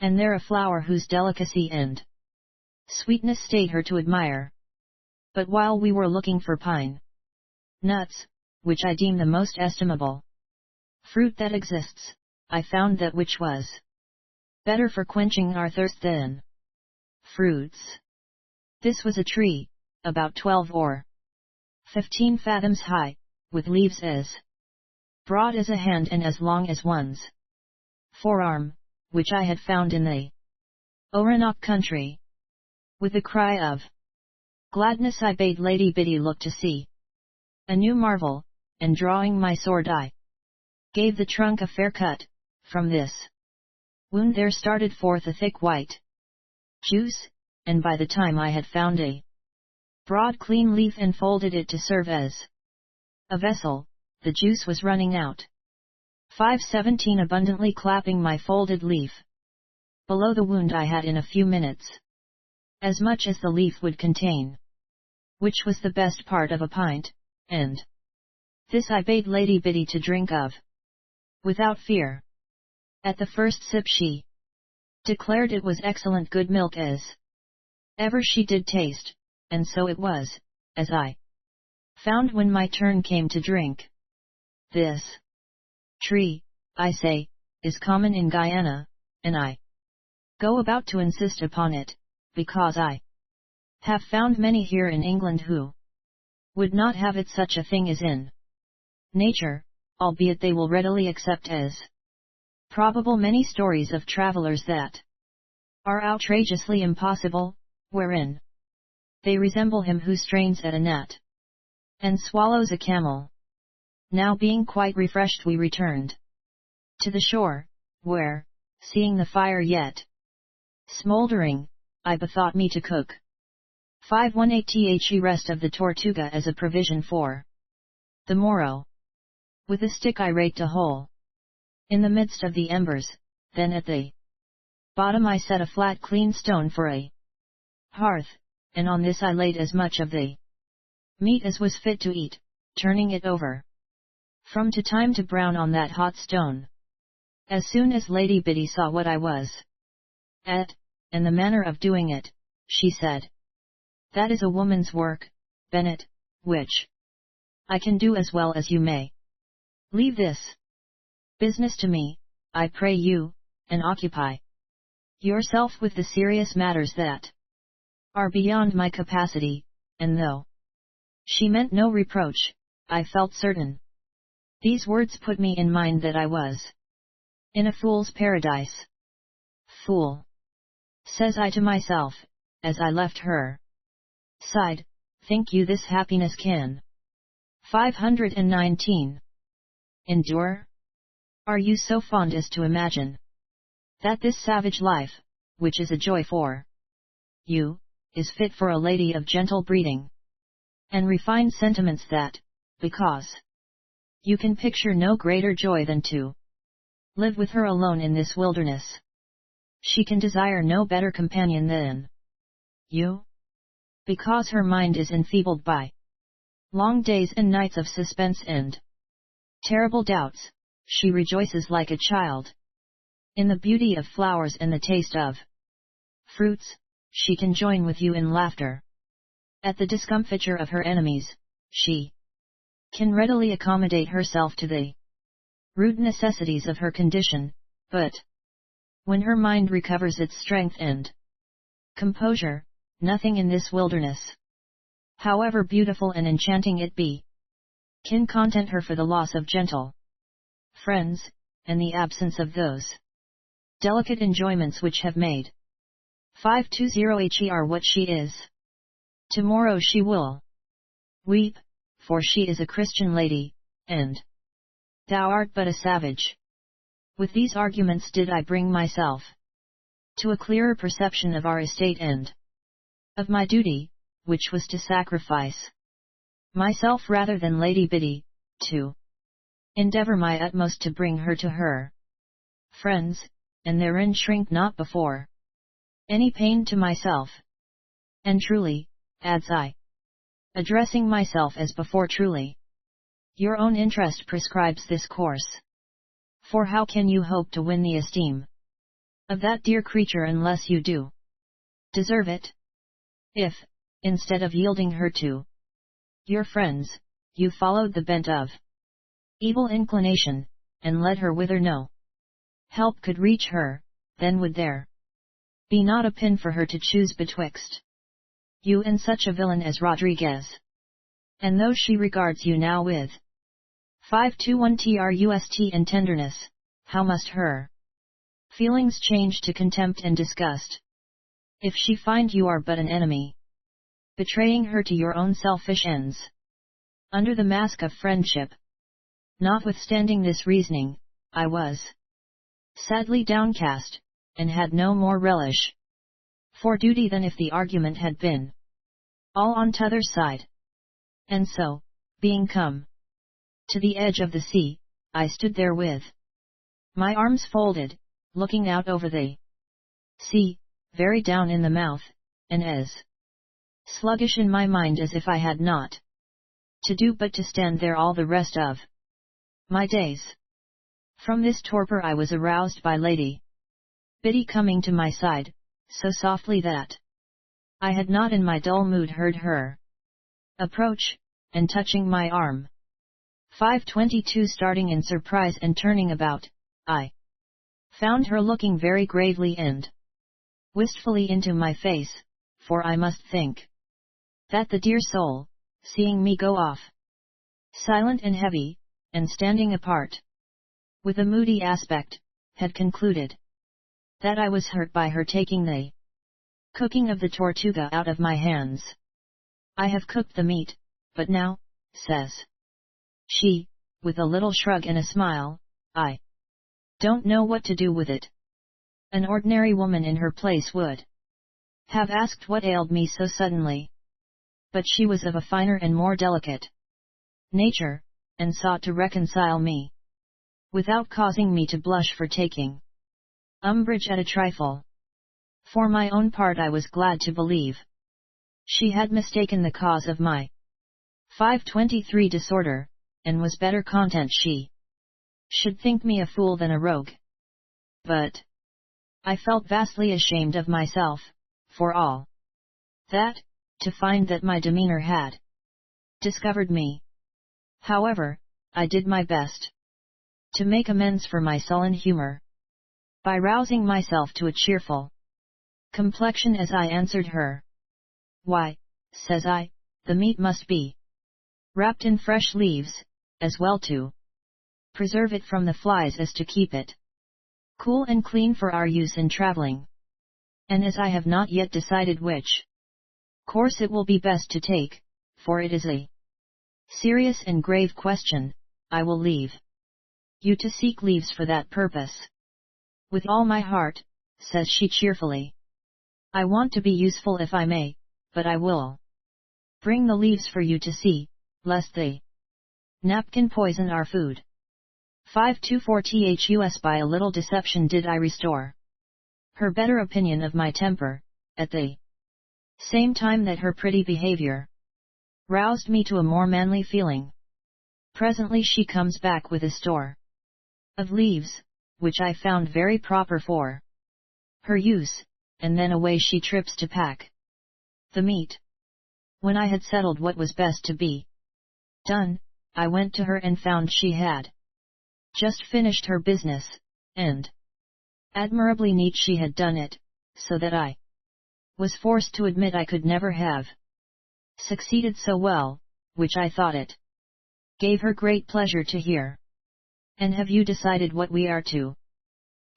and there a flower whose delicacy and sweetness stayed her to admire. But while we were looking for pine nuts, which I deem the most estimable fruit that exists, I found that which was better for quenching our thirst than fruits. This was a tree, about 12 or 15 fathoms high, with leaves as broad as a hand and as long as one's forearm, which I had found in the Oranok country. With a cry of gladness I bade Lady Biddy look to see a new marvel, and drawing my sword I gave the trunk a fair cut. From this wound there started forth a thick white juice, and by the time I had found a broad clean leaf and folded it to serve as a vessel, the juice was running out. 517 Abundantly clapping my folded leaf below the wound I had in a few minutes as much as the leaf would contain, which was the best part of a pint, and this I bade Lady Biddy to drink of without fear. At the first sip she declared it was excellent good milk as ever she did taste, and so it was, as I found when my turn came to drink. This tree, I say, is common in Guyana, and I go about to insist upon it, because I have found many here in England who would not have it such a thing as in nature, albeit they will readily accept as probable many stories of travellers that are outrageously impossible, wherein they resemble him who strains at a gnat and swallows a camel. Now being quite refreshed we returned to the shore, where, seeing the fire yet smouldering, I bethought me to cook 518 the rest of the tortuga as a provision for the morrow. With a stick I raked a hole in the midst of the embers, then at the bottom I set a flat clean stone for a hearth, and on this I laid as much of the meat as was fit to eat, turning it over from time to brown on that hot stone. As soon as Lady Biddy saw what I was at, and the manner of doing it, she said, "That is a woman's work, Bennet, which I can do as well as you may. Leave this business to me, I pray you, and occupy yourself with the serious matters that are beyond my capacity." And though she meant no reproach, I felt certain these words put me in mind that I was in a fool's paradise. Fool! Says I to myself, as I left her side, think you this happiness can 519 endure? Are you so fond as to imagine That this savage life, which is a joy for you, is fit for a lady of gentle breeding and refined sentiments, that, because you can picture no greater joy than to live with her alone in this wilderness, she can desire no better companion than you. Because her mind is enfeebled by long days and nights of suspense and terrible doubts, she rejoices like a child in the beauty of flowers and the taste of fruits. She can join with you in laughter at the discomfiture of her enemies. She can readily accommodate herself to the rude necessities of her condition, but when her mind recovers its strength and composure, nothing in this wilderness, however beautiful and enchanting it be, can content her for the loss of gentle friends, and the absence of those delicate enjoyments which have made 520 her what she is. Tomorrow she will weep, for she is a Christian lady, and thou art but a savage. With these arguments did I bring myself to a clearer perception of our estate and of my duty, which was to sacrifice myself rather than Lady Biddy, to endeavour my utmost to bring her to her friends, and therein shrink not before any pain to myself. And truly, adds I, addressing myself as before, truly, your own interest prescribes this course. For how can you hope to win the esteem of that dear creature unless you do deserve it? If, instead of yielding her to your friends, you followed the bent of evil inclination, and led her whither no help could reach her, then would there be not a pin for her to choose betwixt you and such a villain as Rodriguez. And though she regards you now with 521 trust and tenderness, how must her feelings change to contempt and disgust, if she find you are but an enemy, betraying her to your own selfish ends, under the mask of friendship. Notwithstanding this reasoning, I was sadly downcast, and had no more relish for duty than if the argument had been all on t'other side. And so, being come to the edge of the sea, I stood there with my arms folded, looking out over the sea, very down in the mouth, and as sluggish in my mind as if I had not to do but to stand there all the rest of my days. From this torpor I was aroused by Lady Biddy coming to my side, so softly that I had not in my dull mood heard her approach, and touching my arm. 522 starting in surprise and turning about, I found her looking very gravely and wistfully into my face, for I must think that the dear soul, seeing me go off silent and heavy, and standing apart with a moody aspect, had concluded that I was hurt by her taking the cooking of the tortuga out of my hands. I have cooked the meat, but now, says she, with a little shrug and a smile, I don't know what to do with it. An ordinary woman in her place would have asked what ailed me so suddenly. But she was of a finer and more delicate nature, and sought to reconcile me, without causing me to blush for taking umbrage at a trifle. For my own part I was glad to believe she had mistaken the cause of my 523 disorder, and was better content she should think me a fool than a rogue. But I felt vastly ashamed of myself, for all that, to find that my demeanour had discovered me. However, I did my best to make amends for my sullen humour, by rousing myself to a cheerful complexion as I answered her. Why, says I, the meat must be wrapped in fresh leaves, as well to preserve it from the flies as to keep it cool and clean for our use in travelling. And as I have not yet decided which course it will be best to take, for it is a serious and grave question, I will leave you to seek leaves for that purpose. With all my heart, says she cheerfully. I want to be useful if I may, but I will bring the leaves for you to see, lest the napkin poison our food. 524 thus by a little deception did I restore her better opinion of my temper, at the same time that her pretty behavior roused me to a more manly feeling. Presently she comes back with a store of leaves, which I found very proper for her use, and then away she trips to pack the meat. When I had settled what was best to be done, I went to her and found she had just finished her business, and admirably neat she had done it, so that I was forced to admit I could never have succeeded so well, which I thought it gave her great pleasure to hear. And have you decided what we are to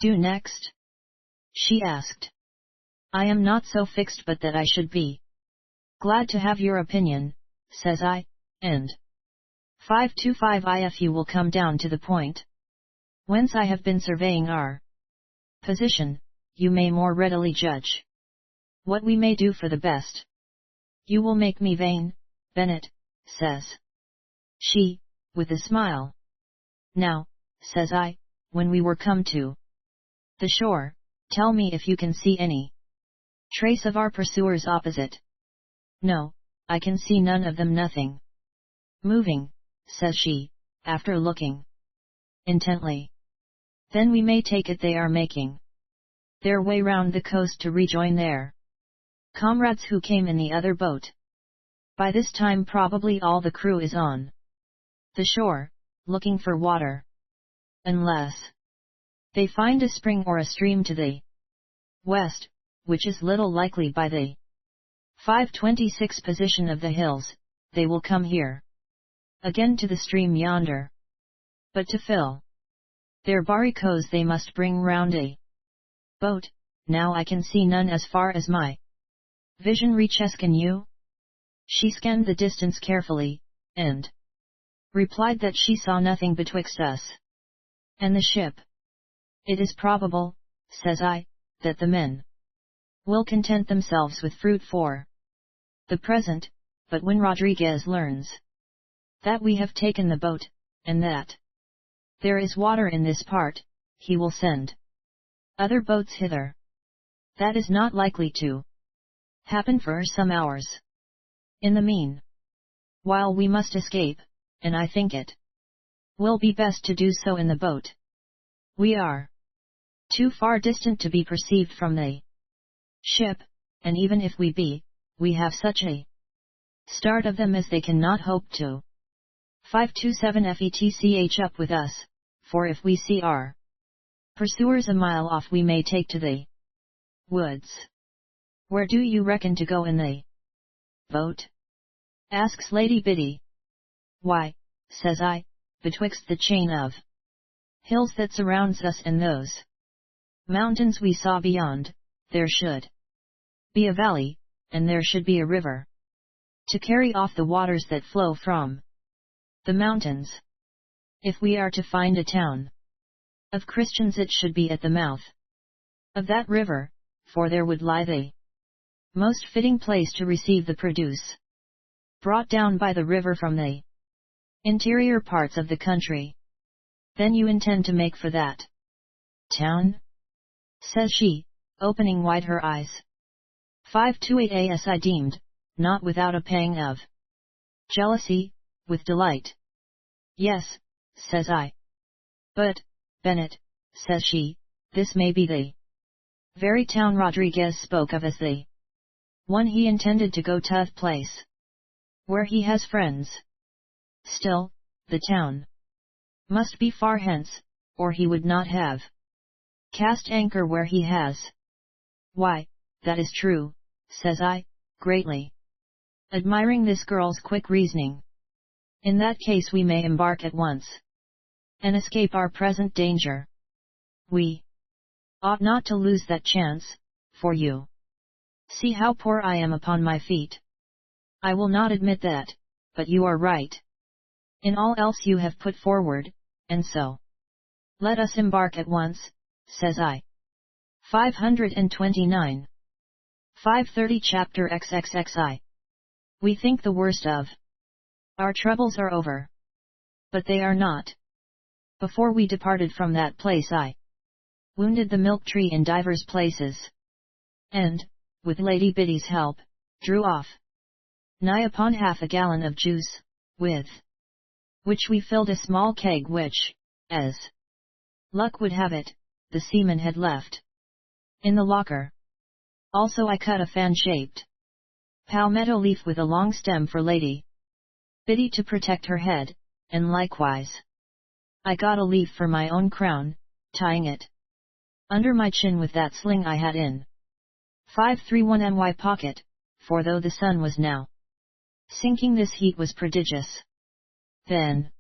do next? She asked. I am not so fixed but that I should be glad to have your opinion, says I, and 525 if you will come down to the point whence I have been surveying our position, you may more readily judge what we may do for the best. You will make me vain, Bennett, says she, with a smile. Now, says I, when we were come to the shore, tell me if you can see any trace of our pursuers opposite. No, I can see none of them, nothing moving, says she, after looking intently. Then we may take it they are making their way round the coast to rejoin their comrades who came in the other boat. By this time probably all the crew is on the shore, looking for water. Unless they find a spring or a stream to the west, which is little likely by the 526 position of the hills, they will come here again to the stream yonder. But to fill their barricades they must bring round a boat. Now I can see none as far as my vision reaches. Can you? She scanned the distance carefully, and replied that she saw nothing betwixt us and the ship. It is probable, says I, that the men will content themselves with fruit for the present, but when Rodriguez learns that we have taken the boat, and that there is water in this part, he will send other boats hither. That is not likely to happen for some hours. In the mean while we must escape, and I think it will be best to do so in the boat. We are too far distant to be perceived from the ship, and even if we be, we have such a start of them as they cannot hope to 527 fetch up with us, for if we see our pursuers a mile off we may take to the woods. Where do you reckon to go in the boat? Asks Lady Biddy. Why, says I, betwixt the chain of hills that surrounds us and those mountains we saw beyond, there should be a valley, and there should be a river to carry off the waters that flow from the mountains. If we are to find a town of Christians it should be at the mouth of that river, for there would lie the most fitting place to receive the produce brought down by the river from the interior parts of the country. Then you intend to make for that town? Says she, opening wide her eyes. 528 as I deemed, not without a pang of jealousy, with delight. Yes, says I. But, Bennett, says she, this may be the very town Rodriguez spoke of as the one he intended to go to, place where he has friends. Still, the town must be far hence, or he would not have cast anchor where he has. Why, that is true, says I, greatly admiring this girl's quick reasoning. In that case we may embark at once and escape our present danger. We ought not to lose that chance, for you see how poor I am upon my feet. I will not admit that, but you are right in all else you have put forward, and so let us embark at once, says I. 529. 530 Chapter XXXI. We think the worst of our troubles are over. But they are not. Before we departed from that place I wounded the milk tree in divers places. And, with Lady Biddy's help, drew off nigh upon half a gallon of juice, with which we filled a small keg which, as luck would have it, the seaman had left in the locker. Also I cut a fan-shaped palmetto leaf with a long stem for Lady Biddy to protect her head, and likewise I got a leaf for my own crown, tying it under my chin with that sling I had in 531 my pocket, for though the sun was now sinking, this heat was prodigious. Then,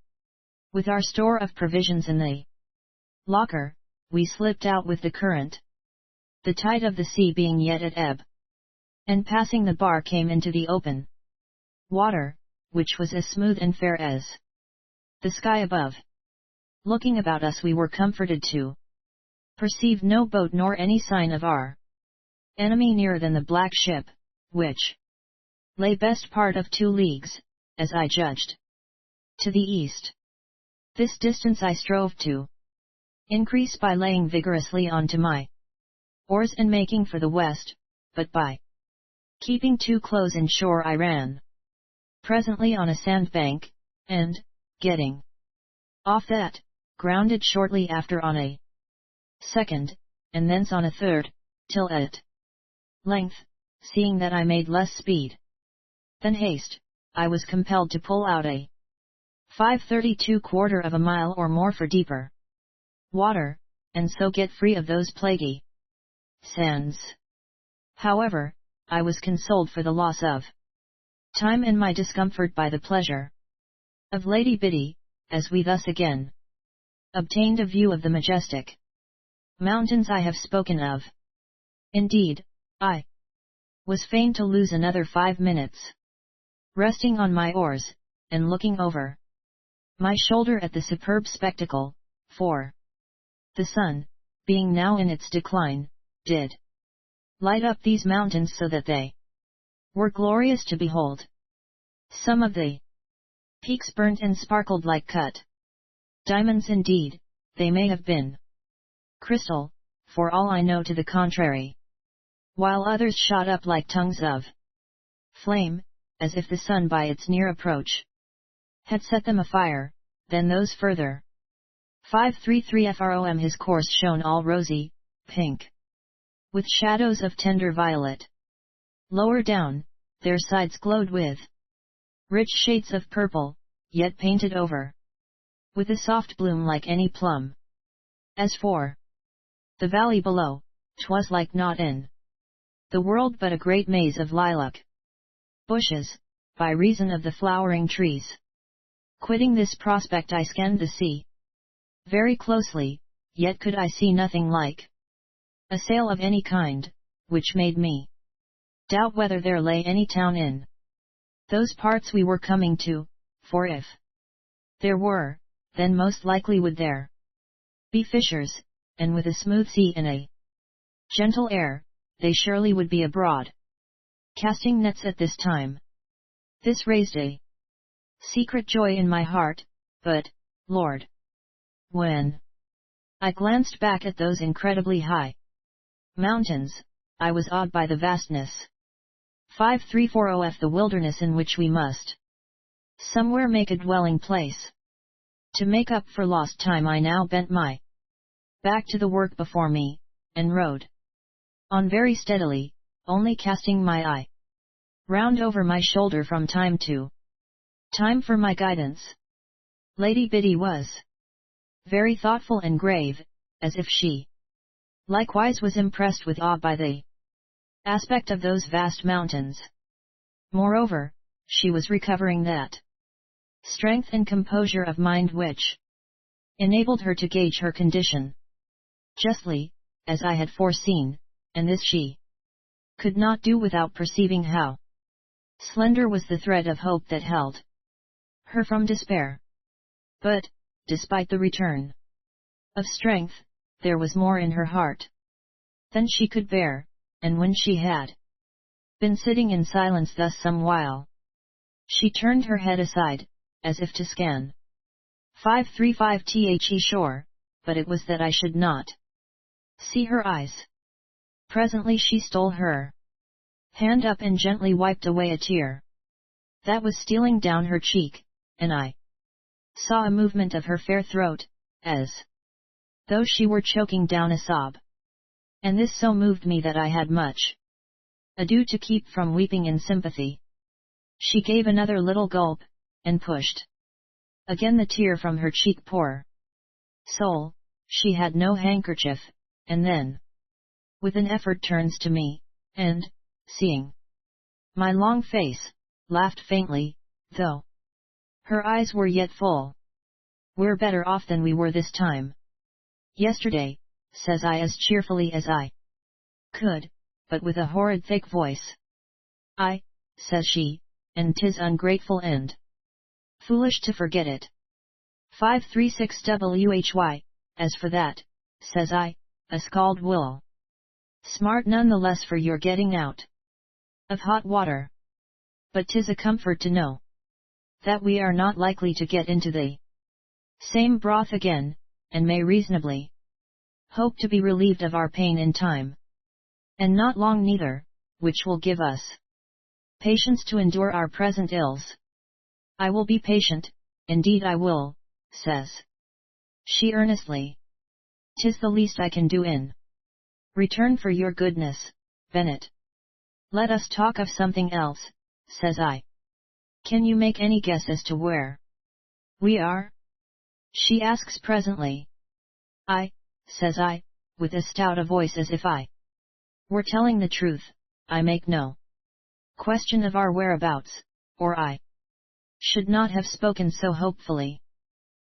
with our store of provisions in the locker, we slipped out with the current, the tide of the sea being yet at ebb, and passing the bar came into the open water, which was as smooth and fair as the sky above. Looking about us we were comforted to perceive no boat nor any sign of our enemy nearer than the black ship, which lay best part of 2 leagues, as I judged, to the east. This distance I strove to increase by laying vigorously on to my oars and making for the west, but by keeping too close in shore I ran presently on a sandbank, and, getting off that, grounded shortly after on a second, and thence on a third, till at length, seeing that I made less speed than haste, I was compelled to pull out a 532 quarter of a mile or more for deeper water, and so get free of those plaguey sands. However, I was consoled for the loss of time and my discomfort by the pleasure of Lady Biddy, as we thus again obtained a view of the majestic mountains I have spoken of. Indeed, I was fain to lose another 5 minutes, resting on my oars, and looking over my shoulder at the superb spectacle, for the sun, being now in its decline, did light up these mountains so that they were glorious to behold. Some of the peaks burnt and sparkled like cut diamonds. Indeed, they may have been crystal, for all I know to the contrary, while others shot up like tongues of flame, as if the sun by its near approach had set them afire. Then those further 533 from his course shone all rosy, pink, with shadows of tender violet. Lower down, their sides glowed with rich shades of purple, yet painted over with a soft bloom like any plum. As for the valley below, 'twas like naught in the world but a great maze of lilac bushes, by reason of the flowering trees. Quitting this prospect I scanned the sea very closely, yet could I see nothing like a sail of any kind, which made me doubt whether there lay any town in those parts we were coming to, for if there were, then most likely would there be fishers, and with a smooth sea and a gentle air, they surely would be abroad casting nets at this time. This raised a secret joy in my heart, but, Lord, when I glanced back at those incredibly high mountains, I was awed by the vastness. 534 the wilderness in which we must somewhere make a dwelling place. To make up for lost time I now bent my back to the work before me, and rode on very steadily, only casting my eye round over my shoulder from time to time for my guidance. Lady Biddy was very thoughtful and grave, as if she likewise was impressed with awe by the aspect of those vast mountains. Moreover, she was recovering that strength and composure of mind which enabled her to gauge her condition justly, as I had foreseen, and this she could not do without perceiving how slender was the thread of hope that held her from despair. But, despite the return of strength, there was more in her heart than she could bear, and when she had been sitting in silence thus some while, she turned her head aside, as if to scan 535 shore, but it was that I should not see her eyes. Presently she stole her hand up and gently wiped away a tear that was stealing down her cheek, and I saw a movement of her fair throat, as though she were choking down a sob. And this so moved me that I had much ado to keep from weeping in sympathy. She gave another little gulp, and pushed again the tear from her cheek. Poor soul, she had no handkerchief, and then, with an effort turns to me, and, seeing my long face, laughed faintly, though her eyes were yet full. "We're better off than we were this time yesterday," says I as cheerfully as I could, but with a horrid thick voice. "Aye," says she, "and 'tis ungrateful and foolish to forget it." 536 why, as for that, says I, a scald will smart none the less for your getting out of hot water. But 'tis a comfort to know that we are not likely to get into the same broth again, and may reasonably hope to be relieved of our pain in time, and not long neither, which will give us patience to endure our present ills. "I will be patient, indeed I will," says she earnestly. "'Tis the least I can do in return for your goodness, Bennet." "Let us talk of something else," says I. "Can you make any guess as to where we are?" she asks presently. "I," says I, with as stout a voice as if I were telling the truth, "I make no question of our whereabouts, or I should not have spoken so hopefully."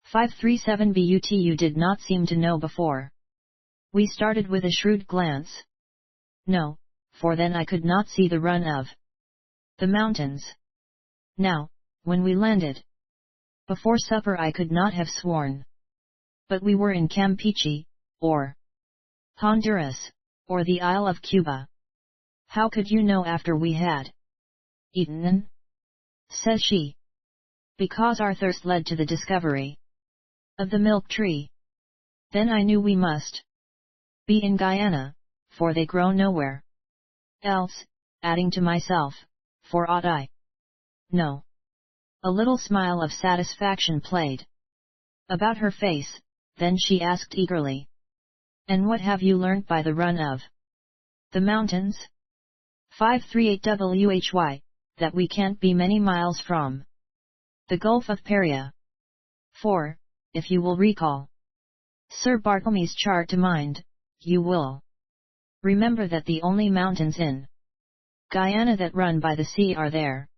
537 but you did not seem to know before we started with a shrewd glance. "No, for then I could not see the run of the mountains. Now, when we landed before supper I could not have sworn but we were in Campeche, or Honduras, or the Isle of Cuba." "How could you know after we had eaten them?" says she. "Because our thirst led to the discovery of the milk tree. Then I knew we must be in Guyana, for they grow nowhere else," adding to myself, "for aught I know." A little smile of satisfaction played about her face, then she asked eagerly, "And what have you learnt by the run of the mountains?" 538 why, that we can't be many miles from the Gulf of Paria. For, if you will recall Sir Bartlemy's chart to mind, you will remember that the only mountains in Guyana that run by the sea are there.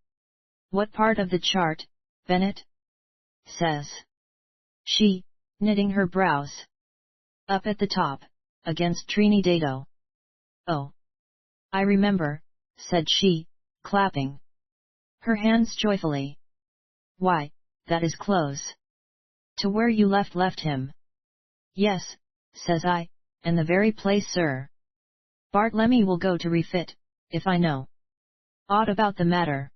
"What part of the chart, Bennet?" says she, knitting her brows. "Up at the top, against Trinidado." "Oh, I remember," said she, clapping her hands joyfully. "Why, that is close to where you left him." "Yes," says I, "and the very place Sir Bartlemy will go to refit, if I know aught about the matter."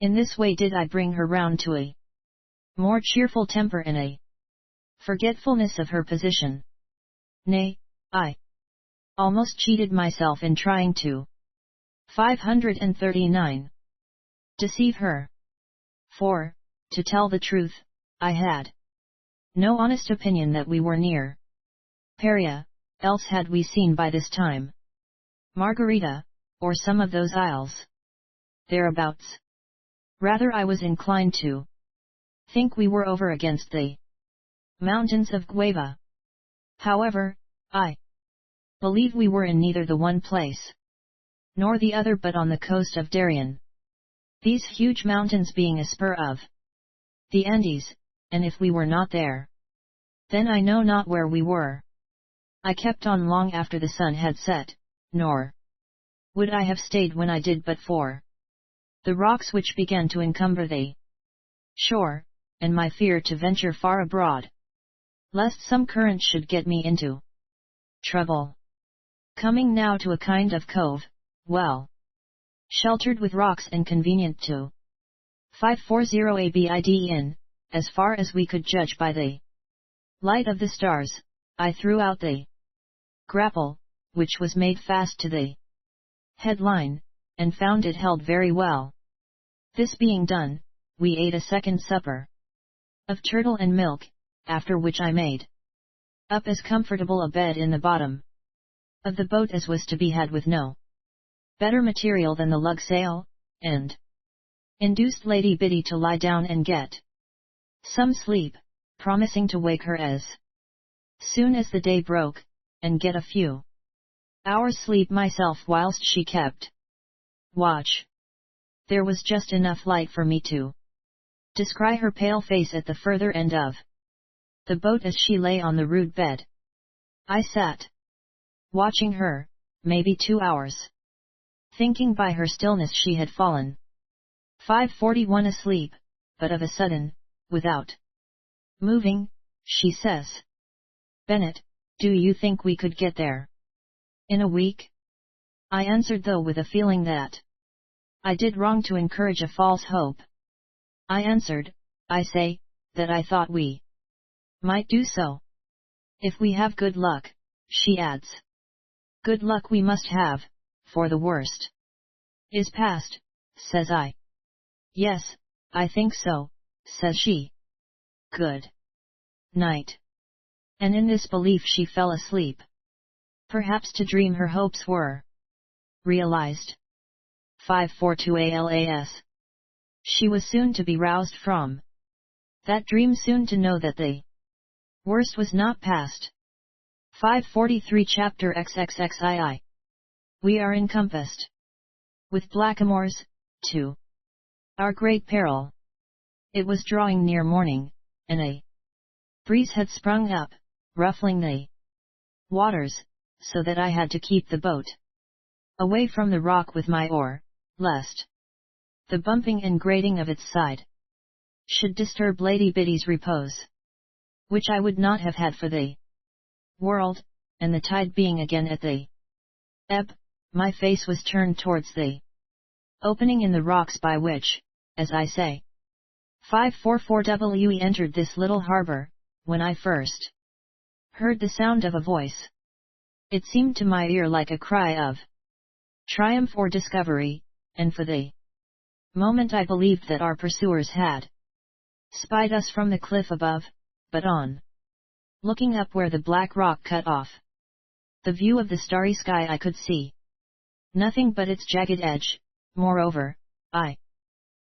In this way did I bring her round to a more cheerful temper and a forgetfulness of her position. Nay, I almost cheated myself in trying to 539 deceive her. For, to tell the truth, I had no honest opinion that we were near Paria, else had we seen by this time Margarita, or some of those isles thereabouts. Rather I was inclined to think we were over against the mountains of Guava. However, I believe we were in neither the one place nor the other but on the coast of Darien, these huge mountains being a spur of the Andes, and if we were not there, then I know not where we were. I kept on long after the sun had set, nor would I have stayed when I did but for the rocks which began to encumber the shore, and my fear to venture far abroad, lest some current should get me into trouble. Coming now to a kind of cove, well sheltered with rocks and convenient to 540 abid in, as far as we could judge by the light of the stars, I threw out the grapple, which was made fast to the headline, and found it held very well. This being done, we ate a second supper of turtle and milk, after which I made up as comfortable a bed in the bottom of the boat as was to be had with no better material than the lug sail, and induced Lady Biddy to lie down and get some sleep, promising to wake her as soon as the day broke, and get a few hours sleep myself whilst she kept watch. There was just enough light for me to descry her pale face at the further end of the boat as she lay on the rude bed. I sat watching her, maybe 2 hours, thinking by her stillness she had fallen 5:41 asleep, but of a sudden, without moving, she says, "Bennett, do you think we could get there in a week?" I answered, though with a feeling that I did wrong to encourage a false hope. I answered, I say, that I thought we might do so. "If we have good luck," she adds. "Good luck we must have, for the worst is past," says I. "Yes, I think so," says she. "Good night." And in this belief she fell asleep. Perhaps to dream her hopes were realized. 542 ALAS. She was soon to be roused from that dream, soon to know that the worst was not past. 543 Chapter XXXII. We are encompassed with blackamoors, to our great peril. It was drawing near morning, and a breeze had sprung up, ruffling the waters, so that I had to keep the boat away from the rock with my oar, lest the bumping and grating of its side should disturb Lady Biddy's repose, which I would not have had for the world. And the tide being again at the ebb, my face was turned towards the opening in the rocks by which, as I say, 544 we entered this little harbour. When I first heard the sound of a voice, it seemed to my ear like a cry of triumph or discovery, and for the moment I believed that our pursuers had spied us from the cliff above, but on looking up where the black rock cut off the view of the starry sky, I could see nothing but its jagged edge. Moreover, I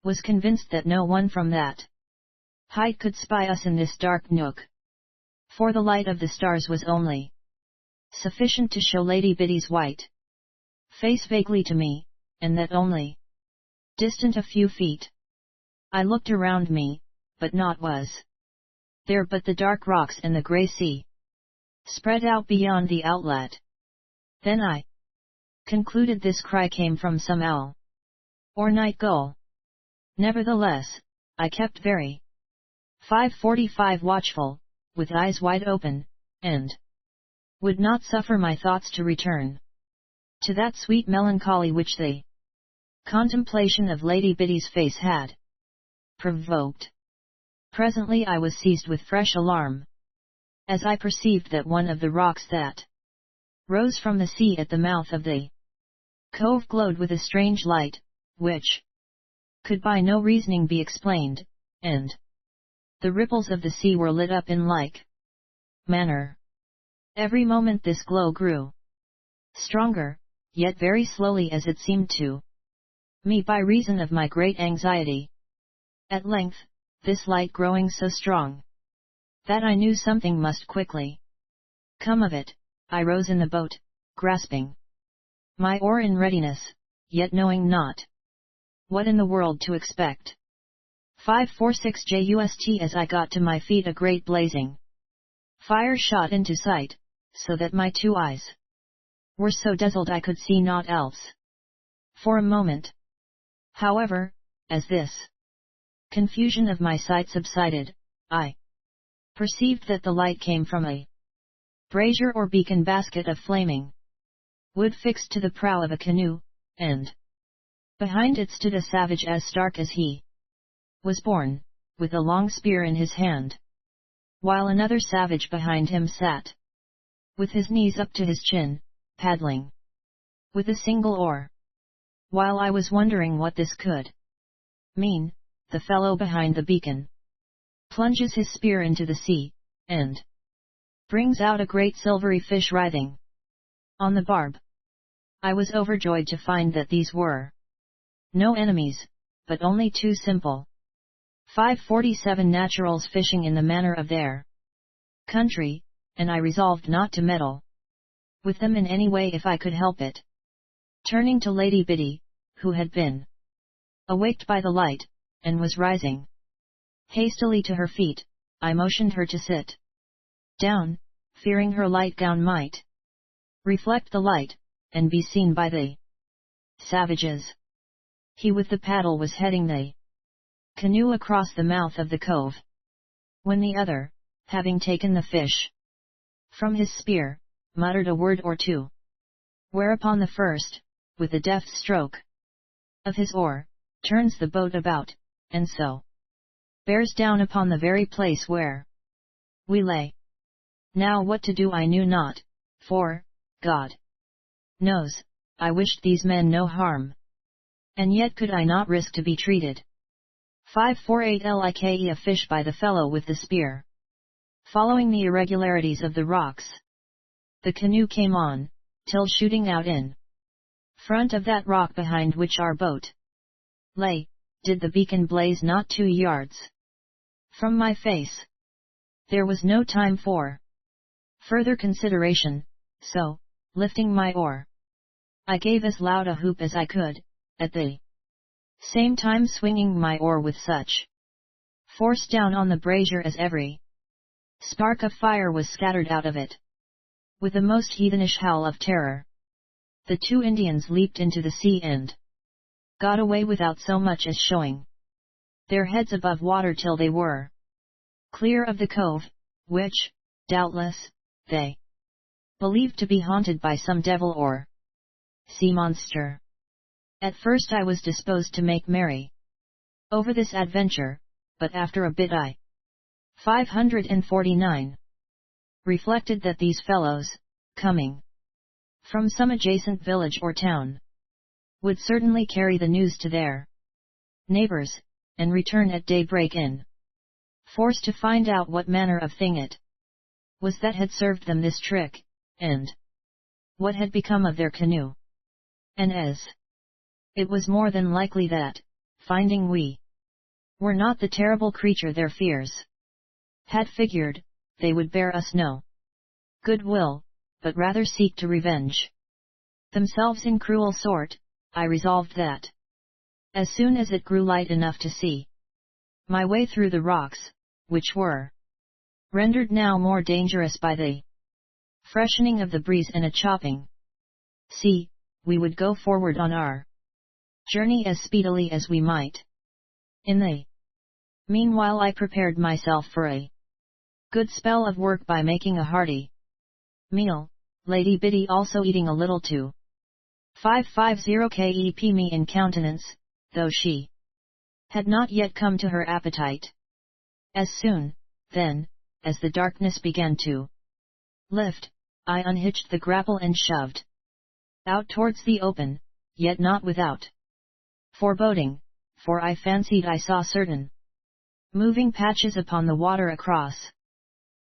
was convinced that no one from that height could spy us in this dark nook, for the light of the stars was only sufficient to show Lady Biddy's white face vaguely to me, and that only distant a few feet. I looked around me, but naught was there but the dark rocks and the grey sea, spread out beyond the outlet. Then I concluded this cry came from some owl or night gull. Nevertheless, I kept very 545 watchful, with eyes wide open, and would not suffer my thoughts to return to that sweet melancholy which the contemplation of Lady Biddy's face had provoked. Presently I was seized with fresh alarm, as I perceived that one of the rocks that rose from the sea at the mouth of the cove glowed with a strange light, which could by no reasoning be explained, and the ripples of the sea were lit up in like manner. Every moment this glow grew stronger, yet very slowly as it seemed to me by reason of my great anxiety. At length, this light growing so strong that I knew something must quickly come of it, I rose in the boat, grasping my oar in readiness, yet knowing not what in the world to expect. 546 Just as I got to my feet, a great blazing fire shot into sight, so that my 2 eyes were so dazzled I could see naught else. For a moment, however, as this confusion of my sight subsided, I perceived that the light came from a brazier or beacon basket of flaming wood fixed to the prow of a canoe, and behind it stood a savage as stark as he was born, with a long spear in his hand, while another savage behind him sat, with his knees up to his chin, paddling with a single oar. While I was wondering what this could mean, the fellow behind the beacon plunges his spear into the sea, and brings out a great silvery fish writhing on the barb. I was overjoyed to find that these were no enemies, but only two simple 547 naturals fishing in the manner of their country, and I resolved not to meddle with them in any way if I could help it. Turning to Lady Biddy, who had been awaked by the light, and was rising hastily to her feet, I motioned her to sit down, fearing her light gown might reflect the light, and be seen by the savages. He with the paddle was heading the canoe across the mouth of the cove, when the other, having taken the fish from his spear, muttered a word or two, whereupon the first, with a deft stroke of his oar, turns the boat about, and so bears down upon the very place where we lay. Now what to do I knew not, for, God knows, I wished these men no harm, and yet could I not risk to be treated 548 like a fish by the fellow with the spear. Following the irregularities of the rocks, the canoe came on, till shooting out in front of that rock behind which our boat lay, did the beacon blaze not 2 yards from my face. There was no time for further consideration, so, lifting my oar, I gave as loud a whoop as I could, at the same time swinging my oar with such force down on the brazier as every spark of fire was scattered out of it. With a most heathenish howl of terror, the two Indians leaped into the sea and got away without so much as showing their heads above water till they were clear of the cove, which, doubtless, they believed to be haunted by some devil or sea monster. At first I was disposed to make merry over this adventure, but after a bit I 549 reflected that these fellows, coming from some adjacent village or town, would certainly carry the news to their neighbors, and return at daybreak in force to find out what manner of thing it was that had served them this trick, and what had become of their canoe. And as it was more than likely that, finding we were not the terrible creature their fears had figured, they would bear us no goodwill, but rather seek to revenge themselves in cruel sort, I resolved that, as soon as it grew light enough to see my way through the rocks, which were rendered now more dangerous by the freshening of the breeze and a chopping sea, we would go forward on our journey as speedily as we might. In the meanwhile I prepared myself for a good spell of work by making a hearty meal, Lady Biddy also eating a little too. 550 keep me in countenance, though she had not yet come to her appetite. As soon, then, as the darkness began to lift, I unhitched the grapple and shoved out towards the open, yet not without foreboding, for I fancied I saw certain moving patches upon the water across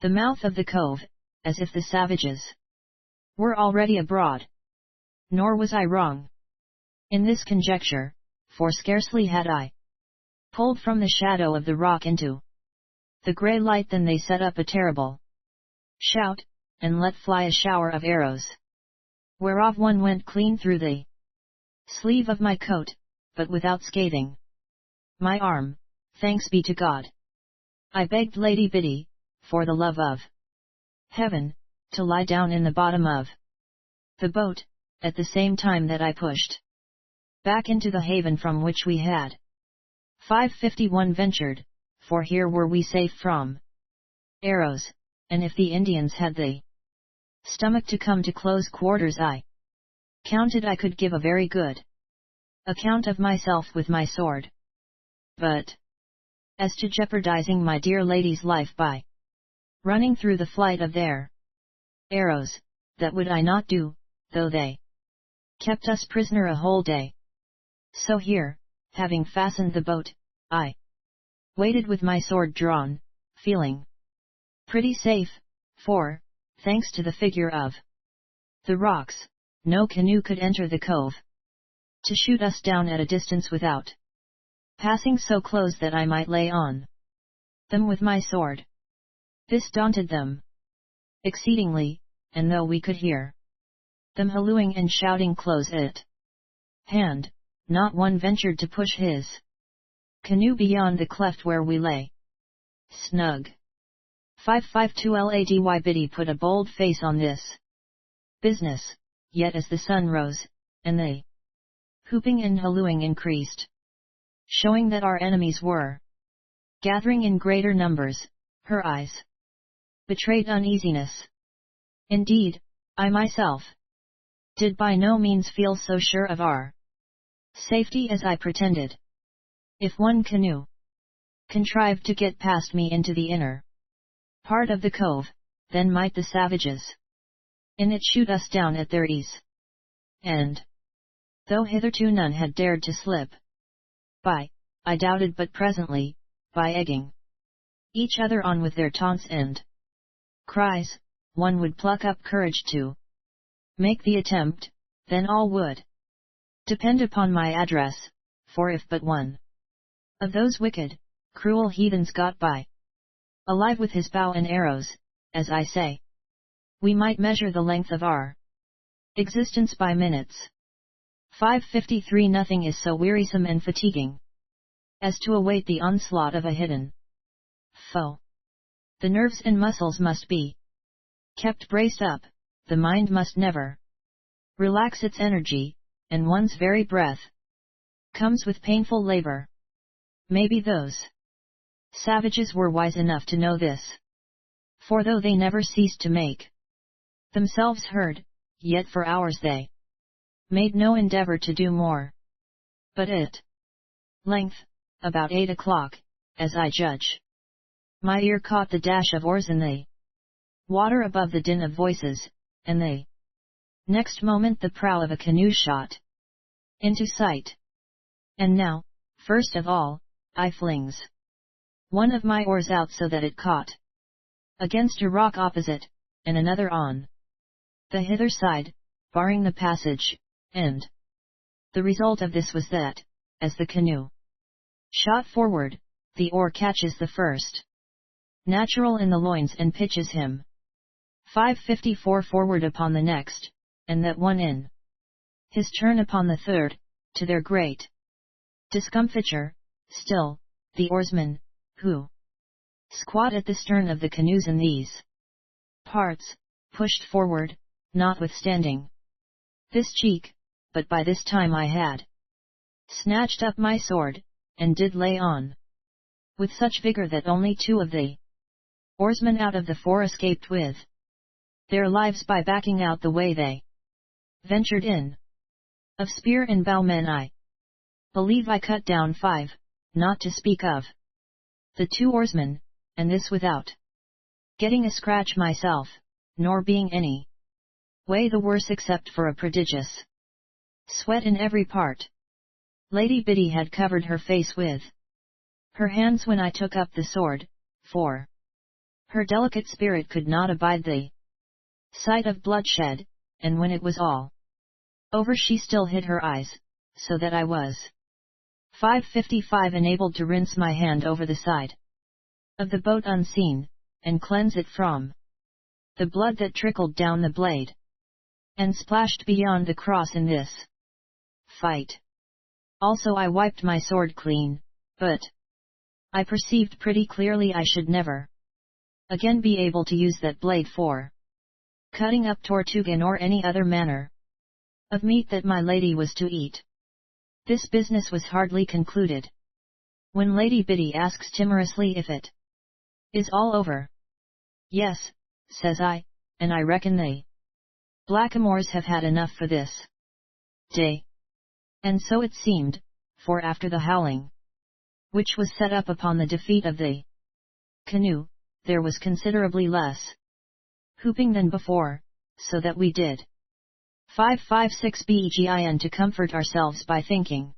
the mouth of the cove, as if the savages were already abroad. Nor was I wrong in this conjecture, for scarcely had I pulled from the shadow of the rock into the grey light than they set up a terrible shout, and let fly a shower of arrows, whereof one went clean through the sleeve of my coat, but without scathing my arm, thanks be to God. I begged Lady Biddy, for the love of heaven, to lie down in the bottom of the boat, at the same time that I pushed back into the haven from which we had 551 ventured, for here were we safe from arrows, and if the Indians had the stomach to come to close quarters. I counted I could give a very good account of myself with my sword. But as to jeopardizing my dear lady's life by running through the flight of their arrows, that would I not do, though they kept us prisoner a whole day. So here, having fastened the boat, I waited with my sword drawn, feeling pretty safe, for, thanks to the figure of the rocks, no canoe could enter the cove to shoot us down at a distance without passing so close that I might lay on them with my sword. This daunted them exceedingly, and though we could hear them hallooing and shouting close at hand, not one ventured to push his canoe beyond the cleft where we lay snug. 552 Lady Biddy put a bold face on this business, yet as the sun rose, and the whooping and hallooing increased, showing that our enemies were gathering in greater numbers, her eyes betrayed uneasiness. Indeed, I myself did by no means feel so sure of our safety as I pretended. If one canoe contrived to get past me into the inner part of the cove, then might the savages in it shoot us down at their ease. And though hitherto none had dared to slip by, I doubted but presently, by egging each other on with their taunts and cries, one would pluck up courage to make the attempt, then all would depend upon my address, for if but one of those wicked, cruel heathens got by alive with his bow and arrows, as I say, we might measure the length of our existence by minutes. 553 Nothing is so wearisome and fatiguing as to await the onslaught of a hidden foe. The nerves and muscles must be kept braced up, the mind must never relax its energy, and one's very breath comes with painful labor. Maybe those savages were wise enough to know this, for though they never ceased to make themselves heard, yet for hours they made no endeavor to do more. But at length, about 8 o'clock, as I judge, my ear caught the dash of oars in the water above the din of voices, and the next moment the prow of a canoe shot into sight. And now, first of all, I flings one of my oars out so that it caught against a rock opposite, and another on the hither side, barring the passage, and the result of this was that, as the canoe shot forward, the oar catches the first natural in the loins and pitches him 554 forward upon the next, and that one in his turn upon the third, to their great discomfiture. Still, the oarsmen, who squat at the stern of the canoes in these parts, pushed forward, notwithstanding this cheek, but by this time I had snatched up my sword, and did lay on with such vigor that only 2 of the oarsmen out of the 4 escaped with their lives by backing out the way they ventured in. Of spear and bowmen I believe I cut down 5, not to speak of the 2 oarsmen, and this without getting a scratch myself, nor being any way the worse except for a prodigious sweat in every part. Lady Biddy had covered her face with her hands when I took up the sword, for her delicate spirit could not abide the sight of bloodshed, and when it was all over she still hid her eyes, so that I was 555 enabled to rinse my hand over the side of the boat unseen, and cleanse it from the blood that trickled down the blade and splashed beyond the cross in this fight. Also I wiped my sword clean, but I perceived pretty clearly I should never again be able to use that blade for cutting up tortuga nor any other manner of meat that my lady was to eat. This business was hardly concluded, when Lady Biddy asks timorously if it is all over. Yes, says I, and I reckon the blackamoors have had enough for this day. And so it seemed, for after the howling, which was set up upon the defeat of the canoe, there was considerably less whooping than before, so that we did 556 begin to comfort ourselves by thinking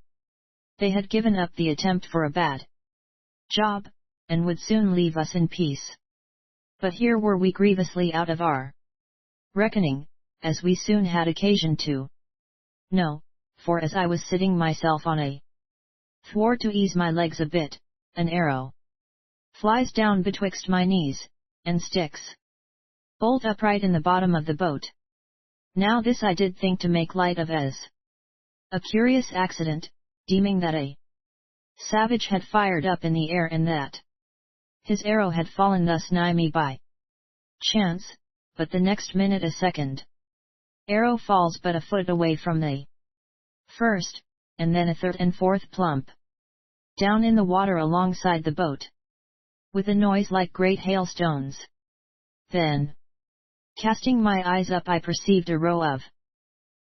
they had given up the attempt for a bad job, and would soon leave us in peace. But here were we grievously out of our reckoning, as we soon had occasion to know, for as I was sitting myself on a thwart to ease my legs a bit, an arrow flies down betwixt my knees, and sticks bolt upright in the bottom of the boat. Now this I did think to make light of as a curious accident, deeming that a savage had fired up in the air and that his arrow had fallen thus nigh me by chance, but the next minute a second arrow falls but a foot away from the first, and then a third and fourth plump down in the water alongside the boat, with a noise like great hailstones. Then, casting my eyes up, I perceived a row of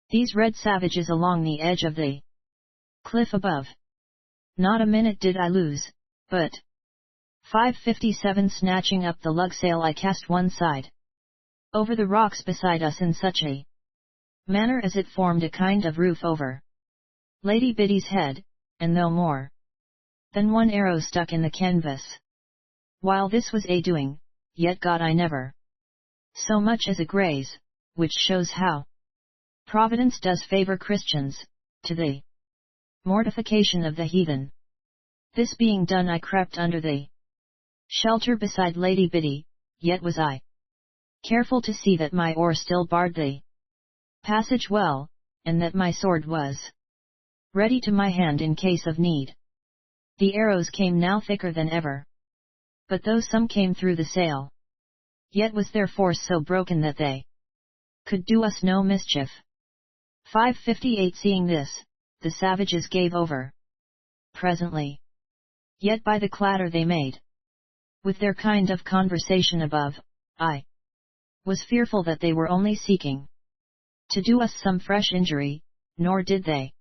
these red savages along the edge of the cliff above. Not a minute did I lose, but 5:57 snatching up the lugsail I cast one side over the rocks beside us in such a manner as it formed a kind of roof over Lady Biddy's head, and though more than one arrow stuck in the canvas while this was a-doing, yet got I never so much as a graze, which shows how Providence does favour Christians, to the mortification of the heathen. This being done, I crept under the shelter beside Lady Biddy, yet was I careful to see that my oar still barred the passage well, and that my sword was ready to my hand in case of need. The arrows came now thicker than ever, but though some came through the sail, yet was their force so broken that they could do us no mischief. 5:58 Seeing this, the savages gave over presently, yet by the clatter they made with their kind of conversation above, I was fearful that they were only seeking to do us some fresh injury, nor did they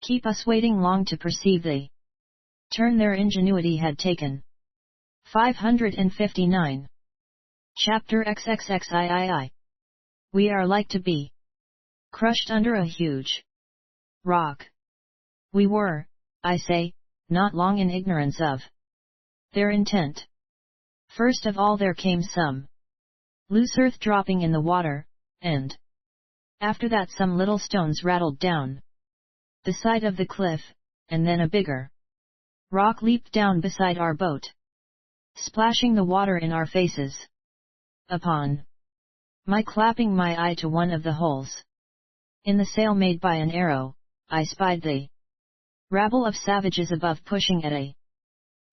keep us waiting long to perceive the turn their ingenuity had taken. 559. Chapter XXXIII. We are like to be crushed under a huge rock. We were, I say, not long in ignorance of their intent. First of all there came some loose earth dropping in the water, and after that some little stones rattled down the side of the cliff, and then a bigger rock leaped down beside our boat, splashing the water in our faces. Upon my clapping my eye to one of the holes in the sail made by an arrow, I spied the rabble of savages above pushing at a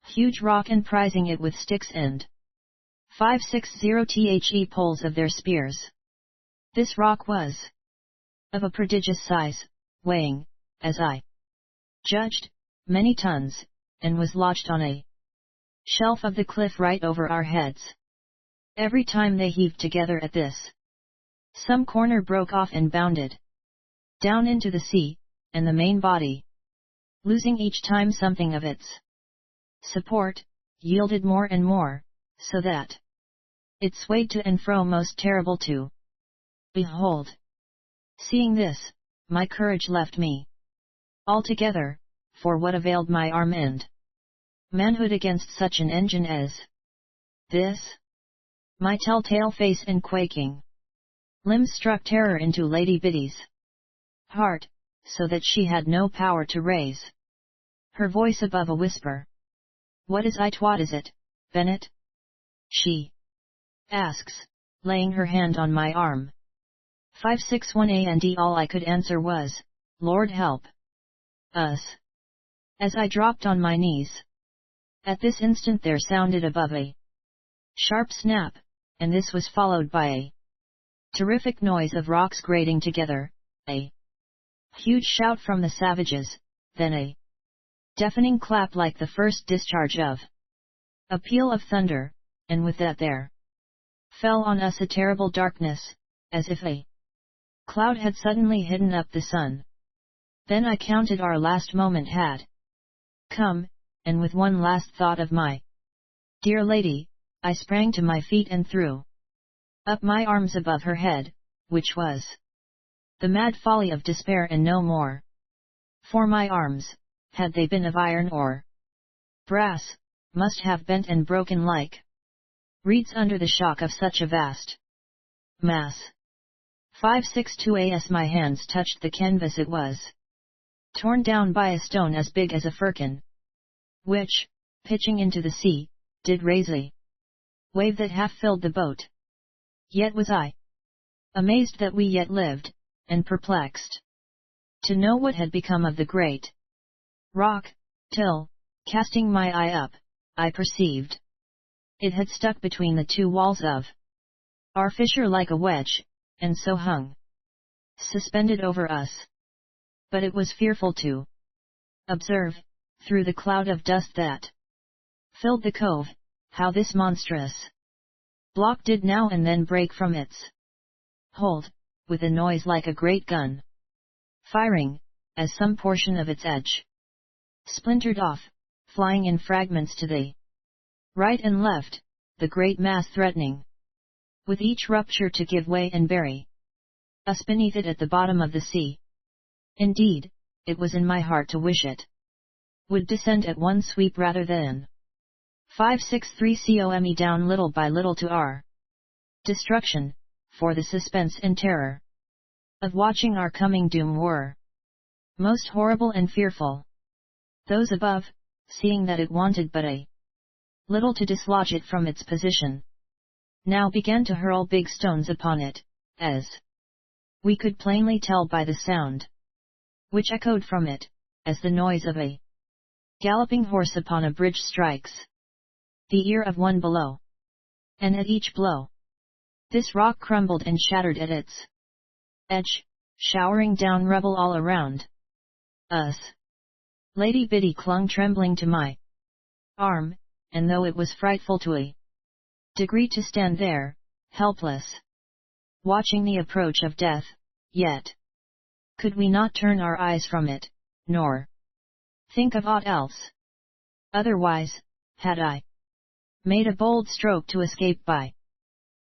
huge rock and prizing it with sticks and 560 the poles of their spears. This rock was of a prodigious size, weighing, as I judged, many tons, and was lodged on a shelf of the cliff right over our heads. Every time they heaved together at this, some corner broke off and bounded down into the sea, and the main body, losing each time something of its support, yielded more and more, so that it swayed to and fro most terrible to behold. Seeing this, my courage left me altogether, for what availed my arm and manhood against such an engine as this? My telltale face and quaking limbs struck terror into Lady Biddy's heart, so that she had no power to raise her voice above a whisper. "What is it, what is it, Bennett?" she asks, laying her hand on my arm. 561 and all I could answer was, "Lord help us," as I dropped on my knees. At this instant there sounded above a sharp snap, and this was followed by a terrific noise of rocks grating together, a huge shout from the savages, then a deafening clap like the first discharge of a peal of thunder, and with that there fell on us a terrible darkness, as if a Cloud had suddenly hidden up the sun. Then I counted our last moment had come, and with one last thought of my dear lady, I sprang to my feet and threw up my arms above her head, which was the mad folly of despair and no more. For my arms, had they been of iron or brass, must have bent and broken like reeds under the shock of such a vast mass. 562 as my hands touched the canvas it was torn down by a stone as big as a firkin, which, pitching into the sea, did raise a wave that half filled the boat. Yet was I amazed that we yet lived, and perplexed to know what had become of the great rock, till, casting my eye up, I perceived it had stuck between the two walls of our fissure like a wedge, and so hung suspended over us. But it was fearful to observe, through the cloud of dust that filled the cove, how this monstrous block did now and then break from its hold, with a noise like a great gun firing, as some portion of its edge splintered off, flying in fragments to the right and left, the great mass threatening with each rupture to give way and bury us beneath it at the bottom of the sea. Indeed, it was in my heart to wish it would descend at one sweep rather than 563 come down little by little to our destruction, for the suspense and terror of watching our coming doom were most horrible and fearful. Those above, seeing that it wanted but a little to dislodge it from its position, now began to hurl big stones upon it, as we could plainly tell by the sound which echoed from it, as the noise of a galloping horse upon a bridge strikes the ear of one below. And at each blow, this rock crumbled and shattered at its edge, showering down rubble all around us. Lady Biddy clung trembling to my arm, and though it was frightful to a degree to stand there, helpless, watching the approach of death, yet could we not turn our eyes from it, nor think of aught else. Otherwise, had I made a bold stroke to escape by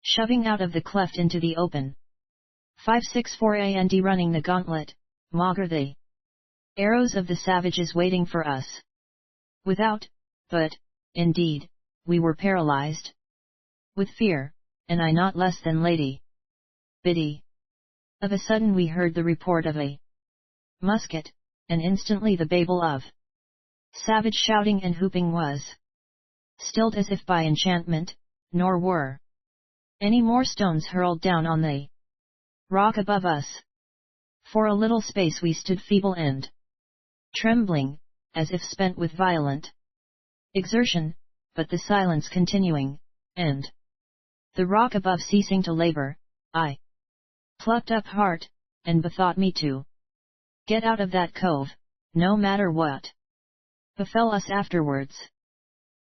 shoving out of the cleft into the open. 564 and running the gauntlet, maugre the arrows of the savages waiting for us without, but, indeed, we were paralyzed with fear, and I not less than Lady Biddy. Of a sudden we heard the report of a musket, and instantly the babel of savage shouting and whooping was stilled as if by enchantment, nor were any more stones hurled down on the rock above us. For a little space we stood feeble and trembling, as if spent with violent exertion, but the silence continuing, and the rock above ceasing to labor, I plucked up heart, and bethought me to get out of that cove, no matter what befell us afterwards.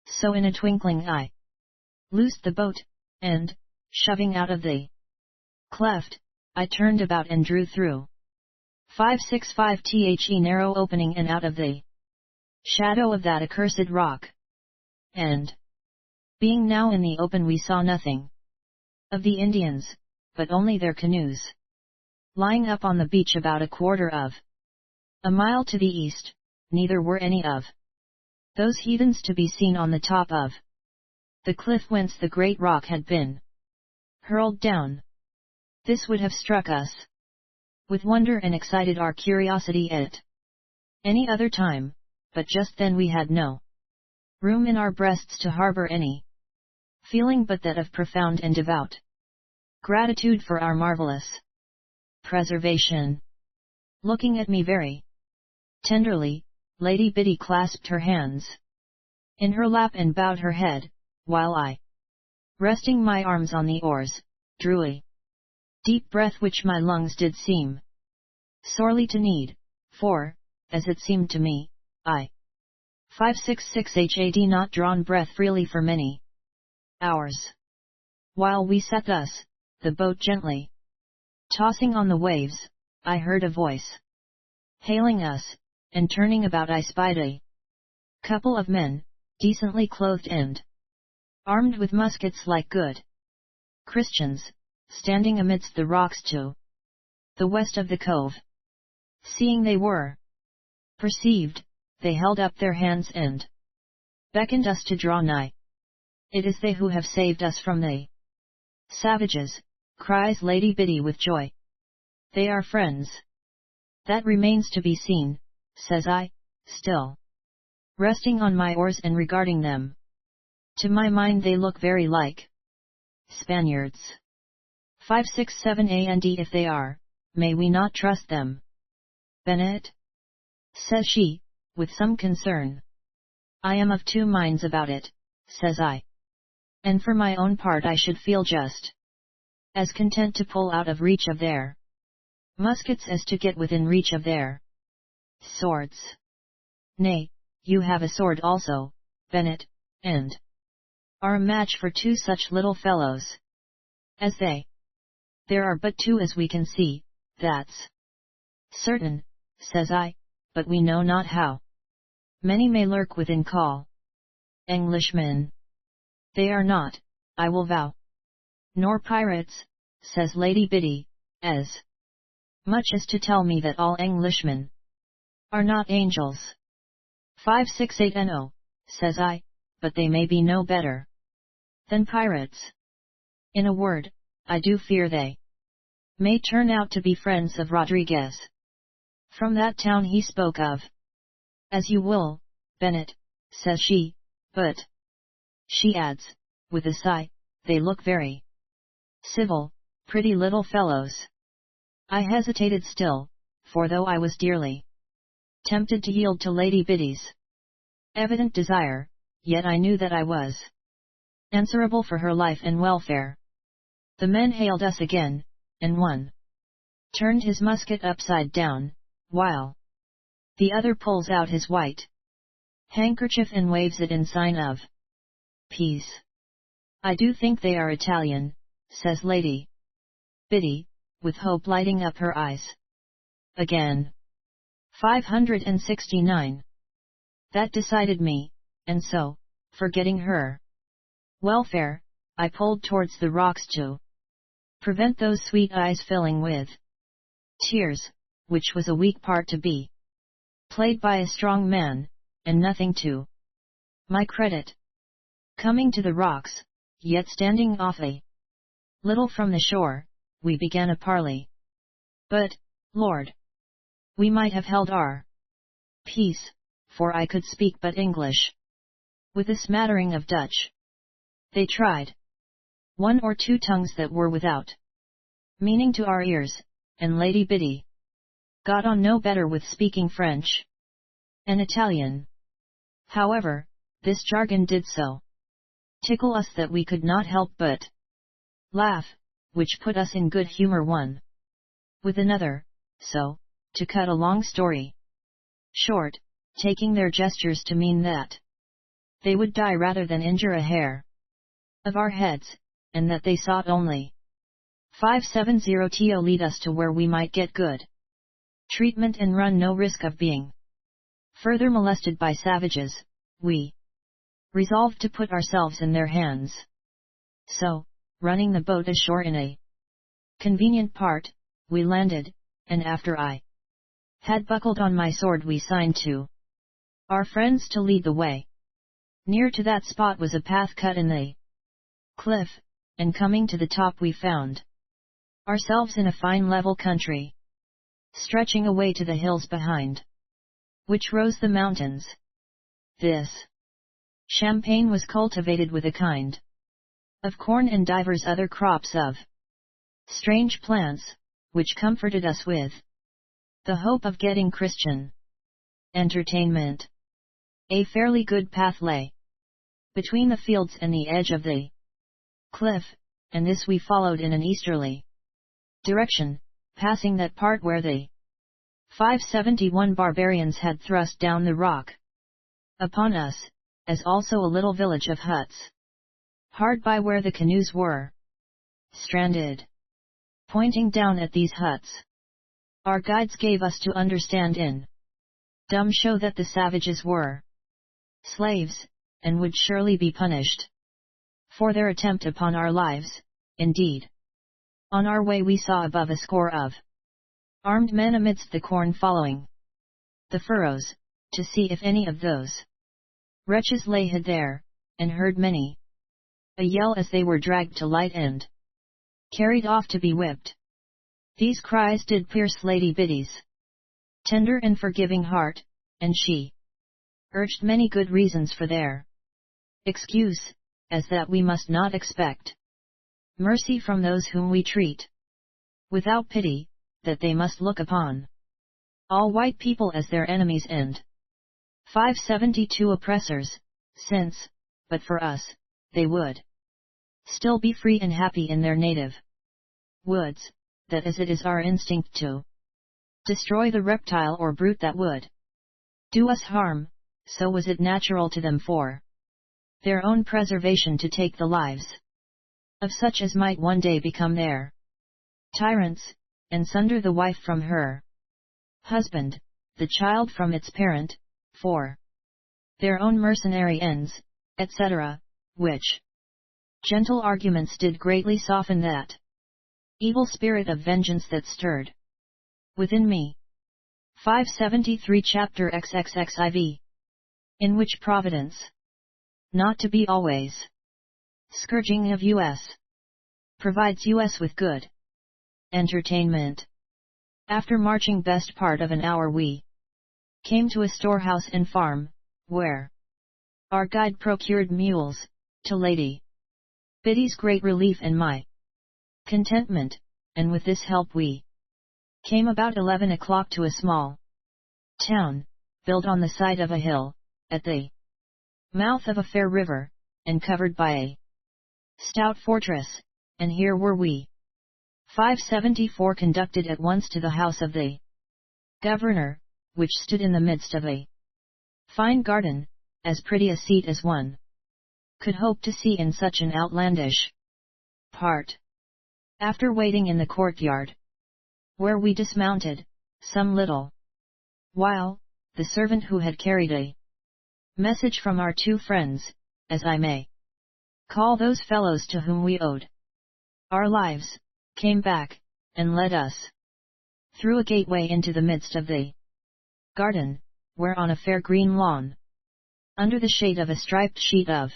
So in a twinkling I loosed the boat, and, shoving out of the cleft, I turned about and drew through 565 the narrow opening and out of the shadow of that accursed rock. And, being now in the open, we saw nothing of the Indians, but only their canoes, lying up on the beach about a quarter of a mile to the east. Neither were any of those heathens to be seen on the top of the cliff whence the great rock had been hurled down. This would have struck us with wonder and excited our curiosity at any other time, but just then we had no room in our breasts to harbor any feeling but that of profound and devout gratitude for our marvelous preservation. Looking at me very tenderly, Lady Biddy clasped her hands in her lap and bowed her head, while I, resting my arms on the oars, drew a deep breath which my lungs did seem sorely to need, for, as it seemed to me, I 566 had not drawn breath freely for many hours. While we sat thus, the boat gently Tossing on the waves, I heard a voice hailing us, and turning about I spied a couple of men, decently clothed and armed with muskets like good Christians, standing amidst the rocks to the west of the cove. Seeing they were perceived, they held up their hands and beckoned us to draw nigh. It is they who have saved us from the savages, cries Lady Biddy with joy. They are friends. That remains to be seen, says I, still resting on my oars and regarding them. To my mind they look very like Spaniards. 567 and if they are, may we not trust them? Bennett? Says she, with some concern. I am of two minds about it, says I. And for my own part I should feel just as content to pull out of reach of their muskets as to get within reach of their swords. Nay, you have a sword also, Bennett, and are a match for two such little fellows as they. There are but two as we can see, that's certain, says I, but we know not how many may lurk within call. Englishmen. They are not, I will vow. Nor pirates, says Lady Biddy, as much as to tell me that all Englishmen are not angels. 568 no, says I, but they may be no better than pirates. In a word, I do fear they may turn out to be friends of Rodriguez, from that town he spoke of. As you will, Bennett, says she, but, she adds, with a sigh, they look very civil, pretty little fellows. I hesitated still, for though I was dearly tempted to yield to Lady Biddy's evident desire, yet I knew that I was answerable for her life and welfare. The men hailed us again, and one turned his musket upside down, while the other pulls out his white handkerchief and waves it in sign of peace. I do think they are Italian, says Lady Biddy, with hope lighting up her eyes. Again. 569. That decided me, and so, forgetting her welfare, I pulled towards the rocks to prevent those sweet eyes filling with tears, which was a weak part to be played by a strong man, and nothing to my credit. Coming to the rocks, yet standing off a little from the shore, we began a parley. But, Lord! We might have held our peace, for I could speak but English, with a smattering of Dutch. They tried one or two tongues that were without meaning to our ears, and Lady Biddy got on no better with speaking French and Italian. However, this jargon did so tickle us that we could not help but laugh, which put us in good humor one with another, so, to cut a long story short, taking their gestures to mean that they would die rather than injure a hair of our heads, and that they sought only 570 to lead us to where we might get good treatment and run no risk of being further molested by savages, we resolved to put ourselves in their hands. So, running the boat ashore in a convenient part, we landed, and after I had buckled on my sword we signed to our friends to lead the way. Near to that spot was a path cut in the cliff, and coming to the top we found ourselves in a fine level country, stretching away to the hills behind which rose the mountains. This champagne was cultivated with a kind of corn and divers other crops of strange plants, which comforted us with the hope of getting Christian entertainment. A fairly good path lay between the fields and the edge of the cliff, and this we followed in an easterly direction, passing that part where the 571 barbarians had thrust down the rock upon us, as also a little village of huts hard by where the canoes were stranded. Pointing down at these huts, our guides gave us to understand in dumb show that the savages were slaves, and would surely be punished for their attempt upon our lives. Indeed, on our way we saw above a score of armed men amidst the corn following the furrows, to see if any of those wretches lay hid there, and heard many a yell as they were dragged to light and carried off to be whipped. These cries did pierce Lady Biddy's tender and forgiving heart, and she urged many good reasons for their excuse, as that we must not expect mercy from those whom we treat without pity, that they must look upon all white people as their enemies and 572 oppressors, since, but for us, they would still be free and happy in their native woods, that as it is our instinct to destroy the reptile or brute that would do us harm, so was it natural to them for their own preservation to take the lives of such as might one day become their tyrants, and sunder the wife from her husband, the child from its parent, for their own mercenary ends, etc., which gentle arguments did greatly soften that evil spirit of vengeance that stirred within me. 573 Chapter XXXIV, in which Providence, not to be always scourging of us, provides us with good entertainment. After marching best part of an hour we came to a storehouse and farm, where our guide procured mules, to Lady Biddy's great relief and my contentment, and with this help we came about 11 o'clock to a small town, built on the side of a hill, at the mouth of a fair river, and covered by a stout fortress, and here were we 574 conducted at once to the house of the governor, which stood in the midst of a fine garden, as pretty a seat as one could hope to see in such an outlandish part. After waiting in the courtyard, where we dismounted, some little while, the servant who had carried a message from our two friends, as I may call those fellows to whom we owed our lives, came back, and led us through a gateway into the midst of the garden, where on a fair green lawn, under the shade of a striped sheet of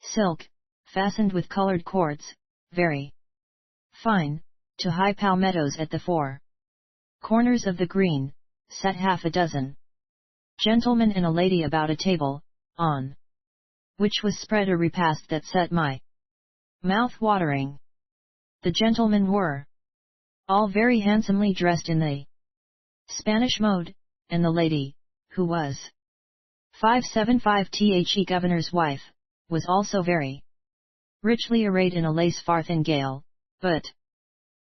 silk, fastened with colored cords, very fine, to high palmettos at the four corners of the green, sat half a dozen gentlemen and a lady about a table, on which was spread a repast that set my mouth watering. The gentlemen were all very handsomely dressed in the Spanish mode, and the lady, who was 575 The governor's wife, was also very richly arrayed in a lace farthingale, but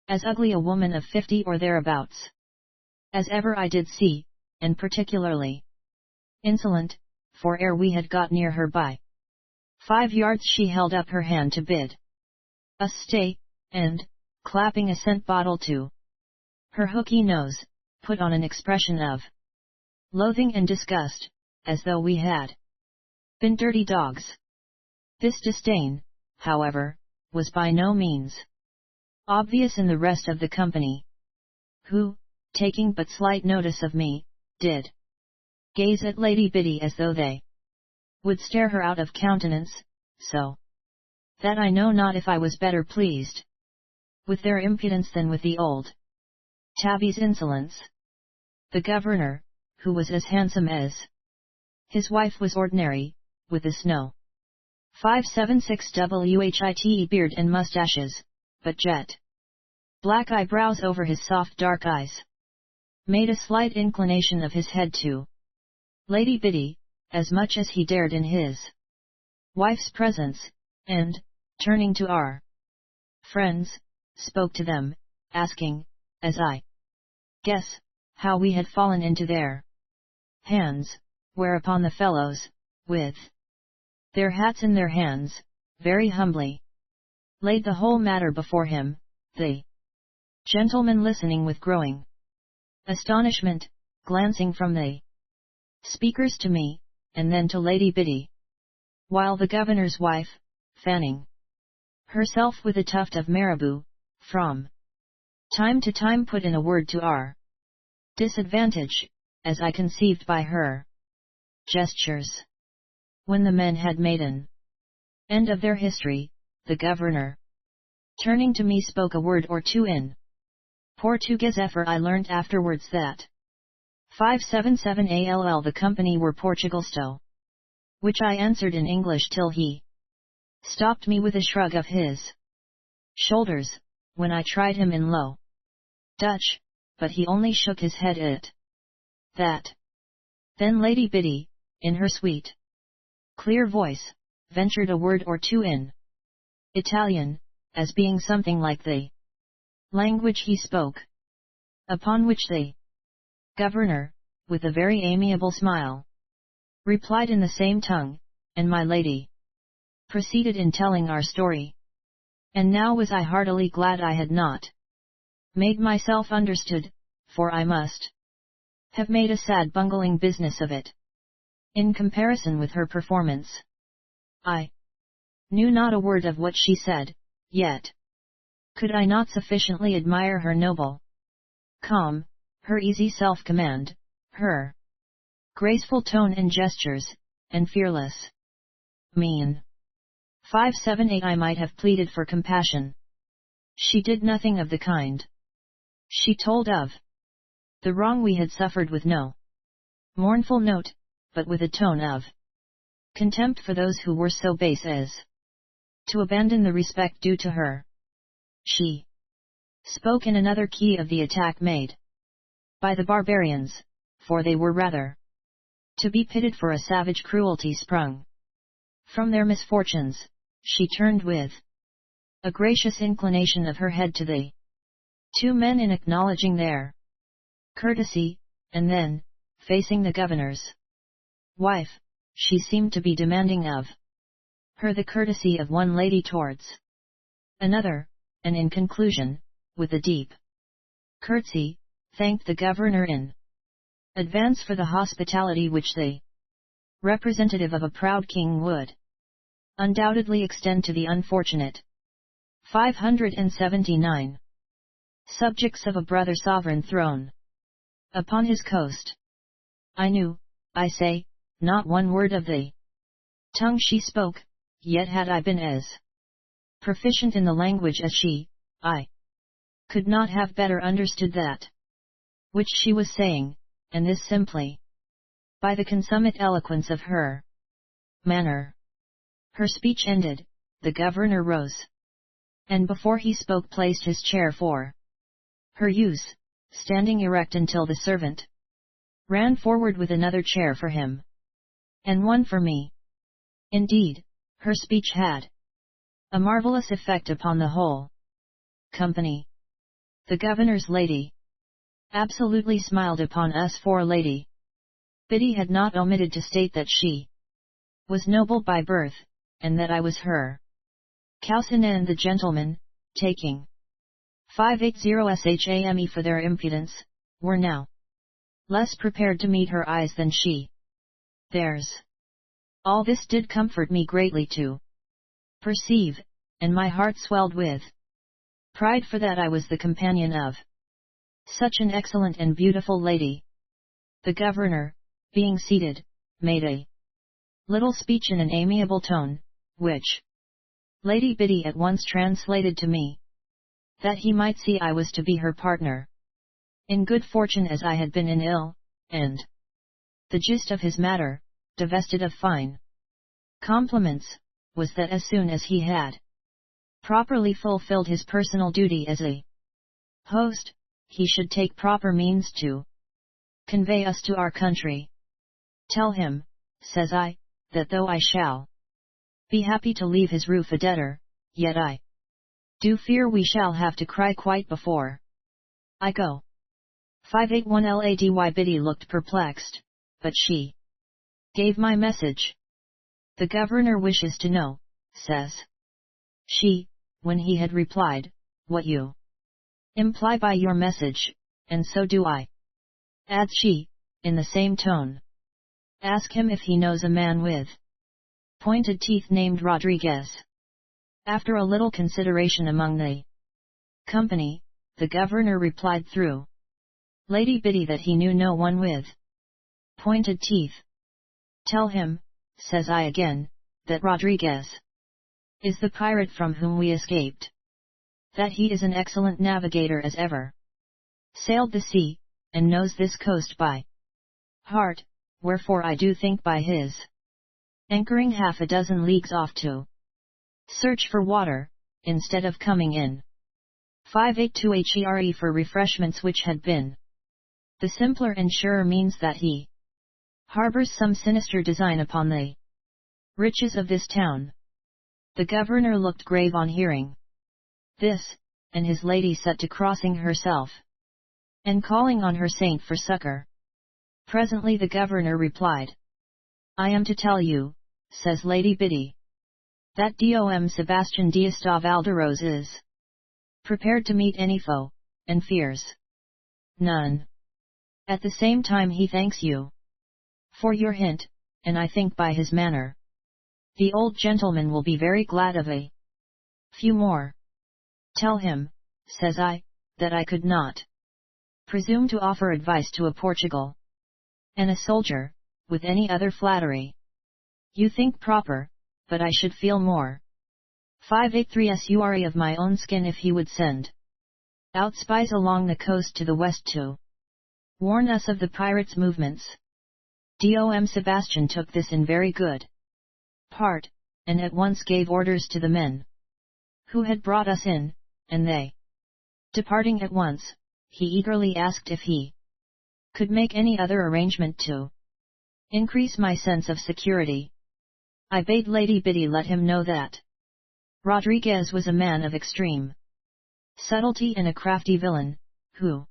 as ugly a woman of 50 or thereabouts as ever I did see, and particularly insolent, for ere we had got near her by 5 yards she held up her hand to bid us stay, and, clapping a scent bottle to her hooky nose, put on an expression of loathing and disgust, as though we had been dirty dogs. This disdain, however, was by no means obvious in the rest of the company, who, taking but slight notice of me, did gaze at Lady Biddy as though they would stare her out of countenance, so that I know not if I was better pleased with their impudence than with the old tabby's insolence. The governor, who was as handsome as his wife was ordinary, with a snow 576 WHITE beard and mustaches, but jet black eyebrows over his soft dark eyes, made a slight inclination of his head to Lady Biddy, as much as he dared in his wife's presence, and, turning to our friends, spoke to them, asking, as I guess, how we had fallen into their hands, whereupon the fellows, with their hats in their hands, very humbly laid the whole matter before him. The Gentleman listening with growing astonishment, glancing from the speakers to me, and then to Lady Biddy, while the governor's wife, fanning herself with a tuft of marabou, from time to time put in a word to our disadvantage, as I conceived by her gestures. When the men had made an end of their history, the governor, turning to me, spoke a word or two in Portuguese, for I learnt afterwards that 577 ALL the company were Portugalsto, which I answered in English till he stopped me with a shrug of his shoulders, when I tried him in Low Dutch, but he only shook his head at that. Then Lady Biddy, in her sweet, clear voice, ventured a word or two in Italian, as being something like the language he spoke, upon which the governor, with a very amiable smile, replied in the same tongue, and my lady proceeded in telling our story. And now was I heartily glad I had not made myself understood, for I must have made a sad bungling business of it. In comparison with her performance, I knew not a word of what she said, yet could I not sufficiently admire her noble calm, her easy self-command, her graceful tone and gestures, and fearless mien. 578 I might have pleaded for compassion. She did nothing of the kind. She told of the wrong we had suffered with no mournful note, but with a tone of contempt for those who were so base as to abandon the respect due to her. She spoke in another key of the attack made by the barbarians, for they were rather to be pitied for a savage cruelty sprung from their misfortunes. She turned with a gracious inclination of her head to the two men in acknowledging their courtesy, and then, facing the governor's wife, she seemed to be demanding of her the courtesy of one lady towards another, and in conclusion, with a deep curtsy, thanked the governor in advance for the hospitality which the representative of a proud king would undoubtedly extend to the unfortunate 579 subjects of a brother sovereign thrown upon his coast. I knew, I say, not one word of the tongue she spoke, yet had I been as proficient in the language as she, I could not have better understood that which she was saying, and this simply by the consummate eloquence of her manner. Her speech ended, the governor rose, and before he spoke placed his chair for her use, standing erect until the servant ran forward with another chair for him, and one for me. Indeed, her speech had a marvelous effect upon the whole company. The governor's lady absolutely smiled upon us, for Lady Biddy had not omitted to state that she was noble by birth, and that I was her cousin, and the gentlemen, taking 580 shame for their impudence, were now less prepared to meet her eyes than she theirs. All this did comfort me greatly to perceive, and my heart swelled with pride for that I was the companion of such an excellent and beautiful lady. The governor, being seated, made a little speech in an amiable tone, which Lady Biddy at once translated to me, that he might see I was to be her partner in good fortune as I had been in ill, and the gist of his matter, divested of fine compliments, was that as soon as he had properly fulfilled his personal duty as a host, he should take proper means to convey us to our country. Tell him, says I, that though I shall be happy to leave his roof a debtor, yet I do fear we shall have to cry quite before I go. 581 Lady Biddy looked perplexed, but she gave my message. The governor wishes to know, says she, when he had replied, what you Imply by your message, and so do I. Adds she, in the same tone. Ask him if he knows a man with pointed teeth named Rodriguez. After a little consideration among the company, the governor replied through Lady Biddy that he knew no one with pointed teeth. Tell him, says I again, that Rodriguez is the pirate from whom we escaped. That he is an excellent navigator as ever sailed the sea, and knows this coast by heart, wherefore I do think by his anchoring half a dozen leagues off to search for water, instead of coming in 582 here for refreshments, which had been the simpler and surer means that he harbors some sinister design upon the riches of this town. The governor looked grave on hearing this, and his lady set to crossing herself and calling on her saint for succor. Presently the governor replied, I am to tell you, says Lady Biddy, that Dom Sebastian Diaz de Valderos is prepared to meet any foe, and fears none. At the same time he thanks you for your hint, and I think by his manner the old gentleman will be very glad of a few more. Tell him, says I, that I could not presume to offer advice to a Portugal and a soldier, with any other flattery you think proper, but I should feel more 583 sure of my own skin if he would send out spies along the coast to the west to warn us of the pirates' movements. Dom Sebastian took this in very good part, and at once gave orders to the men who had brought us in, and they, departing at once, he eagerly asked if he could make any other arrangement to increase my sense of security. I bade Lady Biddy let him know that Rodriguez was a man of extreme subtlety and a crafty villain, who,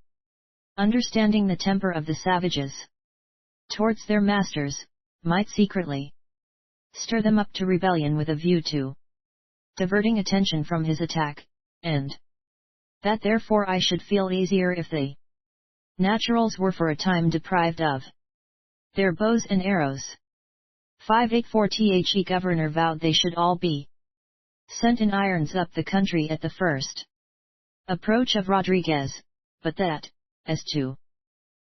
understanding the temper of the savages towards their masters, might secretly stir them up to rebellion with a view to diverting attention from his attack, and that therefore I should feel easier if the naturals were for a time deprived of their bows and arrows. 584 The governor vowed they should all be sent in irons up the country at the first approach of Rodriguez, but that, as to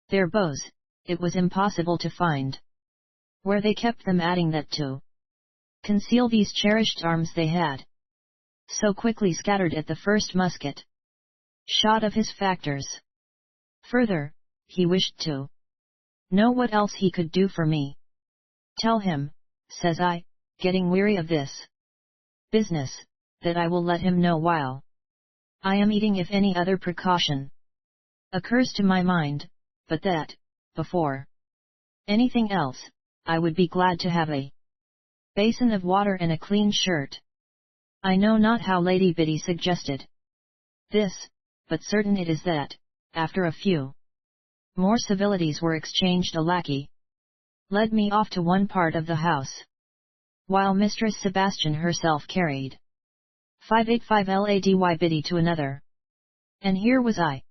their bows, it was impossible to find where they kept them, adding that to conceal these cherished arms they had so quickly scattered at the first musket shot of his factors. Further, he wished to know what else he could do for me. Tell him, says I, getting weary of this business, that I will let him know while I am eating if any other precaution occurs to my mind, but that, before anything else, I would be glad to have a basin of water and a clean shirt. I know not how Lady Biddy suggested this, but certain it is that, after a few more civilities were exchanged, a lackey led me off to one part of the house, while Mistress Sebastian herself carried 585 Lady Biddy to another. And here was I,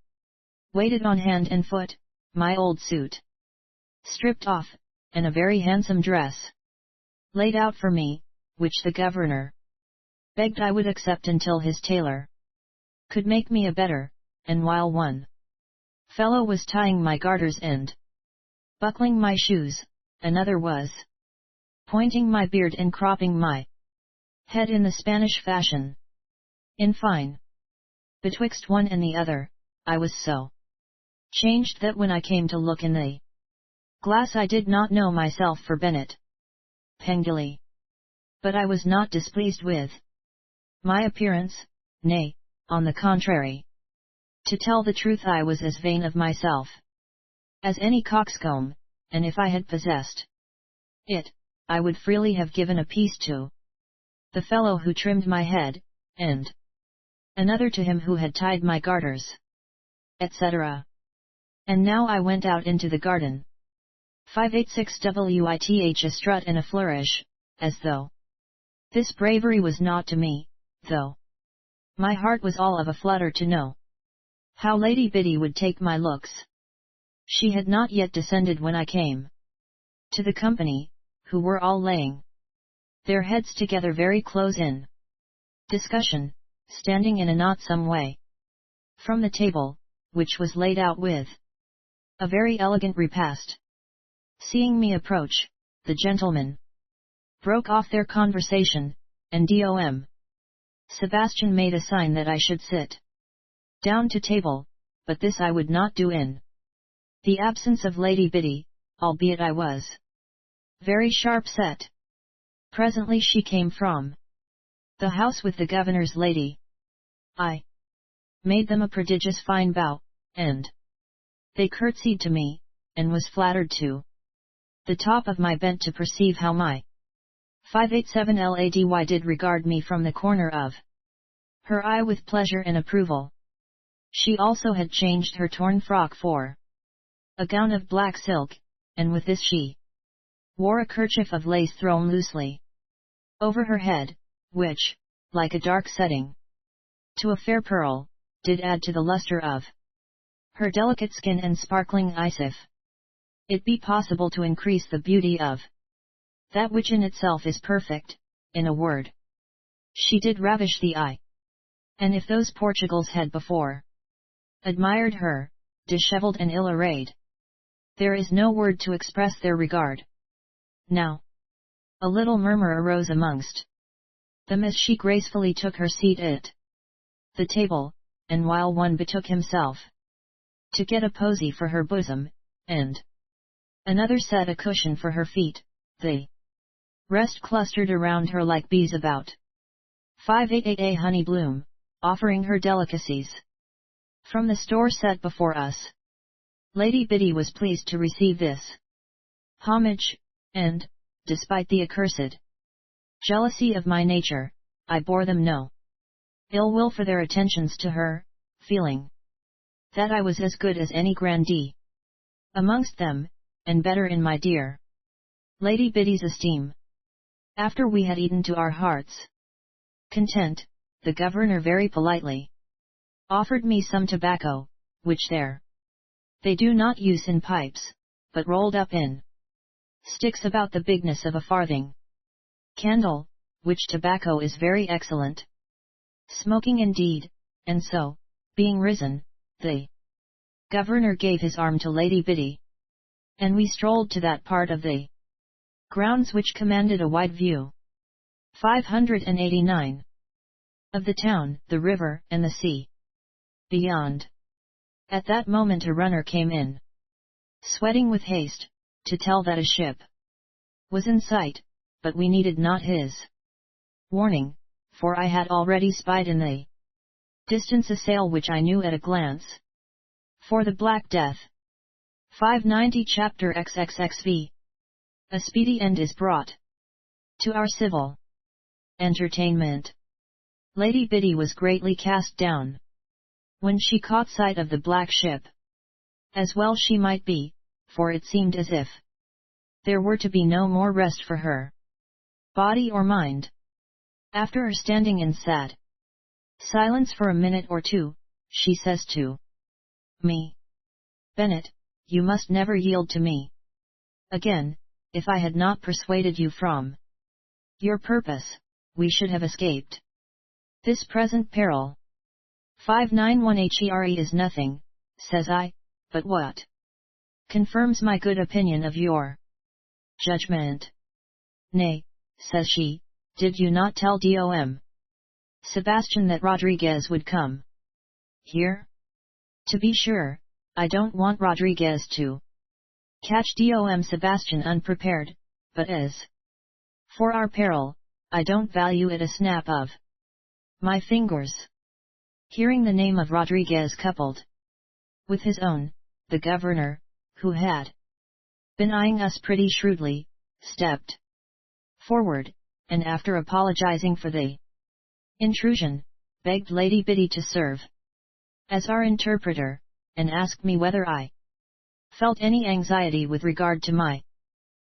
weighted on hand and foot, my old suit stripped off, and a very handsome dress laid out for me, which the governor begged I would accept until his tailor could make me a better, and while one fellow was tying my garters and buckling my shoes, another was pointing my beard and cropping my head in the Spanish fashion. In fine, betwixt one and the other, I was so changed that when I came to look in the glass I did not know myself for Bennet Pengilly. But I was not displeased with my appearance, nay, on the contrary. To tell the truth, I was as vain of myself as any coxcomb, and if I had possessed it, I would freely have given a piece to the fellow who trimmed my head, and another to him who had tied my garters, etc. And now I went out into the garden. 586 With a strut and a flourish, as though this bravery was naught to me, though my heart was all of a flutter to know How Lady Biddy would take my looks. She had not yet descended when I came to the company, who were all laying their heads together very close in discussion, standing in a knot some way from the table, which was laid out with a very elegant repast. Seeing me approach, the gentlemen broke off their conversation, and Dom. Sebastian made a sign that I should sit down to table, but this I would not do in the absence of Lady Biddy, albeit I was very sharp set. Presently she came from the house with the governor's lady. I made them a prodigious fine bow, and they curtsied to me, and was flattered to the top of my bent to perceive how my 587 lady did regard me from the corner of her eye with pleasure and approval. She also had changed her torn frock for a gown of black silk, and with this she wore a kerchief of lace thrown loosely over her head, which, like a dark setting to a fair pearl, did add to the luster of her delicate skin and sparkling eyes, if it be possible to increase the beauty of that which in itself is perfect. In a word, she did ravish the eye. And if those Portugals had before admired her, dishevelled and ill-arrayed, there is no word to express their regard. Now, a little murmur arose amongst them as she gracefully took her seat at the table, and while one betook himself to get a posy for her bosom, and another set a cushion for her feet, the rest clustered around her like bees about 588 honey bloom, offering her delicacies from the store set before us. Lady Biddy was pleased to receive this homage, and, despite the accursed jealousy of my nature, I bore them no ill will for their attentions to her, feeling that I was as good as any grandee amongst them, and better in my dear Lady Biddy's esteem. After we had eaten to our hearts' content, the governor very politely offered me some tobacco, which there they do not use in pipes, but rolled up in sticks about the bigness of a farthing candle, which tobacco is very excellent smoking indeed. And so, being risen, the governor gave his arm to Lady Biddy, and we strolled to that part of the grounds which commanded a wide view 589 of the town, the river, and the sea beyond. At that moment a runner came in, sweating with haste, to tell that a ship was in sight, but we needed not his warning, for I had already spied in the distance a sail which I knew at a glance for the Black Death. 590 Chapter XXXV. A speedy end is brought to our civil entertainment. Lady Biddy was greatly cast down when she caught sight of the black ship. As well she might be, for it seemed as if there were to be no more rest for her body or mind. After her standing in sad silence for a minute or two, she says to me, "Bennet, you must never yield to me again. If I had not persuaded you from your purpose, we should have escaped this present peril." 591 Here is nothing, says I, but what confirms my good opinion of your judgment. Nay, says she, did you not tell Dom. Sebastian that Rodriguez would come here? To be sure, I don't want Rodriguez to catch Dom Sebastian unprepared, but as for our peril, I don't value it a snap of my fingers. Hearing the name of Rodriguez coupled with his own, the governor, who had been eyeing us pretty shrewdly, stepped forward, and after apologizing for the intrusion, begged Lady Biddy to serve as our interpreter, and asked me whether I felt any anxiety with regard to my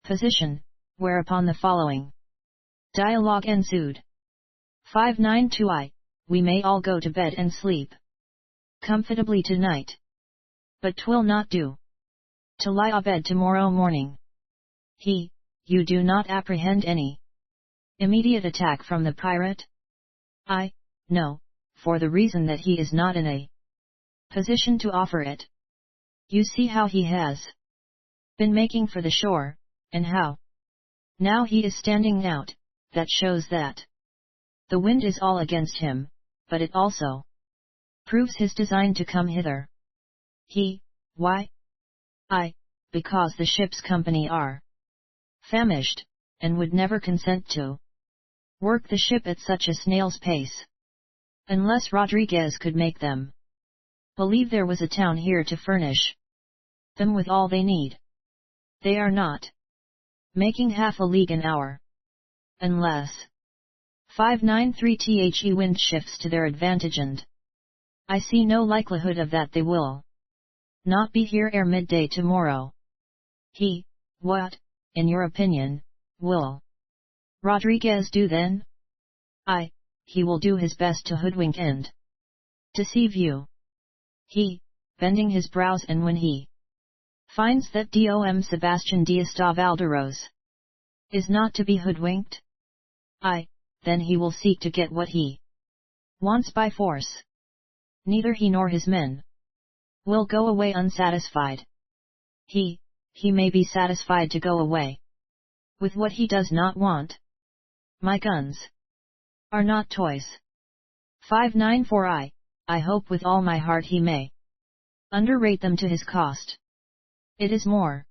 position, whereupon the following dialogue ensued. 592 We may all go to bed and sleep. comfortably tonight. But 'twill not do to lie abed tomorrow morning. You do not apprehend any immediate attack from the pirate? No, for the reason that he is not in a position to offer it. You see how he has been making for the shore, and how now he is standing out. That shows that the wind is all against him, but it also proves his design to come hither. Why? Because the ship's company are famished, and would never consent to work the ship at such a snail's pace, unless Rodriguez could make them believe there was a town here to furnish them with all they need. They are not making half a league an hour, unless 593 the wind shifts to their advantage, and I see no likelihood of that. They will not be here ere midday tomorrow. What, in your opinion, will Rodriguez do then? He will do his best to hoodwink and deceive you. Bending his brows, and when he finds that Dom Sebastian de Estavalderos is not to be hoodwinked, then he will seek to get what he wants by force. Neither he nor his men will go away unsatisfied. He may be satisfied to go away with what he does not want. My guns are not toys. 594 I hope with all my heart he may underrate them to his cost. It is more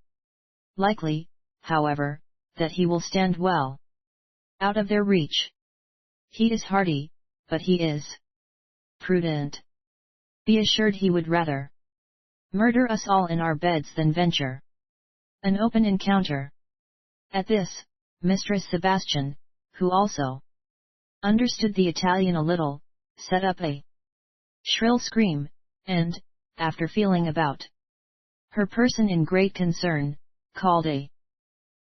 likely, however, that he will stand well out of their reach. He is hardy, but he is prudent. Be assured he would rather murder us all in our beds than venture an open encounter. At this, Mistress Sebastian, who also understood the Italian a little, set up a shrill scream, and, after feeling about her person in great concern, called a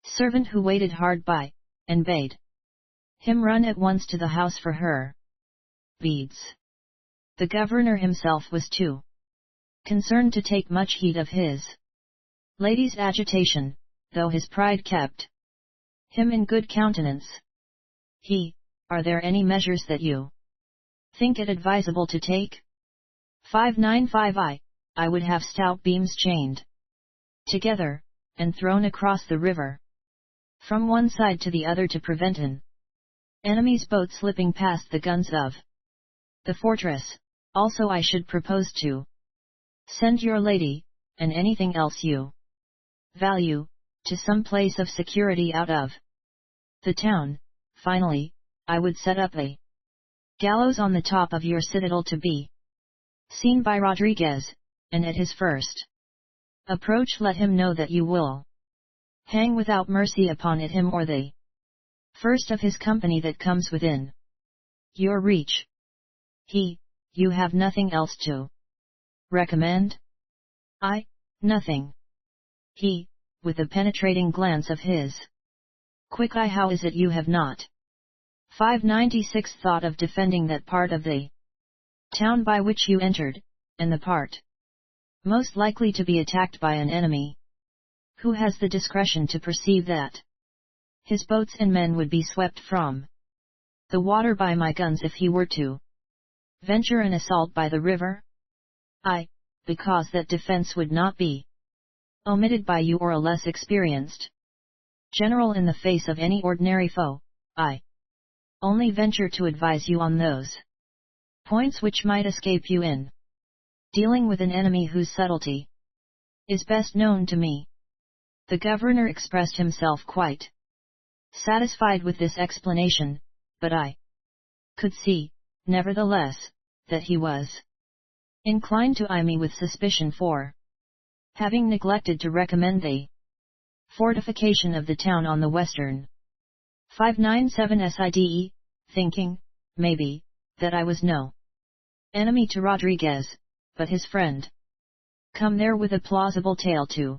servant who waited hard by, and bade him run at once to the house for her beads. The governor himself was too concerned to take much heed of his lady's agitation, though his pride kept him in good countenance. Are there any measures that you think it advisable to take? 595 I would have stout beams chained together, and thrown across the river from one side to the other to prevent an enemy's boat slipping past the guns of the fortress. Also I should propose to send your lady, and anything else you value, to some place of security out of the town. Finally, I would set up a gallows on the top of your citadel to be seen by Rodriguez, and at his first approach let him know that you will hang without mercy upon it him or the first of his company that comes within your reach. You have nothing else to recommend? Nothing. With a penetrating glance of his quick eye, how is it you have not 596 thought of defending that part of the town by which you entered, and the part most likely to be attacked by an enemy who has the discretion to perceive that his boats and men would be swept from the water by my guns if he were to venture an assault by the river? Because that defense would not be omitted by you or a less experienced general in the face of any ordinary foe. I only venture to advise you on those points which might escape you in dealing with an enemy whose subtlety is best known to me. The governor expressed himself quite satisfied with this explanation, but I could see, nevertheless, that he was inclined to eye me with suspicion for having neglected to recommend the fortification of the town on the western 597 SIDE, thinking, maybe, that I was no enemy to Rodriguez, but his friend, come there with a plausible tale to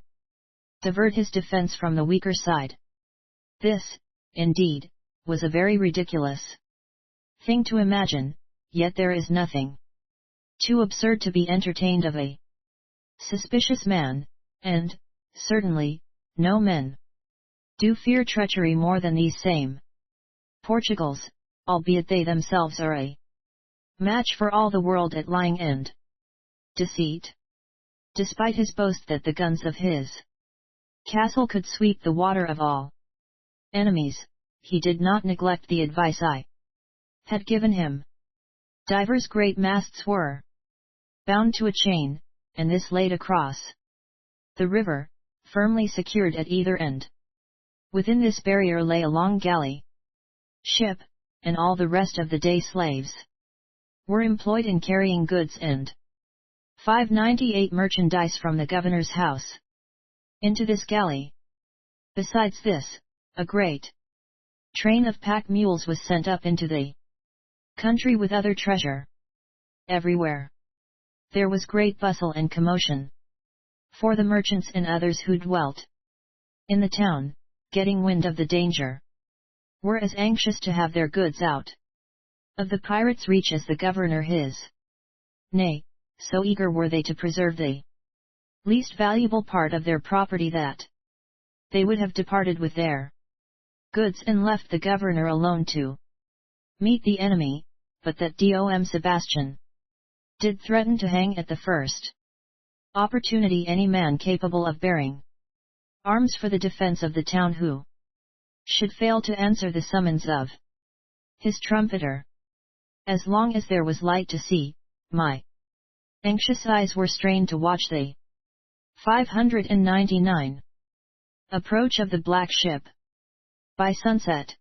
divert his defense from the weaker side. This, indeed, was a very ridiculous thing to imagine, yet there is nothing too absurd to be entertained of a suspicious man, and, certainly, no men do fear treachery more than these same Portugals, albeit they themselves are a match for all the world at lying and deceit. Despite his boast that the guns of his castle could sweep the water of all enemies, he did not neglect the advice I had given him. Divers great masts were bound to a chain, and this laid across the river, firmly secured at either end. Within this barrier lay a long galley ship, and all the rest of the day slaves were employed in carrying goods and 598 merchandise from the governor's house into this galley. Besides this, a great train of pack mules was sent up into the country with other treasure. Everywhere there was great bustle and commotion, for the merchants and others who dwelt in the town, getting wind of the danger, were as anxious to have their goods out of the pirates' reach as the governor his. Nay, so eager were they to preserve the least valuable part of their property that they would have departed with their goods and left the governor alone to meet the enemy, but that Dom Sebastian did threaten to hang at the first opportunity any man capable of bearing arms for the defense of the town who should fail to answer the summons of his trumpeter. As long as there was light to see, my anxious eyes were strained to watch the 599 approach of the black ship. By sunset,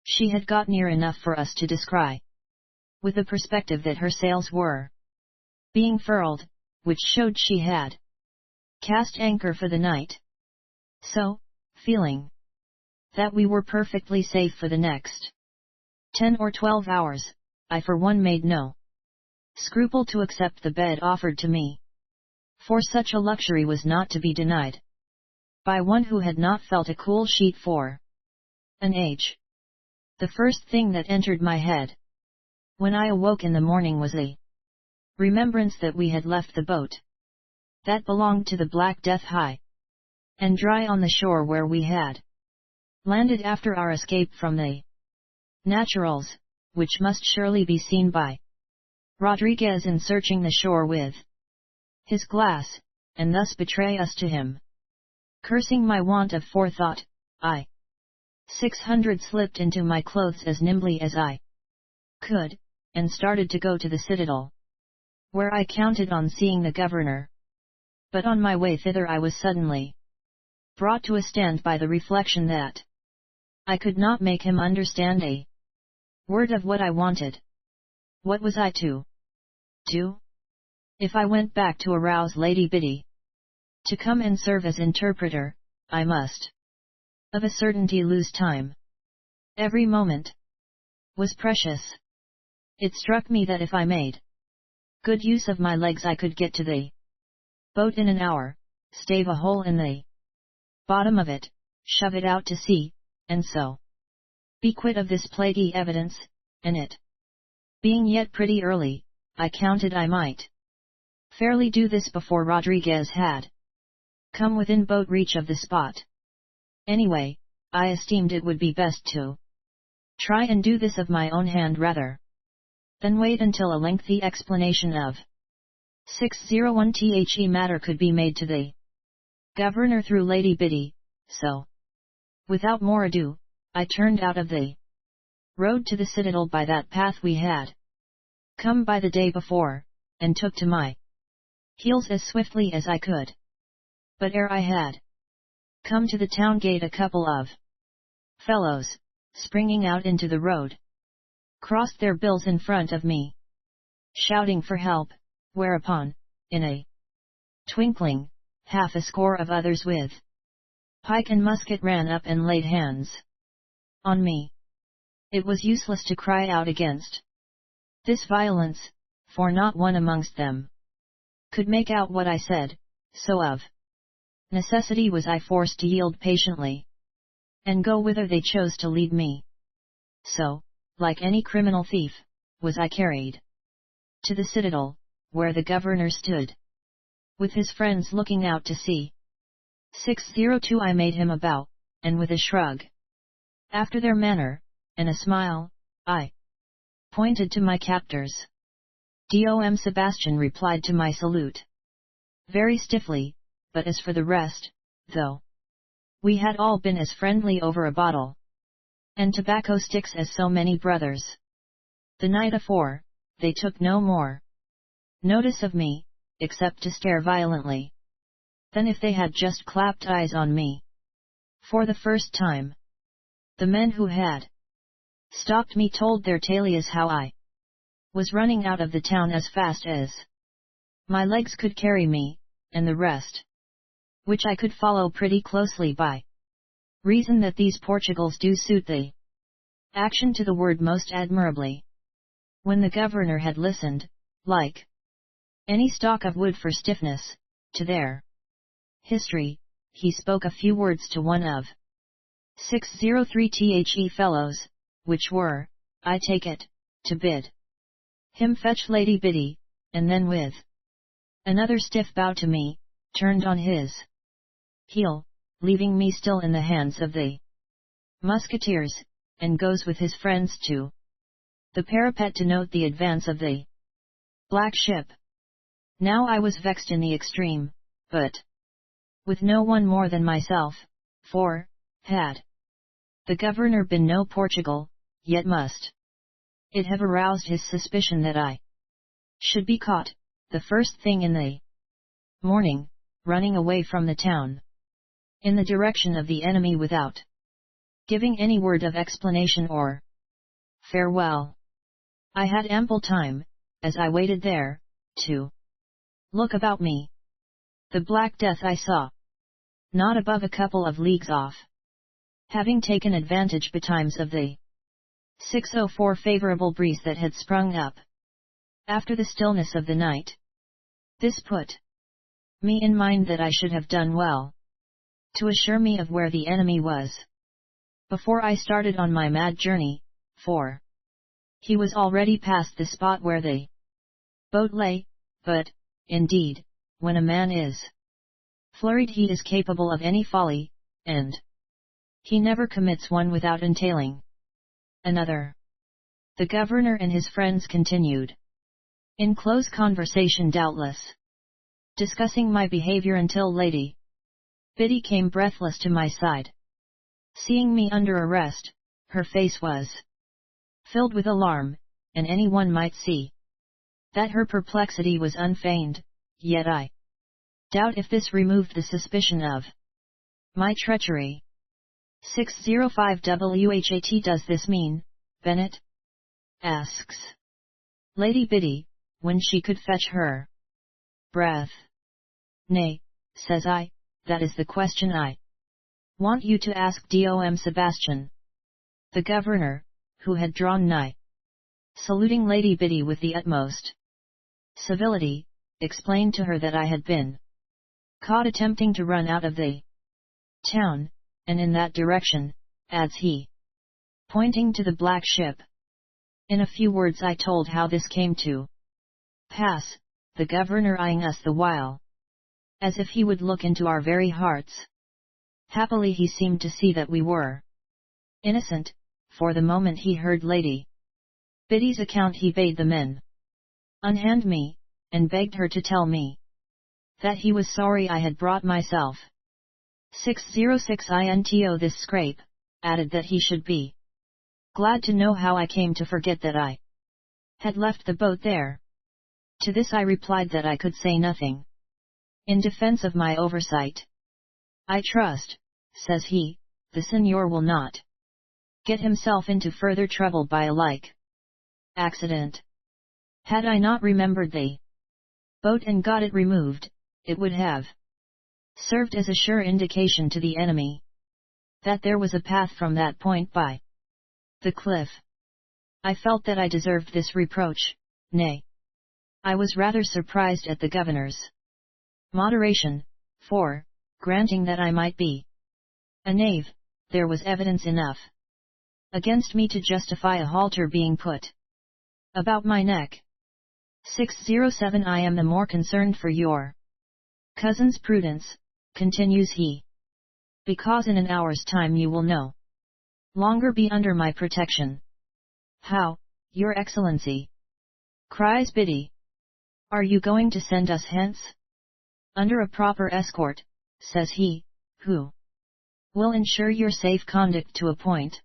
she had got near enough for us to descry, with the perspective that her sails were being furled, which showed she had cast anchor for the night. So, feeling that we were perfectly safe for the next 10 or 12 hours, I for one made no scruple to accept the bed offered to me, for such a luxury was not to be denied by one who had not felt a cool sheet for an age. The first thing that entered my head when I awoke in the morning was a remembrance that we had left the boat that belonged to the Black Death high and dry on the shore where we had landed after our escape from the naturals, which must surely be seen by Rodriguez in searching the shore with his glass, and thus betray us to him. Cursing my want of forethought, I 600 slipped into my clothes as nimbly as I could, and started to go to the citadel, where I counted on seeing the governor. But on my way thither I was suddenly brought to a stand by the reflection that I could not make him understand a word of what I wanted. What was I to do? If I went back to arouse Lady Biddy to come and serve as interpreter, I must of a certainty lose time. Every moment was precious. It struck me that if I made good use of my legs I could get to the boat in an hour, stave a hole in the bottom of it, shove it out to sea, and so be quit of this plaguey evidence, and it being yet pretty early, I counted I might fairly do this before Rodriguez had come within boat reach of the spot. Anyway, I esteemed it would be best to try and do this of my own hand rather than wait until a lengthy explanation of 601 The matter could be made to the governor through Lady Biddy, so without more ado, I turned out of the road to the citadel by that path we had come by the day before, and took to my heels as swiftly as I could. But ere I had come to the town gate a couple of fellows, springing out into the road, crossed their bills in front of me, shouting for help, whereupon, in a twinkling, half a score of others with pike and musket ran up and laid hands on me. It was useless to cry out against this violence, for not one amongst them could make out what I said, so of necessity was I forced to yield patiently, and go whither they chose to lead me. So, like any criminal thief, was I carried to the citadel, where the governor stood, with his friends looking out to sea. 602 I made him a bow, and with a shrug, after their manner, and a smile, I pointed to my captors. Dom Sebastian replied to my salute very stiffly, but as for the rest, though we had all been as friendly over a bottle and tobacco sticks as so many brothers the night afore, they took no more notice of me, except to stare violently, than if they had just clapped eyes on me for the first time. The men who had stopped me told their talias how I was running out of the town as fast as my legs could carry me, and the rest, which I could follow pretty closely by reason that these Portugals do suit the action to the word most admirably. When the governor had listened, like any stock of wood for stiffness, to their history, he spoke a few words to one of 603 The fellows, which were, I take it, to bid him fetch Lady Biddy, and then with another stiff bow to me, turned on his heel, leaving me still in the hands of the musketeers, and goes with his friends to the parapet to note the advance of the black ship. Now I was vexed in the extreme, but with no one more than myself, for, had the governor been no Portugal, yet must it have aroused his suspicion that I should be caught, the first thing in the morning, running away from the town in the direction of the enemy without giving any word of explanation or farewell. I had ample time, as I waited there, to look about me. The Black Death I saw not above a couple of leagues off, having taken advantage betimes of the 604 favorable breeze that had sprung up after the stillness of the night. This put me in mind that I should have done well to assure me of where the enemy was before I started on my mad journey, for he was already past the spot where the boat lay, but, indeed, when a man is flurried he is capable of any folly, and he never commits one without entailing another. The governor and his friends continued in close conversation, doubtless discussing my behavior, until Lady Biddy came breathless to my side. Seeing me under arrest, her face was filled with alarm, and anyone might see that her perplexity was unfeigned, yet I doubt if this removed the suspicion of my treachery. 605 WHAT Does this mean, Bennett? Asks Lady Biddy, when she could fetch her breath. Nay, says I, that is the question I want you to ask Dom Sebastian. The governor, who had drawn nigh, saluting Lady Biddy with the utmost civility, explained to her that I had been caught attempting to run out of the town, and in that direction, adds he, pointing to the black ship. In a few words I told how this came to pass, the governor eyeing us the while, as if he would look into our very hearts. Happily he seemed to see that we were innocent, for the moment he heard Lady Biddy's account he bade the men unhand me, and begged her to tell me that he was sorry I had brought myself 606 into this scrape, added that he should be glad to know how I came to forget that I had left the boat there. To this I replied that I could say nothing in defense of my oversight. I trust, says he, the signor will not get himself into further trouble by a like accident. Had I not remembered the boat and got it removed, it would have served as a sure indication to the enemy that there was a path from that point by the cliff. I felt that I deserved this reproach, nay, I was rather surprised at the governor's moderation, for, granting that I might be a knave, there was evidence enough against me to justify a halter being put about my neck. 607 I am the more concerned for your cousin's prudence, continues he. Because in an hour's time you will no longer be under my protection. How, your excellency? Cries Biddy. Are you going to send us hence? Under a proper escort, says he, who will ensure your safe conduct to a point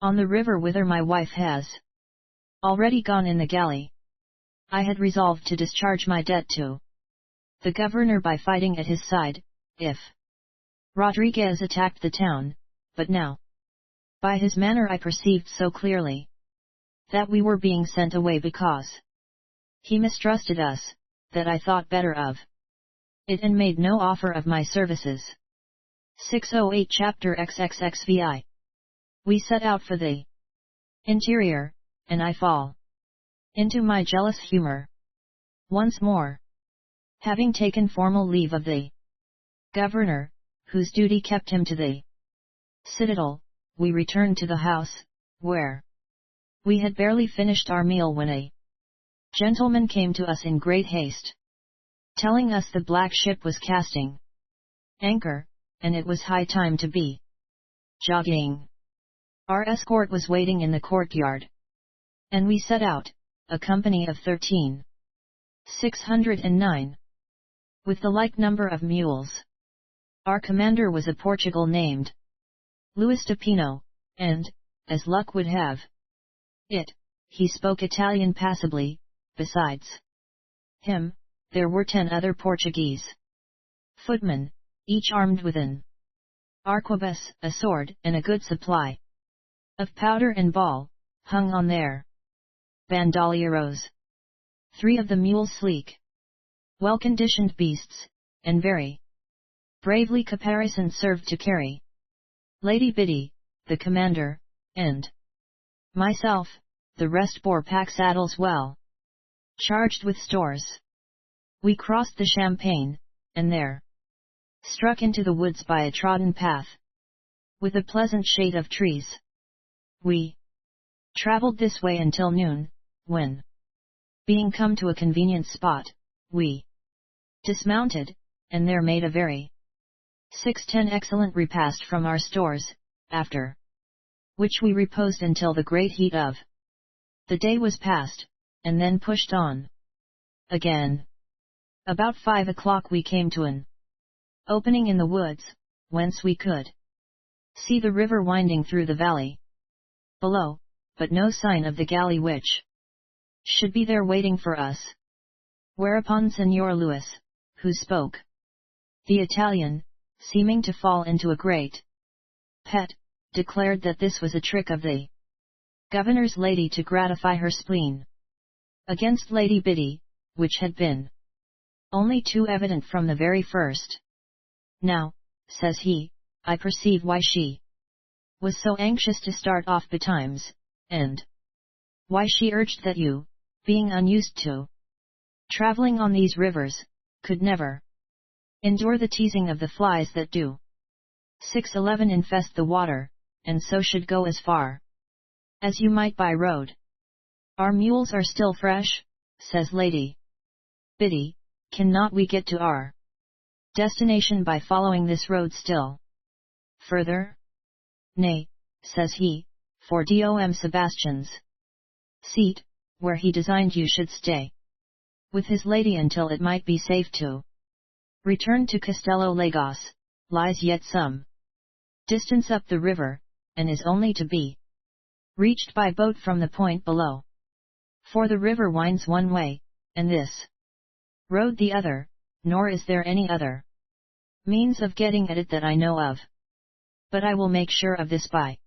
on the river whither my wife has already gone in the galley. I had resolved to discharge my debt to the governor by fighting at his side, if Rodriguez attacked the town, but now, by his manner I perceived so clearly that we were being sent away because he mistrusted us, that I thought better of it and made no offer of my services. 608 Chapter XXXVI. We set out for the interior, and I fall into my jealous humor once more. Having taken formal leave of the governor, whose duty kept him to the citadel, we returned to the house, where we had barely finished our meal when a gentleman came to us in great haste, telling us the black ship was casting anchor, and it was high time to be jogging. Our escort was waiting in the courtyard, and we set out, a company of 13. 609. With the like number of mules. Our commander was a Portugal named Luis de Pino, and, as luck would have it, he spoke Italian passably. Besides him, there were 10 other Portuguese footmen, each armed with an arquebus, a sword, and a good supply of powder and ball, hung on their bandolieros. 3 of the mules sleek, well-conditioned beasts, and very bravely caparisoned served to carry Lady Biddy, the commander, and myself. The rest bore pack saddles well charged with stores. We crossed the Champagne, and there struck into the woods by a trodden path, with a pleasant shade of trees. We travelled this way until noon, when, being come to a convenient spot, we dismounted, and there made a very 610 excellent repast from our stores, after which we reposed until the great heat of the day was past, and then pushed on again. About 5 o'clock we came to an opening in the woods, whence we could see the river winding through the valley below, but no sign of the galley which should be there waiting for us. Whereupon Senor Luis, who spoke the Italian, seeming to fall into a great pet, declared that this was a trick of the governor's lady to gratify her spleen against Lady Biddy, which had been only too evident from the very first. Now, says he, I perceive why she was so anxious to start off betimes, and why she urged that you, being unused to traveling on these rivers, could never endure the teasing of the flies that do 611 infest the water, and so should go as far as you might by road. Our mules are still fresh, says Lady Biddy. Cannot we get to our destination by following this road still further? Nay, says he, for Dom Sebastian's seat, where he designed you should stay with his lady until it might be safe to return to Castello Lagos, lies yet some distance up the river, and is only to be reached by boat from the point below. For the river winds one way, and this road the other, nor is there any other means of getting at it that I know of. But I will make sure of this by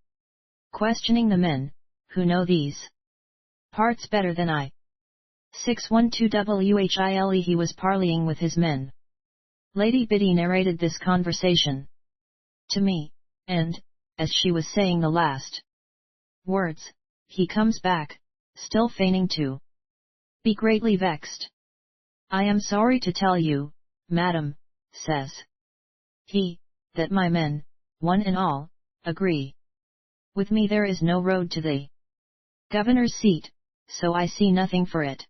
questioning the men, who know these parts better than I. 612 While he was parleying with his men, Lady Biddy narrated this conversation to me, and, as she was saying the last words, he comes back, still feigning to be greatly vexed. I am sorry to tell you, madam, says he, that my men, one and all, agree with me there is no road to the governor's seat, so I see nothing for it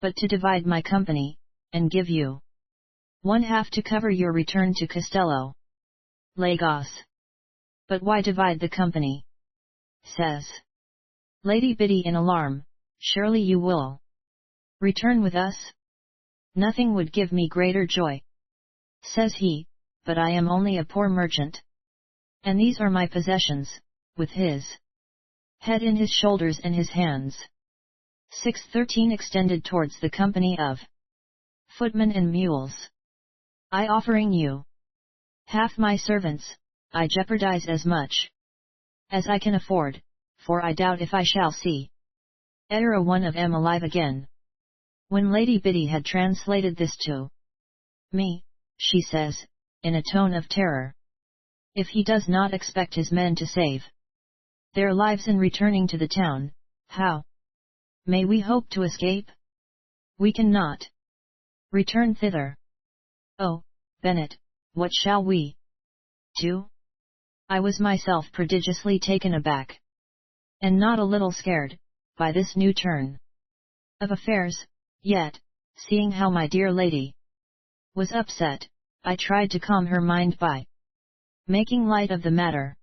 but to divide my company, and give you 1/2 to cover your return to Castello, Lagos. But why divide the company? Says Lady Biddy in alarm. Surely you will return with us? Nothing would give me greater joy, says he, but I am only a poor merchant. And these are my possessions, with his head in his shoulders and his hands 613 extended towards the company of footmen and mules. I offering you half my servants, I jeopardize as much as I can afford, for I doubt if I shall see either one of them alive again. When Lady Biddy had translated this to me, she says, in a tone of terror, if he does not expect his men to save their lives in returning to the town, how may we hope to escape? We cannot return thither. Oh, Bennett, what shall we do? I was myself prodigiously taken aback, and not a little scared, by this new turn of affairs, yet, seeing how my dear lady was upset, I tried to calm her mind by making light of the matter.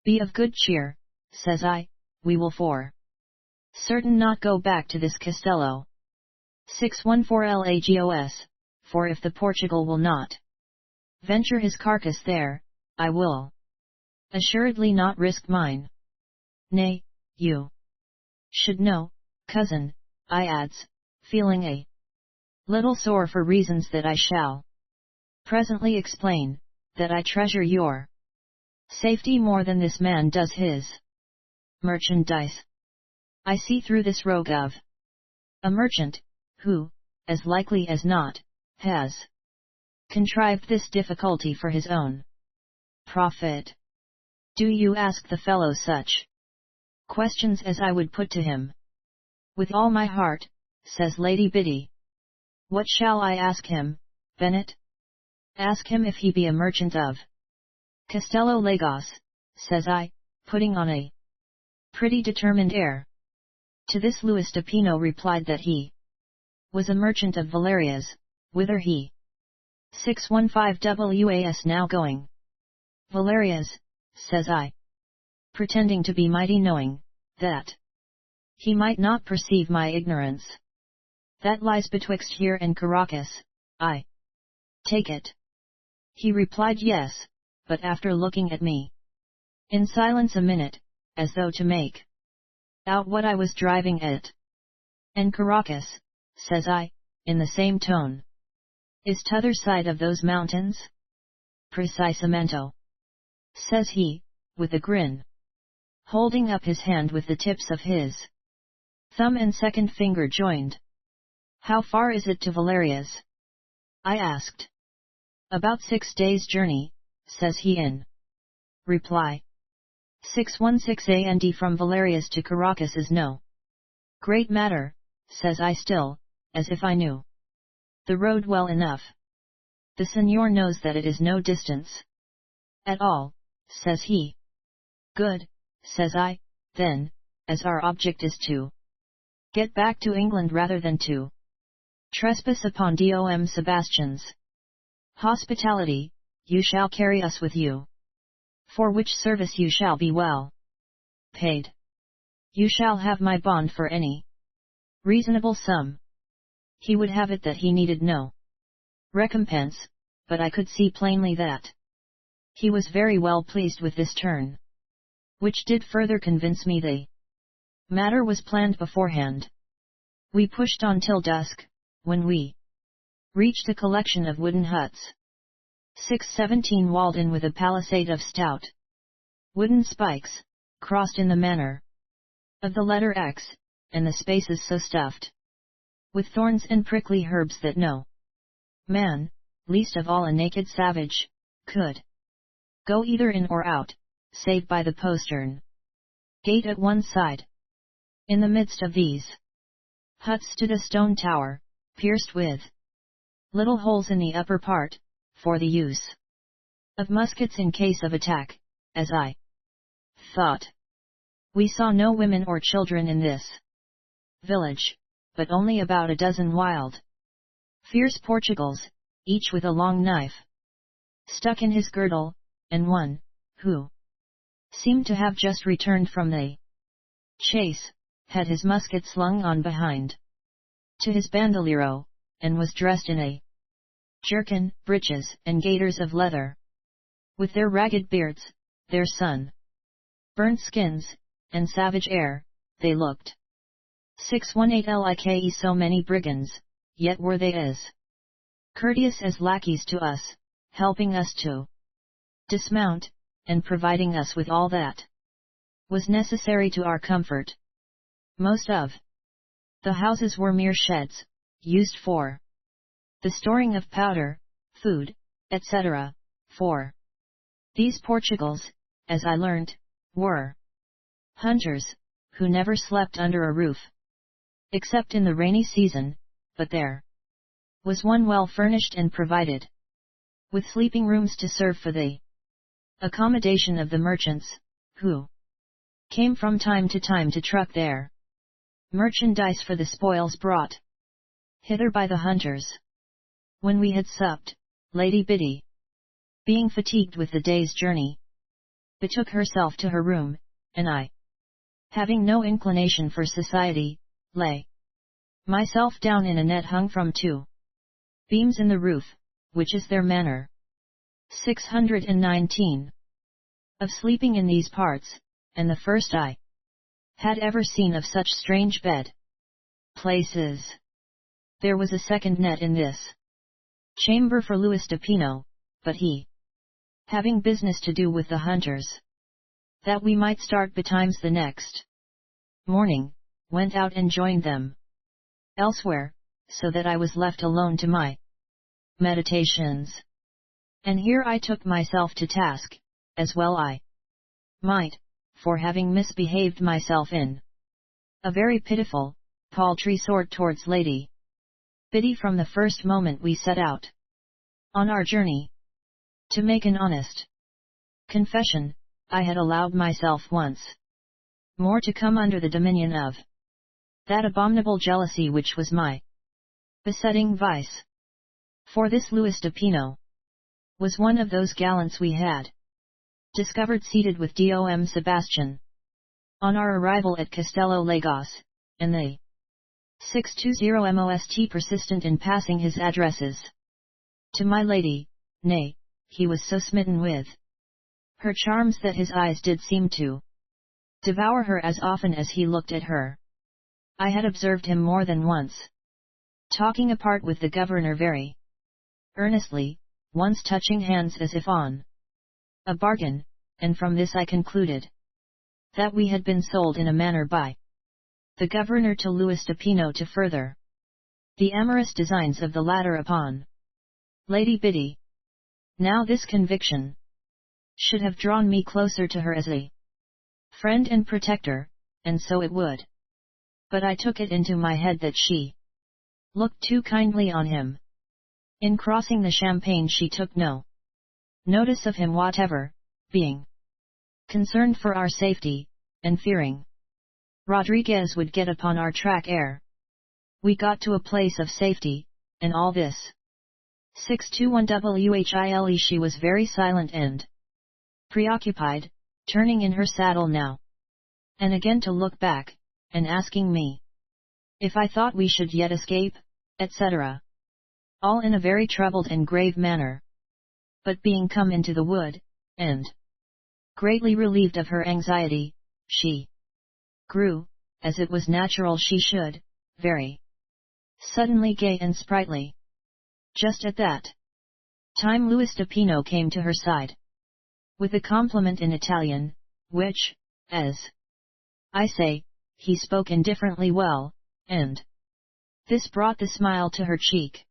Be of good cheer, says I, we will for certain not go back to this Castello 614 Lagos, for if the Portugal will not venture his carcass there, I will assuredly not risk mine. Nay, you should know, cousin, I adds, feeling a little sore for reasons that I shall presently explain, that I treasure your safety more than this man does his merchandise. I see through this rogue of a merchant, who, as likely as not, has contrived this difficulty for his own profit. Do you ask the fellow such questions as I would put to him? With all my heart, says Lady Biddy. What shall I ask him, Bennett? Ask him if he be a merchant of Castello Lagos, says I, putting on a pretty determined air. To this Luis de Pino replied that he was a merchant of Valeria's, whither he 615 was now going. Valeria's, says I, pretending to be mighty knowing, that he might not perceive my ignorance. That lies betwixt here and Caracas, I take it. He replied yes, but after looking at me in silence a minute, as though to make out what I was driving at. And Caracas, says I, in the same tone, is t'other side of those mountains? Precisamente, says he, with a grin, holding up his hand with the tips of his thumb and second finger joined. How far is it to Valeria's? I asked. About 6 days' journey, says he in reply. 616 and from Valeria's to Caracas is no great matter, says I still, as if I knew the road well enough. The senor knows that it is no distance at all, says he. Good, says I, then, as our object is to get back to England rather than to trespass upon Dom Sebastian's hospitality, you shall carry us with you, for which service you shall be well paid. You shall have my bond for any reasonable sum. He would have it that he needed no recompense, but I could see plainly that he was very well pleased with this turn, which did further convince me the matter was planned beforehand. We pushed on till dusk, when we reached a collection of wooden huts, 617 walled in with a palisade of stout wooden spikes, crossed in the manner of the letter X, and the spaces so stuffed with thorns and prickly herbs that no man, least of all a naked savage, could go either in or out, save by the postern gate at one side. In the midst of these huts stood a stone tower, pierced with little holes in the upper part, for the use of muskets in case of attack, as I thought. We saw no women or children in this village. but only about a dozen wild, fierce Portugals, each with a long knife stuck in his girdle, and one, who seemed to have just returned from the chase, had his musket slung on behind to his bandolero, and was dressed in a jerkin, breeches, and gaiters of leather. With their ragged beards, their sun-burnt skins, and savage air, they looked 618 like so many brigands, yet were they as courteous as lackeys to us, helping us to dismount, and providing us with all that was necessary to our comfort. Most of the houses were mere sheds, used for the storing of powder, food, etc., for these Portugals, as I learnt, were hunters, who never slept under a roof, except in the rainy season, but there was one well furnished and provided with sleeping rooms to serve for the accommodation of the merchants, who came from time to truck their merchandise for the spoils brought hither by the hunters. When we had supped, Lady Biddy, being fatigued with the day's journey, betook herself to her room, and I, having no inclination for society, lay myself down in a net hung from two beams in the roof, which is their manner. 619. Of sleeping in these parts, and the first I had ever seen of such strange bed places. There was a second net in this chamber for Louis de Pino, but he, having business to do with the hunters, that we might start betimes the next morning, went out and joined them elsewhere, so that I was left alone to my meditations. And here I took myself to task, as well I might, for having misbehaved myself in a very pitiful, paltry sort towards Lady Biddy from the first moment we set out on our journey. To make an honest confession, I had allowed myself once more to come under the dominion of that abominable jealousy which was my besetting vice. For this Louis de Pino was one of those gallants we had discovered seated with Dom Sebastian on our arrival at Castello Lagos, and they 620 most persistent in passing his addresses to my lady. Nay, he was so smitten with her charms that his eyes did seem to devour her as often as he looked at her. I had observed him more than once talking apart with the governor very earnestly, once touching hands as if on a bargain, and from this I concluded that we had been sold in a manner by the governor to Louis de Pino to further the amorous designs of the latter upon Lady Biddy. Now this conviction should have drawn me closer to her as a friend and protector, and so it would. But I took it into my head that she looked too kindly on him. In crossing the Champagne she took no notice of him whatever, being concerned for our safety, and fearing Rodriguez would get upon our track ere we got to a place of safety, and all this. 621 While she was very silent and preoccupied, turning in her saddle now and again to look back, and asking me if I thought we should yet escape, etc. All in a very troubled and grave manner. But being come into the wood, and greatly relieved of her anxiety, she grew, as it was natural she should, very suddenly gay and sprightly. Just at that time Louis de Pino came to her side with a compliment in Italian, which, as I say, he spoke indifferently well, and this brought the smile to her cheek.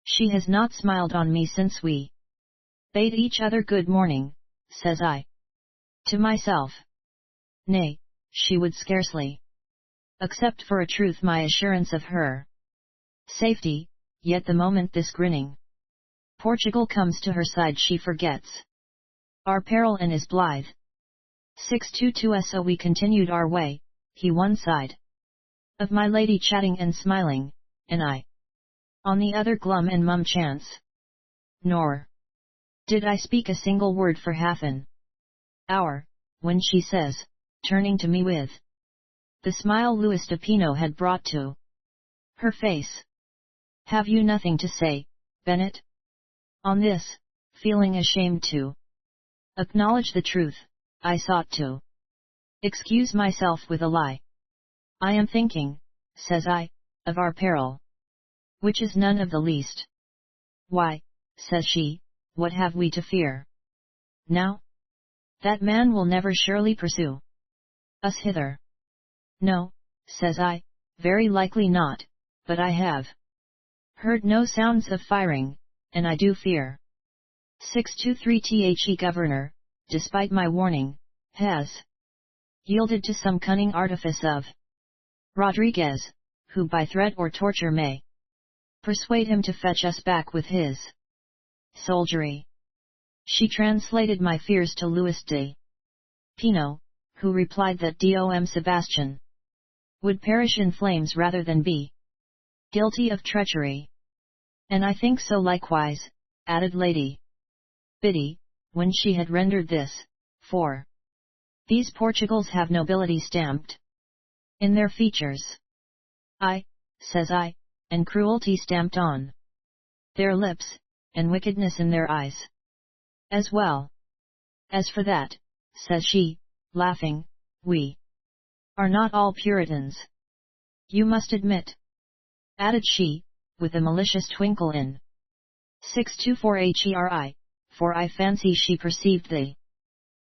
She has not smiled on me since we bade each other good morning, says I to myself. Nay, she would scarcely accept for a truth my assurance of her safety, yet the moment this grinning Portugal comes to her side she forgets our peril and is blithe. 622 So we continued our way, he one side, of my lady chatting and smiling, and I on the other glum and mum chance. Nor did I speak a single word for half an hour, when she says, turning to me with the smile Louis de Pinot had brought to her face, "Have you nothing to say, Bennett?" On this, feeling ashamed to acknowledge the truth, I sought to excuse myself with a lie. "I am thinking," says I, "of our peril, which is none of the least." "Why," says she, "what have we to fear? Now, that man will never surely pursue us hither." "No," says I, "very likely not, but I have heard no sounds of firing, and I do fear 623 The governor, despite my warning, has yielded to some cunning artifice of Rodriguez, who by threat or torture may persuade him to fetch us back with his soldiery." She translated my fears to Louis de Pinot, who replied that Dom Sebastian would perish in flames rather than be guilty of treachery. "And I think so likewise," added Lady Biddy, when she had rendered this, "for these Portugals have nobility stamped in their features." "Ay," says I, "and cruelty stamped on their lips, and wickedness in their eyes as well. As for that," says she, laughing, "we are not all Puritans. You must admit," added she, with a malicious twinkle in 624 for I fancy she perceived the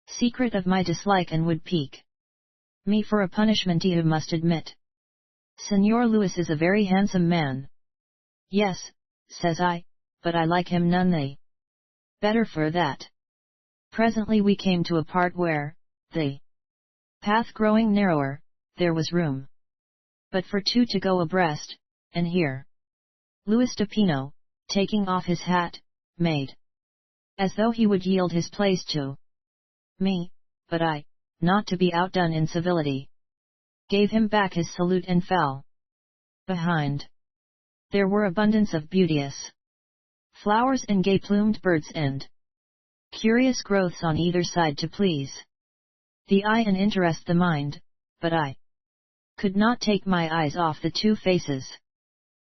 secret of my dislike and would pique me for a punishment. "You must admit, Senor Louis is a very handsome man." "Yes," says I, "but I like him none the better for that." Presently we came to a part where, the path growing narrower, there was room but for two to go abreast, and here Louis de Pinot, taking off his hat, made as though he would yield his place to me, but I, not to be outdone in civility, gave him back his salute and fell behind. There were abundance of beauteous flowers and gay-plumed birds and curious growths on either side to please the eye and interest the mind, but I could not take my eyes off the two faces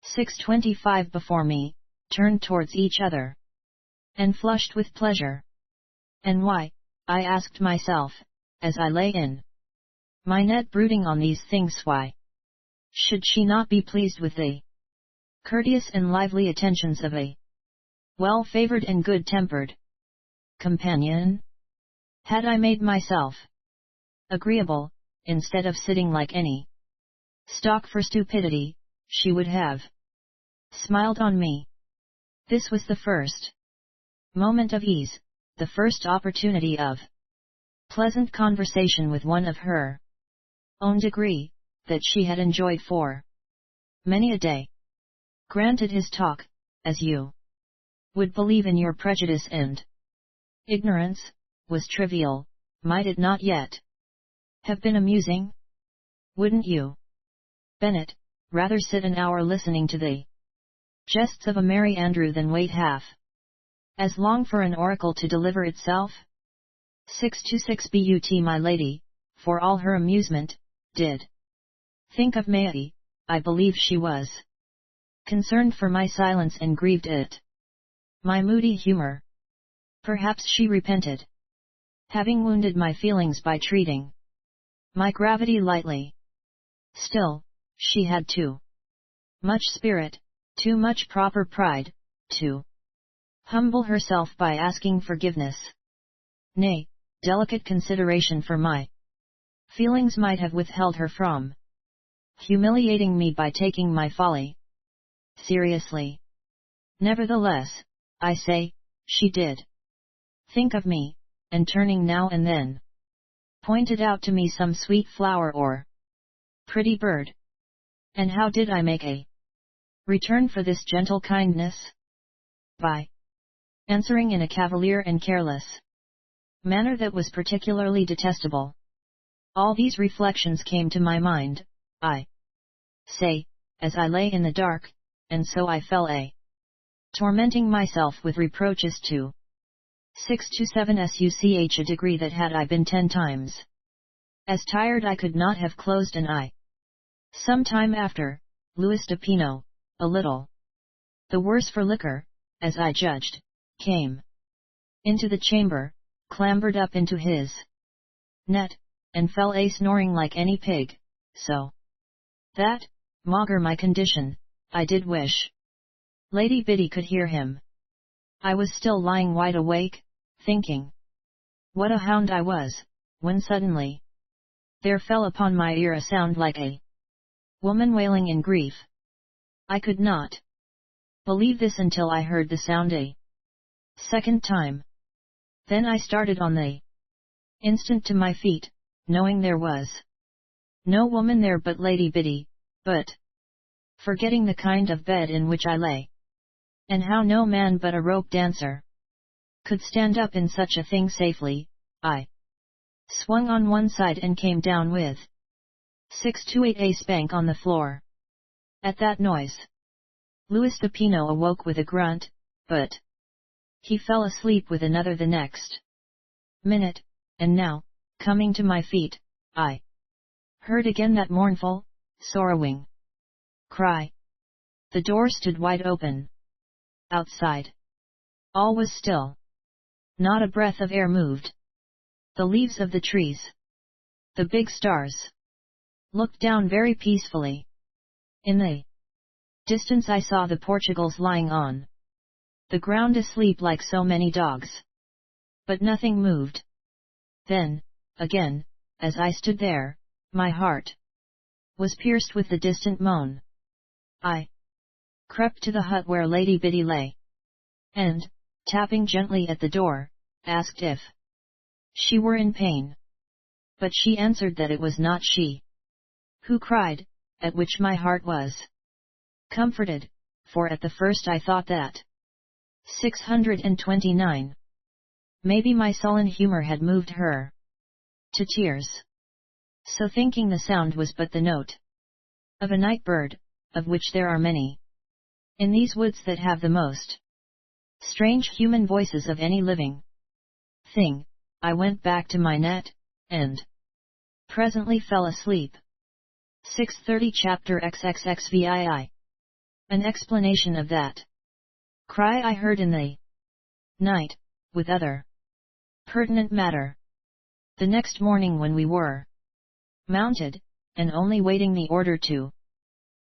625 before me, turned towards each other, and flushed with pleasure. And why, I asked myself, as I lay in my net brooding on these things, why should she not be pleased with the courteous and lively attentions of a well-favored and good-tempered companion? Had I made myself agreeable, instead of sitting like any stock for stupidity, she would have smiled on me. This was the first moment of ease, the first opportunity of pleasant conversation with one of her own degree, that she had enjoyed for many a day. Granted, his talk, as you would believe in your prejudice and ignorance, was trivial, might it not yet have been amusing? Wouldn't you, Bennett, rather sit an hour listening to the jests of a merry andrew than wait half as long for an oracle to deliver itself? 626 But my lady, for all her amusement, did think of Maie. I believe she was concerned for my silence and grieved at my moody humor. Perhaps she repented having wounded my feelings by treating my gravity lightly. Still, she had too much spirit, too much proper pride, to humble herself by asking forgiveness. Nay, delicate consideration for my feelings might have withheld her from humiliating me by taking my folly seriously. Nevertheless, I say, she did think of me, and turning now and then, pointed out to me some sweet flower or pretty bird. And how did I make a return for this gentle kindness? By answering in a cavalier and careless manner that was particularly detestable. All these reflections came to my mind. I say, as I lay in the dark, and so I fell a tormenting myself with reproaches to 6 to 7 such a degree that had I been 10 times as tired I could not have closed an eye. Some time after, Louis de Pino, a little the worse for liquor, as I judged, came into the chamber, clambered up into his net, and fell a snoring like any pig, so that, maugre my condition, I did wish Lady Biddy could hear him. I was still lying wide awake, thinking what a hound I was, when suddenly there fell upon my ear a sound like a woman wailing in grief. I could not believe this until I heard the sound a second time. Then I started on the instant to my feet, knowing there was no woman there but Lady Biddy, but forgetting the kind of bed in which I lay, and how no man but a rope dancer could stand up in such a thing safely, I swung on one side and came down with 6 to 8 a spank on the floor. At that noise, Louis de Pino awoke with a grunt, but he fell asleep with another the next minute, and now, coming to my feet, I heard again that mournful, sorrowing cry. The door stood wide open. Outside, all was still. Not a breath of air moved. The leaves of the trees, the big stars, looked down very peacefully. In the distance I saw the Portugals lying on the ground asleep like so many dogs. But nothing moved. Then, again, as I stood there, my heart was pierced with the distant moan. I crept to the hut where Lady Biddy lay, and, tapping gently at the door, asked if she were in pain. But she answered that it was not she who cried, at which my heart was comforted, for at the first I thought that 629. Maybe my sullen humor had moved her to tears. So thinking the sound was but the note of a night bird, of which there are many in these woods that have the most strange human voices of any living thing, I went back to my net, and presently fell asleep. 6:30 Chapter XXXVII. An explanation of that cry I heard in the night, with other pertinent matter. The next morning when we were mounted, and only waiting the order to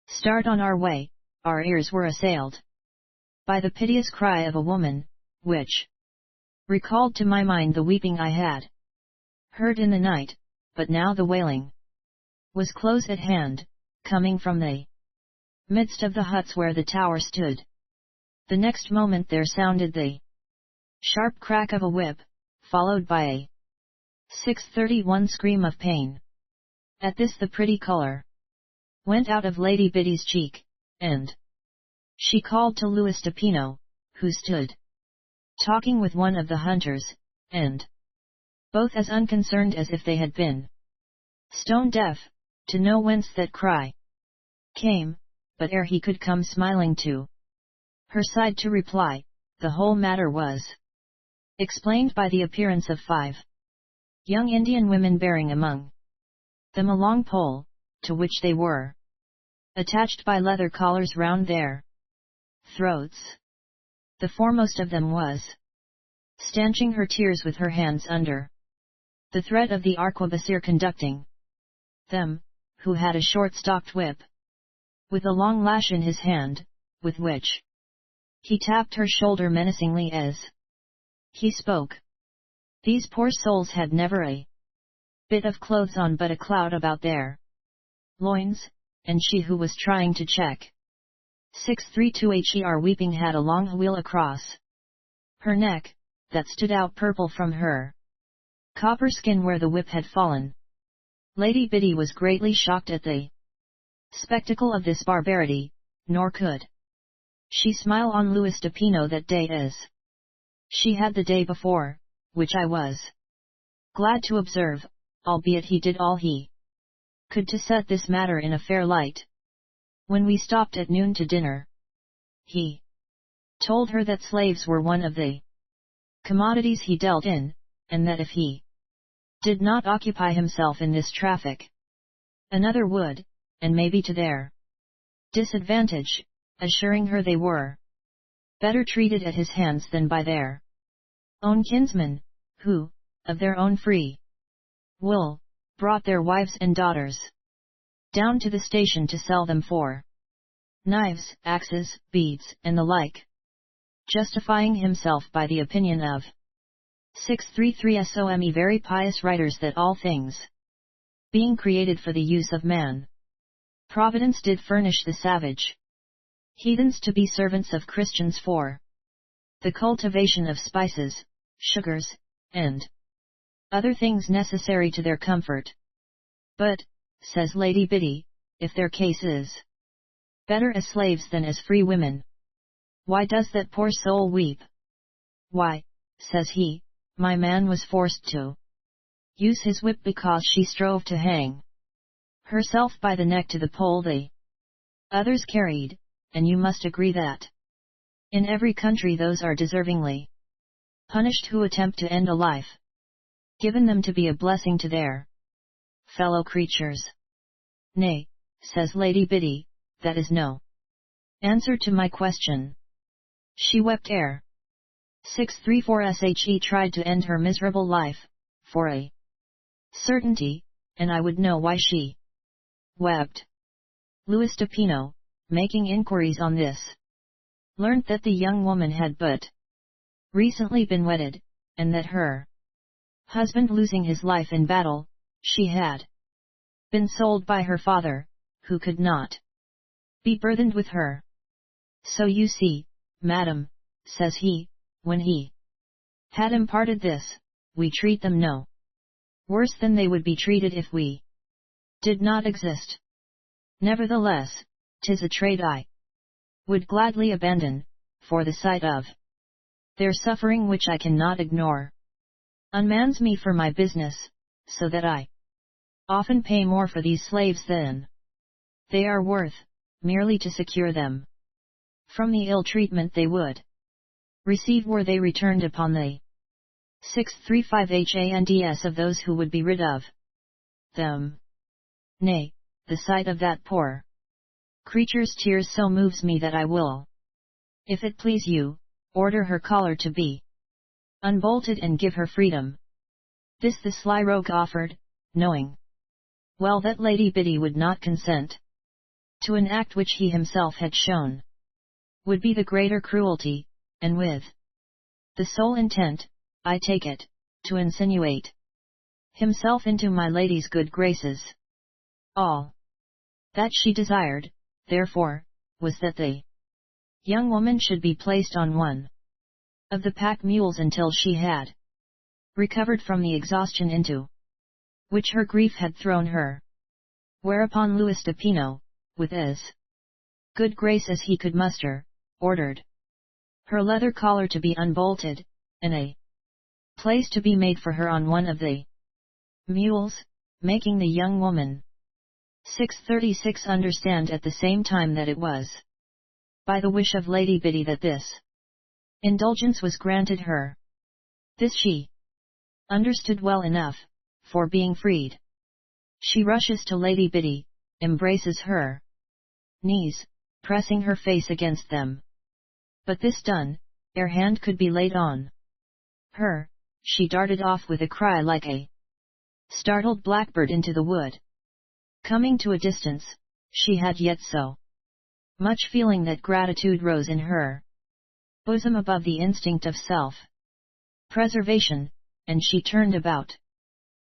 start on our way, our ears were assailed by the piteous cry of a woman, which recalled to my mind the weeping I had heard in the night, but now the wailing was close at hand, coming from the midst of the huts where the tower stood. The next moment there sounded the sharp crack of a whip, followed by a 6:31 scream of pain. At this the pretty colour went out of Lady Biddy's cheek, and she called to Louis de Pino, who stood talking with one of the hunters, and both as unconcerned as if they had been stone deaf, to know whence that cry came, but ere he could come smiling to her side to reply, the whole matter was explained by the appearance of 5 young Indian women bearing among them a long pole, to which they were attached by leather collars round their throats. The foremost of them was stanching her tears with her hands under the thread of the arquebusier conducting them, who had a short-stocked whip with a long lash in his hand, with which he tapped her shoulder menacingly as he spoke. These poor souls had never a bit of clothes on but a cloud about their loins, and she who was trying to check 632 her weeping had a long wheel across her neck, that stood out purple from her copper skin where the whip had fallen. Lady Biddy was greatly shocked at the spectacle of this barbarity, nor could she smile on Louis de Pino that day as she had the day before, which I was glad to observe, albeit he did all he could to set this matter in a fair light. When we stopped at noon to dinner, he told her that slaves were one of the commodities he dealt in, and that if he did not occupy himself in this traffic, another would, and maybe to their disadvantage, assuring her they were better treated at his hands than by their own kinsmen, who, of their own free will, brought their wives and daughters down to the station to sell them for knives, axes, beads, and the like, justifying himself by the opinion of 633 SOME very pious writers that all things being created for the use of man, Providence did furnish the savage heathens to be servants of Christians for the cultivation of spices, sugars, and other things necessary to their comfort. But, says Lady Biddy, if their case is better as slaves than as free women, why does that poor soul weep? Why, says he, my man was forced to use his whip because she strove to hang herself by the neck to the pole the others carried, and you must agree that in every country those are deservingly punished who attempt to end a life given them to be a blessing to their fellow creatures. Nay, says Lady Biddy, that is no answer to my question. She wept ere 634 SHE tried to end her miserable life, for a certainty, and I would know why she wept. Louis de Pino, making inquiries on this, learnt that the young woman had but recently been wedded, and that her husband losing his life in battle, she had been sold by her father, who could not be burthened with her. So you see, madam, says he, when he had imparted this, we treat them no worse than they would be treated if we did not exist. Nevertheless, 'tis a trade I would gladly abandon, for the sight of their suffering which I cannot ignore unmans me for my business, so that I often pay more for these slaves than they are worth, merely to secure them from the ill treatment they would receive were they returned upon the 635 HANDS of those who would be rid of them. Nay, the sight of that poor creature's tears so moves me that I will, if it please you, order her collar to be unbolted and give her freedom. This the sly rogue offered, knowing well that Lady Biddy would not consent to an act which he himself had shown would be the greater cruelty, and with the sole intent, I take it, to insinuate himself into my lady's good graces. All that she desired, therefore, was that the young woman should be placed on one of the pack mules until she had recovered from the exhaustion into which her grief had thrown her. Whereupon Louis de Pino, with as good grace as he could muster, ordered her leather collar to be unbolted, and a place to be made for her on one of the mules, making the young woman 636 understand at the same time that it was by the wish of Lady Biddy that this indulgence was granted her. This she understood well enough, for being freed, she rushes to Lady Biddy, embraces her knees, pressing her face against them. But this done, ere hand could be laid on her, she darted off with a cry like a startled blackbird into the wood. Coming to a distance, she had yet so much feeling that gratitude rose in her bosom above the instinct of self-preservation, and she turned about,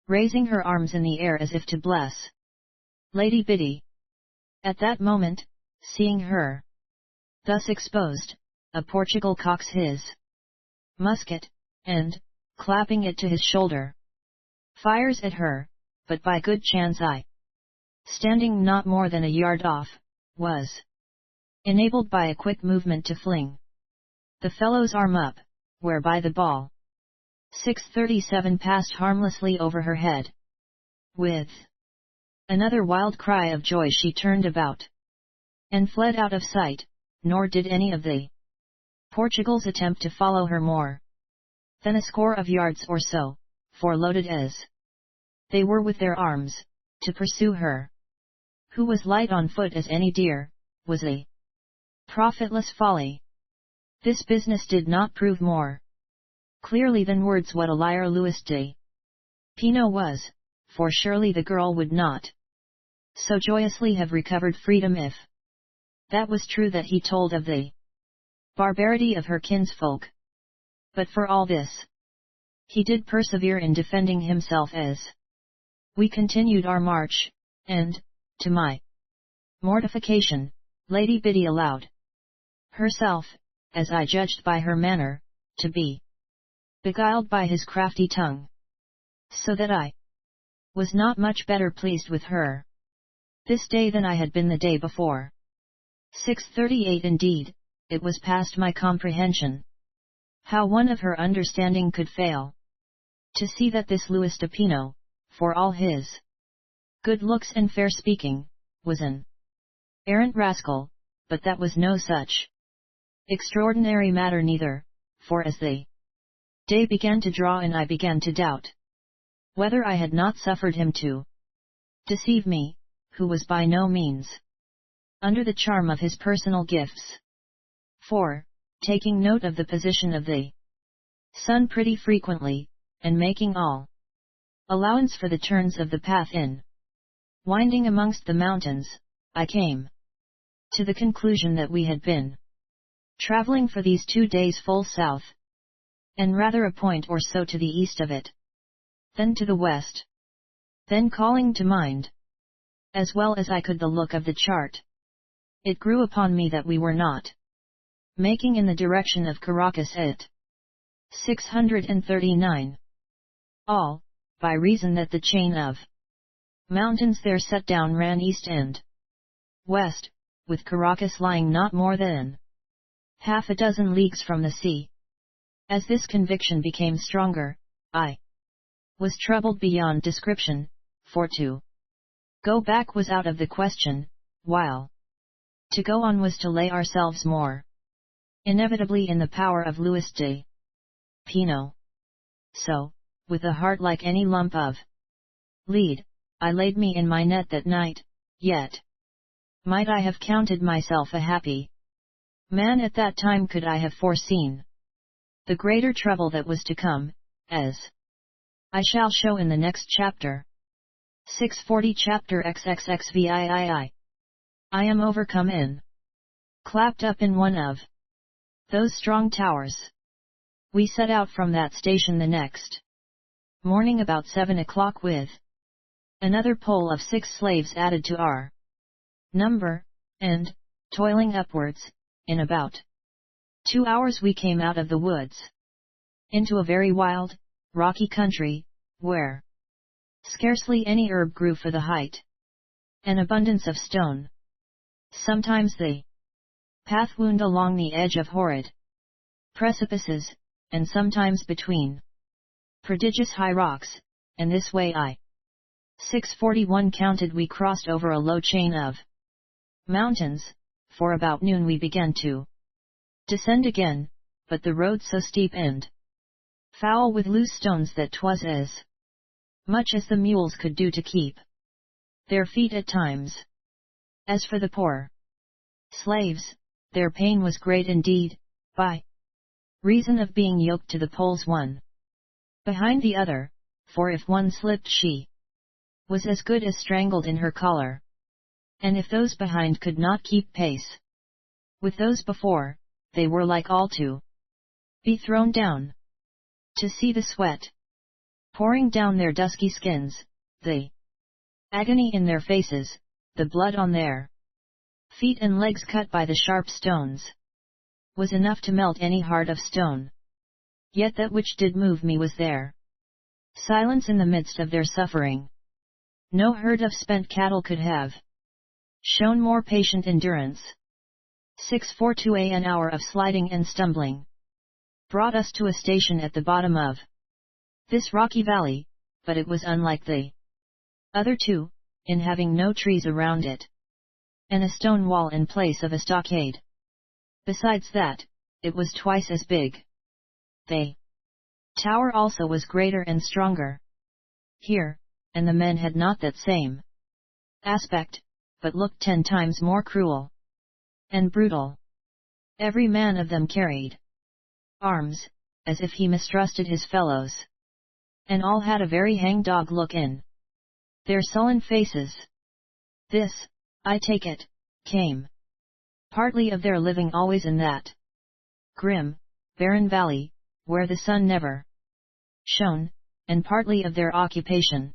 raising her arms in the air as if to bless Lady Biddy. At that moment, seeing her thus exposed, a Portugal cocks his musket, and, clapping it to his shoulder, fires at her, but by good chance I, standing not more than a yard off, was enabled by a quick movement to fling the fellow's arm up, whereby the ball 637 passed harmlessly over her head. With another wild cry of joy she turned about, and fled out of sight, nor did any of the Portugals attempt to follow her more than a score of yards or so, for loaded as they were with their arms, to pursue her, who was light on foot as any deer, was a profitless folly. This business did not prove more clearly than words what a liar Louis de Pino was, for surely the girl would not so joyously have recovered freedom if that was true that he told of the barbarity of her kinsfolk. But for all this, he did persevere in defending himself as we continued our march, and, to my mortification, Lady Biddy allowed herself, as I judged by her manner, to be beguiled by his crafty tongue, so that I was not much better pleased with her this day than I had been the day before. 6:38 Indeed, it was past my comprehension how one of her understanding could fail to see that this Louis de Pino, for all his good looks and fair speaking, was an arrant rascal, but that was no such extraordinary matter neither, for as the day began to draw in I began to doubt whether I had not suffered him to deceive me, who was by no means under the charm of his personal gifts. For, taking note of the position of the sun pretty frequently, and making all allowance for the turns of the path in winding amongst the mountains, I came to the conclusion that we had been traveling for these 2 days full south, and rather a point or so to the east of it, then to the west. Then calling to mind, as well as I could, the look of the chart, it grew upon me that we were not making in the direction of Caracas at 639. All, by reason that the chain of mountains there set down ran east and west, with Caracas lying not more than half a dozen leagues from the sea. As this conviction became stronger, I was troubled beyond description, for to go back was out of the question, while to go on was to lay ourselves more inevitably in the power of Louis de Pino. So, with a heart like any lump of lead, I laid me in my net that night, yet might I have counted myself a happy man at that time could I have foreseen the greater trouble that was to come, as I shall show in the next chapter. 640 Chapter XXXVIII. I am overcome in, clapped up in one of those strong towers. We set out from that station the next morning about 7 o'clock with another pole of 6 slaves added to our number, and, toiling upwards, in about 2 hours we came out of the woods into a very wild, rocky country, where scarcely any herb grew for the height and abundance of stone. Sometimes the path wound along the edge of horrid precipices, and sometimes between prodigious high rocks, and this way I 641 counted we crossed over a low chain of mountains, for about noon we began to descend again, but the road so steep and foul with loose stones that 'twas as much as the mules could do to keep their feet at times. As for the poor slaves, their pain was great indeed, by reason of being yoked to the poles one behind the other, for if one slipped she was as good as strangled in her collar, and if those behind could not keep pace with those before, they were like all to be thrown down. To see the sweat pouring down their dusky skins, the agony in their faces, the blood on their feet and legs cut by the sharp stones, was enough to melt any heart of stone. Yet that which did move me was their silence in the midst of their suffering. No herd of spent cattle could have shown more patient endurance. 642 An hour of sliding and stumbling brought us to a station at the bottom of this rocky valley, but it was unlike the other two, in having no trees around it, and a stone wall in place of a stockade. Besides that, it was twice as big. The tower also was greater and stronger. Here, and the men had not that same aspect, but looked 10 times more cruel and brutal. Every man of them carried arms, as if he mistrusted his fellows. And all had a very hang-dog look in their sullen faces. This, I take it, came partly of their living always in that grim, barren valley, where the sun never shone, and partly of their occupation,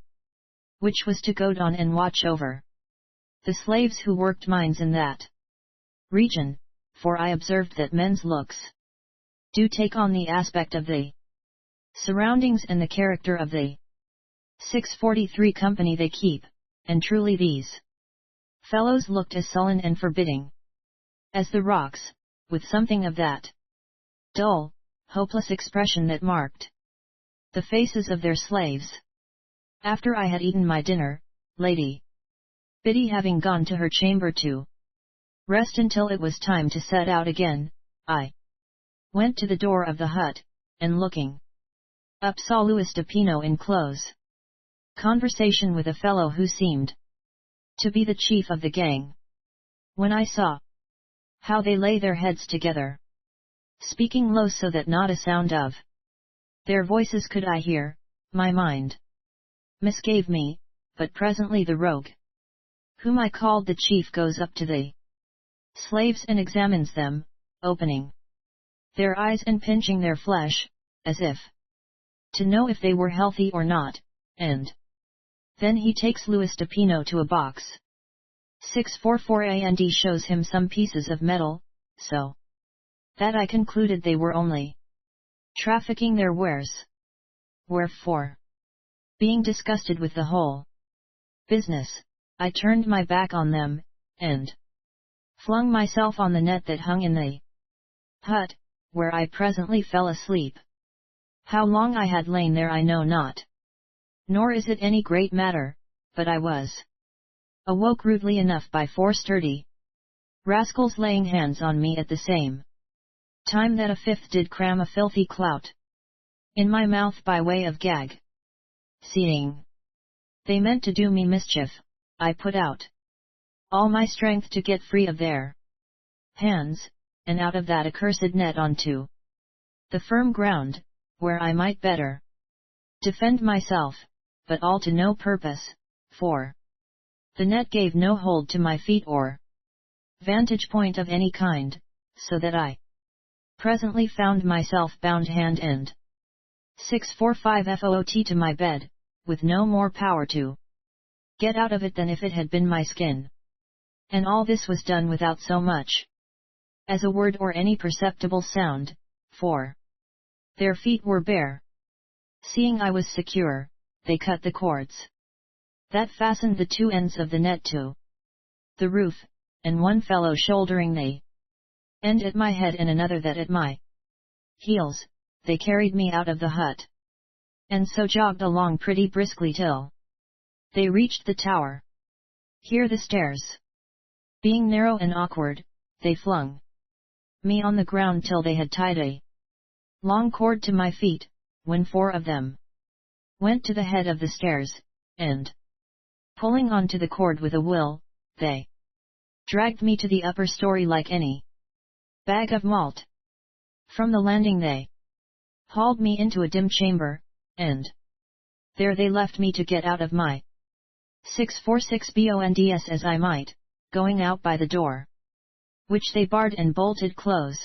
which was to go down and watch over the slaves who worked mines in that region, for I observed that men's looks do take on the aspect of the surroundings and the character of the 643 company they keep, and truly these fellows looked as sullen and forbidding as the rocks, with something of that dull, hopeless expression that marked the faces of their slaves. After I had eaten my dinner, Lady Biddy having gone to her chamber to rest until it was time to set out again, I went to the door of the hut, and looking up saw Luis de Pino in close conversation with a fellow who seemed to be the chief of the gang. When I saw how they lay their heads together, speaking low so that not a sound of their voices could I hear, my mind misgave me, but presently the rogue, whom I called the chief, goes up to the slaves and examines them, opening their eyes and pinching their flesh, as if to know if they were healthy or not, and then he takes Luis de Pino to a box. 644 and shows him some pieces of metal, so that I concluded they were only trafficking their wares. Wherefore, being disgusted with the whole business, I turned my back on them, and flung myself on the net that hung in the hut, where I presently fell asleep. How long I had lain there I know not, nor is it any great matter, but I was awoke rudely enough by 4 sturdy rascals laying hands on me at the same time that a 5th did cram a filthy clout in my mouth by way of gag. Seeing they meant to do me mischief, I put out all my strength to get free of their hands, and out of that accursed net onto the firm ground, where I might better defend myself, but all to no purpose, for the net gave no hold to my feet or vantage point of any kind, so that I presently found myself bound hand and 645 FOOT to my bed, with no more power to get out of it than if it had been my skin. And all this was done without so much as a word or any perceptible sound, for their feet were bare. Seeing I was secure, they cut the cords that fastened the 2 ends of the net to the roof, and one fellow shouldering the end at my head and another that at my heels, they carried me out of the hut, and so jogged along pretty briskly till they reached the tower. Here the stairs being narrow and awkward, they flung me on the ground till they had tied a long cord to my feet, when 4 of them went to the head of the stairs, and pulling on to the cord with a will, they dragged me to the upper story like any bag of malt. From the landing they hauled me into a dim chamber, and there they left me to get out of my 646 bonds as I might, going out by the door, which they barred and bolted close.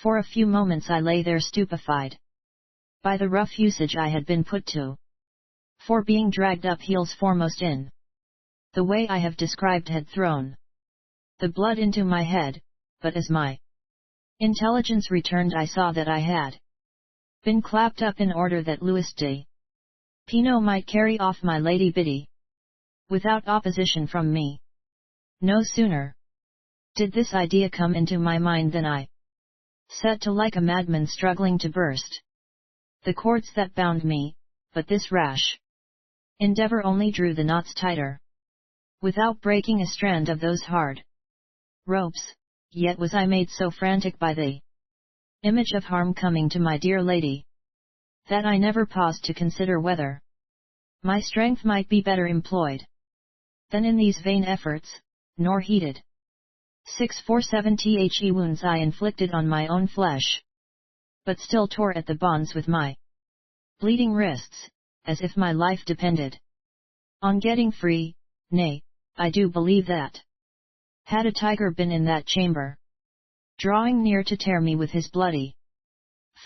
For a few moments I lay there stupefied by the rough usage I had been put to, for being dragged up heels foremost in the way I have described had thrown the blood into my head, but as my intelligence returned I saw that I had been clapped up in order that Luis de Pino might carry off my Lady Biddy without opposition from me. No sooner did this idea come into my mind than I set to like a madman struggling to burst the cords that bound me, but this rash endeavor only drew the knots tighter. without breaking a strand of those hard ropes, yet was I made so frantic by the image of harm coming to my dear lady, that I never paused to consider whether my strength might be better employed than in these vain efforts, nor heeded 647 the wounds I inflicted on my own flesh, but still tore at the bonds with my bleeding wrists, as if my life depended on getting free. Nay, I do believe that, had a tiger been in that chamber, drawing near to tear me with his bloody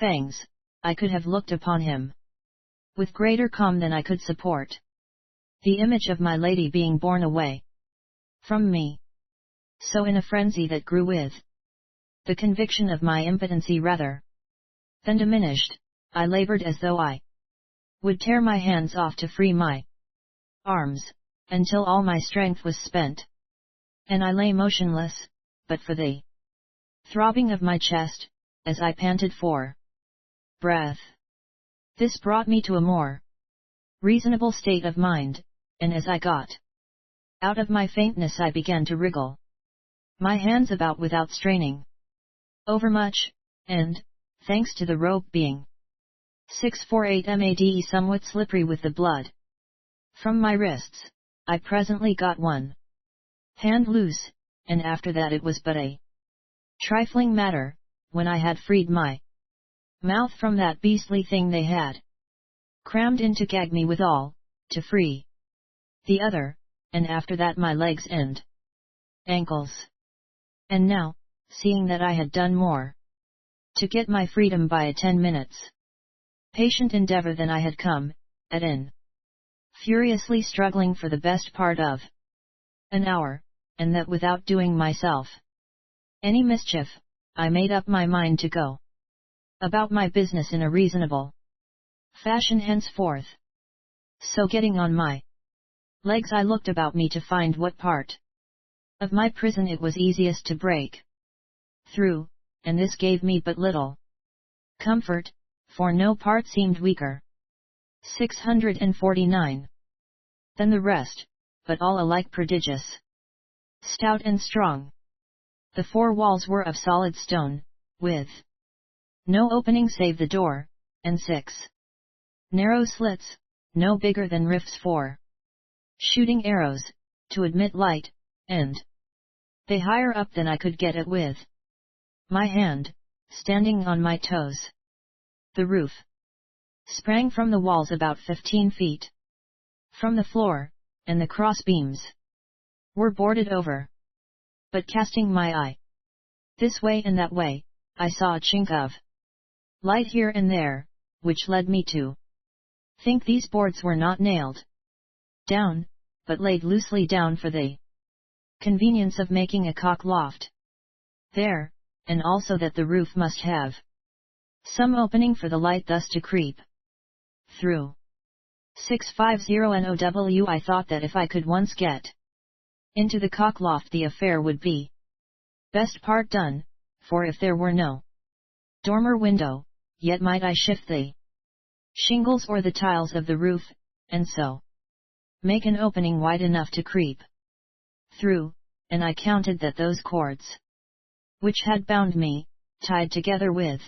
fangs, I could have looked upon him with greater calm than I could support the image of my lady being borne away from me. So in a frenzy that grew with the conviction of my impotency rather than diminished, I labored as though I would tear my hands off to free my arms, until all my strength was spent, and I lay motionless, but for the throbbing of my chest, as I panted for breath. This brought me to a more reasonable state of mind, and as I got out of my faintness I began to wriggle my hands about without straining overmuch, and, thanks to the rope being 648 made somewhat slippery with the blood from my wrists, I presently got one hand loose, and after that it was but a trifling matter, when I had freed my mouth from that beastly thing they had crammed in to gag me withal, to free the other, and after that my legs and ankles. And now, seeing that I had done more to get my freedom by a 10 minutes patient endeavor than I had come at in furiously struggling for the best part of an hour, and that without doing myself any mischief, I made up my mind to go about my business in a reasonable fashion henceforth. So getting on my legs I looked about me to find what part of my prison it was easiest to break through, and this gave me but little comfort, for no part seemed weaker 649 than the rest, but all alike prodigious, stout and strong. The four walls were of solid stone, with no opening save the door, and 6 narrow slits, no bigger than rifts for shooting arrows, to admit light, and they higher up than I could get at with my hand, standing on my toes. The roof sprang from the walls about 15 feet from the floor, and the cross beams were boarded over. But casting my eye this way and that way, I saw a chink of light here and there, which led me to think these boards were not nailed down, but laid loosely down for the convenience of making a cock loft there, and also that the roof must have some opening for the light thus to creep through. 650 NOW. I thought that if I could once get into the cock loft the affair would be best part done, for if there were no dormer window, yet might I shift the shingles or the tiles of the roof, and so make an opening wide enough to creep through, and I counted that those cords which had bound me, tied together with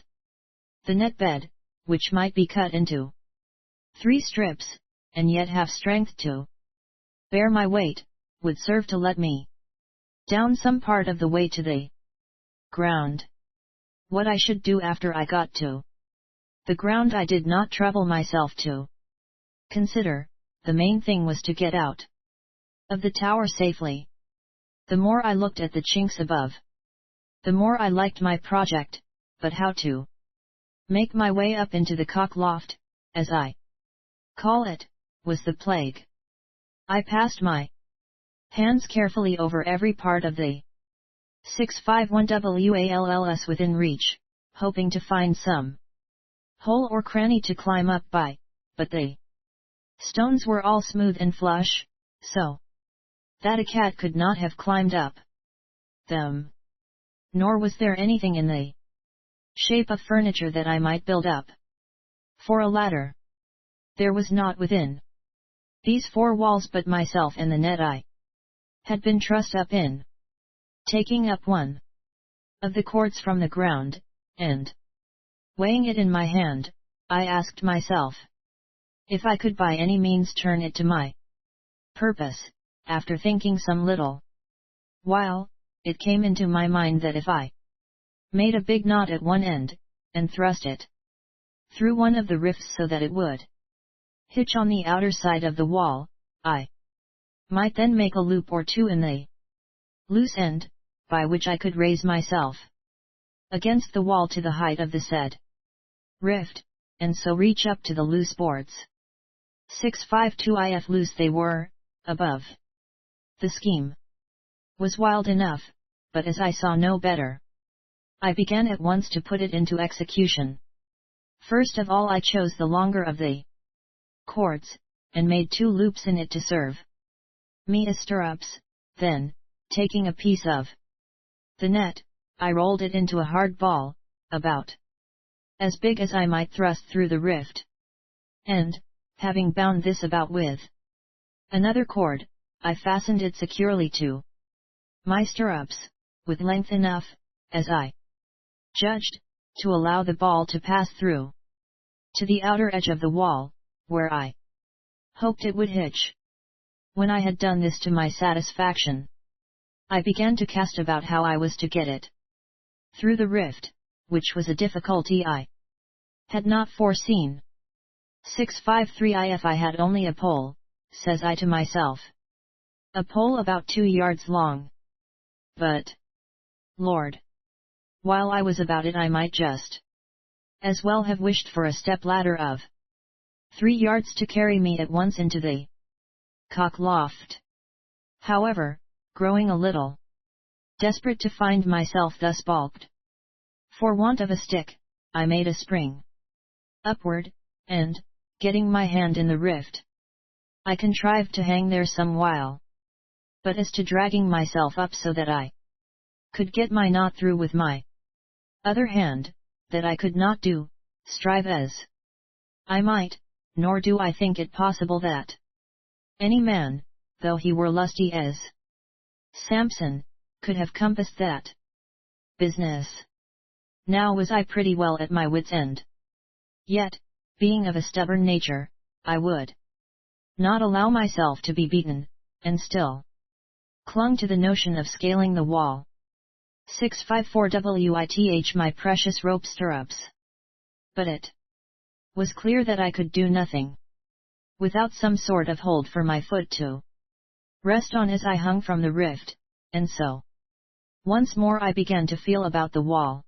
the net bed, which might be cut into 3 strips, and yet have strength to bear my weight, would serve to let me down some part of the way to the ground. What I should do after I got to the ground I did not trouble myself to consider. The main thing was to get out of the tower safely. The more I looked at the chinks above, the more I liked my project, but how to make my way up into the cock loft, as I call it, was the plague. I passed my hands carefully over every part of the 651 walls within reach, hoping to find some hole or cranny to climb up by, but the stones were all smooth and flush, so that a cat could not have climbed up them. Nor was there anything in the shape of furniture that I might build up for a ladder. There was not within these 4 walls but myself and the net I had been trussed up in. Taking up one of the cords from the ground, and weighing it in my hand, I asked myself if I could by any means turn it to my purpose. After thinking some little while, it came into my mind that if I made a big knot at one end, and thrust it through one of the rifts so that it would hitch on the outer side of the wall, I might then make a loop or two in the loose end, by which I could raise myself against the wall to the height of the said rift, and so reach up to the loose boards. 652 if loose they were, above. The scheme was wild enough, but as I saw no better, I began at once to put it into execution. First of all I chose the longer of the cords, and made 2 loops in it to serve me as stirrups. Then, taking a piece of the net, I rolled it into a hard ball, about as big as I might thrust through the rift. And, having bound this about with another cord, I fastened it securely to my stirrups, with length enough, as I judged, to allow the ball to pass through to the outer edge of the wall, where I hoped it would hitch. When I had done this to my satisfaction, I began to cast about how I was to get it through the rift, which was a difficulty I had not foreseen. 653 if I had only a pole, says I to myself. A pole about 2 yards long. But, Lord! While I was about it I might just as well have wished for a step ladder of 3 yards to carry me at once into the cock loft. However, growing a little desperate to find myself thus balked for want of a stick, I made a spring upward, and, getting my hand in the rift, I contrived to hang there some while. But as to dragging myself up so that I could get my knot through with my other hand, that I could not do, strive as I might, nor do I think it possible that any man, though he were lusty as Samson, could have compassed that business. Now was I pretty well at my wit's end. Yet, being of a stubborn nature, I would not allow myself to be beaten, and still clung to the notion of scaling the wall. 654 with my precious rope stirrups. But it was clear that I could do nothing without some sort of hold for my foot to rest on as I hung from the rift, and so once more I began to feel about the wall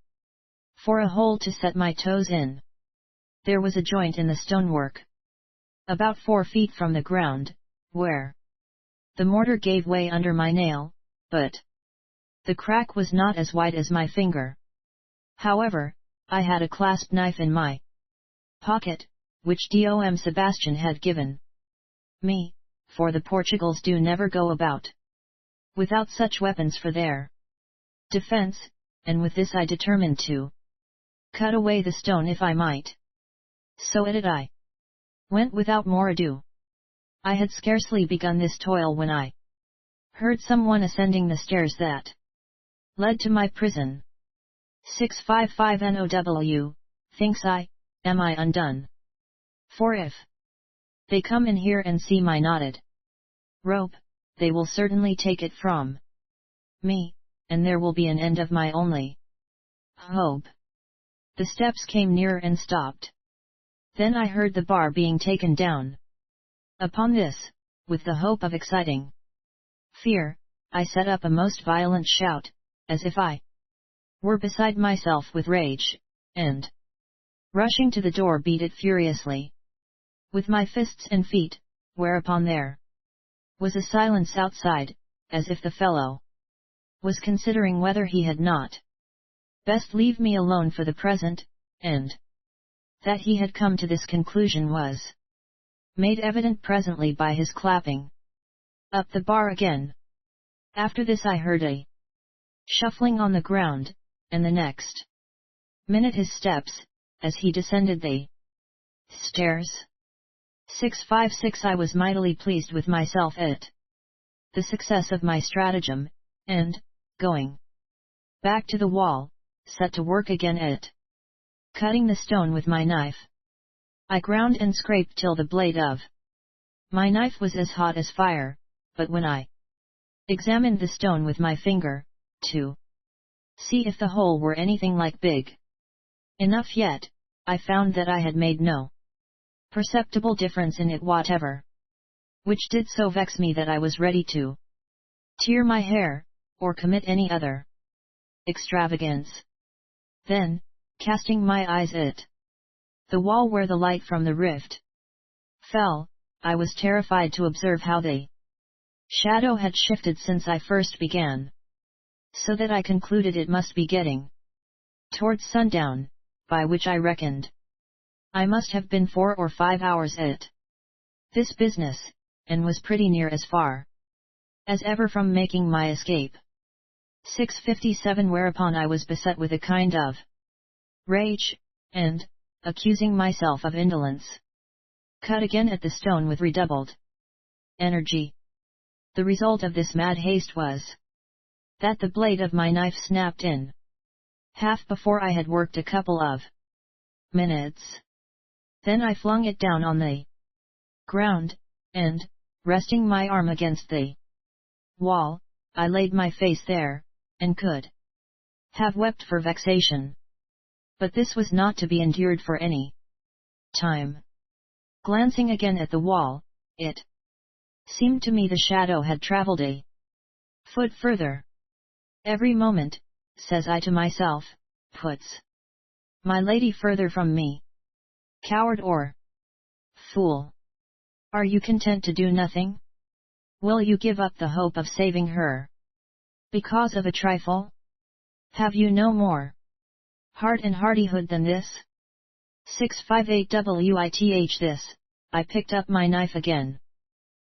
for a hole to set my toes in. There was a joint in the stonework, about 4 feet from the ground, where the mortar gave way under my nail, but the crack was not as wide as my finger. However, I had a clasp knife in my pocket, which Dom Sebastian had given me, for the Portugals do never go about without such weapons for their defense, and with this I determined to cut away the stone if I might. So at it I went without more ado. I had scarcely begun this toil when I heard someone ascending the stairs that led to my prison. 655 NOW, thinks I, am I undone? For if they come in here and see my knotted rope, they will certainly take it from me, and there will be an end of my only hope. The steps came nearer and stopped. Then I heard the bar being taken down. Upon this, with the hope of exciting fear, I set up a most violent shout, as if I were beside myself with rage, and, rushing to the door, beat it furiously with my fists and feet, whereupon there was a silence outside, as if the fellow was considering whether he had not best leave me alone for the present, and that he had come to this conclusion was made evident presently by his clapping up the bar again. After this I heard a shuffling on the ground, and the next minute his steps, as he descended the stairs. 656 I was mightily pleased with myself at the success of my stratagem, and, going back to the wall, set to work again at cutting the stone with my knife. I ground and scraped till the blade of my knife was as hot as fire, but when I examined the stone with my finger, to see if the hole were anything like big enough yet, I found that I had made no perceptible difference in it whatever, which did so vex me that I was ready to tear my hair, or commit any other extravagance. Then, casting my eyes at the wall where the light from the rift fell, I was terrified to observe how the shadow had shifted since I first began, so that I concluded it must be getting towards sundown, by which I reckoned I must have been 4 or 5 hours at this business, and was pretty near as far as ever from making my escape. 657 Whereupon I was beset with a kind of rage, and, accusing myself of indolence, cut again at the stone with redoubled energy. The result of this mad haste was that the blade of my knife snapped in half before I had worked a couple of minutes. Then I flung it down on the ground, and, resting my arm against the wall, I laid my face there, and could have wept for vexation. But this was not to be endured for any time. Glancing again at the wall, it seemed to me the shadow had travelled a foot further. Every moment, says I to myself, puts my lady further from me. Coward or fool! Are you content to do nothing? Will you give up the hope of saving her because of a trifle? Have you no more heart and hardihood than this? 658 With this, I picked up my knife again,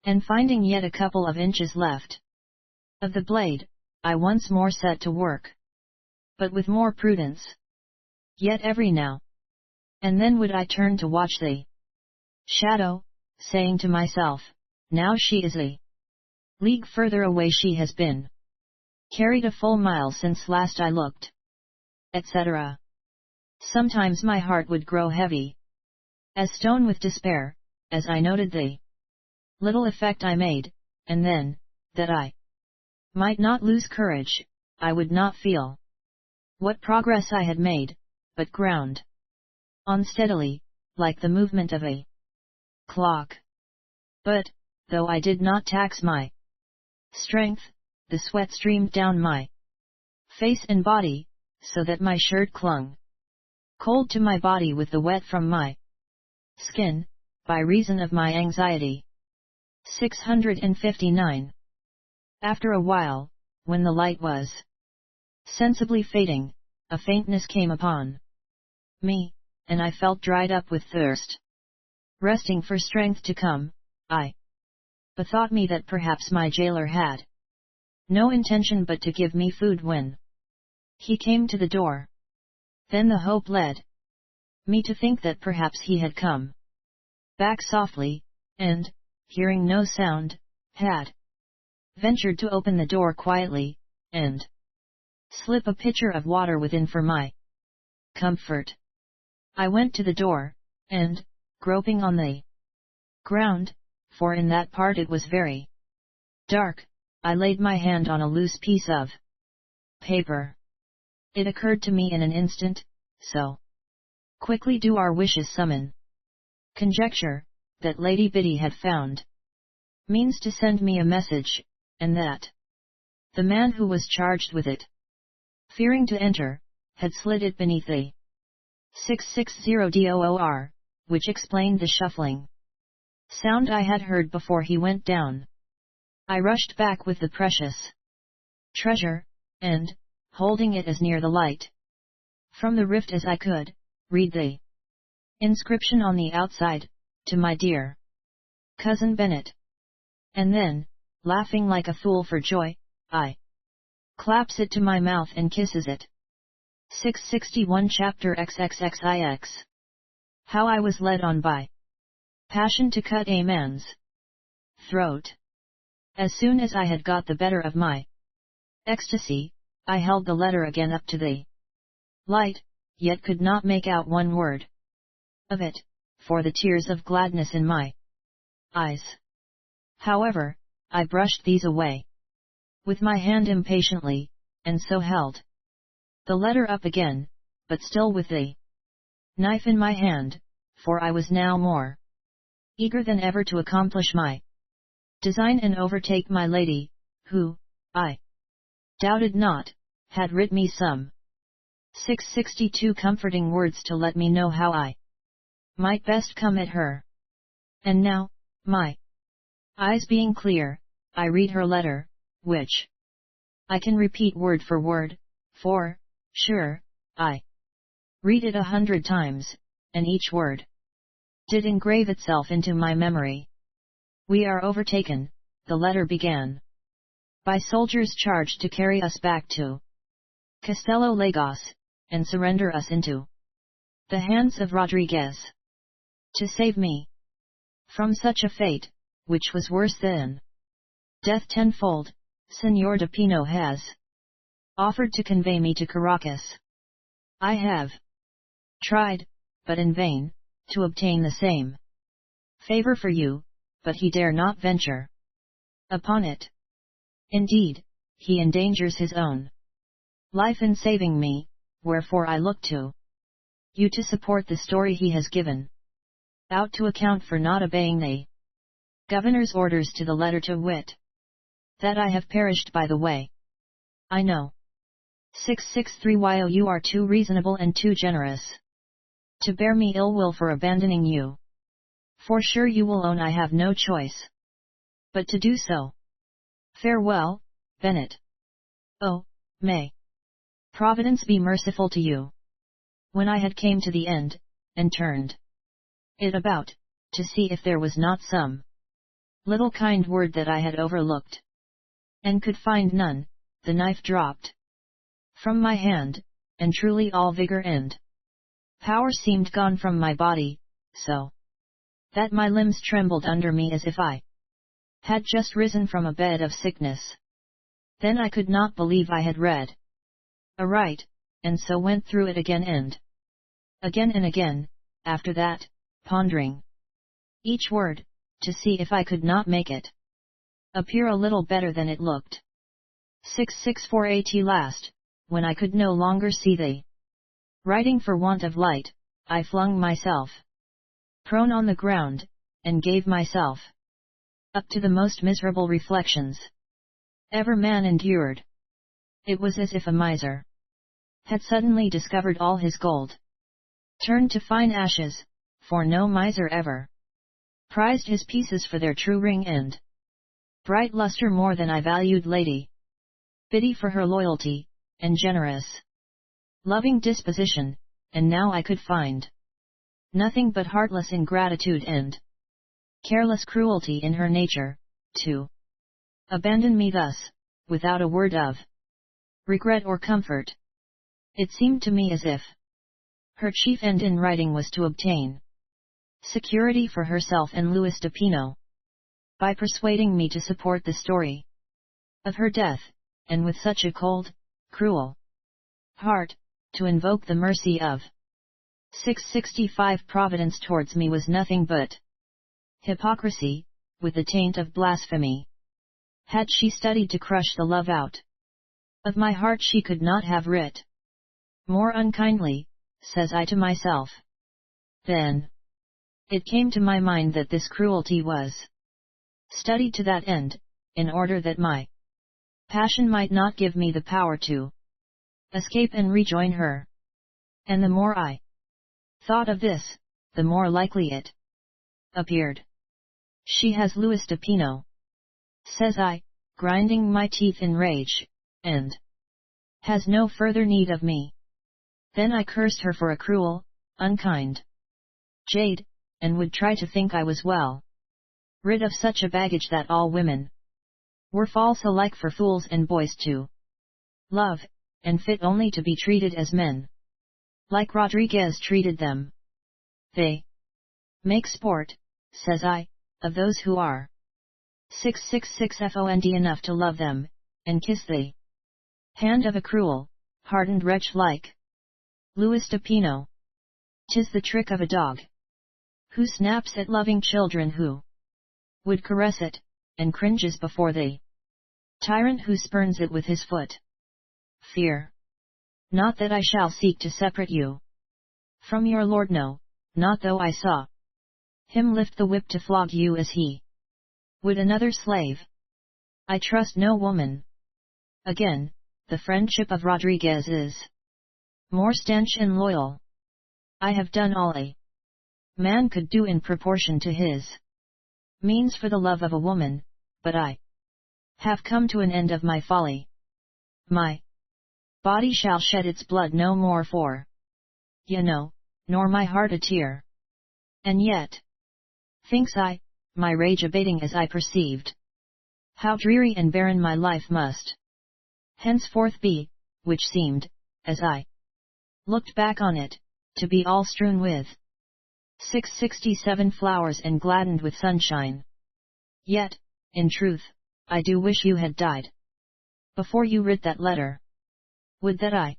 and finding yet a couple of inches left of the blade, I once more set to work, but with more prudence. Yet every now and then would I turn to watch the shadow, saying to myself, now she is a league further away, she has been carried a full mile since last I looked, etc. Sometimes my heart would grow heavy as stone with despair, as I noted the little effect I made, and then, that I might not lose courage, I would not feel what progress I had made, but ground on steadily, like the movement of a clock. But, though I did not tax my strength, the sweat streamed down my face and body, so that my shirt clung cold to my body with the wet from my skin, by reason of my anxiety. 659. After a while, when the light was sensibly fading, a faintness came upon me, and I felt dried up with thirst. Resting for strength to come, I bethought me that perhaps my jailer had no intention but to give me food when he came to the door. Then the hope led me to think that perhaps he had come back softly, and, hearing no sound, had ventured to open the door quietly, and slip a pitcher of water within for my comfort. I went to the door, and, groping on the ground, for in that part it was very dark, I laid my hand on a loose piece of paper. It occurred to me in an instant, so quickly do our wishes summon conjecture, that Lady Biddy had found means to send me a message, and that the man who was charged with it, fearing to enter, had slid it beneath the 660 door, which explained the shuffling sound I had heard before he went down. I rushed back with the precious treasure, and, holding it as near the light from the rift as I could, read the inscription on the outside, to my dear cousin Bennet. And then, laughing like a fool for joy, I claps it to my mouth and kisses it. 661 Chapter XXXIX. How I was led on by passion to cut a man's throat. As soon as I had got the better of my ecstasy, I held the letter again up to the light, yet could not make out one word of it, for the tears of gladness in my eyes. However, I brushed these away with my hand impatiently, and so held the letter up again, but still with the knife in my hand, for I was now more eager than ever to accomplish my design and overtake my lady, who, I doubted not, had writ me some 662 comforting words to let me know how I might best come at her. And now, my eyes being clear, I read her letter, which I can repeat word for word, for, sure, I read it 100 times, and each word did engrave itself into my memory. We are overtaken, the letter began, by soldiers charged to carry us back to Castello Lagos, and surrender us into the hands of Rodriguez. To save me from such a fate, which was worse than death tenfold, Señor de Pino has offered to convey me to Caracas. I have tried, but in vain, to obtain the same favor for you, but he dare not venture upon it. Indeed, he endangers his own life in saving me, wherefore I look to you to support the story he has given out to account for not obeying the governor's orders to the letter, to wit, that I have perished by the way. I know 663 you are too reasonable and too generous to bear me ill will for abandoning you. For sure you will own I have no choice but to do so. Farewell, Bennett. Oh, may Providence be merciful to you. When I had came to the end, and turned it about, to see if there was not some little kind word that I had overlooked, and could find none, the knife dropped from my hand, and truly all vigor and power seemed gone from my body, so that my limbs trembled under me as if I had just risen from a bed of sickness. Then I could not believe I had read aright, and so went through it again and again, after that, pondering each word, to see if I could not make it appear a little better than it looked. 664 at last, when I could no longer see the writing for want of light, I flung myself prone on the ground, and gave myself up to the most miserable reflections ever man endured. It was as if a miser had suddenly discovered all his gold turned to fine ashes, for no miser ever prized his pieces for their true ring and bright luster more than I valued Lady Biddy for her loyalty, and generous loving disposition, and now I could find nothing but heartless ingratitude and careless cruelty in her nature, to abandon me thus, without a word of regret or comfort. It seemed to me as if her chief end in writing was to obtain security for herself and Luis de Pino, by persuading me to support the story of her death, and with such a cold, cruel heart, to invoke the mercy of 665. Providence towards me was nothing but hypocrisy, with the taint of blasphemy. Had she studied to crush the love out of my heart, she could not have writ more unkindly, says I to myself. Then it came to my mind that this cruelty was studied to that end, in order that my passion might not give me the power to escape and rejoin her. And the more I thought of this, the more likely it appeared. She has Luis de Pino, says I, grinding my teeth in rage, and has no further need of me. Then I cursed her for a cruel, unkind jade, and would try to think I was well rid of such a baggage, that all women were false alike, for fools and boys to love, and fit only to be treated as men, like Rodriguez treated them. They make sport, says I, of those who are 666 fond enough to love them, and kiss the hand of a cruel, hardened wretch like Louis de Pino. 'Tis the trick of a dog, who snaps at loving children, who would caress it, and cringes before the tyrant who spurns it with his foot. Fear not that I shall seek to separate you from your lord, no, not though I saw him lift the whip to flog you as he would another slave. I trust no woman. Again, the friendship of Rodriguez is more stanch and loyal. I have done all a man could do in proportion to his means for the love of a woman, but I have come to an end of my folly. My body shall shed its blood no more for you know, nor my heart a tear. And yet, thinks I, my rage abating as I perceived how dreary and barren my life must henceforth be, which seemed, as I looked back on it, to be all strewn with 667 flowers and gladdened with sunshine. Yet, in truth, I do wish you had died before you writ that letter. Would that I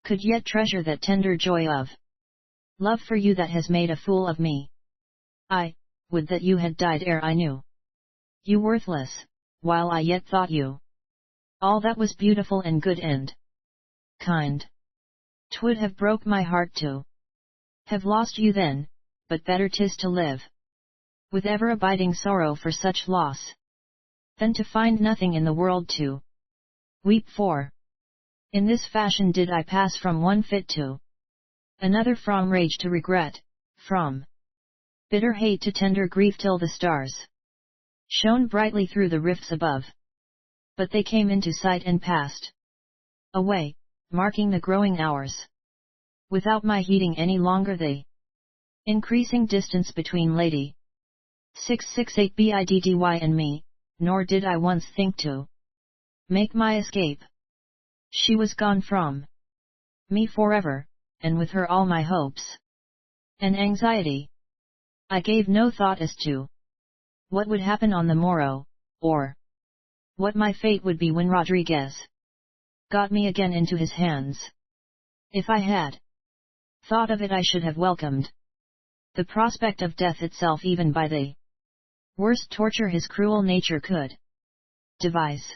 could yet treasure that tender joy of love for you that has made a fool of me. I would that you had died ere I knew you worthless, while I yet thought you all that was beautiful and good and kind. 'Twould have broke my heart to have lost you then, but better 'tis to live with ever abiding sorrow for such loss, than to find nothing in the world to weep for. In this fashion did I pass from one fit to another, from rage to regret, from bitter hate to tender grief, till the stars shone brightly through the rifts above. But they came into sight and passed away, marking the growing hours, without my heeding any longer the increasing distance between Lady 668 Biddy and me, nor did I once think to make my escape. She was gone from me forever, and with her all my hopes and anxiety. I gave no thought as to what would happen on the morrow, or what my fate would be when Rodriguez got me again into his hands. If I had thought of it, I should have welcomed the prospect of death itself, even by the worst torture his cruel nature could devise.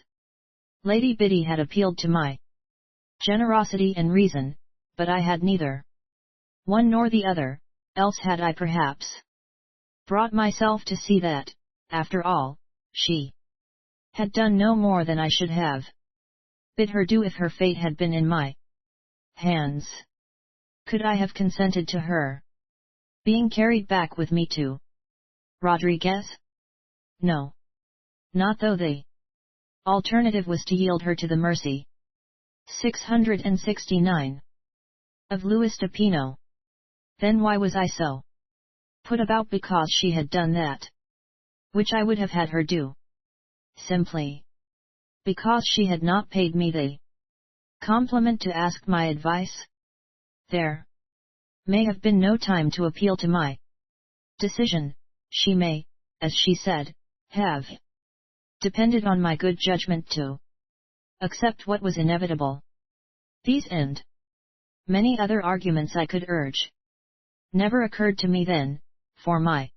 Lady Biddy had appealed to my generosity and reason, but I had neither one nor the other, else had I perhaps brought myself to see that, after all, she had done no more than I should have bid her do if her fate had been in my hands. Could I have consented to her being carried back with me to Rodriguez? No. Not though the alternative was to yield her to the mercy 669 of Louis de Pino. Then why was I so put about because she had done that which I would have had her do? Simply because she had not paid me the compliment to ask my advice. There may have been no time to appeal to my decision. She may, as she said, have depended on my good judgment to accept what was inevitable. These and many other arguments I could urge never occurred to me then, for my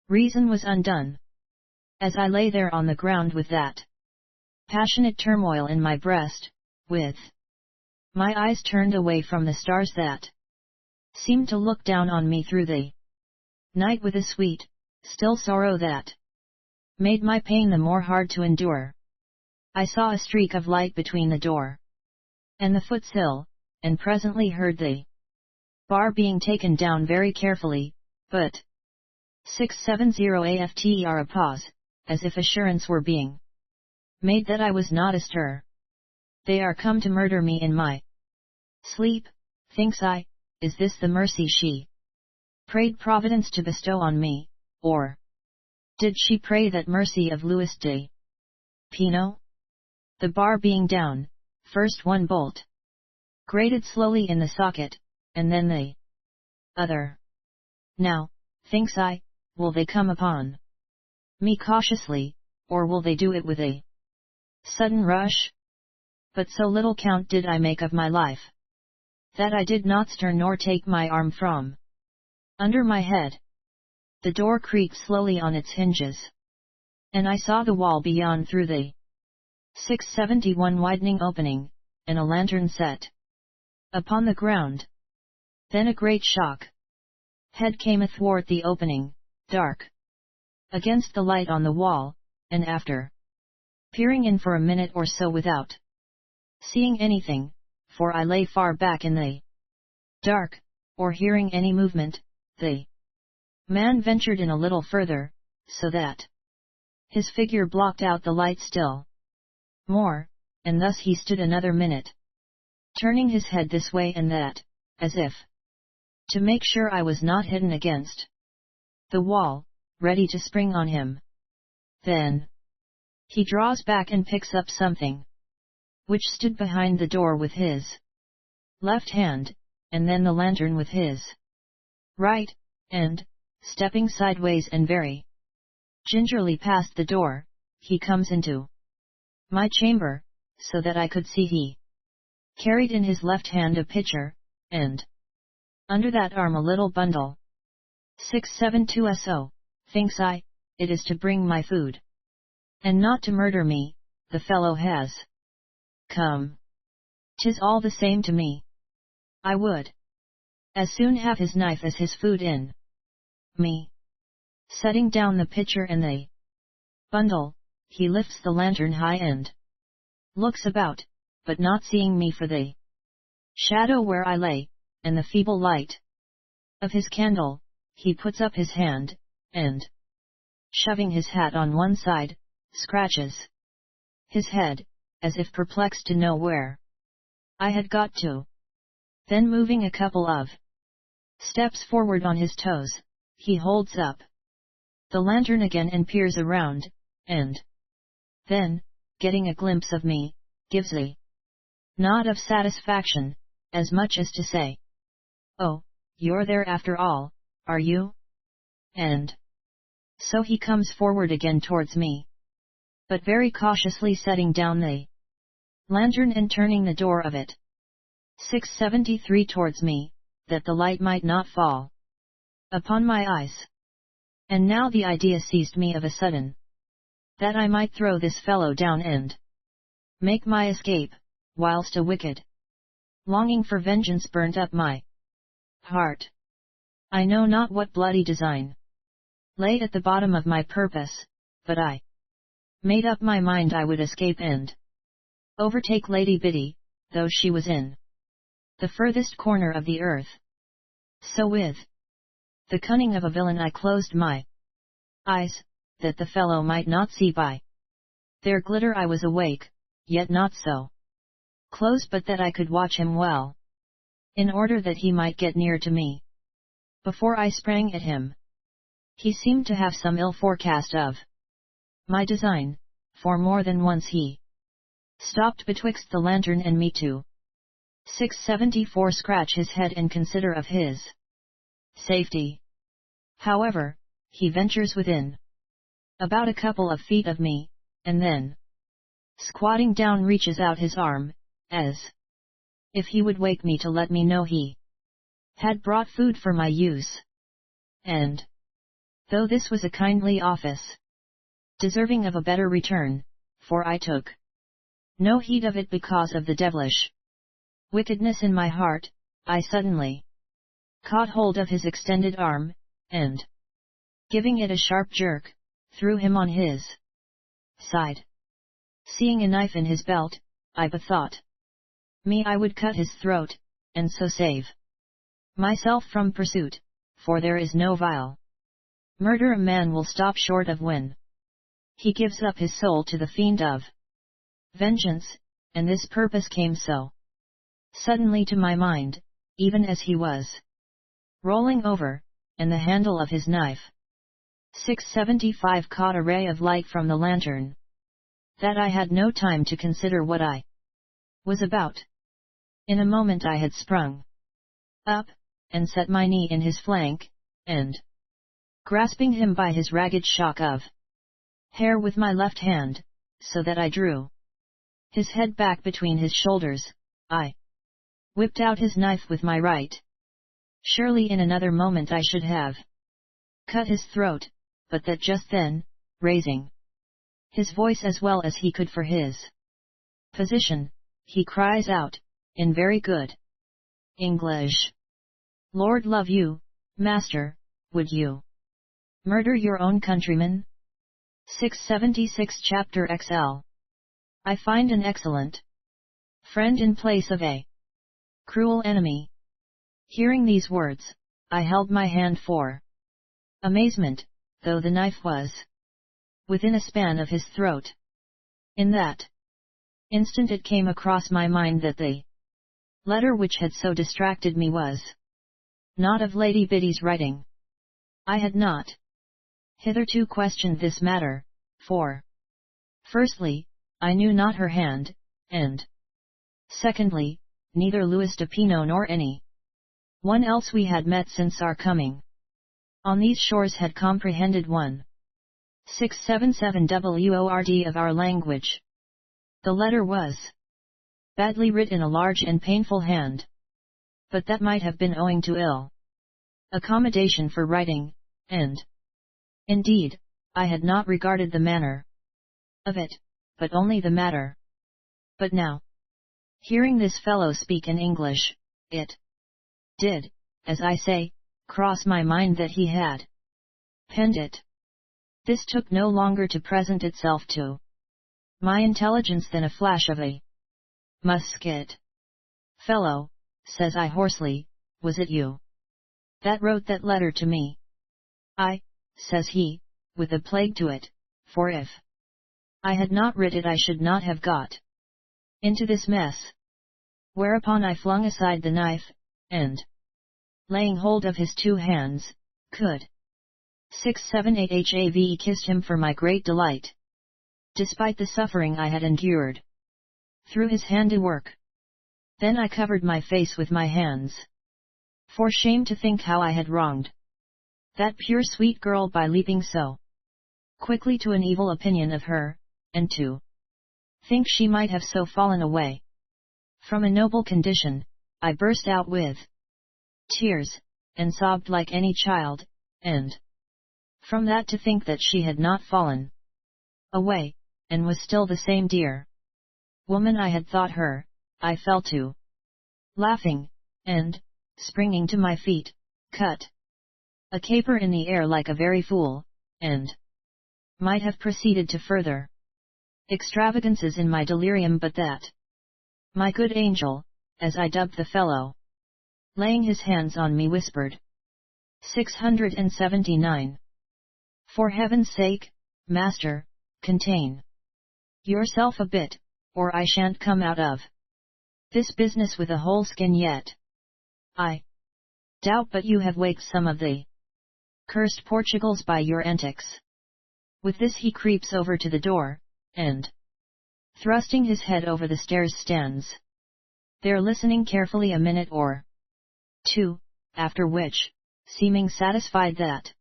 reason was undone. As I lay there on the ground with that passionate turmoil in my breast, with my eyes turned away from the stars that seemed to look down on me through the night with a sweet, still sorrow that made my pain the more hard to endure, I saw a streak of light between the door and the foot-sill, and presently heard the bar being taken down very carefully, but 670 after a pause, as if assurance were being made that I was not astir. They are come to murder me in my sleep, thinks I. Is this the mercy she prayed Providence to bestow on me, or did she pray that mercy of Louis de Pino? The bar being down, first one bolt grated slowly in the socket, and then the other. Now, thinks I, will they come upon me cautiously, or will they do it with a sudden rush? But so little count did I make of my life, that I did not stir nor take my arm from under my head. The door creaked slowly on its hinges, and I saw the wall beyond through the 671 widening opening, and a lantern set upon the ground. Then a great shock. Head came athwart the opening, dark against the light on the wall, and after peering in for a minute or so without seeing anything, for I lay far back in the dark, or hearing any movement, the man ventured in a little further, so that his figure blocked out the light still more, and thus he stood another minute, turning his head this way and that, as if to make sure I was not hidden against the wall, ready to spring on him. Then he draws back and picks up something which stood behind the door with his left hand, and then the lantern with his right, and, stepping sideways and very gingerly past the door, he comes into my chamber, so that I could see he carried in his left hand a pitcher, and under that arm a little bundle. 672so, thinks I, it is to bring my food, and not to murder me. The fellow has come. 'Tis all the same to me. I would as soon have his knife as his food in me. Setting down the pitcher and the bundle, he lifts the lantern high and looks about, but not seeing me for the shadow where I lay, and the feeble light of his candle, he puts up his hand, and, shoving his hat on one side, scratches his head, as if perplexed to know where I had got to. Then moving a couple of steps forward on his toes, he holds up the lantern again and peers around, and then, getting a glimpse of me, gives a nod of satisfaction, as much as to say, "Oh, you're there after all, are you?" And so he comes forward again towards me, but very cautiously setting down the lantern and turning the door of it 673 towards me, that the light might not fall upon my eyes. And now the idea seized me of a sudden, that I might throw this fellow down and make my escape, whilst a wicked longing for vengeance burnt up my heart. I know not what bloody design lay at the bottom of my purpose, but I made up my mind I would escape and overtake Lady Biddy, though she was in the furthest corner of the earth. So with the cunning of a villain I closed my eyes, that the fellow might not see by their glitter I was awake, yet not so close but that I could watch him well, in order that he might get near to me before I sprang at him. He seemed to have some ill forecast of my design, for more than once he stopped betwixt the lantern and me to 674 scratch his head and consider of his safety. However, he ventures within about a couple of feet of me, and then, squatting down, reaches out his arm, as if he would wake me to let me know he had brought food for my use. And, though this was a kindly office, deserving of a better return, for I took no heed of it because of the devilish wickedness in my heart, I suddenly caught hold of his extended arm, and, giving it a sharp jerk, threw him on his side. Seeing a knife in his belt, I bethought me I would cut his throat, and so save myself from pursuit, for there is no vile murder a man will stop short of when he gives up his soul to the fiend of vengeance, and this purpose came so suddenly to my mind, even as he was rolling over, and the handle of his knife 675 caught a ray of light from the lantern, that I had no time to consider what I was about. In a moment I had sprung up, and set my knee in his flank, and, grasping him by his ragged shock of hair with my left hand, so that I drew his head back between his shoulders. I whipped out his knife with my right. Surely in another moment I should have cut his throat, but that just then, raising his voice as well as he could for his position, he cries out, in very good English, "Lord love you, master, would you murder your own countrymen?" 676 Chapter XL. I find an excellent friend in place of a cruel enemy. Hearing these words, I held my hand for amazement, though the knife was within a span of his throat. In that instant it came across my mind that the letter which had so distracted me was not of Lady Biddy's writing. I had not hitherto questioned this matter, for firstly, I knew not her hand, and secondly, neither Louis de Pinot nor any one else we had met since our coming on these shores had comprehended 677 word of our language. The letter was badly writ in a large and painful hand, but that might have been owing to ill accommodation for writing, and indeed, I had not regarded the manner of it, but only the matter. But now, hearing this fellow speak in English, it did, as I say, cross my mind that he had penned it. This took no longer to present itself to my intelligence than a flash of a musket. "Fellow," says I hoarsely, "was it you that wrote that letter to me?" "I," says he, with a plague to it, for if I had not writ it I should not have got into this mess. Whereupon I flung aside the knife, and laying hold of his two hands, could 678 have kissed him for my great delight, despite the suffering I had endured through his handiwork. Then I covered my face with my hands, for shame to think how I had wronged that pure sweet girl by leaping so quickly to an evil opinion of her, and to think she might have so fallen away from a noble condition. I burst out with tears, and sobbed like any child, and from that to think that she had not fallen away, and was still the same dear woman I had thought her, I fell to laughing, and, springing to my feet, cut a caper in the air like a very fool, and might have proceeded to further extravagances in my delirium, but that my good angel, as I dubbed the fellow, laying his hands on me, whispered, 679. "For heaven's sake, master, contain yourself a bit, or I shan't come out of this business with a whole skin yet. I doubt but you have waked some of the cursed Portugals by your antics." With this he creeps over to the door, and, thrusting his head over the stairs, stands there listening carefully a minute or two, after which, seeming satisfied that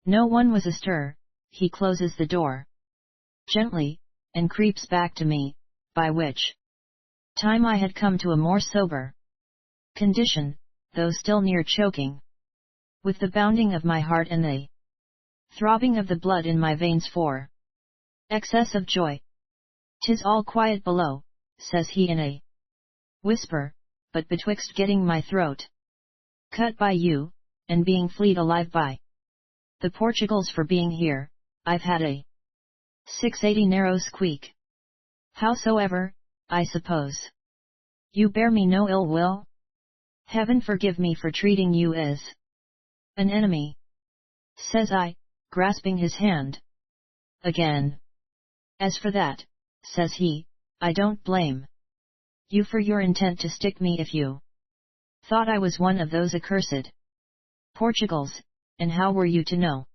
no one was astir, he closes the door gently, and creeps back to me, by which time I had come to a more sober condition, though still near choking with the bounding of my heart and the throbbing of the blood in my veins for excess of joy. "'Tis all quiet below," says he in a whisper, "but betwixt getting my throat cut by you, and being fleed alive by the Portugals for being here, I've had a 680 narrow squeak. Howsoever, I suppose you bear me no ill will? Heaven forgive me for treating you as an enemy," says I, grasping his hand again. "As for that," says he, "I don't blame you for your intent to stick me if you thought I was one of those accursed Portugals, and how were you to know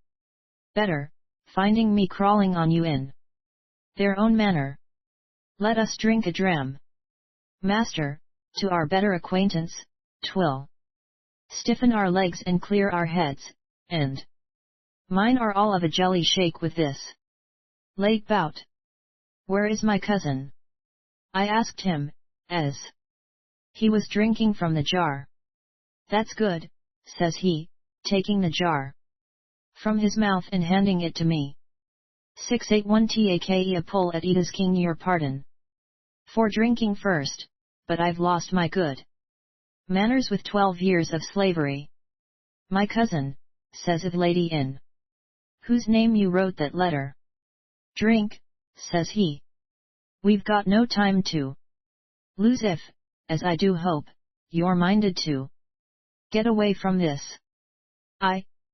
better, finding me crawling on you in their own manner? Let us drink a dram, master, to our better acquaintance. 'Twill stiffen our legs and clear our heads, and mine are all of a jelly shake with this." Late bout. Where is my cousin? I asked him, as he was drinking from the jar. That's good, says he, taking the jar from his mouth and handing it to me. 681 Take a pull at Eda's king, your pardon for drinking first, but I've lost my good manners with 12 years of slavery. My cousin, says the lady in whose name you wrote that letter. Drink, says he. We've got no time to lose if, as I do hope, you're minded to get away from this.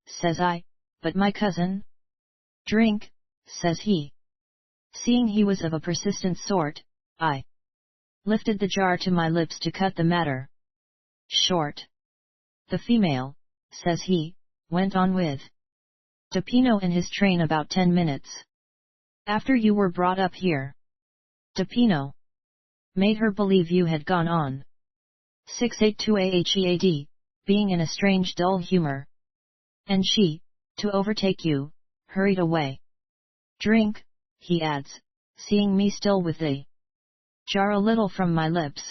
Says I, but my cousin? Drink, says he. Seeing he was of a persistent sort, I lifted the jar to my lips to cut the matter short. The female, says he, went on with Depino and his train about 10 minutes after you were brought up here. Depino made her believe you had gone on. 682 Ahead, being in a strange dull humor. And she, to overtake you, hurried away. Drink, he adds, seeing me still with the jar a little from my lips.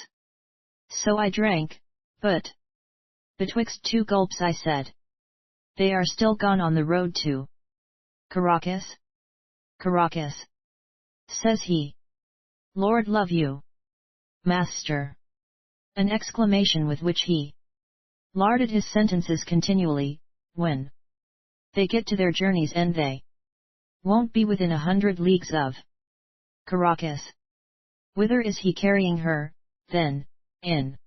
So I drank, but betwixt two gulps I said, they are still gone on the road to Caracas? Caracas, says he. Lord love you, master. An exclamation with which he larded his sentences continually. When they get to their journey's end they won't be within 100 leagues of Caracas. Whither is he carrying her, then, in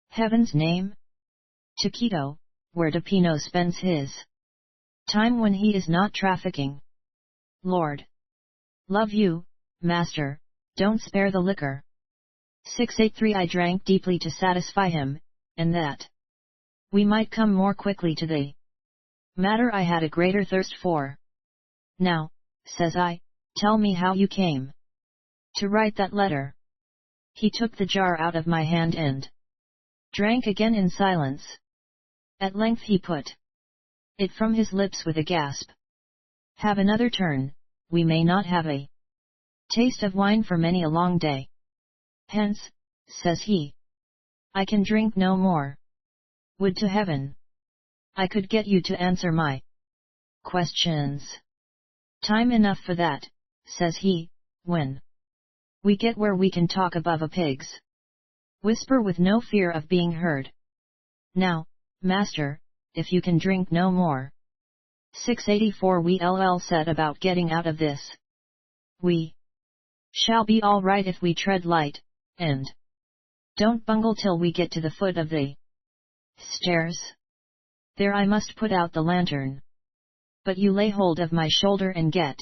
heaven's name? To Quito, where Depino spends his time when he is not trafficking. Lord love you, master, don't spare the liquor. 683 I drank deeply to satisfy him, and that we might come more quickly to the matter I had a greater thirst for. Now, says I, tell me how you came to write that letter. He took the jar out of my hand and drank again in silence. At length he put it from his lips with a gasp. Have another turn, we may not have a taste of wine for many a long day. Hence, says he, I can drink no more. Would to heaven I could get you to answer my questions. Time enough for that, says he, when we get where we can talk above a pig's whisper with no fear of being heard. Now, master, if you can drink no more. 684 We said about getting out of this. We shall be all right if we tread light, and don't bungle till we get to the foot of the stairs. There I must put out the lantern. But you lay hold of my shoulder and get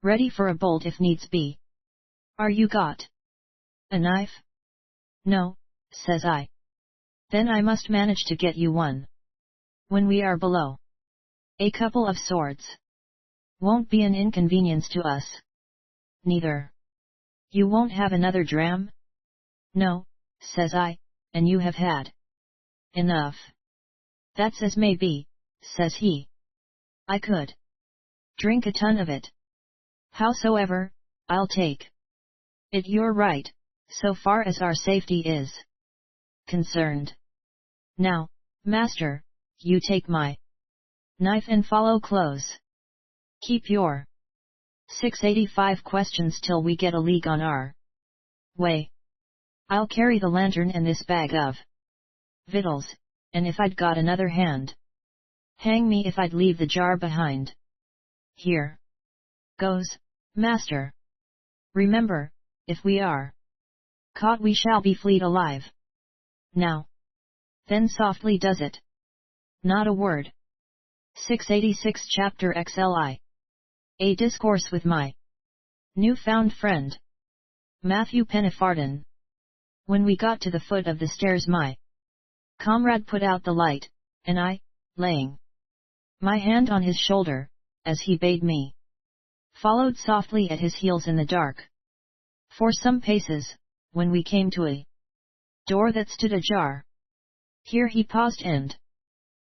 ready for a bolt if needs be. Are you got a knife? No, says I. Then I must manage to get you one. When we are below, a couple of swords won't be an inconvenience to us. Neither. You won't have another dram? No, says I, and you have had enough. That's as may be, says he. I could drink a ton of it. Howsoever, I'll take it you're right, so far as our safety is concerned. Now, master, you take my knife and follow close. Keep your 685 questions till we get a league on our way. I'll carry the lantern and this bag of victuals, and if I'd got another hand, hang me if I'd leave the jar behind. Here goes, master. Remember, if we are caught we shall be fleet alive. Now, then softly does it. Not a word. 686 Chapter XLI. A discourse with my new-found friend, Matthew Pennifarden. When we got to the foot of the stairs my comrade put out the light, and I, laying my hand on his shoulder, as he bade me, followed softly at his heels in the dark. For some paces, when we came to a door that stood ajar. Here he paused and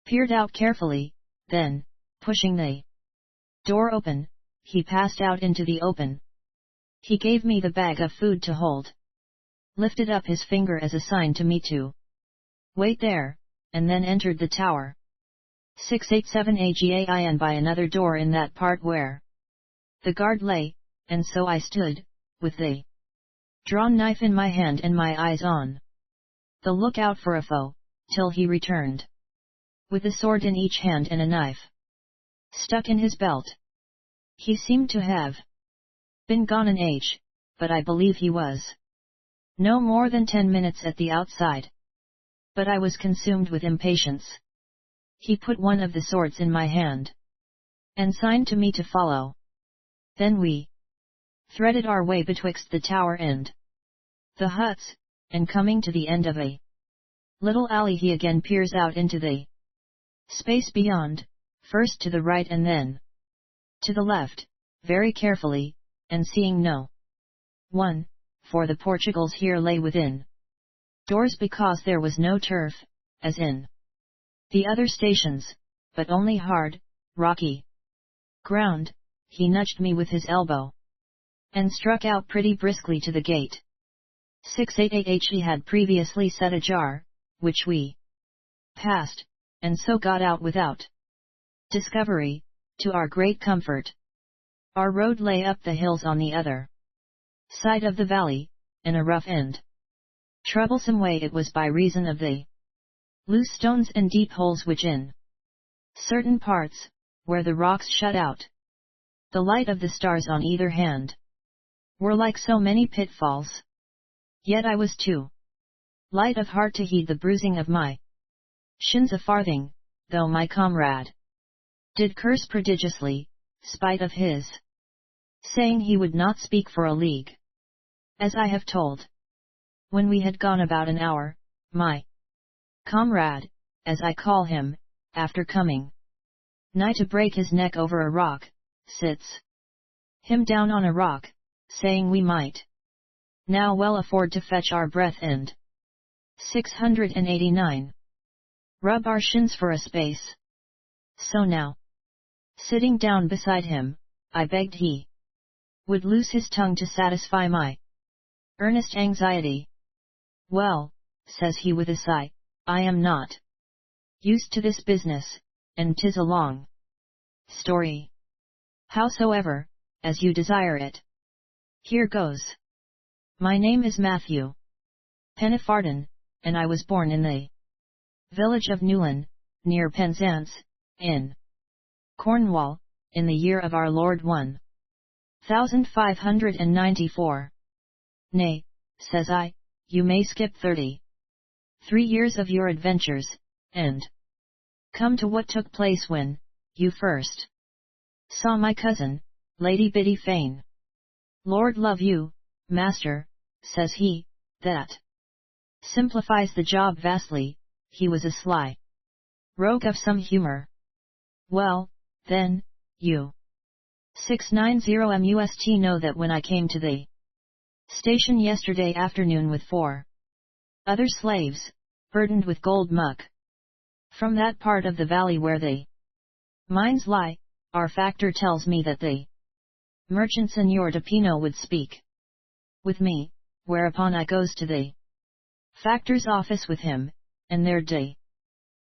peered out carefully, then, pushing the door open, he passed out into the open. He gave me the bag of food to hold, lifted up his finger as a sign to me to wait there, and then entered the tower. 687 AGAIN by another door in that part where the guard lay, and so I stood, with the drawn knife in my hand and my eyes on the lookout for a foe, till he returned, with a sword in each hand and a knife stuck in his belt. He seemed to have been gone an age, but I believe he was no more than 10 minutes at the outside. But I was consumed with impatience. He put one of the swords in my hand, and signed to me to follow. Then we threaded our way betwixt the tower and the huts, and coming to the end of a little alley he again peers out into the space beyond, first to the right and then to the left, very carefully, and seeing no one, for the Portugals here lay within doors because there was no turf, as in the other stations, but only hard, rocky ground, he nudged me with his elbow, and struck out pretty briskly to the gate. 688 he had previously set ajar, which we passed, and so got out without discovery, to our great comfort. Our road lay up the hills on the other side of the valley, in a rough and troublesome way it was by reason of the loose stones and deep holes which in certain parts, where the rocks shut out the light of the stars on either hand, were like so many pitfalls. Yet I was too light of heart to heed the bruising of my shins a farthing, though my comrade did curse prodigiously, spite of his saying he would not speak for a league. As I have told, when we had gone about an hour, my comrade, as I call him, after coming nigh to break his neck over a rock, sits him down on a rock, saying we might now well afford to fetch our breath and 689 rub our shins for a space. So now, sitting down beside him, I begged he would loose his tongue to satisfy my earnest anxiety. Well, says he with a sigh, I am not used to this business, and 'tis a long story. Howsoever, as you desire it. Here goes. My name is Matthew Pennifarden, and I was born in the village of Newlyn, near Penzance, in Cornwall, in the year of our Lord 1594. Nay, says I, you may skip 33 years of your adventures, and come to what took place when you first saw my cousin, Lady Biddy Fane. Lord love you, master, says he, that simplifies the job vastly. He was a sly rogue of some humor. Well, then, you 690 must know that when I came to the station yesterday afternoon with 4 other slaves, burdened with gold muck, from that part of the valley where the mines lie, our factor tells me that the merchant Senor de Pino would speak with me, whereupon I goes to the factor's office with him, and there de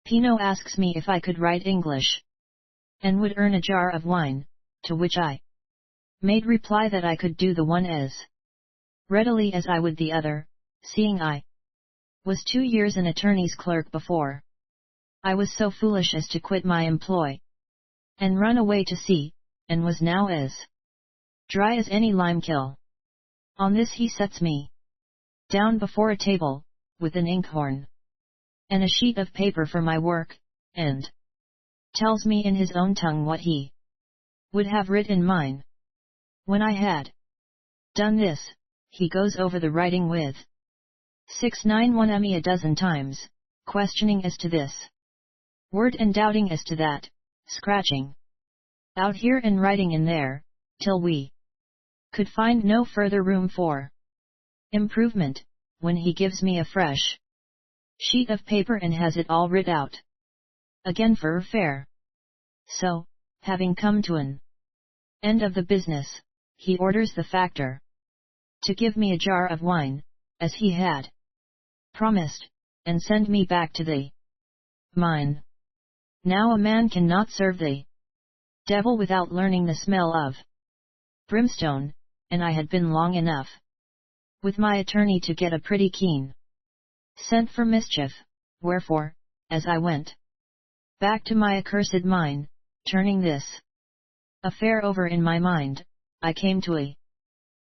Pino asks me if I could write English, and would earn a jar of wine, to which I made reply that I could do the one as readily as I would the other, seeing I was 2 years an attorney's clerk before I was so foolish as to quit my employ, and run away to sea, and was now as dry as any limekill. On this he sets me down before a table, with an inkhorn and a sheet of paper for my work, and tells me in his own tongue what he would have writ in mine. When I had done this, he goes over the writing with 691 me a dozen times, questioning as to this word and doubting as to that, scratching out here and writing in there, till we could find no further room for improvement, when he gives me a fresh sheet of paper and has it all writ out again for fair. So, having come to an End of the business. He orders the factor to give me a jar of wine, as he had promised, and send me back to the mine. Now a man cannot serve the devil without learning the smell of brimstone, and I had been long enough with my attorney to get a pretty keen scent for mischief, wherefore, as I went back to my accursed mine, turning this affair over in my mind, I came to a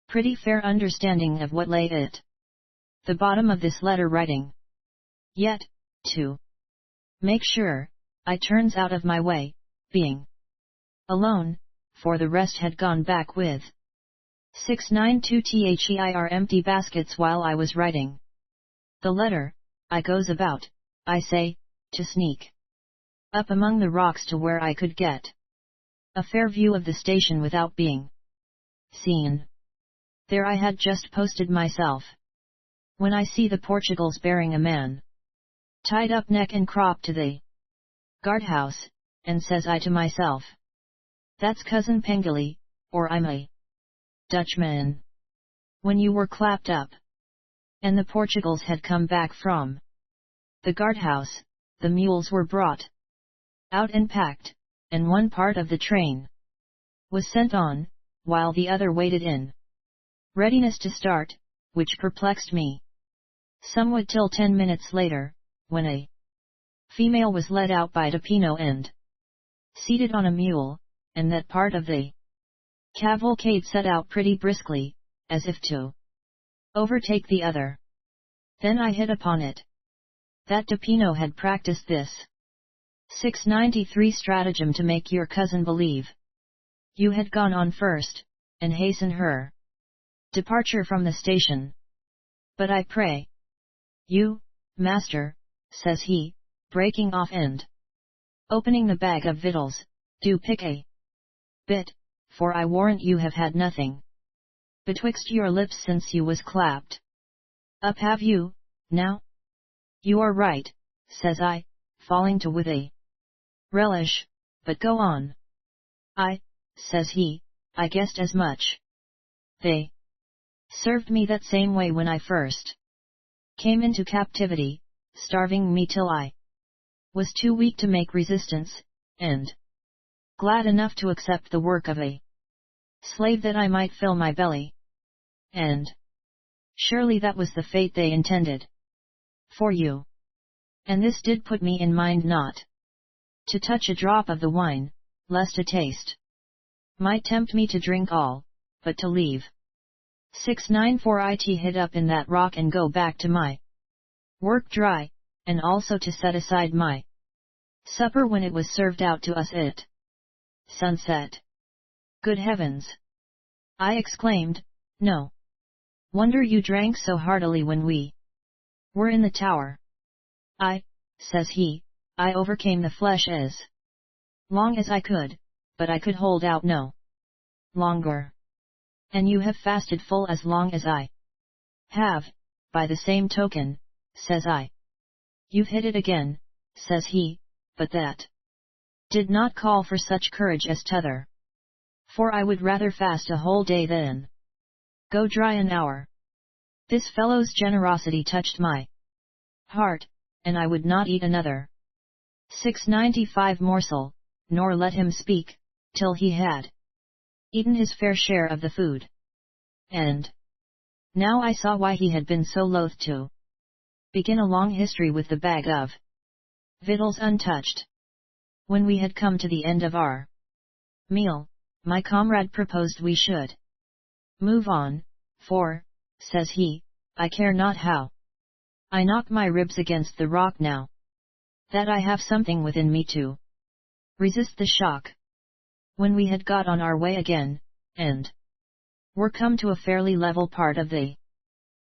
pretty fair understanding of what lay at the bottom of this letter writing. Yet, to make sure, I turns out of my way, being alone, for the rest had gone back with 692 empty baskets while I was writing the letter. I goes about, I say, to sneak up among the rocks to where I could get a fair view of the station without being seen. There I had just posted myself, when I see the Portugals bearing a man tied up neck and crop to the guardhouse, and says I to myself, that's cousin Pengili, or I'm a Dutchman. When you were clapped up, and the Portugals had come back from the guardhouse, the mules were brought out and packed, and one part of the train was sent on, while the other waited in readiness to start, which perplexed me somewhat till 10 minutes later, when a female was led out by Dupino and seated on a mule, and that part of the cavalcade set out pretty briskly, as if to overtake the other. Then I hit upon it, that Dupino had practiced this 693 stratagem to make your cousin believe you had gone on first, and hasten her departure from the station. But I pray you, master, says he, breaking off and opening the bag of victuals, do pick a bit, for I warrant you have had nothing betwixt your lips since you was clapped up, have you, now? You are right, says I, falling to with a relish, but go on. Says he, I guessed as much. They served me that same way when I first came into captivity, starving me till I was too weak to make resistance, and glad enough to accept the work of a slave that I might fill my belly. And surely that was the fate they intended for you. And this did put me in mind not to touch a drop of the wine, lest a taste might tempt me to drink all, but to leave 694 it hid up in that rock and go back to my work dry, and also to set aside my supper when it was served out to us at sunset. Good heavens! I exclaimed, no wonder you drank so heartily when we were in the tower. Says he, I overcame the flesh as long as I could, but I could hold out no longer. And you have fasted full as long as I have, by the same token, says I. You've hit it again, says he, but that did not call for such courage as t'other. For I would rather fast a whole day than go dry an hour. This fellow's generosity touched my heart, and I would not eat another 695 morsel, nor let him speak, till he had eaten his fair share of the food. And now I saw why he had been so loath to begin a long history with the bag of victuals untouched. When we had come to the end of our meal, my comrade proposed we should move on, for, says he, I care not how I knock my ribs against the rock now, that I have something within me to resist the shock. When we had got on our way again, and were come to a fairly level part of the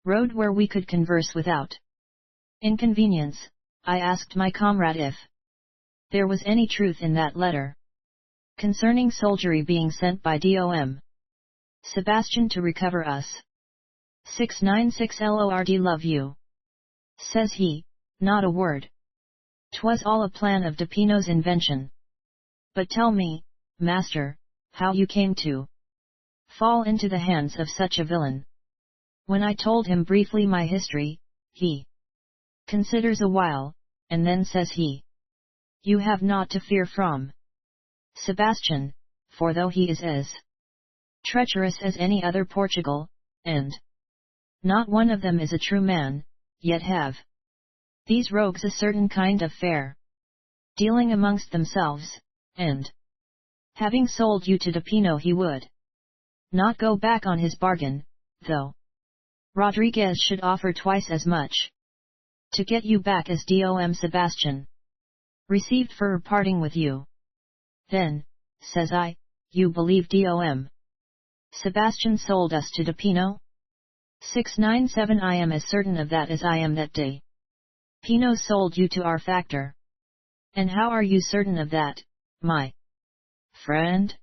road where we could converse without inconvenience, I asked my comrade if there was any truth in that letter concerning soldiery being sent by Dom Sebastian to recover us. 696 Lord love you. Says he, not a word. 'Twas all a plan of Dupino's invention. But tell me, master, how you came to fall into the hands of such a villain. When I told him briefly my history, he considers a while, and then says he, "You have naught to fear from Sebastian, for though he is as treacherous as any other Portugal, and not one of them is a true man, yet have these rogues a certain kind of fair dealing amongst themselves, and having sold you to Dupino he would not go back on his bargain, though Rodriguez should offer twice as much to get you back as Dom Sebastian received for parting with you." "Then," says I, "you believe Dom Sebastian sold us to Dupino?" 697 I am as certain of that as I am that Dupino sold you to our factor. "And how are you certain of that, my friend?"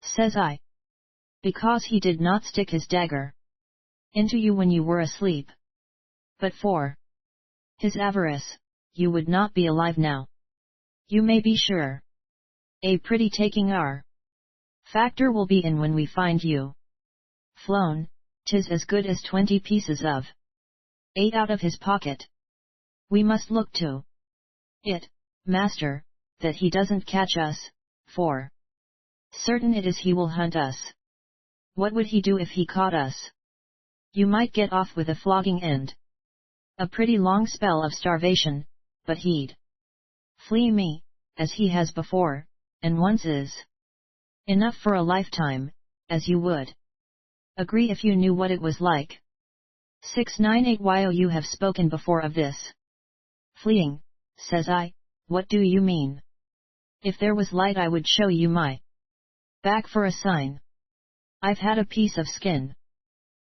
says I. "Because he did not stick his dagger into you when you were asleep. But for his avarice, you would not be alive now. You may be sure. A pretty taking our factor will be in when we find you flown, 'tis as good as 20 pieces of 8 out of his pocket. We must look to it, master, that he doesn't catch us, for certain it is he will hunt us." "What would he do if he caught us?" "You might get off with a flogging and a pretty long spell of starvation, but he'd flee me, as he has before, and once is enough for a lifetime, as you would agree if you knew what it was like." 698 While you have spoken before of this fleeing, says I, "what do you mean?" "If there was light I would show you my back for a sign. I've had a piece of skin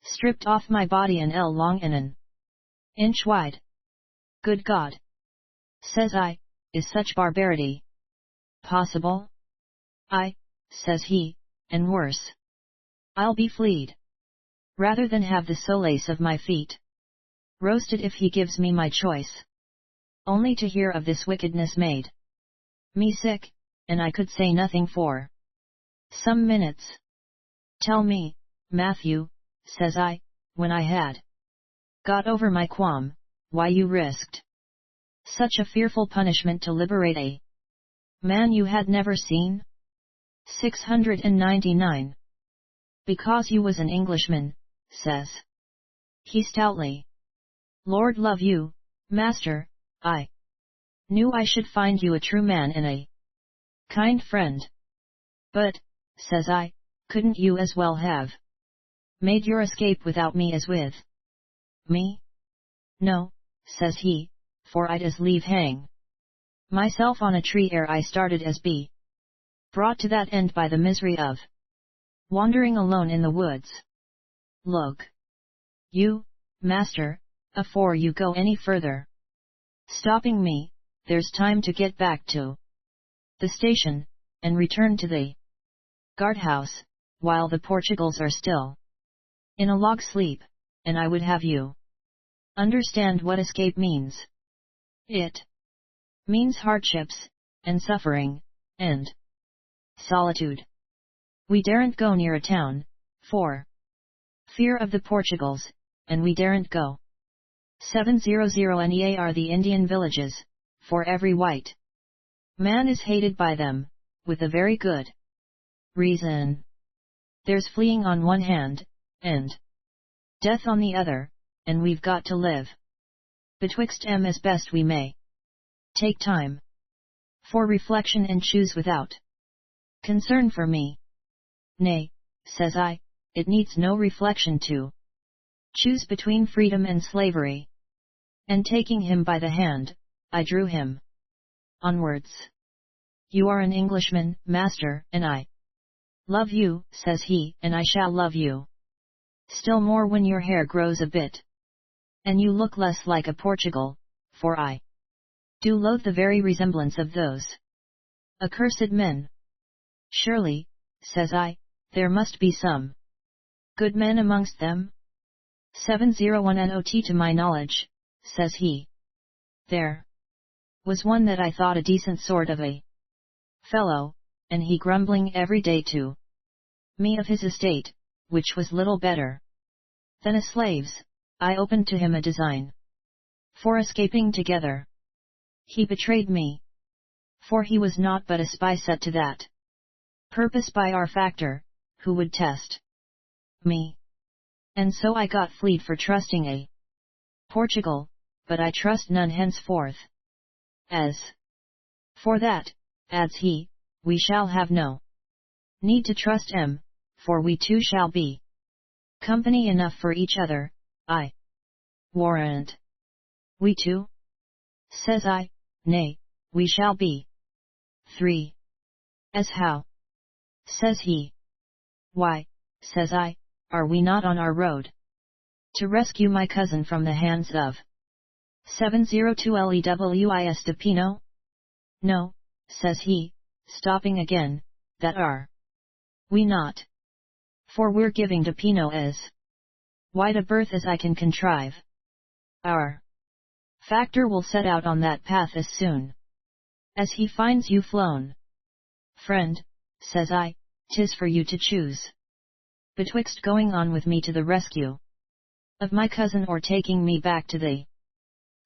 stripped off my body an ell long and an inch wide." "Good God!" says I, "is such barbarity possible?" "Aye," says he, "and worse. I'll be flea'd rather than have the solace of my feet roasted if he gives me my choice. Only to hear of this wickedness made me sick, and I could say nothing for some minutes." "Tell me, Matthew," says I, when I had got over my qualm, "why you risked such a fearful punishment to liberate a man you had never seen?" 699 "Because you was an Englishman," says he stoutly. "Lord love you, master, I knew I should find you a true man and a kind friend." "But," says I, "couldn't you as well have made your escape without me as with me?" "No," says he, "for I'd as leave hang myself on a tree ere I started as be brought to that end by the misery of wandering alone in the woods. Look you, master, afore you go any further stopping me, there's time to get back to the station, and return to the guardhouse, while the Portugals are still in a log sleep, and I would have you understand what escape means. It means hardships, and suffering, and solitude. We daren't go near a town, for fear of the Portugals, and we daren't go 700 near the Indian villages, for every white man is hated by them, with a very good reason. There's fleeing on one hand, and death on the other, and we've got to live betwixt 'em as best we may. Take time for reflection and choose without concern for me." "Nay," says I, "it needs no reflection to choose between freedom and slavery." And taking him by the hand, I drew him onwards. "You are an Englishman, master, and I love you," says he, "and I shall love you still more when your hair grows a bit, and you look less like a Portugal, for I do loathe the very resemblance of those accursed men." "Surely," says I, "there must be some good men amongst them?" 701 Not to my knowledge, says he. "There was one that I thought a decent sort of a fellow, and he grumbling every day to me of his estate, which was little better than a slave's. I opened to him a design for escaping together. He betrayed me, for he was naught but a spy set to that purpose by our factor, who would test me. And so I got fleet for trusting a Portugal, but I trust none henceforth. As for that, adds he, we shall have no need to trust him, for we two shall be company enough for each other, I warrant. We two? Says I, nay, we shall be 3. As how? Says he. Why, says I, are we not on our road to rescue my cousin from the hands of 702 Lewis de Pino? No, says he, stopping again, that are we not. For we're giving de Pino as wide a berth as I can contrive. Our factor will set out on that path as soon as he finds you flown. Friend, says I, 'tis for you to choose betwixt going on with me to the rescue of my cousin or taking me back to the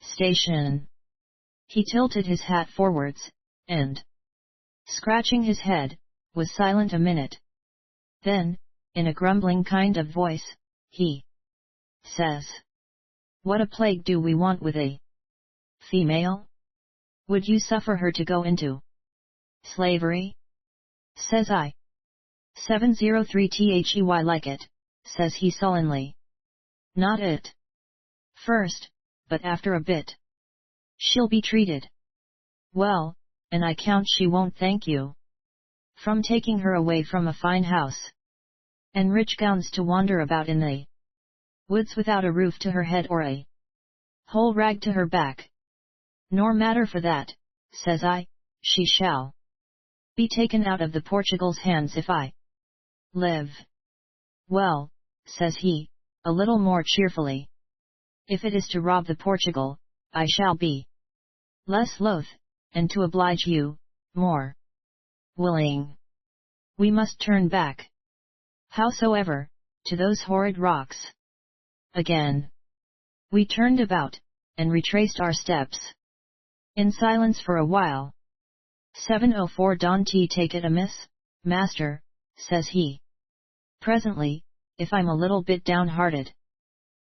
station. He tilted his hat forwards, and, scratching his head, was silent a minute. Then, in a grumbling kind of voice, he says, what a plague do we want with a female? Would you suffer her to go into slavery? Says I. 703 They like it, says he sullenly. Not it. First, but after a bit she'll be treated well, and I count she won't thank you from taking her away from a fine house and rich gowns to wander about in the woods without a roof to her head or a whole rag to her back. Nor matter for that, says I, she shall be taken out of the Portugal's hands if I live. Well, says he, a little more cheerfully, if it is to rob the Portugal, I shall be less loath, and to oblige you, more willing. We must turn back, howsoever, to those horrid rocks. Again we turned about, and retraced our steps in silence for a while. 704 Don't take it amiss, master, says he. Presently, if I'm a little bit downhearted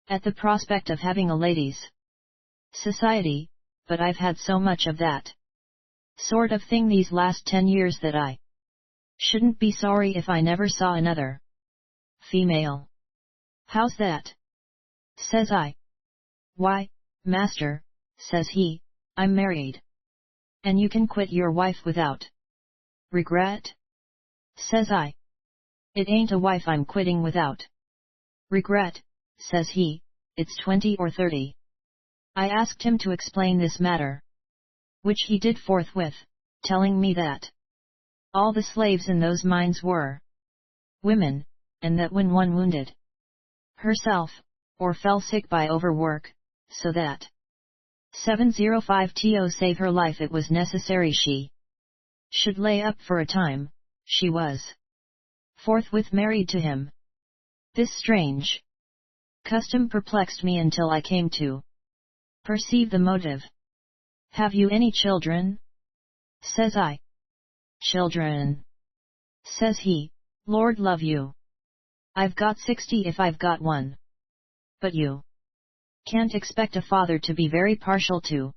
at the prospect of having a ladies' society, but I've had so much of that sort of thing these last 10 years that I shouldn't be sorry if I never saw another female. How's that? Says I. Why, master, says he, I'm married. And you can quit your wife without regret? Says I. It ain't a wife I'm quitting without regret, says he, it's 20 or 30. I asked him to explain this matter, which he did forthwith, telling me that all the slaves in those mines were women, and that when one wounded herself, or fell sick by overwork, so that 705 to save her life it was necessary she should lay up for a time, she was forthwith married to him. This strange custom perplexed me until I came to perceive the motive. Have you any children? Says I. Children? Says he, Lord love you, I've got 60 if I've got one. But you can't expect a father to be very partial to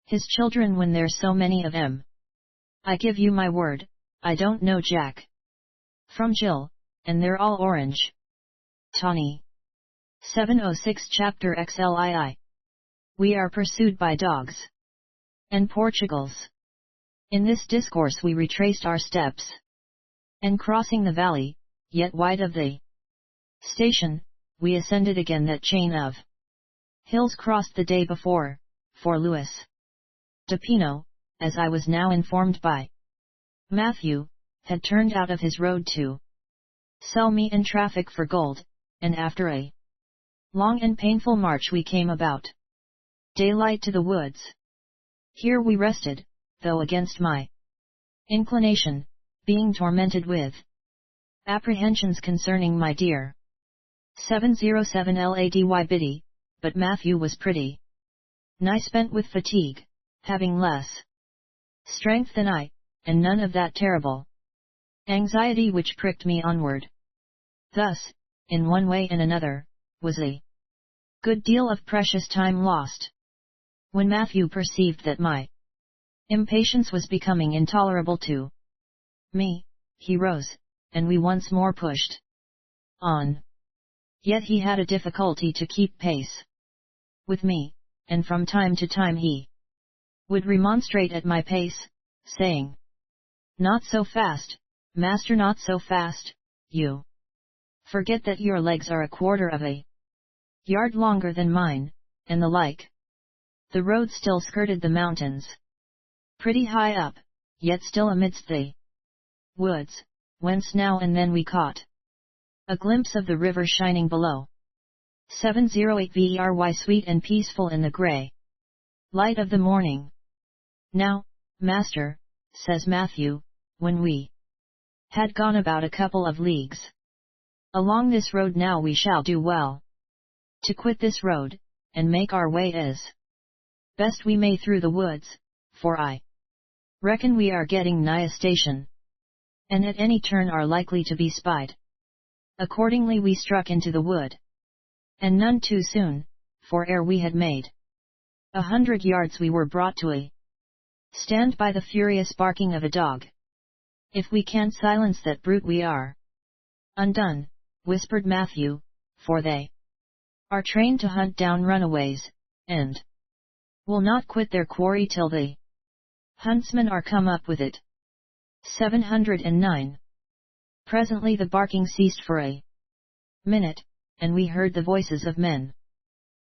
his children when there's so many of 'em. I give you my word, I don't know Jack from Jill, and they're all orange. Tawny. 706 Chapter XLII. We are pursued by dogs and Portugals. In this discourse we retraced our steps, and crossing the valley, yet wide of the station, we ascended again that chain of hills crossed the day before, for Louis de Pino, as I was now informed by Matthew, had turned out of his road to sell meat and traffic for gold, and after a long and painful march we came about daylight to the woods. Here we rested, though against my inclination, being tormented with apprehensions concerning my dear 707 Lady Biddy, but Matthew was pretty nigh spent with fatigue, having less strength than I, and none of that terrible anxiety which pricked me onward. Thus, in one way and another, was a good deal of precious time lost. When Matthew perceived that my impatience was becoming intolerable to me, he rose, and we once more pushed on. Yet he had a difficulty to keep pace with me, and from time to time he would remonstrate at my pace, saying, "Not so fast, master, not so fast, you forget that your legs are a quarter of a yard longer than mine," and the like. The road still skirted the mountains, pretty high up, yet still amidst the woods, whence now and then we caught a glimpse of the river shining below. 708 Very sweet and peaceful in the grey light of the morning. "Now, master," says Matthew, when we had gone about a couple of leagues along this road, "now we shall do well to quit this road, and make our way as best we may through the woods, for I reckon we are getting nigh a station, and at any turn are likely to be spied." Accordingly we struck into the wood, and none too soon, for ere we had made 100 yards we were brought to a stand by the furious barking of a dog. "If we can't silence that brute we are undone," whispered Matthew, "for they are trained to hunt down runaways, and will not quit their quarry till the huntsmen are come up with it." 709. Presently the barking ceased for a minute, and we heard the voices of men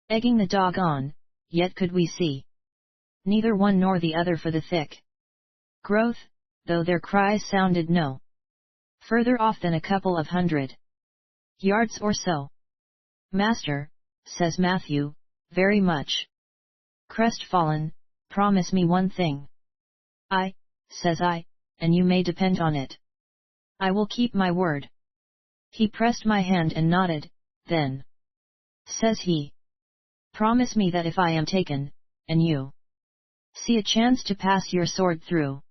egging the dog on, yet could we see neither one nor the other for the thick growth, though their cries sounded no further off than a couple of 100 yards or so. "Master," says Matthew, very much crestfallen, "promise me one thing." "Aye," says I, "and you may depend on it. I will keep my word." He pressed my hand and nodded. "Then," says he, "promise me that if I am taken, and you see a chance to pass your sword through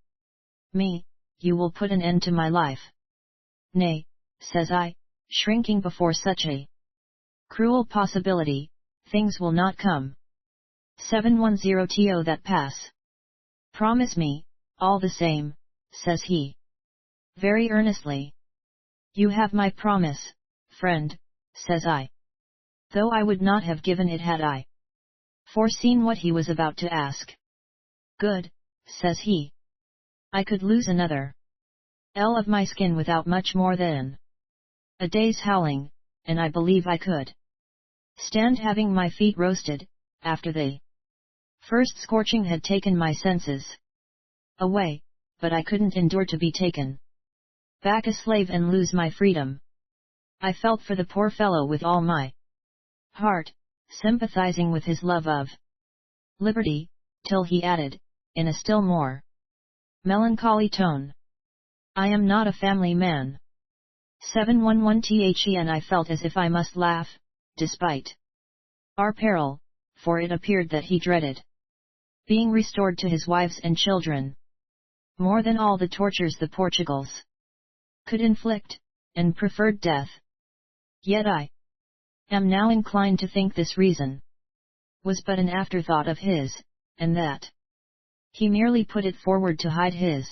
me, you will put an end to my life." "Nay," says I, shrinking before such a cruel possibility, "things will not come 710 to that pass." "Promise me, all the same," says he, very earnestly. "You have my promise, friend," says I, though I would not have given it had I foreseen what he was about to ask. "Good," says he. "I could lose another ell of my skin without much more than a day's howling, and I believe I could stand having my feet roasted, after the first scorching had taken my senses away, but I couldn't endure to be taken back a slave and lose my freedom." I felt for the poor fellow with all my heart, sympathizing with his love of liberty, till he added, in a still more melancholy tone, "I am not a family man." 711 and I felt as if I must laugh, despite our peril, for it appeared that he dreaded being restored to his wives and children more than all the tortures the Portugals could inflict, and preferred death. Yet I am now inclined to think this reason was but an afterthought of his, and that he merely put it forward to hide his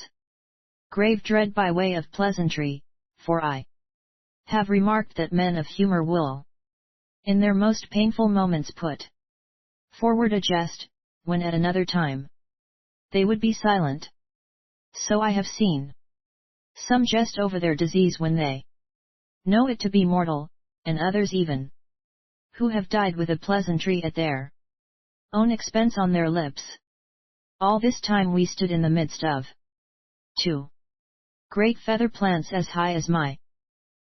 grave dread by way of pleasantry, for I have remarked that men of humor will, in their most painful moments, put forward a jest, when at another time they would be silent. So I have seen some jest over their disease when they know it to be mortal, and others even who have died with a pleasantry at their own expense on their lips. All this time we stood in the midst of two great feather plants as high as my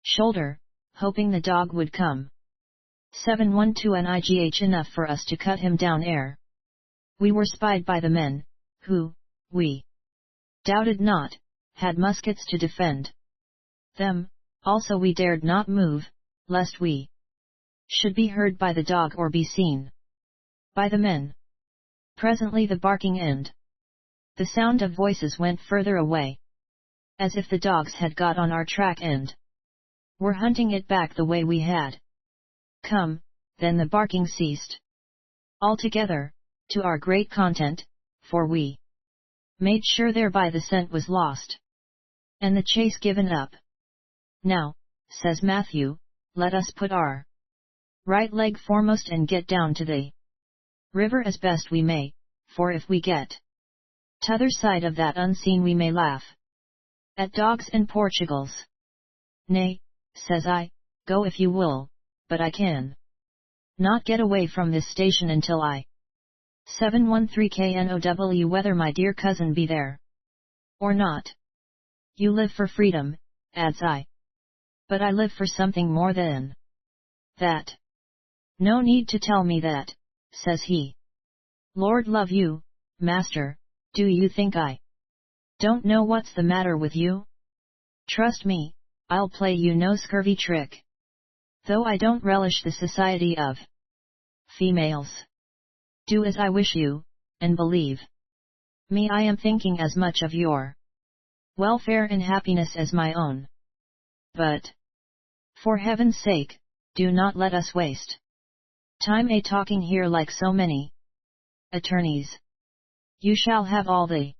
shoulder, hoping the dog would come 712 and igh enough for us to cut him down ere we were spied by the men, who, we doubted not, had muskets to defend them, also we dared not move, lest we should be heard by the dog or be seen by the men. Presently the barking and the sound of voices went further away, as if the dogs had got on our track and were hunting it back the way we had come. Then the barking ceased altogether, to our great content, for we made sure thereby the scent was lost, and the chase given up. Now, says Matthew, let us put our right leg foremost and get down to the river as best we may, for if we get t'other side of that unseen we may laugh at dogs and Portugals. Nay, says I, go if you will, but I can not get away from this station until I 713 whether my dear cousin be there or not. You live for freedom, adds I. But I live for something more than that. No need to tell me that, says he. Lord love you, master, do you think I don't know what's the matter with you? Trust me, I'll play you no scurvy trick. Though I don't relish the society of females. Do as I wish you, and believe me, I am thinking as much of your welfare and happiness as my own. But, for heaven's sake, do not let us waste time a talking here like so many attorneys. You shall have all the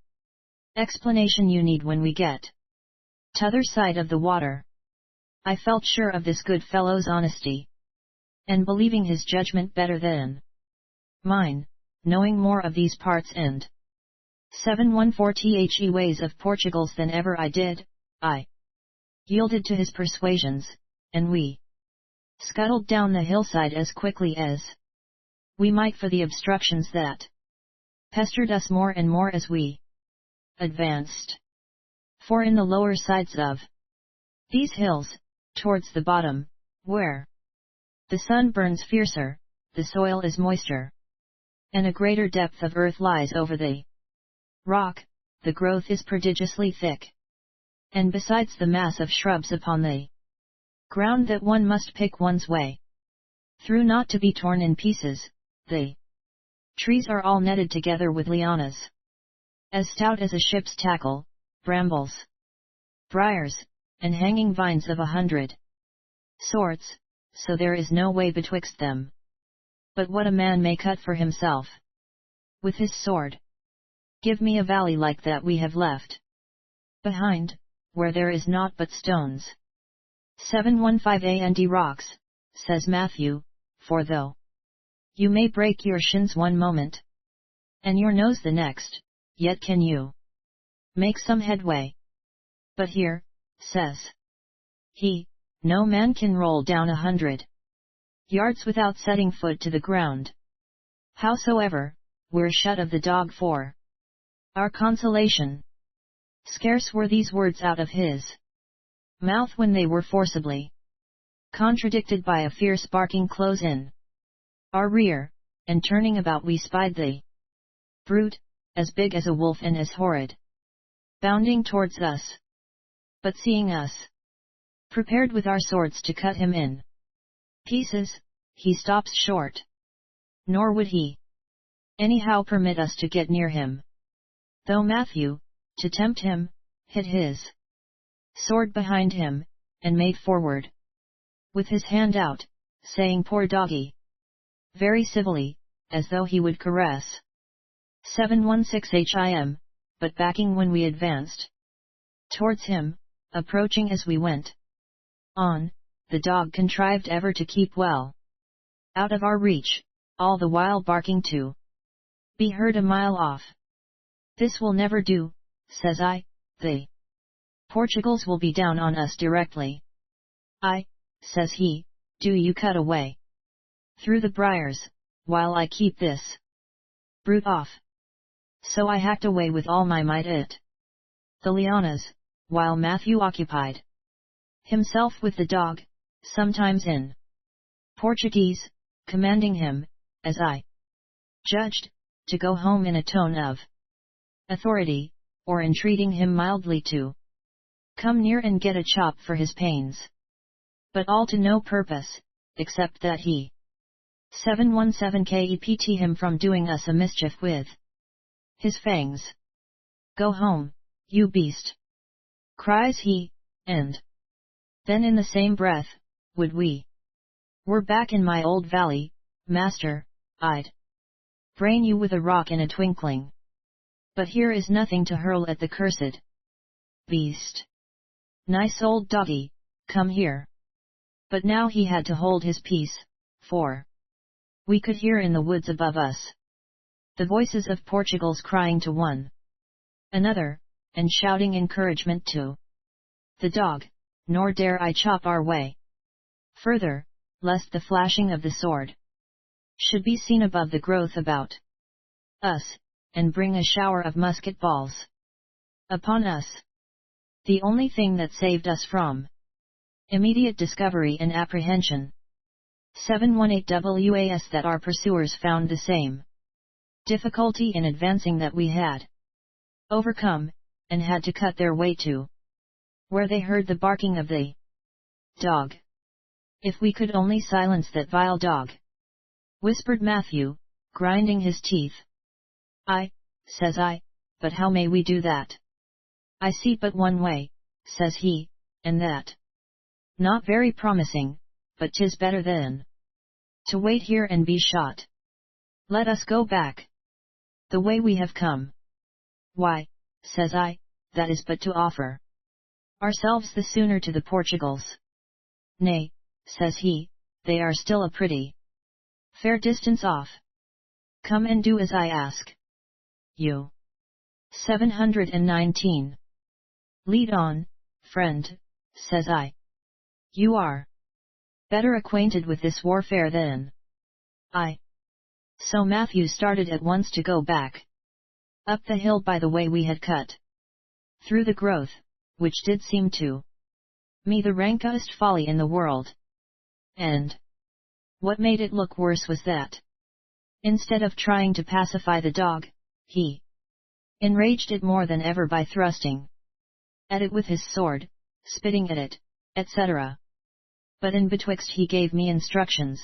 explanation you need when we get t'other side of the water. I felt sure of this good fellow's honesty, and believing his judgment better than mine, knowing more of these parts and 714 ways of Portugals than ever I did, I yielded to his persuasions, and we scuttled down the hillside as quickly as we might for the obstructions that pestered us more and more as we advanced. For in the lower sides of these hills, towards the bottom, where the sun burns fiercer, the soil is moister, and a greater depth of earth lies over the rock, the growth is prodigiously thick. And besides the mass of shrubs upon the ground that one must pick one's way through not to be torn in pieces, the trees are all netted together with lianas as stout as a ship's tackle, brambles, briars, and hanging vines of 100 sorts, so there is no way betwixt them but what a man may cut for himself with his sword. Give me a valley like that we have left behind, where there is naught but stones. 715 and rocks, says Matthew, for though you may break your shins one moment, and your nose the next, yet can you make some headway. But here, says he, no man can roll down 100 yards without setting foot to the ground. Howsoever, we're shut of the dog for our consolation. Scarce were these words out of his mouth when they were forcibly contradicted by a fierce barking close in our rear, and turning about we spied the brute, as big as a wolf and as horrid, bounding towards us. But seeing us prepared with our swords to cut him in pieces, he stops short. Nor would he anyhow permit us to get near him. Though Matthew, to tempt him, hid his sword behind him, and made forward with his hand out, saying poor doggy, very civilly, as though he would caress 716 him, but backing when we advanced towards him, approaching as we went on, the dog contrived ever to keep well out of our reach, all the while barking to be heard a mile off. This will never do, says I, the Portugals will be down on us directly. I, says he, do you cut away through the briars, while I keep this brute off. So I hacked away with all my might at the lianas, while Matthew occupied himself with the dog, sometimes in Portuguese, commanding him, as I judged, to go home in a tone of authority, or entreating him mildly to come near and get a chop for his pains. But all to no purpose, except that he 717 kept him from doing us a mischief with his fangs. Go home, you beast! Cries he, and then in the same breath, would we were back in my old valley, master, I'd brain you with a rock in a twinkling. But here is nothing to hurl at the cursed beast. Nice old doggy, come here. But now he had to hold his peace, for we could hear in the woods above us the voices of Portugals crying to one another, and shouting encouragement to the dog, nor dare I chop our way further, lest the flashing of the sword should be seen above the growth about us, and bring a shower of musket balls upon us. The only thing that saved us from immediate discovery and apprehension 718 was that our pursuers found the same difficulty in advancing that we had overcome, and had to cut their way to where they heard the barking of the dog. If we could only silence that vile dog, whispered Matthew, grinding his teeth. Says I, but how may we do that? I see but one way, says he, and that not very promising, but 'tis better than to wait here and be shot. Let us go back the way we have come. Why, says I, that is but to offer ourselves the sooner to the Portugals. Nay, says he, they are still a pretty fair distance off. Come and do as I ask you. 719. Lead on, friend, says I. You are better acquainted with this warfare than I. So Matthew started at once to go back up the hill by the way we had cut through the growth, which did seem to me the rankest folly in the world. And what made it look worse was that, instead of trying to pacify the dog, he enraged it more than ever by thrusting at it with his sword, spitting at it, etc. But in betwixt he gave me instructions,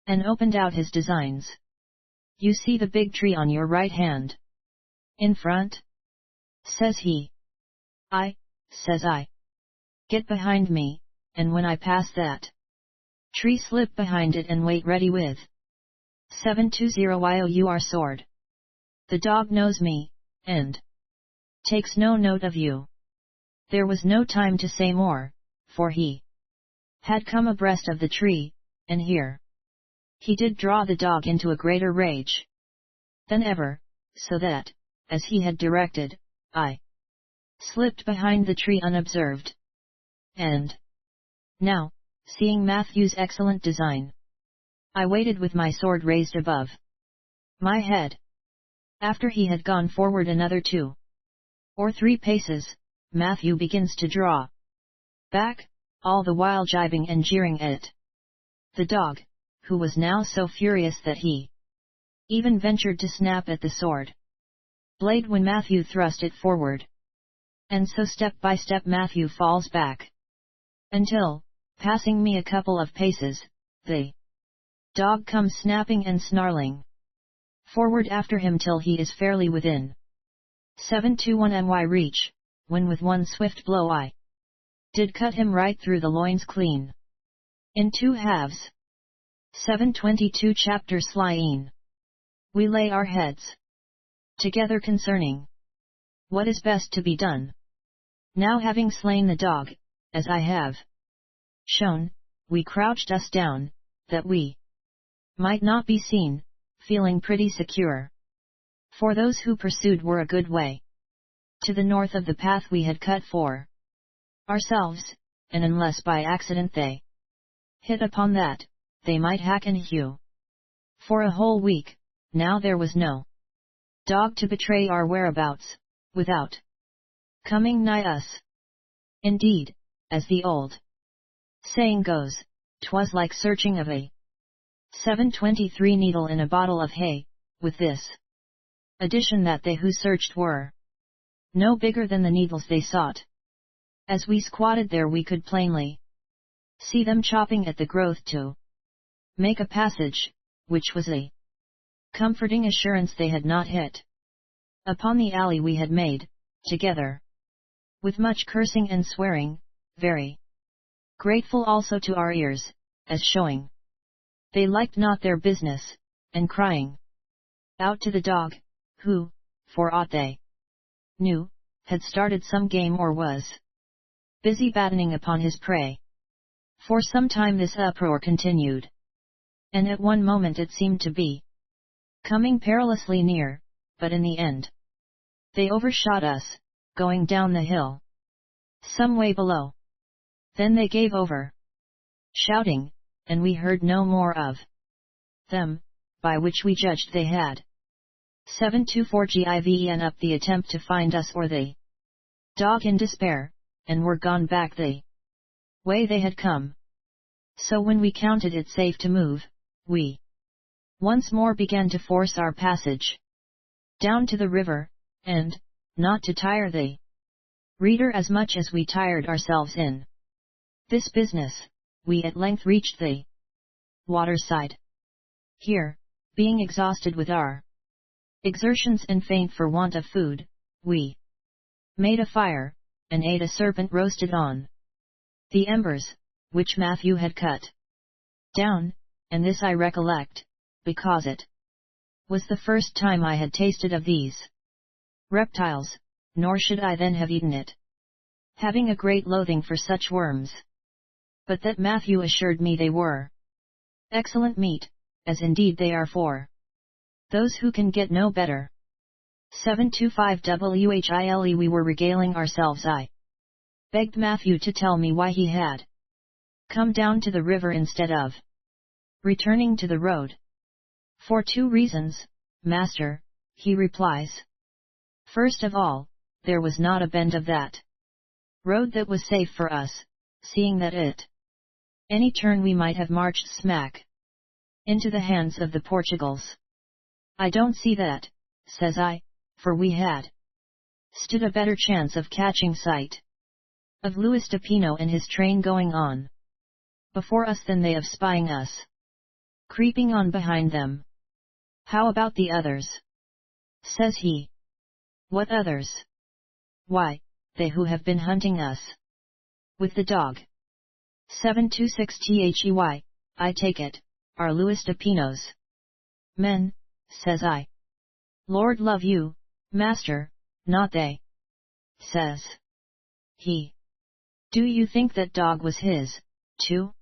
and opened out his designs. You see the big tree on your right hand in front? Says he. Says I. Get behind me, and when I pass that tree slip behind it and wait ready with 720 your sword. The dog knows me, and takes no note of you. There was no time to say more, for he had come abreast of the tree, and here he did draw the dog into a greater rage than ever, so that, as he had directed, I slipped behind the tree unobserved. And now, seeing Matthew's excellent design, I waited with my sword raised above my head. After he had gone forward another 2 or 3 paces, Matthew begins to draw back, all the while jibing and jeering at the dog, who was now so furious that he even ventured to snap at the sword blade when Matthew thrust it forward. And so step by step Matthew falls back, until, passing me a couple of paces, the dog comes snapping and snarling forward after him till he is fairly within 721 my reach, when with one swift blow I did cut him right through the loins clean in 2 halves. 722 Chapter Slyeen. We lay our heads together concerning what is best to be done. Now having slain the dog, as I have shown, we crouched us down, that we might not be seen, feeling pretty secure. For those who pursued were a good way to the north of the path we had cut for ourselves, and unless by accident they hit upon that, they might hack and hew. For a whole week, now there was no dog to betray our whereabouts, without coming nigh us. Indeed, as the old saying goes, 'twas like searching of a 723 needle in a bottle of hay, with this addition that they who searched were no bigger than the needles they sought. As we squatted there we could plainly see them chopping at the growth to make a passage, which was a comforting assurance they had not hit upon the alley we had made, together with much cursing and swearing, very grateful also to our ears, as showing they liked not their business, and crying out to the dog, who, for aught they knew, had started some game or was busy battening upon his prey. For some time this uproar continued, and at one moment it seemed to be coming perilously near, but in the end they overshot us, going down the hill some way below. Then they gave over shouting, and we heard no more of them, by which we judged they had 724 up the attempt to find us or the dog in despair, and were gone back the way they had come. So when we counted it safe to move, we once more began to force our passage down to the river, and, not to tire the reader as much as we tired ourselves in this business, we at length reached the waterside. Here, being exhausted with our exertions and faint for want of food, we made a fire, and ate a serpent roasted on the embers, which Matthew had cut down, and this I recollect, because it was the first time I had tasted of these reptiles, nor should I then have eaten it, having a great loathing for such worms. But that Matthew assured me they were excellent meat, as indeed they are for those who can get no better. 725 WHILE We were regaling ourselves. I begged Matthew to tell me why he had come down to the river instead of returning to the road. For 2 reasons, master, he replies. First of all, there was not a bend of that road that was safe for us, seeing that at any turn we might have marched smack into the hands of the Portugals. I don't see that, says I, for we had stood a better chance of catching sight of Luis de Pino and his train going on before us than they of spying us creeping on behind them. How about the others? Says he. What others? Why, they who have been hunting us with the dog. 726 THEY, I take it, are Luis de Pino's men, says I. Lord love you, master, not they, says he. Do you think that dog was his, too?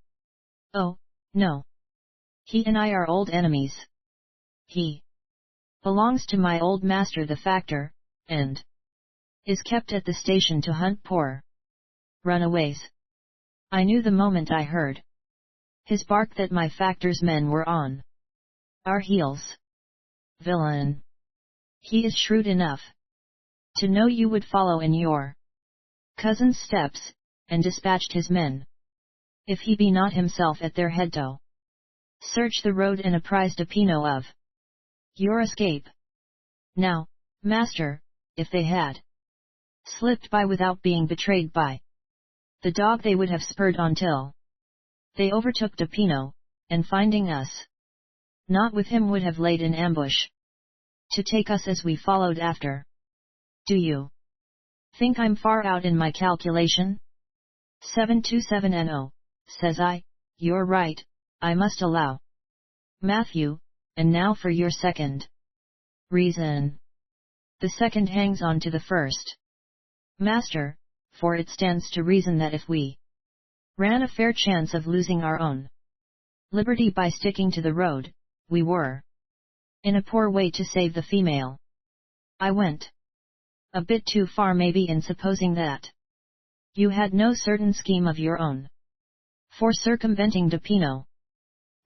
Oh, no. He and I are old enemies. He belongs to my old master the factor, and is kept at the station to hunt poor runaways. I knew the moment I heard his bark that my factor's men were on our heels. Villain! He is shrewd enough to know you would follow in your cousin's steps, and dispatched his men, if he be not himself at their head, to search the road and apprise de Pino of your escape. Now, master, if they had slipped by without being betrayed by the dog, they would have spurred on till they overtook de Pino, and finding us not with him would have laid in ambush to take us as we followed after. Do you think I'm far out in my calculation? 727 NO, says I, you're right, I must allow. Matthew, and now for your second reason. The second hangs on to the first, master, for it stands to reason that if we ran a fair chance of losing our own liberty by sticking to the road, we were in a poor way to save the female. I went a bit too far maybe in supposing that you had no certain scheme of your own for circumventing de Pino.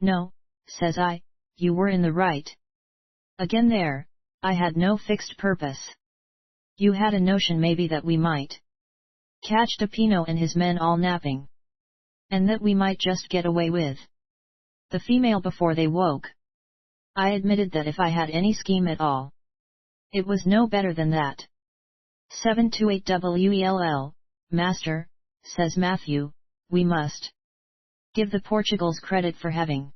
No, says I, you were in the right. Again there, I had no fixed purpose. You had a notion maybe that we might catch de Pino and his men all napping, and that we might just get away with the female before they woke. I admitted that if I had any scheme at all, it was no better than that. 728 WELL, master, says Matthew, we must give the Portugals credit for having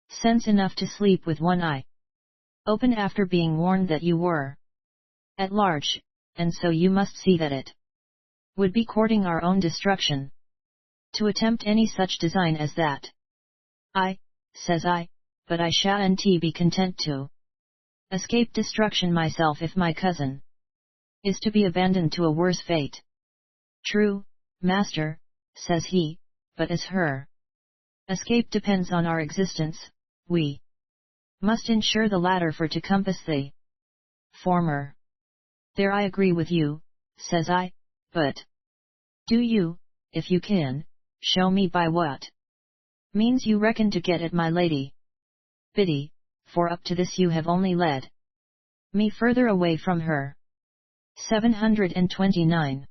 sense enough to sleep with one eye open after being warned that you were at large, and so you must see that it would be courting our own destruction to attempt any such design as that. Says I, but I shan't be content to escape destruction myself if my cousin is to be abandoned to a worse fate. True, master, says he, but as her escape depends on our existence, we must ensure the latter for to compass the former. There I agree with you, says I, but do you, if you can, show me by what means you reckon to get at my lady Biddy, for up to this you have only led me further away from her. 729.